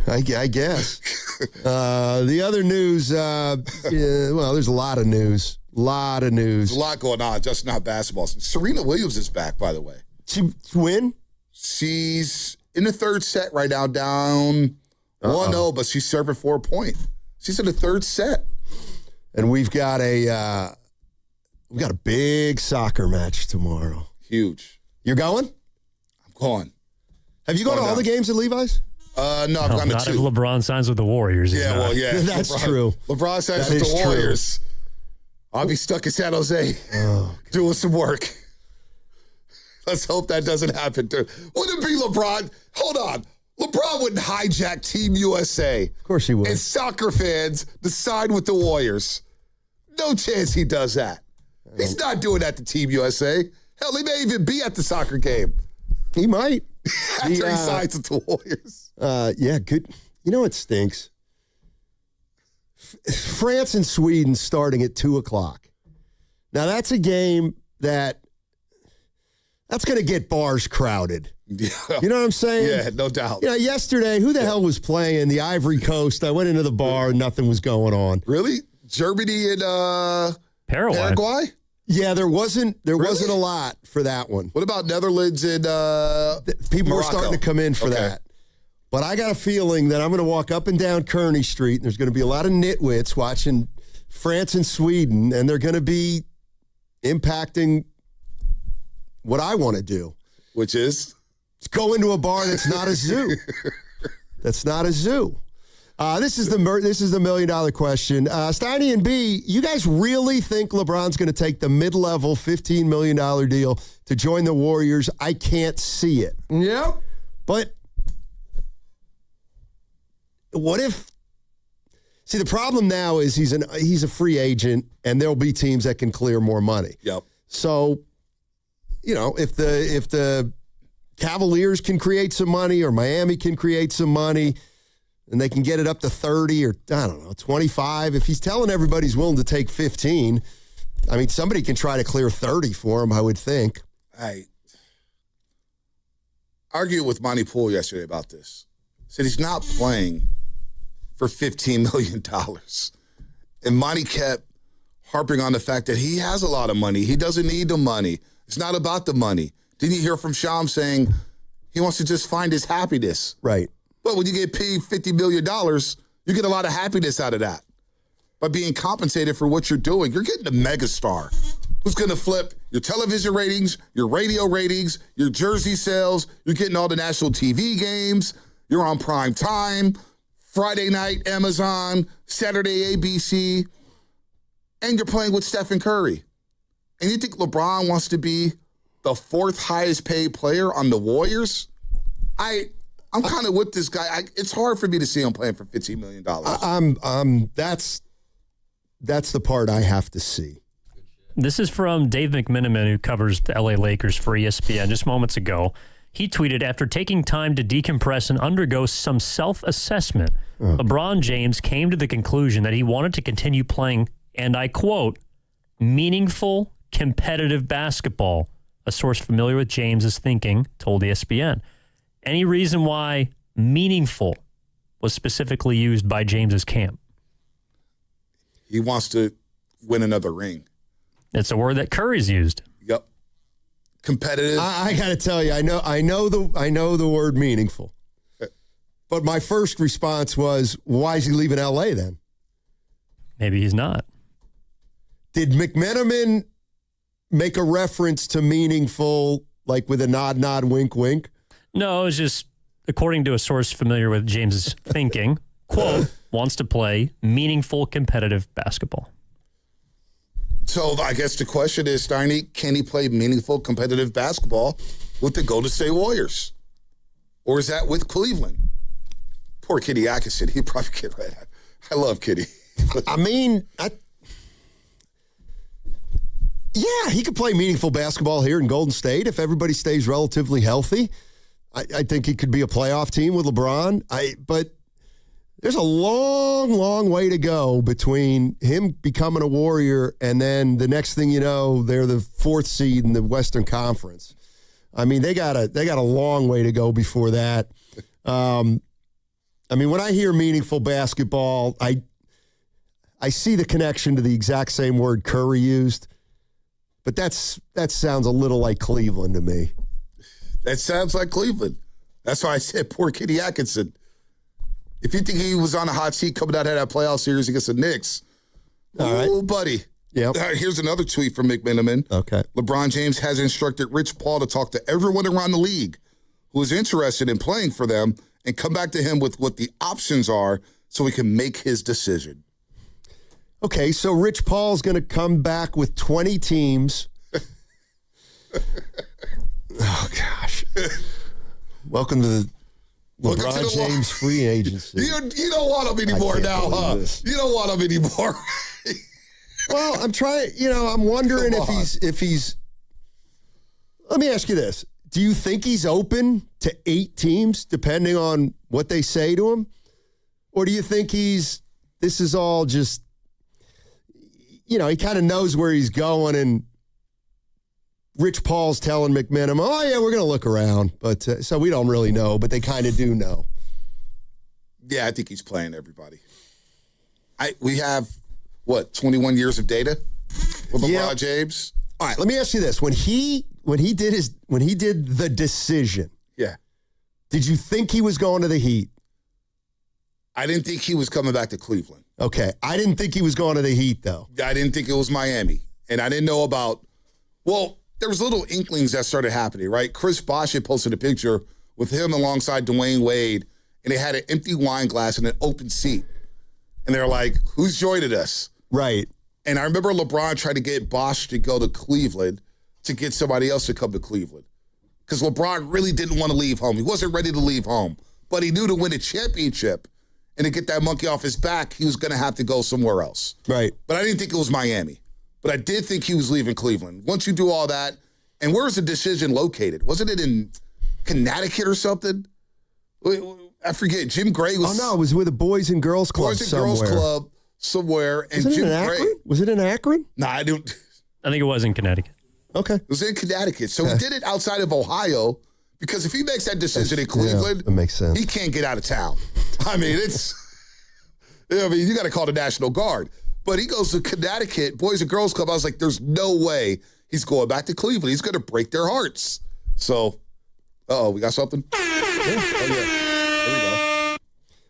I guess. The other news, well, there's a lot of news. There's a lot going on, just not basketball. Serena Williams is back, by the way. She win? She's in the third set right now, down 1-0, but she's serving 4 point. She's in the third set. And we've got a big soccer match tomorrow. Huge. You're going? I'm going. Have you gone to all the games at Levi's? No, I've gone to not 2. If LeBron signs with the Warriors. Yeah, well, yeah. That's true. LeBron signs with the Warriors. I'll be stuck in San Jose doing some work. Let's hope that doesn't happen. Wouldn't it be LeBron? Hold on. LeBron wouldn't hijack Team USA. Of course he would. And soccer fans decide with the Warriors. No chance he does that. He's not doing that to Team USA. Hell, he may even be at the soccer game. He might. After he signs with the Warriors. Yeah, good. You know what stinks? France and Sweden starting at 2:00. Now, that's a game that's going to get bars crowded. Yeah. You know what I'm saying? Yeah, no doubt. You know, yesterday, who the hell was playing the Ivory Coast? I went into the bar and nothing was going on. Really? Germany and Paraguay? Yeah, there wasn't a lot for that one. What about Netherlands and people Morocco? were starting to come in for that. But I got a feeling that I'm going to walk up and down Kearney Street, and there's going to be a lot of nitwits watching France and Sweden, and they're going to be impacting what I want to do. Which is? Go into a bar that's not a zoo. That's not a zoo. This is the $1 million question. Steiny and B, you guys really think LeBron's going to take the mid-level $15 million deal to join the Warriors? I can't see it. Yep. But what if? See, the problem now is he's a free agent, and there'll be teams that can clear more money. Yep. So, you know, if the Cavaliers can create some money or Miami can create some money, and they can get it up to 30 or, I don't know, 25. If he's telling everybody he's willing to take 15, I mean, somebody can try to clear 30 for him, I would think. I argued with Monty Poole yesterday about this. Said he's not playing for $15 million. And Monty kept harping on the fact that he has a lot of money. He doesn't need the money. It's not about the money. Didn't you hear from Sham saying he wants to just find his happiness? Right. But when you get paid $50 million, you get a lot of happiness out of that. By being compensated for what you're doing, you're getting a megastar who's going to flip your television ratings, your radio ratings, your jersey sales. You're getting all the national TV games. You're on prime time, Friday night, Amazon, Saturday, ABC, and you're playing with Stephen Curry. And you think LeBron wants to be the fourth highest paid player on the Warriors? I'm kind of with this guy. It's hard for me to see him playing for $15 million. That's the part I have to see. This is from Dave McMenamin, who covers the LA Lakers for ESPN just moments ago. He tweeted, after taking time to decompress and undergo some self-assessment, LeBron James came to the conclusion that he wanted to continue playing, and I quote, meaningful, competitive basketball. A source familiar with James's thinking told ESPN. Any reason why meaningful was specifically used by James's camp? He wants to win another ring. It's a word that Curry's used. Yep. Competitive. I got to tell you, I know the word meaningful. But my first response was, why is he leaving LA then? Maybe he's not. Did McMenamin make a reference to meaningful, like with a nod, wink, wink? No, it's just, according to a source familiar with James's thinking, quote, wants to play meaningful competitive basketball. So I guess the question is, Steiny, can he play meaningful competitive basketball with the Golden State Warriors? Or is that with Cleveland? Poor Kitty Atkinson. He'd probably get right at. I love Kitty. I mean, yeah, he could play meaningful basketball here in Golden State if everybody stays relatively healthy. I think he could be a playoff team with LeBron. But there's a long, long way to go between him becoming a Warrior and then the next thing you know, they're the fourth seed in the Western Conference. I mean, they got a long way to go before that. I mean, when I hear meaningful basketball, I see the connection to the exact same word Curry used, but that sounds a little like Cleveland to me. That sounds like Cleveland. That's why I said poor Kitty Atkinson. If you think he was on a hot seat coming out of that playoff series against the Knicks, oh, buddy. Yep. Here's another tweet from McMenamin. Okay. LeBron James has instructed Rich Paul to talk to everyone around the league who is interested in playing for them and come back to him with what the options are so he can make his decision. Okay, so Rich Paul's going to come back with 20 teams. Oh, gosh. Welcome to the LeBron James free agency. You don't want him anymore now, huh? You don't want him anymore. Well, I'm trying, I'm wondering if he's, let me ask you this. Do you think he's open to 8 teams, depending on what they say to him? Or do you think this is all just, he kind of knows where he's going, and Rich Paul's telling McMenamin, oh, yeah, we're going to look around. But so we don't really know, but they kind of do know. Yeah, I think he's playing everybody. We have, 21 years of data with LeBron James? All right, let me ask you this. When he did the decision, yeah, did you think he was going to the Heat? I didn't think he was coming back to Cleveland. Okay. I didn't think he was going to the Heat, though. I didn't think it was Miami. And I didn't know about, there was little inklings that started happening, right? Chris Bosh had posted a picture with him alongside Dwayne Wade, and they had an empty wine glass and an open seat. And they're like, who's joining us? Right. And I remember LeBron tried to get Bosh to go to Cleveland to get somebody else to come to Cleveland. Because LeBron really didn't want to leave home. He wasn't ready to leave home. But he knew to win a championship and to get that monkey off his back, he was going to have to go somewhere else. Right. But I didn't think it was Miami. But I did think he was leaving Cleveland. Once you do all that, and where's the decision located? Wasn't it in Connecticut or something? I forget. Jim Gray was. Oh no, it was with a Boys and Girls Club. Boys and Girls Club somewhere, and Jim Gray. Was it in Akron? No, I don't. I think it was in Connecticut. Okay, it was in Connecticut. So he did it outside of Ohio because if he makes that decision in Cleveland, that makes sense. He can't get out of town. I mean, you got to call the National Guard. But he goes to Connecticut, Boys and Girls Club. I was like, there's no way he's going back to Cleveland. He's going to break their hearts. So, we got something? There we go.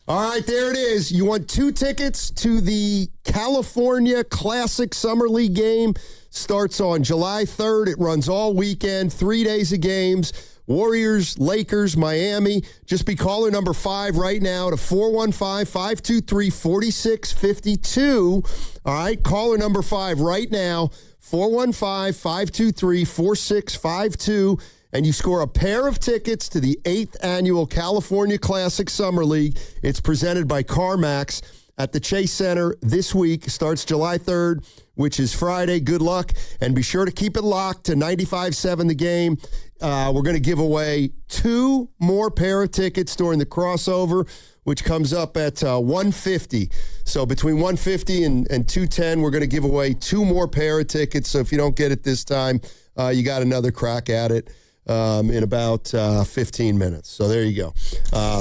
All right, there it is. You want 2 tickets to the California Classic Summer League game. Starts on July 3rd. It runs all weekend, 3 days of games. Warriors, Lakers, Miami. Just be caller number 5 right now to 415-523-4652. All right, caller number 5 right now, 415-523-4652. And you score a pair of tickets to the 8th Annual California Classic Summer League. It's presented by CarMax at the Chase Center this week. Starts July 3rd, which is Friday. Good luck. And be sure to keep it locked to 95.7 The Game. We're going to give away 2 more pair of tickets during the crossover, which comes up at $150. So between $150 and $210, we're going to give away 2 more pair of tickets. So if you don't get it this time, you got another crack at it in about 15 minutes. So there you go.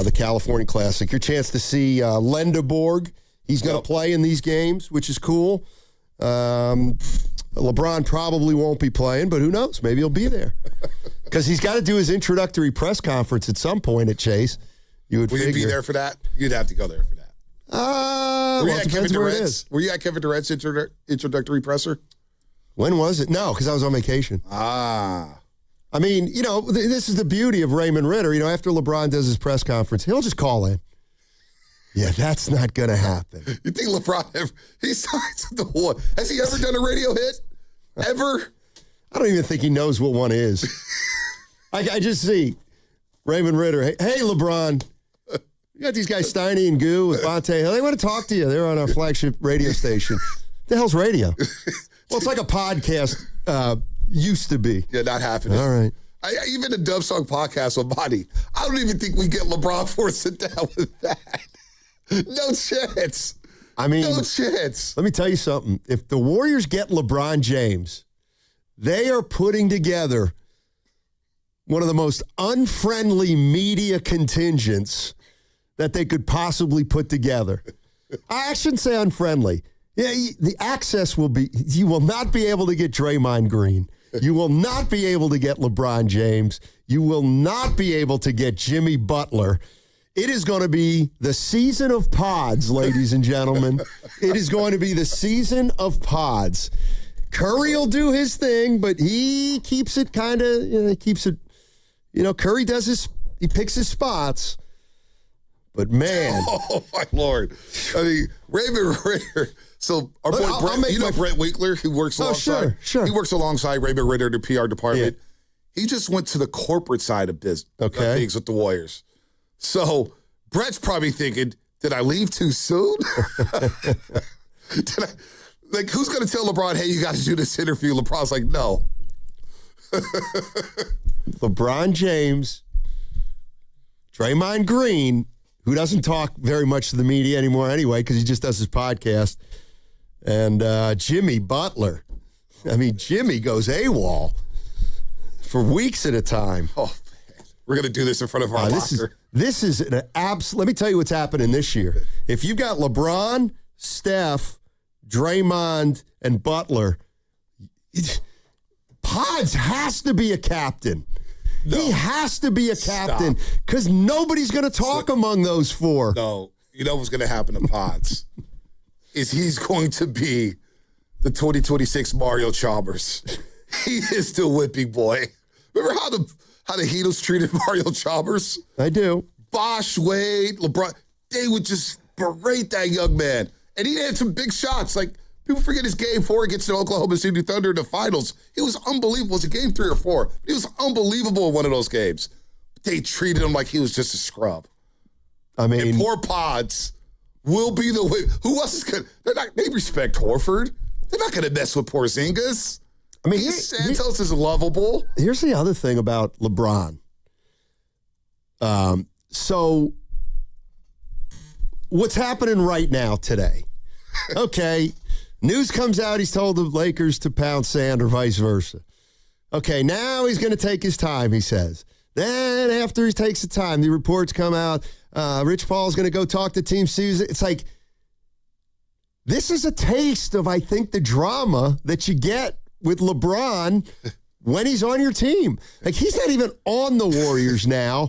The California Classic. Your chance to see Lendeborg. He's going to play in these games, which is cool. LeBron probably won't be playing, but who knows? Maybe he'll be there. Because he's got to do his introductory press conference at some point at Chase. Will you be there for that? You'd have to go there for that. Were you at Kevin Durant's introductory presser? When was it? No, because I was on vacation. I mean, this is the beauty of Raymond Ritter. After LeBron does his press conference, he'll just call in. Yeah, that's not going to happen. You think LeBron he signs the one? Has he ever done a radio hit? Ever? I don't even think he knows what one is. I just see Raymond Ritter. Hey, LeBron. You got these guys, Steiny and Goo with Bonte. They want to talk to you. They're on our flagship radio station. What the hell's radio? Well, it's like a podcast used to be. Yeah, not happening. All right. Even a Dub Song podcast with Bonnie, I don't even think we get LeBron for a sit down with that. No chance. I mean, no chance. Let me tell you something. If the Warriors get LeBron James, they are putting together one of the most unfriendly media contingents that they could possibly put together. I shouldn't say unfriendly. Yeah, the access will be, you will not be able to get Draymond Green. You will not be able to get LeBron James. You will not be able to get Jimmy Butler. It is going to be the season of pods, ladies and gentlemen. It is going to be the season of pods. Curry will do his thing, but he keeps it kind of, Curry he picks his spots. But man. Oh, my Lord. I mean, Raymond Ritter. So our boy Brett, Brett Winkler, who works alongside. Sure. He works alongside Raymond Ritter, the PR department. Yeah. He just went to the corporate side of business, things with the Warriors. So Brett's probably thinking, did I leave too soon? Who's going to tell LeBron, hey, you got to do this interview? LeBron's like, no. LeBron James, Draymond Green, who doesn't talk very much to the media anymore anyway because he just does his podcast, and Jimmy Butler. I mean, Jimmy goes AWOL for weeks at a time. Oh, man. We're going to do this in front of our locker. This is an absolute. Let me tell you what's happening this year. If you've got LeBron, Steph, Draymond, and Butler, Pods has to be a captain. No. He has to be a captain because nobody's going to talk among those 4. No. You know what's going to happen to Pods is he's going to be the 2026 Mario Chalmers. He is the whipping boy. Remember how the Heatles treated Mario Chalmers? I do. Bosh, Wade, LeBron, they would just berate that young man. And he had some big shots. Like, people forget his game 4 against the Oklahoma City Thunder in the finals. He was unbelievable. Was it game 3 or 4? He was unbelievable in one of those games. They treated him like he was just a scrub. I mean, and poor Pods will be the way. Who else is going to? They respect Horford. They're not going to mess with Porzingis. I mean, Santos is lovable. Here's the other thing about LeBron. So what's happening right now today? Okay, news comes out. He's told the Lakers to pound sand or vice versa. Okay, now he's going to take his time, he says. Then after he takes the time, the reports come out. Rich Paul's going to go talk to Team Susan. It's like, this is a taste of, I think, the drama that you get with LeBron when he's on your team. Like, he's not even on the Warriors now,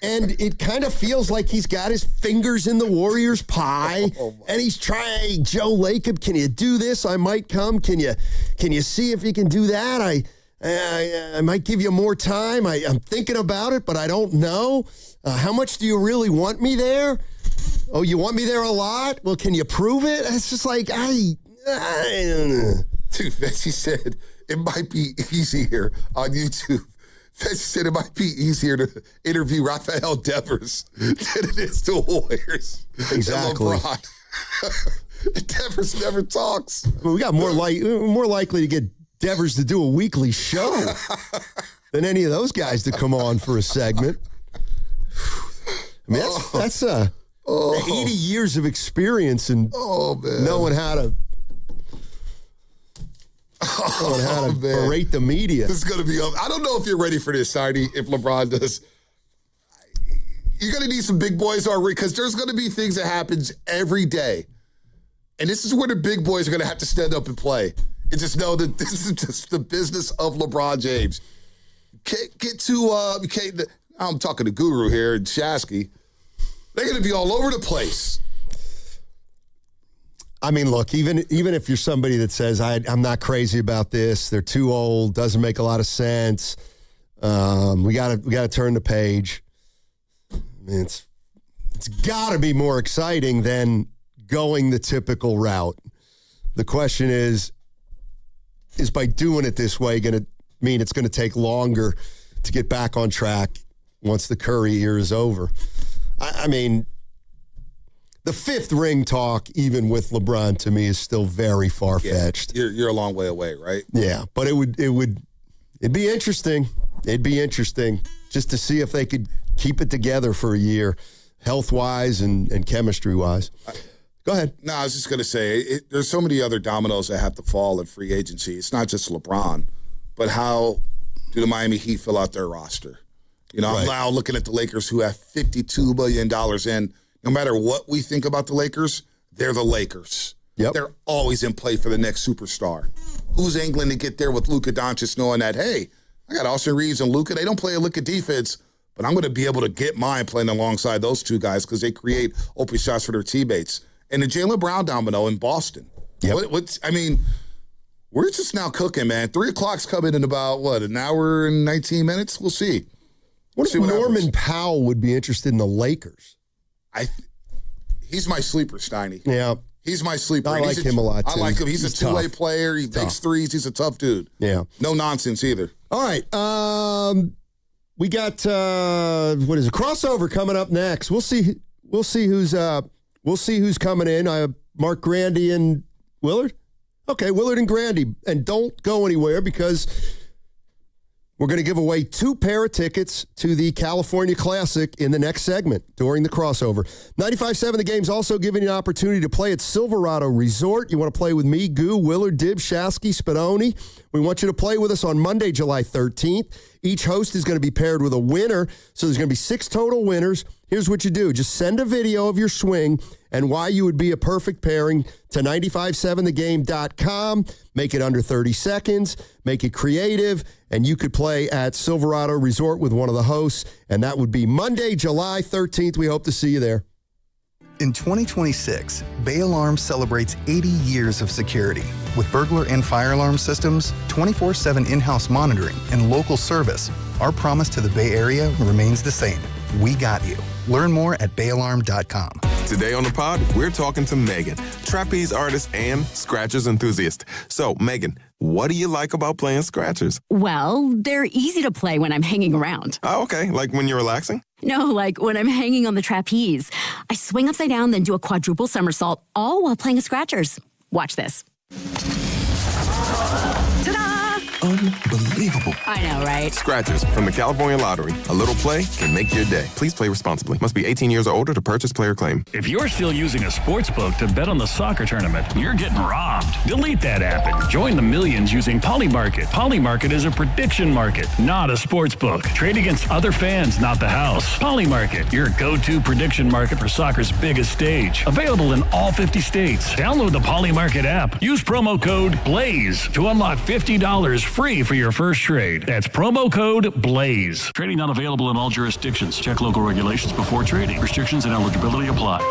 and it kind of feels like he's got his fingers in the Warriors pie, and he's trying, Joe Lacob, can you do this? I might come. Can you see if you can do that? I might give you more time. I'm thinking about it, but I don't know. How much do you really want me there? Oh, you want me there a lot? Well, can you prove it? It's just like, I don't know. Dude, Fessy said it might be easier on YouTube. Fessy said it might be easier to interview Rafael Devers than it is the Warriors. Exactly. Devers never talks. Well, we got more likely to get Devers to do a weekly show than any of those guys to come on for a segment. I mean, that's 80 years of experience and knowing how to berate the media. This is going to be. I don't know if you're ready for this, Sidey. If LeBron does, you're going to need some big boys already, because there's going to be things that happens every day, and this is where the big boys are going to have to stand up and play. And just know that this is just the business of LeBron James. I'm talking to Guru here and Shasky. They're going to be all over the place. I mean, look, even if you're somebody that says, I'm not crazy about this, they're too old, doesn't make a lot of sense, we gotta turn the page. I mean, it's got to be more exciting than going the typical route. The question is by doing it this way going to mean it's going to take longer to get back on track once the Curry year is over? I mean, the fifth ring talk, even with LeBron, to me, is still very far-fetched. Yeah, you're a long way away, right? Yeah, but it'd be interesting. It'd be interesting just to see if they could keep it together for a year, health-wise and chemistry-wise. Go ahead. No, I was just going to say, there's so many other dominoes that have to fall in free agency. It's not just LeBron, but how do the Miami Heat fill out their roster? You know, I'm now looking at the Lakers, who have $52 million in. No matter what we think about the Lakers, they're the Lakers. Yep. They're always in play for the next superstar. Who's angling to get there with Luka Doncic, knowing that, hey, I got Austin Reeves and Luka. They don't play a lick of defense, but I'm going to be able to get mine playing alongside those two guys because they create open shots for their teammates. And the Jaylen Brown domino in Boston. Yep. I mean, we're just now cooking, man. 3 o'clock's coming in about, an hour and 19 minutes? We'll see. What if Norman Powell would be interested in the Lakers? He's my sleeper, Steiny. Yeah. He's my sleeper. I like him a lot, too. I like him. He's a two-way player. He takes threes. He's a tough dude. Yeah. No nonsense either. All right. We got, what is it, crossover coming up next. We'll see who's coming in. Mark Grandy and Willard? Okay, Willard and Grandy. And don't go anywhere because we're going to give away 2 pair of tickets to the California Classic in the next segment during the crossover. 95.7 The Game's also giving you an opportunity to play at Silverado Resort. You want to play with me, Goo, Willard, Dib, Shasky, Spadoni. We want you to play with us on Monday, July 13th. Each host is going to be paired with a winner, so there's going to be 6 total winners. Here's what you do. Just send a video of your swing and why you would be a perfect pairing to 957thegame.com. Make it under 30 seconds. Make it creative. And you could play at Silverado Resort with one of the hosts. And that would be Monday, July 13th. We hope to see you there. In 2026, Bay Alarm celebrates 80 years of security. With burglar and fire alarm systems, 24/7 in-house monitoring, and local service, our promise to the Bay Area remains the same. We got you. Learn more at bayalarm.com. Today on the pod, we're talking to Megan, trapeze artist and scratchers enthusiast. So, Megan, what do you like about playing scratchers? Well, they're easy to play when I'm hanging around. Oh, okay. Like when you're relaxing? No, like when I'm hanging on the trapeze. I swing upside down, then do a quadruple somersault, all while playing scratchers. Watch this. Ta-da! unbelievable. I know, right? Scratchers from the California Lottery. A little play can make your day. Please play responsibly. Must be 18 years or older to purchase player claim. If you're still using a sports book to bet on the soccer tournament, you're getting robbed. Delete that app and join the millions using Polymarket. Polymarket is a prediction market, not a sports book. Trade against other fans, not the house. Polymarket, your go-to prediction market for soccer's biggest stage. Available in all 50 states. Download the Polymarket app. Use promo code BLAZE to unlock $50 free for your first trade. That's promo code BLAZE. Trading not available in all jurisdictions. Check local regulations before trading. Restrictions and eligibility apply.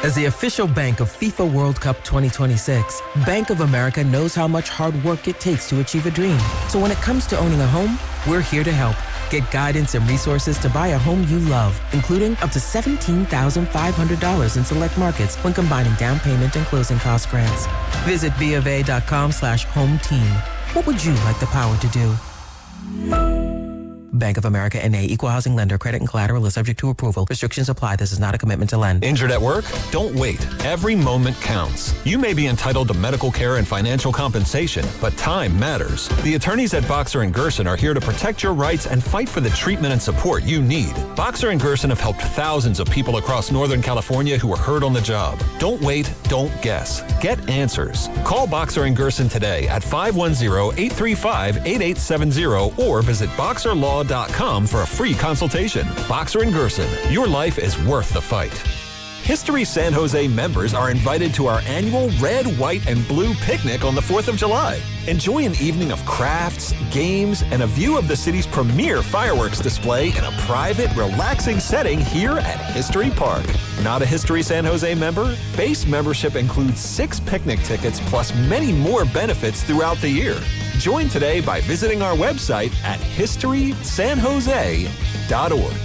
As the official bank of FIFA World Cup 2026, Bank of America knows how much hard work it takes to achieve a dream. So when it comes to owning a home, we're here to help. Get guidance and resources to buy a home you love, including up to $17,500 in select markets when combining down payment and closing cost grants. Visit BofA.com/home team. What would you like the power to do? Bank of America N.A. Equal Housing Lender. Credit and collateral is subject to approval. Restrictions apply. This is not a commitment to lend. Injured at work? Don't wait. Every moment counts. You may be entitled to medical care and financial compensation, but time matters. The attorneys at Boxer & Gerson are here to protect your rights and fight for the treatment and support you need. Boxer & Gerson have helped thousands of people across Northern California who were hurt on the job. Don't wait. Don't guess. Get answers. Call Boxer & Gerson today at 510-835-8870 or visit boxerlaw.com for a free consultation. Boxer & Gerson, your life is worth the fight. History San Jose members are invited to our annual Red, White, and Blue picnic on the 4th of July. Enjoy an evening of crafts, games, and a view of the city's premier fireworks display in a private, relaxing setting here at History Park. Not a History San Jose member? Base membership includes 6 picnic tickets plus many more benefits throughout the year. Join today by visiting our website at historysanjose.org.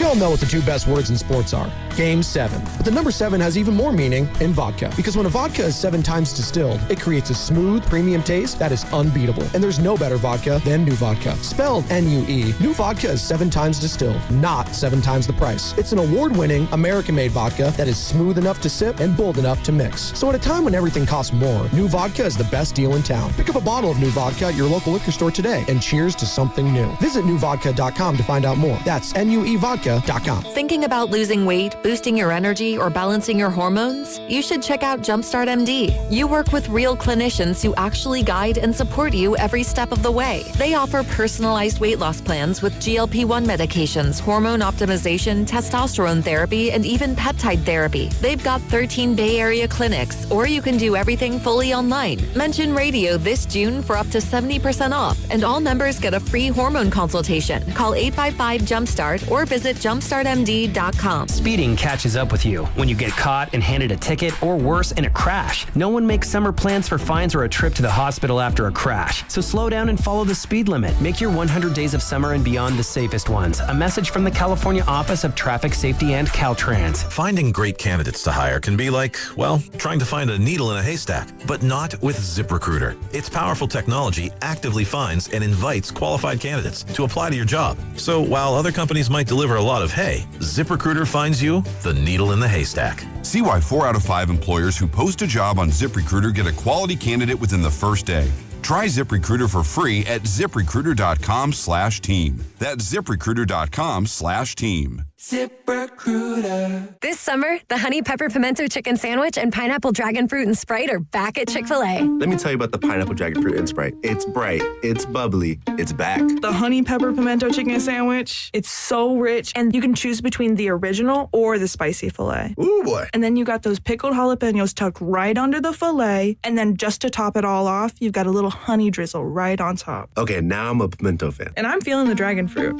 You all know what the 2 best words in sports are. Game 7. But the number 7 has even more meaning in vodka. Because when a vodka is 7 times distilled, it creates a smooth, premium taste that is unbeatable. And there's no better vodka than New Vodka. Spelled N-U-E, New Vodka is 7 times distilled, not 7 times the price. It's an award-winning, American-made vodka that is smooth enough to sip and bold enough to mix. So at a time when everything costs more, New Vodka is the best deal in town. Pick up a bottle of New Vodka at your local liquor store today and cheers to something new. Visit newvodka.com to find out more. That's NUEvodka.com. Thinking about losing weight, boosting your energy, or balancing your hormones? You should check out Jumpstart MD. You work with real clinicians who actually guide and support you every step of the way. They offer personalized weight loss plans with GLP-1 medications, hormone optimization, testosterone therapy, and even peptide therapy. They've got 13 Bay Area clinics, or you can do everything fully online. Mention radio this June for up to 70% off, and all members get a free hormone consultation. Call 855-JUMPSTART or visit jumpstartmd.com. Speeding catches up with you when you get caught and handed a ticket, or worse, in a crash. No one makes summer plans for fines or a trip to the hospital after a crash. So slow down and follow the speed limit. Make your 100 days of summer and beyond the safest ones. A message from the California Office of Traffic Safety and Caltrans. Finding great candidates to hire can be like, well, trying to find a needle in a haystack, but not with ZipRecruiter. Its powerful technology actively finds and invites qualified candidates to apply to your job. So while other companies might deliver a lot of hay, ZipRecruiter finds you the needle in the haystack. See why 4 out of 5 employers who post a job on ZipRecruiter get a quality candidate within the first day. Try ZipRecruiter for free at ZipRecruiter.com/team. That's ZipRecruiter.com/team. ZipRecruiter. This summer, the honey pepper pimento chicken sandwich and pineapple dragon fruit and Sprite are back at Chick-fil-A. Let me tell you about the pineapple dragon fruit and Sprite. It's bright, it's bubbly, it's back. The honey pepper pimento chicken sandwich, it's so rich, and you can choose between the original or the spicy filet. Ooh, boy. And then you got those pickled jalapenos tucked right under the filet, and then just to top it all off, you've got a little honey drizzle right on top. Okay, now I'm a pimento fan. And I'm feeling the dragon fruit.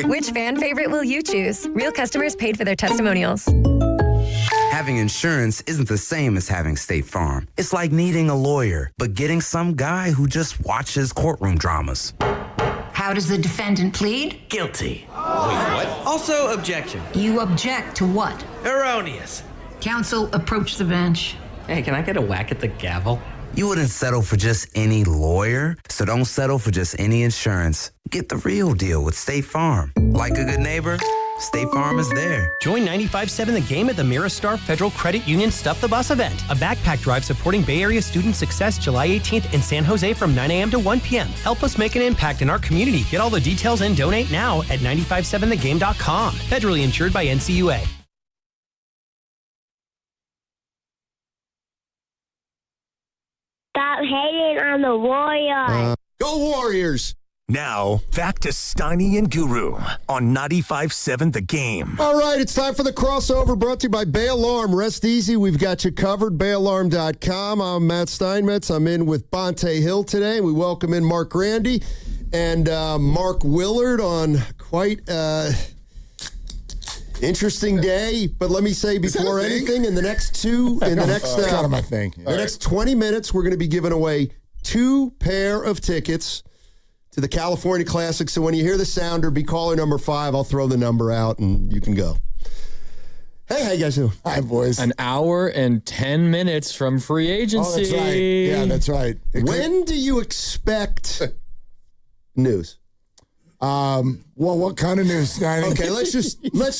Which fan favorite will you choose? Real customers paid for their testimonials. Having insurance isn't the same as having State Farm. It's like needing a lawyer, but getting some guy who just watches courtroom dramas. How does the defendant plead? Guilty. Wait, what? Also, objection. You object to what? Erroneous. Counsel, approach the bench. Hey, can I get a whack at the gavel? You wouldn't settle for just any lawyer, so don't settle for just any insurance. Get the real deal with State Farm. Like a good neighbor, State Farm is there. Join 95.7 The Game at the Miristar Federal Credit Union Stuff the Bus event, a backpack drive supporting Bay Area student success July 18th in San Jose from 9 a.m. to 1 p.m. Help us make an impact in our community. Get all the details and donate now at 957thegame.com. Federally insured by NCUA. Stop hating on the Warriors. Go Warriors! Now, back to Steiny and Guru on 95.7 The Game. All right, it's time for the crossover brought to you by Bay Alarm. Rest easy. We've got you covered. BayAlarm.com. I'm Matt Steinmetz. I'm in with Bonte Hill today. We welcome in Mark Grandy and Mark Willard on quite interesting day. But let me say before anything, in the next kind of my thing. The next 20 minutes, we're going to be giving away 2 pair of tickets to the California Classic. So when you hear the sounder, be caller number 5. I'll throw the number out and you can go. Hey, how you guys doing? Hi, boys. An hour and 10 minutes from free agency. Oh, that's right. Yeah, that's right. When do you expect news? Well, what kind of news, Steiny? Okay, let's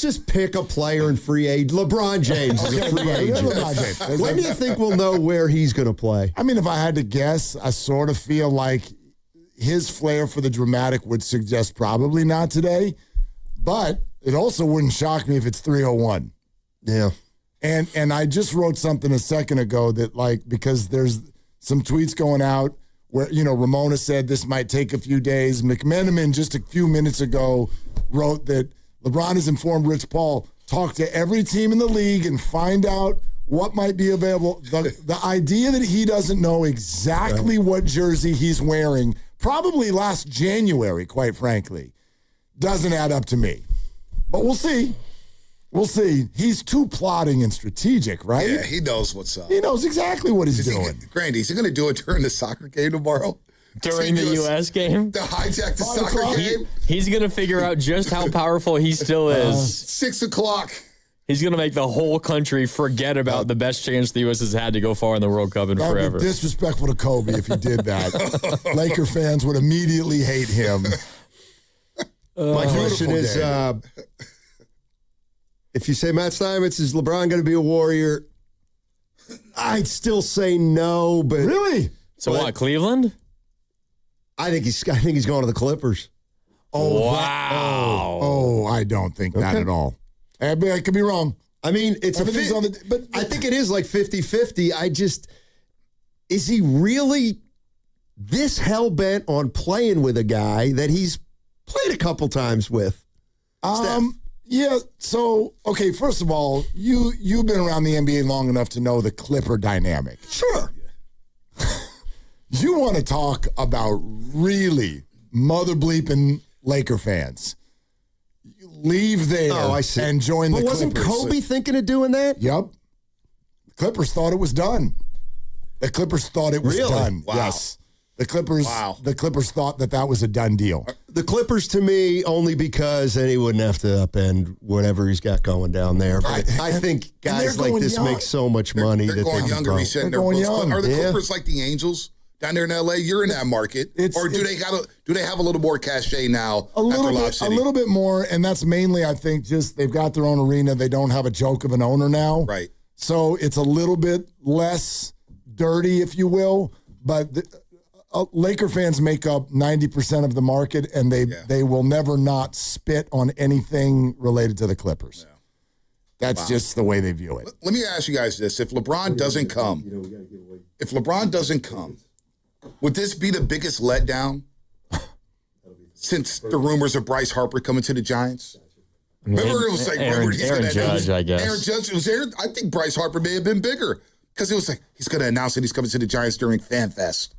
just pick a player in free agent. LeBron James is a free agent. LeBron James. When do you think we'll know where he's going to play? I mean, if I had to guess, I sort of feel like his flair for the dramatic would suggest probably not today, but it also wouldn't shock me if it's 3:01. Yeah. And I just wrote something a second ago that, because there's some tweets going out where, Ramona said this might take a few days. McMenamin just a few minutes ago wrote that LeBron has informed Rich Paul, talk to every team in the league and find out what might be available. The idea that he doesn't know exactly what jersey he's wearing, probably last January, quite frankly, doesn't add up to me. But we'll see. We'll see. He's too plotting and strategic, right? Yeah, he knows what's up. He knows exactly what he's doing. Grandy, is he going to do it during the soccer game tomorrow? During the U.S. game? To hijack the soccer game? He's going to figure out just how powerful he still is. 6 o'clock. He's going to make the whole country forget about the best chance the U.S. has had to go far in the World Cup in forever. That would be disrespectful to Kobe if he did that. Laker fans would immediately hate him. My question is, if you say Matt Steinmetz, is LeBron going to be a Warrior? I'd still say no, but really. So what? Cleveland? I think he's going to the Clippers. Oh wow! Oh, I don't think that at all. I could be wrong. I mean, it's but I think it is like 50-50. Is he really this hell-bent on playing with a guy that he's played a couple times with? Steph? Yeah, so, okay, first of all, you've been around the NBA long enough to know the Clipper dynamic. Sure. You want to talk about really mother-bleeping Laker fans. Leave there and join the Clippers. Wasn't Kobe thinking of doing that? Yep. The Clippers thought it was done. The Clippers thought it was done. Wow. Yes. The Clippers thought that was a done deal. The Clippers, to me, only because then he wouldn't have to upend whatever he's got going down there. But I think guys like this make so much money. They're going younger, resetting their books. Are the Clippers like the Angels down there in L.A.? You're in that market. Or do they have a little more cachet now a little bit more, and that's mainly, I think, just they've got their own arena. They don't have a joke of an owner now. Right. So it's a little bit less dirty, if you will, but Laker fans make up 90% of the market, and they will never not spit on anything related to the Clippers. Yeah. That's just the way they view it. Let me ask you guys this. If LeBron doesn't come, would this be the biggest letdown since the rumors of Bryce Harper coming to the Giants? Remember, it was like Aaron Judge, I guess. Aaron Judge was there. I think Bryce Harper may have been bigger because it was like he's going to announce that he's coming to the Giants during Fan Fest.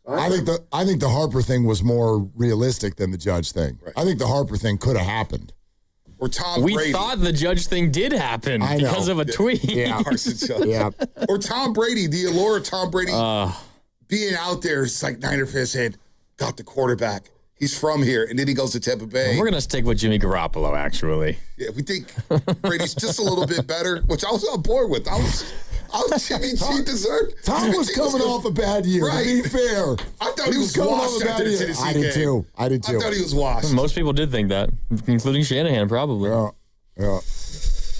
I think the Harper thing was more realistic than the Judge thing. Right. I think the Harper thing could have happened. Or Tom Brady. We thought the Judge thing did happen because of a tweet. Yeah. Yeah. Or Tom Brady, the allure of Tom Brady being out there. It's like Niner fans said, got the quarterback. He's from here. And then he goes to Tampa Bay. We're going to stick with Jimmy Garoppolo, actually. Yeah, we think Brady's just a little bit better, which I was on board with. Jimmy G deserved. Tom was coming off a bad year. Right. To be fair, I thought he was washed after the Tennessee I did game. I did too. I thought he was washed. Most people did think that, including Shanahan, probably. Yeah.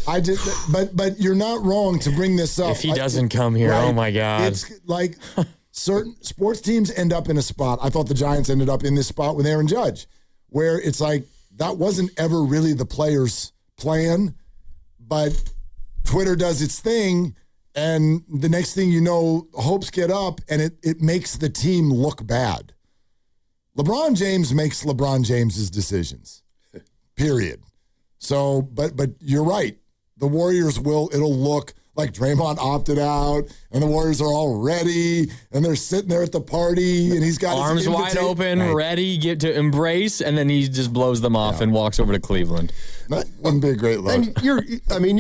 I did, but you're not wrong to bring this up. If he doesn't come here, oh my God. It's like certain sports teams end up in a spot. I thought the Giants ended up in this spot with Aaron Judge, where it's like that wasn't ever really the player's plan, but Twitter does its thing, and the next thing you know, hopes get up, and it makes the team look bad. LeBron James makes LeBron James's decisions, period. So, but you're right. The Warriors it'll look like Draymond opted out, and the Warriors are all ready, and they're sitting there at the party, and he's got arms his wide open, ready to embrace, and then he just blows them off and walks over to Cleveland. That wouldn't be a great look. And you're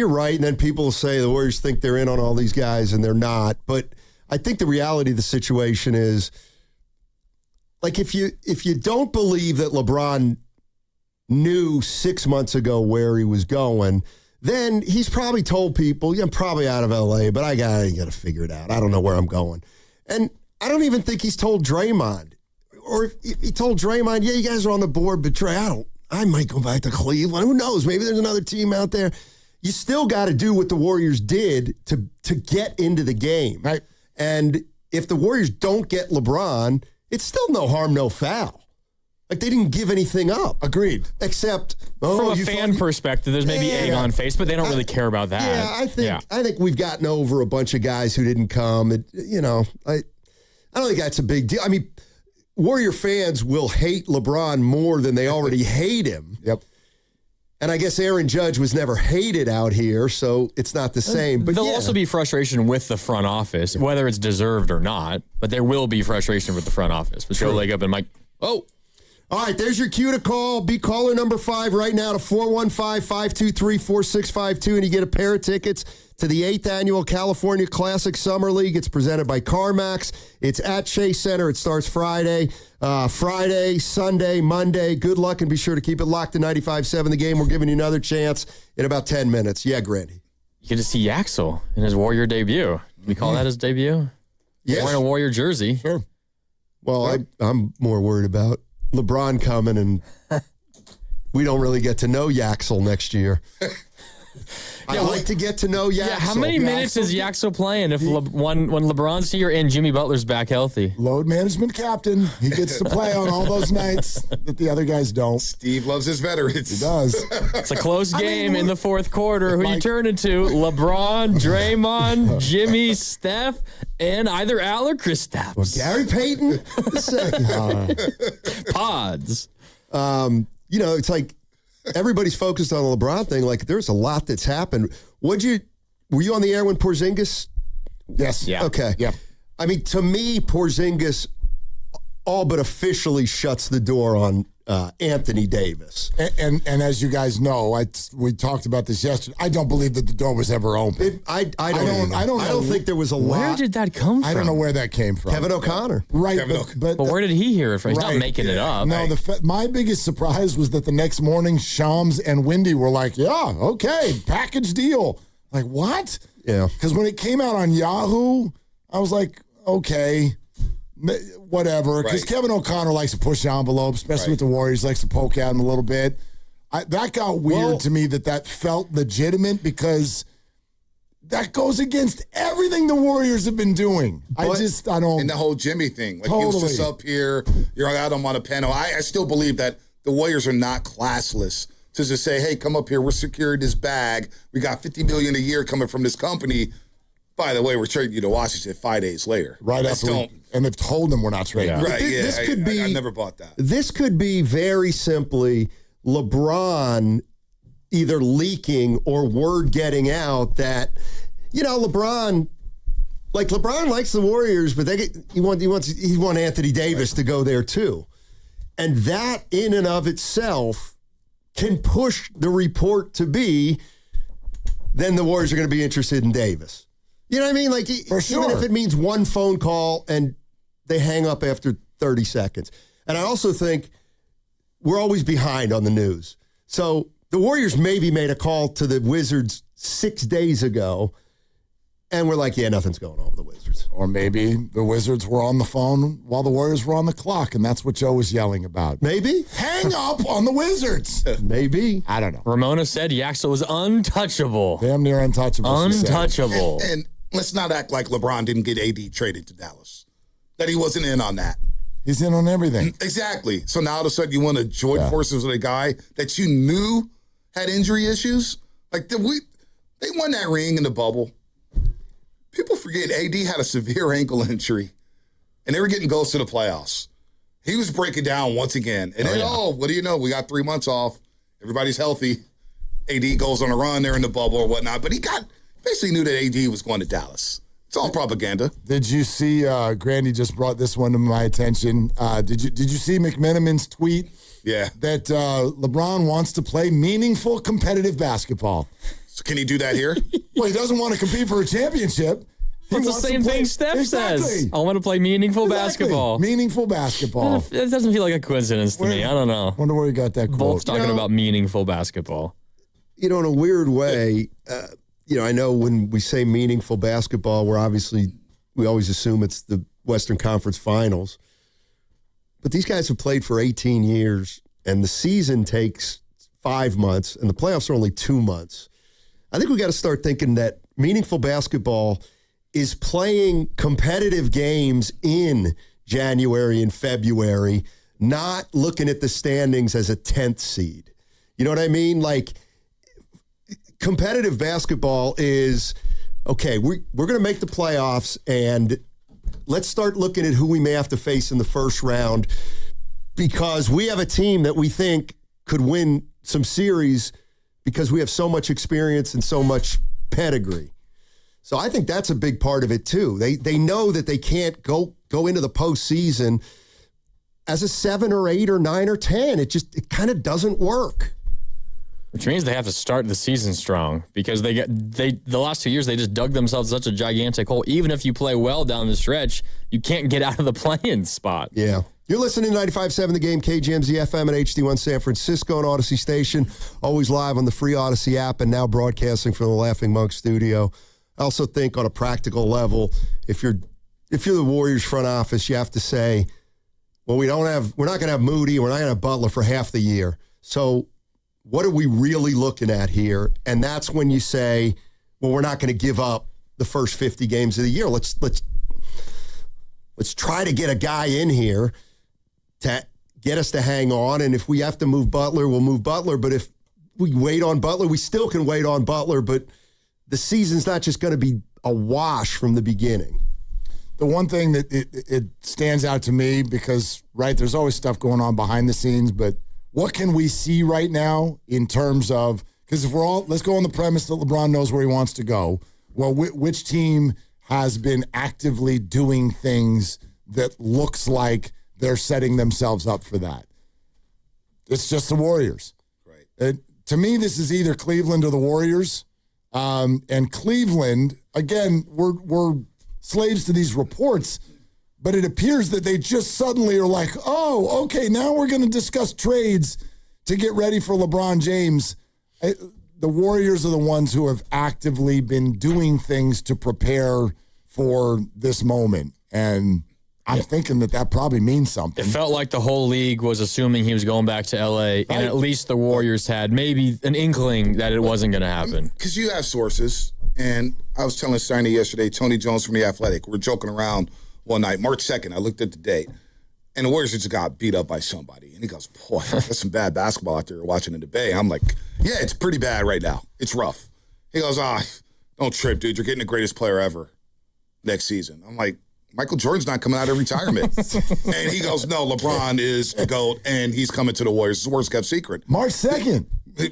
right. And then people say the Warriors think they're in on all these guys, and they're not. But I think the reality of the situation is, like, if you don't believe that LeBron knew 6 months ago where he was going, then he's probably told people, I'm probably out of LA, but I got to figure it out. I don't know where I'm going. And I don't even think he's told Draymond. Or if he told Draymond, you guys are on the board, but Dre, I might go back to Cleveland. Who knows? Maybe there's another team out there. You still got to do what the Warriors did to get into the game. Right. And if the Warriors don't get LeBron, it's still no harm, no foul. Like, they didn't give anything up. Agreed. Except, from a fan perspective, there's maybe egg on face, but they don't really care about that. Yeah, I think we've gotten over a bunch of guys who didn't come. I don't think that's a big deal. I mean, Warrior fans will hate LeBron more than they already hate him. Yep. And I guess Aaron Judge was never hated out here, so it's not the same. But there'll also be frustration with the front office, whether it's deserved or not. But there will be frustration with the front office. With Joe Leg Up and Mike. Oh. All right, there's your cue to call. Be caller number 5 right now to 415-523-4652, and you get a pair of tickets to the 8th Annual California Classic Summer League. It's presented by CarMax. It's at Chase Center. It starts Friday, Sunday, Monday. Good luck, and be sure to keep it locked to 95.7 The Game. We're giving you another chance in about 10 minutes. Yeah, Grandy. You get to see Yaxel in his Warrior debut. We call that his debut? Yes. Wearing a Warrior jersey. Sure. Well, I'm more worried about LeBron coming, and we don't really get to know Yaxel next year. I'd like to get to know Yaxel. Yeah, how many minutes is Yaxel playing when LeBron's here and Jimmy Butler's back healthy? Load management captain. He gets to play on all those nights that the other guys don't. Steve loves his veterans. He does. It's a close game in the fourth quarter. Who you turn it to? LeBron, Draymond, Jimmy, Steph, and either Al or Kristaps. Well, Gary Payton. Pods. It's like everybody's focused on the LeBron thing. Like, there's a lot that's happened. Were you on the air when Porzingis? Yes. Yeah. Okay. Yeah. I mean, to me, Porzingis all but officially shuts the door on Anthony Davis. And as you guys know, we talked about this yesterday. I don't believe that the door was ever open. I don't think there was a lot. Where did that come from? I don't know where that came from. Kevin O'Connor. Right. But where did he hear it from? He's not making it up. No, my biggest surprise was that the next morning, Shams and Wendy were like, yeah, okay, package deal. Like, what? Yeah. Because when it came out on Yahoo, I was like, okay, whatever. Because Kevin O'Connor likes to push envelopes, especially with the Warriors, likes to poke at him a little bit. That got weird to me that felt legitimate because that goes against everything the Warriors have been doing. I don't. And the whole Jimmy thing. Like, totally. he was just up here, you're out on a panel. I still believe that the Warriors are not classless to just say, hey, come up here, we're securing this bag. We got $50 million a year coming from this company. By the way, we're trading you to Washington 5 days later. Right after and they've told them we're not trading. Yeah. Right, This could be. I never bought that. This could be very simply LeBron either leaking or word getting out that, LeBron likes the Warriors, but he want Anthony Davis to go there too. And that in and of itself can push the report to be, then the Warriors are going to be interested in Davis. You know what I mean? Like, even if it means one phone call and they hang up after 30 seconds. And I also think we're always behind on the news. So the Warriors maybe made a call to the Wizards 6 days ago, And we're like, yeah, nothing's going on with the Wizards. Or maybe the Wizards were on the phone while the Warriors were on the clock, and that's what Joe was yelling about. Maybe. Hang up on the Wizards. Maybe. I don't know. Ramona said Yaxel was untouchable. Damn near untouchable. Untouchable. And let's not act like LeBron didn't get AD traded to Dallas. That he wasn't in on that. He's in on everything. Exactly. So now all of a sudden you want to join forces with a guy that you knew had injury issues? Like, they won that ring in the bubble. People forget AD had a severe ankle injury, and they were getting goes to the playoffs. He was breaking down once again. And then, what do you know? We got 3 months off. Everybody's healthy. AD goes on a run there in the bubble or whatnot. But he basically knew that AD was going to Dallas. It's all propaganda. Did you see, Grandy just brought this one to my attention. Did you see McMenamin's tweet? Yeah. That LeBron wants to play meaningful competitive basketball. So can he do that here? Well, he doesn't want to compete for a championship. It's the same thing Steph says. I want to play meaningful basketball. Meaningful basketball. It doesn't feel like a coincidence to me. I don't know. Wonder where you got that quote. Both talking about meaningful basketball. In a weird way, I know when we say meaningful basketball, we always assume it's the Western Conference Finals. But these guys have played for 18 years, and the season takes 5 months, and the playoffs are only 2 months. I think we got to start thinking that meaningful basketball is playing competitive games in January and February, not looking at the standings as a 10th seed. You know what I mean? Like, competitive basketball is, okay, we're going to make the playoffs, and let's start looking at who we may have to face in the first round, because we have a team that we think could win some series because we have so much experience and so much pedigree. So I think that's a big part of it too. They know that they can't go into the postseason as a 7 or 8 or 9 or 10. It kind of doesn't work. Which means they have to start the season strong, because the last 2 years they just dug themselves such a gigantic hole. Even if you play well down the stretch, you can't get out of the play-in spot. Yeah. You're listening to 95.7 The Game, KGMZ FM and HD1 San Francisco and Odyssey Station. Always live on the free Odyssey app and now broadcasting from the Laughing Monk studio. I also think on a practical level, if you're the Warriors front office, you have to say, well, we're not going to have Moody, we're not going to have Butler for half the year. So what are we really looking at here? And that's when you say, well, we're not going to give up the first 50 games of the year. Let's try to get a guy in here to get us to hang on. And if we have to move Butler, we'll move Butler. But if we wait on Butler, we still can wait on Butler. But the season's not just going to be a wash from the beginning. The one thing that it stands out to me, because, right, there's always stuff going on behind the scenes, but what can we see right now in terms of, because if let's go on the premise that LeBron knows where he wants to go. Well, which team has been actively doing things that looks like they're setting themselves up for that? It's just the Warriors. Right. To me, this is either Cleveland or the Warriors. And Cleveland, again, we're slaves to these reports, but it appears that they just suddenly are like, oh, okay, now we're going to discuss trades to get ready for LeBron James. The Warriors are the ones who have actively been doing things to prepare for this moment. And I'm thinking that probably means something. It felt like the whole league was assuming he was going back to L.A., and at least the Warriors had maybe an inkling that it wasn't going to happen. Because you have sources, and I was telling Steiny yesterday, Tony Jones from The Athletic, we're joking around one night, March 2nd, I looked at the date, and the Warriors just got beat up by somebody. And he goes, boy, that's some bad basketball out there watching in the Bay. I'm like, yeah, it's pretty bad right now. It's rough. He goes, don't trip, dude. You're getting the greatest player ever next season. I'm like, Michael Jordan's not coming out of retirement. And he goes, no, LeBron is the GOAT, and he's coming to the Warriors. It's the worst kept secret. March 2nd.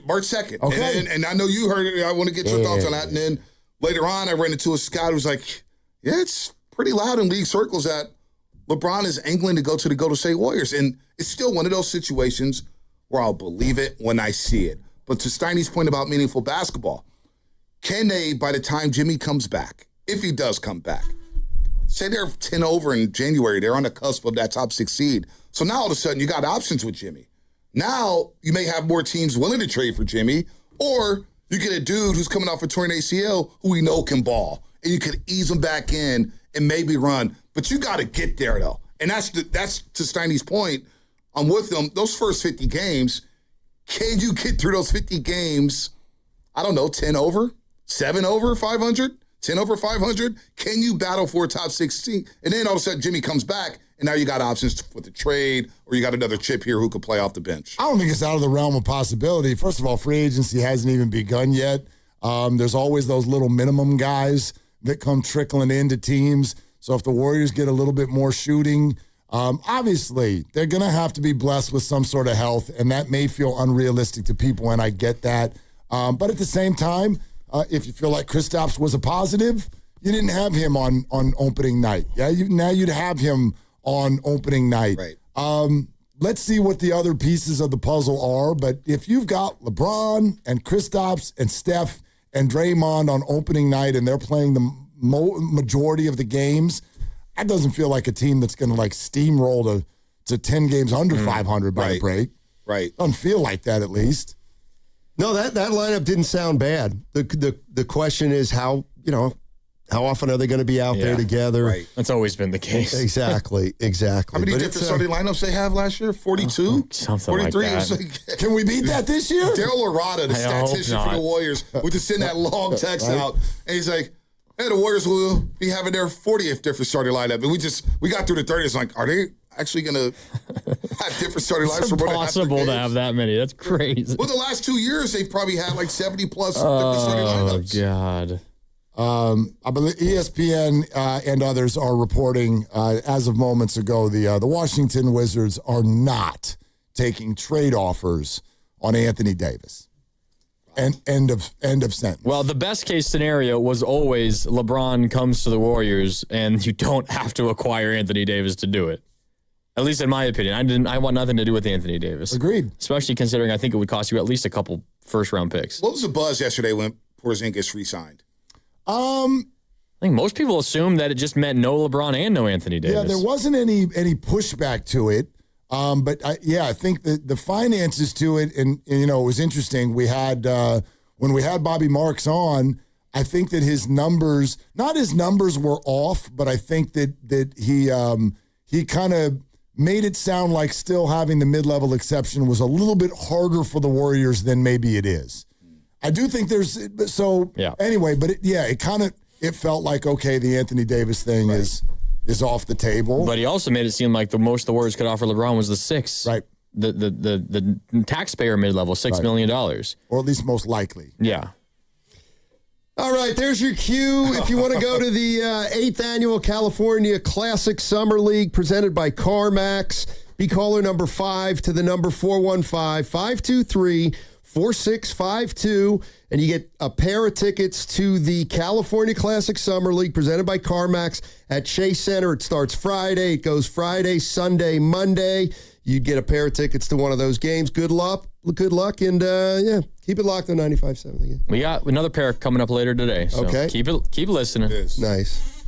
March 2nd. Okay. And I know you heard it. I want to get your thoughts on that. And then later on, I ran into a scout who was like, yeah, it's pretty loud in league circles that LeBron is angling to go to the Golden State Warriors. And it's still one of those situations where I'll believe it when I see it. But to Steiny's point about meaningful basketball, can they, by the time Jimmy comes back, if he does come back, say they're 10 over in January, they're on the cusp of that top 6 seed. So now all of a sudden you got options with Jimmy. Now you may have more teams willing to trade for Jimmy, or you get a dude who's coming off a torn ACL who we know can ball and you could ease them back in and maybe run. But you got to get there, though. And that's to Steiny's point. I'm with them. Those first 50 games, can you get through those 50 games, I don't know, 10 over, 7 over 500, 10 over 500? Can you battle for a top 16? And then all of a sudden Jimmy comes back, and now you got options with the trade, or you got another chip here who could play off the bench. I don't think it's out of the realm of possibility. First of all, free agency hasn't even begun yet. There's always those little minimum guys that come trickling into teams. So if the Warriors get a little bit more shooting, obviously they're going to have to be blessed with some sort of health, and that may feel unrealistic to people, and I get that. But at the same time, if you feel like Kristaps was a positive, you didn't have him on opening night. Yeah, now you'd have him on opening night. Right. Let's see what the other pieces of the puzzle are. But if you've got LeBron and Kristaps and Steph and Draymond on opening night and they're playing the majority of the games, that doesn't feel like a team that's going to like steamroll to 10 games under 500 by the break. Right. Doesn't feel like that, at least. No, that lineup didn't sound bad. The question is how often are they going to be out there together? Right. That's always been the case. Exactly. How many different starting lineups they have last year? 42? Something 43? like that. Can we beat that this year? Daryl Arata, the statistician for the Warriors, would just send that long text out, and he's like, hey, the Warriors will be having their 40th different starting lineup. And we got through the 30s, like, are they actually going to have different starting lineups? It's impossible to have that many. That's crazy. Well, the last 2 years, they've probably had like 70-plus different starting lineups. Oh, God. I believe ESPN and others are reporting as of moments ago the Washington Wizards are not taking trade offers on Anthony Davis. And end of sentence. Well, the best case scenario was always LeBron comes to the Warriors and you don't have to acquire Anthony Davis to do it. At least in my opinion. I want nothing to do with Anthony Davis. Agreed. Especially considering I think it would cost you at least a couple first-round picks. What was the buzz yesterday when Porzingis re-signed? I think most people assumed that it just meant no LeBron and no Anthony Davis. Yeah, there wasn't any pushback to it. But I think the finances to it, and it was interesting. We had when we had Bobby Marks on, I think that his numbers were off, but I think that he kind of made it sound like still having the mid-level exception was a little bit harder for the Warriors than maybe it is. I do think anyway, but it felt like, okay, the Anthony Davis thing is off the table. But he also made it seem like the most the Warriors could offer LeBron was the 6. Right. The taxpayer mid-level, $6 million. Or at least most likely. Yeah. All right, there's your cue. If you want to go to the 8th Annual California Classic Summer League presented by CarMax, be caller number 5 to the number 415-523-4652, and you get a pair of tickets to the California Classic Summer League presented by CarMax at Chase Center. It starts Friday. It goes Friday, Sunday, Monday. You get a pair of tickets to one of those games. Good luck, and keep it locked on 95.7 again. We got another pair coming up later today. So okay. Keep listening. Nice.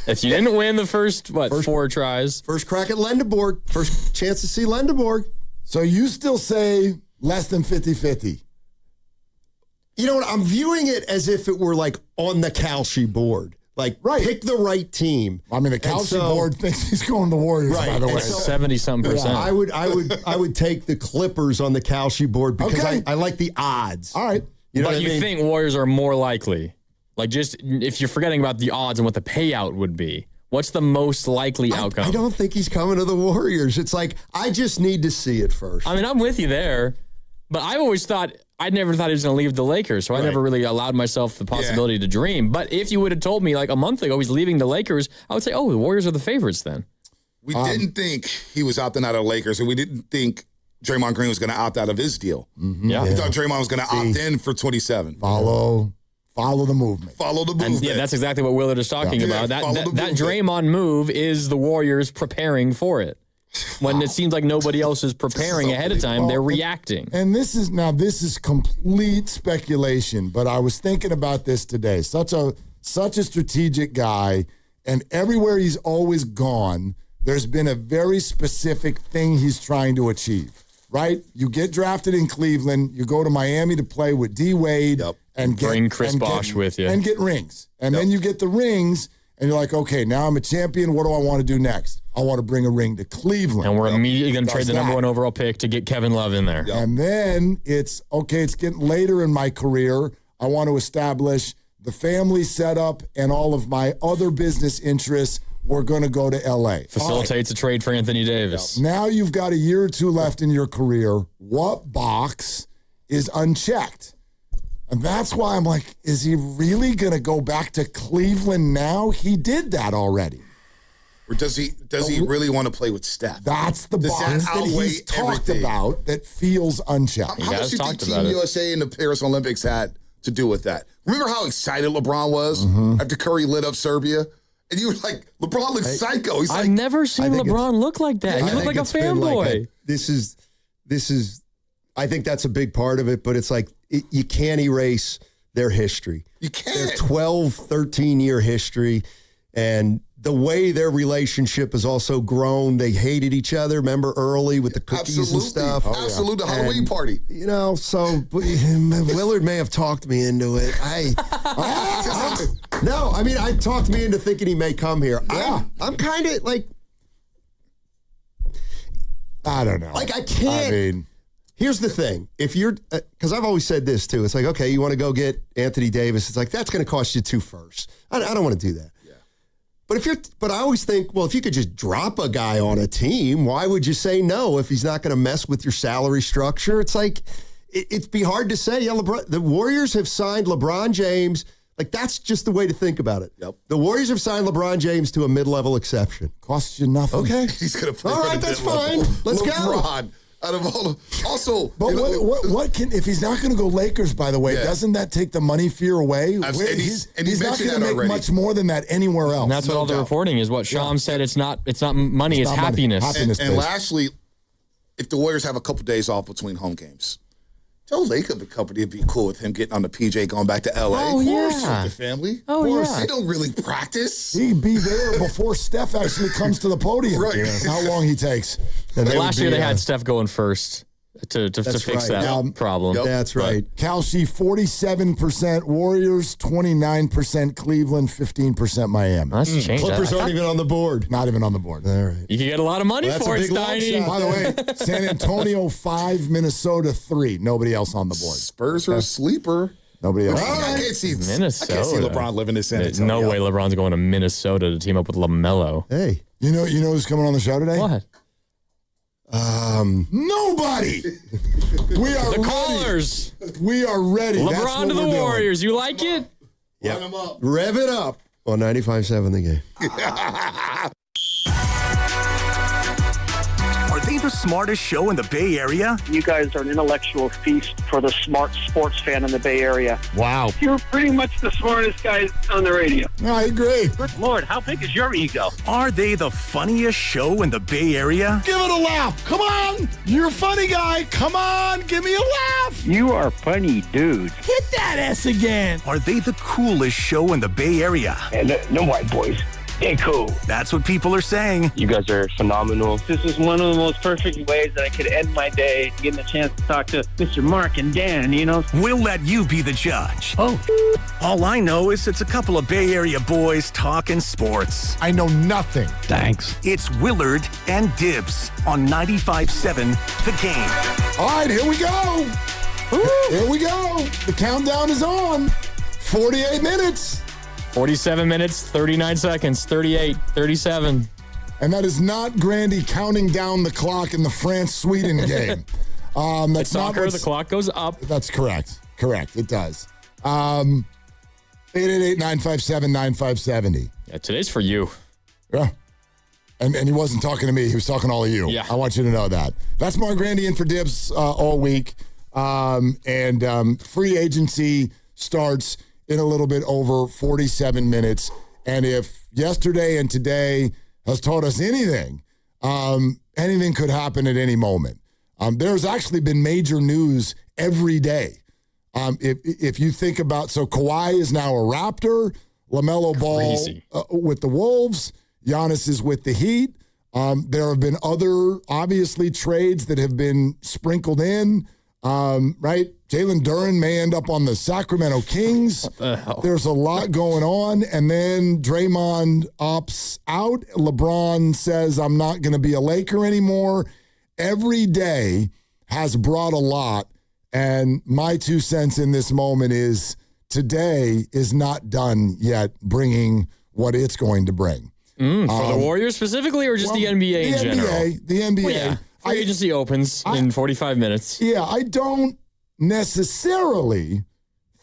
If you didn't win the first 4 tries. First crack at Lendeborg. First chance to see Lendeborg. So you still say less than 50-50? You know what? I'm viewing it as if it were like on the Kalshi board. Like, pick the right team. I mean, the Kalshi board thinks he's going to the Warriors, by the way. 70-something percent. I would take the Clippers on the Kalshi board because I like the odds. All right. You know but what I mean? Think Warriors are more likely. Like, just if you're forgetting about the odds and what the payout would be, what's the most likely outcome? I don't think he's coming to the Warriors. It's like, I just need to see it first. I mean, I'm with you there, but I never thought he was going to leave the Lakers, so I never really allowed myself the possibility to dream. But if you would have told me like a month ago he's leaving the Lakers, I would say, the Warriors are the favorites then. We didn't think he was opting out of the Lakers, and we didn't think Draymond Green was going to opt out of his deal. Mm-hmm. Yeah. We thought Draymond was going to opt in for 27. Follow the movement. Follow the movement. And that's exactly what Willard is talking about. That Draymond move is the Warriors preparing for it. When it seems like nobody else is preparing ahead of time, they're reacting. And this is complete speculation, but I was thinking about this today. Such a strategic guy, and everywhere he's always gone, there's been a very specific thing he's trying to achieve. right? You get drafted in Cleveland. You go to Miami to play with D. Wade. And bring Chris Bosh with you. And get rings. And then you get the rings, and you're like, okay, now I'm a champion. What do I want to do next? I want to bring a ring to Cleveland. And we're immediately going to trade the number 1 overall pick to get Kevin Love in there. And then it's getting later in my career. I want to establish the family setup and all of my other business interests. We're going to go to L.A. Facilitates a trade for Anthony Davis. Now you've got a year or two left in your career. What box is unchecked? And that's why I'm like, is he really going to go back to Cleveland now? He did that already. Or does he really want to play with Steph? That's the box that he's talked about that feels unchecked. How much do you think Team USA and the Paris Olympics had to do with that? Remember how excited LeBron was after Curry lit up Serbia? And you were like, LeBron looks psycho. He's I've never seen LeBron look like that. He looked like a fanboy. This is, I think that's a big part of it, but it's like, you can't erase their history. You can't. Their 12, 13-year history, and the way their relationship has also grown. They hated each other, remember, early with the cookies and stuff. Absolutely. The Halloween party. You know, so Willard may have talked me into it. No, I mean, I talked me into thinking he may come here. Yeah. I'm kind of like, I don't know. Like, I can't. Here's the thing. If you're, because I've always said this too. It's like, okay, you want to go get Anthony Davis. It's like, that's going to cost you 2 firsts. I don't want to do that. Yeah. But I always think, well, if you could just drop a guy on a team, why would you say no if he's not going to mess with your salary structure? It's like, it'd be hard to say. Yeah, the Warriors have signed LeBron James. Like, that's just the way to think about it. Yep. The Warriors have signed LeBron James to a mid-level exception. Costs you nothing. Okay. He's going to play. All right, that's fine. Let's LeBron. Out of all, also, but what can, if he's not going to go Lakers? By the way, doesn't that take the money fear away? He's not going to make much more than that anywhere else. And that's what all the reporting is. What Sham said. It's not money. It's happiness. And lastly, if the Warriors have a couple days off between home games, tell Laker the company would be cool with him getting on the PJ going back to L.A. Oh, with the family. Oh, yeah. They don't really practice. He'd be there before Steph actually comes to the podium. Right. Yeah. How long he takes. And last year they had Steph going first to fix that problem. Yep. That's right. Kalshi, 47% Warriors, 29% Cleveland, 15% Miami. That's changed. Clippers aren't even on the board. Not even on the board. All right. You can get a lot of money for it, Steiny. By the way, San Antonio 5, Minnesota 3. Nobody else on the board. Spurs are a sleeper. Nobody else. I can't see Minnesota. I can't see LeBron living in San There's Antonio. no way LeBron's going to Minnesota to team up with LaMelo. Hey. You know who's coming on the show today? What? Nobody. We are the callers. We are ready. LeBron to the Warriors. You like it? Yeah. Rev it up on 95.7 The Game. Are they the smartest show in the Bay Area? You guys are an intellectual feast for the smart sports fan in the Bay Area. Wow. You're pretty much the smartest guys on the radio. I agree. Good Lord, how big is your ego? Are they the funniest show in the Bay Area? Give it a laugh. Come on. You're a funny guy. Come on. Give me a laugh. You are funny, dude. Hit that S again. Are they the coolest show in the Bay Area? And no white boys. They're cool. That's what people are saying. You guys are phenomenal. This is one of the most perfect ways that I could end my day, getting a chance to talk to Mr. Mark and Dan, you know? We'll let you be the judge. Oh. All I know is it's a couple of Bay Area boys talking sports. I know nothing. Thanks. It's Willard and Dibs on 95.7 The Game. All right, here we go. Here we go. The countdown is on. 48 minutes. 47 minutes, 39 seconds, 38, 37. And that is not Grandy counting down the clock in the France-Sweden game. That's soccer, the clock goes up. That's correct. Correct. It does. 888-957-9570. Yeah, today's for you. Yeah. And he wasn't talking to me. He was talking to all of you. Yeah. I want you to know that. That's Mark Grandy in for Dibs all week. Free agency starts in a little bit over 47 minutes. And if yesterday and today has taught us anything, anything could happen at any moment. There's actually been major news every day. If you think about, so Kawhi is now a Raptor, LaMelo Ball with the Wolves, Giannis is with the Heat. There have been other, obviously, trades that have been sprinkled in, right? Jalen Duren may end up on the Sacramento Kings. What the hell? There's a lot going on. And then Draymond opts out. LeBron says, I'm not going to be a Laker anymore. Every day has brought a lot. And my 2 cents in this moment is today is not done yet bringing what it's going to bring. For the Warriors specifically, or just the NBA in general? The NBA. Well, yeah. Free agency opens in 45 minutes. Yeah, I don't necessarily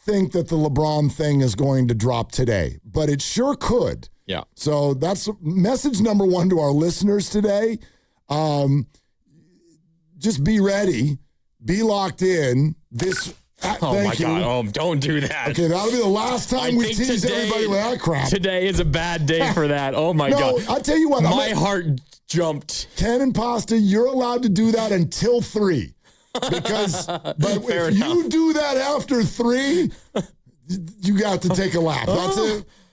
think that the LeBron thing is going to drop today, but it sure could. Yeah. So that's message number 1 to our listeners today. Just be ready. Be locked in. Oh, my God. Oh, don't do that. Okay, that'll be the last time we tease everybody with that crap. Today is a bad day for that. Oh, my God. I'll tell you what. My heart jumped. Ken and Pasta, you're allowed to do that until 3. Because, but if you do that after 3, you got to take a lap.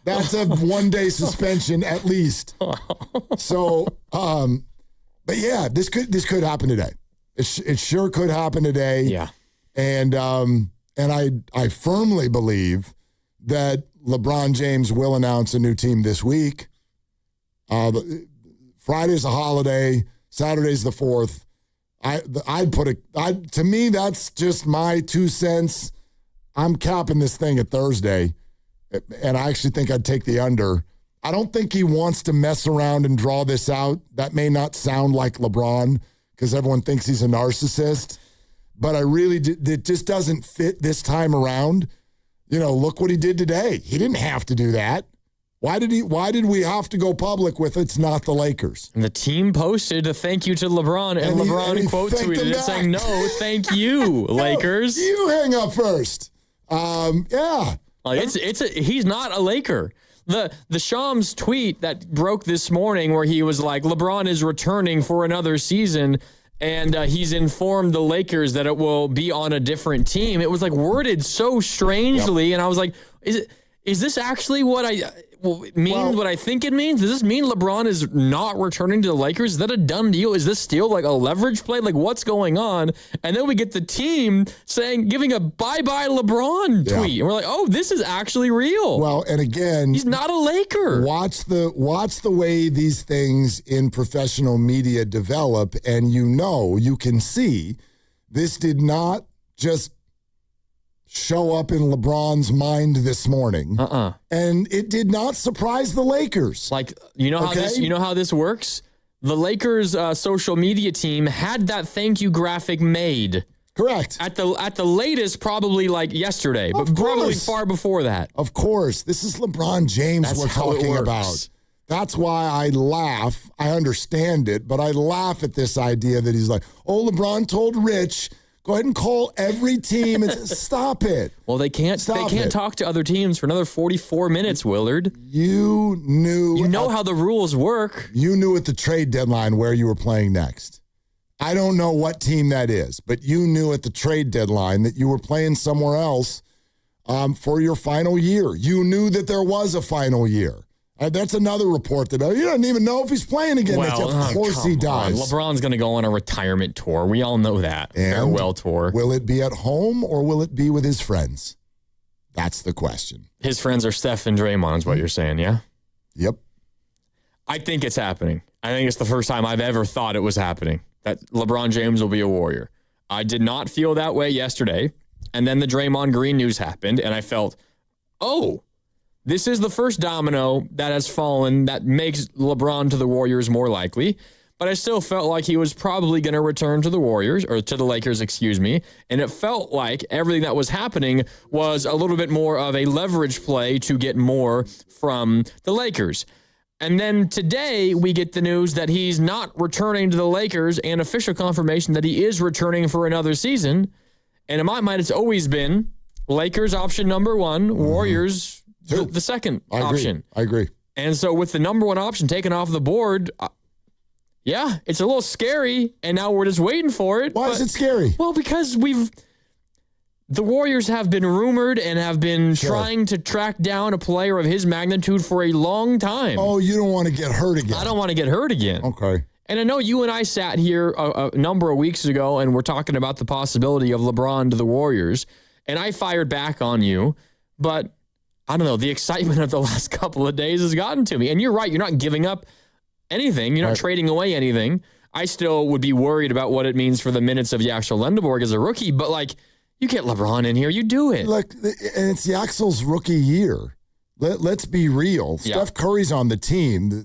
That's a 1-day suspension at least. So, but yeah, this could happen today. It sure could happen today. Yeah. And I firmly believe that LeBron James will announce a new team this week. Friday's a holiday. Saturday's the 4th. To me, that's just my 2 cents. I'm capping this thing at Thursday, and I actually think I'd take the under. I don't think he wants to mess around and draw this out. That may not sound like LeBron because everyone thinks he's a narcissist, but it just doesn't fit this time around. You know, look what he did today. He didn't have to do that. Why did we have to go public with it's not the Lakers? And the team posted a thank you to LeBron, and LeBron quote tweeted it saying, no, thank you, Lakers. You hang up first. Yeah. Like he's not a Laker. The Shams tweet that broke this morning where he was like, LeBron is returning for another season, and he's informed the Lakers that it will be on a different team. It was like worded so strangely, and I was like, is this actually what what I think it means? Does this mean LeBron is not returning to the Lakers? Is that a done deal? Is this still like a leverage play? Like, what's going on? And then we get the team giving a bye-bye LeBron tweet. And we're like, oh, this is actually real. Well, and again, he's not a Laker. Watch the way these things in professional media develop, and you can see this did not just show up in LeBron's mind this morning. And it did not surprise the Lakers. Like, you know how this works? The Lakers social media team had that thank you graphic made. Correct. At the latest, probably like yesterday, but probably far before that. Of course. This is LeBron James we're talking about. That's why I laugh. I understand it, but I laugh at this idea that he's like, oh, LeBron told Rich, go ahead and call every team and stop it. Well, they can't talk to other teams for another 44 minutes, Willard. You knew. You know how the rules work. You knew at the trade deadline where you were playing next. I don't know what team that is, but you knew at the trade deadline that you were playing somewhere else for your final year. You knew that there was a final year. That's another report that you don't even know if he's playing again. Well, of course he does. LeBron's going to go on a retirement tour. We all know that. And farewell tour. Will it be at home or will it be with his friends? That's the question. His friends are Steph and Draymond is what you're saying, yeah? Yep. I think it's happening. I think it's the first time I've ever thought it was happening, that LeBron James will be a Warrior. I did not feel that way yesterday. And then the Draymond Green news happened, and I felt, oh, this is the first domino that has fallen that makes LeBron to the Warriors more likely. But I still felt like he was probably going to return to the Warriors, or to the Lakers, excuse me. And it felt like everything that was happening was a little bit more of a leverage play to get more from the Lakers. And then today we get the news that he's not returning to the Lakers and official confirmation that he is returning for another season. And in my mind, it's always been Lakers option number one, Warriors the second option. I agree. And so with the number one option taken off the board, yeah, it's a little scary. And now we're just waiting for it. Why is it scary? Well, because The Warriors have been rumored and have been trying to track down a player of his magnitude for a long time. Oh, you don't want to get hurt again. I don't want to get hurt again. Okay. And I know you and I sat here a number of weeks ago and we're talking about the possibility of LeBron to the Warriors, and I fired back on you, but I don't know, the excitement of the last couple of days has gotten to me. And you're right, you're not giving up anything. You're not trading away anything. I still would be worried about what it means for the minutes of Yaxel Lendeborg as a rookie, but like, you get LeBron in here, you do it. Look, and it's Yaxel's rookie year. Let's be real. Yeah. Steph Curry's on the team.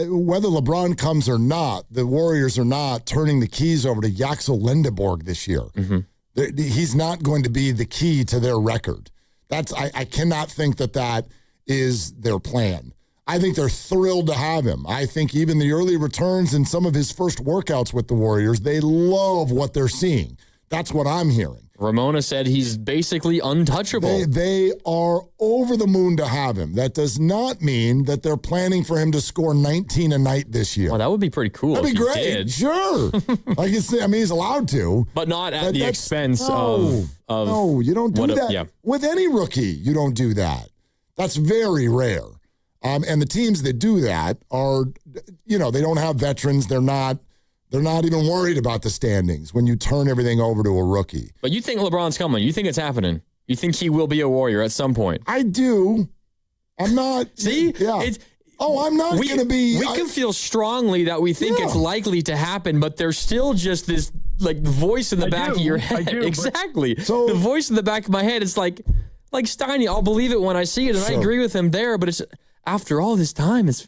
Whether LeBron comes or not, the Warriors are not turning the keys over to Yaxel Lendeborg this year. Mm-hmm. He's not going to be the key to their record. I cannot think that is their plan. I think they're thrilled to have him. I think even the early returns and some of his first workouts with the Warriors, they love what they're seeing. That's what I'm hearing. Ramona said he's basically untouchable. They are over the moon to have him. That does not mean that they're planning for him to score 19 a night this year. Well, that would be pretty cool. That'd be great. Did. Sure. He's allowed to. But not at the expense of... No, you don't do that. Yeah. With any rookie, you don't do that. That's very rare. And the teams that do that are, they don't have veterans. They're not even worried about the standings when you turn everything over to a rookie. But you think LeBron's coming. You think it's happening. You think he will be a Warrior at some point. I do. I'm not. See? Yeah. I'm not going to be. We can feel strongly that we think it's likely to happen, but there's still just this voice in the back of your head. Exactly. So the voice in the back of my head, it's like Steiny, I'll believe it when I see it, and I agree with him there, but it's after all this time, it's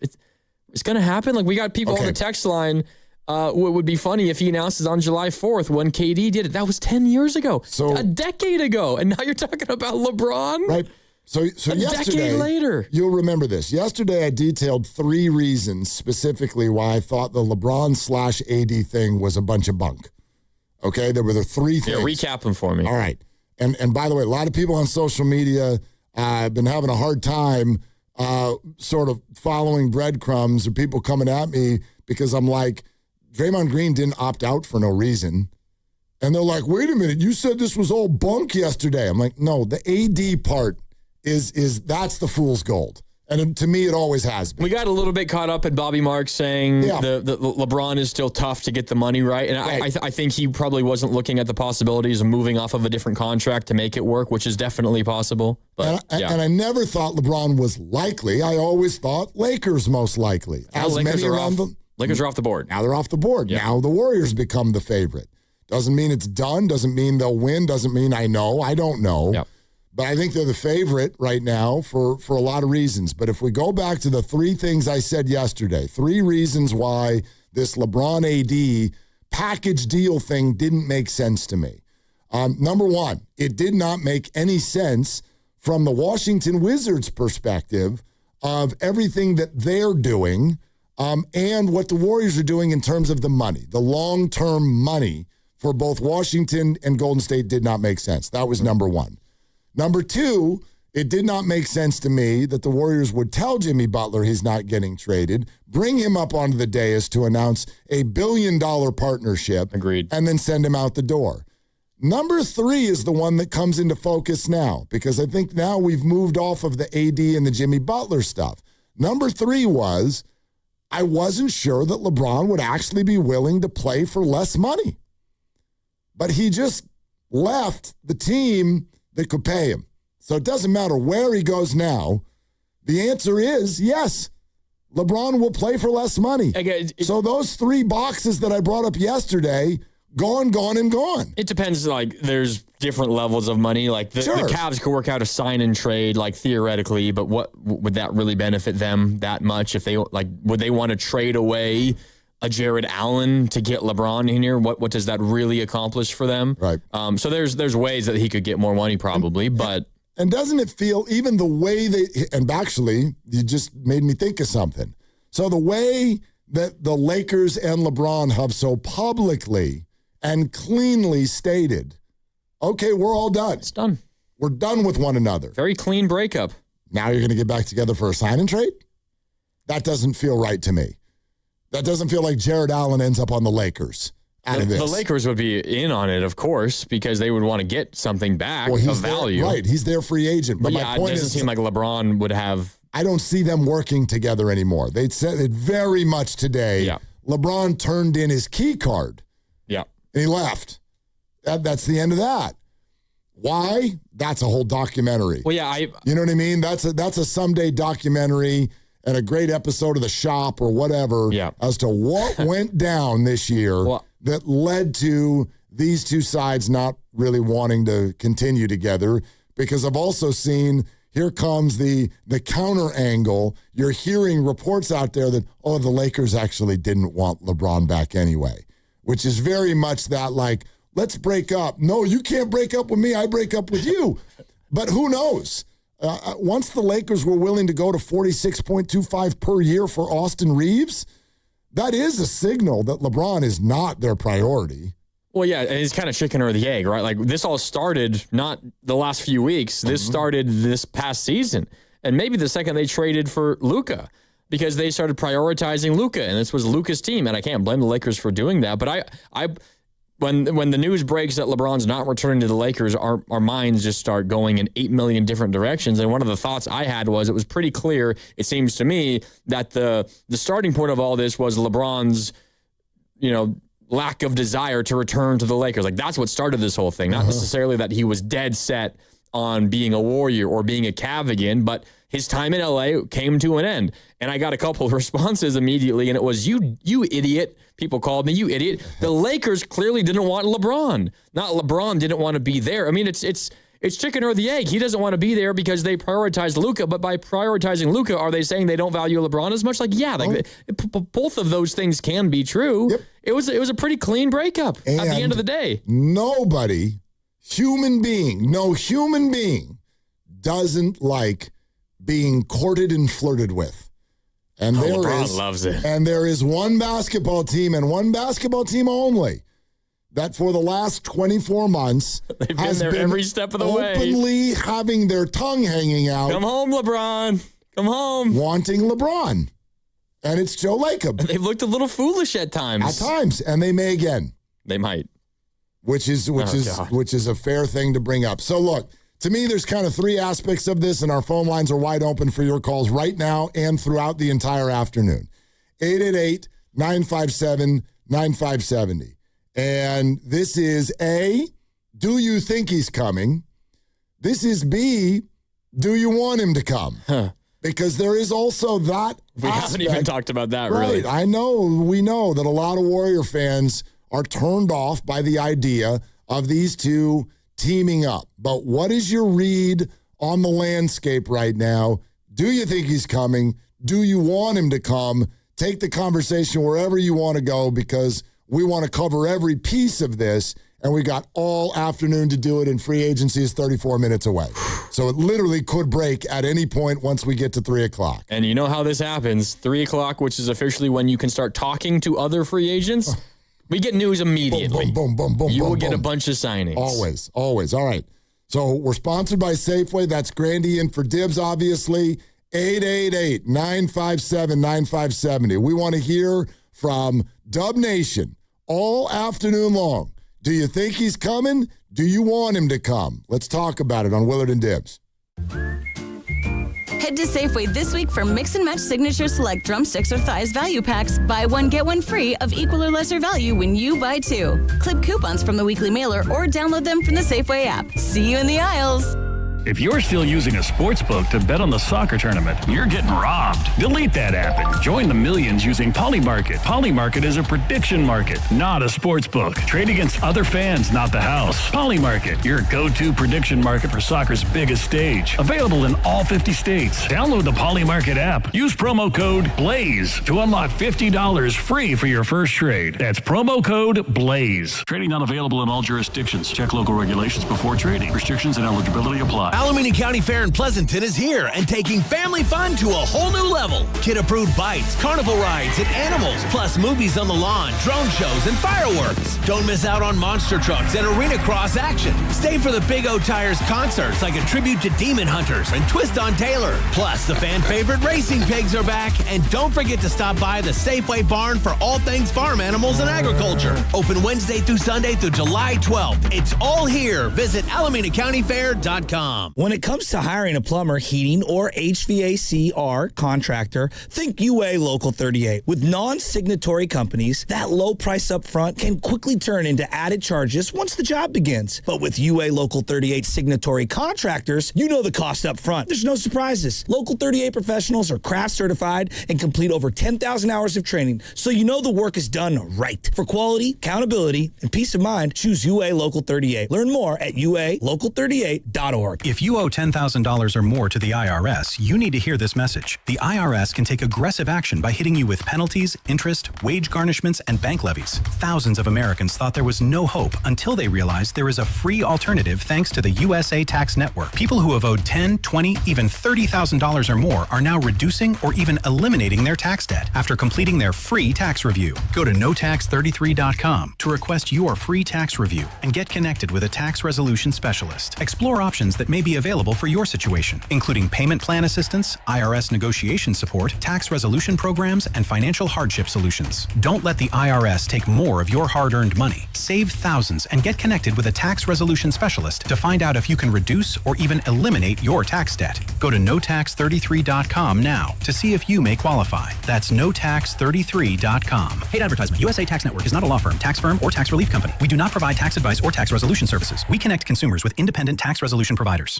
going to happen. Like, we got people on the text line. What would be funny if he announces on July 4th when KD did it. That was 10 years ago, a decade ago. And now you're talking about LeBron? Right. So yesterday, decade later. You'll remember this. Yesterday, I detailed 3 reasons specifically why I thought the LeBron/AD thing was a bunch of bunk. Okay? There were the 3 things. Yeah, recap them for me. All right. And by the way, a lot of people on social media have been having a hard time sort of following breadcrumbs or people coming at me because I'm like, Draymond Green didn't opt out for no reason. And they're like, wait a minute, you said this was all bunk yesterday. I'm like, no, the AD part is that's the fool's gold. And to me, it always has been. We got a little bit caught up in Bobby Marks saying the LeBron is still tough to get the money right. And I think he probably wasn't looking at the possibilities of moving off of a different contract to make it work, which is definitely possible. But and I never thought LeBron was likely. I always thought Lakers most likely. Lakers are off the board. Now they're off the board. Yeah. Now the Warriors become the favorite. Doesn't mean it's done. Doesn't mean they'll win. Doesn't mean I know. I don't know. Yep. But I think they're the favorite right now for a lot of reasons. But if we go back to the 3 things I said yesterday, 3 reasons why this LeBron AD package deal thing didn't make sense to me. Number 1, it did not make any sense from the Washington Wizards' perspective of everything that they're doing and what the Warriors are doing in terms of the money. The long-term money for both Washington and Golden State did not make sense. That was number 1. Number 2, it did not make sense to me that the Warriors would tell Jimmy Butler he's not getting traded, bring him up onto the dais to announce a $1 billion partnership, agreed, and then send him out the door. Number 3 is the one that comes into focus now, because I think now we've moved off of the AD and the Jimmy Butler stuff. Number 3 was, I wasn't sure that LeBron would actually be willing to play for less money. But he just left the team that could pay him. So it doesn't matter where he goes now. The answer is yes, LeBron will play for less money. So those 3 boxes that I brought up yesterday, gone, and gone. It depends. There's different levels of money. The Cavs could work out a sign and trade, theoretically, but what would that really benefit them that much? If they would they want to trade away a Jared Allen to get LeBron in here? What does that really accomplish for them? Right. So there's ways that he could get more money probably, and doesn't it feel even the way and actually you just made me think of something. So the way that the Lakers and LeBron have so publicly and cleanly stated, okay, we're all done. It's done. We're done with one another. Very clean breakup. Now you're going to get back together for a sign and trade? That doesn't feel right to me. That doesn't feel like Jared Allen ends up on the Lakers out of this. The Lakers would be in on it, of course, because they would want to get something back of value. Right, he's their free agent. But yeah, my point it doesn't seem like LeBron would have. I don't see them working together anymore. They said it very much today. Yeah. LeBron turned in his key card. Yeah. And he left. That's the end of that. Why? That's a whole documentary. Well, yeah, you know what I mean? That's a someday documentary and a great episode of The Shop or whatever as to what went down this year that led to these two sides not really wanting to continue together. Because I've also seen, here comes the counter angle. You're hearing reports out there that, the Lakers actually didn't want LeBron back anyway, which is very much that like, let's break up. No, you can't break up with me. I break up with you. But who knows? Once the Lakers were willing to go to $46.25 per year for Austin Reeves, that is a signal that LeBron is not their priority. Well, yeah, and it's kind of chicken or the egg, right? Like, this all started not the last few weeks. This started this past season. And maybe the second they traded for Luka, because they started prioritizing Luka, and this was Luka's team. And I can't blame the Lakers for doing that. But when the news breaks that LeBron's not returning to the Lakers, our minds just start going in 8 million different directions. And one of the thoughts I had was it was pretty clear, it seems to me, that the starting point of all this was LeBron's, lack of desire to return to the Lakers. Like, that's what started this whole thing. Not necessarily that he was dead set on being a Warrior or being a Cav again, but his time in LA came to an end. And I got a couple of responses immediately, and it was, you idiot. People called me, you idiot. The Lakers clearly didn't want LeBron. Not LeBron didn't want to be there. I mean, it's chicken or the egg. He doesn't want to be there because they prioritized Luka, but by prioritizing Luka, are they saying they don't value LeBron as much? Like, yeah, both of those things can be true. Yep. It was a pretty clean breakup at the end of the day. Nobody, no human being doesn't like being courted and flirted with. And LeBron loves it. And there is one basketball team and one basketball team only that for the last 24 months they've been there every step of the way, openly having their tongue hanging out. Come home, LeBron. Come home. Wanting LeBron. And it's Joe Lacob. They've looked a little foolish at times. At times, and they may again. They might. Which is a fair thing to bring up. So look, to me, there's kind of three aspects of this, and our phone lines are wide open for your calls right now and throughout the entire afternoon. 888-957-9570. And this is A, do you think he's coming? This is B, do you want him to come? Because there is also that We haven't even talked about that, right, really. I know, we know that a lot of Warrior fans are turned off by the idea of these two teaming up. But what is your read on the landscape right now? Do you think he's coming? Do you want him to come? Take the conversation wherever you want to go, because we want to cover every piece of this, and we got all afternoon to do it, and free agency is 34 minutes away. So it literally could break at any point once we get to 3 o'clock. And you know how this happens. 3 o'clock, which is officially when you can start talking to other free agents. We get news immediately. Boom, boom, boom, boom, You boom, will get boom. a bunch of signings. Always. All right. So we're sponsored by Safeway. That's Grandy in for Dibs, obviously. 888-957-9570. We want to hear from Dub Nation all afternoon long. Do you think he's coming? Do you want him to come? Let's talk about it on Willard and Dibs. Head to Safeway this week for Mix and Match Signature Select Drumsticks or Thighs value packs. Buy one, get one free of equal or lesser value when you buy two. Clip coupons from the weekly mailer or download them from the Safeway app. See you in the aisles. If you're still using a sports book to bet on the soccer tournament, you're getting robbed. Delete that app and join the millions using Polymarket. Polymarket is a prediction market, not a sports book. Trade against other fans, not the house. Polymarket, your go-to prediction market for soccer's biggest stage. Available in all 50 states. Download the Polymarket app. Use promo code BLAZE to unlock $50 free for your first trade. That's promo code BLAZE. Trading not available in all jurisdictions. Check local regulations before trading. Restrictions and eligibility apply. fun. Alameda County Fair in Pleasanton is here and taking family fun to a whole new level. Kid-approved bites, carnival rides, and animals, plus movies on the lawn, drone shows, and fireworks. Don't miss out on monster trucks and arena cross action. Stay for the Big O Tires concerts like a tribute to Demon Hunters and Twist on Taylor. Plus, the fan favorite racing pigs are back. And don't forget to stop by the Safeway barn for all things farm animals and agriculture. Open Wednesday through Sunday through July 12th. It's all here. Visit AlamendaCountyFair.com. When it comes to hiring a plumber, heating, or HVAC/R contractor, think UA Local 38. With non-signatory companies, that low price up front can quickly turn into added charges once the job begins. But with UA Local 38 signatory contractors, you know the cost up front. There's no surprises. Local 38 professionals are craft certified and complete over 10,000 hours of training, so you know the work is done right. For quality, accountability, and peace of mind, choose UA Local 38. Learn more at ualocal38.org. If you owe $10,000 or more to the IRS, you need to hear this message. The IRS can take aggressive action by hitting you with penalties, interest, wage garnishments, and bank levies. Thousands of Americans thought there was no hope until they realized there is a free alternative thanks to the USA Tax Network. People who have owed $10,000, $20,000, even $30,000 or more are now reducing or even eliminating their tax debt after completing their free tax review. Go to notax33.com to request your free tax review and get connected with a tax resolution specialist. Explore options that may be available for your situation, including payment plan assistance, IRS negotiation support, tax resolution programs, and financial hardship solutions. Don't let the IRS take more of your hard-earned money. Save thousands and get connected with a tax resolution specialist to find out if you can reduce or even eliminate your tax debt. Go to notax33.com now to see if you may qualify. That's notax33.com. Paid advertisement. USA Tax Network is not a law firm, tax firm, or tax relief company. We do not provide tax advice or tax resolution services. We connect consumers with independent tax resolution providers.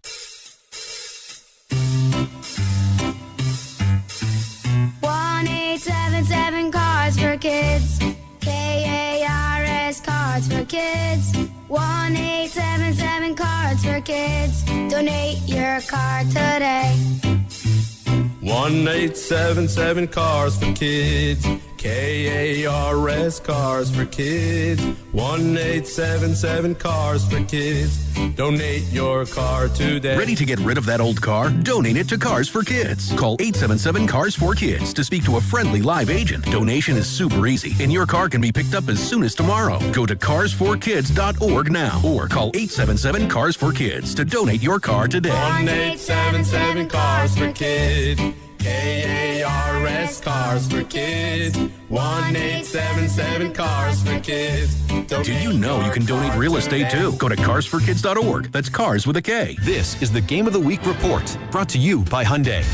1-877 Cars for Kids. KARS Cards for Kids. 1-877 Cards for Kids. Donate your car today. 1-877 Cars for Kids. KARS Cars for Kids. 1-877 Cars for Kids. Donate your car today. Ready to get rid of that old car? Donate it to Cars for Kids. Call 877 Cars for Kids to speak to a friendly live agent. Donation is super easy, and your car can be picked up as soon as tomorrow. Go to carsforkids.org now or call 877 Cars for Kids to donate your car today. 1-877 Cars for Kids. KARS Cars for Kids. 1-877 Cars for Kids. Did you know you can donate real estate too? Go to carsforkids.org. That's cars with a K. This is the Game of the Week report, brought to you by Hyundai.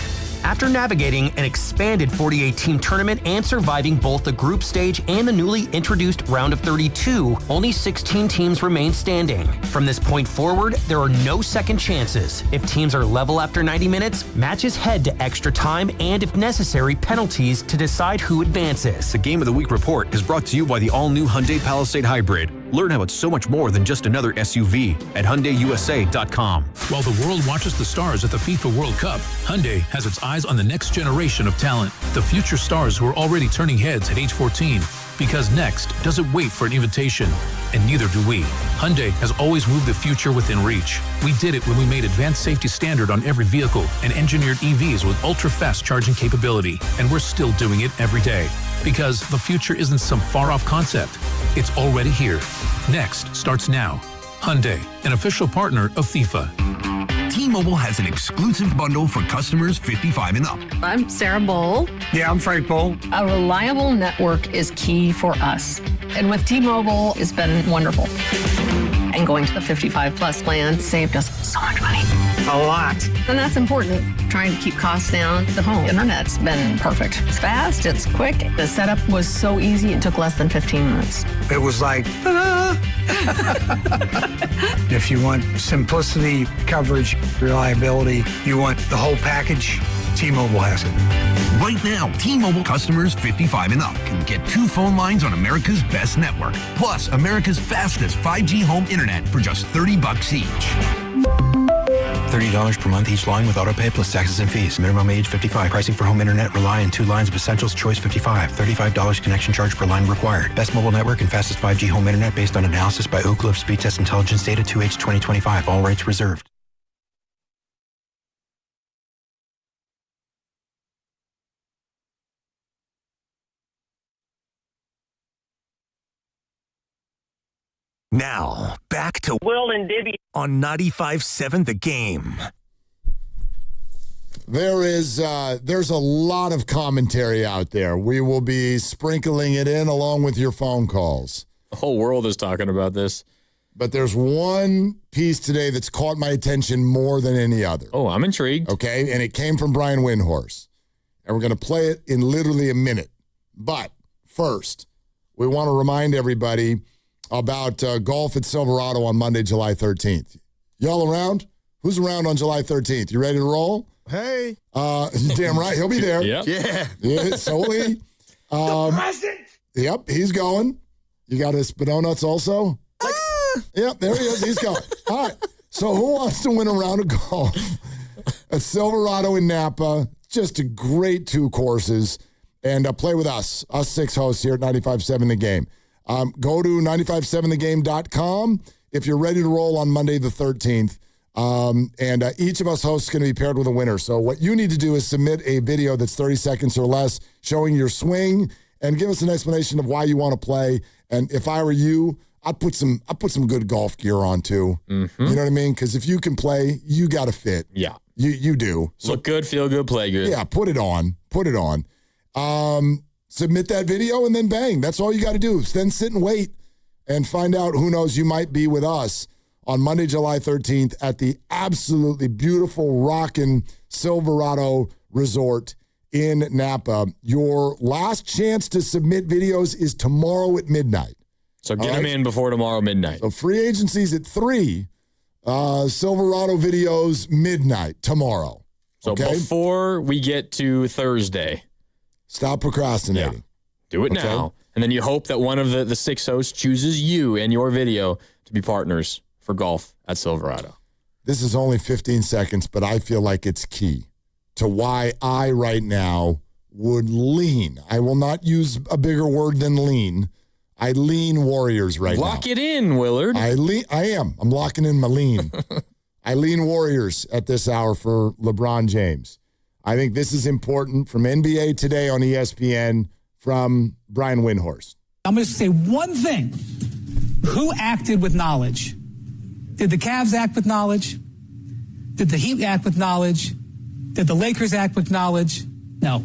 After navigating an expanded 48-team tournament and surviving both the group stage and the newly introduced round of 32, only 16 teams remain standing. From this point forward, there are no second chances. If teams are level after 90 minutes, matches head to extra time and, if necessary, penalties to decide who advances. The Game of the Week report is brought to you by the all-new Hyundai Palisade Hybrid. Learn how it's so much more than just another SUV at HyundaiUSA.com. While the world watches the stars at the FIFA World Cup, Hyundai has its eyes on the next generation of talent, the future stars who are already turning heads at age 14. Because next doesn't wait for an invitation, and neither do we. Hyundai has always moved the future within reach. We did it when we made advanced safety standard on every vehicle and engineered EVs with ultra-fast charging capability, and we're still doing it every day. Because the future isn't some far-off concept. It's already here. Next starts now. Hyundai, an official partner of FIFA. T-Mobile has an exclusive bundle for customers 55 and up. I'm Sarah Bowl. Yeah, I'm Frank Bowl. A reliable network is key for us. And with T-Mobile, it's been wonderful. And going to the 55 plus plan saved us so much money. A lot. And that's important. Trying to keep costs down. The home internet's been perfect. It's fast, it's quick. The setup was so easy, it took less than 15 minutes. It was like, If you want simplicity, coverage, reliability, you want the whole package, T-Mobile has it. Right now, T-Mobile customers 55 and up can get 2 phone lines on America's best network, plus America's fastest 5G home internet for just $30 each. $30 per month each line with autopay plus taxes and fees. Minimum age 55. Pricing for home internet rely on 2 lines of essentials. Choice 55. $35 connection charge per line required. Best mobile network and fastest 5G home internet based on analysis by Oak Cliff Speed Test Intelligence Data 2H 2025. All rights reserved. Now, back to Will and Dibby on 95.7 The Game. There's a lot of commentary out there. We will be sprinkling it in along with your phone calls. The whole world is talking about this. But there's one piece today that's caught my attention more than any other. Oh, I'm intrigued. Okay, and it came from Brian Windhorst. And we're going to play it in literally a minute. But first, we want to remind everybody about golf at Silverado on Monday, July 13th. Y'all around? Who's around on July 13th? You ready to roll? Hey. Damn right, he'll be there. Yep. Yeah, solely. President! Yep, he's going. You got his Donuts also? Yep, there he is. He's going. All right. So who wants to win a round of golf at Silverado in Napa? Just a great 2 courses. And play with us 6 hosts here at 95.7 The Game. Go to 957thegame.com if you're ready to roll on Monday the 13th. And each of us hosts is going to be paired with a winner. So what you need to do is submit a video that's 30 seconds or less showing your swing and give us an explanation of why you want to play. And if I were you, I'd put some good golf gear on too. Mm-hmm. You know what I mean? Because if you can play, you got to fit. Yeah. You do. So, look good, feel good, play good. Yeah, put it on. Submit that video and then bang. That's all you got to do. Then sit and wait and find out, who knows, you might be with us on Monday, July 13th at the absolutely beautiful rockin' Silverado Resort in Napa. Your last chance to submit videos is tomorrow at midnight. So get them in before tomorrow midnight. So free agency's at 3. Silverado videos midnight tomorrow. So before we get to Thursday. Stop procrastinating. Yeah. Do it now. And then you hope that one of the 6 hosts chooses you and your video to be partners for golf at Silverado. This is only 15 seconds, but I feel like it's key to why I right now would lean. I will not use a bigger word than lean. I lean Warriors right now. Lock it in, Willard. I am. I'm locking in my lean. I lean Warriors at this hour for LeBron James. I think this is important from NBA Today on ESPN from Brian Windhorst. I'm going to say one thing. Who acted with knowledge? Did the Cavs act with knowledge? Did the Heat act with knowledge? Did the Lakers act with knowledge? No.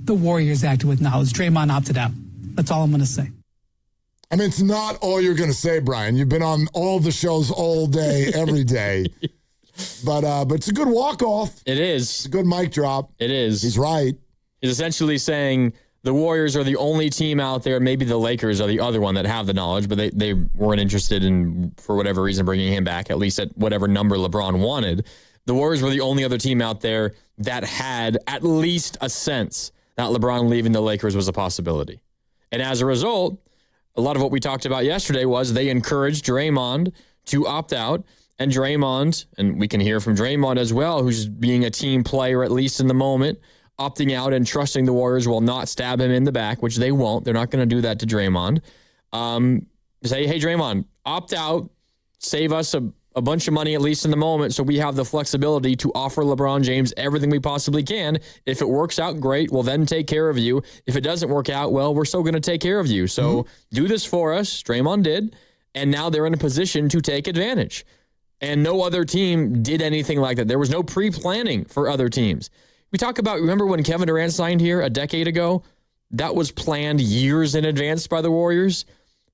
The Warriors acted with knowledge. Draymond opted out. That's all I'm going to say. I mean, it's not all you're going to say, Brian. You've been on all the shows all day, every day. But it's a good walk-off. It is. It's a good mic drop. It is. He's right. He's essentially saying the Warriors are the only team out there, maybe the Lakers are the other one that have the knowledge, but they weren't interested in, for whatever reason, bringing him back, at least at whatever number LeBron wanted. The Warriors were the only other team out there that had at least a sense that LeBron leaving the Lakers was a possibility. And as a result, a lot of what we talked about yesterday was they encouraged Draymond to opt out. And Draymond, and we can hear from Draymond as well, who's being a team player, at least in the moment, opting out and trusting the Warriors will not stab him in the back, which they won't. They're not going to do that to Draymond. Say, hey, Draymond, opt out, save us a bunch of money, at least in the moment, so we have the flexibility to offer LeBron James everything we possibly can. If it works out, great. We'll then take care of you. If it doesn't work out, well, we're still going to take care of you. So do this for us. Draymond did. And now they're in a position to take advantage. And no other team did anything like that. There was no pre-planning for other teams. We talk about, remember when Kevin Durant signed here a decade ago? That was planned years in advance by the Warriors.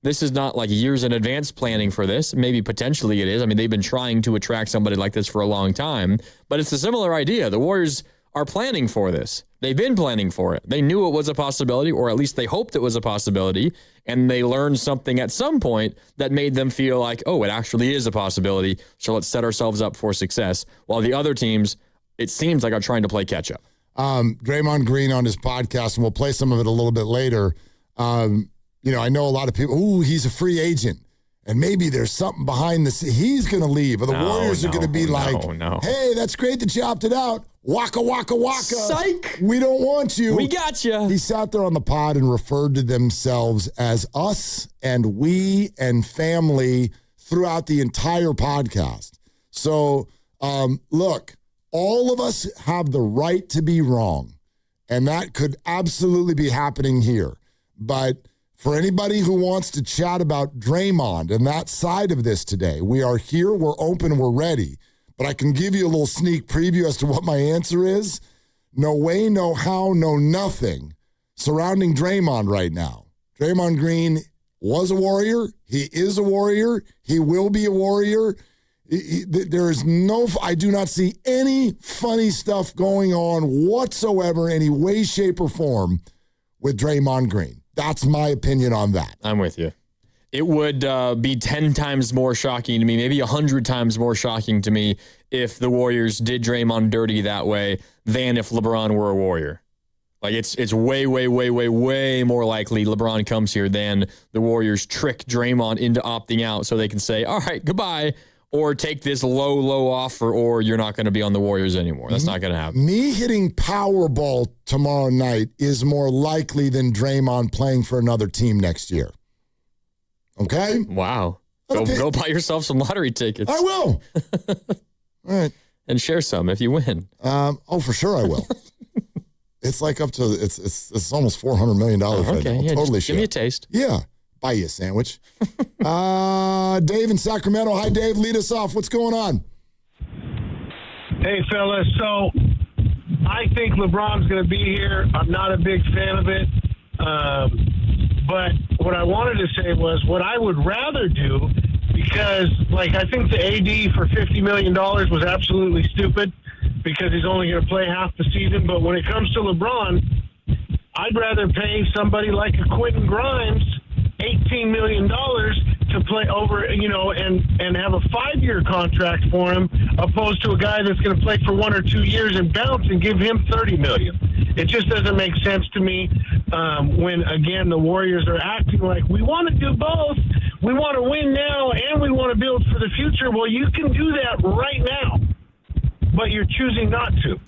This is not like years in advance planning for this. Maybe potentially it is. I mean, they've been trying to attract somebody like this for a long time. But it's a similar idea. The Warriors are planning for this. They've been planning for it. They knew it was a possibility, or at least they hoped it was a possibility, and they learned something at some point that made them feel like, oh, it actually is a possibility, so let's set ourselves up for success. While the other teams, it seems like, are trying to play catch-up. Draymond Green on his podcast, and we'll play some of it a little bit later. I know a lot of people, he's a free agent. And maybe there's something behind the scenes. He's going to leave. Or the Warriors are going to be hey, that's great that you opted out. Waka, waka, waka. Psych. We don't want you. We got you. He sat there on the pod and referred to themselves as us and we and family throughout the entire podcast. So, look, all of us have the right to be wrong. And that could absolutely be happening here. But For anybody who wants to chat about Draymond and that side of this today, we are here, we're open, we're ready. But I can give you a little sneak preview as to what my answer is. No way, no how, no nothing surrounding Draymond right now. Draymond Green was a Warrior. He is a Warrior. He will be a Warrior. There is I do not see any funny stuff going on whatsoever, any way, shape, or form with Draymond Green. That's my opinion on that. I'm with you. It would be 10 times more shocking to me, maybe 100 times more shocking to me if the Warriors did Draymond dirty that way than if LeBron were a Warrior. Like, it's way, way, way, way, way more likely LeBron comes here than the Warriors trick Draymond into opting out so they can say, all right, goodbye, or take this low offer, or you're not going to be on the Warriors anymore. That's not going to happen. Me hitting Powerball tomorrow night is more likely than Draymond playing for another team next year. Okay? Wow. Go buy yourself some lottery tickets. I will. All right. And share some if you win. For sure I will. It's like up to it's almost $400 million right now. Yeah, totally give me a taste. Yeah. Buy you a sandwich. Dave in Sacramento. Hi, Dave. Lead us off. What's going on? Hey, fellas. So I think LeBron's going to be here. I'm not a big fan of it. But what I wanted to say was what I would rather do, because, I think the AD for $50 million was absolutely stupid because he's only going to play half the season. But when it comes to LeBron, I'd rather pay somebody like a Quentin Grimes $18 million to play over, and have a 5-year contract for him, opposed to a guy that's going to play for 1 or 2 years and bounce and give him $30 million. It just doesn't make sense to me when, again, the Warriors are acting like we want to do both. We want to win now and we want to build for the future. Well, you can do that right now, but you're choosing not to.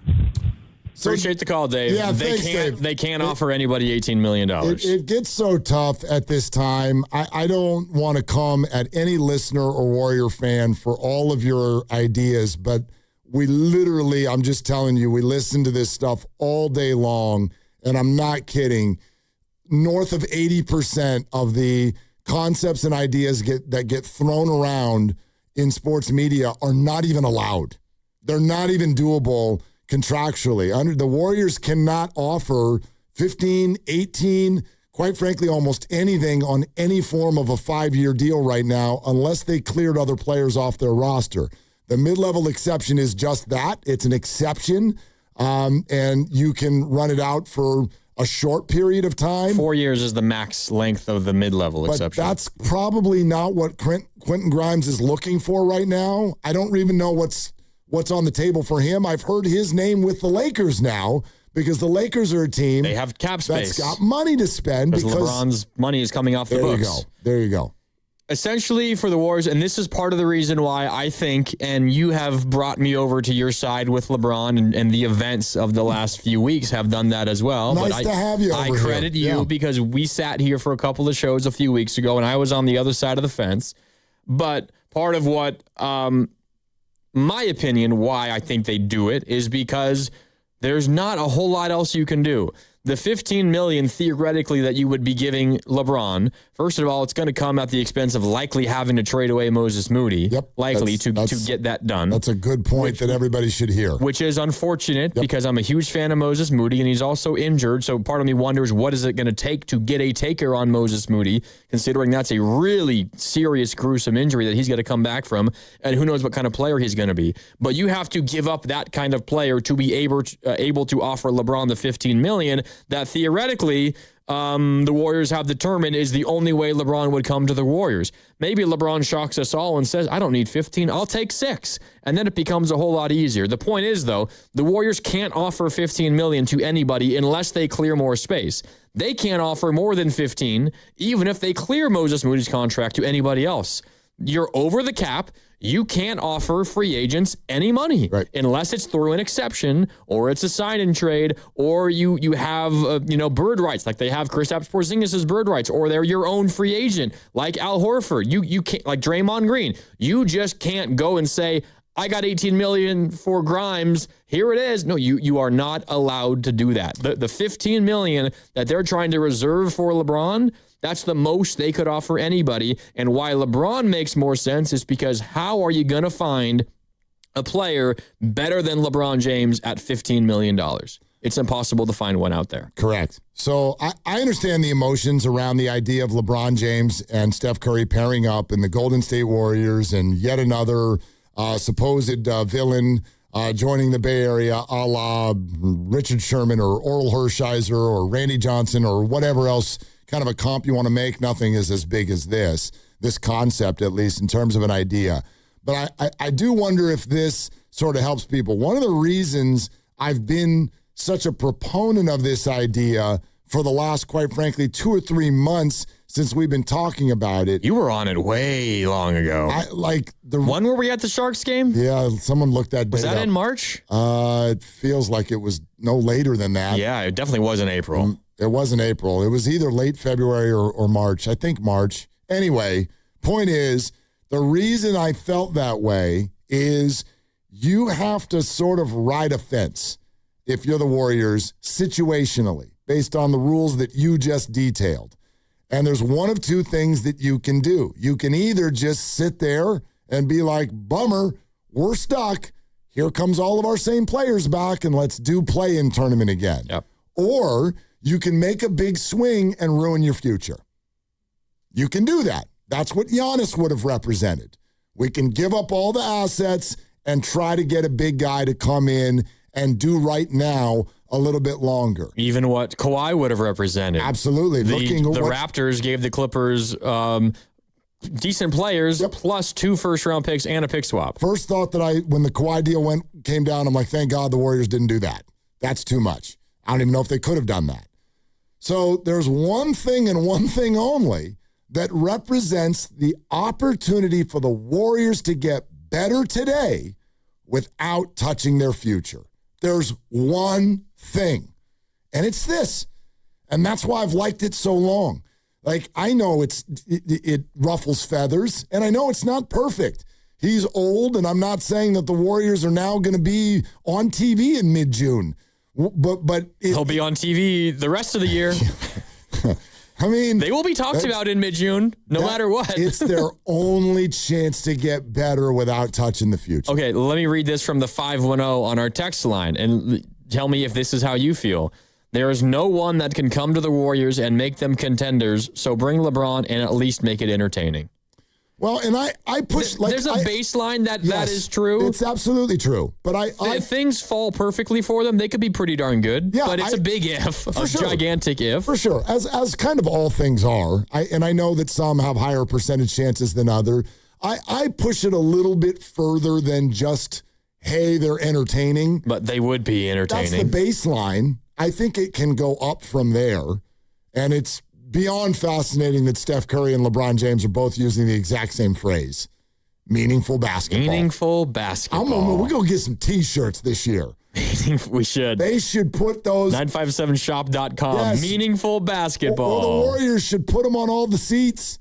Appreciate the call, Dave. Yeah, thanks, Dave. They can't offer anybody $18 million. It gets so tough at this time. I don't want to come at any listener or Warrior fan for all of your ideas, but we literally, I'm just telling you, we listen to this stuff all day long, and I'm not kidding. North of 80% of the concepts and ideas that get thrown around in sports media are not even allowed. They're not even doable contractually. The Warriors cannot offer 15, 18, quite frankly, almost anything on any form of a 5-year deal right now unless they cleared other players off their roster. The mid-level exception is just that. It's an exception, and you can run it out for a short period of time. 4 years is the max length of the mid-level exception. But that's probably not what Quentin Grimes is looking for right now. I don't even know what's on the table for him. I've heard his name with the Lakers now because the Lakers are a team. They have cap space. That's got money to spend because LeBron's money is coming off the books. There you go. Essentially for the Warriors, and this is part of the reason why I think, and you have brought me over to your side with LeBron, and the events of the last few weeks have done that as well. Nice to have you over here. I credit you because we sat here for a couple of shows a few weeks ago, and I was on the other side of the fence. But part of what... my opinion, why I think they do it is because there's not a whole lot else you can do. The $15 million theoretically that you would be giving LeBron, first of all, it's going to come at the expense of likely having to trade away Moses Moody. Yep, likely to get that done. That's a good point that everybody should hear. Which is unfortunate because I'm a huge fan of Moses Moody and he's also injured. So part of me wonders what is it going to take to get a taker on Moses Moody, considering that's a really serious, gruesome injury that he's going to come back from, and who knows what kind of player he's going to be. But you have to give up that kind of player to be able to offer LeBron the $15 million that theoretically the Warriors have determined is the only way LeBron would come to the Warriors. Maybe LeBron shocks us all and says, I don't need 15, I'll take 6. And then it becomes a whole lot easier. The point is, though, the Warriors can't offer $15 million to anybody unless they clear more space. They can't offer more than 15, even if they clear Moses Moody's contract to anybody else. You're over the cap. You can't offer free agents any money unless it's through an exception or it's a sign and trade or you have bird rights like they have Kristaps Porzingis' bird rights, or they're your own free agent like Al Horford. You can't, like Draymond Green. You just can't go and say, I got $18 million for Grimes. here it is. No, you are not allowed to do that. The $15 million that they're trying to reserve for LeBron, that's the most they could offer anybody. And why LeBron makes more sense is because how are you going to find a player better than LeBron James at $15 million? It's impossible to find one out there. Correct. So I understand the emotions around the idea of LeBron James and Steph Curry pairing up in the Golden State Warriors and yet another supposed villain joining the Bay Area a la Richard Sherman or Oral Hershiser or Randy Johnson or whatever else kind of a comp you want to make. Nothing is as big as this concept, at least in terms of an idea. But I do wonder if this sort of helps people. One of the reasons I've been such a proponent of this idea for the last, quite frankly, 2 or 3 months since we've been talking about it. You were on it way long ago. When were we at the Sharks game? Yeah, someone looked that date Was that up. in March? It feels like it was no later than that. Yeah, it definitely was in April. It was in April. It was either late February or March. I think March. Anyway, point is, the reason I felt that way is you have to sort of ride a fence if you're the Warriors situationally, based on the rules that you just detailed. And there's one of two things that you can do. You can either just sit there and be like, bummer, we're stuck. Here comes all of our same players back, and let's do play-in tournament again. Yep. Or you can make a big swing and ruin your future. You can do that. That's what Giannis would have represented. We can give up all the assets and try to get a big guy to come in and do right now a little bit longer. Even what Kawhi would have represented. Absolutely. The Raptors gave the Clippers decent players plus 2 first-round picks and a pick swap. First thought that when the Kawhi deal came down, I'm like, thank God the Warriors didn't do that. That's too much. I don't even know if they could have done that. So there's one thing and one thing only that represents the opportunity for the Warriors to get better today without touching their future. There's one thing, and it's this. And that's why I've liked it so long. Like, I know it ruffles feathers, and I know it's not perfect. He's old, and I'm not saying that the Warriors are now going to be on TV in mid-June. But he'll be on TV the rest of the year. I mean, they will be talked about in mid-June, no matter what. It's their only chance to get better without touching the future. Okay, let me read this from the 510 on our text line and tell me if this is how you feel. There is no one that can come to the Warriors and make them contenders, so bring LeBron and at least make it entertaining. Well, and I push there's a baseline that is true. It's absolutely true. But if things fall perfectly for them, they could be pretty darn good. Yeah, but it's a big if, a gigantic if. For sure. As kind of all things are. I know that some have higher percentage chances than others. I push it a little bit further than just, hey, they're entertaining. But they would be entertaining. That's the baseline. I think it can go up from there. And it's beyond fascinating that Steph Curry and LeBron James are both using the exact same phrase. Meaningful basketball. Meaningful basketball. We're going to get some T-shirts this year. We should. They should put those. 957shop.com. Yes. Meaningful basketball. Or the Warriors should put them on all the seats.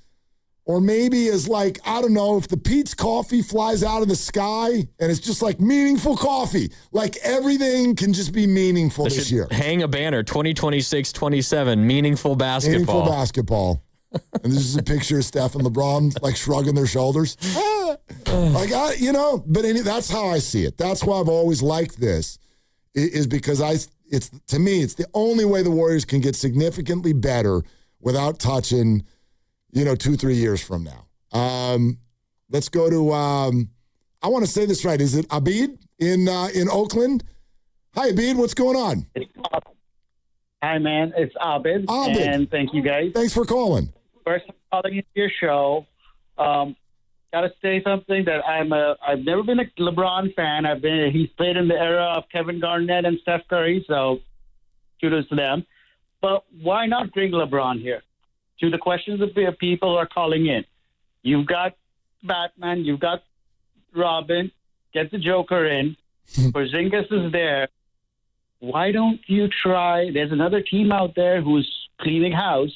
Or maybe as like, I don't know, if the Pete's coffee flies out of the sky and it's just like meaningful coffee. Like everything can just be meaningful this year. Hang a banner, 2026-27, meaningful basketball. Meaningful basketball. And this is a picture of Steph and LeBron like shrugging their shoulders. But that's how I see it. That's why I've always liked this, is because to me, it's the only way the Warriors can get significantly better without touching 2-3 years from now. Let's go to, I want to say this right. Is it Abid in Oakland? Hi, Abid. What's going on? Hi, man. It's Abid. And thank you, guys. Thanks for calling. First, I'm calling into your show. Got to say something that I've never been a LeBron fan. He's played in the era of Kevin Garnett and Steph Curry, so kudos to them. But why not bring LeBron here? To the questions of people who are calling in. You've got Batman, you've got Robin, get the Joker in. Porzingis is there. Why don't you try? There's another team out there who's cleaning house.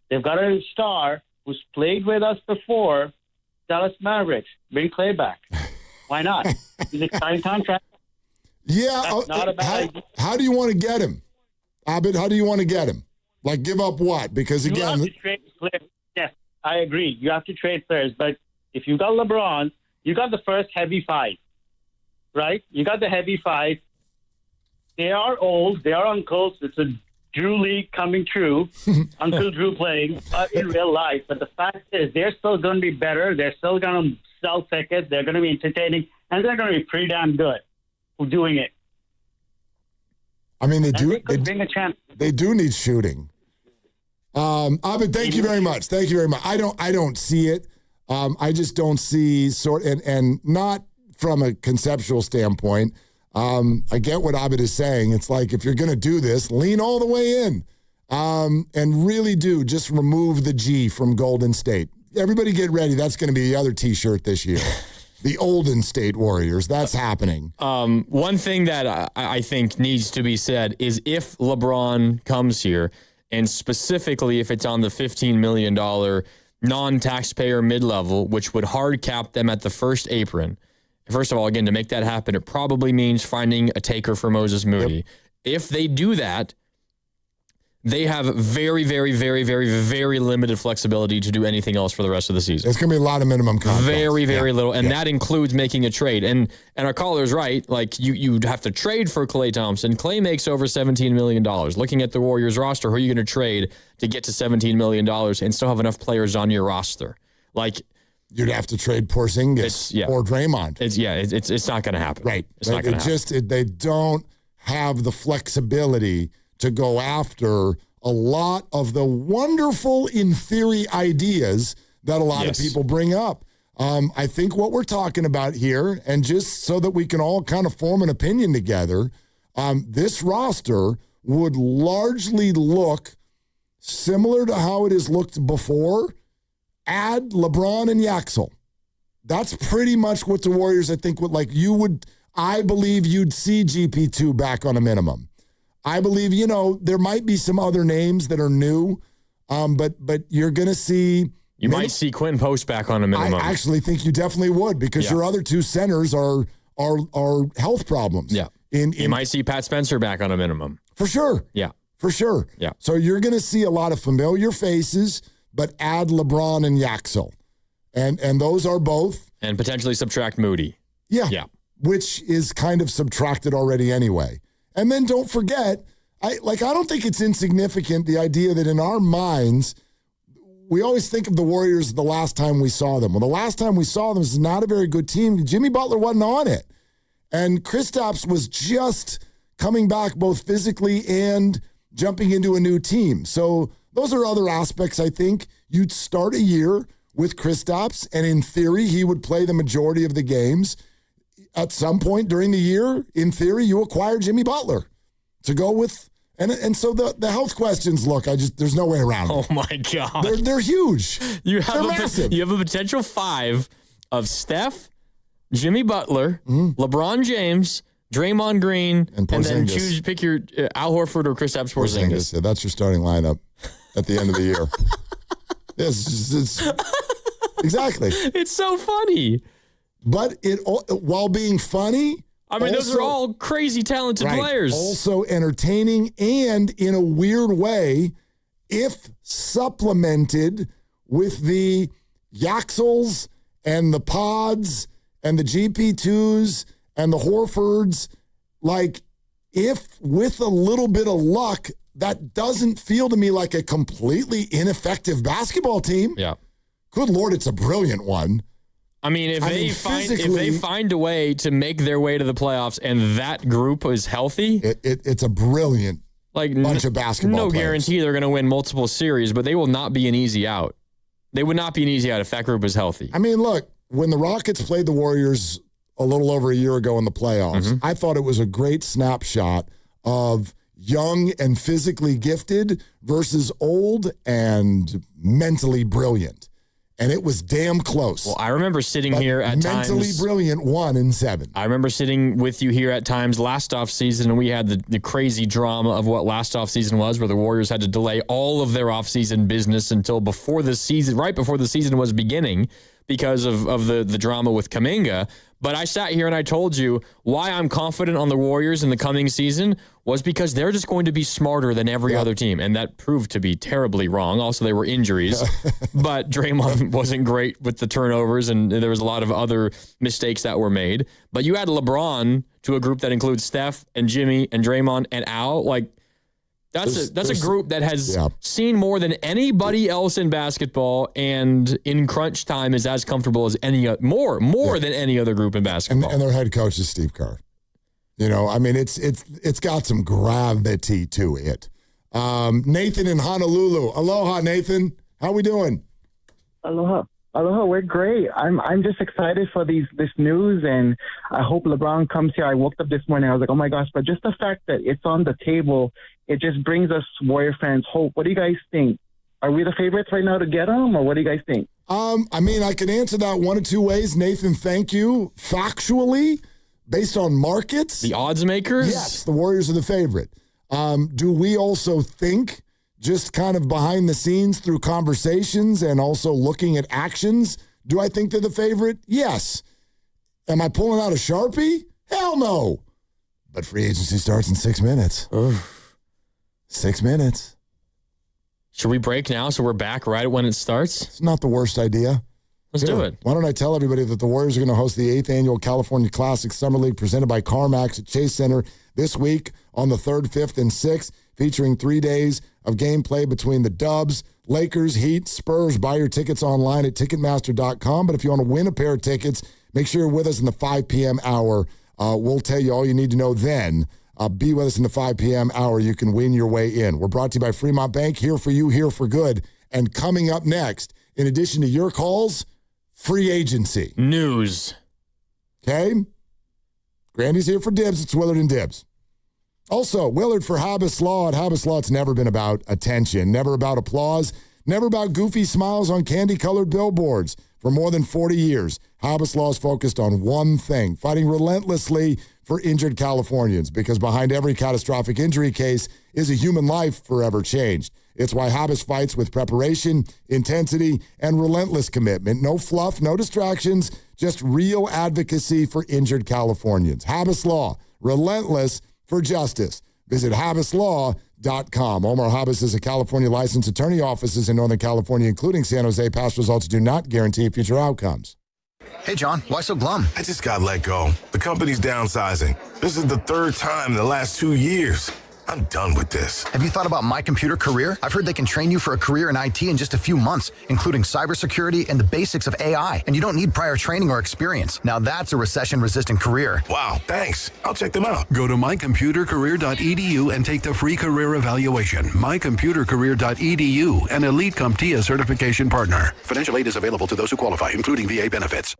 They've got a star who's played with us before, Dallas Mavericks. Bring Clay back. Why not? He's a signed contract. Yeah. That's not a bad idea. How do you want to get him? Abid, how do you want to get him? Like, give up what? Because, You again... have to trade players. Yes, I agree. You have to trade players. But if you got LeBron, you got the first heavy five, right? You got the heavy five. They are old. They are uncles. It's a Drew League coming true. Uncle Drew playing in real life. But the fact is, they're still going to be better. They're still going to sell tickets. They're going to be entertaining. And they're going to be pretty damn good for doing it. I mean, they bring a chance. They do need shooting. Abid, thank you very much. Thank you very much. I don't see it. I just don't see and not from a conceptual standpoint. I get what Abid is saying. It's like, if you're going to do this, lean all the way in, and really do just remove the G from Golden State. Everybody get ready. That's going to be the other T-shirt this year. The Olden State Warriors. That's happening. One thing that I think needs to be said is, if LeBron comes here, and specifically if it's on the $15 million non-taxpayer mid-level, which would hard cap them at the first apron. First of all, again, to make that happen, it probably means finding a taker for Moses Moody. Yep. If they do that, they have very, very, very, very, very limited flexibility to do anything else for the rest of the season. It's going to be a lot of minimum contracts. Very, very little. And that includes making a trade. And our caller's right. Like, you'd have to trade for Klay Thompson. Klay makes over $17 million. Looking at the Warriors roster, who are you going to trade to get to $17 million and still have enough players on your roster? Like, you'd have to trade Porzingis or Draymond. It's not going to happen. Right. It's not going to happen. They don't have the flexibility to go after a lot of the wonderful, in theory, ideas that a lot of people bring up. I think what we're talking about here, and just so that we can all kind of form an opinion together, this roster would largely look similar to how it has looked before. Add LeBron and Yaxel. That's pretty much what the Warriors, I think, I believe you'd see GP2 back on a minimum. I believe, there might be some other names that are new, but you're going to see... You might see Quentin Post back on a minimum. I actually think you definitely would, because your other two centers are health problems. Yeah. You might see Pat Spencer back on a minimum. For sure. Yeah. For sure. Yeah. So you're going to see a lot of familiar faces, but add LeBron and Yaxel. And those are both. And potentially subtract Moody. Yeah. Yeah. Which is kind of subtracted already anyway. And then don't forget, I don't think it's insignificant, the idea that in our minds, we always think of the Warriors the last time we saw them. Well, the last time we saw them is not a very good team. Jimmy Butler wasn't on it. And Kristaps was just coming back both physically and jumping into a new team. So those are other aspects, I think. You'd start a year with Kristaps, and in theory, he would play the majority of the games. At some point during the year, in theory, you acquire Jimmy Butler to go with, and so the health questions. Look, there's no way around it. Oh my God, they're huge. They're massive. You have a potential five of Steph, Jimmy Butler, LeBron James, Draymond Green, and then pick your Al Horford or Kristaps Porzingis. Yeah, that's your starting lineup at the end of the year. It's exactly. It's so funny. But while being funny, I mean, those are all crazy talented players. Also entertaining, and in a weird way, if supplemented with the Yaxels and the Pods and the GP2s and the Horfords, if with a little bit of luck, that doesn't feel to me like a completely ineffective basketball team. Yeah. Good Lord, it's a brilliant one. I mean, if they find a way to make their way to the playoffs and that group is healthy, it's a brilliant bunch of basketball No players. guarantee they're going to win multiple series, but they will not be an easy out. They would not be an easy out if that group is healthy. I mean, look, when the Rockets played the Warriors a little over a year ago in the playoffs, I thought it was a great snapshot of young and physically gifted versus old and mentally brilliant. And it was damn close. Well, I remember sitting here at times. Mentally brilliant 1 and 7. I remember sitting with you here at times last offseason, and we had the crazy drama of what last offseason was, where the Warriors had to delay all of their offseason business until before the season, right before the season was beginning, because of the drama with Kuminga. But I sat here and I told you why I'm confident on the Warriors in the coming season was because they're just going to be smarter than every other team. And that proved to be terribly wrong. Also, there were injuries. But Draymond wasn't great with the turnovers, and there was a lot of other mistakes that were made. But you add LeBron to a group that includes Steph and Jimmy and Draymond and Al. Like, that's a group that has seen more than anybody else in basketball, and in crunch time is as comfortable as more than any other group in basketball. And their head coach is Steve Kerr. You know, I mean, it's got some gravity to it. Nathan in Honolulu. Aloha, Nathan. How we doing? Aloha. We're great. I'm just excited for this news, and I hope LeBron comes here. I woke up this morning, I was like, oh my gosh, but just the fact that it's on the table, it just brings us Warrior fans hope. What do you guys think? Are we the favorites right now to get him, or what do you guys think? I mean, I can answer that one of two ways. Nathan, thank you. Factually, based on markets, the odds makers, yes, the Warriors are the favorite. Do we also think, just kind of behind the scenes through conversations and also looking at actions, do I think they're the favorite? Yes. Am I pulling out a Sharpie? Hell no. But free agency starts in 6 minutes. 6 minutes. Should we break now so we're back right when it starts? It's not the worst idea. Let's do it. Why don't I tell everybody that the Warriors are going to host the 8th Annual California Classic Summer League presented by CarMax at Chase Center this week on the 3rd, 5th, and 6th, featuring 3 days of gameplay between the Dubs, Lakers, Heat, Spurs. Buy your tickets online at Ticketmaster.com. But if you want to win a pair of tickets, make sure you're with us in the 5 p.m. hour. We'll tell you all you need to know then. Be with us in the 5 p.m. hour. You can win your way in. We're brought to you by Fremont Bank, here for you, here for good. And coming up next, in addition to your calls, free agency. News. Okay? Grandy's here for dibs. It's Willard and Dibs. Also, Willard for Habis Law. At Habis Law, it's never been about attention, never about applause, never about goofy smiles on candy-colored billboards. For more than 40 years, Habis Law is focused on one thing, fighting relentlessly for injured Californians, because behind every catastrophic injury case is a human life forever changed. It's why Habis fights with preparation, intensity, and relentless commitment. No fluff, no distractions, just real advocacy for injured Californians. Habis Law, relentless for justice. Visit HabisLaw.com. Omar Habis is a California licensed attorney. Offices in Northern California, including San Jose. Past results do not guarantee future outcomes. Hey, John, why so glum? I just got let go. The company's downsizing. This is the 3rd time in the last 2 years. I'm done with this. Have you thought about My Computer Career? I've heard they can train you for a career in IT in just a few months, including cybersecurity and the basics of AI. And you don't need prior training or experience. Now that's a recession-resistant career. Wow, thanks. I'll check them out. Go to mycomputercareer.edu and take the free career evaluation. Mycomputercareer.edu, an Elite CompTIA certification partner. Financial aid is available to those who qualify, including VA benefits.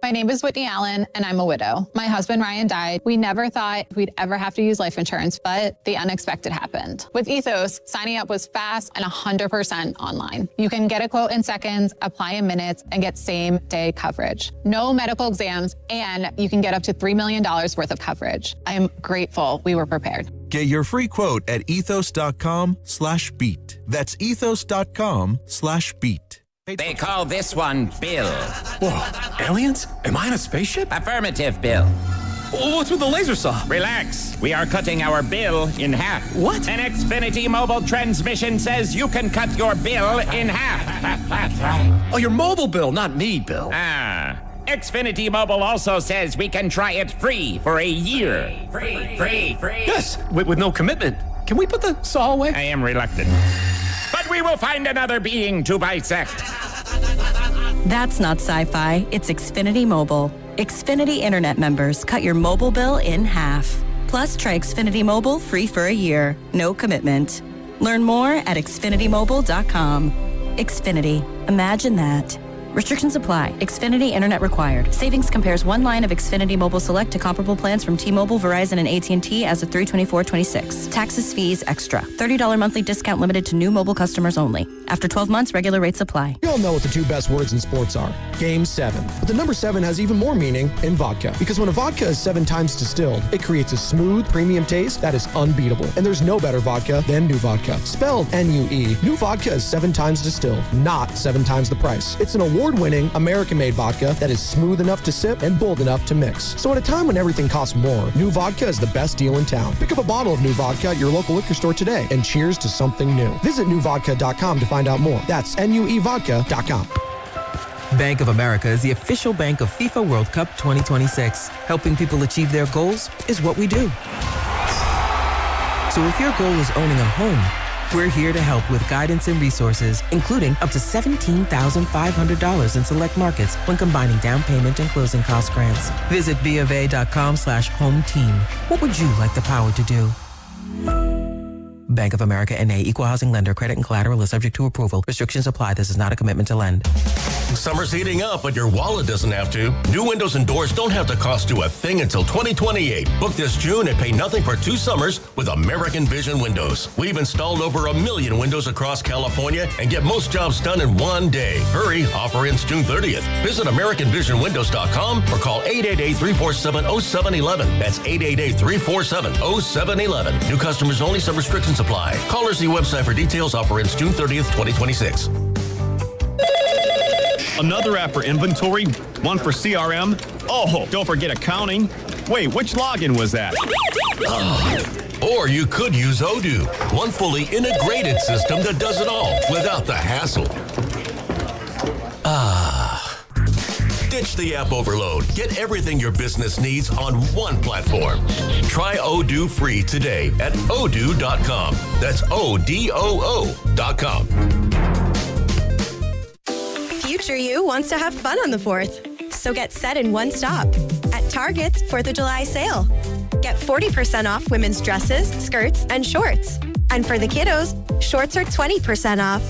My name is Whitney Allen, and I'm a widow. My husband, Ryan, died. We never thought we'd ever have to use life insurance, but the unexpected happened. With Ethos, signing up was fast and 100% online. You can get a quote in seconds, apply in minutes, and get same-day coverage. No medical exams, and you can get up to $3 million worth of coverage. I am grateful we were prepared. Get your free quote at ethos.com/beat. That's ethos.com/beat. They call this one Bill. Whoa, aliens? Am I in a spaceship? Affirmative, Bill. What's with the laser saw? Relax. We are cutting our bill in half. What? An Xfinity mobile transmission says you can cut your bill in half. Oh, your mobile bill, not me, Bill. Xfinity Mobile also says we can try it free for a year. Free. Yes, with no commitment. Can we put the saw away? I am reluctant. But we will find another being to bisect. That's not sci-fi. It's Xfinity Mobile. Xfinity Internet members cut your mobile bill in half. Plus, try Xfinity Mobile free for a year. No commitment. Learn more at xfinitymobile.com. Xfinity. Imagine that. Restrictions apply. Xfinity Internet required. Savings compares one line of Xfinity Mobile Select to comparable plans from T-Mobile, Verizon, and AT&T as of 3/24/26. Taxes, fees, extra. $30 monthly discount limited to new mobile customers only. After 12 months, regular rates apply. We all know what the 2 best words in sports are. Game 7. But the number 7 has even more meaning in vodka. Because when a vodka is 7 times distilled, it creates a smooth, premium taste that is unbeatable. And there's no better vodka than New Vodka. Spelled N-U-E, New Vodka is 7 times distilled, not 7 times the price. It's an award award-winning, American-made vodka that is smooth enough to sip and bold enough to mix. So at a time when everything costs more, new vodka is the best deal in town. Pick up a bottle of new vodka at your local liquor store today and cheers to something new. Visit newvodka.com to find out more. That's NUEvodka.com. Bank of America is the official bank of FIFA World Cup 2026. Helping people achieve their goals is what we do. So if your goal is owning a home, we're here to help with guidance and resources, including up to $17,500 in select markets when combining down payment and closing cost grants. Visit BofA.com/home team. What would you like the power to do? Bank of America N.A. Equal Housing Lender. Credit and collateral is subject to approval. Restrictions apply. This is not a commitment to lend. Summer's heating up, but your wallet doesn't have to. New windows and doors don't have to cost you a thing until 2028. Book this June and pay nothing for 2 summers with American Vision Windows. We've installed over 1 million windows across California and get most jobs done in 1 day. Hurry, offer ends June 30th. Visit AmericanVisionWindows.com or call 888-347-0711. That's 888-347-0711. New customers only. Some restrictions apply. Call or see website for details. Offer ends June 30th, 2026. Another app for inventory, one for CRM. Oh, don't forget accounting. Wait, which login was that? Or you could use Odoo, one fully integrated system that does it all without the hassle. Ditch the app overload. Get everything your business needs on one platform. Try Odoo free today at odoo.com. That's ODOO.com. Future you wants to have fun on the 4th. So get set in one stop at Target's 4th of July sale. Get 40% off women's dresses, skirts, and shorts. And for the kiddos, shorts are 20% off.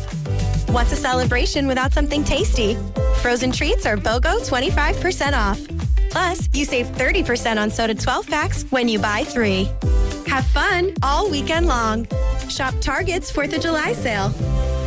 What's a celebration without something tasty? Frozen treats are BOGO 25% off. Plus, you save 30% on soda 12-packs when you buy 3. Have fun all weekend long. Shop Target's 4th of July sale.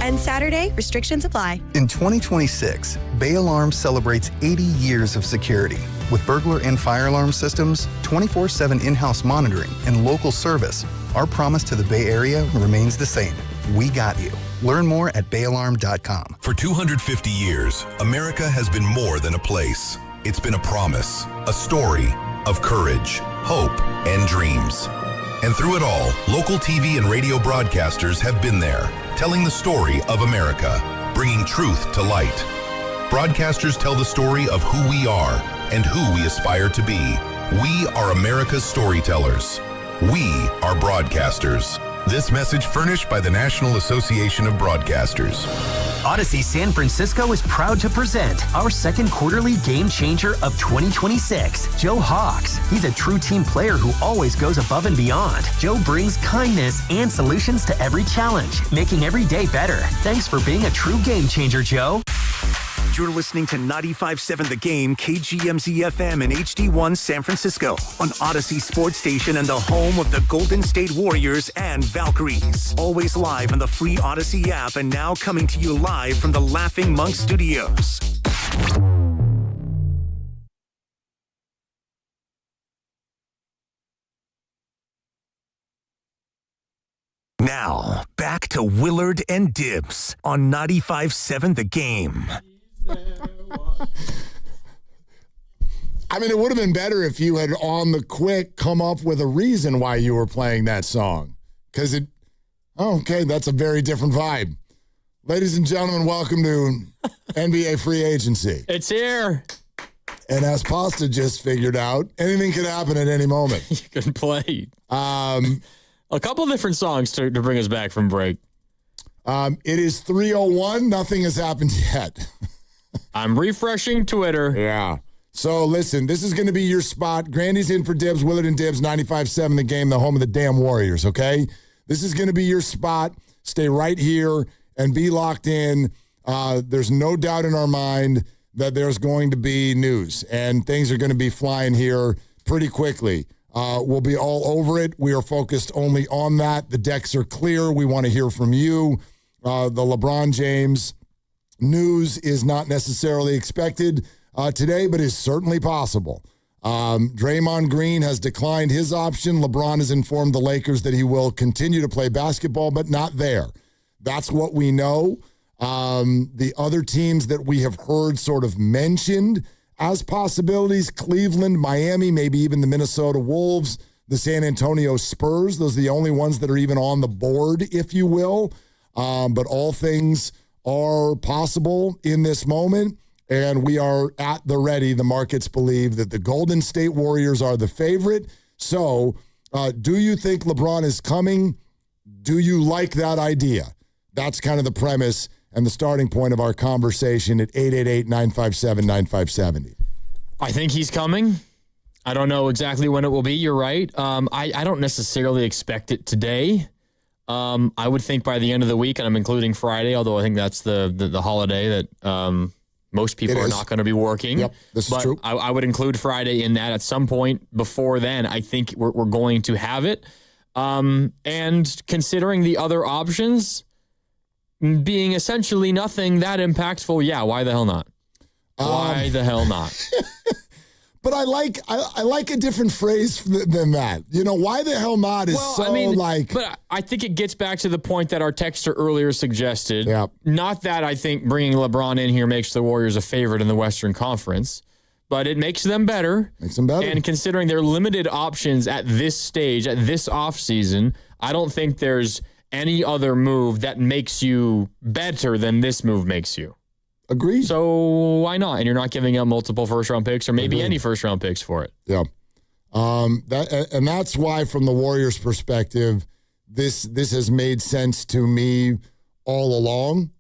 And Saturday, restrictions apply. In 2026, Bay Alarm celebrates 80 years of security. With burglar and fire alarm systems, 24/7 in-house monitoring, and local service, our promise to the Bay Area remains the same. We got you. Learn more at bayalarm.com. For 250 years, America has been more than a place. It's been a promise, a story of courage, hope, and dreams. And through it all, local TV and radio broadcasters have been there, telling the story of America, bringing truth to light. Broadcasters tell the story of who we are and who we aspire to be. We are America's storytellers. We are broadcasters. This message furnished by the National Association of Broadcasters. Odyssey San Francisco is proud to present our second quarterly game changer of 2026, Joe Hawks. He's a true team player who always goes above and beyond. Joe brings kindness and solutions to every challenge, making every day better. Thanks for being a true game changer, Joe. You're listening to 95.7 The Game, KGMZ-FM and HD1 San Francisco on Odyssey Sports Station and the home of the Golden State Warriors and Valkyries. Always live on the free Odyssey app and now coming to you live from the Laughing Monk Studios. Now, back to Willard and Dibbs on 95.7 The Game. I mean, it would have been better if you had on the quick come up with a reason why you were playing that song. Because okay, that's a very different vibe. Ladies and gentlemen, welcome to NBA free agency. It's here. And as Pasta just figured out, anything could happen at any moment. You can play. A couple of different songs to bring us back from break. It is 3:01. Nothing has happened yet. I'm refreshing Twitter. Yeah. So listen, this is going to be your spot. Grandy's in for Dibbs, Willard and Dibbs, 95.7 The Game, the home of the damn Warriors, okay? This is going to be your spot. Stay right here and be locked in. There's no doubt in our mind that there's going to be news, and things are going to be flying here pretty quickly. We'll be all over it. We are focused only on that. The decks are clear. We want to hear from you. The LeBron James news is not necessarily expected today, but is certainly possible. Draymond Green has declined his option. LeBron has informed the Lakers that he will continue to play basketball, but not there. That's what we know. The other teams that we have heard sort of mentioned as possibilities, Cleveland, Miami, maybe even the Minnesota Wolves, the San Antonio Spurs. Those are the only ones that are even on the board, if you will. But all things are possible in this moment, and we are at the ready. The markets believe that the Golden State Warriors are the favorite. So do you think LeBron is coming? Do you like that idea? That's kind of the premise and the starting point of our conversation at 888-957-9570. I think he's coming. I don't know exactly when it will be. You're right. I don't necessarily expect it today. I would think by the end of the week, and I'm including Friday, although I think that's the holiday that most people are not going to be working. Yep, this is true. I would include Friday in that. At some point before then, I think we're going to have it. And considering the other options being essentially nothing that impactful, yeah, why the hell not? Why the hell not? But I like a different phrase than that. You know, why the hell not is But I think it gets back to the point that our texter earlier suggested. Yeah. Not that I think bringing LeBron in here makes the Warriors a favorite in the Western Conference, but it makes them better. Makes them better. And considering their limited options at this stage, at this offseason, I don't think there's any other move that makes you better than this move makes you. Agreed. So why not? And you're not giving up multiple first-round picks or maybe any first-round picks for it. Yeah. That's why, from the Warriors' perspective, this has made sense to me all along,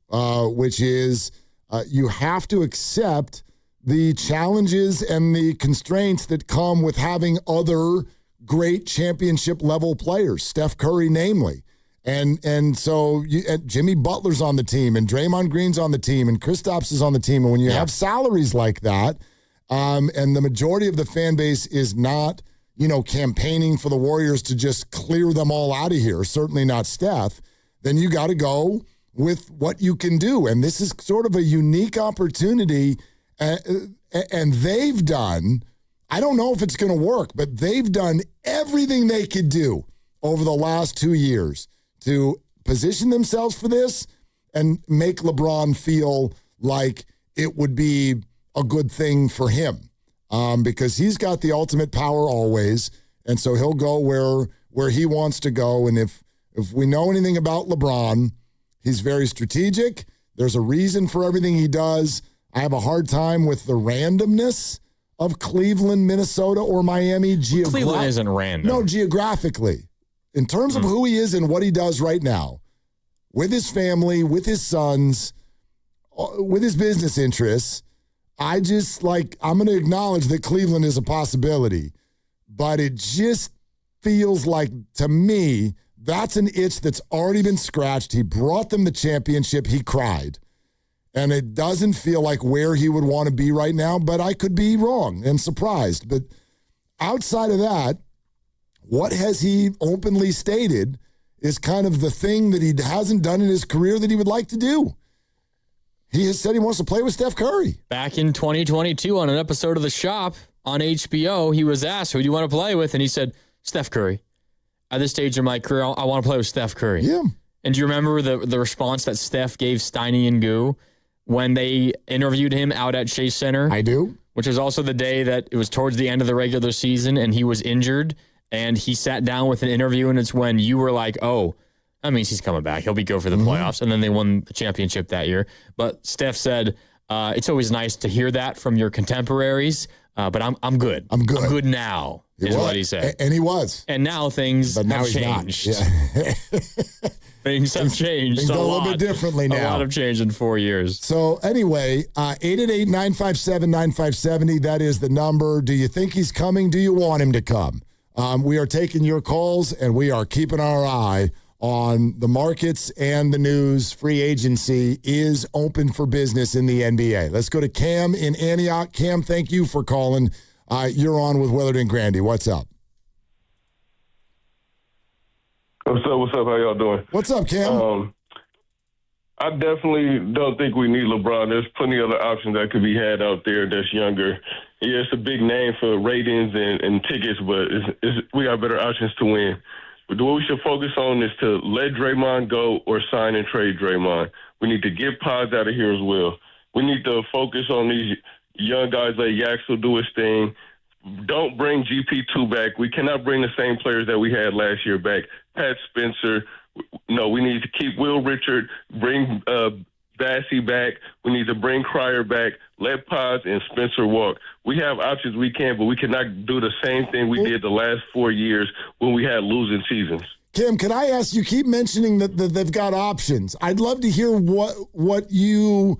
which is you have to accept the challenges and the constraints that come with having other great championship-level players, Steph Curry namely. And so Jimmy Butler's on the team, and Draymond Green's on the team, and Kristaps is on the team. And when you have salaries like that, and the majority of the fan base is not, campaigning for the Warriors to just clear them all out of here, certainly not Steph, then you got to go with what you can do. And this is sort of a unique opportunity. And they've done, I don't know if it's going to work, but they've done everything they could do over the last 2 years to position themselves for this and make LeBron feel like it would be a good thing for him, because he's got the ultimate power always, and so he'll go where he wants to go. And if we know anything about LeBron, he's very strategic. There's a reason for everything he does. I have a hard time with the randomness of Cleveland, Minnesota, or Miami. Cleveland isn't random. No, geographically. In terms of who he is and what he does right now, with his family, with his sons, with his business interests, I'm going to acknowledge that Cleveland is a possibility, but it just feels like, to me, that's an itch that's already been scratched. He brought them the championship. He cried. And it doesn't feel like where he would want to be right now, but I could be wrong and surprised. But outside of that, what has he openly stated is kind of the thing that he hasn't done in his career that he would like to do. He has said he wants to play with Steph Curry. Back in 2022 on an episode of The Shop on HBO, he was asked, who do you want to play with? And he said, Steph Curry. At this stage of my career, I want to play with Steph Curry. Yeah. And do you remember the response that Steph gave Steiny and Goo when they interviewed him out at Chase Center? I do. Which was also the day that it was towards the end of the regular season and he was injured. And he sat down with an interview, and it's when you were like, oh, that means he's coming back. He'll be good for the playoffs. And then they won the championship that year. But Steph said, it's always nice to hear that from your contemporaries, but I'm good. I'm good. I'm good now, is what he said. And he was. And now things have changed. Yeah. Things have changed. Things a go a lot, little bit differently now. A lot of change in 4 years. So anyway, 888-957-9570, that is the number. Do you think he's coming? Do you want him to come? We are taking your calls, and we are keeping our eye on the markets and the news. Free agency is open for business in the NBA. Let's go to Cam in Antioch. Cam, thank you for calling. You're on with Willard and Grandy. What's up? What's up? How y'all doing? What's up, Cam? I definitely don't think we need LeBron. There's plenty of other options that could be had out there that's younger. Yeah, it's a big name for ratings and tickets, but we got better options to win. what we should focus on is to let Draymond go or sign and trade Draymond. We need to get Pods out of here as well. We need to focus on these young guys like Yaxel do his thing. Don't bring GP2 back. We cannot bring the same players that we had last year back. Pat Spencer. No, we need to keep Will Richard, bring Bassey back. We need to bring Cryer back. Let Pods and Spencer walk. We have options we can, but we cannot do the same thing we did the last 4 years when we had losing seasons. Kim, can I ask, you keep mentioning that they've got options. I'd love to hear what you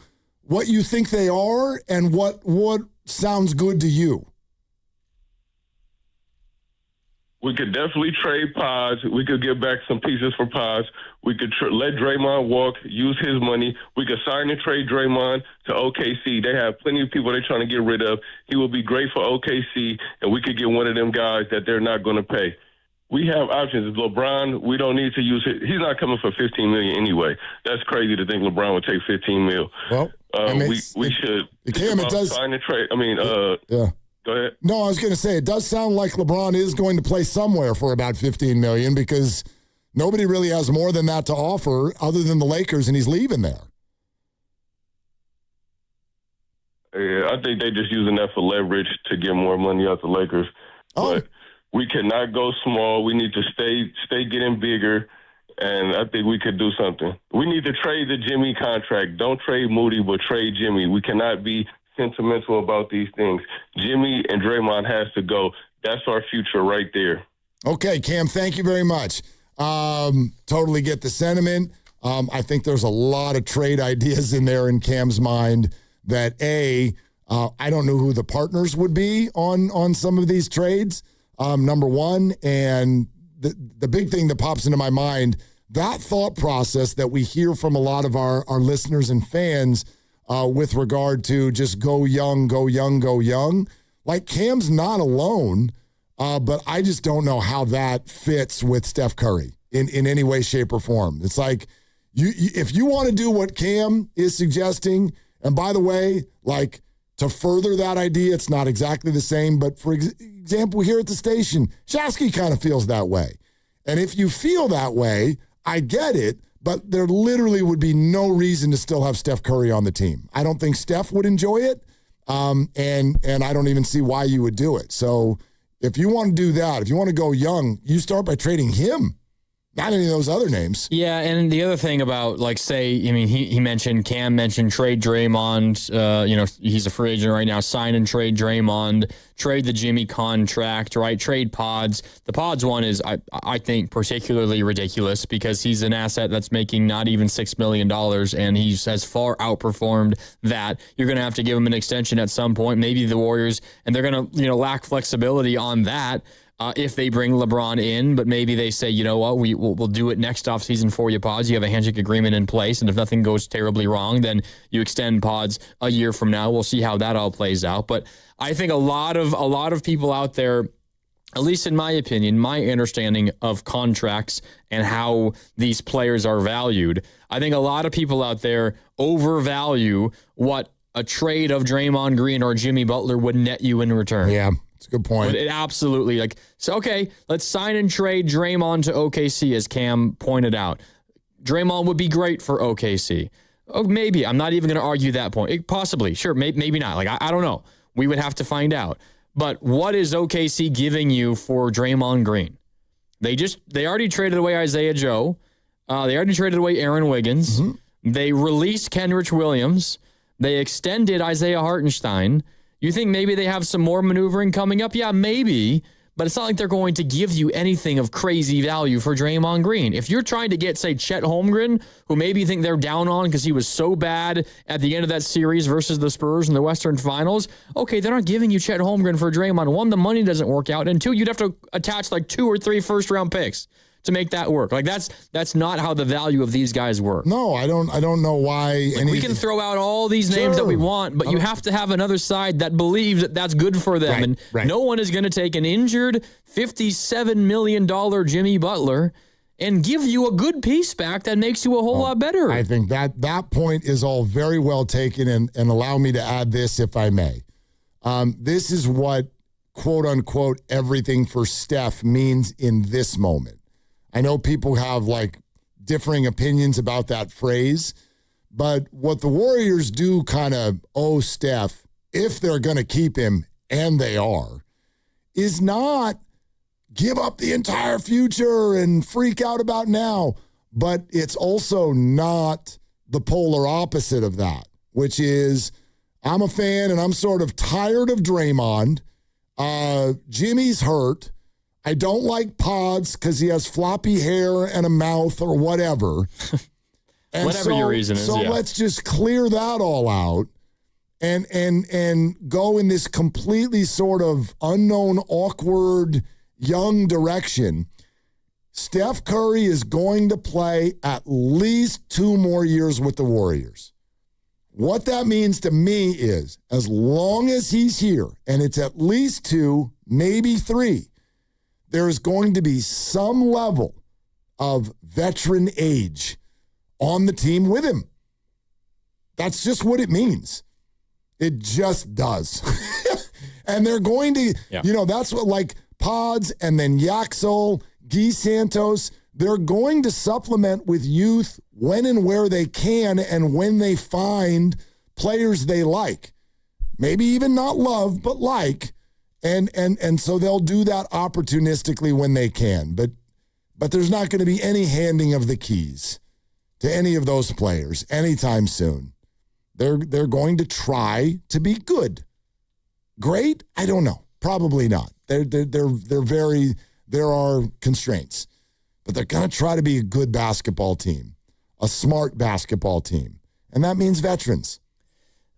think they are and what sounds good to you. We could definitely trade Pods. We could get back some pieces for Pods. We could let Draymond walk, use his money. We could sign and trade Draymond to OKC. They have plenty of people they're trying to get rid of. He will be great for OKC, and we could get one of them guys that they're not going to pay. We have options. LeBron, we don't need to use it. He's not coming for $15 million anyway. That's crazy to think LeBron would take $15 million. Well, we should. Cam, it does sign and trade. yeah. Go ahead. No, I was going to say, it does sound like LeBron is going to play somewhere for about $15 million because nobody really has more than that to offer other than the Lakers, and he's leaving there. Yeah, I think they're just using that for leverage to get more money out the Lakers. But we cannot go small. We need to stay getting bigger, and I think we could do something. We need to trade the Jimmy contract. Don't trade Moody, but trade Jimmy. We cannot be sentimental about these things. Jimmy and Draymond has to go. That's our future right there. Okay, Cam, thank you very much. Totally get the sentiment. I think there's a lot of trade ideas in there in Cam's mind that, I don't know who the partners would be on some of these trades, number one. And the big thing that pops into my mind, that thought process that we hear from a lot of our listeners and fans with regard to just go young, go young, go young. Like, Cam's not alone, but I just don't know how that fits with Steph Curry in any way, shape, or form. It's like, if you want to do what Cam is suggesting, and by the way, like, to further that idea, it's not exactly the same, but for example, here at the station, Shasky kind of feels that way. And if you feel that way, I get it, but there literally would be no reason to still have Steph Curry on the team. I don't think Steph would enjoy it, and I don't even see why you would do it. So if you want to do that, if you want to go young, you start by trading him, not any of those other names. Yeah, and the other thing about, like, say, I mean, Cam mentioned trade Draymond. He's a free agent right now. Sign and trade Draymond. Trade the Jimmy contract, right? Trade Pods. The Pods one is, I think, particularly ridiculous because he's an asset that's making not even $6 million, and he has far outperformed that. You're going to have to give him an extension at some point. Maybe the Warriors, and they're going to, lack flexibility on that. If they bring LeBron in, but maybe they say, you know what, we'll do it next offseason for you, Pods. You have a handshake agreement in place, and if nothing goes terribly wrong, then you extend Pods a year from now. We'll see how that all plays out. But I think a lot of people out there, at least in my opinion, my understanding of contracts and how these players are valued, I think a lot of people out there overvalue what a trade of Draymond Green or Jimmy Butler would net you in return. Yeah. It's a good point. It absolutely, okay, let's sign and trade Draymond to OKC, as Cam pointed out. Draymond would be great for OKC. Oh, maybe. I'm not even going to argue that point. Possibly. Sure, maybe not. I don't know. We would have to find out. But what is OKC giving you for Draymond Green? They already traded away Isaiah Joe. They already traded away Aaron Wiggins. Mm-hmm. They released Kenrich Williams. They extended Isaiah Hartenstein. You think maybe they have some more maneuvering coming up? Yeah, maybe. But it's not like they're going to give you anything of crazy value for Draymond Green. If you're trying to get, say, Chet Holmgren, who maybe you think they're down on because he was so bad at the end of that series versus the Spurs in the Western Finals, okay, they're not giving you Chet Holmgren for Draymond. One, the money doesn't work out. And two, you'd have to attach 2 or 3 first-round picks to make that work. That's not how the value of these guys work. No, I don't know why. We can throw out all these names that we want, but you have to have another side that believes that that's good for them. Right. No one is going to take an injured $57 million Jimmy Butler and give you a good piece back that makes you a whole lot better. I think that point is all very well taken, and allow me to add this, if I may. This is what, quote unquote, everything for Steph means in this moment. I know people have like differing opinions about that phrase, but what the Warriors do kind of owe Steph, if they're going to keep him, and they are, is not give up the entire future and freak out about now. But it's also not the polar opposite of that, which is I'm a fan and I'm sort of tired of Draymond. Jimmy's hurt. I don't like Pods because he has floppy hair and a mouth or whatever. And whatever your reason is. So let's just clear that all out and go in this completely sort of unknown, awkward, young direction. Steph Curry is going to play at least 2 more years with the Warriors. What that means to me is as long as he's here, and it's at least 2, maybe 3, there's going to be some level of veteran age on the team with him. That's just what it means. It just does. And they're going to, that's what like Pods and then Yaxel, Guy Santos, they're going to supplement with youth when and where they can and when they find players they like. Maybe even not love, but like. And so they'll do that opportunistically when they can. But there's not going to be any handing of the keys to any of those players anytime soon. They're going to try to be good. Great? I don't know. Probably not. There are constraints. But they're going to try to be a good basketball team, a smart basketball team. And that means veterans.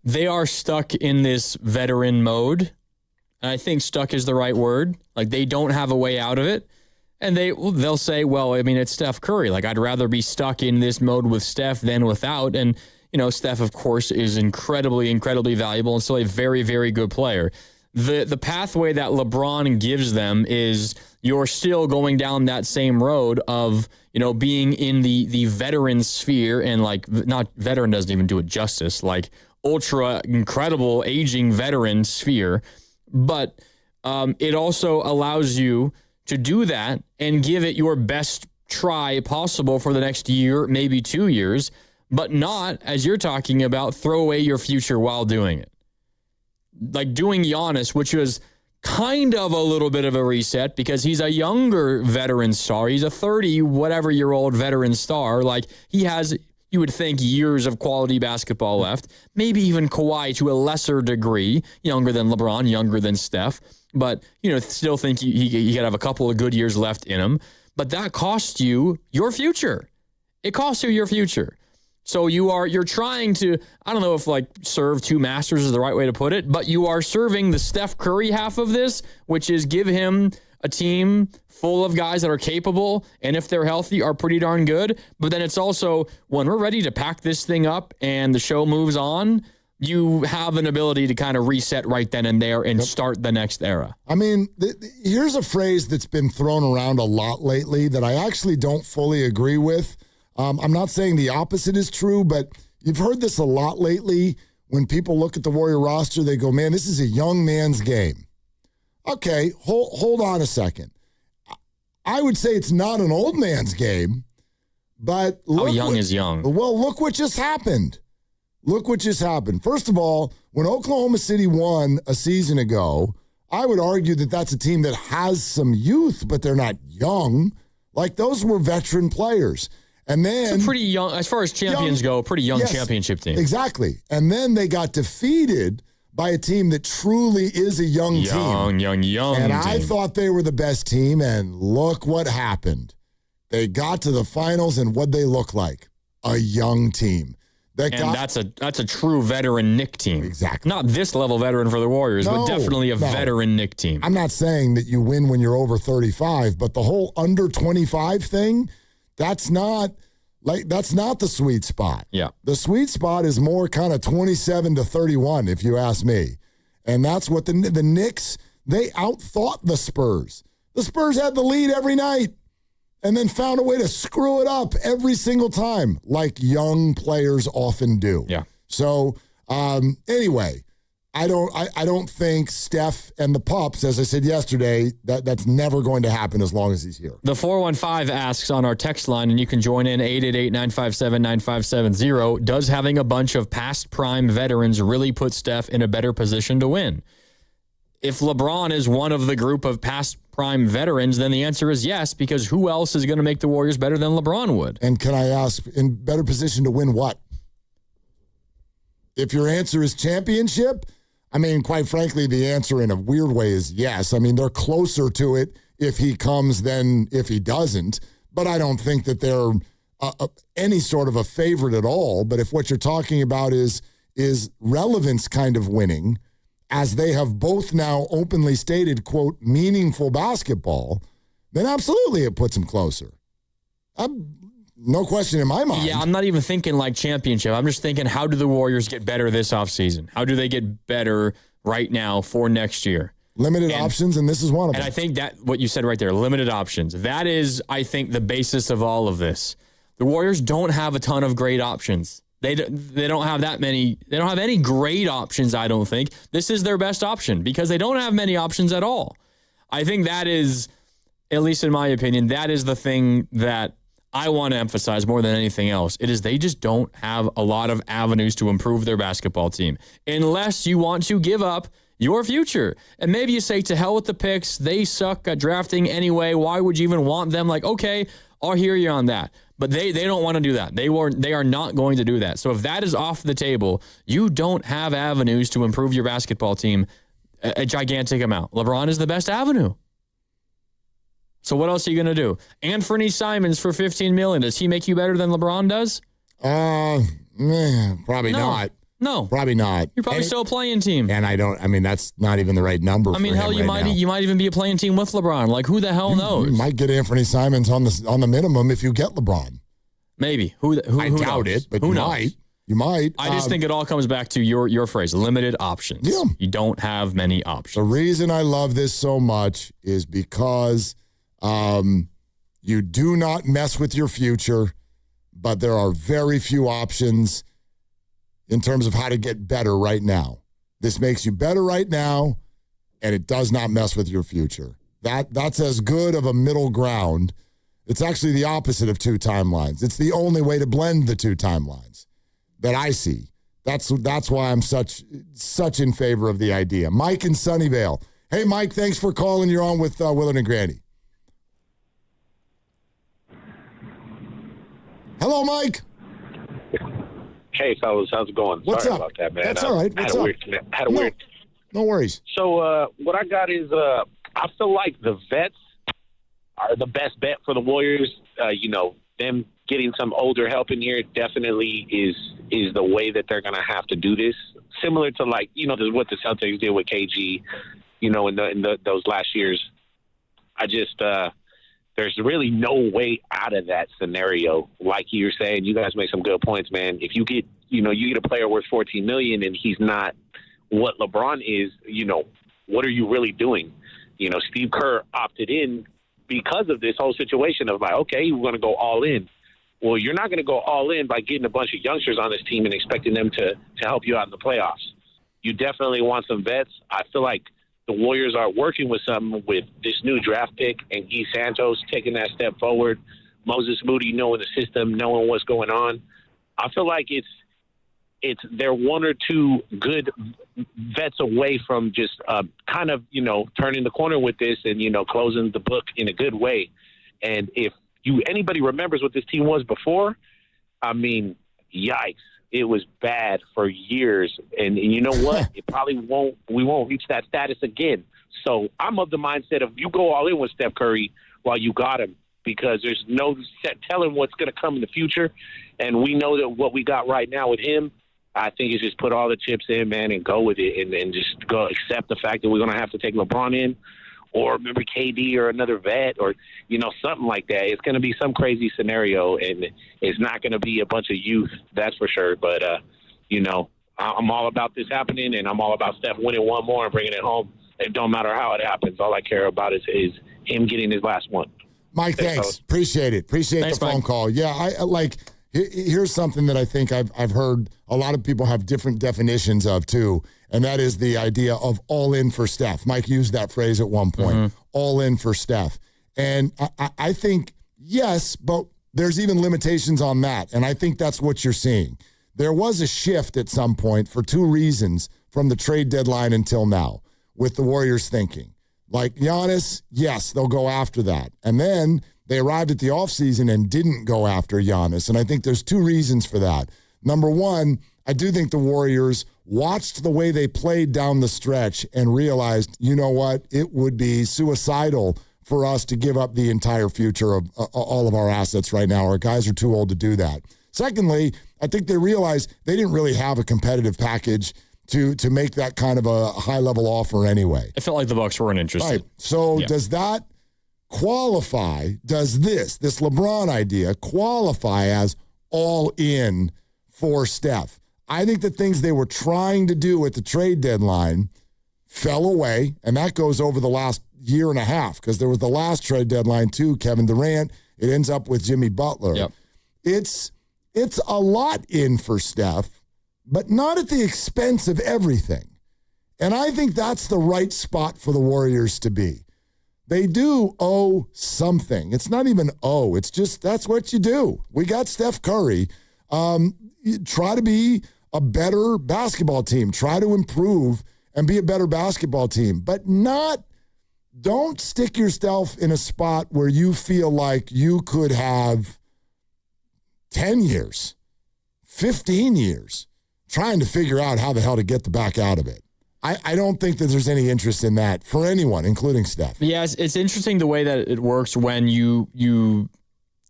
They are stuck in this veteran mode. I think stuck is the right word. Like they don't have a way out of it. And they'll say, well, I mean, it's Steph Curry. Like I'd rather be stuck in this mode with Steph than without. And, Steph, of course, is incredibly, incredibly valuable and still a very, very good player. The pathway that LeBron gives them is you're still going down that same road of, being in the veteran sphere and like not veteran doesn't even do it justice, like ultra incredible aging veteran sphere. But it also allows you to do that and give it your best try possible for the next year, maybe 2 years, but not, as you're talking about, throw away your future while doing it. Like doing Giannis, which was kind of a little bit of a reset because he's a younger veteran star. He's a 30-whatever-year-old veteran star. Like he has, you would think, years of quality basketball left. Maybe even Kawhi to a lesser degree, younger than LeBron, younger than Steph. But, still think he could have a couple of good years left in him. But that costs you your future. It costs you your future. So you're trying to, I don't know if like serve 2 masters is the right way to put it, but you are serving the Steph Curry half of this, which is give him a team full of guys that are capable and if they're healthy are pretty darn good. But then it's also when we're ready to pack this thing up and the show moves on, you have an ability to kind of reset right then and there and start the next era. I mean, here's a phrase that's been thrown around a lot lately that I actually don't fully agree with. I'm not saying the opposite is true, but you've heard this a lot lately. When people look at the Warrior roster, they go, man, this is a young man's game. Okay, hold on a second. I would say it's not an old man's game, but how young is young? Well, look what just happened. Look what just happened. First of all, when Oklahoma City won a season ago, I would argue that that's a team that has some youth, but they're not young. Like those were veteran players. And then it's a pretty young, as far as champions go, pretty young championship team. Exactly. And then they got defeated by a team that truly is a young team. Young and team. I thought they were the best team, and look what happened. They got to the finals, and what'd they look like? A young team. That's a true veteran Knick team. Exactly. Not this level veteran for the Warriors, but definitely a veteran Knick team. I'm not saying that you win when you're over 35, but the whole under 25 thing, that's not the sweet spot. Yeah. The sweet spot is more kind of 27 to 31, if you ask me. And that's what the Knicks, they outthought the Spurs. The Spurs had the lead every night and then found a way to screw it up every single time, like young players often do. Yeah. So, anyway, I don't think Steph and the pups, as I said yesterday, that's never going to happen as long as he's here. The 415 asks on our text line, and you can join in 888-957-9570, does having a bunch of past prime veterans really put Steph in a better position to win? If LeBron is one of the group of past prime veterans, then the answer is yes, because who else is going to make the Warriors better than LeBron would? And can I ask, in better position to win what? If your answer is championship, I mean, quite frankly, the answer in a weird way is yes. I mean, they're closer to it if he comes than if he doesn't. But I don't think that they're any sort of a favorite at all. But if what you're talking about is relevance kind of winning, as they have both now openly stated, quote, meaningful basketball, then absolutely it puts them closer. No question in my mind. Yeah, I'm not even thinking like championship. I'm just thinking, how do the Warriors get better this offseason? How do they get better right now for next year? Limited options, and this is one of them. And I think that what you said right there, limited options, that is, I think, the basis of all of this. The Warriors don't have a ton of great options. They don't have that many. They don't have any great options, I don't think. This is their best option because they don't have many options at all. I think that is, at least in my opinion, that is the thing that I want to emphasize more than anything else. It is they just don't have a lot of avenues to improve their basketball team unless you want to give up your future. And maybe you say, to hell with the picks. They suck at drafting anyway. Why would you even want them? Like, okay, I'll hear you on that. But they don't want to do that. They are not going to do that. So if that is off the table, you don't have avenues to improve your basketball team a gigantic amount. LeBron is the best avenue. So what else are you going to do? Anthony Simons for $15 million. Does he make you better than LeBron does? Probably not. No. Probably not. You're probably still a playing team. And that's not even the right number. I mean, hell, you might even be a playing team with LeBron. Like, who the hell knows? You might get Anthony Simons on the minimum if you get LeBron. Maybe. I doubt it, but you might. You might. I just think it all comes back to your phrase, limited options. Yeah. You don't have many options. The reason I love this so much is because you do not mess with your future, but there are very few options in terms of how to get better right now. This makes you better right now, and it does not mess with your future. That's as good of a middle ground. It's actually the opposite of two timelines. It's the only way to blend the two timelines that I see. That's why I'm such in favor of the idea. Mike in Sunnyvale. Hey, Mike, thanks for calling. You're on with Willard and Granny. Hello, Mike. Hey, fellas, how's it going? What's Sorry up? about that, man. That's all right. What's up? No worries. So what I got is I feel like the vets are the best bet for the Warriors. Them getting some older help in here definitely is the way that they're going to have to do this. Similar to what the Celtics did with KG, in those last years. I just there's really no way out of that scenario. Like you're saying, you guys make some good points, man. If you get a player worth $14 million and he's not what LeBron is, what are you really doing? Steve Kerr opted in because of this whole situation of like, okay, we're going to go all in. Well, you're not going to go all in by getting a bunch of youngsters on this team and expecting them to help you out in the playoffs. You definitely want some vets. I feel like the Warriors are working with something with this new draft pick and Guy Santos taking that step forward. Moses Moody knowing the system, knowing what's going on. I feel like they're one or two good vets away from just kind of, turning the corner with this and, closing the book in a good way. And if anybody remembers what this team was before, I mean, yikes. It was bad for years. And you know what? We won't reach that status again. So I'm of the mindset of you go all in with Steph Curry while you got him, because there's no telling what's going to come in the future. And we know that what we got right now with him, I think, is just put all the chips in, man, and go with it and just go accept the fact that we're going to have to take LeBron in, or maybe KD or another vet or, something like that. It's going to be some crazy scenario, and it's not going to be a bunch of youth, that's for sure. But, I'm all about this happening, and I'm all about Steph winning one more and bringing it home. It don't matter how it happens. All I care about is him getting his last one. Mike, thanks. Appreciate it. Appreciate the phone call. Yeah, Here's something that I think I've heard a lot of people have different definitions of too, and that is the idea of all in for Steph. Mike used that phrase at one point, all in for Steph. And I think, yes, but there's even limitations on that, and I think that's what you're seeing. There was a shift at some point for two reasons from the trade deadline until now with the Warriors thinking. Like Giannis, yes, they'll go after that. And then they arrived at the offseason and didn't go after Giannis, and I think there's two reasons for that. Number one, I do think the Warriors watched the way they played down the stretch and realized, you know what, it would be suicidal for us to give up the entire future of all of our assets right now. Our guys are too old to do that. Secondly, I think they realized they didn't really have a competitive package to make that kind of a high-level offer anyway. It felt like the Bucks weren't interested. Right. So does that qualify, does this LeBron idea qualify as all in for Steph? I think the things they were trying to do at the trade deadline fell away, and that goes over the last year and a half because there was the last trade deadline too, Kevin Durant. It ends up with Jimmy Butler. Yep. It's a lot in for Steph, but not at the expense of everything. And I think that's the right spot for the Warriors to be. They do owe something. It's not even owe. It's just that's what you do. We got Steph Curry. Try to be a better basketball team. Try to improve and be a better basketball team, but don't stick yourself in a spot where you feel like you could have 10 years, 15 years trying to figure out how the hell to get the back out of it. I don't think that there's any interest in that for anyone, including Steph. Yes, it's interesting the way that it works when you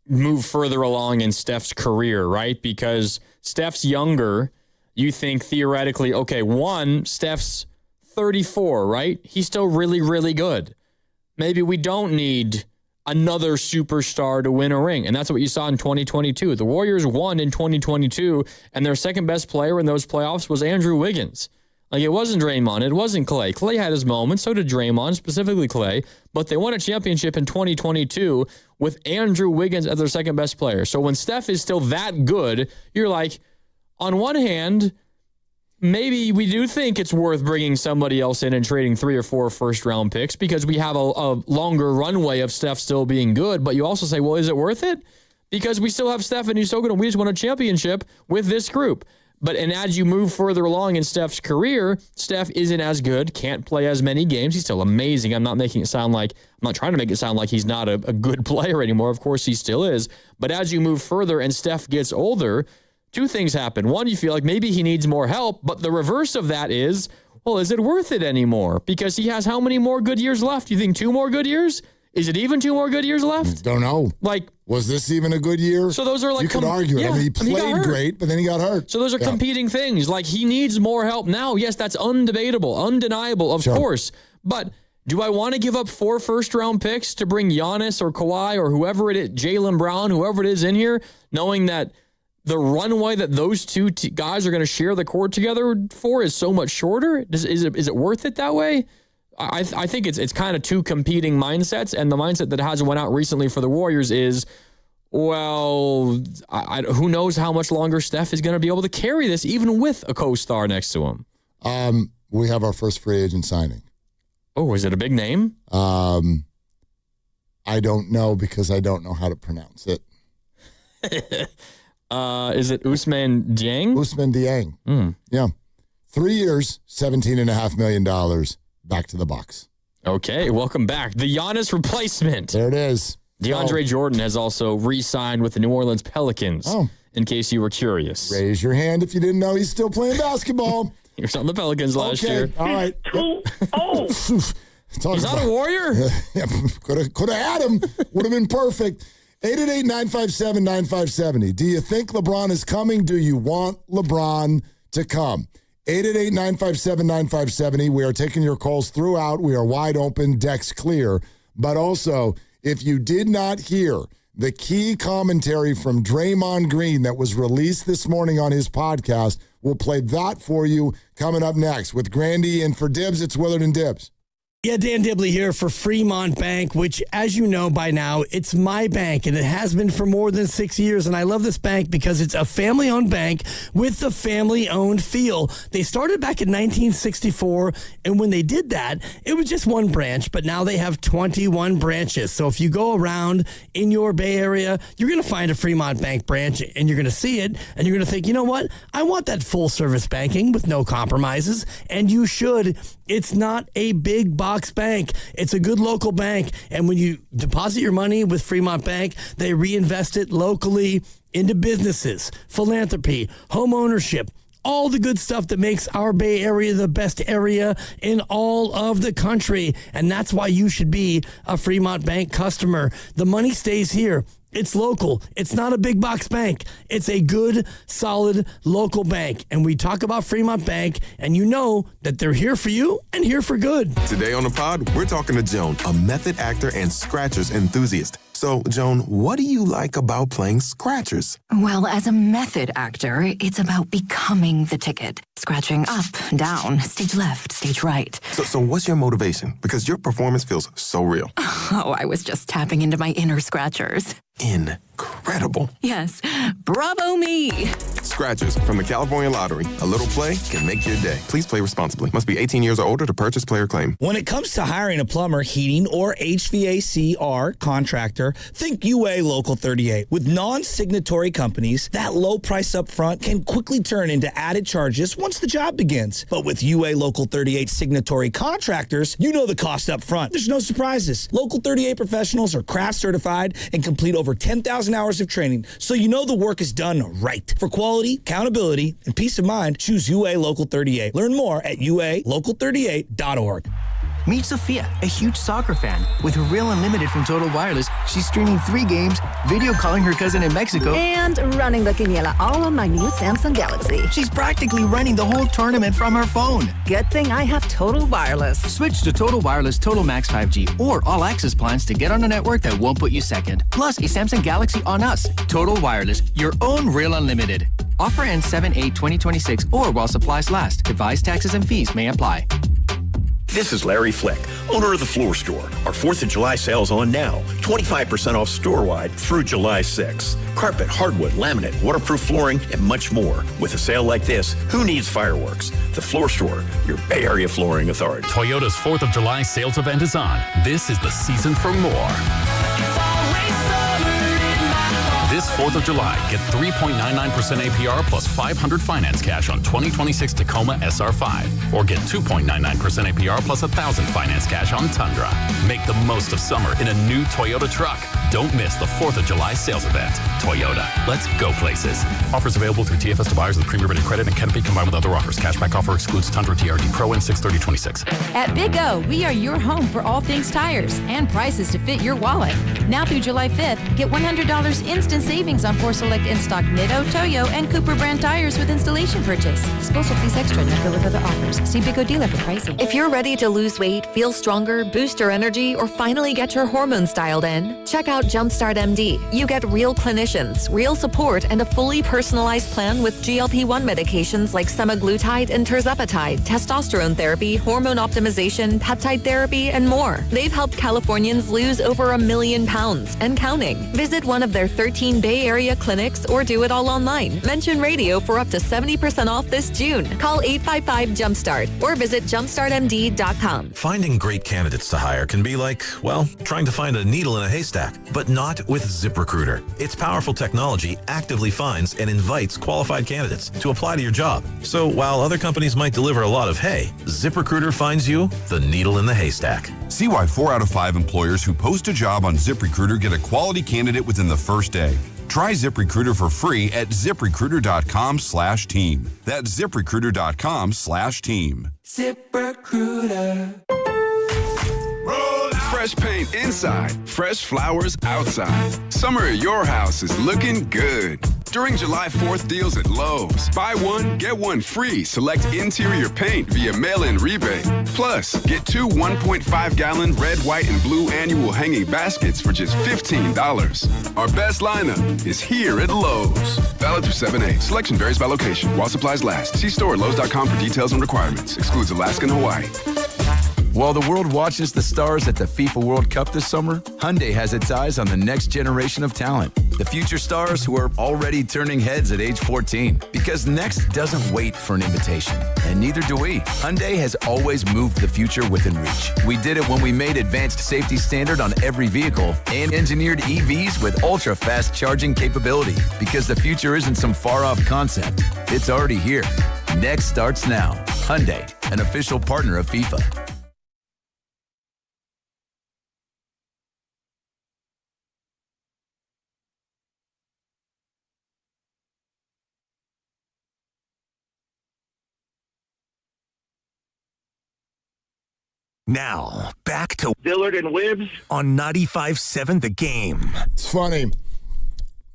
move further along in Steph's career, right? Because Steph's younger, you think theoretically, okay, Steph's 34, right? He's still really, really good. Maybe we don't need another superstar to win a ring. And that's what you saw in 2022. The Warriors won in 2022, and their second best player in those playoffs was Andrew Wiggins. Like, it wasn't Draymond. It wasn't Clay. Clay had his moments. So did Draymond, specifically Clay. But they won a championship in 2022 with Andrew Wiggins as their second best player. So when Steph is still that good, you're like, on one hand, maybe we do think it's worth bringing somebody else in and trading 3 or 4 first-round picks because we have a longer runway of Steph still being good. But you also say, well, is it worth it? Because we still have Steph and he's so good and we just won a championship with this group. And as you move further along in Steph's career, Steph isn't as good, can't play as many games. He's still amazing. I'm not trying to make it sound like he's not a good player anymore. Of course, he still is. But as you move further and Steph gets older, two things happen. One, you feel like maybe he needs more help, but the reverse of that is, well, is it worth it anymore? Because he has how many more good years left? You think 2 more good years? Is it even 2 more good years left? Don't know. Was this even a good year? So those are like... You could argue it. I mean, he played great, but then he got hurt. So those are competing things. Like, he needs more help now. Yes, that's undebatable, undeniable, of course. But do I want to give up 4 first-round picks to bring Giannis or Kawhi or whoever it is, Jaylen Brown, whoever it is in here, knowing that the runway that those two guys are going to share the court together for is so much shorter? Is it worth it that way? I think it's kind of two competing mindsets, and the mindset that has went out recently for the Warriors is, well, who knows how much longer Steph is going to be able to carry this, even with a co-star next to him. We have our first free agent signing. Oh, is it a big name? I don't know because I don't know how to pronounce it. Is it Ousmane Dieng? Ousmane Dieng. Yeah. 3 years, $17.5 million. Back to the Bucks. Okay, welcome back. The Giannis replacement. There it is. DeAndre Jordan has also re-signed with the New Orleans Pelicans, in case you were curious. Raise your hand if you didn't know he's still playing basketball. He was on the Pelicans last year. All right. He's not a Warrior? Yeah, could have had him. Would have been perfect. 888-957-9570. Do you think LeBron is coming? Do you want LeBron to come? 888-957-9570. We are taking your calls throughout. We are wide open, decks clear. But also, if you did not hear the key commentary from Draymond Green that was released this morning on his podcast, we'll play that for you coming up next. With Grandy and for Dibs, it's Willard and Dibs. Yeah, Dan Dibley here for Fremont Bank, which, as you know by now, it's my bank, and it has been for more than 6 years. And I love this bank because it's a family-owned bank with the family-owned feel. They started back in 1964, and when they did that, it was just one branch, but now they have 21 branches. So if you go around in your Bay Area, you're going to find a Fremont Bank branch, and you're going to see it, and you're going to think, you know what? I want that full-service banking with no compromises, and you should. It's not a big box bank. It's a good local bank. And when you deposit your money with Fremont Bank, they reinvest it locally into businesses, philanthropy, home ownership, all the good stuff that makes our Bay Area the best area in all of the country. And that's why you should be a Fremont Bank customer. The money stays here. It's local. It's not a big box bank. It's a good, solid local bank. And we talk about Fremont Bank, and you know that they're here for you and here for good. Today on the pod, we're talking to Joan, a method actor and scratchers enthusiast. So, Joan, what do you like about playing scratchers? Well, as a method actor, it's about becoming the ticket. Scratching up, down, stage left, stage right. So what's your motivation? Because your performance feels so real. Oh, I was just tapping into my inner scratchers. Incredible. Yes. Bravo me. Scratchers from the California Lottery. A little play can make your day. Please play responsibly. Must be 18 years or older to purchase player claim. When it comes to hiring a plumber, heating, or HVAC/R contractor, think UA Local 38. With non-signatory companies, that low price up front can quickly turn into added charges once the job begins. But with UA Local 38 signatory contractors, you know the cost up front. There's no surprises. Local 38 professionals are craft certified and complete over 10,000 hours of training, so you know the work is done right. For quality, accountability, and peace of mind, choose UA Local 38. Learn more at ualocal38.org. Meet Sophia, a huge soccer fan. With her Real Unlimited from Total Wireless, she's streaming 3 games, video calling her cousin in Mexico, and running the quiniela all on my new Samsung Galaxy. She's practically running the whole tournament from her phone. Good thing I have Total Wireless. Switch to Total Wireless Total Max 5G or All Access plans to get on a network that won't put you second. Plus, a Samsung Galaxy on us. Total Wireless, your own Real Unlimited. Offer ends 7/8/2026 or while supplies last. Device taxes and fees may apply. This is Larry Flick, owner of The Floor Store. Our 4th of July sale's on now. 25% off store-wide through July 6th. Carpet, hardwood, laminate, waterproof flooring, and much more. With a sale like this, who needs fireworks? The Floor Store, your Bay Area flooring authority. Toyota's 4th of July sales event is on. This is the season for more. This 4th of July, get 3.99% APR plus 500 finance cash on 2026 Tacoma SR5. Or get 2.99% APR plus 1,000 finance cash on Tundra. Make the most of summer in a new Toyota truck. Don't miss the 4th of July sales event. Toyota, let's go places. Offers available through TFS to buyers with premier-rated credit and can't be combined with other offers. Cashback offer excludes Tundra TRD Pro and 6/30/26. At Big O, we are your home for all things tires and prices to fit your wallet. Now through July 5th, get $100 instant savings on 4 select in-stock Nitto, Toyo, and Cooper brand tires with installation purchase. Disposal fees extra, not go with other offers. See Big O dealer for pricing. If you're ready to lose weight, feel stronger, boost your energy, or finally get your hormones dialed in, check out Jumpstart MD. You get real clinicians, real support, and a fully personalized plan with GLP-1 medications like semaglutide and tirzepatide, testosterone therapy, hormone optimization, peptide therapy, and more. They've helped Californians lose over 1 million pounds and counting. Visit one of their 13 Bay Area clinics or do it all online. Mention radio for up to 70% off this June. Call 855-JUMPSTART or visit jumpstartmd.com. Finding great candidates to hire can be like, well, trying to find a needle in a haystack, but not with ZipRecruiter. Its powerful technology actively finds and invites qualified candidates to apply to your job. So while other companies might deliver a lot of hay, ZipRecruiter finds you the needle in the haystack. See why 4 out of 5 employers who post a job on ZipRecruiter get a quality candidate within the first day. Try ZipRecruiter for free at ZipRecruiter.com/team. That's ZipRecruiter.com/team. ZipRecruiter. Fresh paint inside, fresh flowers outside. Summer at your house is looking good. During July 4th deals at Lowe's, buy one, get one free. Select interior paint via mail-in rebate. Plus, get 2 1.5-gallon red, white, and blue annual hanging baskets for just $15. Our best lineup is here at Lowe's. Valid through 7/8. Selection varies by location while supplies last. See store at Lowe's.com for details and requirements. Excludes Alaska and Hawaii. While the world watches the stars at the FIFA World Cup this summer, Hyundai has its eyes on the next generation of talent. The future stars who are already turning heads at age 14. Because next doesn't wait for an invitation. And neither do we. Hyundai has always moved the future within reach. We did it when we made advanced safety standard on every vehicle and engineered EVs with ultra-fast charging capability. Because the future isn't some far-off concept. It's already here. Next starts now. Hyundai, an official partner of FIFA. Now, back to Dillard and Wibbs on 95.7 The Game. It's funny.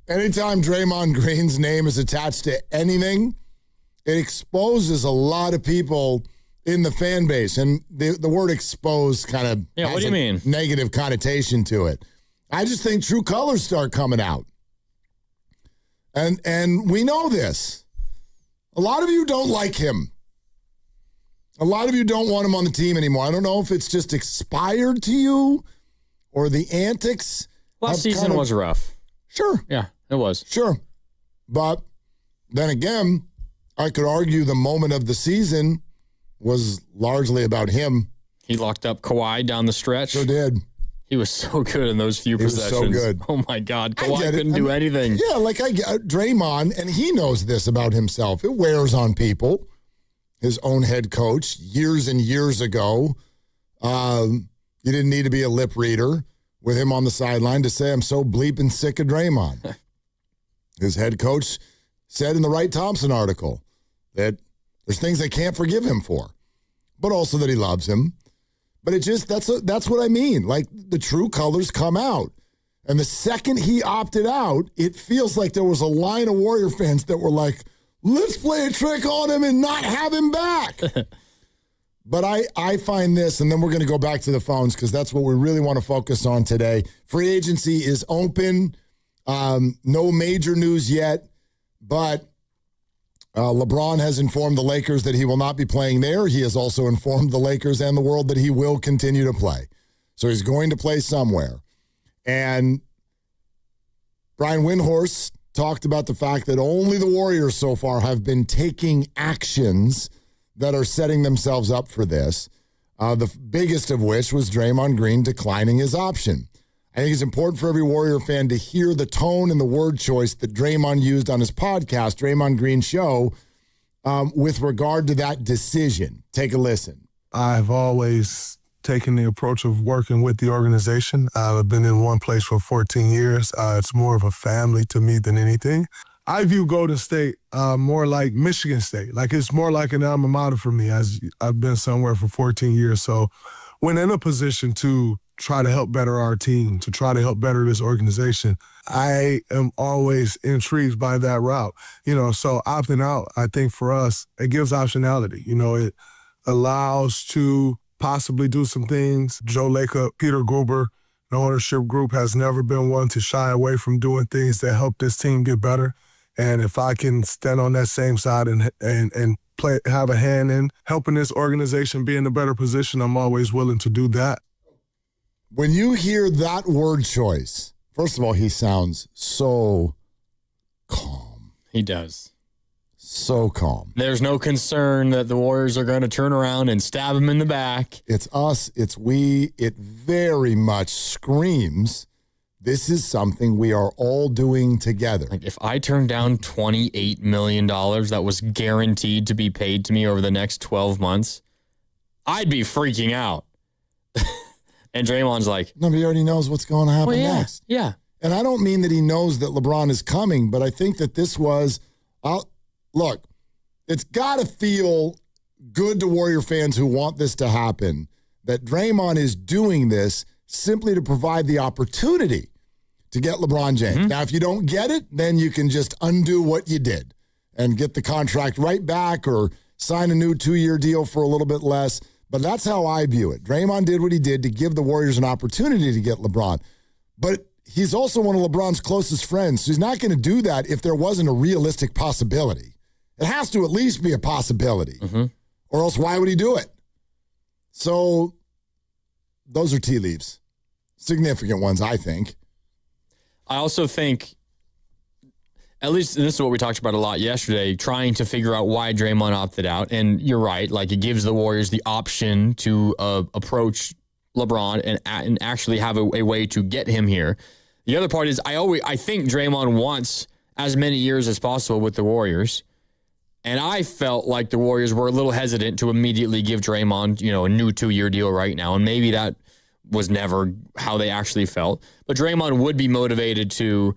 Anytime Draymond Green's name is attached to anything, it exposes a lot of people in the fan base. And the word expose kind of has what do you mean? Negative connotation to it. I just think true colors start coming out. And we know this. A lot of you don't like him. A lot of you don't want him on the team anymore. I don't know if it's just expired to you or the antics. Last season was rough. Sure. Yeah, it was. Sure. But then again, I could argue the moment of the season was largely about him. He locked up Kawhi down the stretch. So did. He was so good in those few possessions. Was so good. Oh, my God. Kawhi couldn't do anything. Yeah, like I get Draymond, and he knows this about himself. It wears on people. His own head coach years and years ago. You didn't need to be a lip reader with him on the sideline to say, I'm so bleeping sick of Draymond. His head coach said in the Wright Thompson article that there's things they can't forgive him for, but also that he loves him. But it just, that's what I mean. Like, the true colors come out. And the second he opted out, it feels like there was a line of Warrior fans that were like, let's play a trick on him and not have him back. But I find this, and then we're going to go back to the phones because that's what we really want to focus on today. Free agency is open. No major news yet, but LeBron has informed the Lakers that he will not be playing there. He has also informed the Lakers and the world that he will continue to play. So he's going to play somewhere. And Brian Windhorst talked about the fact that only the Warriors so far have been taking actions that are setting themselves up for this. The biggest of which was Draymond Green declining his option. I think it's important for every Warrior fan to hear the tone and the word choice that Draymond used on his podcast, Draymond Green Show, with regard to that decision. Take a listen. I've always taken the approach of working with the organization. I've been in one place for 14 years. It's more of a family to me than anything. I view Golden State more like Michigan State. Like, it's more like an alma mater for me, as I've been somewhere for 14 years. So when in a position to try to help better our team, to try to help better this organization, I am always intrigued by that route. So opting out, I think for us, it gives optionality. It allows to possibly do some things. Joe Lacob, Peter Gruber, the ownership group has never been one to shy away from doing things that help this team get better. And if I can stand on that same side and have a hand in helping this organization be in a better position, I'm always willing to do that. When you hear that word choice, first of all, he sounds so calm. He does. So calm. There's no concern that the Warriors are going to turn around and stab him in the back. It's us. It's we. It very much screams, this is something we are all doing together. Like, if I turned down $28 million that was guaranteed to be paid to me over the next 12 months, I'd be freaking out. And Draymond's like, nobody already knows what's going to happen next. Yeah. And I don't mean that he knows that LeBron is coming, but I think that this was, look, it's got to feel good to Warrior fans who want this to happen, that Draymond is doing this simply to provide the opportunity to get LeBron James. Mm-hmm. Now, if you don't get it, then you can just undo what you did and get the contract right back or sign a new 2-year deal for a little bit less. But that's how I view it. Draymond did what he did to give the Warriors an opportunity to get LeBron. But he's also one of LeBron's closest friends, so he's not going to do that if there wasn't a realistic possibility. It has to at least be a possibility. Mm-hmm. Or else why would he do it? So those are tea leaves. Significant ones, I think. I also think, at least, and this is what we talked about a lot yesterday, trying to figure out why Draymond opted out. And you're right, like it gives the Warriors the option to approach LeBron and actually have a way to get him here. The other part is I think Draymond wants as many years as possible with the Warriors. And I felt like the Warriors were a little hesitant to immediately give Draymond, a new 2-year deal right now. And maybe that was never how they actually felt. But Draymond would be motivated to,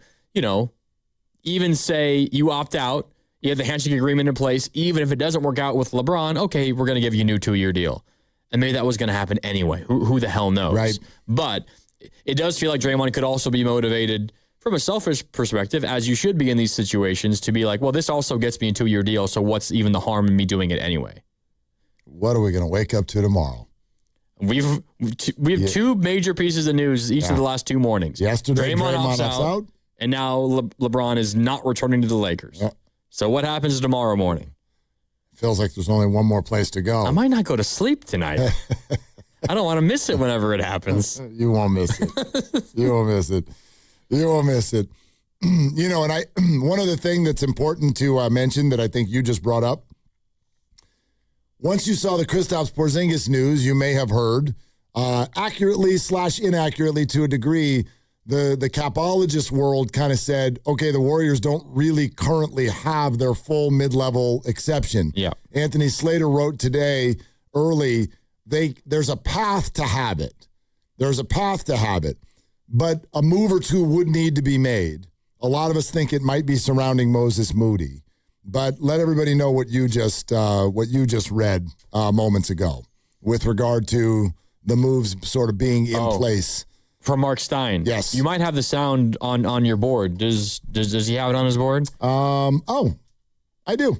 even say you opt out, you have the handshake agreement in place, even if it doesn't work out with LeBron, okay, we're going to give you a new 2-year deal. And maybe that was going to happen anyway. Who the hell knows? Right. But it does feel like Draymond could also be motivated from a selfish perspective, as you should be in these situations, to be like, well, this also gets me a 2-year deal, so what's even the harm in me doing it anyway? What are we going to wake up to tomorrow? We have two major pieces of news each of the last 2 mornings. Yesterday, Draymond opts out. And now LeBron is not returning to the Lakers. Yeah. So what happens tomorrow morning? Feels like there's only one more place to go. I might not go to sleep tonight. I don't want to miss it whenever it happens. You won't miss it. You won't miss it. You won't miss it. And one other thing that's important to mention that I think you just brought up. Once you saw the Kristaps Porzingis news, you may have heard, accurately/inaccurately to a degree, the capologist world kind of said, okay, the Warriors don't really currently have their full mid-level exception. Yeah. Anthony Slater wrote today early, there's a path to have it. There's a path to have it. But a move or two would need to be made. A lot of us think it might be surrounding Moses Moody. But let everybody know what you just read moments ago with regard to the moves sort of being in place. From Mark Stein. Yes. You might have the sound on your board. Does he have it on his board? I do.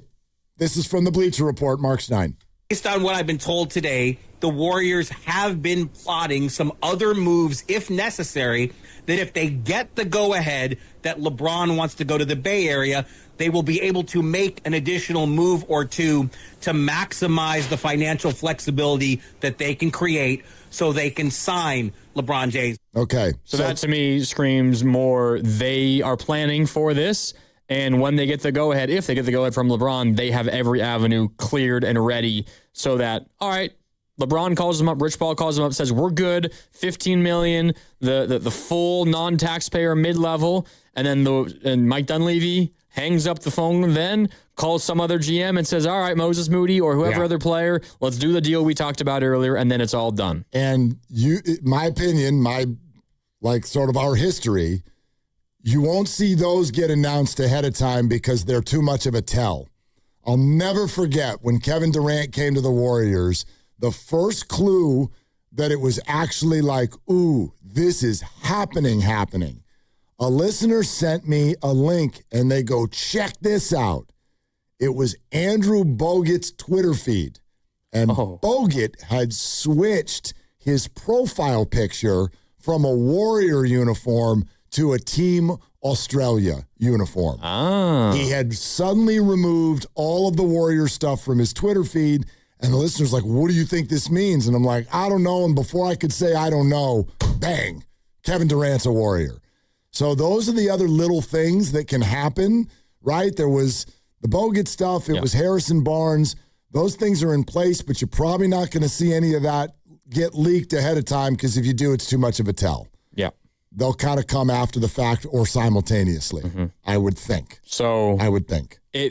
This is from the Bleacher Report, Mark Stein. Based on what I've been told today, the Warriors have been plotting some other moves, if necessary, that if they get the go-ahead that LeBron wants to go to the Bay Area, they will be able to make an additional move or two to maximize the financial flexibility that they can create so they can sign LeBron James. Okay. So that to me screams more they are planning for this. And when they get the go-ahead, if they get the go-ahead from LeBron, they have every avenue cleared and ready so that, all right, LeBron calls them up, Rich Paul calls them up, says, we're good, $15 million, the full non-taxpayer mid-level, and then Mike Dunleavy hangs up the phone then, calls some other GM and says, all right, Moses Moody or whoever other player, let's do the deal we talked about earlier, and then it's all done. And my opinion, sort of our history, you won't see those get announced ahead of time because they're too much of a tell. I'll never forget when Kevin Durant came to the Warriors, the first clue that it was actually like, ooh, this is happening. A listener sent me a link and they go, check this out. It was Andrew Bogut's Twitter feed. And Bogut had switched his profile picture from a Warrior uniform to a Team Australia uniform. He had suddenly removed all of the Warrior stuff from his Twitter feed, and the listener's like, what do you think this means? And I'm like, I don't know. And before I could say I don't know, bang, Kevin Durant's a Warrior. So those are the other little things that can happen, right? There was the Bogut stuff. It was Harrison Barnes. Those things are in place, but you're probably not going to see any of that get leaked ahead of time because if you do, it's too much of a tell. Yeah. They'll kind of come after the fact or simultaneously, I would think.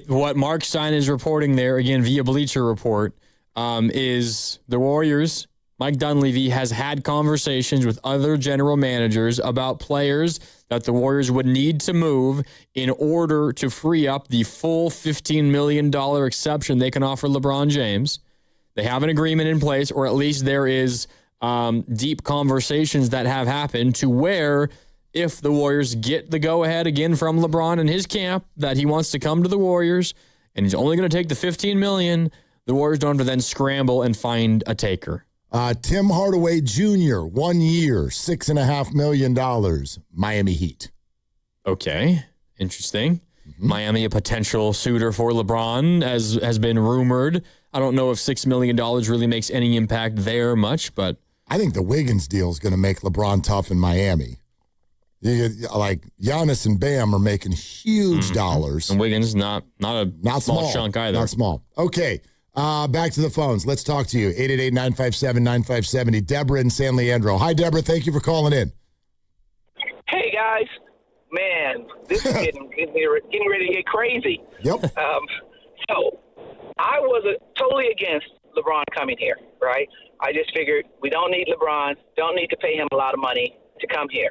What Mark Stein is reporting there, again, via Bleacher Report, is the Warriors, Mike Dunleavy, has had conversations with other general managers about players that the Warriors would need to move in order to free up the full $15 million exception they can offer LeBron James. They have an agreement in place, or at least there is deep conversations that have happened to where if the Warriors get the go-ahead again from LeBron and his camp that he wants to come to the Warriors and he's only going to take the $15 million, the Warriors don't have to then scramble and find a taker. Tim Hardaway Jr., 1 year, $6.5 million, Miami Heat. Okay, interesting. Miami, a potential suitor for LeBron, as has been rumored. I don't know if $6 million really makes any impact there much, but I think the Wiggins deal is going to make LeBron tough in Miami. Like Giannis and Bam are making huge dollars. And Wiggins not small chunk either. Not small. Okay, back to the phones. Let's talk to you. 888-957-9570. Deborah in San Leandro. Hi, Deborah. Thank you for calling in. Hey, guys. Man, this is getting ready to get crazy. Yep. So I was totally against LeBron coming here, right? I just figured we don't need LeBron, don't need to pay him a lot of money to come here.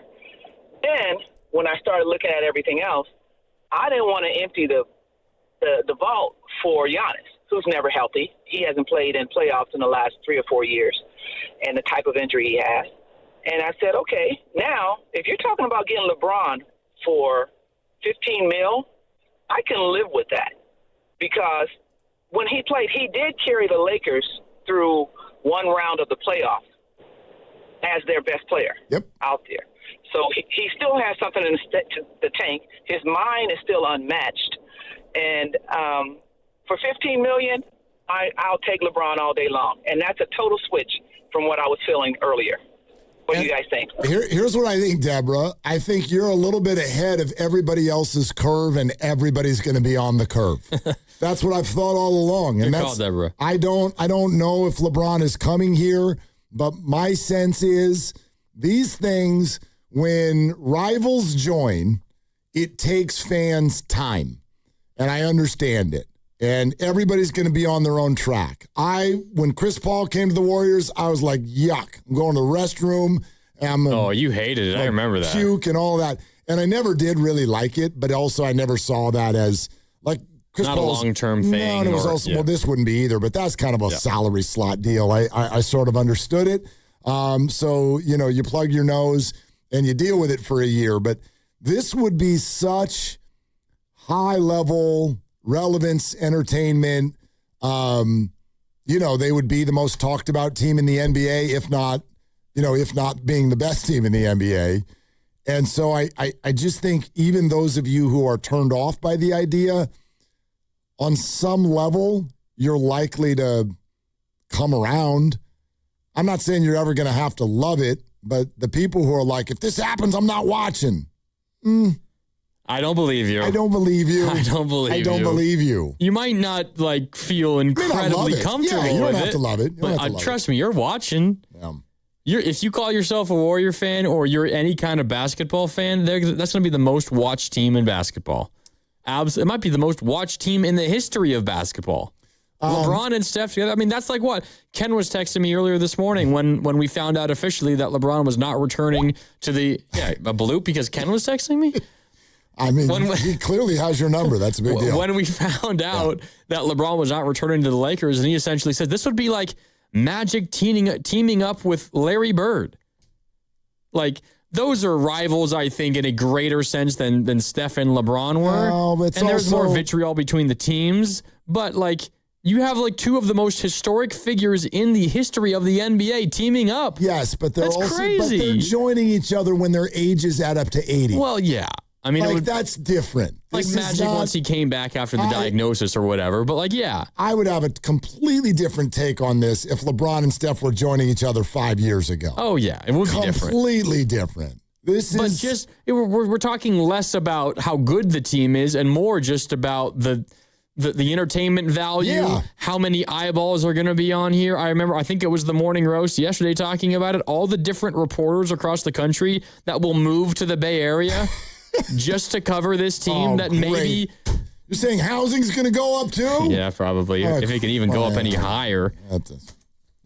Then when I started looking at everything else, I didn't want to empty the vault for Giannis, who's never healthy. He hasn't played in playoffs in the last 3 or 4 years, and the type of injury he has. And I said, okay, now if you're talking about getting LeBron for $15 million, I can live with that, because when he played, he did carry the Lakers through one round of the playoffs as their best player out there. So he still has something in the tank. His mind is still unmatched. And for $15 million, I'll take LeBron all day long. And that's a total switch from what I was feeling earlier. What do you guys think? Here's what I think, Deborah. I think you're a little bit ahead of everybody else's curve, and everybody's going to be on the curve. That's what I've thought all along. And Good call, Deborah. I don't know if LeBron is coming here, but my sense is these things, when rivals join, it takes fans time. And I understand it. And everybody's going to be on their own track. When Chris Paul came to the Warriors, I was like, yuck. I'm going to the restroom. You hated it. I remember that. Puke and all that. And I never did really like it, but also I never saw that as like Chris Not Paul's, a long-term thing. No, and it was also, well, this wouldn't be either, but that's kind of a salary slot deal. I sort of understood it. So, you plug your nose and you deal with it for a year. But this would be such high-level relevance, entertainment. They would be the most talked about team in the NBA, if not being the best team in the NBA. And so I just think even those of you who are turned off by the idea, on some level, you're likely to come around. I'm not saying you're ever going to have to love it, but the people who are like, if this happens, I'm not watching. I don't believe you. I don't believe you. I don't believe you. You might not feel incredibly comfortable with it. You don't have to love it. But trust me, you're watching. If you call yourself a Warrior fan or you're any kind of basketball fan, that's going to be the most watched team in basketball. It might be the most watched team in the history of basketball. LeBron and Steph together. I mean, that's like what Ken was texting me earlier this morning when we found out officially that LeBron was not returning to a bloop because Ken was texting me. I mean, he clearly has your number. That's a big deal. When we found out that LeBron was not returning to the Lakers, and he essentially said this would be like Magic teaming up with Larry Bird. Like, those are rivals, I think, in a greater sense than Steph and LeBron were. No, but there's more vitriol between the teams. But, you have, two of the most historic figures in the history of the NBA teaming up. Yes, but they're crazy. But they're joining each other when their ages add up to 80. Well, yeah. I mean, that's different. Magic once he came back after the diagnosis or whatever, but yeah. I would have a completely different take on this if LeBron and Steph were joining each other 5 years ago. Oh, yeah. It would be different. Completely different. We're talking less about how good the team is and more just about the entertainment value, how many eyeballs are going to be on here. I think it was the Morning Roast yesterday talking about it, all the different reporters across the country that will move to the Bay Area just to cover this team maybe... You're saying housing's going to go up too? Yeah, probably. If it can even go up any higher.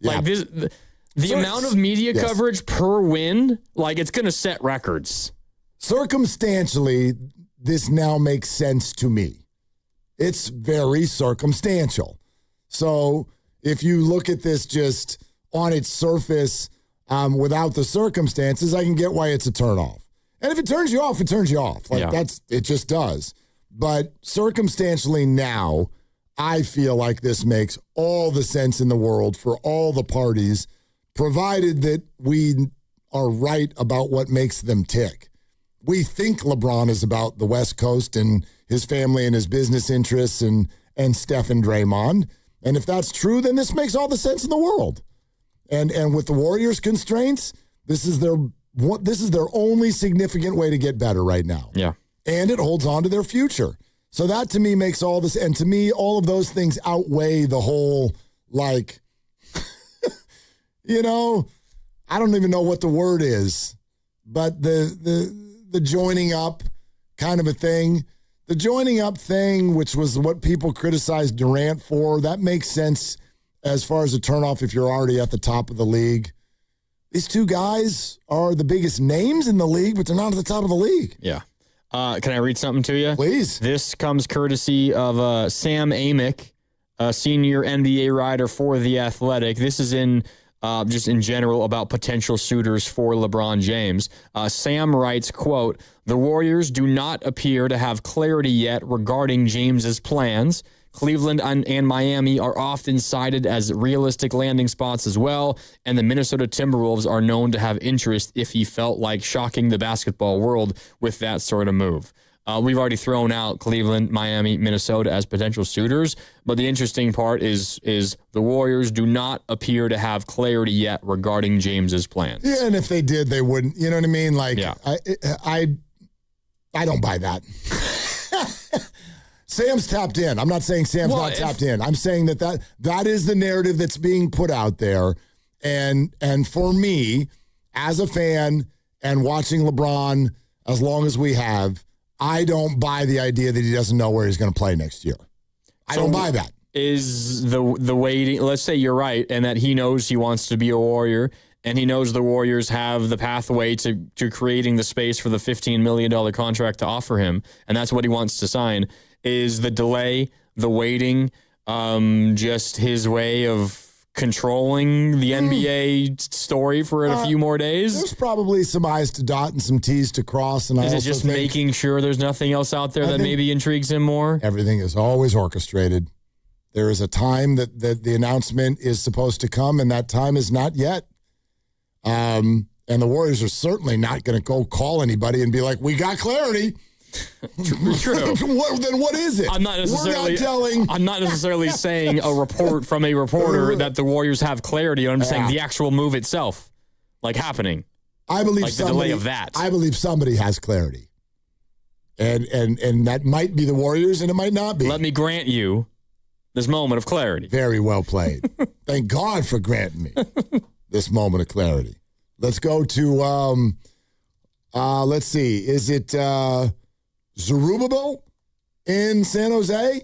The amount of media coverage per win, it's going to set records. Circumstantially, this now makes sense to me. It's very circumstantial. So if you look at this just on its surface without the circumstances, I can get why it's a turnoff. And if it turns you off, it turns you off. It just does. But circumstantially now, I feel like this makes all the sense in the world for all the parties, provided that we are right about what makes them tick. We think LeBron is about the West Coast and his family and his business interests and Steph and Draymond. And if that's true, then this makes all the sense in the world. And with the Warriors' constraints, this is their only significant way to get better right now. Yeah. And it holds on to their future. So that to me makes all this, and to me, all of those things outweigh the whole, like, I don't even know what the word is, but the joining up kind of a thing. The joining up thing, which was what people criticized Durant for, that makes sense as far as a turnoff if you're already at the top of the league. These two guys are the biggest names in the league, but they're not at the top of the league. Yeah. Can I read something to you? Please. This comes courtesy of Sam Amick, a senior NBA writer for The Athletic. This is in just in general about potential suitors for LeBron James. Sam writes, quote, "The Warriors do not appear to have clarity yet regarding James's plans. Cleveland and Miami are often cited as realistic landing spots as well, and the Minnesota Timberwolves are known to have interest if he felt like shocking the basketball world with that sort of move." We've already thrown out Cleveland, Miami, Minnesota as potential suitors, but the interesting part is the Warriors do not appear to have clarity yet regarding James's plans. Yeah, and if they did, they wouldn't. You know what I mean? Like, yeah. I don't buy that. Sam's tapped in. I'm not saying Sam's not tapped in. I'm saying that is the narrative that's being put out there. And for me, as a fan and watching LeBron as long as we have, I don't buy the idea that he doesn't know where he's going to play next year. I don't buy that. Is the waiting, let's say you're right, and that he knows he wants to be a Warrior, and he knows the Warriors have the pathway to creating the space for the $15 million contract to offer him, and that's what he wants to sign. Is the delay, the waiting, just his way of controlling the NBA story for a few more days? There's probably some I's to dot and some T's to cross. And is it just making sure there's nothing else out there that maybe intrigues him more? Everything is always orchestrated. There is a time that the announcement is supposed to come, and that time is not yet. And the Warriors are certainly not going to go call anybody and be like, "We got clarity." True. Then what is it? I'm not necessarily saying a report from a reporter that the Warriors have clarity. I'm saying the actual move itself, like happening. I believe the delay of that. I believe somebody has clarity, and that might be the Warriors, and it might not be. Let me grant you this moment of clarity. Very well played. Thank God for granting me this moment of clarity. Let's go to let's see. Is it Zerubbabel in San Jose?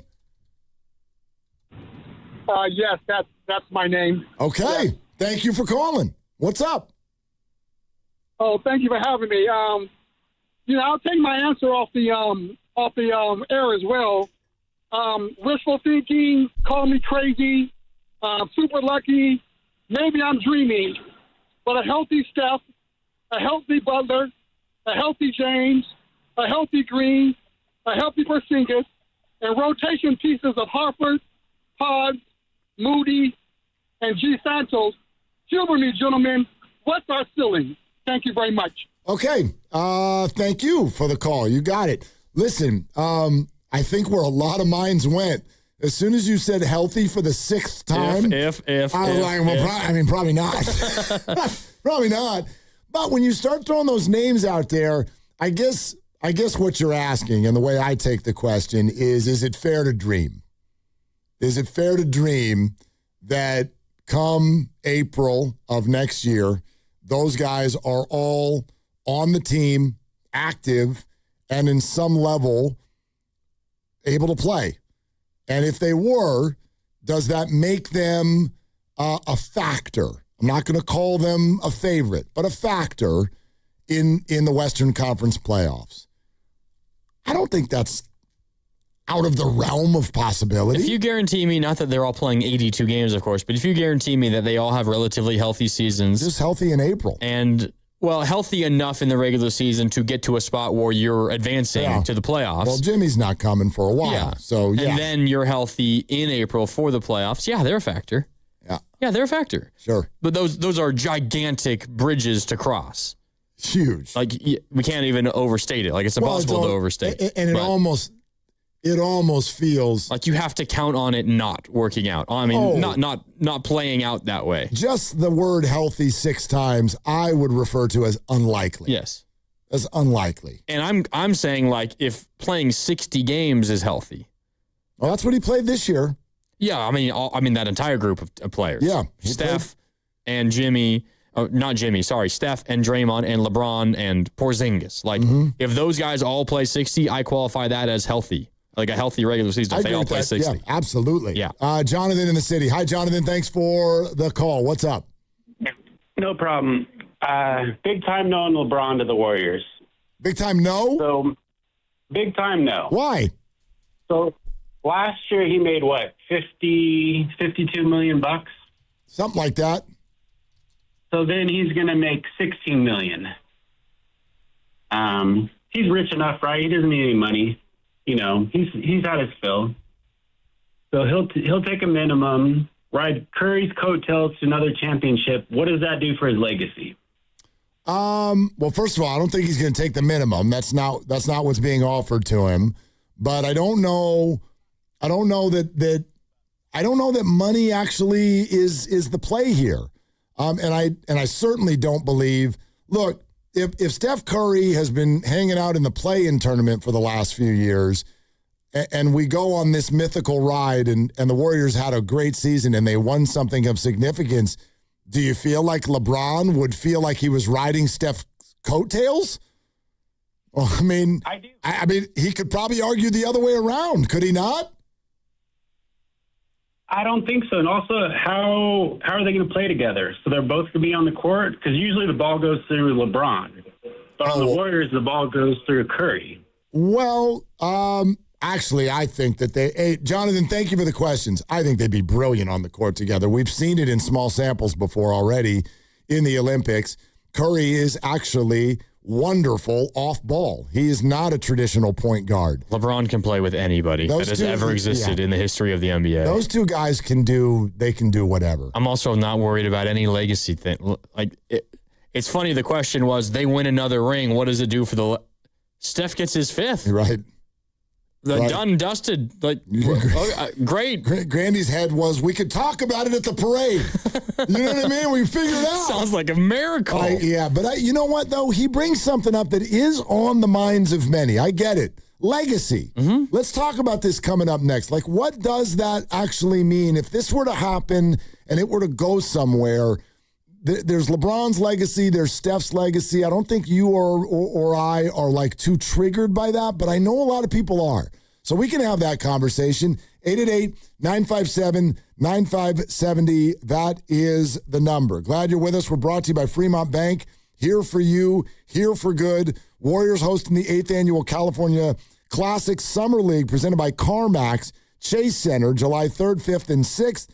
Yes, that's my name. Okay. Yes. Thank you for calling. What's up? Oh, thank you for having me. I'll take my answer off the air as well. Wishful thinking, call me crazy, super lucky, maybe I'm dreaming, but a healthy Steph, a healthy Butler, a healthy James, a healthy Green, a healthy Porzingis, and rotation pieces of Harper, Pod, Moody, and G. Santos. Humor me, gentlemen. What's our ceiling? Thank you very much. Okay. Thank you for the call. You got it. Listen, I think where a lot of minds went, as soon as you said healthy for the sixth time, I was like, well, probably not. Probably not. But when you start throwing those names out there, I guess what you're asking, and the way I take the question is it fair to dream? Is it fair to dream that come April of next year, those guys are all on the team, active, and in some level able to play? And if they were, does that make them a factor? I'm not going to call them a favorite, but a factor in the Western Conference playoffs. I don't think that's out of the realm of possibility. If you guarantee me, not that they're all playing 82 games, of course, but if you guarantee me that they all have relatively healthy seasons. Just healthy in April. And, well, healthy enough in the regular season to get to a spot where you're advancing to the playoffs. Well, Jimmy's not coming for a while. Yeah. So, yeah. And then you're healthy in April for the playoffs. Yeah, they're a factor. Yeah, they're a factor. Sure. But those are gigantic bridges to cross. Huge. Like, we can't even overstate it. Like, it's impossible to overstate. And it It almost feels like you have to count on it not working out. I mean, not playing out that way. Just the word healthy 6 times, I would refer to as unlikely. Yes. As unlikely. And I'm saying, like, if playing 60 games is healthy. Well, that's what he played this year. Yeah, I mean that entire group of players. Yeah. Steph and Jimmy, not Jimmy, sorry, Steph and Draymond and LeBron and Porzingis. Like, if those guys all play 60, I qualify that as healthy. Like a healthy regular season if they all play 60. Yeah, absolutely. Yeah. Jonathan in the city. Hi, Jonathan. Thanks for the call. What's up? No problem. Big time no on LeBron to the Warriors. Big time no? So, big time no. Why? So, last year he made what, 52 million bucks? Something like that. So then he's going to make 16 million. He's rich enough, right? He doesn't need any money. You know, he's had his fill. So he'll take a minimum, ride Curry's coattails to another championship. What does that do for his legacy? Well, first of all, I don't think he's going to take the minimum. That's not what's being offered to him. But I don't know that money actually is the play here. And I certainly don't believe. Look, if Steph Curry has been hanging out in the play-in tournament for the last few years, and we go on this mythical ride, and the Warriors had a great season and they won something of significance, do you feel like LeBron would feel like he was riding Steph's coattails? Well, I mean, I do. I mean, he could probably argue the other way around, could he not? I don't think so. And also, how are they going to play together? So they're both going to be on the court? Because usually the ball goes through LeBron. But on the Warriors, the ball goes through Curry. Well, actually, I think that Jonathan, thank you for the questions. I think they'd be brilliant on the court together. We've seen it in small samples before already in the Olympics. Curry is actually wonderful off ball. He is not a traditional point guard. LeBron can play with anybody that has ever existed in the history of the NBA. Those two guys can do whatever. I'm also not worried about any legacy thing. Like, it's funny. The question was, they win another ring. What does it do for Steph gets his 5th. Right. Done, dusted. Like, great. Grandy's head was, we could talk about it at the parade. You know what I mean? We figured it out. Sounds like a miracle. But you know what, though? He brings something up that is on the minds of many. I get it. Legacy. Mm-hmm. Let's talk about this coming up next. Like, what does that actually mean? If this were to happen and it were to go somewhere, there's LeBron's legacy, there's Steph's legacy. I don't think you or I are like too triggered by that, but I know a lot of people are. So we can have that conversation. 888-957-9570. That is the number. Glad you're with us. We're brought to you by Fremont Bank. Here for you, here for good. Warriors hosting the 8th annual California Classic Summer League presented by CarMax, Chase Center, July 3rd, 5th, and 6th.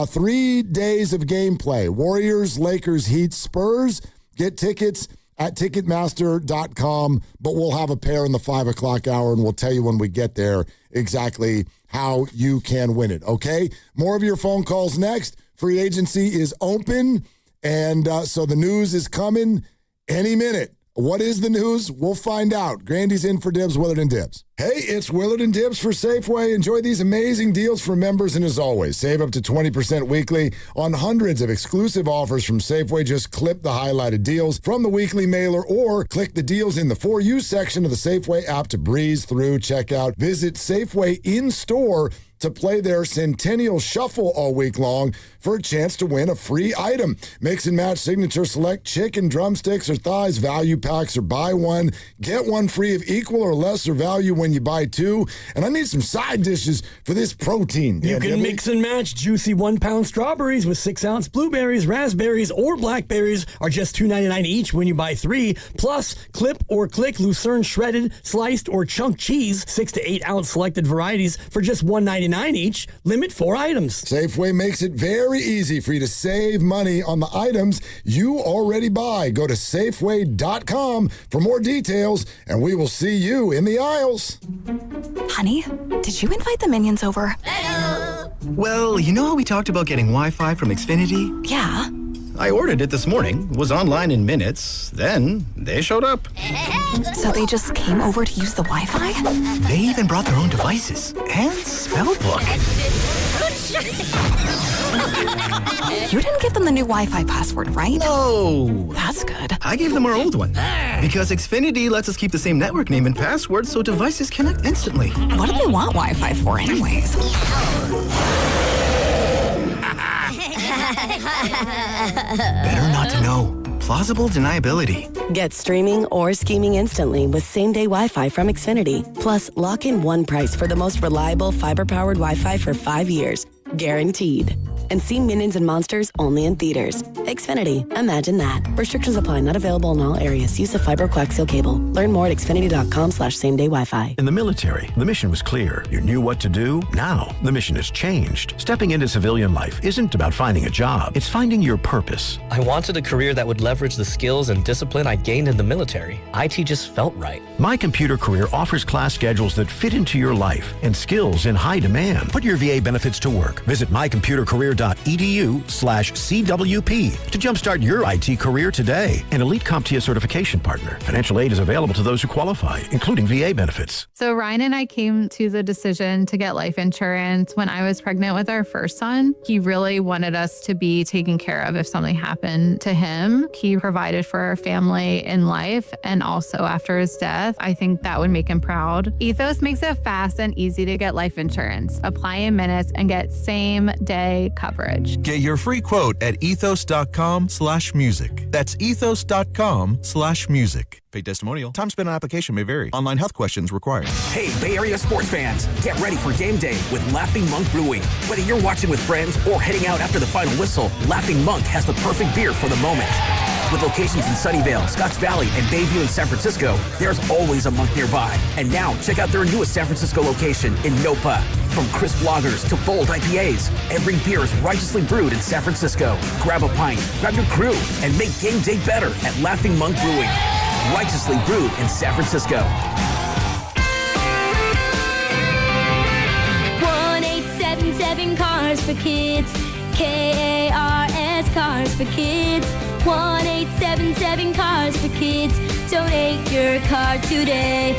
3 days of gameplay. Warriors, Lakers, Heat, Spurs. Get tickets at Ticketmaster.com, but we'll have a pair in the 5 o'clock hour, and we'll tell you when we get there exactly how you can win it, okay? More of your phone calls next. Free agency is open, and so the news is coming any minute. What is the news? We'll find out. Grandy's in for Dibs, Willard and Dibs. Hey, it's Willard and Dibs for Safeway. Enjoy these amazing deals for members, and as always, save up to 20% weekly on hundreds of exclusive offers from Safeway. Just clip the highlighted deals from the weekly mailer or click the deals in the For You section of the Safeway app to breeze through checkout. Visit Safeway in-store to play their Centennial Shuffle all week long for a chance to win a free item. Mix and match signature select chicken, drumsticks, or thighs, value packs, or buy one, get one free of equal or lesser value when you buy 2. And I need some side dishes for this protein. You can mix and match juicy 1-pound strawberries with 6-ounce blueberries, raspberries, or blackberries are just $2.99 each when you buy 3. Plus, clip or click Lucerne shredded, sliced, or chunk cheese, 6 to 8 ounce selected varieties for just $1.99 each. Limit 4 items. Safeway makes it very easy for you to save money on the items you already buy. Go to Safeway.com for more details, and we will see you in the aisles. Honey, did you invite the minions over? Well, you know how we talked about getting Wi-Fi from Xfinity? Yeah. I ordered it this morning, was online in minutes, then they showed up. So they just came over to use the Wi-Fi? They even brought their own devices and spell book. You didn't give them the new Wi-Fi password, right? No. That's good. I gave them our old one. Because Xfinity lets us keep the same network name and password so devices connect instantly. What do they want Wi-Fi for anyways? Better not to know. Plausible deniability. Get streaming or scheming instantly with same-day Wi-Fi from Xfinity. Plus, lock in one price for the most reliable fiber-powered Wi-Fi for 5 years. Guaranteed. And see Minions and Monsters only in theaters. Xfinity. Imagine that. Restrictions apply. Not available in all areas. Use of fiber coaxial cable. Learn more at xfinity.com/same-day Wi-Fi. In the military, the mission was clear. You knew what to do. Now, the mission has changed. Stepping into civilian life isn't about finding a job. It's finding your purpose. I wanted a career that would leverage the skills and discipline I gained in the military. IT just felt right. My Computer Career offers class schedules that fit into your life and skills in high demand. Put your VA benefits to work. Visit mycomputercareer.edu/CWP to jumpstart your IT career today. An elite CompTIA certification partner. Financial aid is available to those who qualify, including VA benefits. So Ryan and I came to the decision to get life insurance when I was pregnant with our first son. He really wanted us to be taken care of if something happened to him. He provided for our family in life and also after his death. I think that would make him proud. Ethos makes it fast and easy to get life insurance. Apply in minutes and get same-day coverage. Get your free quote at ethos.com/music. That's ethos.com/music. Paid testimonial. Time spent on application may vary. Online health questions required. Hey, Bay Area sports fans, get ready for game day with Laughing Monk Brewing. Whether you're watching with friends or heading out after the final whistle, Laughing Monk has the perfect beer for the moment. With locations in Sunnyvale, Scotts Valley, and Bayview in San Francisco, there's always a monk nearby. And now, check out their newest San Francisco location in Nopa. From crisp lagers to bold IPAs, every beer is righteously brewed in San Francisco. Grab a pint, grab your crew, and make game day better at Laughing Monk Brewing. Righteously brewed in San Francisco. 1-877 Cars for Kids. KARS Cars for Kids. 1-877 Cars for Kids. Donate your car today.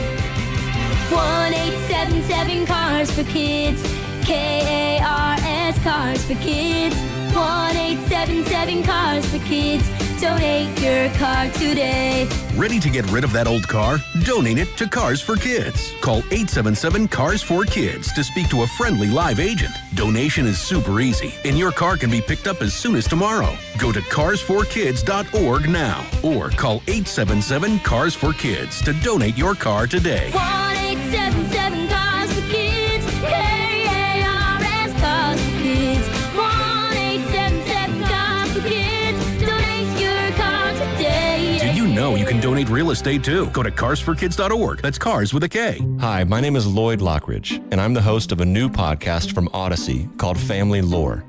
1-877 Cars for Kids. KARS Cars for Kids. 1-877 Cars for Kids. Donate your car today. Ready to get rid of that old car? Donate it to Cars for Kids. Call 877-CARS-4-KIDS to speak to a friendly live agent. Donation is super easy, and your car can be picked up as soon as tomorrow. Go to carsforkids.org now, or call 877-CARS-4-KIDS to donate your car today. 1-877 Cars for Kids. KARS Cars for Kids. 1-877 Cars for Kids. Donate your car today. Did you know you can donate real estate too? Go to carsforkids.org. That's cars with a K. Hi, my name is Lloyd Lockridge, and I'm the host of a new podcast from Odyssey called Family Lore.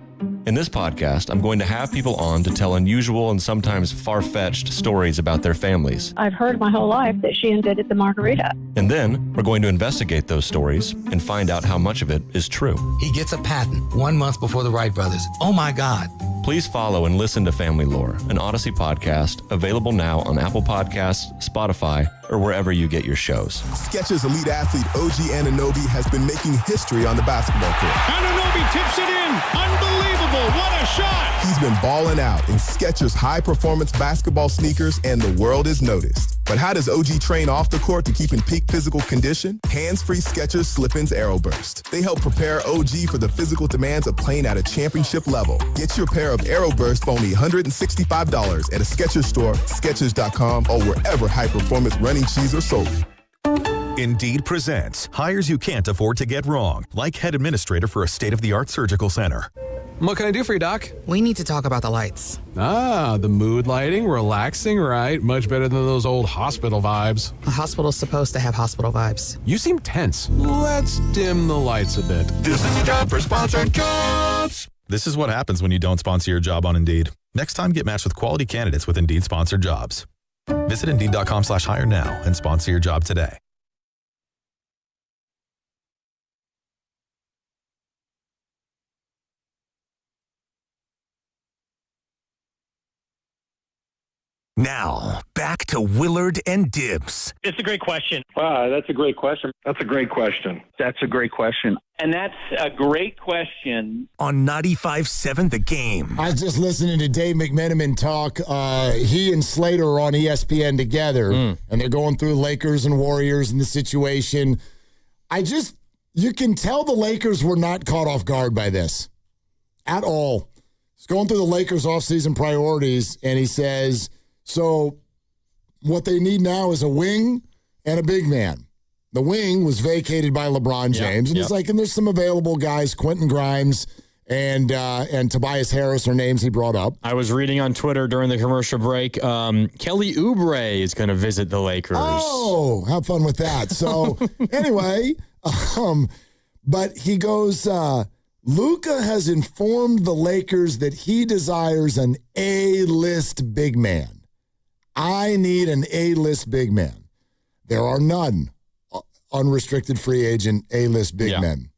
In this podcast, I'm going to have people on to tell unusual and sometimes far-fetched stories about their families. I've heard my whole life that she invented the margarita. And then we're going to investigate those stories and find out how much of it is true. He gets a patent 1 month before the Wright brothers. Oh my God. Please follow and listen to Family Lore, an Odyssey podcast available now on Apple Podcasts, Spotify, or wherever you get your shows. Skechers elite athlete OG Anunoby has been making history on the basketball court. Anunoby tips it in. Unbelievable. What a shot. He's been balling out in Skechers high-performance basketball sneakers, and the world is noticed. But how does OG train off the court to keep in peak physical condition? Hands-free Skechers Slip-ins Aeroburst. They help prepare OG for the physical demands of playing at a championship level. Get your pair of Aeroburst for only $165 at a Skechers store, Skechers.com, or wherever high-performance running shoes are sold. Indeed presents hires you can't afford to get wrong, like head administrator for a state-of-the-art surgical center. What can I do for you, Doc? We need to talk about the lights. Ah, the mood lighting, relaxing, right? Much better than those old hospital vibes. A hospital's supposed to have hospital vibes. You seem tense. Let's dim the lights a bit. This is a job for sponsored jobs. This is what happens when you don't sponsor your job on Indeed. Next time, get matched with quality candidates with Indeed sponsored jobs. Visit Indeed.com/hire now and sponsor your job today. Now, back to Willard and Dibs. It's a great question. Wow, that's a great question. That's a great question. That's a great question. And that's a great question. On 95.7 The Game. I was just listening to Dave McMenamin talk. He and Slater are on ESPN together, and they're going through Lakers and Warriors and the situation. You can tell the Lakers were not caught off guard by this at all. He's going through the Lakers' offseason priorities, and he says, so what they need now is a wing and a big man. The wing was vacated by LeBron James, and he's like, and there's some available guys, Quentin Grimes and Tobias Harris are names he brought up. I was reading on Twitter during the commercial break, Kelly Oubre is going to visit the Lakers. Oh, have fun with that. So anyway, but he goes, Luka has informed the Lakers that he desires an A-list big man. I need an A-list big man. There are none unrestricted free agent A-list big men.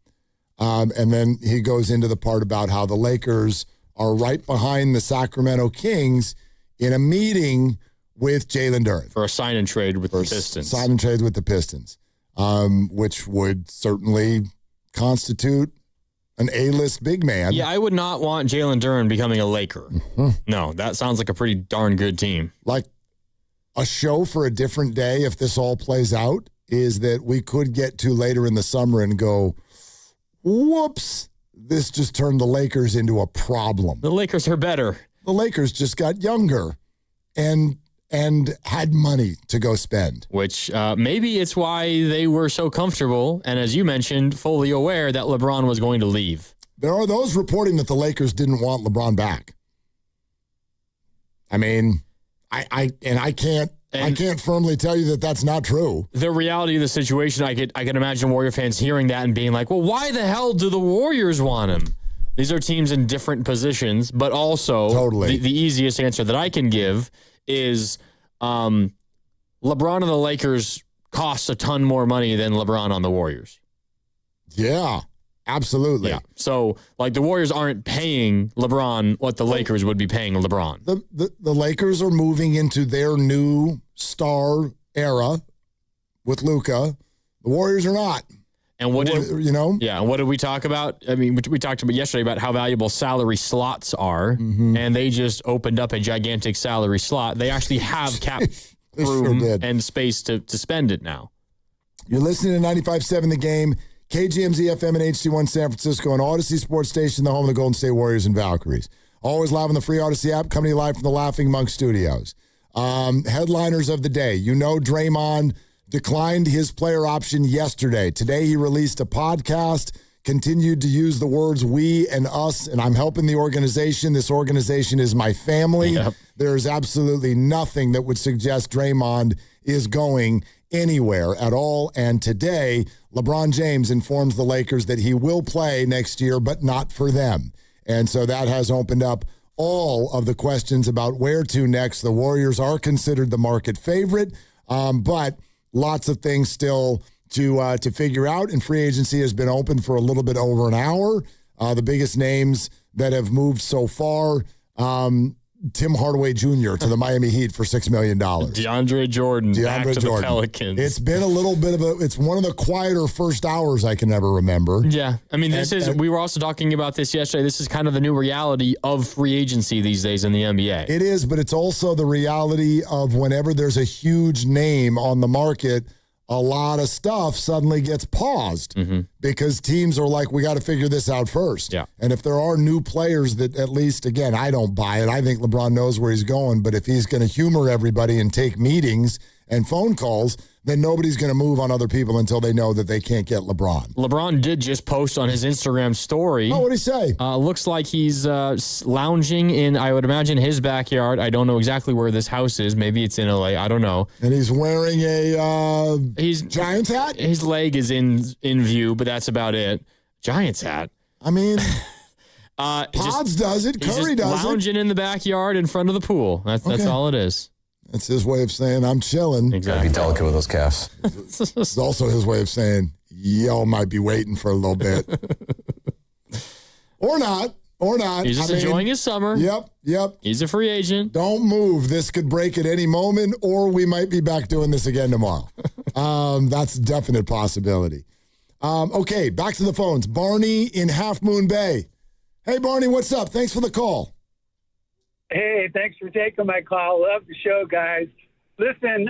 And then he goes into the part about how the Lakers are right behind the Sacramento Kings in a meeting with Jalen Duren. For a sign and trade with the Pistons. Sign and trade with the Pistons, which would certainly constitute an A-list big man. Yeah, I would not want Jalen Duren becoming a Laker. Mm-hmm. No, that sounds like a pretty darn good team. Like a show for a different day, if this all plays out, is that we could get to later in the summer and go, whoops, this just turned the Lakers into a problem. The Lakers are better. The Lakers just got younger and had money to go spend. Which maybe it's why they were so comfortable and, as you mentioned, fully aware that LeBron was going to leave. There are those reporting that the Lakers didn't want LeBron back. I mean, I can't firmly tell you that that's not true. The reality of the situation, I can imagine Warrior fans hearing that and being like, well, why the hell do the Warriors want him? These are teams in different positions, but also totally. The easiest answer that I can give is LeBron and the Lakers costs a ton more money than LeBron on the Warriors. Yeah, absolutely. Yeah. So, like, the Warriors aren't paying LeBron what the Lakers would be paying LeBron. The Lakers are moving into their new star era with Luka. The Warriors are not. And what did we talk about? I mean, we talked about yesterday about how valuable salary slots are, and they just opened up a gigantic salary slot. They actually have cap room and space to spend it now. You're listening to 95.7 The Game, KGMZ FM and HD1 San Francisco, and Odyssey Sports Station, the home of the Golden State Warriors and Valkyries. Always live on the free Odyssey app, coming to you live from the Laughing Monk Studios. Headliners of the day. You know Draymond declined his player option yesterday. Today he released a podcast, continued to use the words we and us, and I'm helping the organization. This organization is my family. Yep. There's absolutely nothing that would suggest Draymond is going anywhere at all. And today, LeBron James informs the Lakers that he will play next year, but not for them. And so that has opened up all of the questions about where to next. The Warriors are considered the market favorite, but lots of things still to figure out, and free agency has been open for a little bit over an hour. The biggest names that have moved so far, Tim Hardaway Jr. to the Miami Heat for $6 million. DeAndre Jordan back to the Pelicans. It's been a little bit of it's one of the quieter first hours I can ever remember. Yeah. I mean, we were also talking about this yesterday. This is kind of the new reality of free agency these days in the NBA. It is, but it's also the reality of whenever there's a huge name on the market, a lot of stuff suddenly gets paused because teams are like, we got to figure this out first. Yeah. And if there are new players that, at least, again, I don't buy it. I think LeBron knows where he's going, but if he's going to humor everybody and take meetings and phone calls, then nobody's going to move on other people until they know that they can't get LeBron. LeBron did just post on his Instagram story. Oh, what did he say? Looks like he's lounging in, I would imagine, his backyard. I don't know exactly where this house is. Maybe it's in LA. I don't know. And he's wearing a Giants hat? His leg is in view, but that's about it. Giants hat. I mean, Pods does it. Curry does it. Lounging in the backyard in front of the pool. That's all it is. That's his way of saying, I'm chilling. Exactly. Be delicate with those calves. It's also his way of saying, y'all might be waiting for a little bit. Or not. Or not. He's just enjoying his summer. Yep. He's a free agent. Don't move. This could break at any moment, or we might be back doing this again tomorrow. That's a definite possibility. Okay, back to the phones. Barney in Half Moon Bay. Hey, Barney, what's up? Thanks for the call. Hey, thanks for taking my call. Love the show, guys. Listen,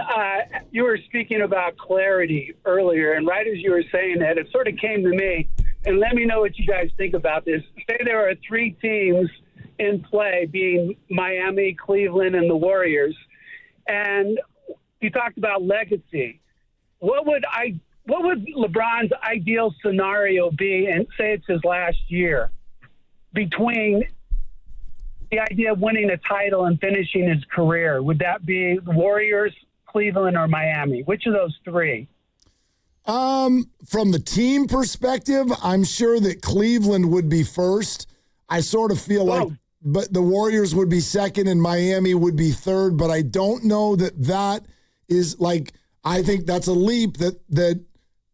you were speaking about clarity earlier, and right as you were saying that, it sort of came to me. And let me know what you guys think about this. Say there are 3 teams in play, being Miami, Cleveland, and the Warriors. And you talked about legacy. What would LeBron's ideal scenario be, and say it's his last year, between the idea of winning a title and finishing his career? Would that be the Warriors, Cleveland, or Miami? Which of those 3? From the team perspective, I'm sure that Cleveland would be first. I sort of feel like, but the Warriors would be second and Miami would be third. But I don't know that is like. I think that's a leap that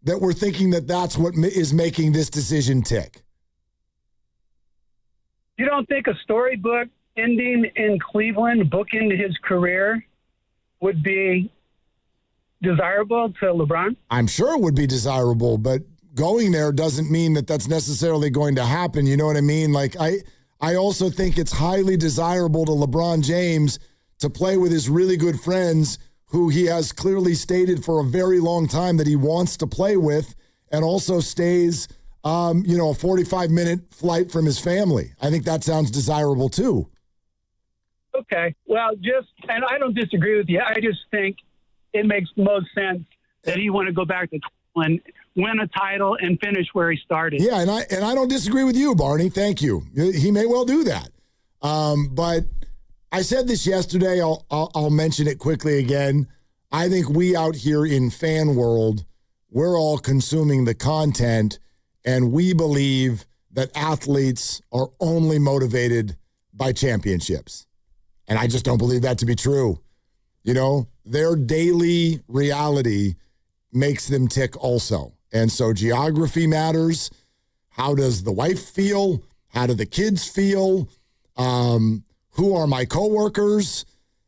we're thinking that's what is making this decision tick. You don't think a storybook ending in Cleveland, bookend his career, would be desirable to LeBron? I'm sure it would be desirable, but going there doesn't mean that that's necessarily going to happen. You know what I mean? Like, I also think it's highly desirable to LeBron James to play with his really good friends who he has clearly stated for a very long time that he wants to play with, and also stays, a 45-minute flight from his family. I think that sounds desirable too. Okay. Well, and I don't disagree with you. I just think it makes the most sense that he want to go back to Cleveland, win a title, and finish where he started. Yeah, and I don't disagree with you, Barney. Thank you. He may well do that. But I said this yesterday. I'll mention it quickly again. I think we out here in fan world, we're all consuming the content, and we believe that athletes are only motivated by championships. And I just don't believe that to be true. You know, their daily reality makes them tick also. And so geography matters. How does the wife feel? How do the kids feel? Who are my coworkers?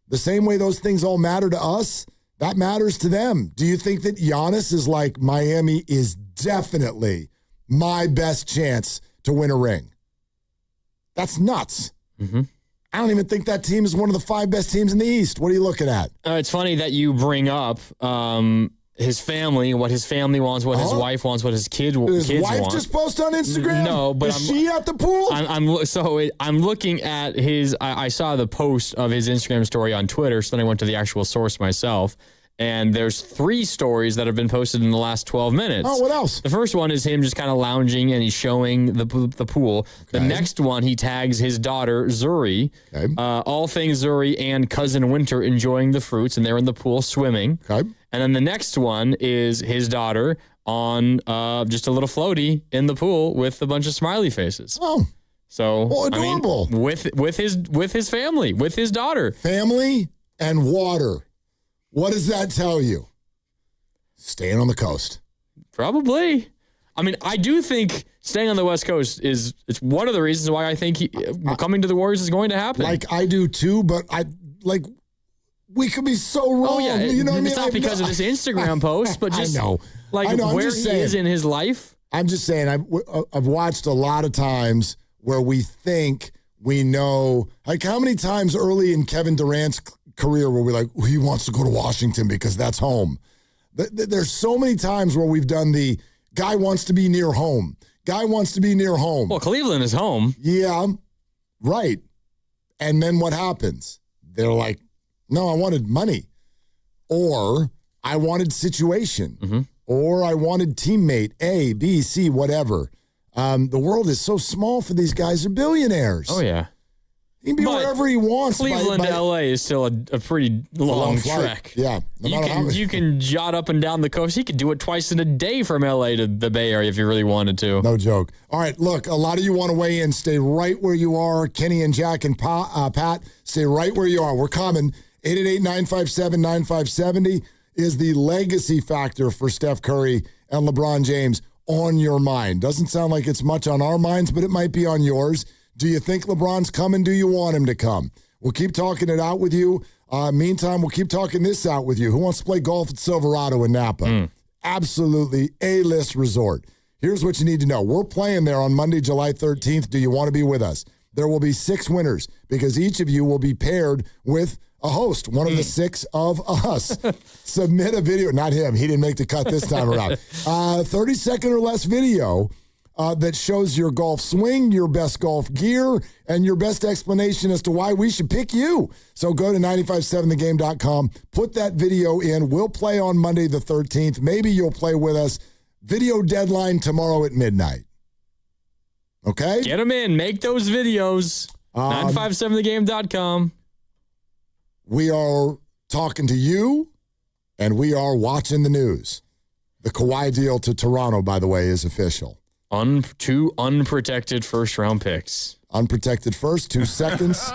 The same way those things all matter to us, that matters to them. Do you think that Giannis is like, Miami is definitely my best chance to win a ring? That's nuts. Mm-hmm. I don't even think that team is one of the 5 best teams in the East. What are you looking at? It's funny that you bring up his family, what his family wants, what his wife wants, what his kids want. Did his wife just post on Instagram? No, but is she at the pool? I'm looking at his. I saw the post of his Instagram story on Twitter, so then I went to the actual source myself. And there's 3 stories that have been posted in the last 12 minutes. Oh, what else? The first one is him just kind of lounging and he's showing the pool. Okay. The next one, he tags his daughter, Zuri. Okay. All things Zuri and cousin Winter enjoying the fruits, and they're in the pool swimming. Okay. And then the next one is his daughter on just a little floaty in the pool with a bunch of smiley faces. Oh. So, adorable. I mean, with his family, with his daughter. Family and water. What does that tell you? Staying on the coast. Probably. I mean, I do think staying on the West Coast it's one of the reasons why I think coming to the Warriors is going to happen. Like, I do too, but we could be so wrong. Oh, yeah. You know what I mean? It's not because of this Instagram post, but just I know. Where he is in his life. I'm just saying, I've watched a lot of times where we think we know, like how many times early in Kevin Durant's career where we're like, he wants to go to Washington because that's home. There's so many times where we've done the guy wants to be near home. Guy wants to be near home. Well, Cleveland is home. Yeah, right. And then what happens? They're like, no, I wanted money. Or I wanted situation. Mm-hmm. Or I wanted teammate A, B, C, whatever. The world is so small for these guys. They're billionaires. Oh, yeah. He can be wherever he wants. Cleveland to L.A. is still a pretty long trek. Yeah. You can jot up and down the coast. He could do it twice in a day from L.A. to the Bay Area if he really wanted to. No joke. All right, look, a lot of you want to weigh in. Stay right where you are. Kenny and Jack and Pat, stay right where you are. We're coming. 888-957-9570 is the legacy factor for Steph Curry and LeBron James on your mind. Doesn't sound like it's much on our minds, but it might be on yours. Do you think LeBron's coming? Do you want him to come? We'll keep talking it out with you. Meantime, we'll keep talking this out with you. Who wants to play golf at Silverado in Napa? Absolutely A-list resort. Here's what you need to know. We're playing there on Monday, July 13th. Do you want to be with us? There will be 6 winners because each of you will be paired with a host, one of the 6 of us. Submit a video. Not him. He didn't make the cut this time around. 30-second or less video that shows your golf swing, your best golf gear, and your best explanation as to why we should pick you. So go to 957thegame.com, put that video in. We'll play on Monday the 13th. Maybe you'll play with us. Video deadline tomorrow at midnight. Okay? Get them in. Make those videos. 957thegame.com. We are talking to you, and we are watching the news. The Kawhi deal to Toronto, by the way, is official. 2 unprotected first-round picks. Unprotected first, 2 seconds,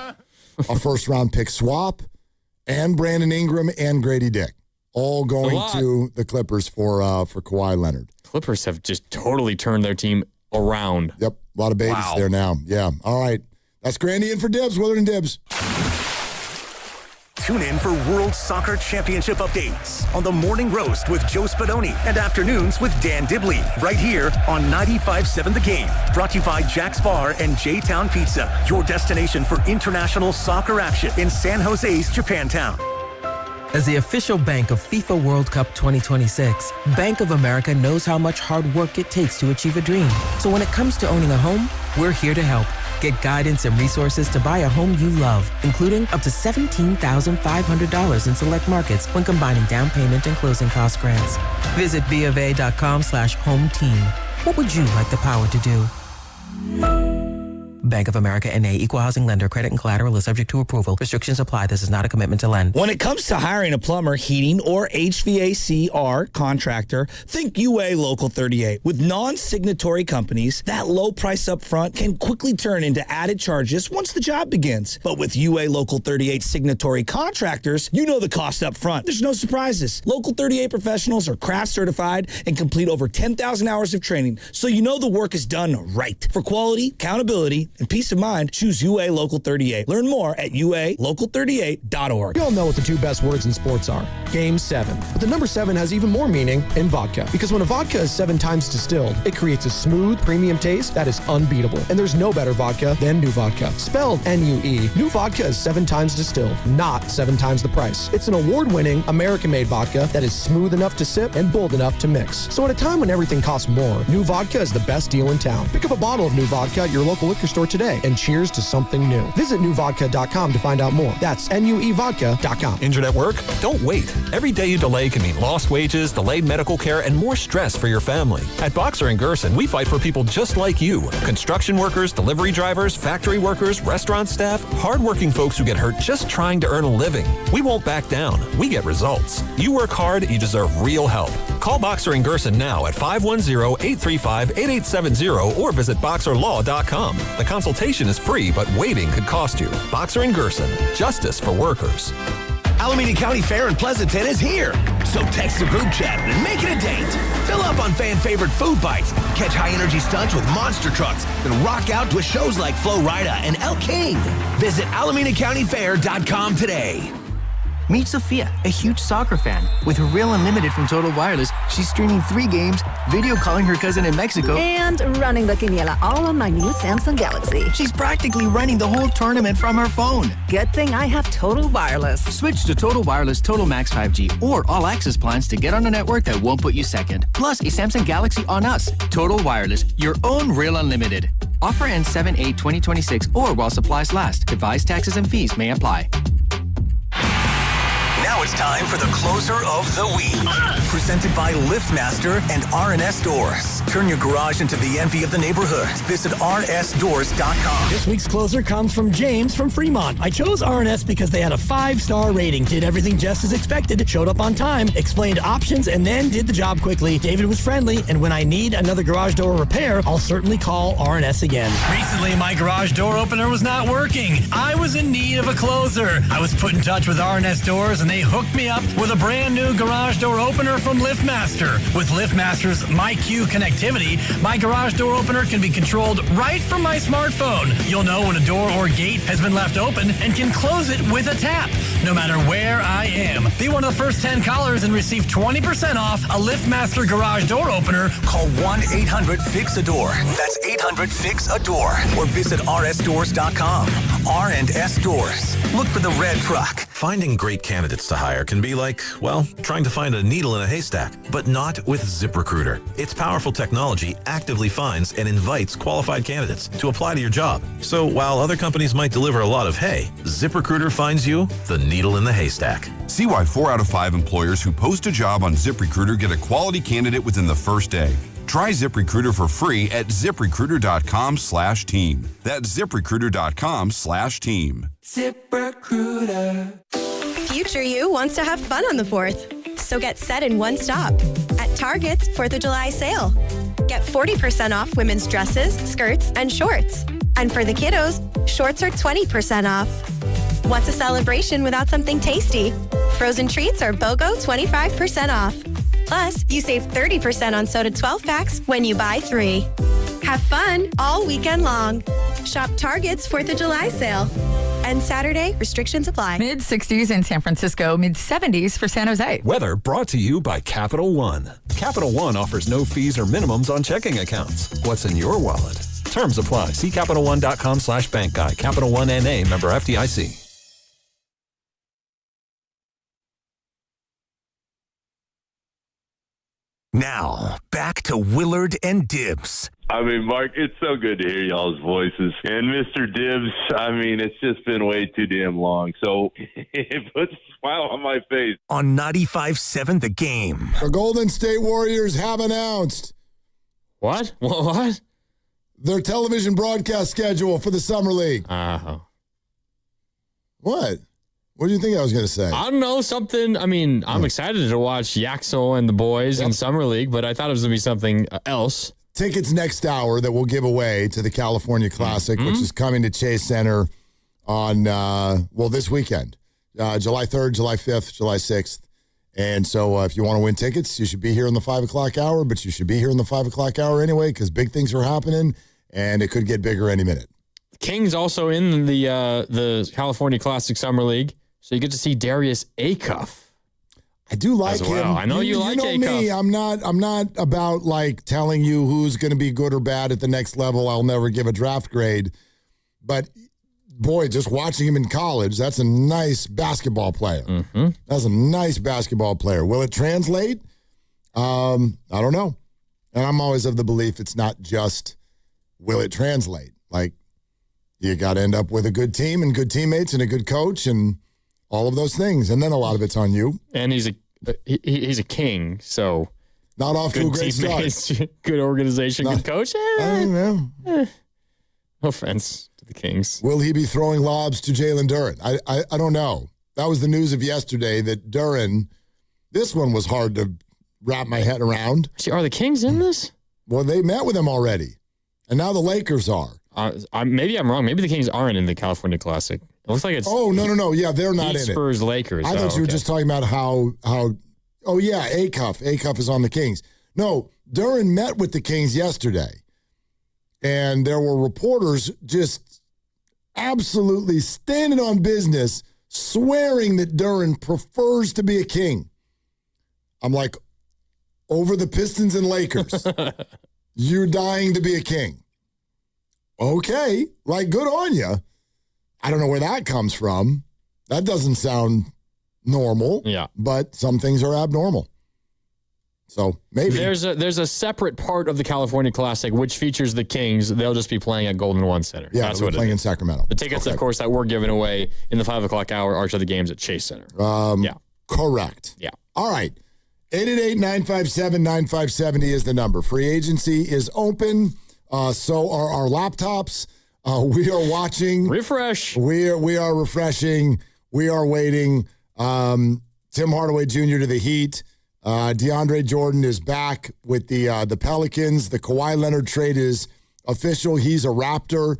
a first-round pick swap, and Brandon Ingram and Grady Dick. All going to the Clippers for Kawhi Leonard. Clippers have just totally turned their team around. Yep, a lot of babies there now. Yeah, all right. That's Grandy in for Dibs, Willard and Dibs. Tune in for World Soccer Championship updates on the Morning Roast with Joe Spadoni and Afternoons with Dan Dibley right here on 95.7 The Game. Brought to you by Jack's Bar and J-Town Pizza, your destination for international soccer action in San Jose's Japantown. As the official bank of FIFA World Cup 2026, Bank of America knows how much hard work it takes to achieve a dream. So when it comes to owning a home, we're here to help. Get guidance and resources to buy a home you love, including up to $17,500 in select markets when combining down payment and closing cost grants. Visit BofA.com/home team. What would you like the power to do? Bank of America N.A. Equal housing lender. Credit and collateral is subject to approval. Restrictions apply. This is not a commitment to lend. When it comes to hiring a plumber, heating, or HVAC/R contractor, think UA Local 38. With non-signatory companies, that low price up front can quickly turn into added charges once the job begins. But with UA Local 38 signatory contractors, you know the cost up front. There's no surprises. Local 38 professionals are craft certified and complete over 10,000 hours of training, so you know the work is done right. For quality, accountability, and peace of mind, choose UA Local 38. Learn more at ualocal38.org. We all know what the 2 best words in sports are. Game 7. But the number 7 has even more meaning in vodka. Because when a vodka is 7 times distilled, it creates a smooth, premium taste that is unbeatable. And there's no better vodka than New Vodka. Spelled N-U-E, New Vodka is 7 times distilled, not 7 times the price. It's an award-winning, American-made vodka that is smooth enough to sip and bold enough to mix. So at a time when everything costs more, New Vodka is the best deal in town. Pick up a bottle of New Vodka at your local liquor store today and cheers to something new. Visit newvodka.com to find out more. That's NUEvodka.com. Injured at work? Don't wait. Every day you delay can mean lost wages, delayed medical care, and more stress for your family. At Boxer & Gerson, we fight for people just like you. Construction workers, delivery drivers, factory workers, restaurant staff, hardworking folks who get hurt just trying to earn a living. We won't back down. We get results. You work hard, you deserve real help. Call Boxer & Gerson now at 510-835-8870 or visit boxerlaw.com. The consultation is free, but waiting could cost you. Boxer & Gerson, justice for workers. Alameda County Fair in Pleasanton is here. So text the group chat and make it a date. Fill up on fan favorite food bites, catch high energy stunts with monster trucks, and rock out with shows like Flo Rida and El King. Visit AlamedaCountyFair.com today. Meet Sophia, a huge soccer fan. With her Real Unlimited from Total Wireless, she's streaming 3 games, video calling her cousin in Mexico, and running the quiniela all on my new Samsung Galaxy. She's practically running the whole tournament from her phone. Good thing I have Total Wireless. Switch to Total Wireless Total Max 5G or All Access plans to get on a network that won't put you second. Plus, a Samsung Galaxy on us. Total Wireless, your own Real Unlimited. Offer ends 7/8/2026 or while supplies last. Device taxes and fees may apply. Now it's time for the closer of the week. Presented by LiftMaster and RNS Doors. Turn your garage into the envy of the neighborhood. Visit rnsdoors.com. This week's closer comes from James from Fremont. I chose RNS because they had a 5-star rating, did everything just as expected, showed up on time, explained options, and then did the job quickly. David was friendly, and when I need another garage door repair, I'll certainly call RNS again. Recently, my garage door opener was not working. I was in need of a closer. I was put in touch with RNS Doors, and they hook me up with a brand new garage door opener from LiftMaster. With LiftMaster's MyQ connectivity, my garage door opener can be controlled right from my smartphone. You'll know when a door or gate has been left open and can close it with a tap, no matter where I am. Be one of the first 10 callers and receive 20% off a LiftMaster garage door opener. Call 1-800-FIX-A-DOOR. That's 800-FIX-A-DOOR. Or visit rsdoors.com. RNS Doors. Look for the red truck. Finding great candidates to hire can be like, well, trying to find a needle in a haystack, but not with ZipRecruiter. Its powerful technology actively finds and invites qualified candidates to apply to your job. So while other companies might deliver a lot of hay, ZipRecruiter finds you the needle in the haystack. See why 4 out of 5 employers who post a job on ZipRecruiter get a quality candidate within the first day. Try ZipRecruiter for free at ZipRecruiter.com/team. That's ZipRecruiter.com/team. ZipRecruiter. Future you wants to have fun on the 4th. So get set in one stop at Target's 4th of July sale. Get 40% off women's dresses, skirts, and shorts. And for the kiddos, shorts are 20% off. What's a celebration without something tasty? Frozen treats are BOGO 25% off. Plus, you save 30% on soda 12-packs when you buy 3. Have fun all weekend long. Shop Target's 4th of July sale. And Saturday, restrictions apply. Mid-60s in San Francisco, mid-70s for San Jose. Weather brought to you by Capital One. Capital One offers no fees or minimums on checking accounts. What's in your wallet? Terms apply. See CapitalOne.com/bank guide. Capital One NA, member FDIC. Now, back to Willard and Dibbs. I mean, Mark, it's so good to hear y'all's voices. And Mr. Dibbs, I mean, it's just been way too damn long. So it puts a smile on my face. On 95.7 The Game. The Golden State Warriors have announced. What? What? Their television broadcast schedule for the Summer League. What? What do you think I was going to say? I don't know, something. I mean, I'm excited to watch Yaxel and the boys in Summer League, but I thought it was going to be something else. Tickets next hour that we'll give away to the California Classic, which is coming to Chase Center on, this weekend, July 3rd, July 5th, July 6th. And so if you want to win tickets, you should be here in the 5 o'clock hour, but you should be here in the 5 o'clock hour anyway because big things are happening, and it could get bigger any minute. Kings also in the California Classic Summer League. So you get to see Darius Acuff. I do like him. I know you like Acuff. Me, I'm not about like telling you who's going to be good or bad at the next level. I'll never give a draft grade. But boy, just watching him in college, that's a nice basketball player. Mm-hmm. That's a nice basketball player. Will it translate? I don't know. And I'm always of the belief it's not just will it translate. Like you got to end up with a good team and good teammates and a good coach and all of those things, and then a lot of it's on you. And he's a king, so not off to a great start. Good organization, good coach. I don't know. No offense to the Kings. Will he be throwing lobs to Jalen Duren? I don't know. That was the news of yesterday that Duren. This one was hard to wrap my head around. Are the Kings in this? Well, they met with him already, and now the Lakers are. Maybe I'm wrong. Maybe the Kings aren't in the California Classic. It looks like it's. Oh, no. Yeah, they're not in it. Spurs, Lakers. I thought you were just talking about how. Oh, yeah, Acuff. Acuff is on the Kings. No, Duren met with the Kings yesterday, and there were reporters just absolutely standing on business, swearing that Duren prefers to be a King. I'm like, over the Pistons and Lakers, you're dying to be a King. Okay, like, good on you. I don't know where that comes from. That doesn't sound normal. Yeah. But some things are abnormal. So maybe. There's a separate part of the California Classic which features the Kings. They'll just be playing at Golden One Center. Yeah, that's we're what playing it in is. Sacramento. The tickets, of course, that we're giving away in the 5 o'clock hour are to the games at Chase Center. Yeah. Correct. Yeah. All right. 888-957-9570 is the number. Free agency is open. So are our laptops. We are watching. Refresh. We are refreshing. We are waiting. Tim Hardaway Jr. to the Heat. DeAndre Jordan is back with the Pelicans. The Kawhi Leonard trade is official. He's a Raptor.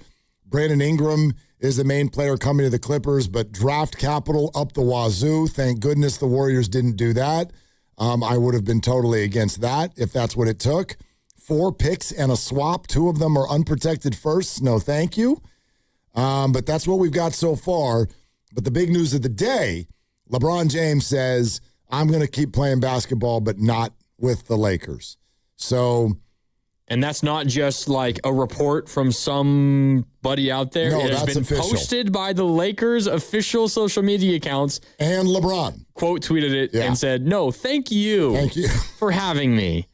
Brandon Ingram is the main player coming to the Clippers, but draft capital up the wazoo. Thank goodness the Warriors didn't do that. I would have been totally against that if that's what it took. 4 picks and a swap. 2 of them are unprotected firsts. No, thank you. But that's what we've got so far. But the big news of the day, LeBron James says, I'm going to keep playing basketball, but not with the Lakers. So... And that's not just like a report from somebody out there. No, it has that's been official. Posted by the Lakers' official social media accounts. And LeBron. Quote tweeted it and said, no, thank you. Thank you. For having me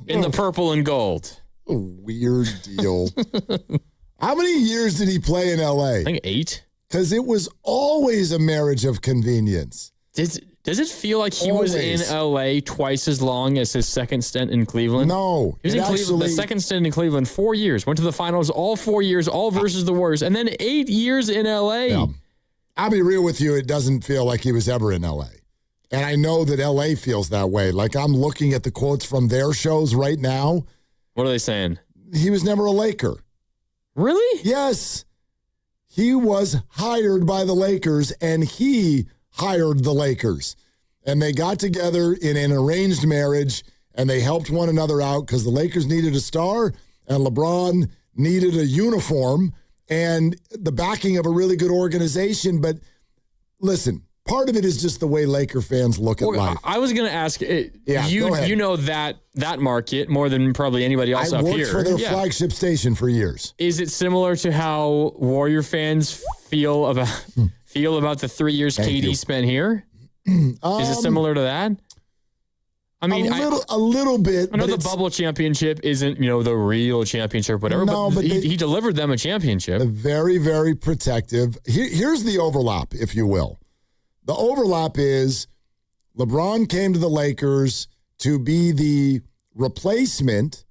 in the purple and gold. A weird deal. How many years did he play in L.A.? I think 8. Because it was always a marriage of convenience. Does it feel like he was in L.A. twice as long as his second stint in Cleveland? No. He was in Cleveland, the second stint in Cleveland, 4 years. Went to the finals all 4 years, all versus the Warriors. And then 8 years in L.A. Yeah. I'll be real with you. It doesn't feel like he was ever in L.A. And I know that L.A. feels that way. Like I'm looking at the quotes from their shows right now. What are they saying? He was never a Laker. Really? Yes. He was hired by the Lakers, and he hired the Lakers. And they got together in an arranged marriage, and they helped one another out because the Lakers needed a star, and LeBron needed a uniform and the backing of a really good organization. But listen, part of it is just the way Laker fans look at life. I was going to ask, go ahead. You know that market more than probably anybody else up here. I worked for their flagship station for years. Is it similar to how Warrior fans feel about the 3 years KD spent here? Is it similar to that? I mean, a little bit. I know the bubble championship isn't, the real championship, whatever. No, but he delivered them a championship. Very, very protective. Here's the overlap, if you will. The overlap is LeBron came to the Lakers to be the replacement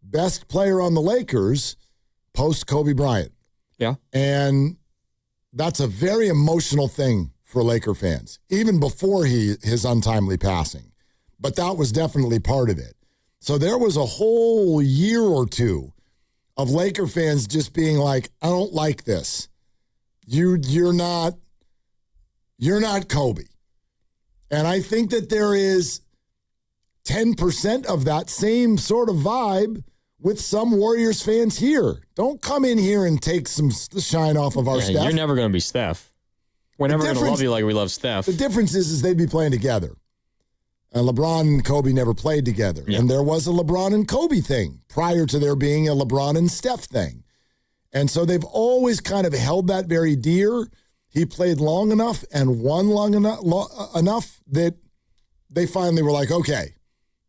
best player on the Lakers post Kobe Bryant. Yeah, and that's a very emotional thing for Laker fans, even before his untimely passing. But that was definitely part of it. So there was a whole year or two of Laker fans just being like, I don't like this. You're not Kobe. And I think that there is 10% of that same sort of vibe with some Warriors fans here. Don't come in here and take some shine off of our Steph. You're never going to be Steph. We're never going to love you like we love Steph. The difference is they'd be playing together. And LeBron and Kobe never played together. Yeah. And there was a LeBron and Kobe thing prior to there being a LeBron and Steph thing. And so they've always kind of held that very dear. He played long enough and won long enough that they finally were like, okay.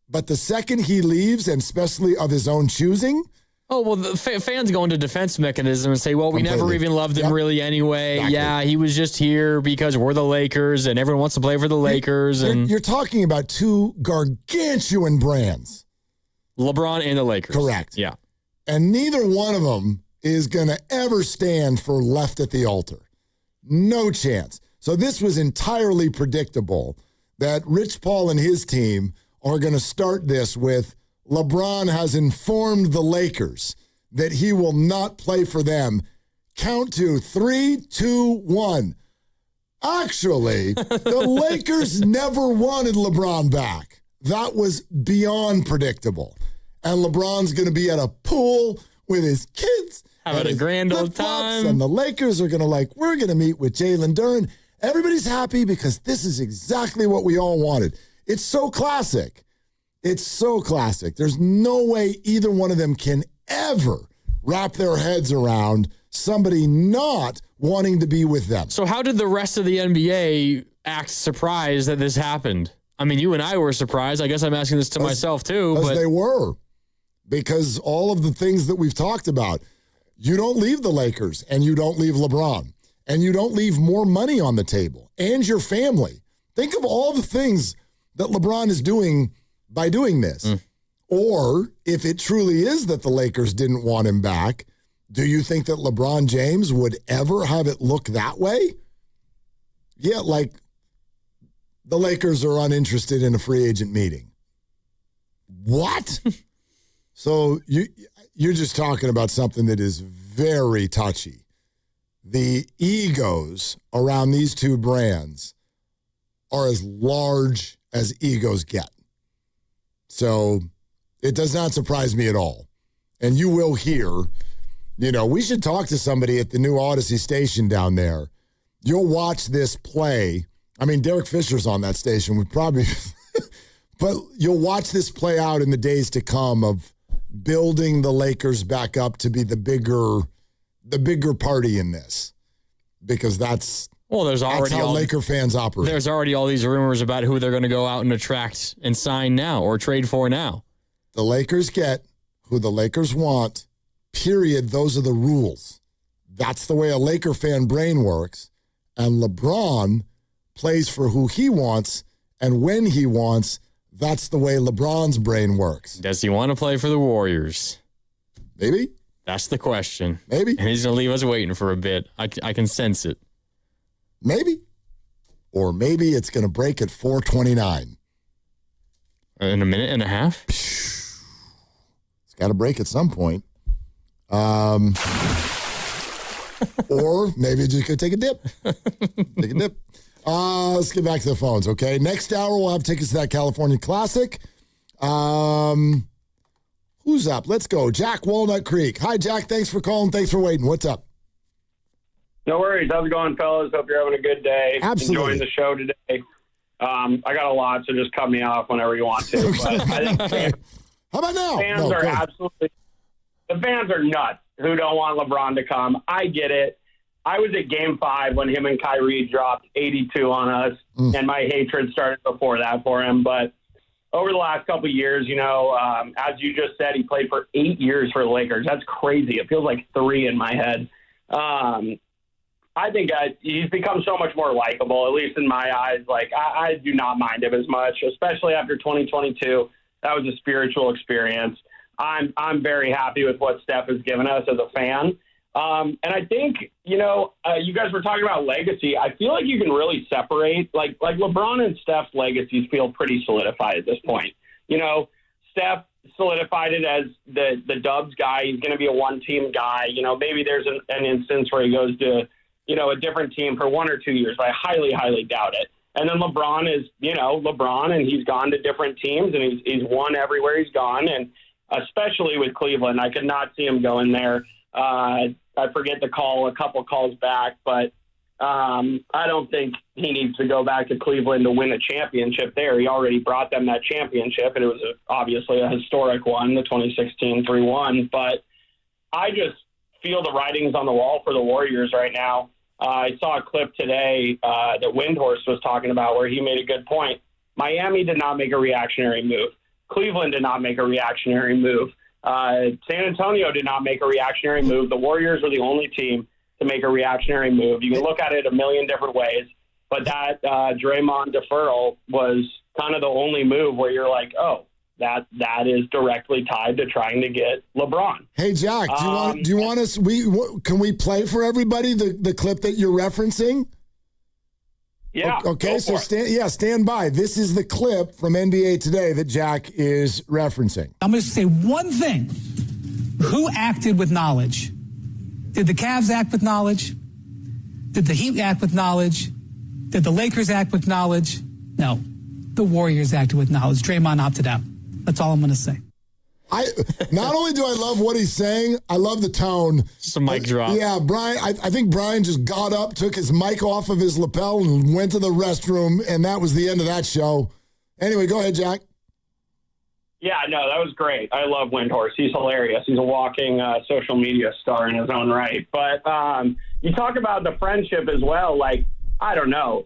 But the second he leaves, and especially of his own choosing. Oh, well, the fans go into defense mechanism and say, well, we never even loved him really anyway. Exactly. Yeah, he was just here because we're the Lakers and everyone wants to play for the Lakers. You're talking about two gargantuan brands. LeBron and the Lakers. Correct. Yeah. And neither one of them is going to ever stand for left at the altar. No chance. So this was entirely predictable that Rich Paul and his team are going to start this with LeBron has informed the Lakers that he will not play for them. Count to 3, 2, 1. Actually, the Lakers never wanted LeBron back. That was beyond predictable. And LeBron's going to be at a pool with his kids. Having a grand old time. And the Lakers are going to we're going to meet with Jalen Duren. Everybody's happy because this is exactly what we all wanted. It's so classic. It's so classic. There's no way either one of them can ever wrap their heads around somebody not wanting to be with them. So how did the rest of the NBA act surprised that this happened? I mean, you and I were surprised. I guess I'm asking this to myself too. Because they were. Because all of the things that we've talked about, you don't leave the Lakers and you don't leave LeBron and you don't leave more money on the table and your family. Think of all the things that LeBron is doing by doing this. Or if it truly is that the Lakers didn't want him back, do you think that LeBron James would ever have it look that way? Yeah, the Lakers are uninterested in a free agent meeting. What? So you're just talking about something that is very touchy. The egos around these two brands are as large as egos get. So it does not surprise me at all. And you will hear, we should talk to somebody at the new Odyssey station down there. You'll watch this play. I mean, Derek Fisher's on that station. Would probably, but you'll watch this play out in the days to come of building the Lakers back up to be the bigger party in this, because that's how Laker fans operate. There's already all these rumors about who they're going to go out and attract and sign now or trade for now. The Lakers get who the Lakers want, period. Those are the rules. That's the way a Laker fan brain works. And LeBron plays for who he wants, and when he wants. That's the way LeBron's brain works. Does he want to play for the Warriors? Maybe. That's the question. Maybe. And he's going to leave us waiting for a bit. I can sense it. Maybe. Or maybe it's going to break at 4:29. In a minute and a half? It's got to break at some point. Or maybe it's just going to take a dip. Let's get back to the phones, okay? Next hour, we'll have tickets to that California Classic. Who's up? Let's go. Jack, Walnut Creek. Hi, Jack. Thanks for calling. Thanks for waiting. What's up? No worries. How's it going, fellas? Hope you're having a good day. Absolutely. Enjoying the show today. I got a lot, so just cut me off whenever you want to. But I think how about now? The fans are nuts who don't want LeBron to come. I get it. I was at Game 5 when him and Kyrie dropped 82 on us, and my hatred started before that for him. But over the last couple of years, as you just said, he played for 8 years for the Lakers. That's crazy. It feels like 3 in my head. I think he's become so much more likable, at least in my eyes. Like, I do not mind him as much, especially after 2022. That was a spiritual experience. I'm very happy with what Steph has given us as a fan. And I think, you guys were talking about legacy. I feel like you can really separate, like LeBron and Steph's legacies feel pretty solidified at this point. Steph solidified it as the Dubs guy. He's going to be a one-team guy. Maybe there's an instance where he goes to, a different team for 1 or 2 years, but I highly, highly doubt it. And then LeBron is, LeBron, and he's gone to different teams, and he's won everywhere he's gone, and especially with Cleveland. I could not see him going there. I forget to call a couple calls back, but I don't think he needs to go back to Cleveland to win a championship there. He already brought them that championship, and it was obviously a historic one, the 2016 3-1. But I just feel the writing's on the wall for the Warriors right now. I saw a clip today that Windhorst was talking about where he made a good point. Miami did not make a reactionary move. Cleveland did not make a reactionary move. San Antonio did not make a reactionary move. The Warriors were the only team to make a reactionary move. You can look at it a million different ways, but that Draymond deferral was kind of the only move where you're like, oh, that is directly tied to trying to get LeBron. Hey, Jack, do you want us? Can we play for everybody the clip that you're referencing? Yeah. Okay, so stand by. This is the clip from NBA Today that Jack is referencing. I'm going to say one thing. Who acted with knowledge? Did the Cavs act with knowledge? Did the Heat act with knowledge? Did the Lakers act with knowledge? No. The Warriors acted with knowledge. Draymond opted out. That's all I'm going to say. Not only do I love what he's saying, I love the tone. Just a mic drop. Yeah, Brian. I think Brian just got up, took his mic off of his lapel, and went to the restroom, and that was the end of that show. Anyway, go ahead, Jack. Yeah, no, that was great. I love Windhorst. He's hilarious. He's a walking social media star in his own right. But you talk about the friendship as well. Like, I don't know.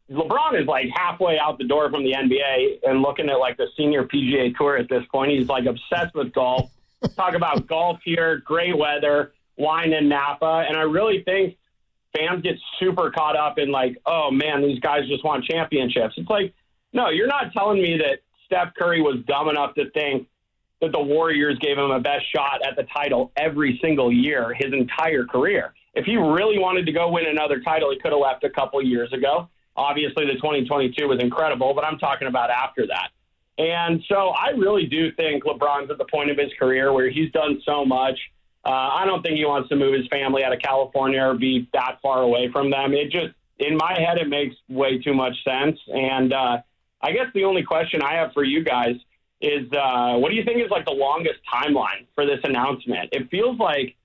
LeBron is like halfway out the door from the NBA and looking at like the senior PGA Tour at this point. He's like obsessed with golf. Talk about golf here, great weather, wine in Napa. And I really think fans get super caught up in like, oh man, these guys just want championships. It's like, no, you're not telling me that Steph Curry was dumb enough to think that the Warriors gave him a best shot at the title every single year his entire career. If he really wanted to go win another title, he could have left a couple years ago. Obviously, the 2022 was incredible, but I'm talking about after that. And so I really do think LeBron's at the point of his career where he's done so much. I don't think he wants to move his family out of California or be that far away from them. It just, in my head, it makes way too much sense. And I guess the only question I have for you guys is, what do you think is like the longest timeline for this announcement? It feels like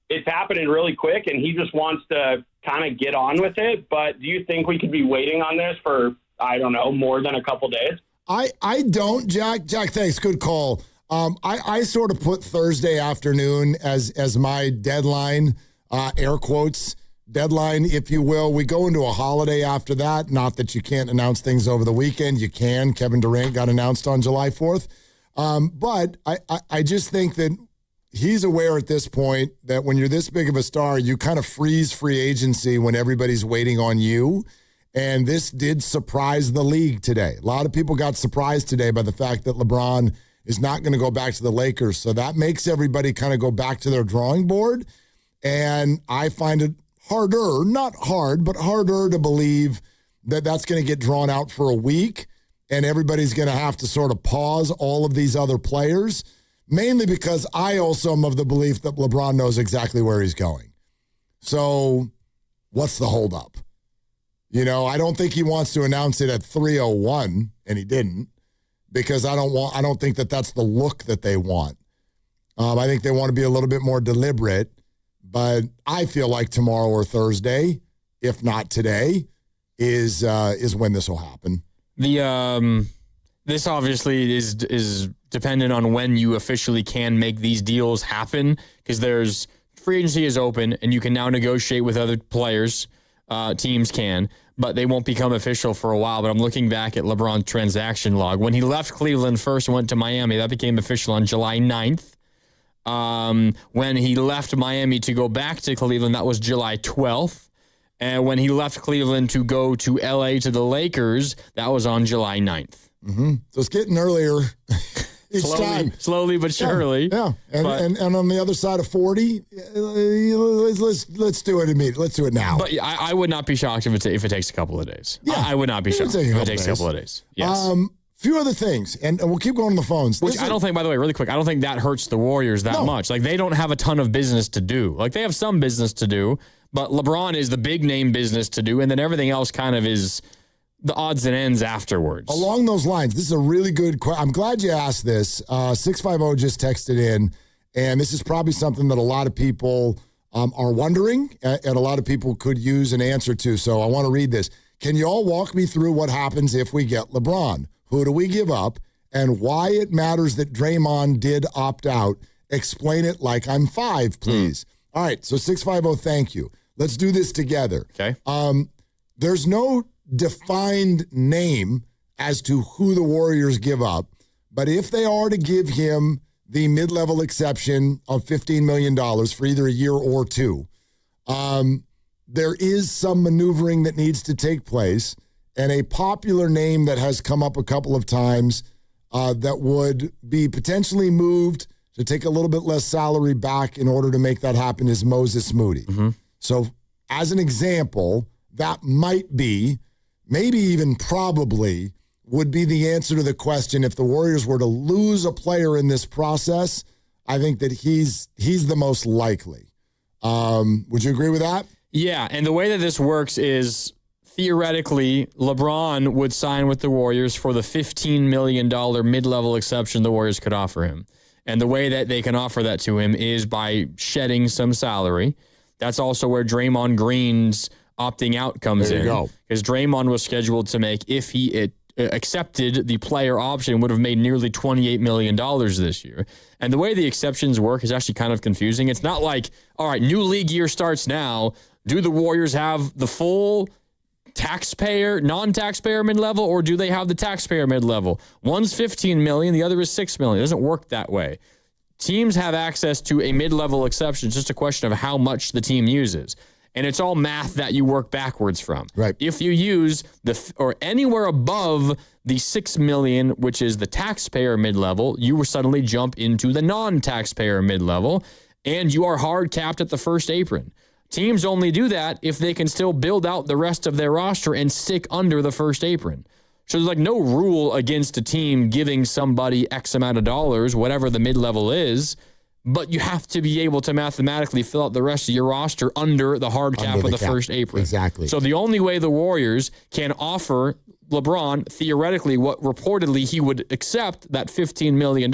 it's happening really quick and he just wants to kind of get on with it. But do you think we could be waiting on this for, I don't know, more than a couple days? I don't, Jack. Jack, thanks. Good call. I sort of put Thursday afternoon as my deadline, air quotes, deadline, if you will. We go into a holiday after that. Not that you can't announce things over the weekend. You can. Kevin Durant got announced on July 4th. But I just think that he's aware at this point that when you're this big of a star, you kind of freeze free agency when everybody's waiting on you. And this did surprise the league today. A lot of people got surprised today by the fact that LeBron is not going to go back to the Lakers. So that makes everybody kind of go back to their drawing board. And I find it harder, not hard, but harder to believe that that's going to get drawn out for a week and everybody's going to have to sort of pause all of these other players, mainly because I also am of the belief that LeBron knows exactly where he's going. So what's the holdup? You know, I don't think he wants to announce it at 3:01, and he didn't, because I don't think that that's the look that they want. I think they want to be a little bit more deliberate, but I feel like tomorrow or Thursday, if not today, is when this will happen. This obviously is dependent on when you officially can make these deals happen, because there's free agency is open and you can now negotiate with other players. Teams can, but they won't become official for a while. But I'm looking back at LeBron's transaction log. When he left Cleveland first and went to Miami, that became official on July 9th. When he left Miami to go back to Cleveland, that was July 12th. And when he left Cleveland to go to LA to the Lakers, that was on July 9th. Mm-hmm. So it's getting earlier each time. Slowly but surely. Yeah. And on the other side of 40, let's do it immediately. Let's do it now. But I would not be shocked if it takes a couple of days. Yeah. I would not be shocked if it takes a couple of days. Yes. Few other things, and we'll keep going on the phones. Which I don't think, by the way, really quick, I don't think that hurts the Warriors that much. Like, they don't have a ton of business to do. Like, they have some business to do, but LeBron is the big name business to do, and then everything else kind of is the odds and ends afterwards. Along those lines, this is a really good question. I'm glad you asked this. 650 just texted in, and this is probably something that a lot of people are wondering, and a lot of people could use an answer to. So I want to read this. Can you all walk me through what happens if we get LeBron? Who do we give up, and why it matters that Draymond did opt out? Explain it like I'm 5, please. All right, so 650, thank you. Let's do this together. Okay. There's no defined name as to who the Warriors give up, but if they are to give him the mid-level exception of $15 million for either a year or two, there is some maneuvering that needs to take place. And a popular name that has come up a couple of times that would be potentially moved to take a little bit less salary back in order to make that happen is Moses Moody. Mm-hmm. So as an example, that might be, maybe even probably, would be the answer to the question. If the Warriors were to lose a player in this process, I think that he's the most likely. Would you agree with that? Yeah, and the way that this works is, theoretically, LeBron would sign with the Warriors for the $15 million mid-level exception the Warriors could offer him. And the way that they can offer that to him is by shedding some salary. That's also where Draymond Green's opting out comes in. Because Draymond was scheduled to make, if he accepted the player option, would have made nearly $28 million this year. And the way the exceptions work is actually kind of confusing. It's not like, all right, new league year starts now. Do the Warriors have the full taxpayer, non-taxpayer mid-level, or do they have the taxpayer mid-level? One's $15 million, the other is $6 million. It doesn't work that way. Teams have access to a mid-level exception. It's just a question of how much the team uses. And it's all math that you work backwards from. Right. If you use or anywhere above the $6 million, which is the taxpayer mid-level, you will suddenly jump into the non-taxpayer mid-level, and you are hard capped at the first apron. Teams only do that if they can still build out the rest of their roster and stick under the first apron. So there's like no rule against a team giving somebody X amount of dollars, whatever the mid-level is, but you have to be able to mathematically fill out the rest of your roster under the hard cap of the first apron. Exactly. So the only way the Warriors can offer LeBron, theoretically, what reportedly he would accept, that $15 million,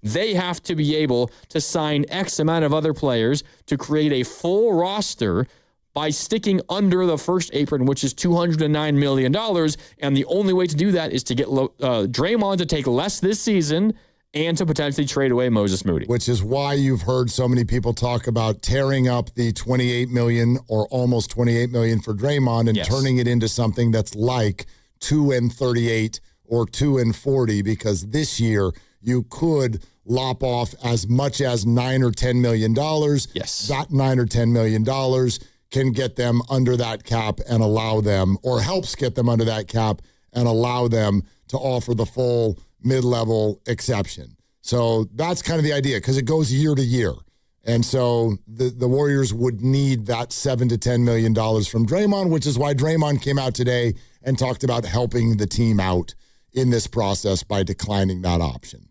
they have to be able to sign X amount of other players to create a full roster by sticking under the first apron, which is $209 million. And the only way to do that is to get Draymond to take less this season and to potentially trade away Moses Moody. Which is why you've heard so many people talk about tearing up the $28 million or almost $28 million for Draymond and turning it into something that's like 2 and 38 or 2 and 40, because this year you could lop off as much as $9 or $10 million. Yes. That $9 or $10 million can get them under that cap and allow them, or helps get them under that cap and allow them to offer the full mid-level exception. So that's kind of the idea, because it goes year to year. And so the Warriors would need that $7 to $10 million from Draymond, which is why Draymond came out today and talked about helping the team out in this process by declining that option.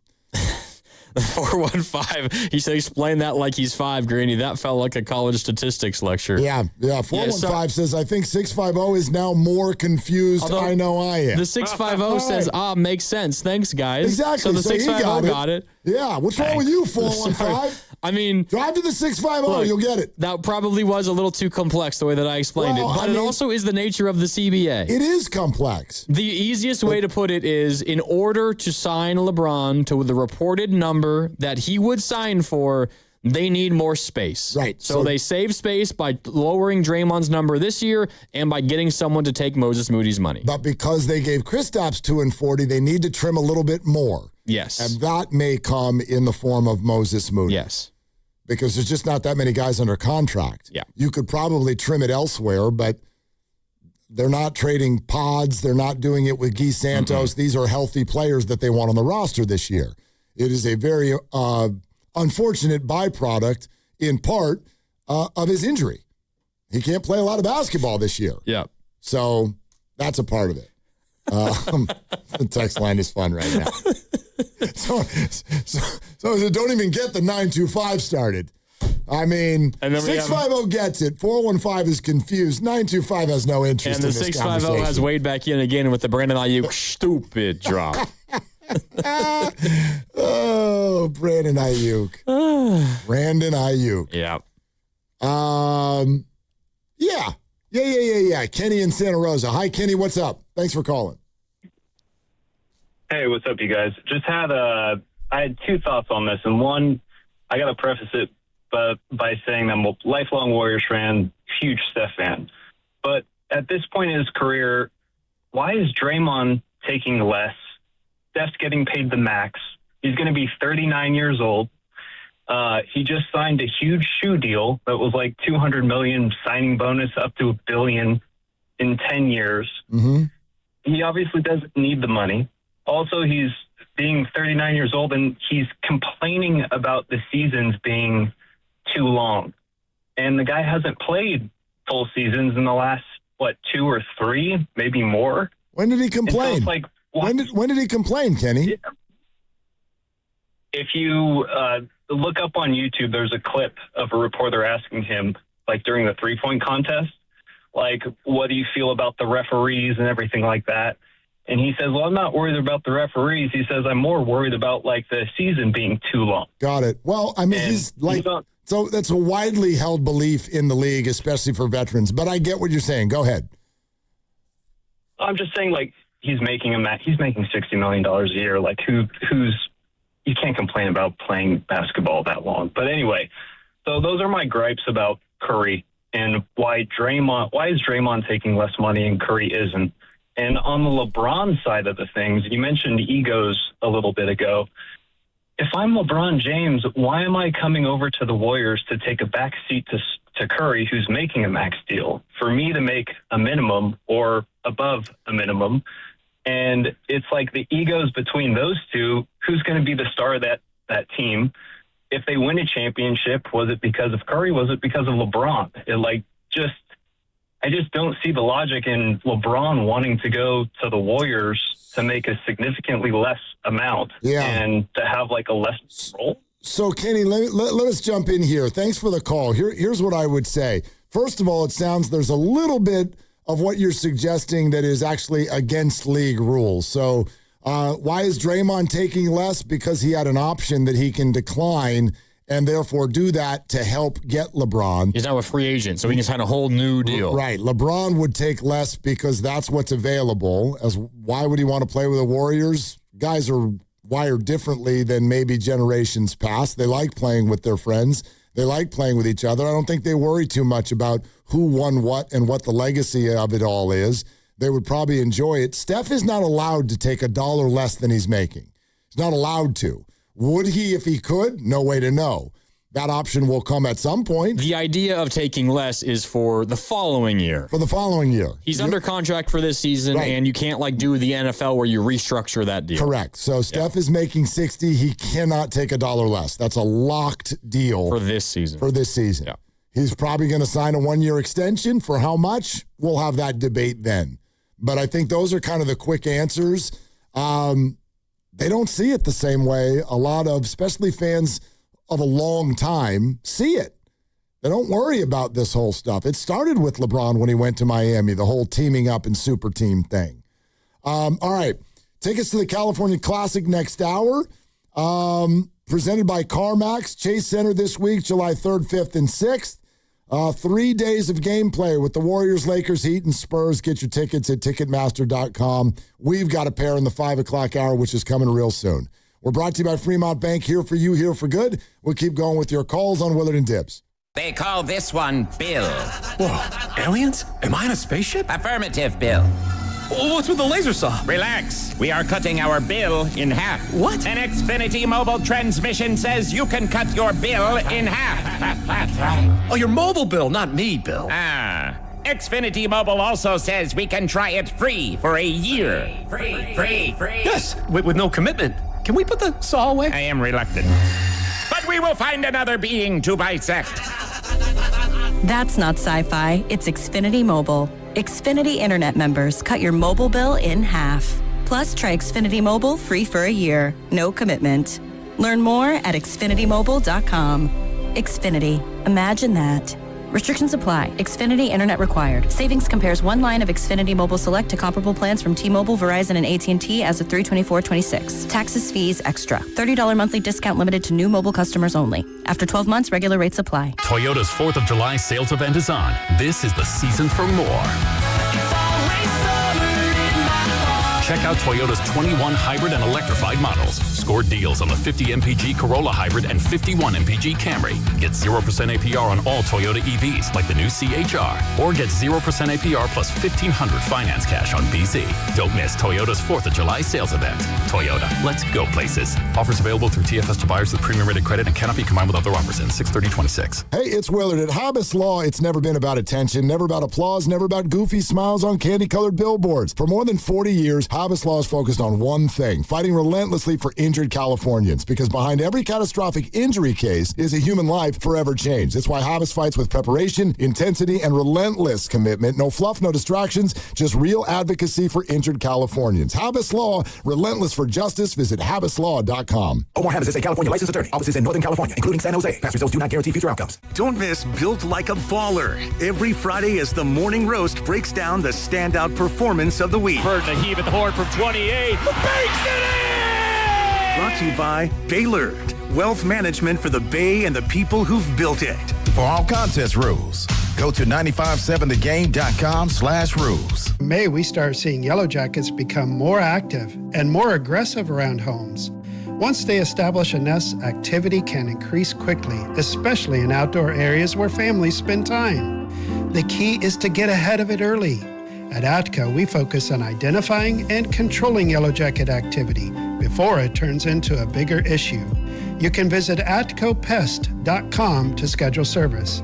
415, he said, explain that like he's 5, Granny. That felt like a college statistics lecture. Yeah. 415 says, I think 650 is now more confused. Although I know I am. The 650 says, makes sense. Thanks, guys. Exactly. So the 650 got it. Yeah. What's wrong with you, 415? I mean, drive to the 650, you'll get it. That probably was a little too complex the way that I explained it, but it also is the nature of the CBA. It is complex. The easiest way to put it is, in order to sign LeBron to the reported number that he would sign for, they need more space. Right. So they save space by lowering Draymond's number this year and by getting someone to take Moses Moody's money. But because they gave Kristaps 2 and 40, they need to trim a little bit more. Yes. And that may come in the form of Moses Moody. Yes. Because there's just not that many guys under contract. Yeah. You could probably trim it elsewhere, but they're not trading pods. They're not doing it with Guy Santos. These are healthy players that they want on the roster this year. It is a very unfortunate byproduct, in part, of his injury. He can't play a lot of basketball this year. Yeah. So that's a part of it. The text line is fun right now. So don't even get the 925 started. I mean, 650 gets it. 415 is confused. 925 has no interest in this conversation. And the 650 has Wade back in again with the Brandon Ayuk stupid drop. Oh, Brandon Ayuk. Brandon Ayuk. Yeah. Yeah. Kenny in Santa Rosa. Hi, Kenny. What's up? Thanks for calling. Hey, what's up, you guys? I had 2 thoughts on this, and one, I got to preface it by saying I'm a lifelong Warriors fan, huge Steph fan. But at this point in his career, why is Draymond taking less? Steph's getting paid the max. He's going to be 39 years old. He just signed a huge shoe deal that was like $200 million signing bonus up to $1 billion in 10 years. Mm-hmm. He obviously doesn't need the money. Also, he's being 39 years old, and he's complaining about the seasons being too long. And the guy hasn't played full seasons in the last, 2 or 3, maybe more. When did he complain? So when did he complain, Kenny? If you look up on YouTube, there's a clip of a reporter asking him, during the 3-point contest, what do you feel about the referees and everything like that? And he says, well, I'm not worried about the referees. He says, I'm more worried about, the season being too long. Got it. Well, I mean, so that's a widely held belief in the league, especially for veterans. But I get what you're saying. Go ahead. I'm just saying, he's making $60 million a year. You can't complain about playing basketball that long. But anyway, so those are my gripes about Curry and why is Draymond taking less money and Curry isn't. And on the LeBron side of the things, you mentioned egos a little bit ago. If I'm LeBron James, why am I coming over to the Warriors to take a back seat to Curry, who's making a max deal, for me to make a minimum or above a minimum? And it's the egos between those two, who's going to be the star of that team? If they win a championship, was it because of Curry? Was it because of LeBron? I just don't see the logic in LeBron wanting to go to the Warriors to make a significantly less amount and to have a less role. So, Kenny, let us jump in here. Thanks for the call. Here's what I would say. First of all, it sounds there's a little bit of what you're suggesting that is actually against league rules. So why is Draymond taking less? Because he had an option that he can decline and therefore do that to help get LeBron. He's now a free agent, so he can sign a whole new deal. Right. LeBron would take less because that's what's available. Why would he want to play with the Warriors? Guys are wired differently than maybe generations past. They like playing with their friends. They like playing with each other. I don't think they worry too much about who won what and what the legacy of it all is. They would probably enjoy it. Steph is not allowed to take $1 less than he's making. He's not allowed to. Would he if he could? No way to know. That option will come at some point. The idea of taking less is for the following year. For the following year. He's under contract for this season, right. And you can't do the NFL where you restructure that deal. Correct. So Steph is making $60. He cannot take $1 less. That's a locked deal. For this season. Yeah. He's probably going to sign a 1-year extension. For how much? We'll have that debate then. But I think those are kind of the quick answers. They don't see it the same way. A lot of, especially fans of a long time, see it. They don't worry about this whole stuff. It started with LeBron when he went to Miami, the whole teaming up and super team thing. All right. Take us to the California Classic next hour. Presented by CarMax. Chase Center this week, July 3rd, 5th, and 6th. 3 days of gameplay with the Warriors, Lakers, Heat, and Spurs. Get your tickets at Ticketmaster.com. We've got a pair in the 5 o'clock hour, which is coming real soon. We're brought to you by Fremont Bank, here for you, here for good. We'll keep going with your calls on Willard and Dibs. They call this one Bill. Whoa, aliens? Am I in a spaceship? Affirmative, Bill. What's with the laser saw? Relax. We are cutting our bill in half. What? An Xfinity mobile transmission says you can cut your bill in half. Oh, your mobile bill, not me, Bill. Xfinity Mobile also says we can try it free for a year. Free. Yes, with no commitment. Can we put the saw away? I am reluctant. But we will find another being to bisect. That's not sci-fi. It's Xfinity Mobile. Xfinity Internet members cut your mobile bill in half. Plus, try Xfinity Mobile free for a year. No commitment. Learn more at xfinitymobile.com. Xfinity. Imagine that. Restrictions apply. Xfinity Internet required. Savings compares one line of Xfinity Mobile Select to comparable plans from T-Mobile, Verizon, and AT&T as of 3/24/26. Taxes, fees, extra. $30 monthly discount limited to new mobile customers only. After 12 months, regular rates apply. Toyota's 4th of July sales event is on. This is the season for more. Check out Toyota's 21 hybrid and electrified models. Score deals on the 50 MPG Corolla Hybrid and 51 MPG Camry. Get 0% APR on all Toyota EVs like the new CHR. Or get 0% APR plus $1,500 finance cash on BZ. Don't miss Toyota's 4th of July sales event. Toyota, let's go places. Offers available through TFS to buyers with premium rated credit and cannot be combined with other offers in 6/30/26. Hey, it's Willard. At Habis Law, it's never been about attention, never about applause, never about goofy smiles on candy-colored billboards. For more than 40 years, Habis Law is focused on one thing, fighting relentlessly for injured Californians, because behind every catastrophic injury case is a human life forever changed. That's why Habis fights with preparation, intensity, and relentless commitment. No fluff, no distractions, just real advocacy for injured Californians. Habis Law, relentless for justice. Visit HabisLaw.com. Omar Habis is a California licensed attorney. Offices in Northern California, including San Jose. Past results do not guarantee future outcomes. Don't miss Built Like a Baller every Friday as the Morning Roast breaks down the standout performance of the week. Bird to heave at the horn from 28. Banks it in! Brought to you by Baylor, wealth management for the Bay and the people who've built it. For all contest rules, go to 957thegame.com/rules. May we start seeing Yellow Jackets become more active and more aggressive around homes. Once they establish a nest, activity can increase quickly, especially in outdoor areas where families spend time. The key is to get ahead of it early. At ATCO, we focus on identifying and controlling yellow jacket activity before it turns into a bigger issue. You can visit atcopest.com to schedule service.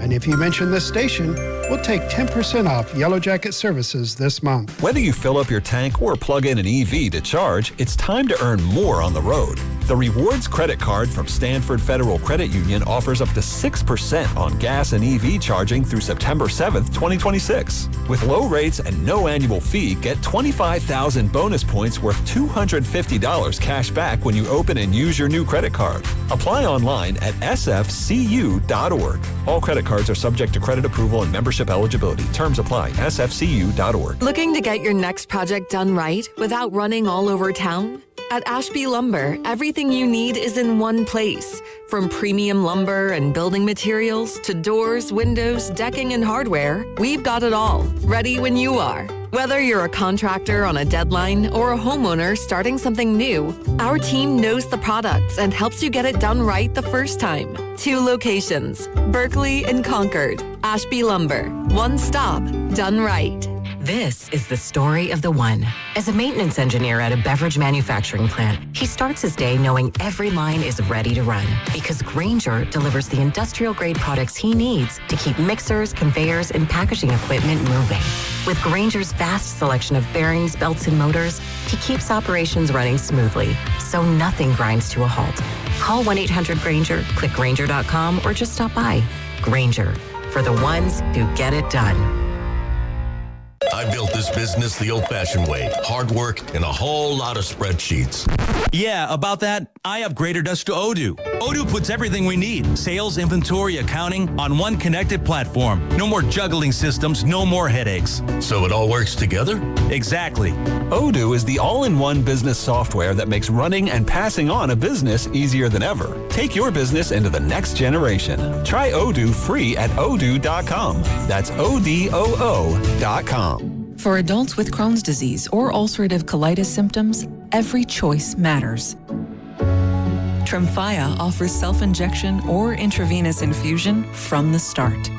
And if you mention this station, we'll take 10% off Yellow Jacket services this month. Whether you fill up your tank or plug in an EV to charge, it's time to earn more on the road. The Rewards Credit Card from Stanford Federal Credit Union offers up to 6% on gas and EV charging through September 7th, 2026. With low rates and no annual fee, get 25,000 bonus points worth $250 cash back when you open and use your new credit card. Apply online at sfcu.org. All credit cards are subject to credit approval and membership eligibility. Terms apply. sfcu.org. Looking to get your next project done right without running all over town? At Ashby Lumber, everything you need is in one place. From premium lumber and building materials to doors, windows, decking, and hardware, we've got it all, ready when you are. Whether you're a contractor on a deadline or a homeowner starting something new, our team knows the products and helps you get it done right the first time. 2 locations, Berkeley and Concord. Ashby Lumber, one stop, done right. This is the story of the one. As a maintenance engineer at a beverage manufacturing plant, he starts his day knowing every line is ready to run because Grainger delivers the industrial-grade products he needs to keep mixers, conveyors, and packaging equipment moving. With Grainger's vast selection of bearings, belts, and motors, he keeps operations running smoothly, so nothing grinds to a halt. Call 1-800-GRAINGER, click Grainger.com, or just stop by. Grainger, for the ones who get it done. I built this business the old-fashioned way. Hard work and a whole lot of spreadsheets. Yeah, about that, I upgraded us to Odoo. Odoo puts everything we need, sales, inventory, accounting, on one connected platform. No more juggling systems, no more headaches. So it all works together? Exactly. Odoo is the all-in-one business software that makes running and passing on a business easier than ever. Take your business into the next generation. Try Odoo free at odoo.com. That's ODOO.com. For adults with Crohn's disease or ulcerative colitis symptoms, every choice matters. Tremfya offers self-injection or intravenous infusion from the start.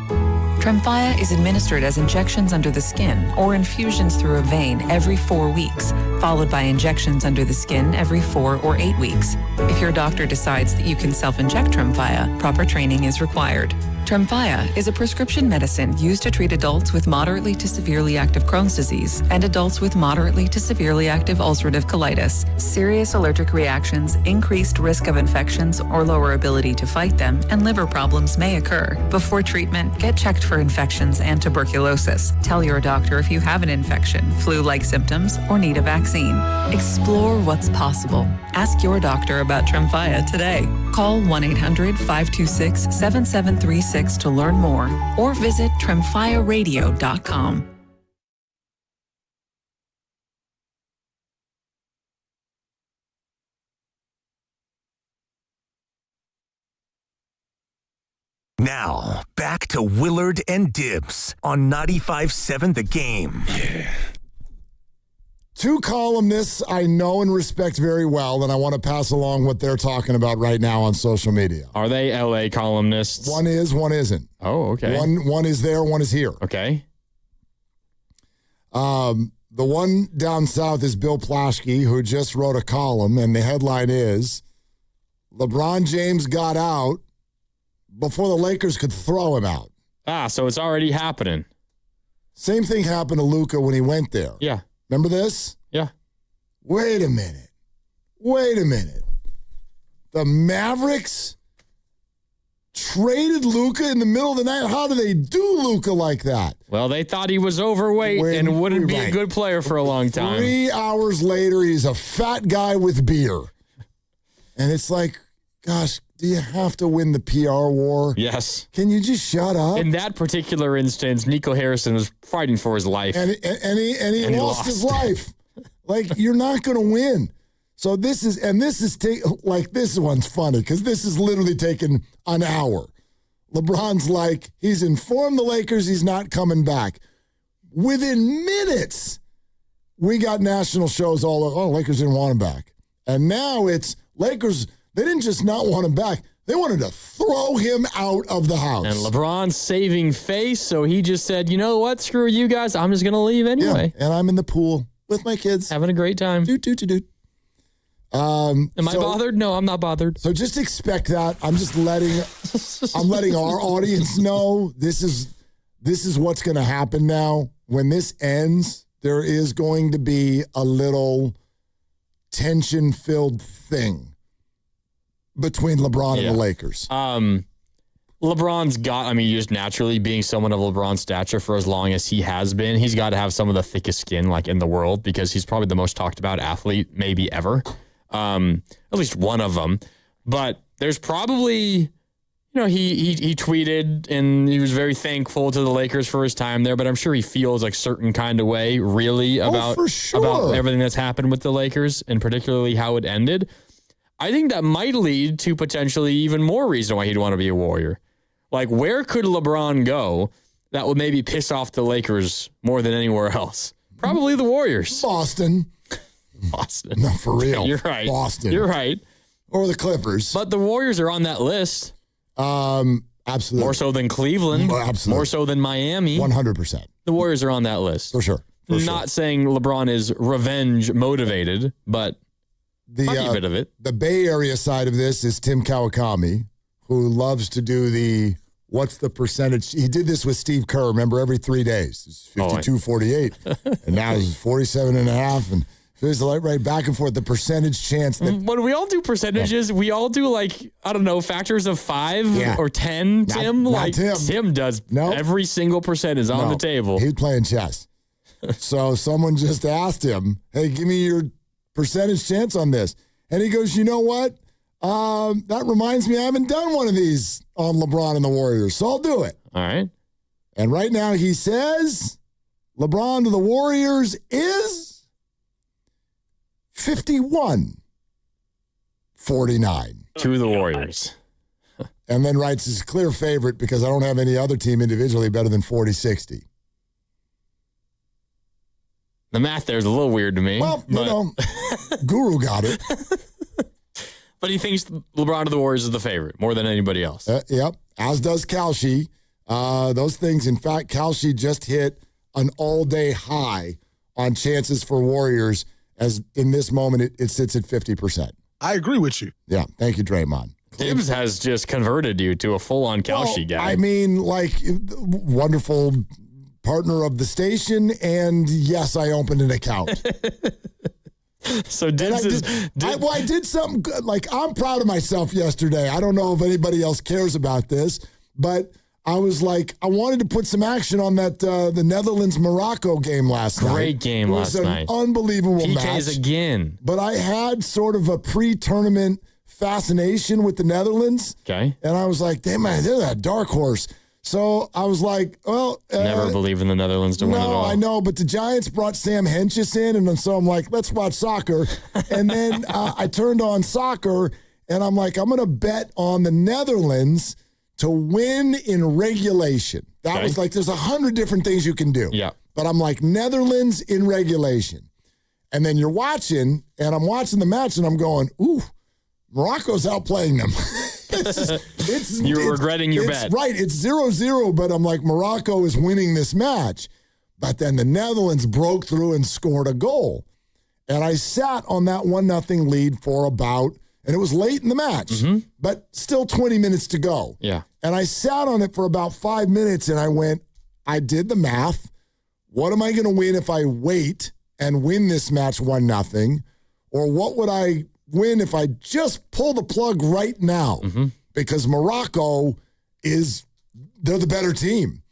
Tremfya is administered as injections under the skin or infusions through a vein every 4 weeks, followed by injections under the skin every 4 or 8 weeks. If your doctor decides that you can self-inject Tremfya, proper training is required. Tremfya is a prescription medicine used to treat adults with moderately to severely active Crohn's disease and adults with moderately to severely active ulcerative colitis. Serious allergic reactions, increased risk of infections or lower ability to fight them, and liver problems may occur. Before treatment, get checked for infections and tuberculosis. Tell your doctor if you have an infection, flu-like symptoms, or need a vaccine. Explore what's possible. Ask your doctor about Tremfya today. Call 1-800-526-7736 to learn more or visit tremfyaradio.com. Now, back to Willard and Dibbs on 95.7 The Game. Yeah. 2 columnists I know and respect very well, and I want to pass along what they're talking about right now on social media. Are they LA columnists? One is, one isn't. Oh, okay. One is there, one is here. Okay. The one down south is Bill Plaschke, who just wrote a column, and the headline is, LeBron James got out before the Lakers could throw him out. Ah, so it's already happening. Same thing happened to Luka when he went there. Yeah. Remember this? Yeah. Wait a minute. The Mavericks traded Luka in the middle of the night. How do they do Luka like that? Well, they thought he was overweight and wouldn't be a good player for a long time. 3 hours later, he's a fat guy with beer. And it's like, gosh, do you have to win the PR war? Yes. Can you just shut up? In that particular instance, Nico Harrison was fighting for his life. And he lost his life. Like, you're not going to win. So this one's funny because this is literally taken an hour. LeBron's like, he's informed the Lakers he's not coming back. Within minutes, we got national shows all over. Oh, Lakers didn't want him back. And now it's Lakers. They didn't just not want him back. They wanted to throw him out of the house. And LeBron's saving face, so he just said, you know what? Screw you guys. I'm just going to leave anyway. Yeah, and I'm in the pool with my kids. Having a great time. Am I bothered? No, I'm not bothered. So just expect that. I'm just letting our audience know this is what's going to happen now. When this ends, there is going to be a little tension-filled thing between LeBron and the Lakers. LeBron's got, just naturally being someone of LeBron's stature for as long as he has been, he's got to have some of the thickest skin in the world because he's probably the most talked about athlete maybe ever. At least one of them. But there's probably, he tweeted and he was very thankful to the Lakers for his time there, but I'm sure he feels like certain kind of way really about everything that's happened with the Lakers and particularly how it ended. I think that might lead to potentially even more reason why he'd want to be a Warrior. Like, where could LeBron go that would maybe piss off the Lakers more than anywhere else? Probably the Warriors. Boston. No, for real. You're right. Boston. You're right. Or the Clippers. But the Warriors are on that list. Absolutely. More so than Cleveland. Absolutely. More so than Miami. 100%. The Warriors are on that list. For sure. Not saying LeBron is revenge motivated, but might be a bit of it. The Bay Area side of this is Tim Kawakami, who loves to do what's the percentage? He did this with Steve Kerr, remember, every 3 days. It's 52-48. And now he's 47.5. And it's right back and forth. The percentage chance that. When we all do percentages, we all do factors of 5 or 10, Tim. Not Tim. Tim does. Every single percent is on the table. He's playing chess. So someone just asked him, hey, give me your percentage chance on this. And he goes, you know what? That reminds me, I haven't done one of these on LeBron and the Warriors, so I'll do it. All right. And right now he says LeBron to the Warriors is 51-49. To the Warriors. And then writes his clear favorite because I don't have any other team individually better than 40-60. The math there is a little weird to me. Well, Guru got it. But he thinks LeBron to the Warriors is the favorite more than anybody else. Yep, as does Kalshi. Those things, in fact, Kalshi just hit an all-day high on chances for Warriors, as in this moment it sits at 50%. I agree with you. Yeah, thank you, Draymond. Tibbs has just converted you to a full-on Kalshi guy. Wonderful partner of the station, and yes, I opened an account. So I did something good. I'm proud of myself yesterday. I don't know if anybody else cares about this, but I was I wanted to put some action on that the Netherlands-Morocco game last night. Great game last night. Unbelievable match. PKs again. But I had sort of a pre-tournament fascination with the Netherlands. Okay. And I was like, damn, man, they're that dark horse. So I was like, well. Never believe in the Netherlands to win at all. I know, but the Giants brought Sam Hentges in, and so I'm like, let's watch soccer. And then I turned on soccer, and I'm like, I'm going to bet on the Netherlands to win in regulation. That was there's 100 different things you can do. Yeah. But I'm like, Netherlands in regulation. And then you're watching, and I'm watching the match, and I'm going, ooh, Morocco's outplaying them. You're regretting your bet. Right. It's 0-0, but I'm like, Morocco is winning this match. But then the Netherlands broke through and scored a goal. And I sat on that 1-0 lead for and it was late in the match, but still 20 minutes to go. Yeah. And I sat on it for about 5 minutes, and I did the math. What am I going to win if I wait and win this match 1-0? Or what would I win if I just pull the plug right now? Because Morocco they're the better team.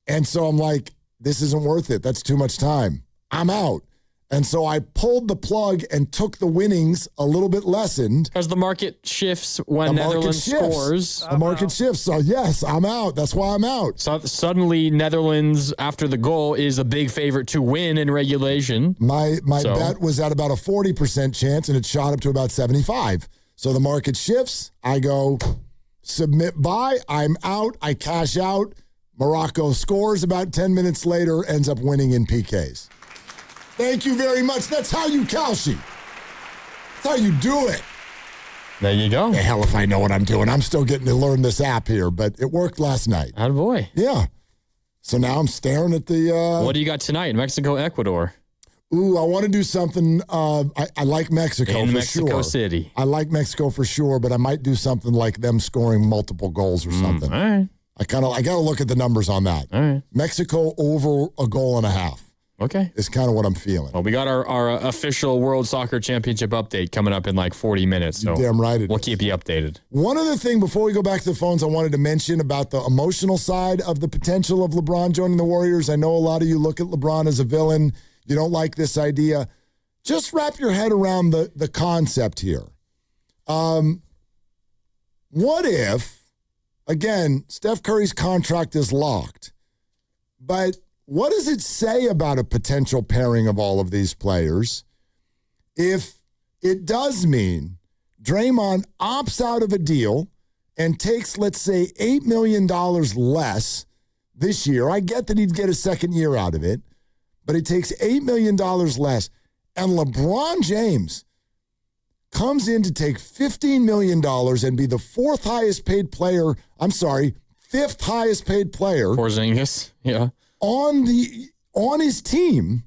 And so I'm like, this isn't worth it. That's too much time. I'm out. And so I pulled the plug and took the winnings a little bit lessened. Because the market shifts when Netherlands scores. The market shifts. So, yes, I'm out. That's why I'm out. So suddenly, Netherlands, after the goal, is a big favorite to win in regulation. My bet was at about a 40% chance, and it shot up to about 75. So the market shifts. I go submit buy. I'm out. I cash out. Morocco scores about 10 minutes later, ends up winning in PKs. Thank you very much. That's how you Kalshi. That's how you do it. There you go. The hell if I know what I'm doing. I'm still getting to learn this app here, but it worked last night. Attaboy. Yeah. So now I'm staring at the... what do you got tonight? Mexico, Ecuador. Ooh, I want to do something. I like Mexico in for Mexico sure. City. I like Mexico for sure, but I might do something like them scoring multiple goals or something. All right. I got to look at the numbers on that. All right. Mexico over a goal and a half. Okay. Is kind of what I'm feeling. Well, we got our official World Soccer Championship update coming up in like 40 minutes. So You're damn right we'll keep you updated. One other thing before we go back to the phones, I wanted to mention about the emotional side of the potential of LeBron joining the Warriors. I know a lot of you look at LeBron as a villain. You don't like this idea. Just wrap your head around the concept here. What if, again, Steph Curry's contract is locked, but what does it say about a potential pairing of all of these players if it does mean Draymond opts out of a deal and takes, let's say, $8 million less this year? I get that he'd get a second year out of it, but he takes $8 million less. And LeBron James comes in to take $15 million and be the fifth highest paid player Porzingis, yeah. on his team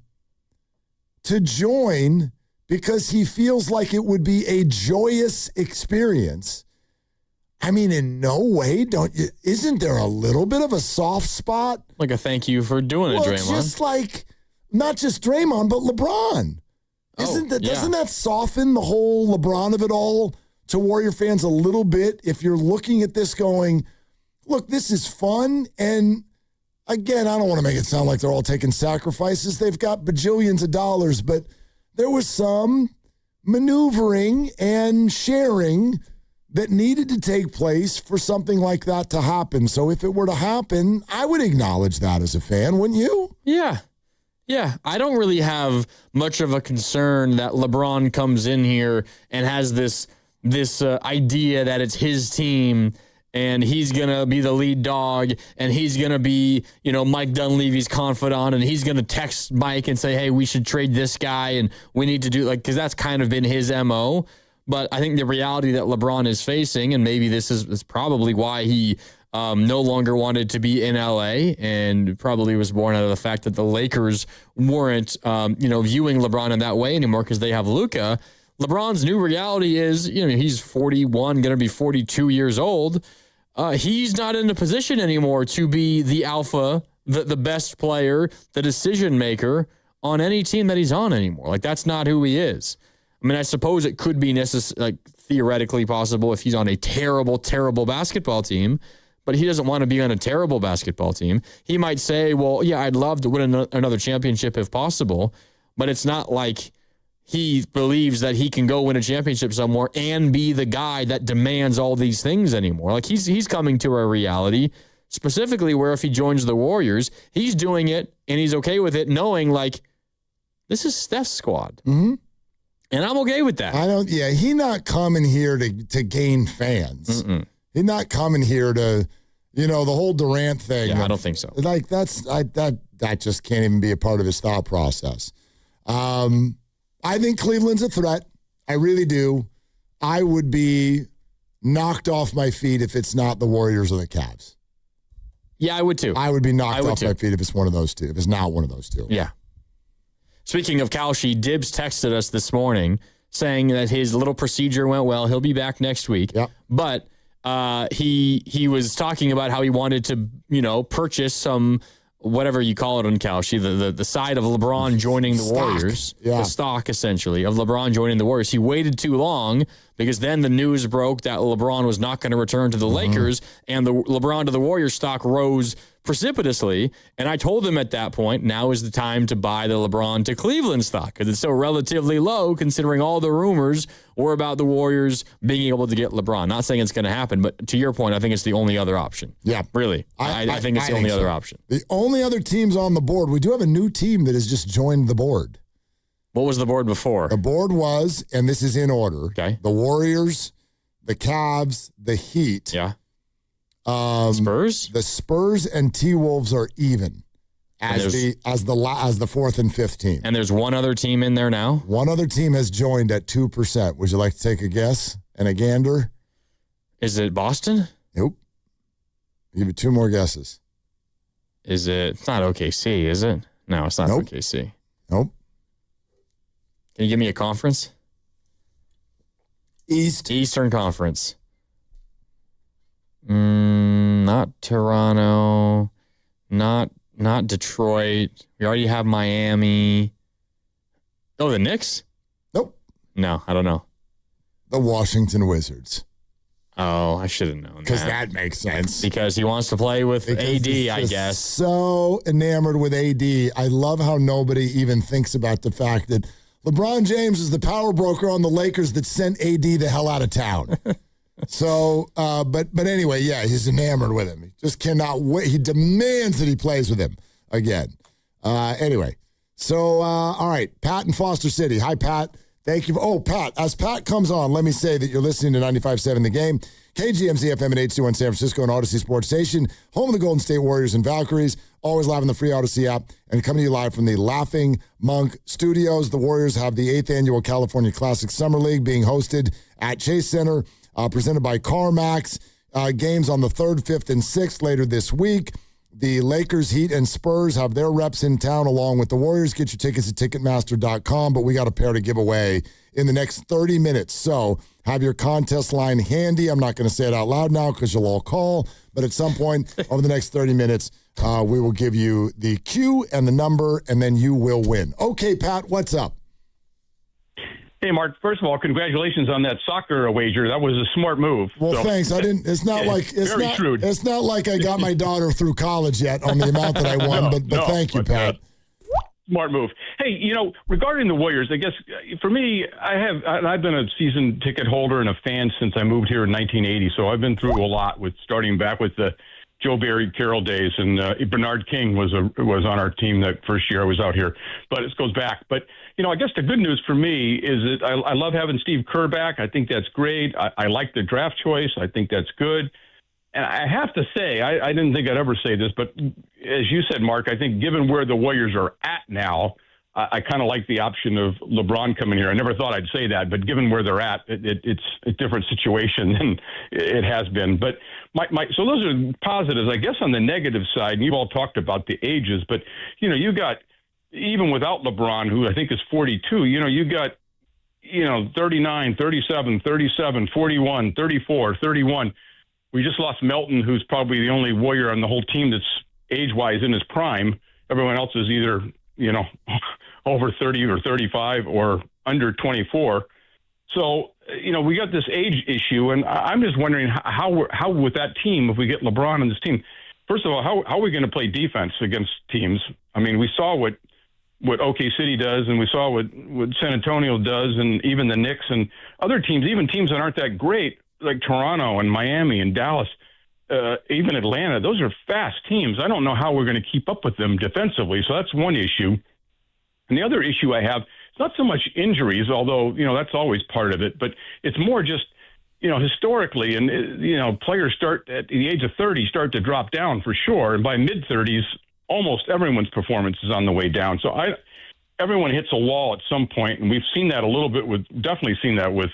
to join because he feels like it would be a joyous experience. I mean, in no way isn't there a little bit of a soft spot? Like a thank you for doing it, Draymond. It's just like not just Draymond, but LeBron. Doesn't that soften the whole LeBron of it all to Warrior fans a little bit if you're looking at this going, look, this is fun, and again, I don't want to make it sound like they're all taking sacrifices. They've got bajillions of dollars, but there was some maneuvering and sharing that needed to take place for something like that to happen. So if it were to happen, I would acknowledge that as a fan, wouldn't you? Yeah. Yeah. I don't really have much of a concern that LeBron comes in here and has this idea that it's his team and he's going to be the lead dog, and he's going to be, Mike Dunleavy's confidant, and he's going to text Mike and say, hey, we should trade this guy, and we need to do, because that's kind of been his MO. But I think the reality that LeBron is facing, and maybe this is probably why he no longer wanted to be in LA, and probably was born out of the fact that the Lakers weren't, viewing LeBron in that way anymore because they have Luka. LeBron's new reality is, he's 41, going to be 42 years old. He's not in a position anymore to be the alpha, the best player, the decision maker on any team that he's on anymore. Like, that's not who he is. I mean, I suppose it could be theoretically possible if he's on a terrible, terrible basketball team, but he doesn't want to be on a terrible basketball team. He might say, well, yeah, I'd love to win another championship if possible, but it's not like he believes that he can go win a championship somewhere and be the guy that demands all these things anymore. Like, he's coming to a reality, specifically where if he joins the Warriors, he's doing it and he's okay with it, knowing this is Steph's squad. Mm-hmm. And I'm okay with that. He's not coming here to gain fans. Mm-mm. He's not coming here to, the whole Durant thing. Yeah, I don't think so. That just can't even be a part of his thought process. I think Cleveland's a threat. I really do. I would be knocked off my feet if it's not the Warriors or the Cavs. Yeah, I would too. I would be knocked off my feet if it's one of those two, if it's not one of those two. Yeah. Speaking of Kalshi, Dibbs texted us this morning saying that his little procedure went well. He'll be back next week. Yep. But he was talking about how he wanted to, purchase some, whatever you call it on Kalshi, the side of LeBron joining the Warriors. Yeah. The stock, essentially, of LeBron joining the Warriors. He waited too long because then the news broke that LeBron was not going to return to the Lakers, and the LeBron to the Warriors stock rose precipitously. And I told him at that point, now is the time to buy the LeBron to Cleveland stock because it's so relatively low considering all the rumors were about the Warriors being able to get LeBron. Not saying it's going to happen, but to your point, I think it's the only other option. Yeah. Really. I think it's the only other option. The only other teams on the board, we do have a new team that has just joined the board. What was the board before? The board was, and this is in order, okay, the Warriors, the Cavs, the Heat. Yeah. Spurs? The Spurs and T-Wolves are even as the fourth and fifth team. And there's one other team in there now? One other team has joined at 2%. Would you like to take a guess and a gander? Is it Boston? Nope. I'll give you two more guesses. It's not OKC, is it? No, it's not OKC. Nope. Can you give me a conference? Eastern Conference. Not Toronto. Not Not Detroit. We already have Miami. Oh, the Knicks? Nope. No, I don't know. The Washington Wizards. Oh, I should have known that. Because that makes sense. Because he wants to play with AD, I guess. So enamored with AD. I love how nobody even thinks about the fact that LeBron James is the power broker on the Lakers that sent AD the hell out of town. So, but anyway, yeah, he's enamored with him. He just cannot wait. He demands that he plays with him again. Anyway, so, all right, Pat in Foster City. Hi, Pat. Thank you. Oh, Pat, as Pat comes on, let me say that you're listening to 95.7 The Game, KGMZ FM and H2 in San Francisco and Odyssey Sports Station, home of the Golden State Warriors and Valkyries, always live on the free Odyssey app, and coming to you live from the Laughing Monk Studios. The Warriors have the 8th Annual California Classic Summer League being hosted at Chase Center, presented by CarMax. Games on the 3rd, 5th, and 6th later this week. The Lakers, Heat, and Spurs have their reps in town along with the Warriors. Get your tickets at Ticketmaster.com, but we got a pair to give away in the next 30 minutes. So have your contest line handy. I'm not going to say it out loud now because you'll all call, but at some point over the next 30 minutes, we will give you the cue and the number, and then you will win. Okay, Pat, what's up? Hey, Mark. First of all, congratulations on that soccer wager. That was a smart move. Well, thanks. I didn't. It's not shrewd. It's not like I got my daughter through college yet on the amount that I won. But thank you, Pat. Smart move. Hey, regarding the Warriors, I guess for me, I've been a season ticket holder and a fan since I moved here in 1980. So I've been through a lot with starting back with the Joe Barry Carroll days, and Bernard King was on our team that first year I was out here. But it goes back. But I guess the good news for me is that I love having Steve Kerr back. I think that's great. I like the draft choice. I think that's good. And I have to say, I didn't think I'd ever say this, but as you said, Mark, I think given where the Warriors are at now, I kind of like the option of LeBron coming here. I never thought I'd say that, but given where they're at, it's a different situation than it has been. But so those are positives. I guess on the negative side, and you've all talked about the ages, but you got, even without LeBron, who I think is 42, you got 39, 37, 37, 41, 34, 31. We just lost Melton, who's probably the only Warrior on the whole team that's age-wise in his prime. Everyone else is either, over 30 or 35 or under 24. So, we got this age issue, and I'm just wondering how with that team, if we get LeBron on this team, first of all, how are we going to play defense against teams? I mean, we saw what OK City does, and we saw what San Antonio does, and even the Knicks and other teams, even teams that aren't that great, like Toronto and Miami and Dallas, even Atlanta. Those are fast teams. I don't know how we're going to keep up with them defensively. So that's one issue. And the other issue I have, it's not so much injuries, although, that's always part of it, but it's more just, historically, and, players start at the age of 30, start to drop down for sure. And by mid-30s, almost everyone's performance is on the way down. So everyone hits a wall at some point, and we've seen that a little bit definitely seen that with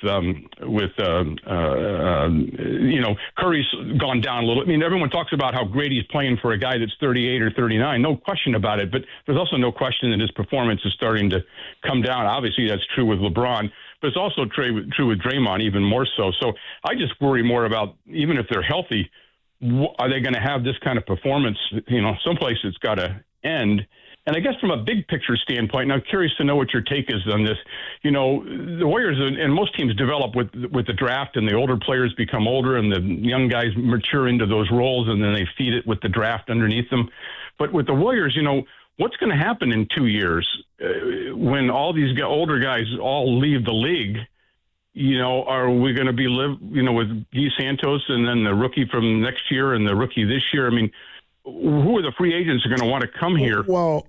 Curry's gone down a little. I mean, everyone talks about how great he's playing for a guy that's 38 or 39. No question about it, but there's also no question that his performance is starting to come down. Obviously, that's true with LeBron, but it's also true with Draymond even more so. So I just worry more about, even if they're healthy, are they going to have this kind of performance? Someplace it's got to end. And I guess from a big picture standpoint, and I'm curious to know what your take is on this. The Warriors and most teams develop with the draft, and the older players become older, and the young guys mature into those roles, and then they feed it with the draft underneath them. But with the Warriors, what's going to happen in 2 years when all these older guys all leave the league? Are we going to be with Guy Santos and then the rookie from next year and the rookie this year? I mean, who are the free agents who are going to want to come here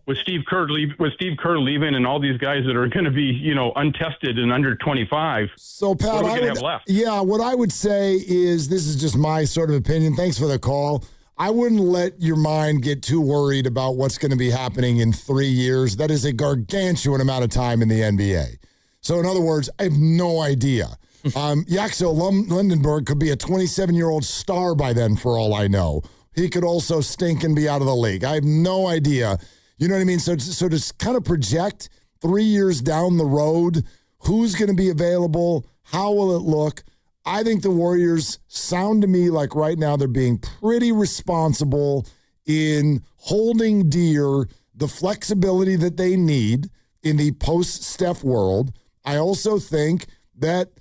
with Steve Kerr leaving and all these guys that are going to be, untested and under 25? So, Pat, what are we going to have left? Yeah, what I would say is, this is just my sort of opinion. Thanks for the call. I wouldn't let your mind get too worried about what's going to be happening in 3 years. That is a gargantuan amount of time in the NBA. So, in other words, I have no idea. Yaxel Lundenberg could be a 27-year-old star by then, for all I know. He could also stink and be out of the league. I have no idea. You know what I mean? So to kind of project 3 years down the road, who's going to be available? How will it look? I think the Warriors sound to me like right now they're being pretty responsible in holding dear the flexibility that they need in the post-Steph world. I also think that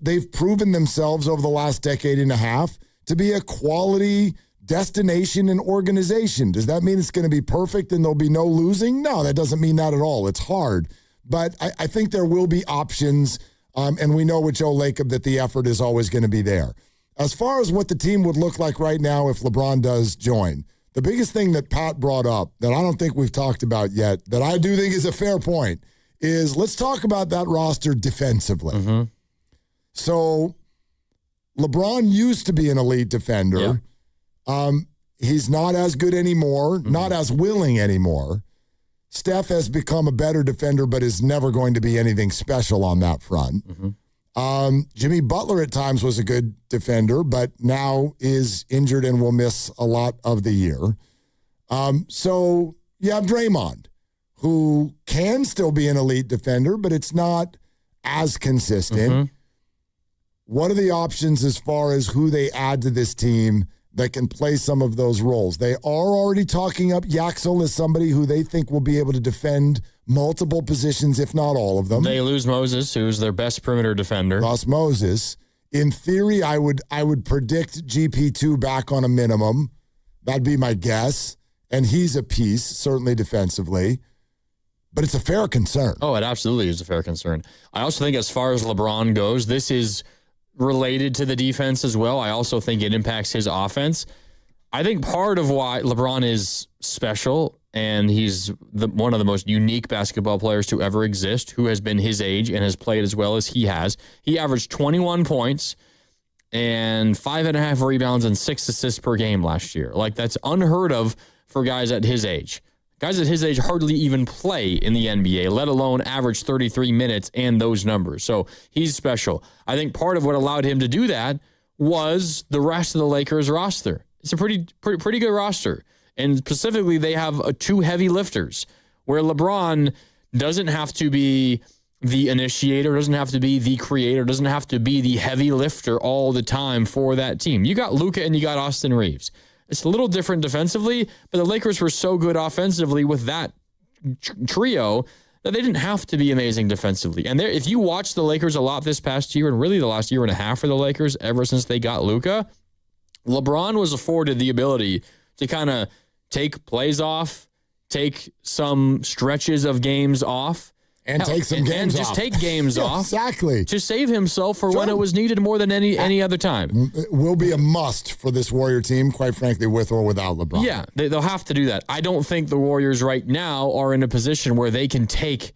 they've proven themselves over the last decade and a half to be a quality destination and organization. Does that mean it's going to be perfect and there'll be no losing? No, that doesn't mean that at all. It's hard. But I think there will be options, and we know with Joe Lacob that the effort is always going to be there. As far as what the team would look like right now if LeBron does join, the biggest thing that Pat brought up that I don't think we've talked about yet, that I do think is a fair point, is let's talk about that roster defensively. Mm-hmm. So LeBron used to be an elite defender. Yeah. He's not as good anymore, not as willing anymore. Steph has become a better defender, but is never going to be anything special on that front. Jimmy Butler at times was a good defender, but now is injured and will miss a lot of the year. So you have Draymond, who can still be an elite defender, but it's not as consistent. What are the options as far as who they add to this team that can play some of those roles? They are already talking up Yaxel as somebody who they think will be able to defend multiple positions, if not all of them. They lose Moses, who's their best perimeter defender. Lost Moses. In theory, I would predict GP2 back on a minimum. That'd be my guess. And he's a piece, certainly defensively. But it's a fair concern. Oh, it absolutely is a fair concern. I also think as far as LeBron goes, this is related to the defense as well. I also think it impacts his offense. I think part of why LeBron is special, and he's one of the most unique basketball players to ever exist, who has been his age and has played as well as he has. He averaged 21 points and 5.5 rebounds and 6 assists per game last year. Like, that's unheard of for guys at his age. Guys at his age hardly even play in the NBA, let alone average 33 minutes and those numbers. So he's special. I think part of what allowed him to do that was the rest of the Lakers roster. It's a pretty good roster. And specifically, they have two heavy lifters, where LeBron doesn't have to be the initiator, doesn't have to be the creator, doesn't have to be the heavy lifter all the time for that team. You got Luka and you got Austin Reeves. It's a little different defensively, but the Lakers were so good offensively with that trio that they didn't have to be amazing defensively. And if you watch the Lakers a lot this past year, and really the last year and a half for the Lakers, ever since they got Luka, LeBron was afforded the ability to kind of take plays off, take some stretches of games off, and take some games off. And just take games off. Exactly. To save himself for when it was needed more than any other time. It will be a must for this Warrior team, quite frankly, with or without LeBron. Yeah, they'll have to do that. I don't think the Warriors right now are in a position where they can take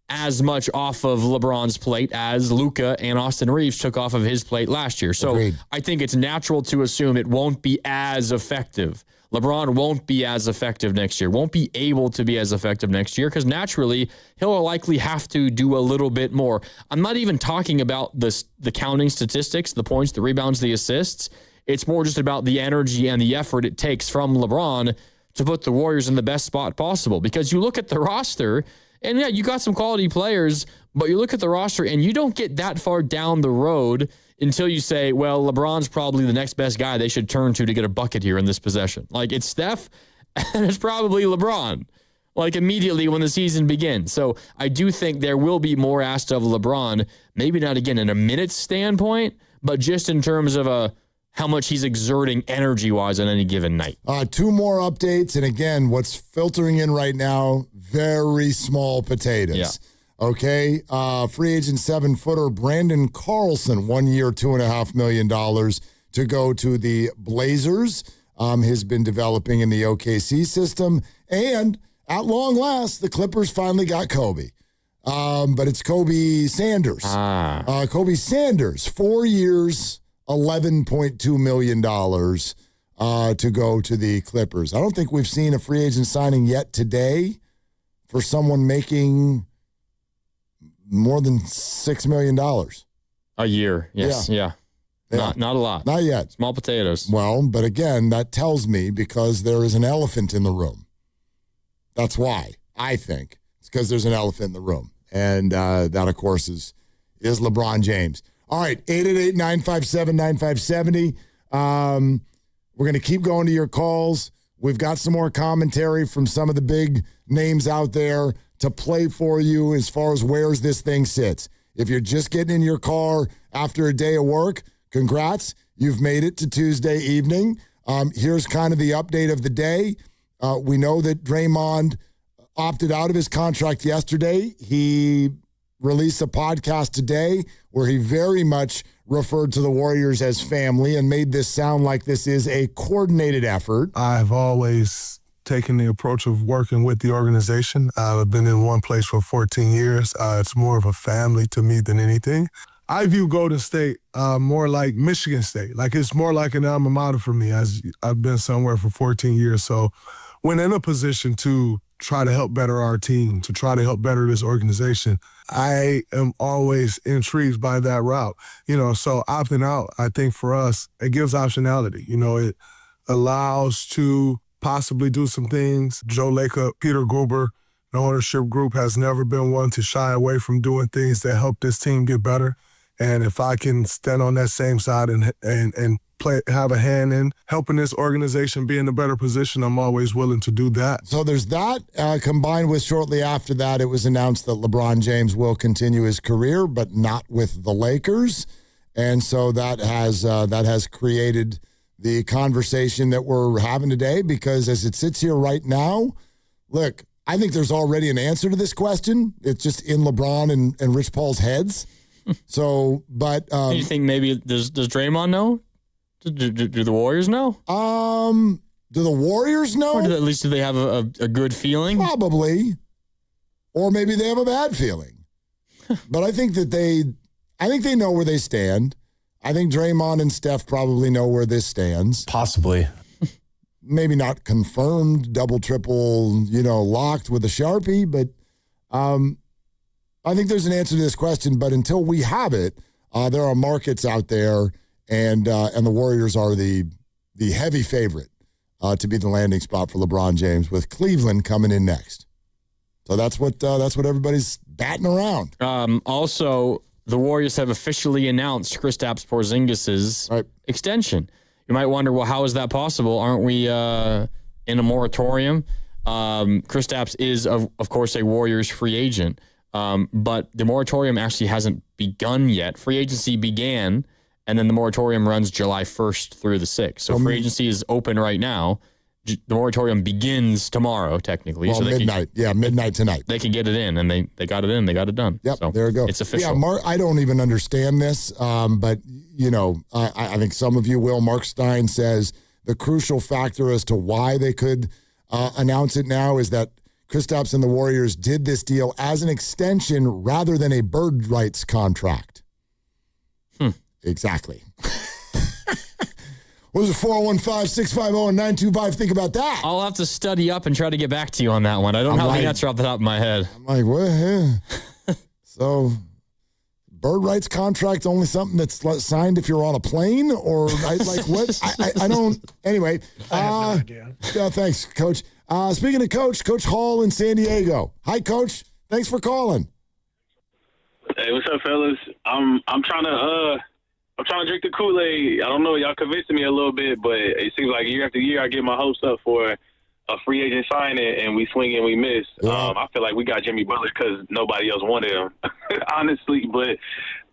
as much off of LeBron's plate as Luka and Austin Reeves took off of his plate last year. So Agreed. I think it's natural to assume it won't be as effective. LeBron won't be as effective next year, won't be able to be as effective next year, because naturally he'll likely have to do a little bit more. I'm not even talking about the counting statistics, the points, the rebounds, the assists. It's more just about the energy and the effort it takes from LeBron to put the Warriors in the best spot possible. Because you look at the roster, and yeah, you got some quality players, but you look at the roster and you don't get that far down the road until you say, well, LeBron's probably the next best guy they should turn to get a bucket here in this possession. Like, it's Steph and it's probably LeBron, like, immediately when the season begins. So I do think there will be more asked of LeBron, maybe not, again, in a minutes standpoint, but just in terms of how much he's exerting energy-wise on any given night. 2 more updates, and again, what's filtering in right now, very small potatoes. Yeah. Okay, free agent 7-footer Brandon Carlson, 1 year, $2.5 million to go to the Blazers. Has been developing in the OKC system, and at long last, the Clippers finally got Kobe. But it's Kobe Sanders. Kobe Sanders, 4 years, $11.2 million to go to the Clippers. I don't think we've seen a free agent signing yet today for someone making more than $6 million a year. Yes. Yeah. Not a lot. Not yet. Small potatoes. Well, but again, that tells me because there is an elephant in the room. That's why I think it's because there's an elephant in the room. And that, of course, is LeBron James. All right. 888-957-9570. We're going to keep going to your calls. We've got some more commentary from some of the big names out there to play for you as far as where this thing sits. If you're just getting in your car after a day of work, congrats. You've made it to Tuesday evening. Here's kind of the update of the day. We know that Draymond opted out of his contract yesterday. He released a podcast today where he very much referred to the Warriors as family and made this sound like this is a coordinated effort. I've always taken the approach of working with the organization. I've been in one place for 14 years. It's more of a family to me than anything. I view Golden State more like Michigan State. Like, it's more like an alma mater for me, as I've been somewhere for 14 years. So when in a position to try to help better our team, to try to help better this organization, I am always intrigued by that route. So opting out, I think for us, it gives optionality. It allows to possibly do some things. Joe Lacob, Peter Guber, the ownership group has never been one to shy away from doing things that help this team get better. And if I can stand on that same side and have a hand in helping this organization be in a better position, I'm always willing to do that. So there's that. Combined with shortly after that, it was announced that LeBron James will continue his career, but not with the Lakers. And so that has created the conversation that we're having today, because as it sits here right now, look, I think there's already an answer to this question. It's just in LeBron and Rich Paul's heads. So, but do you think maybe does Draymond know? Do the Warriors know? Do the Warriors know? Or at least do they have a good feeling? Probably, or maybe they have a bad feeling. But I think they know where they stand. I think Draymond and Steph probably know where this stands. Possibly. Maybe not confirmed, double, triple, locked with a Sharpie, but I think there's an answer to this question. But until we have it, there are markets out there, and the Warriors are the heavy favorite to be the landing spot for LeBron James, with Cleveland coming in next. So that's what everybody's batting around. Also, the Warriors have officially announced Kristaps Porzingis' extension. You might wonder, well, how is that possible? Aren't we in a moratorium? Kristaps is, of course, a Warriors free agent, but the moratorium actually hasn't begun yet. Free agency began, and then the moratorium runs July 1st through the 6th. So free agency is open right now. The moratorium begins tomorrow, technically. Well, so midnight. Midnight tonight. They can get it in, and they got it in. They got it done. Yep, so there you go. It's official. Yeah, Mark, I don't even understand this, but, I think some of you will. Mark Stein says the crucial factor as to why they could announce it now is that Kristaps and the Warriors did this deal as an extension rather than a bird rights contract. Exactly. What is it, 415-650-9225? Think about that. I'll have to study up and try to get back to you on that one. I don't have the answer off the top of my head. I'm like, what? So, bird rights contract only something that's signed if you're on a plane? Or, what? I don't. Anyway. I have no idea. Yeah, thanks, Coach. Speaking of Coach Hall in San Diego. Hi, Coach. Thanks for calling. Hey, what's up, fellas? I'm trying to drink the Kool-Aid. I don't know. Y'all convincing me a little bit, but it seems like year after year I get my hopes up for a free agent signing, and we swing and we miss. Yeah. I feel like we got Jimmy Butler because nobody else wanted him, honestly. But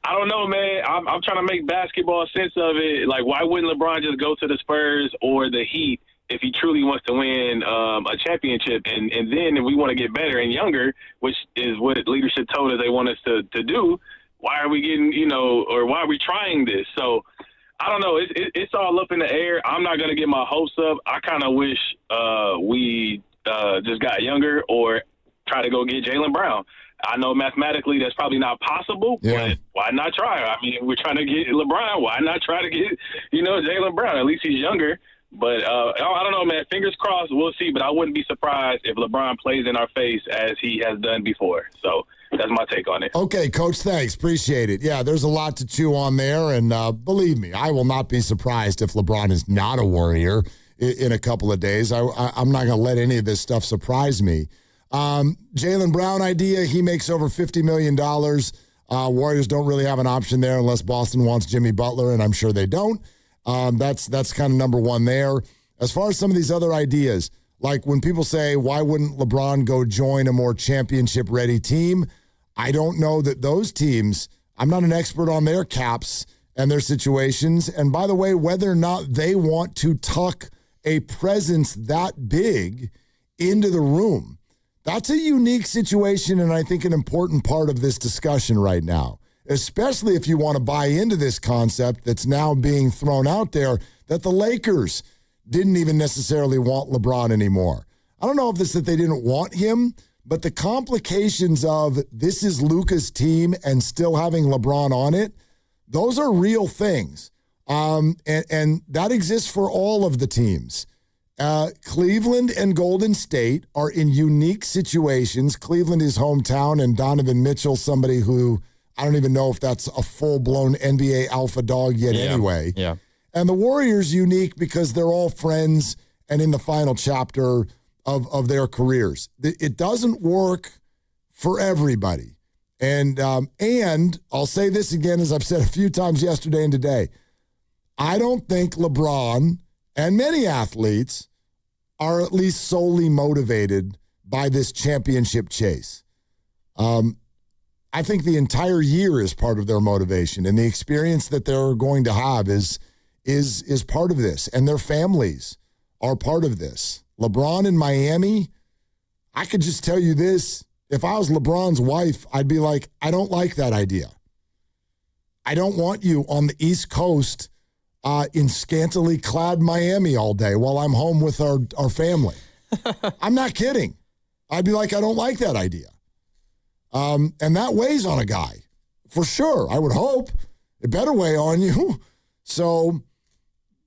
I don't know, man. I'm trying to make basketball sense of it. Like, why wouldn't LeBron just go to the Spurs or the Heat if he truly wants to win a championship? And then if we want to get better and younger, which is what leadership told us they want us to do, why are we getting, or why are we trying this? So I don't know. It's all up in the air. I'm not going to get my hopes up. I kind of wish we just got younger or try to go get Jaylen Brown. I know mathematically that's probably not possible, but why not try? I mean, we're trying to get LeBron. Why not try to get, Jaylen Brown? At least he's younger. But I don't know, man. Fingers crossed. We'll see. But I wouldn't be surprised if LeBron plays in our face as he has done before. So that's my take on it. Okay, Coach, thanks. Appreciate it. Yeah, there's a lot to chew on there. And believe me, I will not be surprised if LeBron is not a Warrior in a couple of days. I'm not going to let any of this stuff surprise me. Jaylen Brown idea, he makes over $50 million. Warriors don't really have an option there unless Boston wants Jimmy Butler, and I'm sure they don't. That's kind of number one there. as far as some of these other ideas, like when people say, why wouldn't LeBron go join a more championship-ready team? I don't know that those teams, I'm not an expert on their caps and their situations. And by the way, whether or not they want to tuck a presence that big into the room, that's a unique situation and I think an important part of this discussion right now, especially if you want to buy into this concept that's now being thrown out there that the Lakers didn't even necessarily want LeBron anymore. I don't know if it's that they didn't want him, but the complications of this is Luka's team and still having LeBron on it, those are real things. And that exists for all of the teams. Cleveland and Golden State are in unique situations. Cleveland is hometown, and Donovan Mitchell, somebody who I don't even know if that's a full-blown NBA alpha dog yet anyway. Yeah. And the Warriors unique because they're all friends and in the final chapter of their careers. It doesn't work for everybody. And I'll say this again, as I've said a few times yesterday and today. I don't think LeBron and many athletes are at least solely motivated by this championship chase. I think the entire year is part of their motivation, and the experience that they're going to have is part of this, and their families are part of this. LeBron in Miami, I could just tell you this. If I was LeBron's wife, I'd be like, I don't like that idea. I don't want you on the East Coast in scantily clad Miami all day while I'm home with our family. I'm not kidding. I'd be like, I don't like that idea. And that weighs on a guy, for sure. I would hope it better weigh on you. So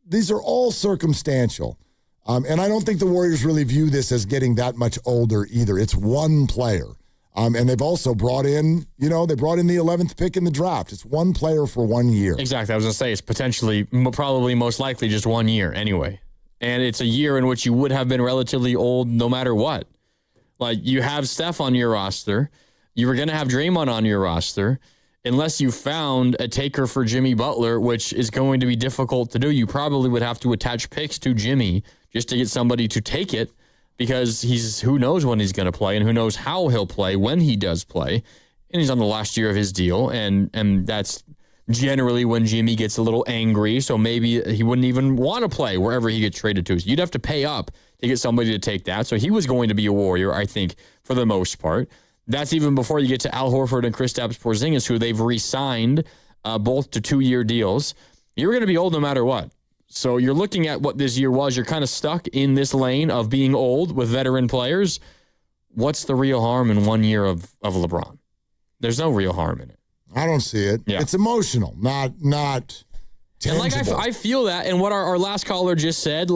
these are all circumstantial. And I don't think the Warriors really view this as getting that much older either. It's one player. And they've also brought in, the 11th pick in the draft. It's one player for 1 year. Exactly. I was going to say it's potentially, probably most likely just 1 year anyway. And it's a year in which you would have been relatively old no matter what. Like, you have Steph on your roster. You were going to have Draymond on your roster. Unless you found a taker for Jimmy Butler, which is going to be difficult to do, you probably would have to attach picks to Jimmy just to get somebody to take it, because who knows when he's going to play and who knows how he'll play when he does play. And he's on the last year of his deal, and that's generally when Jimmy gets a little angry, so maybe he wouldn't even want to play wherever he gets traded to. So you'd have to pay up to get somebody to take that. So he was going to be a Warrior, I think, for the most part. That's even before you get to Al Horford and Kristaps Porzingis, who they've re-signed both to 2-year deals. You're going to be old no matter what. So you're looking at what this year was. You're kind of stuck in this lane of being old with veteran players. What's the real harm in 1 year of LeBron? There's no real harm in it. I don't see it. Yeah. It's emotional, not tangible. And I feel that. And what our last caller just said,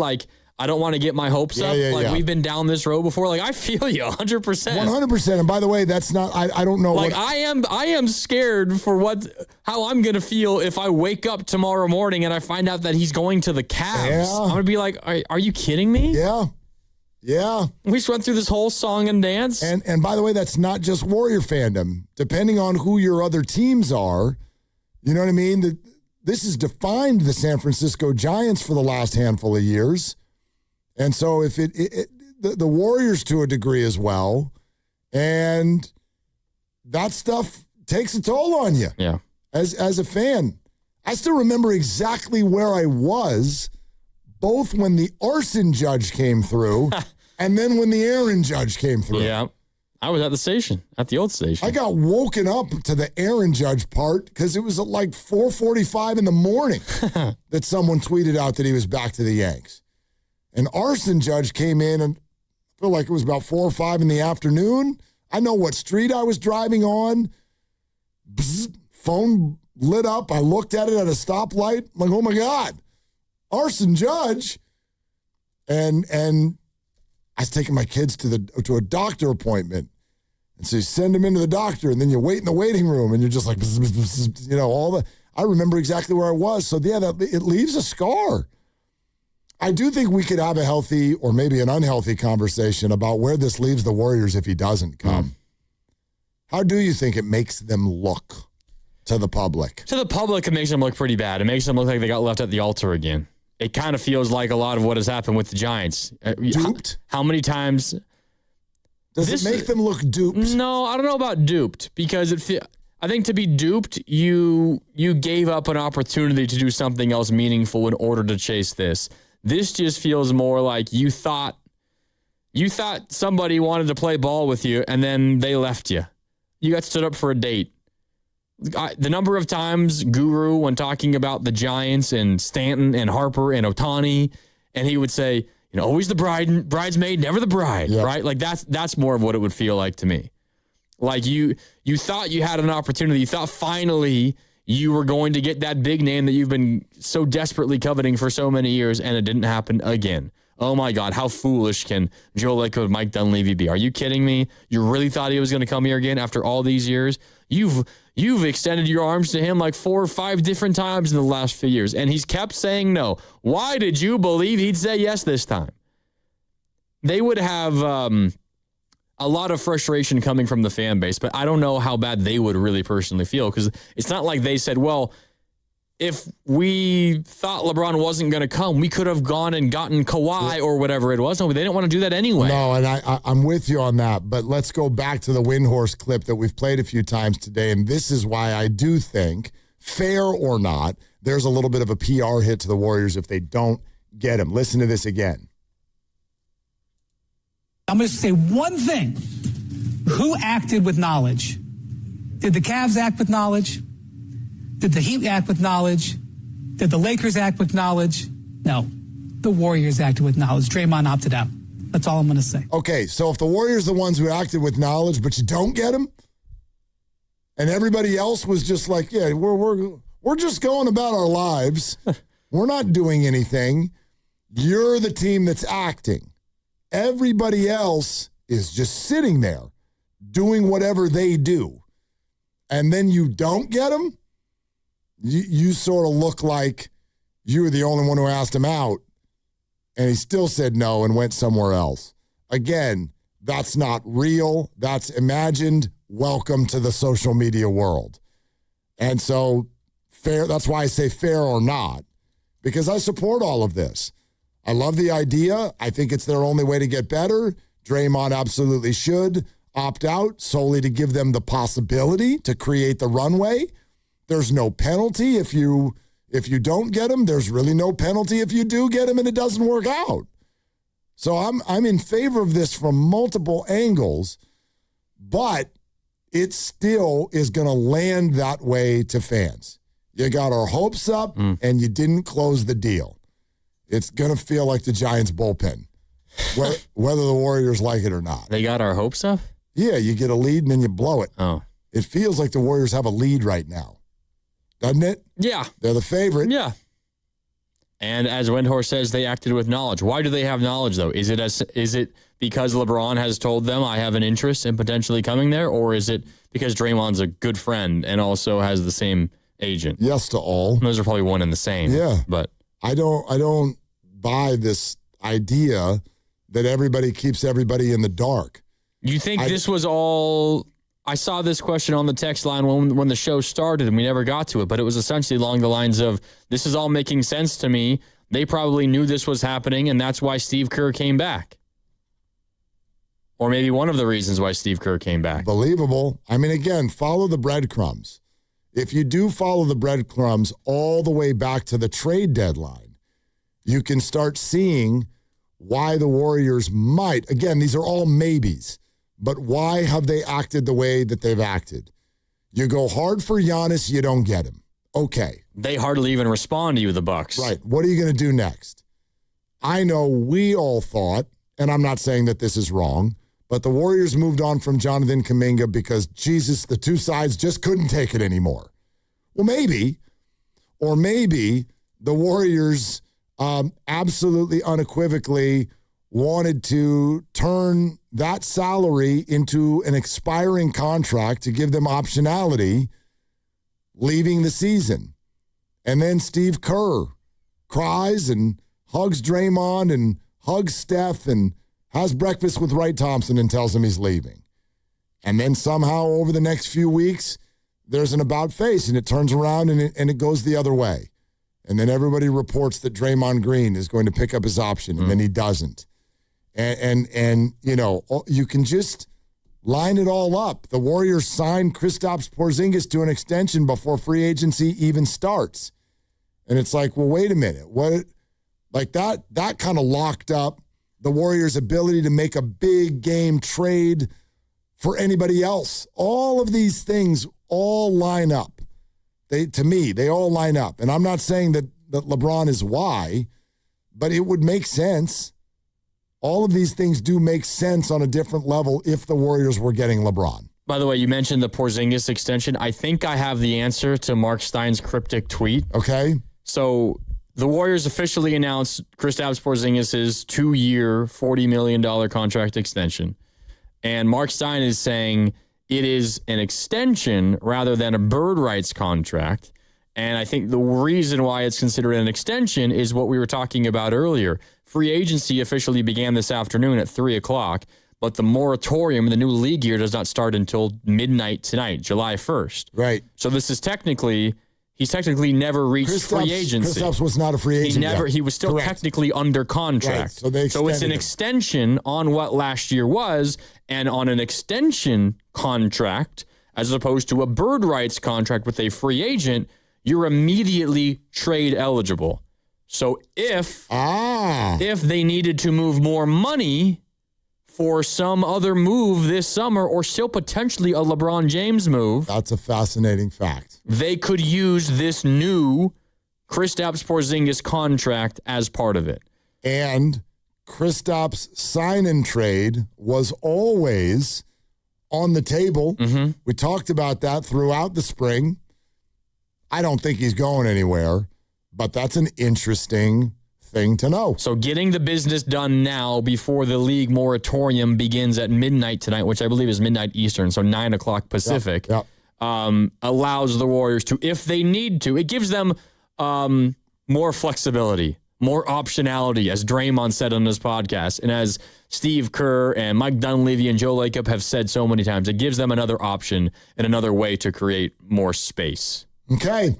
I don't want to get my hopes up. We've been down this road before. I feel you 100%. 100%. And by the way, that's not, I don't know. I am scared for how I'm going to feel if I wake up tomorrow morning and I find out that he's going to the Cavs. Yeah. I'm going to be like, are you kidding me? Yeah. Yeah. We just went through this whole song and dance. And by the way, that's not just Warrior fandom. Depending on who your other teams are, you know what I mean? This has defined the San Francisco Giants for the last handful of years. And so if the Warriors to a degree as well, and that stuff takes a toll on you. Yeah. As a fan. I still remember exactly where I was, both when the arson judge came through and then when the Aaron judge came through. Yeah. I was at the station, at the old station. I got woken up to the Aaron judge part because it was at 4:45 in the morning that someone tweeted out that he was back to the Yanks. An arson judge came in, and I feel like it was about 4 or 5 in the afternoon. I know what street I was driving on. Bzz, phone lit up. I looked at it at a stoplight. I'm like, oh my God, arson judge. And I was taking my kids to a doctor appointment. And so you send them into the doctor, and then you wait in the waiting room, and you're just like, bzz, bzz, bzz, I remember exactly where I was. So yeah, it leaves a scar. I do think we could have a healthy or maybe an unhealthy conversation about where this leaves the Warriors if he doesn't come. How do you think it makes them look to the public? To the public, it makes them look pretty bad. It makes them look like they got left at the altar again. it kind of feels like a lot of what has happened with the Giants. Duped? How many times? Does it make them look duped? No, I don't know about duped because I think to be duped, you gave up an opportunity to do something else meaningful in order to chase this. This just feels more like you thought somebody wanted to play ball with you and then they left you. You got stood up for a date. The number of times Guru, when talking about the Giants and Stanton and Harper and Ohtani, and he would say, always the bridesmaid, never the bride, right? Like that's more of what it would feel like to me. Like you thought you had an opportunity. You thought finally you were going to get that big name that you've been so desperately coveting for so many years, and it didn't happen again. Oh my God, how foolish can Joe Lacob and Mike Dunleavy be? Are you kidding me? You really thought he was going to come here again after all these years? You've extended your arms to him like 4 or 5 different times in the last few years, and he's kept saying no. Why did you believe he'd say yes this time? They would have a lot of frustration coming from the fan base, but I don't know how bad they would really personally feel because it's not like they said, well, if we thought LeBron wasn't going to come, we could have gone and gotten Kawhi or whatever it was. No, they didn't want to do that anyway. No, and I'm with you on that. But let's go back to the Windhorse clip that we've played a few times today. And this is why I do think, fair or not, there's a little bit of a PR hit to the Warriors if they don't get him. Listen to this again. I'm going to say one thing. Who acted with knowledge? Did the Cavs act with knowledge? Did the Heat act with knowledge? Did the Lakers act with knowledge? No. The Warriors acted with knowledge. Draymond opted out. That's all I'm going to say. Okay, so if the Warriors are the ones who acted with knowledge, but you don't get them, and everybody else was just like, yeah, we're just going about our lives. We're not doing anything. You're the team that's acting. Everybody else is just sitting there doing whatever they do. And then you don't get them? You sort of look like you were the only one who asked him out, and he still said no and went somewhere else. Again, that's not real. That's imagined. Welcome to the social media world. And so, fair. That's why I say fair or not, because I support all of this. I love the idea. I think it's their only way to get better. Draymond absolutely should opt out solely to give them the possibility to create the runway. There's no penalty if you don't get him. There's really no penalty if you do get him and it doesn't work out. So I'm in favor of this from multiple angles, but it still is going to land that way to fans. You got our hopes up and you didn't close the deal. It's going to feel like the Giants bullpen, whether the Warriors like it or not. They got our hopes up? Yeah, you get a lead and then you blow it. Oh. It feels like the Warriors have a lead right now. Doesn't it? Yeah. They're the favorite. Yeah. And as Windhorse says, they acted with knowledge. Why do they have knowledge, though? Is it because LeBron has told them, I have an interest in potentially coming there? Or is it because Draymond's a good friend and also has the same agent? Yes to all. Those are probably one and the same. Yeah. But I don't buy this idea that everybody keeps everybody in the dark. You think this was all... I saw this question on the text line when the show started and we never got to it, but it was essentially along the lines of, this is all making sense to me. They probably knew this was happening, and that's why Steve Kerr came back. Or maybe one of the reasons why Steve Kerr came back. Believable. I mean, again, follow the breadcrumbs. If you do follow the breadcrumbs all the way back to the trade deadline, you can start seeing why the Warriors might. Again, these are all maybes. But why have they acted the way that they've acted? You go hard for Giannis, you don't get him. Okay. They hardly even respond to you, the Bucks. Right. What are you going to do next? I know we all thought, and I'm not saying that this is wrong, but the Warriors moved on from Jonathan Kuminga because, Jesus, the two sides just couldn't take it anymore. Well, maybe. Or maybe the Warriors absolutely unequivocally wanted to turn that salary into an expiring contract to give them optionality leaving the season. And then Steve Kerr cries and hugs Draymond and hugs Steph and has breakfast with Wright Thompson and tells him he's leaving. And then somehow over the next few weeks, there's an about face and it turns around and it goes the other way. And then everybody reports that Draymond Green is going to pick up his option, and then he doesn't. And you know, you can just line it all up. The Warriors signed Kristaps Porzingis to an extension before free agency even starts. And it's like, well, wait a minute. What? Like that kind of locked up the Warriors' ability to make a big game trade for anybody else. All of these things all line up. To me, they all line up. And I'm not saying that LeBron is why, but it would make sense. All of these things do make sense on a different level if the Warriors were getting LeBron. By the way, you mentioned the Porzingis extension. I think I have the answer to Mark Stein's cryptic tweet. Okay. So the Warriors officially announced Kristaps Porzingis' 2-year, $40 million contract extension. And Mark Stein is saying it is an extension rather than a bird rights contract. And I think the reason why it's considered an extension is what we were talking about earlier. Free agency officially began this afternoon at 3 o'clock, but the moratorium in the new league year does not start until midnight tonight, July 1st. Right. So this is he's technically never reached free agency. Kristaps was not a free agent yet. He was still technically under contract. Right. So it's an extension on what last year was, and on an extension contract, as opposed to a bird rights contract with a free agent, you're immediately trade eligible. So if they needed to move more money for some other move this summer, or still potentially a LeBron James move, that's a fascinating fact. They could use this new Kristaps Porzingis contract as part of it. And Kristaps' sign and trade was always on the table. Mm-hmm. We talked about that throughout the spring. I don't think he's going anywhere, but that's an interesting thing to know. So getting the business done now before the league moratorium begins at midnight tonight, which I believe is midnight Eastern, so 9 o'clock Pacific, allows the Warriors to, if they need to, it gives them more flexibility, more optionality, as Draymond said on his podcast, and as Steve Kerr and Mike Dunleavy and Joe Lacob have said so many times, it gives them another option and another way to create more space. Okay,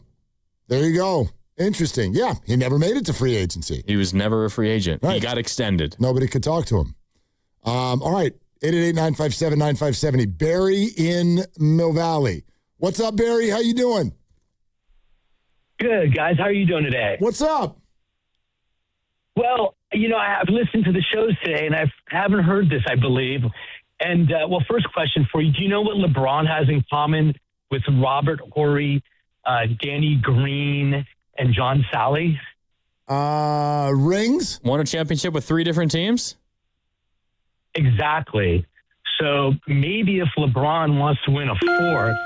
there you go. Interesting. Yeah, he never made it to free agency. He was never a free agent. Right. He got extended. Nobody could talk to him. All right, 888-957-9570. Barry in Mill Valley. What's up, Barry? How you doing? Good, guys. How are you doing today? What's up? Well, you know, I've listened to the shows today, and I haven't heard this, I believe. And, well, first question for you. Do you know what LeBron has in common with Robert Horry, Danny Green, and John Sally? Rings? Won a championship with 3 different teams? Exactly. So maybe if LeBron wants to win a fourth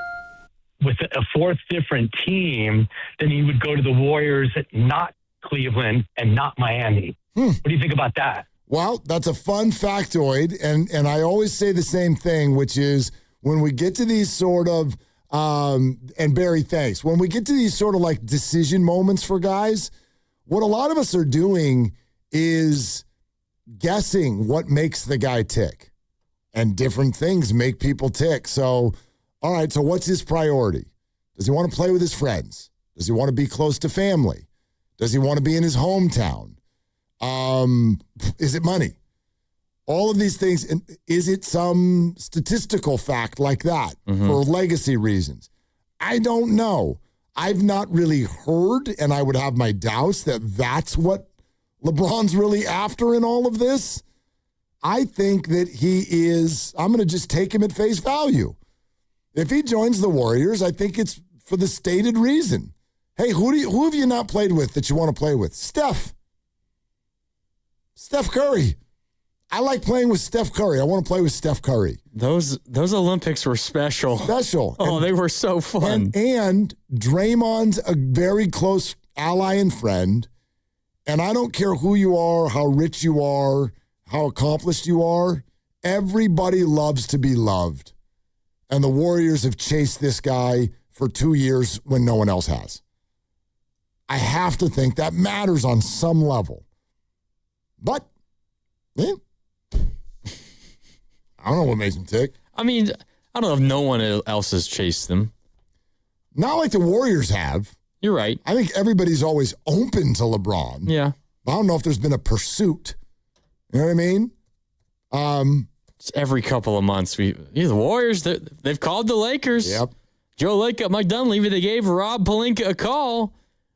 with a fourth different team, then he would go to the Warriors, not Cleveland, and not Miami. What do you think about that? Well, that's a fun factoid, and I always say the same thing, which is when we get to these sort of and Barry, thanks. When we get to these sort of like decision moments for guys, what a lot of us are doing is guessing what makes the guy tick. And different things make people tick. So, all right, so what's his priority? Does he want to play with his friends? Does he want to be close to family? Does he want to be in his hometown? Is it money? All of these things, and is it some statistical fact like that for legacy reasons? I don't know. I've not really heard, and I would have my doubts that that's what LeBron's really after in all of this. I think that he is, I'm going to just take him at face value. If he joins the Warriors, I think it's for the stated reason. Hey, who have you not played with that you want to play with? Steph Curry. I like playing with Steph Curry. I want to play with Steph Curry. Those Olympics were special. Oh, they were so fun. And Draymond's a very close ally and friend. And I don't care who you are, how rich you are, how accomplished you are. Everybody loves to be loved. And the Warriors have chased this guy for 2 years when no one else has. I have to think that matters on some level. But, yeah. I don't know what makes him tick. I mean, I don't know if no one else has chased them. Not like the Warriors have. You're right. I think everybody's always open to LeBron. Yeah. I don't know if there's been a pursuit. You know what I mean? It's every couple of months. The Warriors, they've called the Lakers. Yep. Joe Lacob, Mike Dunleavy, they gave Rob Pelinka a call.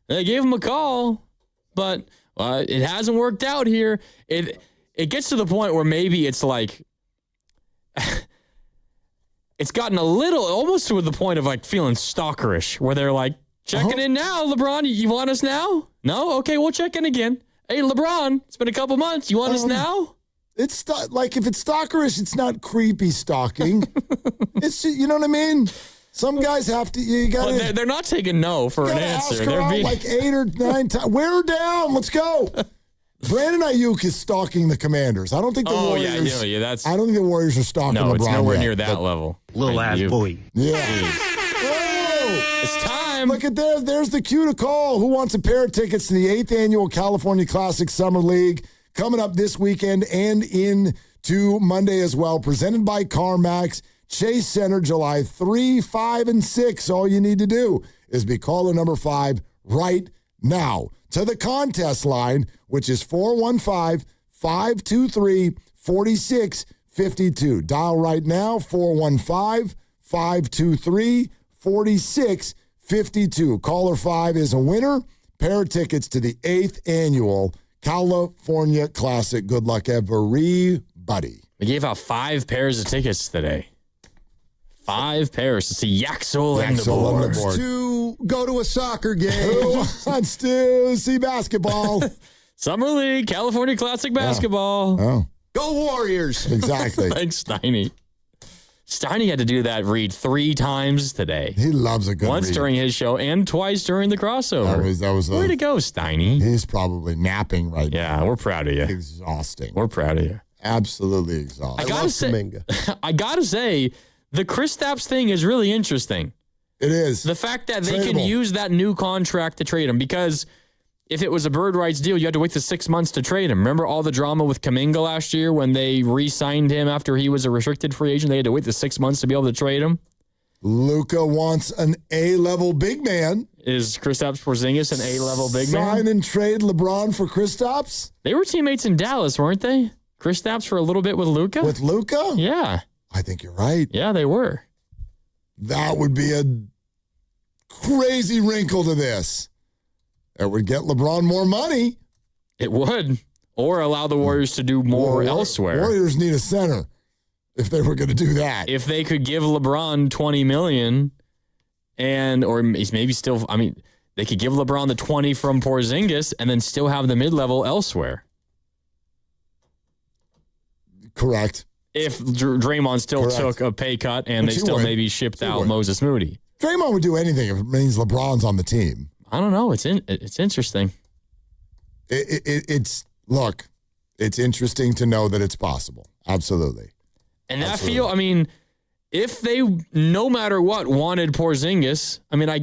They gave him a call, but it hasn't worked out here. It gets to the point where maybe it's like it's gotten a little, almost to the point of like feeling stalkerish, where they're like, checking in now, LeBron. You want us now? No? Okay, we'll check in again. Hey, LeBron, it's been a couple months. You want us now? It's like if it's stalkerish, it's not creepy stalking. It's just, you know what I mean? Some guys have to. You got. Well, they're not taking no for an answer. Ask her out like 8 or 9 times. Wear her down. Let's go. Brandon Ayuk is stalking the Commanders. I don't think the Warriors. Yeah, that's. I don't think the Warriors are stalking LeBron. No, it's nowhere yet, near that level. Little ass boy. Yeah. It's time. Look at there's the cue to call. Who wants a pair of tickets to the 8th Annual California Classic Summer League coming up this weekend and into Monday as well, presented by CarMax. Chase Center, July 3, 5, and 6. All you need to do is be caller number 5 right now to the contest line, which is 415-523-4652. Dial right now, 415-523-4652. Caller 5 is a winner. Pair of tickets to the 8th Annual California Classic. Good luck, everybody. We gave out 5 pairs of tickets today. 5 pairs to see Yaxel and the board. To go to a soccer game. Who wants to see basketball? Summer League, California Classic basketball. Oh. Go Warriors. Exactly. Thanks, Steiny. Steiny had to do that read 3 times today. He loves a good Once read. during his show and twice during the crossover. That was Way to go, Steiny. He's probably napping right now. Yeah, we're proud of you. Exhausting. We're proud of you. Absolutely exhausting. I gotta say, the Kristaps thing is really interesting. It is. The fact that they can Tradable. use that new contract to trade him, because if it was a bird rights deal, you had to wait the 6 months to trade him. Remember all the drama with Kuminga last year when they re-signed him after he was a restricted free agent? They had to wait the 6 months to be able to trade him. Luka wants an A-level big man. Is Kristaps Porzingis an A-level big man? Sign and trade LeBron for Kristaps? They were teammates in Dallas, weren't they? Kristaps for a little bit with Luka? With Luka? Yeah. I think you're right. Yeah, they were. That would be a crazy wrinkle to this. It would get LeBron more money. It would. Or allow the Warriors to do more elsewhere. Warriors need a center if they were going to do that. If they could give LeBron $20 million or maybe still, they could give LeBron the 20 from Porzingis and then still have the mid-level elsewhere. Correct. If Draymond still took a pay cut and But they you still would. maybe shipped You out would. Moses Moody. Draymond would do anything if it means LeBron's on the team. I don't know. It's interesting. It's interesting to know that it's possible. Absolutely. And that if they, no matter what, wanted Porzingis,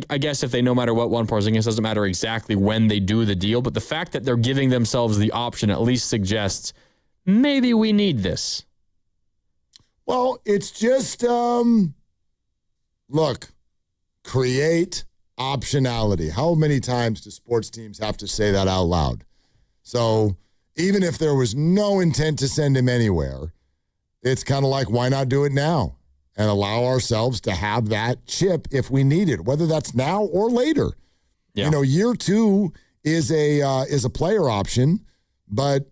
I guess if they no matter what want Porzingis, doesn't matter exactly when they do the deal, but the fact that they're giving themselves the option at least suggests maybe we need this. Well, it's just, create optionality. How many times do sports teams have to say that out loud? So even if there was no intent to send him anywhere, it's kind of like, why not do it now and allow ourselves to have that chip if we need it, whether that's now or later. Yeah. Year 2 is a player option, but,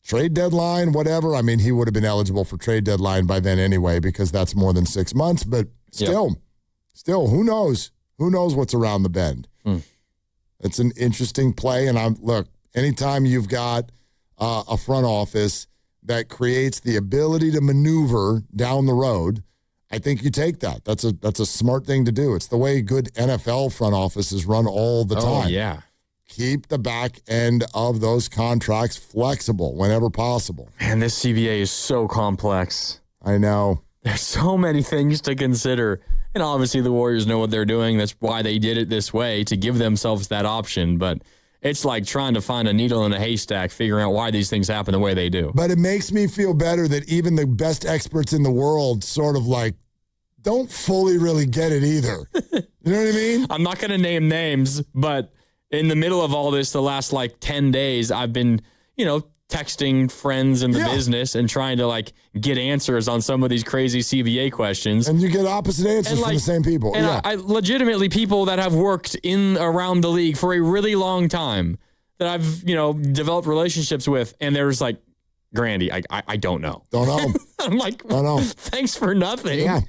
trade deadline, whatever. He would have been eligible for trade deadline by then anyway, because that's more than 6 months. But still, who knows? Who knows what's around the bend? It's an interesting play. And anytime you've got a front office that creates the ability to maneuver down the road, I think you take that. That's a smart thing to do. It's the way good NFL front offices run all the time. Oh, yeah. Keep the back end of those contracts flexible whenever possible. Man, this CBA is so complex. I know. There's so many things to consider. And obviously the Warriors know what they're doing. That's why they did it this way, to give themselves that option. But it's like trying to find a needle in a haystack, figuring out why these things happen the way they do. But it makes me feel better that even the best experts in the world sort of don't fully really get it either. You know what I mean? I'm not going to name names, but in the middle of all this, the last 10 days, I've been, texting friends in the business and trying to get answers on some of these crazy CBA questions. And you get opposite answers from the same people. And I legitimately people that have worked around the league for a really long time that I've, developed relationships with. And there's Grandy, I don't know. Don't know. I'm like, don't know. Thanks for nothing. Yeah.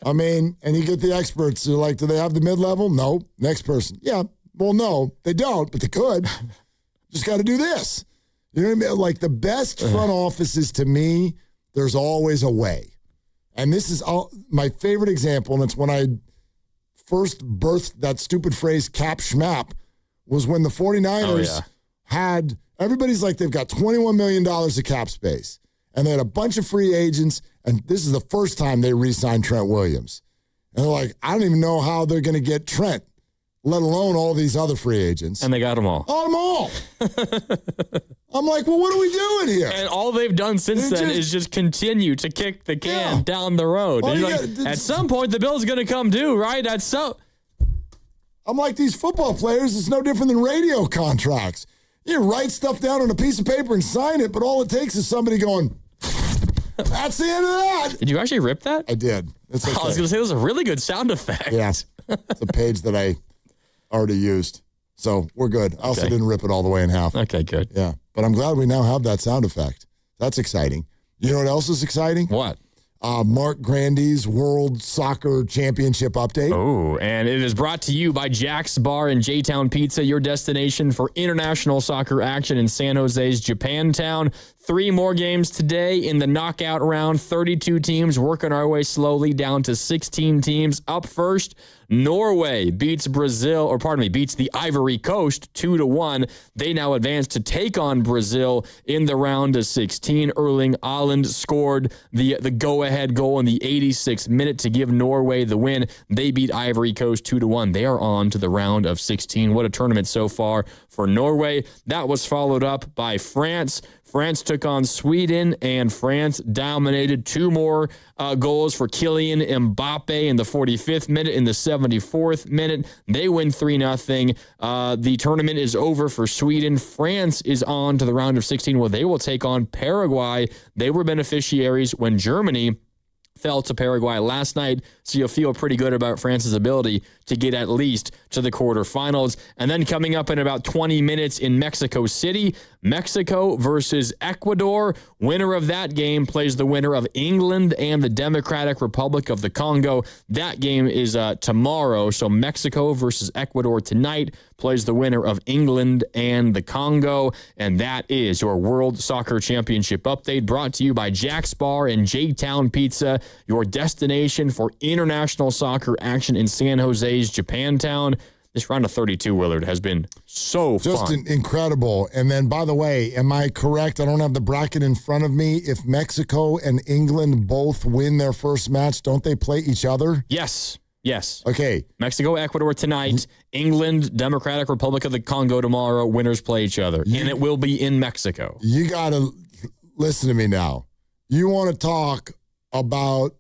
I mean, and you get the experts. They're like, do they have the mid-level? No. Next person. Yeah. Well, no, they don't, but they could. Just got to do this. You know what I mean? The best front offices to me, there's always a way. And this is my favorite example, and it's when I first birthed that stupid phrase, cap schmap, was when the 49ers had, everybody's they've got $21 million of cap space. And they had a bunch of free agents, and this is the first time they re-signed Trent Williams. And they're like, I don't even know how they're going to get Trent, let alone all these other free agents. And they got them all. Got them all. I'm like, well, what are we doing here? And all they've done since then is just continue to kick the can down the road. Well, at some point, the bill's going to come due, right? I'm like, these football players, it's no different than radio contracts. You write stuff down on a piece of paper and sign it, but all it takes is somebody going, that's the end of that. Did you actually rip that? I did. It's okay. I was going to say, it was a really good sound effect. Yeah. It's a page that I already used. So we're good. I also didn't rip it all the way in half. Okay, good. Yeah. But I'm glad we now have that sound effect. That's exciting. You know what else is exciting? What? Mark Grandy's World Soccer Championship update. Oh, and it is brought to you by Jack's Bar and J-Town Pizza, your destination for international soccer action in San Jose's Japantown. 3 more games today in the knockout round. 32 teams working our way slowly down to 16 teams. Up first, Norway beats the Ivory Coast 2-1. They now advance to take on Brazil in the round of 16. Erling Haaland scored the go-ahead goal in the 86th minute to give Norway the win. They beat Ivory Coast 2-1. They are on to the round of 16. What a tournament so far for Norway. That was followed up by France. France took on Sweden, and France dominated. 2 more goals for Kylian Mbappe in the 45th minute. In the 74th minute, they win 3-0. The tournament is over for Sweden. France is on to the round of 16, where they will take on Paraguay. They were beneficiaries when Germany fell to Paraguay last night, so you'll feel pretty good about France's ability to get at least to the quarterfinals. And then coming up in about 20 minutes in Mexico City, Mexico versus Ecuador. Winner of that game plays the winner of England and the Democratic Republic of the Congo. That game is tomorrow, so Mexico versus Ecuador tonight plays the winner of England and the Congo. And that is your World Soccer Championship update, brought to you by Jack's Bar and J-Town Pizza, your destination for international soccer action in San Jose's Japantown. This round of 32, Willard, has been so fun. Just incredible. And then, by the way, am I correct? I don't have the bracket in front of me. If Mexico and England both win their first match, don't they play each other? Yes. Okay. Mexico, Ecuador tonight. England, Democratic Republic of the Congo tomorrow. Winners play each other. And it will be in Mexico. You got to listen to me now. You want to talk about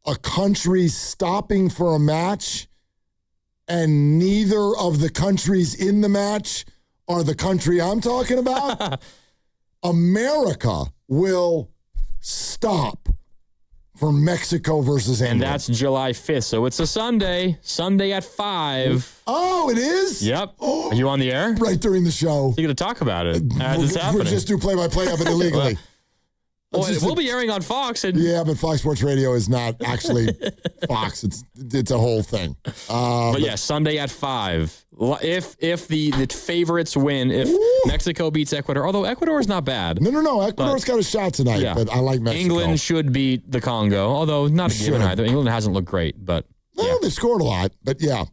a country stopping for a match, and neither of the countries in the match are the country I'm talking about? America will stop for Mexico versus England. And that's July 5th, so it's a Sunday at 5. Oh, it is? Yep. Oh, are you on the air? Right during the show. You're going to talk about it as it's happening. We'll just do play-by-play of it illegally. Well, we'll be airing on Fox. Yeah, but Fox Sports Radio is not actually Fox. It's a whole thing. But yeah, Sunday at 5. If the favorites win, if Mexico beats Ecuador, although Ecuador is not bad. No. Ecuador's got a shot tonight, but I like Mexico. England should beat the Congo, although not a given either. England hasn't looked great, but no, they scored a lot. But yeah.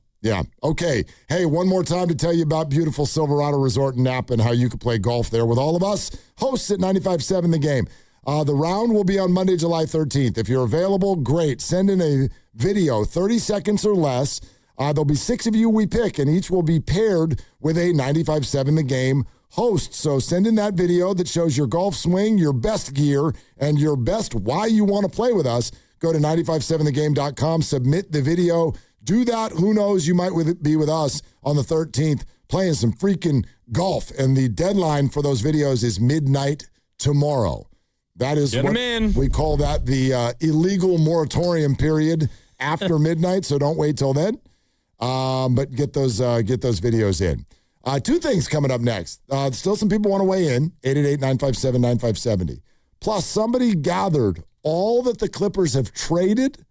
Okay. Hey, one more time to tell you about beautiful Silverado Resort in Napa and how you can play golf there with all of us. Hosts at 95.7 The Game. The round will be on Monday, July 13th. If you're available, great. Send in a video, 30 seconds or less. There'll be 6 of you we pick, and each will be paired with a 95.7 The Game host. So send in that video that shows your golf swing, your best gear, and your best why you want to play with us. Go to 957thegame.com, submit the video. Do that. Who knows? You might be with us on the 13th playing some freaking golf. And the deadline for those videos is midnight tomorrow. That is what we call that the illegal moratorium period after midnight. So don't wait till then. But get those videos in. Two things coming up next. Still some people want to weigh in. 888-957-9570. Plus, somebody gathered all that the Clippers have traded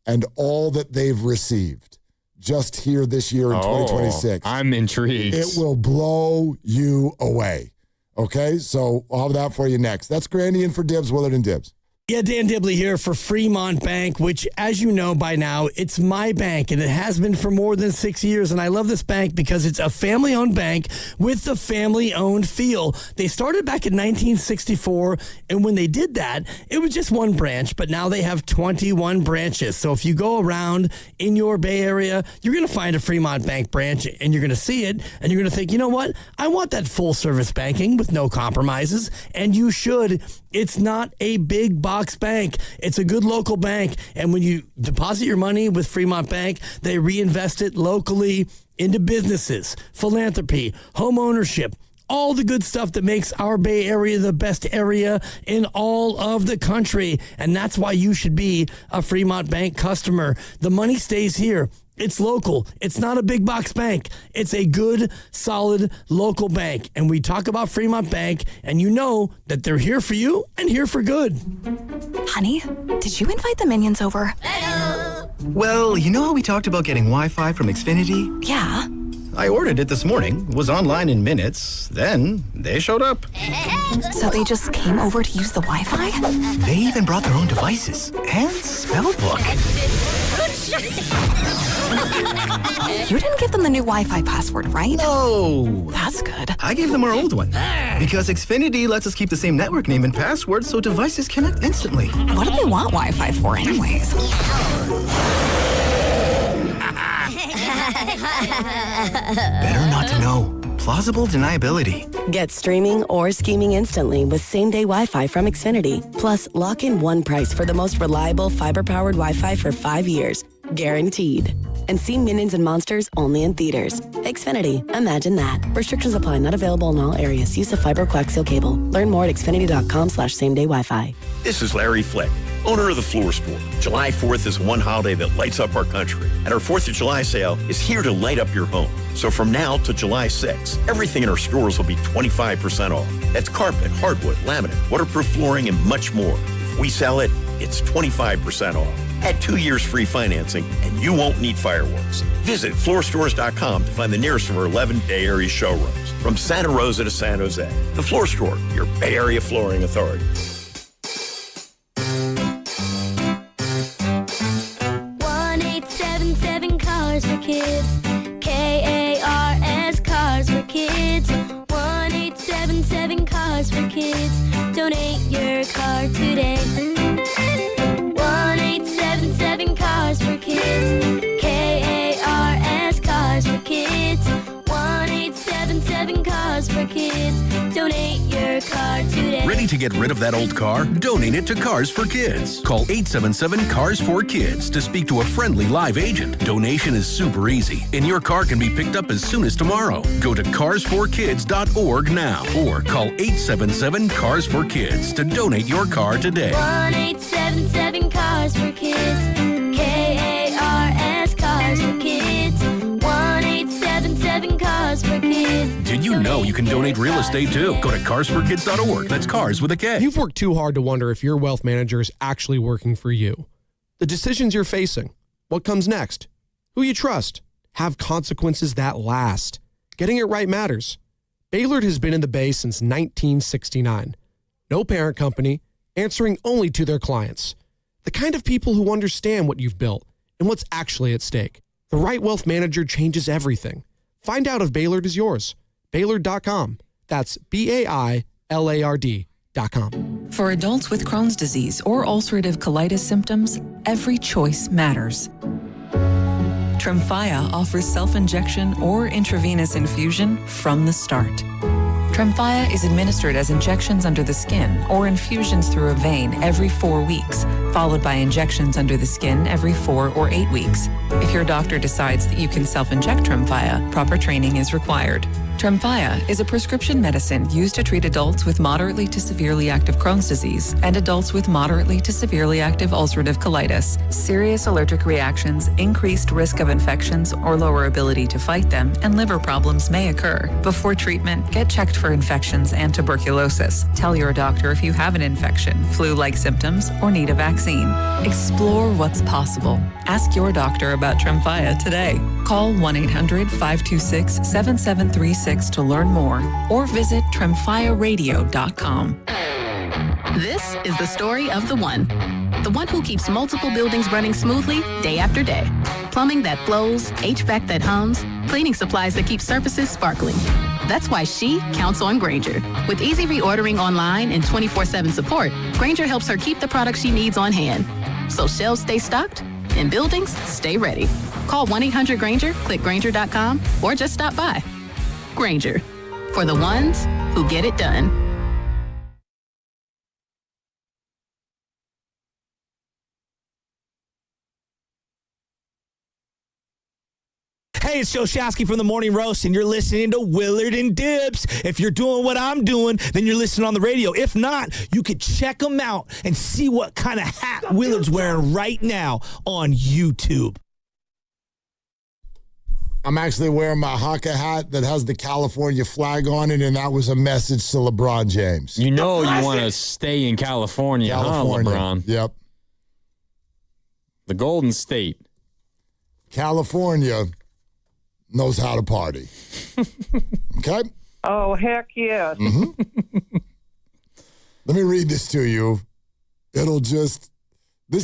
and all that they've received just here this year in 2026. I'm intrigued. It will blow you away. Okay, so I'll have that for you next. That's Grandy in for Dibs, Willard and Dibs. Yeah, Dan Dibley here for Fremont Bank, which, as you know by now, it's my bank, and it has been for more than 6 years. And I love this bank because it's a family-owned bank with the family-owned feel. They started back in 1964, and when they did that, it was just one branch, but now they have 21 branches. So if you go around in your Bay Area, you're going to find a Fremont Bank branch, and you're going to see it, and you're going to think, you know what? I want that full-service banking with no compromises, and you should. It's not a big box bank. It's a good local bank. And when you deposit your money with Fremont Bank, they reinvest it locally into businesses, philanthropy, home ownership, all the good stuff that makes our Bay Area the best area in all of the country. And that's why you should be a Fremont Bank customer. The money stays here. It's local. It's not a big box bank. It's a good, solid local bank. And we talk about Fremont Bank, and you know that they're here for you and here for good. Honey, did you invite the minions over? Well, you know how we talked about getting Wi-Fi from Xfinity? Yeah. I ordered it this morning, was online in minutes, then they showed up. So they just came over to use the Wi-Fi? They even brought their own devices and spell book. You didn't give them the new Wi-Fi password, right? No. That's good. I gave them our old one. Because Xfinity lets us keep the same network name and password so devices connect instantly. What do they want Wi-Fi for anyways? Better not to know. Plausible deniability. Get streaming or scheming instantly with same-day Wi-Fi from Xfinity. Plus, lock in one price for the most reliable fiber-powered Wi-Fi for 5 years. Guaranteed. And see Minions and Monsters only in theaters. Xfinity. Imagine that. Restrictions apply. Not available in all areas. Use of fiber coaxial cable. Learn more at xfinity.com/same-day Wi-Fi. This is Larry Flick, owner of the Floor Store. July 4th is one holiday that lights up our country, and our 4th of July sale is here to light up your home. So from now to July 6th, everything in our stores will be 25% off. That's carpet, hardwood, laminate, waterproof flooring, and much more. If we sell it, it's 25% off. Add 2 years free financing, and you won't need fireworks. Visit floorstores.com to find the nearest of our 11 Bay Area showrooms. From Santa Rosa to San Jose, the Floor Store, your Bay Area flooring authority. 1-877 Cars for Kids. KARS Cars for Kids. 1-877 Cars for Kids. Donate your car today. 1-877 Cars for Kids. KARS Cars for Kids. 1-877 Cars for Kids. Donate your car today. Ready to get rid of that old car? Donate it to Cars for Kids. Call 877 Cars for Kids to speak to a friendly live agent. Donation is super easy, and your car can be picked up as soon as tomorrow. Go to carsforkids.org now or call 877 Cars for Kids to donate your car today. 1-877 Cars for Kids. KARS Cars for Kids. 1-877 Cars for Kids. Did you know you can donate real estate too? Go to carsforkids.org. That's cars with a K. You've worked too hard to wonder if your wealth manager is actually working for you. The decisions you're facing, what comes next, who you trust, have consequences that last. Getting it right matters. Baylor has been in the Bay since 1969. No parent company, answering only to their clients. The kind of people who understand what you've built and what's actually at stake. The right wealth manager changes everything. Find out if Baylor is yours. Baylor.com. That's BAILARD.com. For adults with Crohn's disease or ulcerative colitis symptoms, every choice matters. Tremfya offers self-injection or intravenous infusion from the start. Tremfya is administered as injections under the skin or infusions through a vein every 4 weeks, followed by injections under the skin every 4 or 8 weeks. If your doctor decides that you can self-inject Tremfya, proper training is required. Tremfya is a prescription medicine used to treat adults with moderately to severely active Crohn's disease and adults with moderately to severely active ulcerative colitis. Serious allergic reactions, increased risk of infections or lower ability to fight them, and liver problems may occur. Before treatment, get checked for infections and tuberculosis. Tell your doctor if you have an infection, flu-like symptoms, or need a vaccine. Explore what's possible. Ask your doctor about Tremfya today. Call 1-800-526-7736 to learn more or visit tremfyaradio.com. This is the story of the one who keeps multiple buildings running smoothly day after day. Plumbing that flows, HVAC that hums, cleaning supplies that keep surfaces sparkling. That's why she counts on Grainger. With easy reordering online and 24/7 support, Grainger helps her keep the products she needs on hand. So shelves stay stocked and buildings stay ready. Call 1-800-GRAINGER, click Grainger.com, or just stop by. Grainger, for the ones who get it done. Hey, it's Joe Shasky from the Morning Roast, and you're listening to Willard and Dibbs. If you're doing what I'm doing, then you're listening on the radio. If not, you could check them out and see what kind of hat Willard's wearing right now on YouTube. I'm actually wearing my Haka hat that has the California flag on it, and that was a message to LeBron James. You know you want to stay in California, huh, LeBron? Yep. The Golden State. California knows how to party. Okay? Oh, heck yes. Mm-hmm. Let me read this to you. This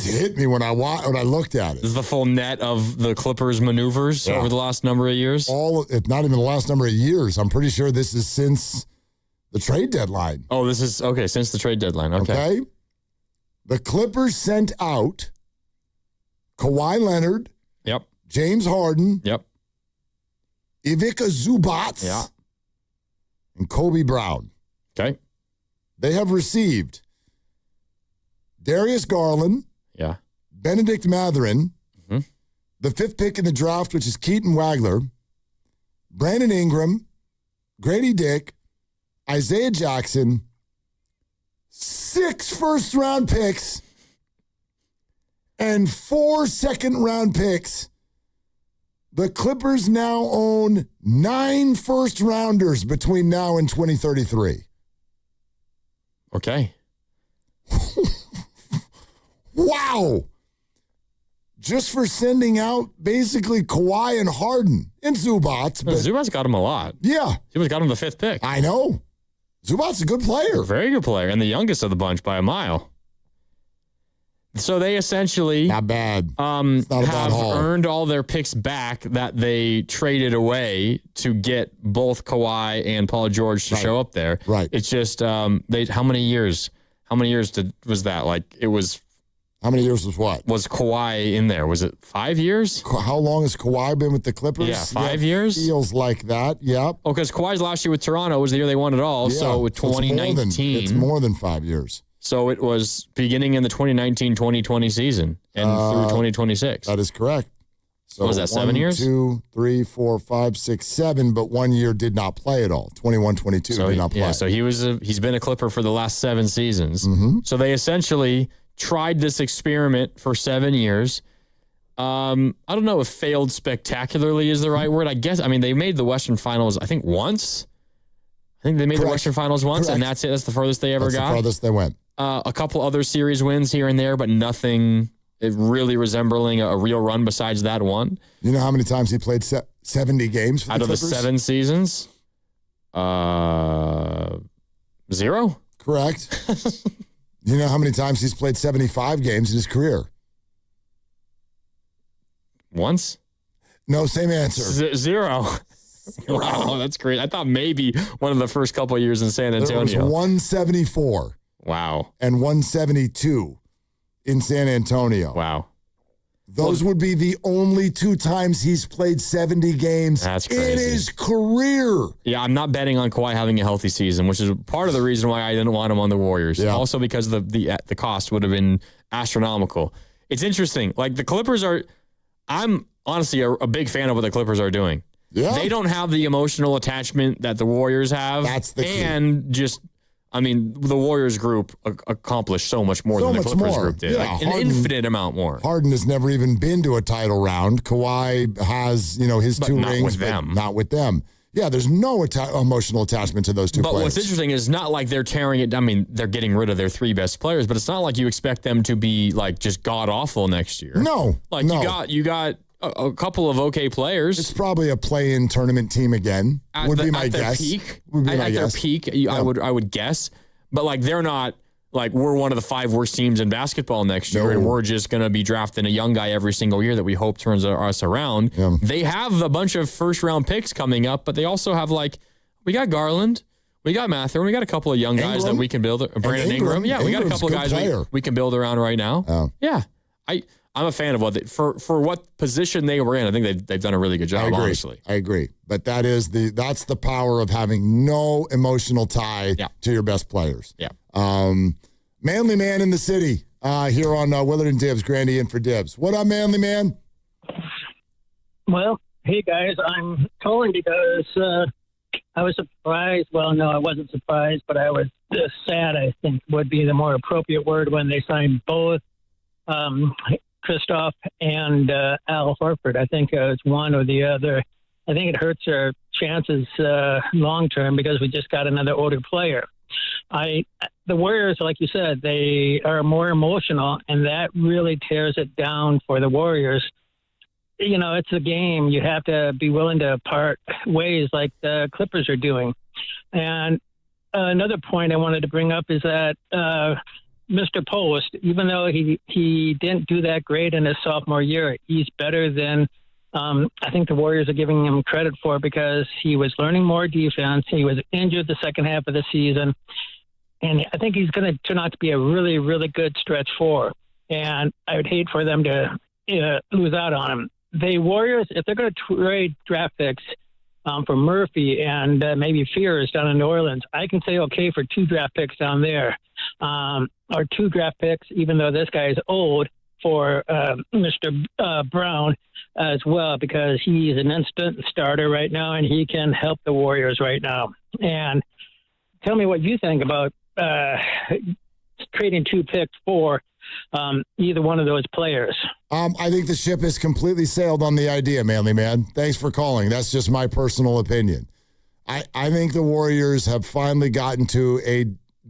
hit me when I looked at it. This is the full net of the Clippers' maneuvers over the last number of years? If not even the last number of years. I'm pretty sure this is since the trade deadline. Oh, this is, okay, since the trade deadline. Okay. The Clippers sent out Kawhi Leonard. Yep. James Harden. Yep. Ivica Zubac. Yeah. And Kobe Brown. Okay. They have received Darius Garland. Yeah. Benedict Mathurin. Mm-hmm. The 5th pick in the draft, which is Keaton Wagler. Brandon Ingram. Grady Dick. Isaiah Jackson. 6 first-round picks. And 4 second-round picks. The Clippers now own 9 first-rounders between now and 2033. Okay. Wow. Just for sending out basically Kawhi and Harden and Zubac. But Zubac got him a lot. Yeah. Zubac got him the 5th pick. I know. Zubac's a good player. Very good player, and the youngest of the bunch by a mile. So they essentially not bad. Have earned all their picks back that they traded away to get both Kawhi and Paul George to show up there. Right. It's just how many years? How many years was that? Like it was. How many years was what? Was Kawhi in there? Was it 5 years? How long has Kawhi been with the Clippers? Yeah, 5 years? Feels like that, yeah. Oh, because Kawhi's last year with Toronto was the year they won it all. Yeah. So 2019. It's more than 5 years. So it was beginning in the 2019-2020 season and through 2026. That is correct. So what was that, 7 years? 2, 3, 4, 5, 6, 7, but 1 year did not play at all. 21-22 did not play. Yeah, so he's been a Clipper for the last 7 seasons. Mm-hmm. So they essentially tried this experiment for 7 years. I don't know if failed spectacularly is the right word. I guess, they made the Western Finals, I think, once. I think they made the Western Finals once, and that's it. That's the furthest they ever got. The farthest they went. A couple other series wins here and there, but nothing really resembling a real run besides that one. You know how many times he played 70 games for out the of the Clippers? 7 seasons? 0? Correct. You know how many times he's played 75 games in his career? Once? No, same answer. 0. Wow, that's great. I thought maybe one of the first couple of years in San Antonio. There was 174. Wow. And 172 in San Antonio. Wow. Those would be the only 2 times he's played 70 games in his career. Yeah, I'm not betting on Kawhi having a healthy season, which is part of the reason why I didn't want him on the Warriors. Yeah. Also because the cost would have been astronomical. It's interesting. Like the Clippers I'm honestly a big fan of what the Clippers are doing. Yeah. They don't have the emotional attachment that the Warriors have. That's the key. And the Warriors group accomplished so much more than the Clippers group did. Yeah, like an infinite amount more. Harden has never even been to a title round. Kawhi has, his 2 rings, with them. Not with them. Yeah, there's no emotional attachment to those 2 players. But what's interesting is not like they're tearing it. They're getting rid of their 3 best players, but it's not like you expect them to be like just god awful next year. No, you got a couple of okay players. It's probably a play-in tournament team again. Would be my guess. At their peak, I would guess. But like they're not like we're one of the 5 worst teams in basketball next year, and we're just going to be drafting a young guy every single year that we hope turns us around. Yeah. They have a bunch of first-round picks coming up, but they also have we got Garland, we got Mathurin, we got a couple of young guys that we can build. Brandon Ingram. Yeah, we got a couple of guys we can build around right now. Oh. Yeah, I'm a fan of for what position they were in. I think they've done a really good job. Honestly, I agree. But that's the power of having no emotional tie to your best players. Yeah. Manly Man in the city here on Willard and Dibs. Grandy in for Dibs. What up, Manly Man? Well, hey guys, I'm calling because I was surprised. Well, no, I wasn't surprised, but I was sad. I think would be the more appropriate word when they signed both. Kristoff and Al Horford. I think it's one or the other. I think it hurts our chances long term because we just got another older player. The Warriors, like you said, they are more emotional, and that really tears it down for the Warriors. It's a game. You have to be willing to part ways like the Clippers are doing. And another point I wanted to bring up is that Mr. Post, even though he didn't do that great in his sophomore year, he's better than I think the Warriors are giving him credit for because he was learning more defense. He was injured the second half of the season. And I think he's going to turn out to be a really, really good stretch 4. And I would hate for them to lose out on him. The Warriors, if they're going to trade draft picks for Murphy and maybe Fears down in New Orleans, I can say okay for 2 draft picks down there. Or 2 draft picks, even though this guy is old, for Mr. Brown as well, because he's an instant starter right now and he can help the Warriors right now. And tell me what you think about trading 2 picks for either one of those players. I think the ship has completely sailed on the idea, Manly Man. Thanks for calling. That's just my personal opinion. I think the Warriors have finally gotten to a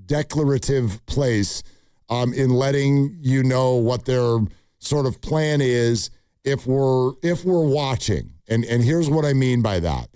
declarative place in letting you know what their sort of plan is if we're watching. And here's what I mean by that.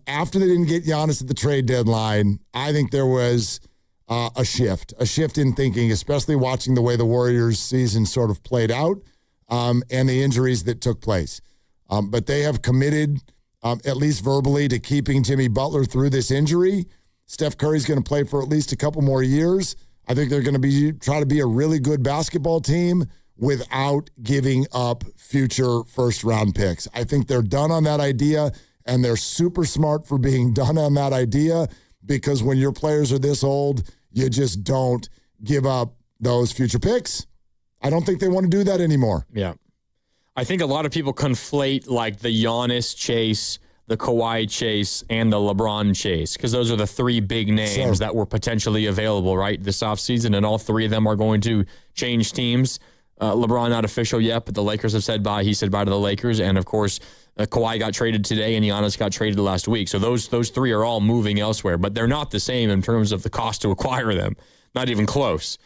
After they didn't get Giannis at the trade deadline, I think there was a shift in thinking, especially watching the way the Warriors season sort of played out and the injuries that took place. But they have committed, at least verbally, to keeping Jimmy Butler through this injury. Steph Curry's going to play for at least a couple more years. I think they're going to try to be a really good basketball team without giving up future first-round picks. I think they're done on that idea, and they're super smart for being done on that idea because when your players are this old, you just don't give up those future picks. I don't think they want to do that anymore. Yeah. I think a lot of people conflate like the Giannis chase, the Kawhi chase, and the LeBron chase, because those are the 3 big names that were potentially available, right, this offseason, and all 3 of them are going to change teams. LeBron not official yet, but the Lakers have said bye. He said bye to the Lakers, and of course, Kawhi got traded today, and Giannis got traded last week. So those 3 are all moving elsewhere, but they're not the same in terms of the cost to acquire them. Not even close.